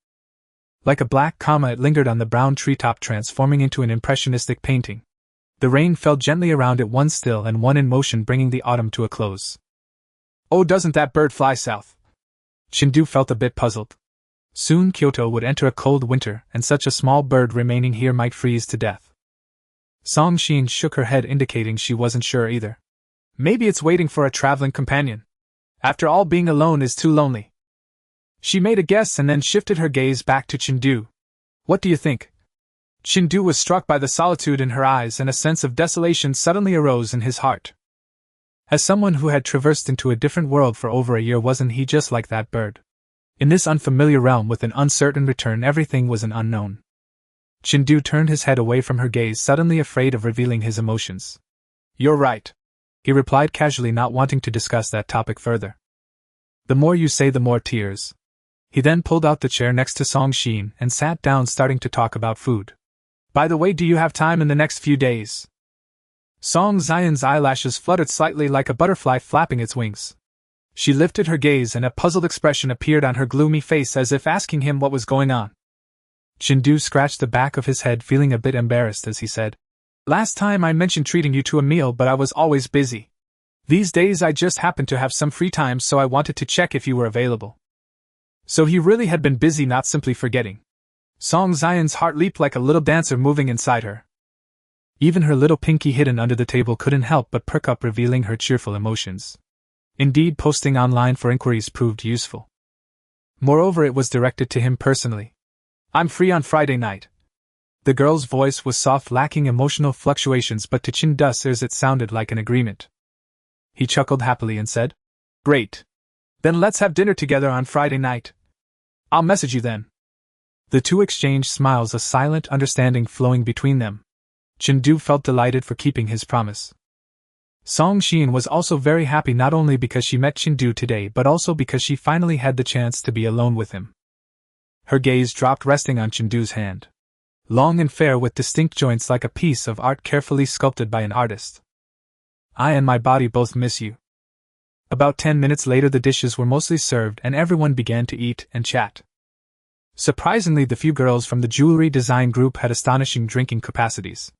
Like a black comma, it lingered on the brown treetop, transforming into an impressionistic painting. The rain fell gently around it, one still and one in motion, bringing the autumn to a close. "Oh, doesn't that bird fly south?" Chindu felt a bit puzzled. Soon Kyoto would enter a cold winter, and such a small bird remaining here might freeze to death. Song Xin shook her head, indicating she wasn't sure either. "Maybe it's waiting for a traveling companion. After all, being alone is too lonely." She made a guess and then shifted her gaze back to Chindu. "What do you think?" Chindu was struck by the solitude in her eyes, and a sense of desolation suddenly arose in his heart. As someone who had traversed into a different world for over a year, wasn't he just like that bird? In this unfamiliar realm with an uncertain return, everything was an unknown. Chindu turned his head away from her gaze, suddenly afraid of revealing his emotions. "You're right," he replied casually, not wanting to discuss that topic further. "The more you say, the more tears." He then pulled out the chair next to Song Xin and sat down, starting to talk about food. "By the way, do you have time in the next few days? Song Xian's eyelashes fluttered slightly like a butterfly flapping its wings. She lifted her gaze and a puzzled expression appeared on her gloomy face as if asking him what was going on. Chindu scratched the back of his head, feeling a bit embarrassed as he said, "Last time I mentioned treating you to a meal, but I was always busy. These days I just happened to have some free time, so I wanted to check if you were available." So he really had been busy, not simply forgetting. Song Xian's heart leaped like a little dancer moving inside her. Even her little pinky hidden under the table couldn't help but perk up, revealing her cheerful emotions. Indeed, posting online for inquiries proved useful. Moreover, it was directed to him personally. "I'm free on Friday night." The girl's voice was soft, lacking emotional fluctuations, but to Chindu's ears it sounded like an agreement. He chuckled happily and said, "Great. Then let's have dinner together on Friday night. I'll message you then." The two exchanged smiles, a silent understanding flowing between them. Chindu felt delighted for keeping his promise. Song Xian was also very happy, not only because she met Chindu today but also because she finally had the chance to be alone with him. Her gaze dropped, resting on Chindu's hand. Long and fair with distinct joints like a piece of art carefully sculpted by an artist. "I and my body both miss you." About 10 minutes later the dishes were mostly served and everyone began to eat and chat. Surprisingly, the few girls from the jewelry design group had astonishing drinking capacities.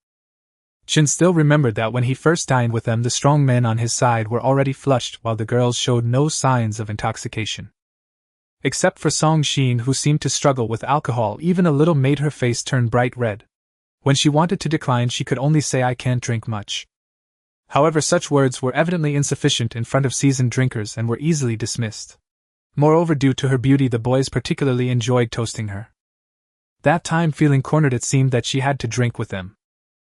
Chen still remembered that when he first dined with them, the strong men on his side were already flushed while the girls showed no signs of intoxication. Except for Song Xian, who seemed to struggle with alcohol even a little, made her face turn bright red. When she wanted to decline, she could only say, "I can't drink much." However, such words were evidently insufficient in front of seasoned drinkers and were easily dismissed. Moreover, due to her beauty, the boys particularly enjoyed toasting her. That time, feeling cornered, it seemed that she had to drink with them.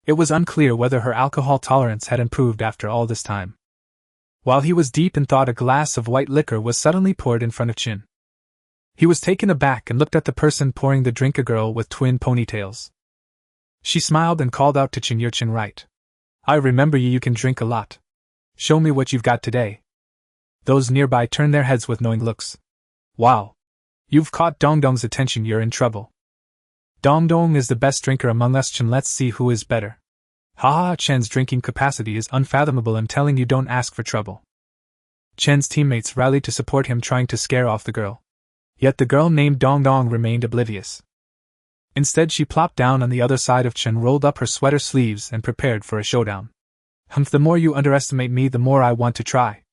It was unclear whether her alcohol tolerance had improved after all this time. While he was deep in thought, a glass of white liquor was suddenly poured in front of Chen. He was taken aback and looked at the person pouring the drink, a girl with twin ponytails. She smiled and called out to Chen, "You're Chen, right? I remember you. You can drink a lot. Show me what you've got today." Those nearby turned their heads with knowing looks. "Wow! You've caught Dongdong's attention. You're in trouble. Dongdong is the best drinker among us, Chen. Let's see who is better." "Ha ha, Chen's drinking capacity is unfathomable. I'm telling you, don't ask for trouble." Chen's teammates rallied to support him, trying to scare off the girl. Yet the girl named Dongdong remained oblivious. Instead, she plopped down on the other side of Chen, rolled up her sweater sleeves, and prepared for a showdown. "Humph, the more you underestimate me, the more I want to try."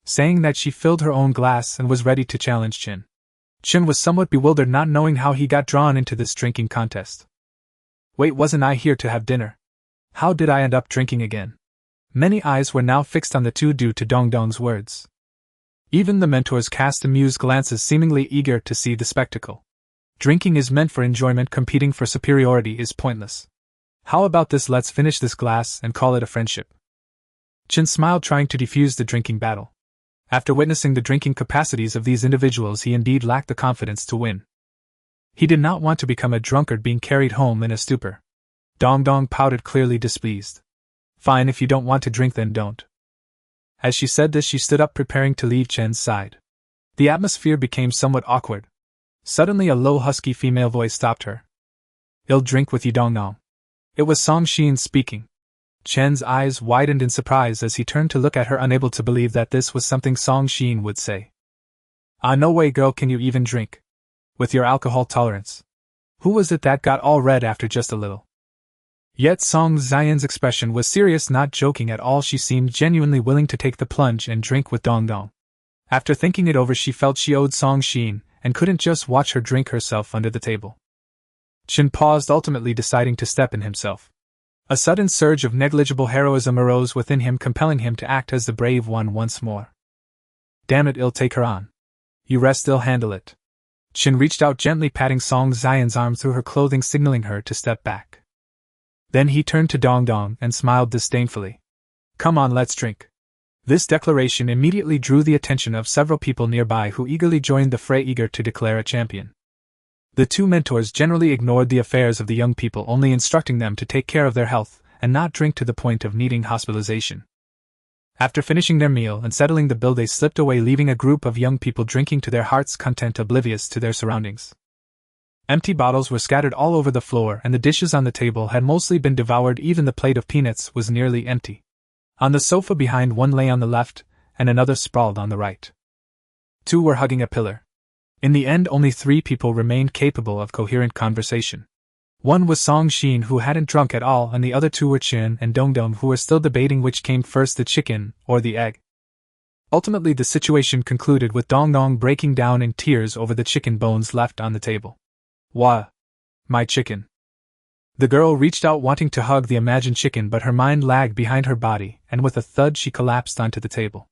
Saying that, she filled her own glass and was ready to challenge Chen. Chen was somewhat bewildered, not knowing how he got drawn into this drinking contest. "Wait, wasn't I here to have dinner? How did I end up drinking again?" Many eyes were now fixed on the two due to Dongdong's words. Even the mentors cast amused glances, seemingly eager to see the spectacle. Drinking is meant for enjoyment, competing for superiority is pointless. How about this? Let's finish this glass and call it a friendship. Chen smiled, trying to defuse the drinking battle. After witnessing the drinking capacities of these individuals, he indeed lacked the confidence to win. He did not want to become a drunkard being carried home in a stupor. Dongdong pouted, clearly displeased. "Fine, if you don't want to drink, then don't." As she said this, she stood up, preparing to leave Chen's side. The atmosphere became somewhat awkward. Suddenly, a low, husky female voice stopped her. "I'll drink with you, Dongdong." It was Song Xian speaking. Chen's eyes widened in surprise as he turned to look at her, unable to believe that this was something Song Xian would say. "Ah, no way, girl, can you even drink? With your alcohol tolerance." Who was it that got all red after just a little? Yet Song Xian's expression was serious, not joking at all. She seemed genuinely willing to take the plunge and drink with Dongdong. After thinking it over, she felt she owed Song Xian, and couldn't just watch her drink herself under the table. Chen paused, ultimately deciding to step in himself. A sudden surge of negligible heroism arose within him, compelling him to act as the brave one once more. "Damn it, I'll take her on. You rest, I'll handle it." Chen reached out, gently patting Song Xian's arm through her clothing, signaling her to step back. Then he turned to Dongdong and smiled disdainfully. "Come on, let's drink." This declaration immediately drew the attention of several people nearby, who eagerly joined the fray, eager to declare a champion. The two mentors generally ignored the affairs of the young people, only instructing them to take care of their health and not drink to the point of needing hospitalization. After finishing their meal and settling the bill, they slipped away, leaving a group of young people drinking to their heart's content, oblivious to their surroundings. Empty bottles were scattered all over the floor and the dishes on the table had mostly been devoured. Even the plate of peanuts was nearly empty. On the sofa behind, one lay on the left, and another sprawled on the right. Two were hugging a pillar. In the end, only 3 people remained capable of coherent conversation. One was Song Xin, who hadn't drunk at all, and the other 2 were Chen and Dongdong, who were still debating which came first, the chicken or the egg. Ultimately, the situation concluded with Dongdong breaking down in tears over the chicken bones left on the table. Wah! My chicken. The girl reached out wanting to hug the imagined chicken, but her mind lagged behind her body, and with a thud she collapsed onto the table.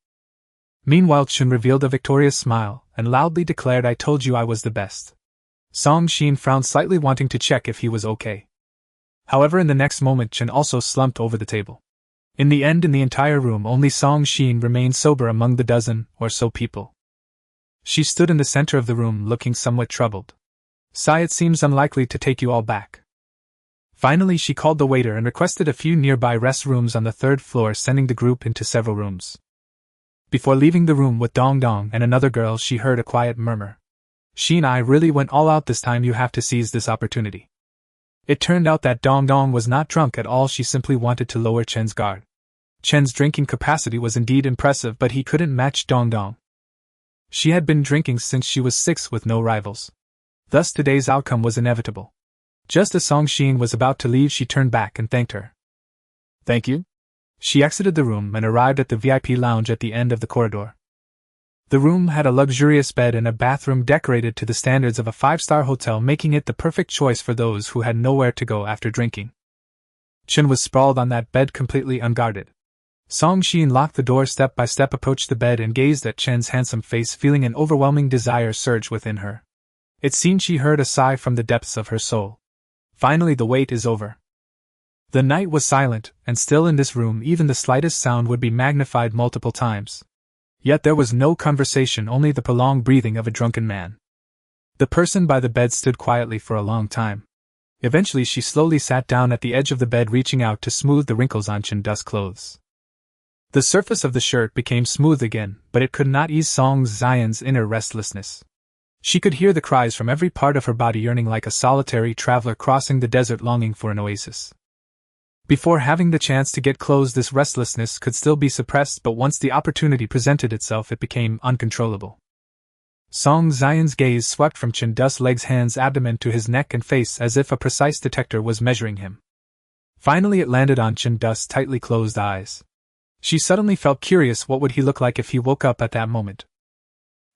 Meanwhile, Chen revealed a victorious smile and loudly declared, "I told you I was the best." Song Xin frowned slightly, wanting to check if he was okay. However, in the next moment, Chen also slumped over the table. In the end, in the entire room, only Song Xin remained sober among the dozen or so people. She stood in the center of the room, looking somewhat troubled. "Sigh, it seems unlikely to take you all back." Finally, she called the waiter and requested a few nearby restrooms on the 3rd floor, sending the group into several rooms. Before leaving the room with Dongdong and another girl, she heard a quiet murmur. "Xin, I really went all out this time. You have to seize this opportunity." It turned out that Dongdong was not drunk at all. She simply wanted to lower Chen's guard. Chen's drinking capacity was indeed impressive, but he couldn't match Dongdong. She had been drinking since she was 6 with no rivals. Thus today's outcome was inevitable. Just as Song Xin was about to leave, she turned back and thanked her. "Thank you?" She exited the room and arrived at the VIP lounge at the end of the corridor. The room had a luxurious bed and a bathroom decorated to the standards of a 5-star hotel, making it the perfect choice for those who had nowhere to go after drinking. Chen was sprawled on that bed, completely unguarded. Song Xin locked the door step by step, approached the bed, and gazed at Chen's handsome face, feeling an overwhelming desire surge within her. It seemed she heard a sigh from the depths of her soul. Finally, the wait is over. The night was silent and still in this room. Even the slightest sound would be magnified multiple times. Yet there was no conversation, only the prolonged breathing of a drunken man. The person by the bed stood quietly for a long time. Eventually she slowly sat down at the edge of the bed, reaching out to smooth the wrinkles on Chen's clothes. The surface of the shirt became smooth again, but it could not ease Song Xian's inner restlessness. She could hear the cries from every part of her body, yearning like a solitary traveler crossing the desert, longing for an oasis. Before having the chance to get close, this restlessness could still be suppressed, but once the opportunity presented itself, it became uncontrollable. Song Xian's gaze swept from Chen's legs, hands, abdomen to his neck and face, as if a precise detector was measuring him. Finally it landed on Chen's tightly closed eyes. She suddenly felt curious. What would he look like if he woke up at that moment?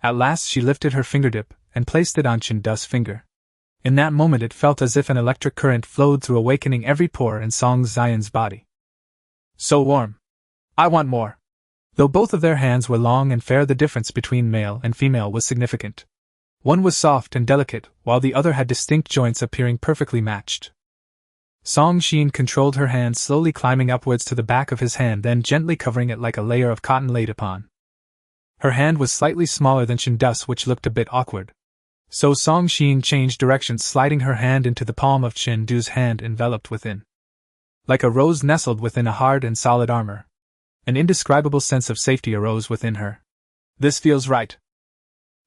At last she lifted her fingertip and placed it on Chen's finger. In that moment it felt as if an electric current flowed through, awakening every pore in Song Xian's body. "So warm. I want more." Though both of their hands were long and fair, the difference between male and female was significant. One was soft and delicate, while the other had distinct joints appearing perfectly matched. Song Xin controlled her hand, slowly climbing upwards to the back of his hand, then gently covering it like a layer of cotton laid upon. Her hand was slightly smaller than Chen's, which looked a bit awkward. So Song Xin changed directions, sliding her hand into the palm of Chen's hand, enveloped within. Like a rose nestled within a hard and solid armor. An indescribable sense of safety arose within her. "This feels right."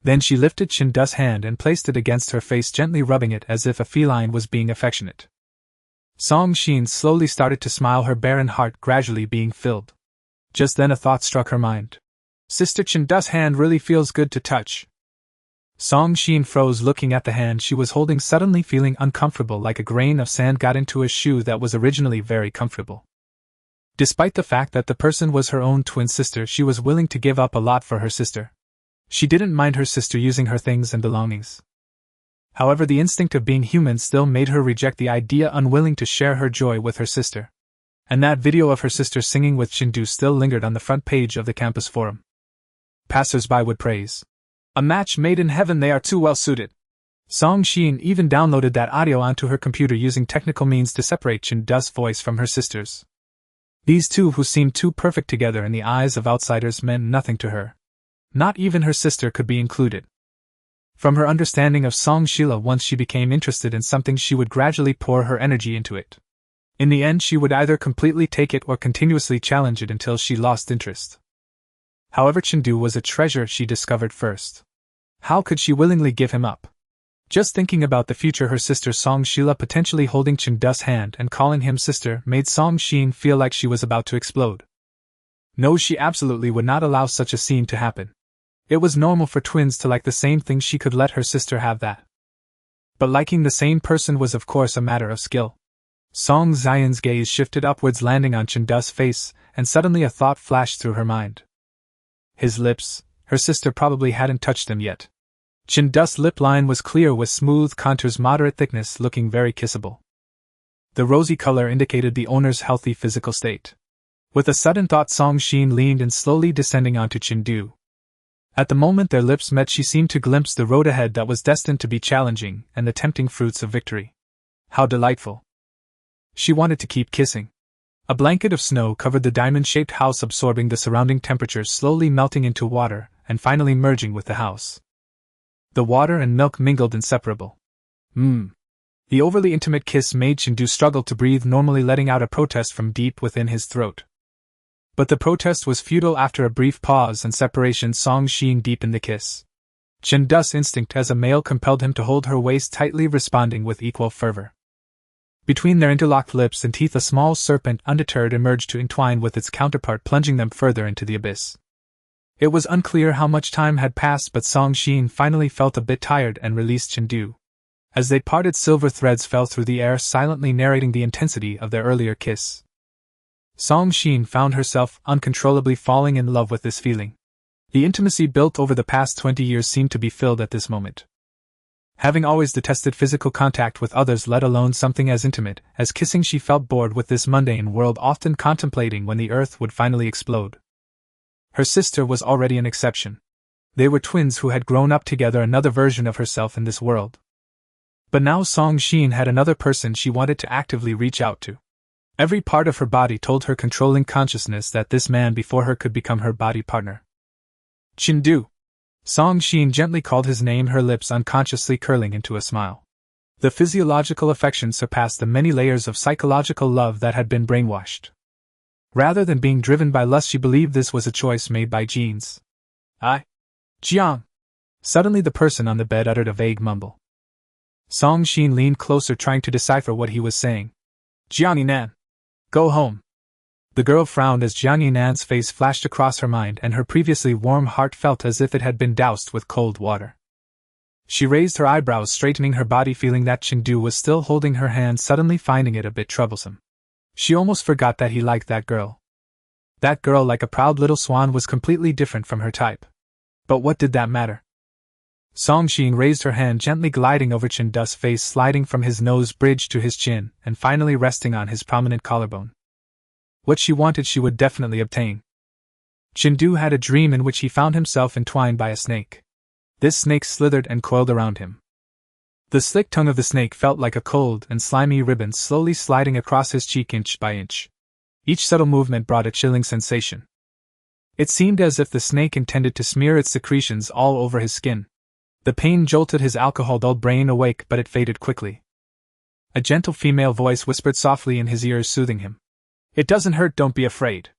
Then she lifted Chen's hand and placed it against her face, gently rubbing it as if a feline was being affectionate. Song Xin slowly started to smile, her barren heart gradually being filled. Just then a thought struck her mind. "Sister, Chen's hand really feels good to touch." Song Xin froze, looking at the hand she was holding, suddenly feeling uncomfortable, like a grain of sand got into a shoe that was originally very comfortable. Despite the fact that the person was her own twin sister, she was willing to give up a lot for her sister. She didn't mind her sister using her things and belongings. However, the instinct of being human still made her reject the idea, unwilling to share her joy with her sister. And that video of her sister singing with Chindu still lingered on the front page of the campus forum. Passers-by would praise. "A match made in heaven, they are too well suited." Song Xin even downloaded that audio onto her computer, using technical means to separate Chindu's voice from her sister's. These two, who seemed too perfect together in the eyes of outsiders, meant nothing to her. Not even her sister could be included. From her understanding of Song Shila, once she became interested in something, she would gradually pour her energy into it. In the end, she would either completely take it or continuously challenge it until she lost interest. However, Chindu was a treasure she discovered first. How could she willingly give him up? Just thinking about the future, her sister Song Sheila potentially holding Chen Du's hand and calling him sister made Song Xin feel like she was about to explode. No, she absolutely would not allow such a scene to happen. It was normal for twins to like the same thing. She could let her sister have that. But liking the same person was of course a matter of skill. Song Xian's gaze shifted upwards, landing on Chen Du's face, and suddenly a thought flashed through her mind. His lips, her sister probably hadn't touched them yet. Chen Du's lip line was clear with smooth contours, moderate thickness, looking very kissable. The rosy color indicated the owner's healthy physical state. With a sudden thought, Song Xin leaned in, slowly descending onto Chen Du. At the moment their lips met, she seemed to glimpse the road ahead that was destined to be challenging and the tempting fruits of victory. How delightful. She wanted to keep kissing. A blanket of snow covered the diamond-shaped house, absorbing the surrounding temperature, slowly melting into water and finally merging with the house. The water and milk mingled inseparable. The overly intimate kiss made Chen Du struggle to breathe normally, letting out a protest from deep within his throat. But the protest was futile. After a brief pause and separation, Song Xin deepened the kiss. Chen Du's instinct as a male compelled him to hold her waist tightly, responding with equal fervor. Between their interlocked lips and teeth, a small serpent, undeterred, emerged to entwine with its counterpart, plunging them further into the abyss. It was unclear how much time had passed, but Song Xin finally felt a bit tired and released Chen Du. As they parted, silver threads fell through the air, silently narrating the intensity of their earlier kiss. Song Xin found herself uncontrollably falling in love with this feeling. The intimacy built over the past 20 years seemed to be filled at this moment. Having always detested physical contact with others, let alone something as intimate as kissing, she felt bored with this mundane world, often contemplating when the earth would finally explode. Her sister was already an exception. They were twins who had grown up together, another version of herself in this world. But now Song Xin had another person she wanted to actively reach out to. Every part of her body told her controlling consciousness that this man before her could become her body partner. Chen Du. Song Xin gently called his name, her lips unconsciously curling into a smile. The physiological affection surpassed the many layers of psychological love that had been brainwashed. Rather than being driven by lust, she believed this was a choice made by genes. Jiang. Suddenly the person on the bed uttered a vague mumble. Song Xin leaned closer, trying to decipher what he was saying. Jiang Yinan. Go home. The girl frowned as Jiang Yinan's face flashed across her mind, and her previously warm heart felt as if it had been doused with cold water. She raised her eyebrows, straightening her body, feeling that Chen Du was still holding her hand, suddenly finding it a bit troublesome. She almost forgot that he liked that girl. That girl, like a proud little swan, was completely different from her type. But what did that matter? Song Xin raised her hand, gently gliding over Chen Du's face, sliding from his nose bridge to his chin, and finally resting on his prominent collarbone. What she wanted she would definitely obtain. Chen Du had a dream in which he found himself entwined by a snake. This snake slithered and coiled around him. The slick tongue of the snake felt like a cold and slimy ribbon, slowly sliding across his cheek inch by inch. Each subtle movement brought a chilling sensation. It seemed as if the snake intended to smear its secretions all over his skin. The pain jolted his alcohol-dulled brain awake, but it faded quickly. A gentle female voice whispered softly in his ears, soothing him. It doesn't hurt, don't be afraid.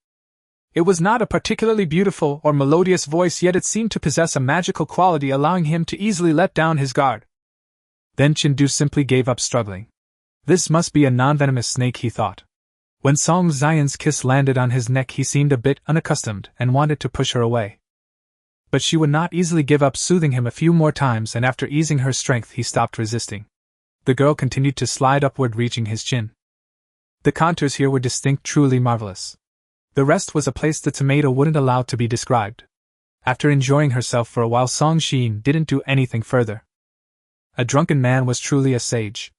It was not a particularly beautiful or melodious voice, yet it seemed to possess a magical quality, allowing him to easily let down his guard. Then Chen Du simply gave up struggling. This must be a non-venomous snake, he thought. When Song Xian's kiss landed on his neck, he seemed a bit unaccustomed and wanted to push her away. But she would not easily give up, soothing him a few more times, and after easing her strength he stopped resisting. The girl continued to slide upward, reaching his chin. The contours here were distinct, truly marvelous. The rest was a place the tomato wouldn't allow to be described. After enjoying herself for a while, Song Xin didn't do anything further. A drunken man was truly a sage.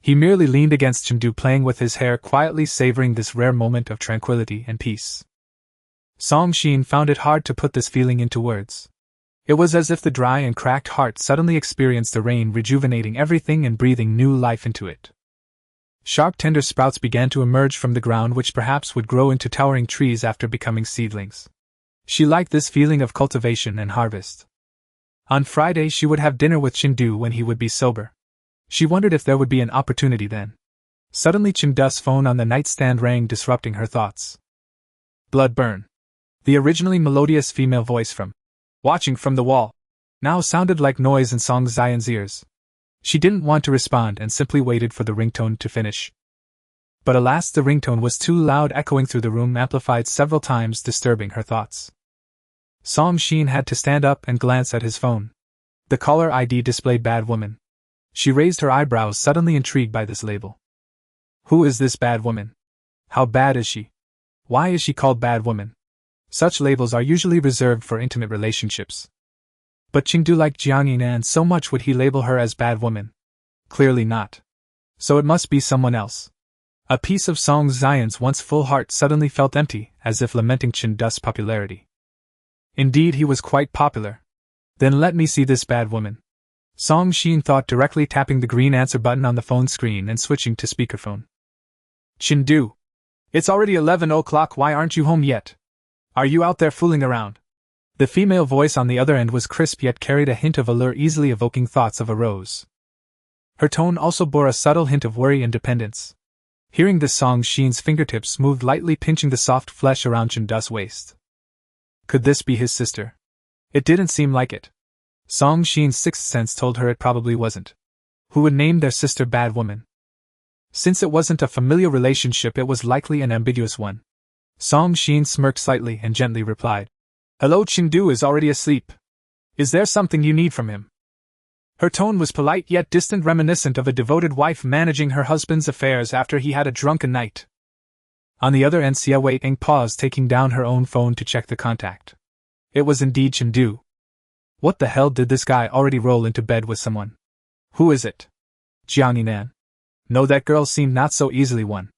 He merely leaned against Chen Du, playing with his hair, quietly savoring this rare moment of tranquility and peace. Song Xin found it hard to put this feeling into words. It was as if the dry and cracked heart suddenly experienced the rain, rejuvenating everything and breathing new life into it. Sharp, tender sprouts began to emerge from the ground, which perhaps would grow into towering trees after becoming seedlings. She liked this feeling of cultivation and harvest. On Friday she would have dinner with Chen Du when he would be sober. She wondered if there would be an opportunity then. Suddenly Chen Du's phone on the nightstand rang, disrupting her thoughts. Blood burn. The originally melodious female voice from watching from the wall now sounded like noise in Song Xian's ears. She didn't want to respond and simply waited for the ringtone to finish. But alas, the ringtone was too loud, echoing through the room, amplified several times, disturbing her thoughts. Song Shin had to stand up and glance at his phone. The caller ID displayed bad woman. She raised her eyebrows, suddenly intrigued by this label. Who is this bad woman? How bad is she? Why is she called bad woman? Such labels are usually reserved for intimate relationships. But Chengdu liked Jiang Yinan so much, would he label her as bad woman? Clearly not. So it must be someone else. A piece of Song Zion's once full heart suddenly felt empty, as if lamenting Chendu's popularity. Indeed, he was quite popular. Then let me see this bad woman. Song Shin thought, directly tapping the green answer button on the phone screen and switching to speakerphone. Chengdu. It's already 11 o'clock, why aren't you home yet? Are you out there fooling around? The female voice on the other end was crisp, yet carried a hint of allure, easily evoking thoughts of a rose. Her tone also bore a subtle hint of worry and dependence. Hearing this, Song Shin's fingertips moved lightly, pinching the soft flesh around Chendu's waist. Could this be his sister? It didn't seem like it. Song Shin's sixth sense told her it probably wasn't. Who would name their sister bad woman? Since it wasn't a familial relationship, it was likely an ambiguous one. Song Shin smirked slightly and gently replied, Hello, Chengdu is already asleep. Is there something you need from him? Her tone was polite yet distant, reminiscent of a devoted wife managing her husband's affairs after he had a drunken night. On the other end, Xia Wei-Eng paused, taking down her own phone to check the contact. It was indeed Chengdu. What the hell, did this guy already roll into bed with someone? Who is it? Jiang Yinan. No, that girl seemed not so easily won.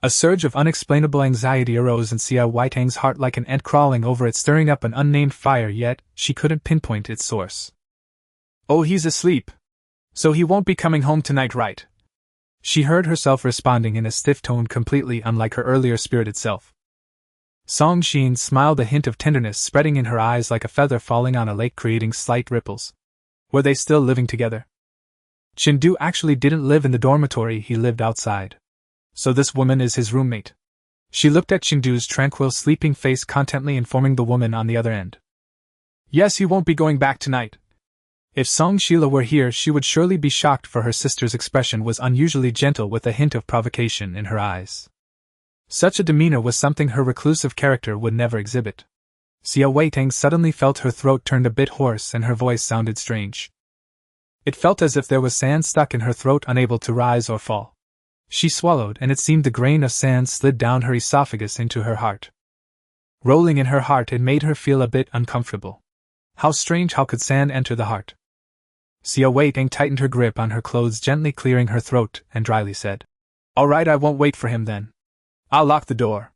A surge of unexplainable anxiety arose in Xia Wei-Eng's heart, like an ant crawling over it, stirring up an unnamed fire, yet she couldn't pinpoint its source. Oh, he's asleep. So he won't be coming home tonight, right? She heard herself responding in a stiff tone, completely unlike her earlier spirited self. Song Shin smiled, a hint of tenderness spreading in her eyes like a feather falling on a lake, creating slight ripples. Were they still living together? Chengdu actually didn't live in the dormitory, he lived outside. So this woman is his roommate. She looked at Chengdu's tranquil, sleeping face, contently informing the woman on the other end. Yes, he won't be going back tonight. If Song Sheila were here, she would surely be shocked, for her sister's expression was unusually gentle, with a hint of provocation in her eyes. Such a demeanor was something her reclusive character would never exhibit. Xia Wei-Eng suddenly felt her throat turned a bit hoarse and her voice sounded strange. It felt as if there was sand stuck in her throat, unable to rise or fall. She swallowed, and it seemed the grain of sand slid down her esophagus into her heart. Rolling in her heart, it made her feel a bit uncomfortable. How strange, how could sand enter the heart? Xia Wei-Eng tightened her grip on her clothes, gently clearing her throat, and dryly said, All right, I won't wait for him then. I'll lock the door.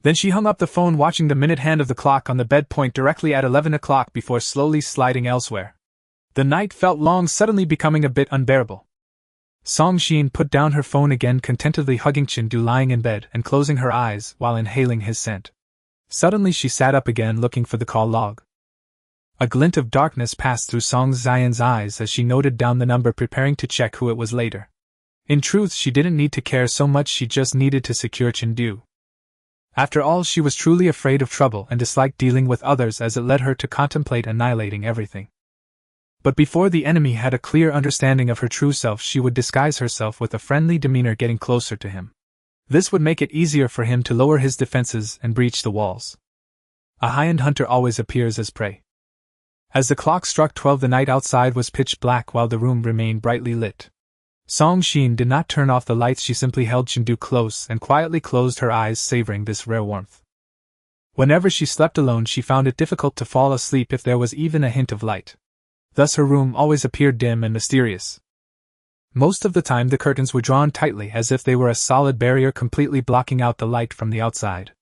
Then she hung up the phone, watching the minute hand of the clock on the bed point directly at 11 o'clock before slowly sliding elsewhere. The night felt long, suddenly becoming a bit unbearable. Song Shin put down her phone again, contentedly hugging Chengdu lying in bed and closing her eyes while inhaling his scent. Suddenly she sat up again, looking for the call log. A glint of darkness passed through Song Zion's eyes as she noted down the number, preparing to check who it was later. In truth, she didn't need to care so much, she just needed to secure Chengdu. After all, she was truly afraid of trouble and disliked dealing with others, as it led her to contemplate annihilating everything. But before the enemy had a clear understanding of her true self, she would disguise herself with a friendly demeanor, getting closer to him. This would make it easier for him to lower his defenses and breach the walls. A high-end hunter always appears as prey. As the clock struck 12, the night outside was pitch black while the room remained brightly lit. Song Shin did not turn off the lights, she simply held Chengdu close and quietly closed her eyes, savoring this rare warmth. Whenever she slept alone, she found it difficult to fall asleep if there was even a hint of light. Thus her room always appeared dim and mysterious. Most of the time the curtains were drawn tightly, as if they were a solid barrier completely blocking out the light from the outside.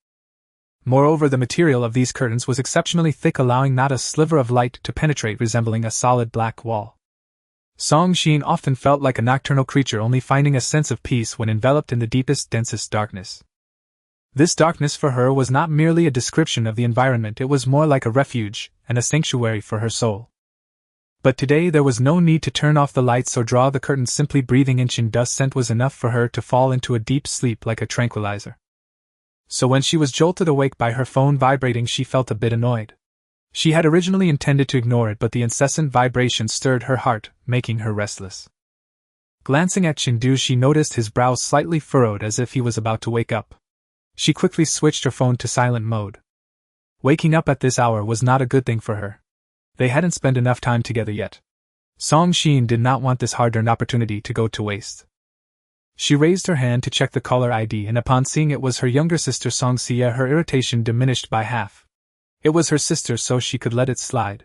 Moreover, the material of these curtains was exceptionally thick, allowing not a sliver of light to penetrate, resembling a solid black wall. Song Shin often felt like a nocturnal creature, only finding a sense of peace when enveloped in the deepest, densest darkness. This darkness for her was not merely a description of the environment, it was more like a refuge and a sanctuary for her soul. But today there was no need to turn off the lights or draw the curtains, simply breathing in Chendu's scent was enough for her to fall into a deep sleep like a tranquilizer. So when she was jolted awake by her phone vibrating, she felt a bit annoyed. She had originally intended to ignore it, but the incessant vibration stirred her heart, making her restless. Glancing at Chen, she noticed his brows slightly furrowed as if he was about to wake up. She quickly switched her phone to silent mode. Waking up at this hour was not a good thing for her. They hadn't spent enough time together yet. Song Xin did not want this hard-earned opportunity to go to waste. She raised her hand to check the caller ID, and upon seeing it was her younger sister Song Xia, her irritation diminished by half. It was her sister, so she could let it slide.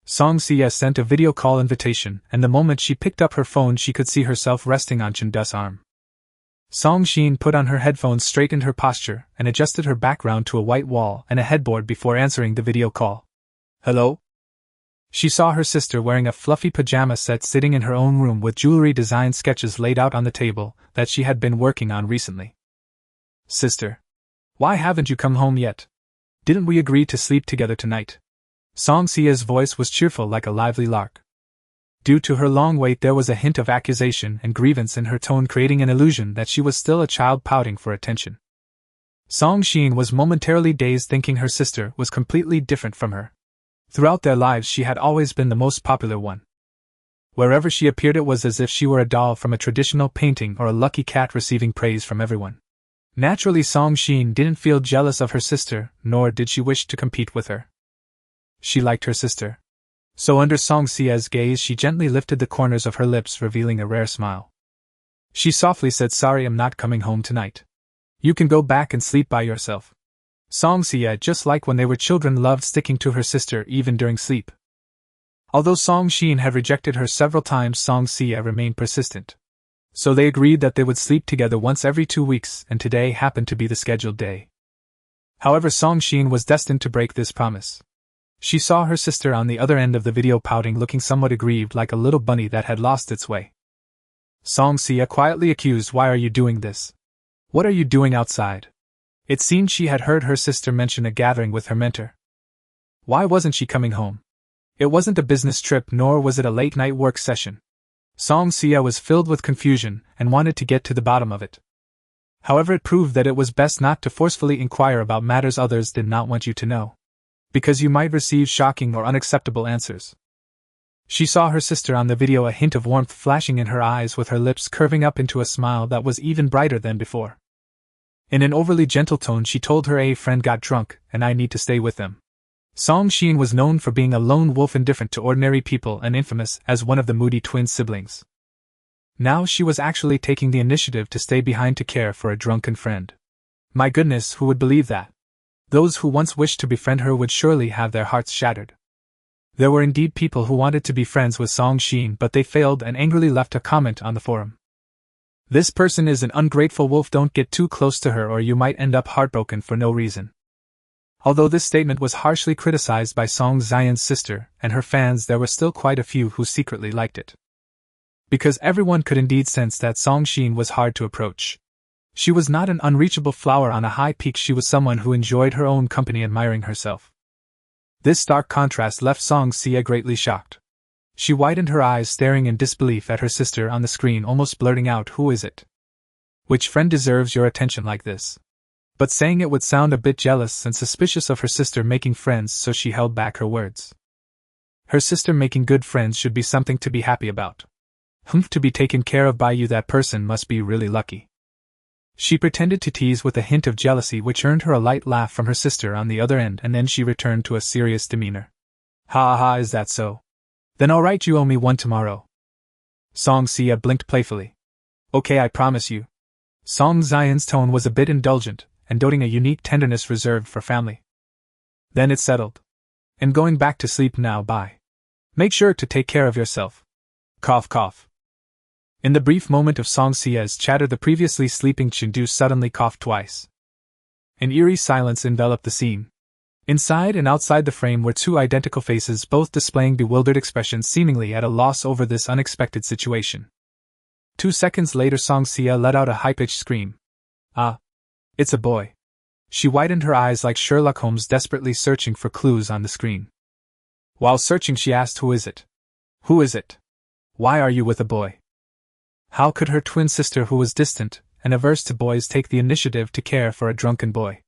Song Xia sent a video call invitation, and the moment she picked up her phone she could see herself resting on Chen's arm. Song Xin put on her headphones, straightened her posture, and adjusted her background to a white wall and a headboard before answering the video call. Hello? She saw her sister wearing a fluffy pajama set sitting in her own room with jewelry design sketches laid out on the table that she had been working on recently. Sister. Why haven't you come home yet? Didn't we agree to sleep together tonight? Song Xia's voice was cheerful like a lively lark. Due to her long wait, there was a hint of accusation and grievance in her tone, creating an illusion that she was still a child pouting for attention. Song Xin was momentarily dazed, thinking her sister was completely different from her. Throughout their lives she had always been the most popular one. Wherever she appeared it was as if she were a doll from a traditional painting or a lucky cat receiving praise from everyone. Naturally, Song Xin didn't feel jealous of her sister, nor did she wish to compete with her. She liked her sister. So under Song Xia's gaze she gently lifted the corners of her lips, revealing a rare smile. She softly said, "Sorry, I'm not coming home tonight. You can go back and sleep by yourself." Song Xia, just like when they were children, loved sticking to her sister even during sleep. Although Song Xin had rejected her several times, Song Xia remained persistent. So they agreed that they would sleep together once every 2 weeks, and today happened to be the scheduled day. However, Song Xin was destined to break this promise. She saw her sister on the other end of the video pouting, looking somewhat aggrieved, like a little bunny that had lost its way. Song Xia quietly accused, "Why are you doing this? What are you doing outside?" It seemed she had heard her sister mention a gathering with her mentor. Why wasn't she coming home? It wasn't a business trip, nor was it a late-night work session. Song Xia was filled with confusion and wanted to get to the bottom of it. However, it proved that it was best not to forcefully inquire about matters others did not want you to know, because you might receive shocking or unacceptable answers. She saw her sister on the video, a hint of warmth flashing in her eyes, with her lips curving up into a smile that was even brighter than before. In an overly gentle tone she told her, "A friend got drunk, and I need to stay with them." Song Xin was known for being a lone wolf, indifferent to ordinary people, and infamous as one of the moody twin siblings. Now she was actually taking the initiative to stay behind to care for a drunken friend. My goodness, who would believe that? Those who once wished to befriend her would surely have their hearts shattered. There were indeed people who wanted to be friends with Song Xin, but they failed and angrily left a comment on the forum. "This person is an ungrateful wolf, don't get too close to her or you might end up heartbroken for no reason." Although this statement was harshly criticized by Song Xian's sister and her fans, there were still quite a few who secretly liked it. Because everyone could indeed sense that Song Xin was hard to approach. She was not an unreachable flower on a high peak, she was someone who enjoyed her own company, admiring herself. This stark contrast left Song Xia greatly shocked. She widened her eyes, staring in disbelief at her sister on the screen, almost blurting out, "Who is it? Which friend deserves your attention like this?" But saying it would sound a bit jealous and suspicious of her sister making friends, so she held back her words. Her sister making good friends should be something to be happy about. To be taken care of by you, that person must be really lucky. She pretended to tease with a hint of jealousy, which earned her a light laugh from her sister on the other end, and then she returned to a serious demeanor. "Ha ha, is that so? Then alright, you owe me one tomorrow." Song Xia blinked playfully. "Okay, I promise you." Song Xian's tone was a bit indulgent, and doting a unique tenderness reserved for family. "Then it's settled. And going back to sleep now, bye. Make sure to take care of yourself." Cough cough. In the brief moment of Song Xia's chatter, the previously sleeping Chen suddenly coughed twice. An eerie silence enveloped the scene. Inside and outside the frame were two identical faces, both displaying bewildered expressions, seemingly at a loss over this unexpected situation. 2 seconds later, Song Xia let out a high-pitched scream. "Ah! It's a boy." She widened her eyes like Sherlock Holmes, desperately searching for clues on the screen. While searching, she asked, "Who is it? Who is it? Why are you with a boy?" How could her twin sister, who was distant and averse to boys, take the initiative to care for a drunken boy?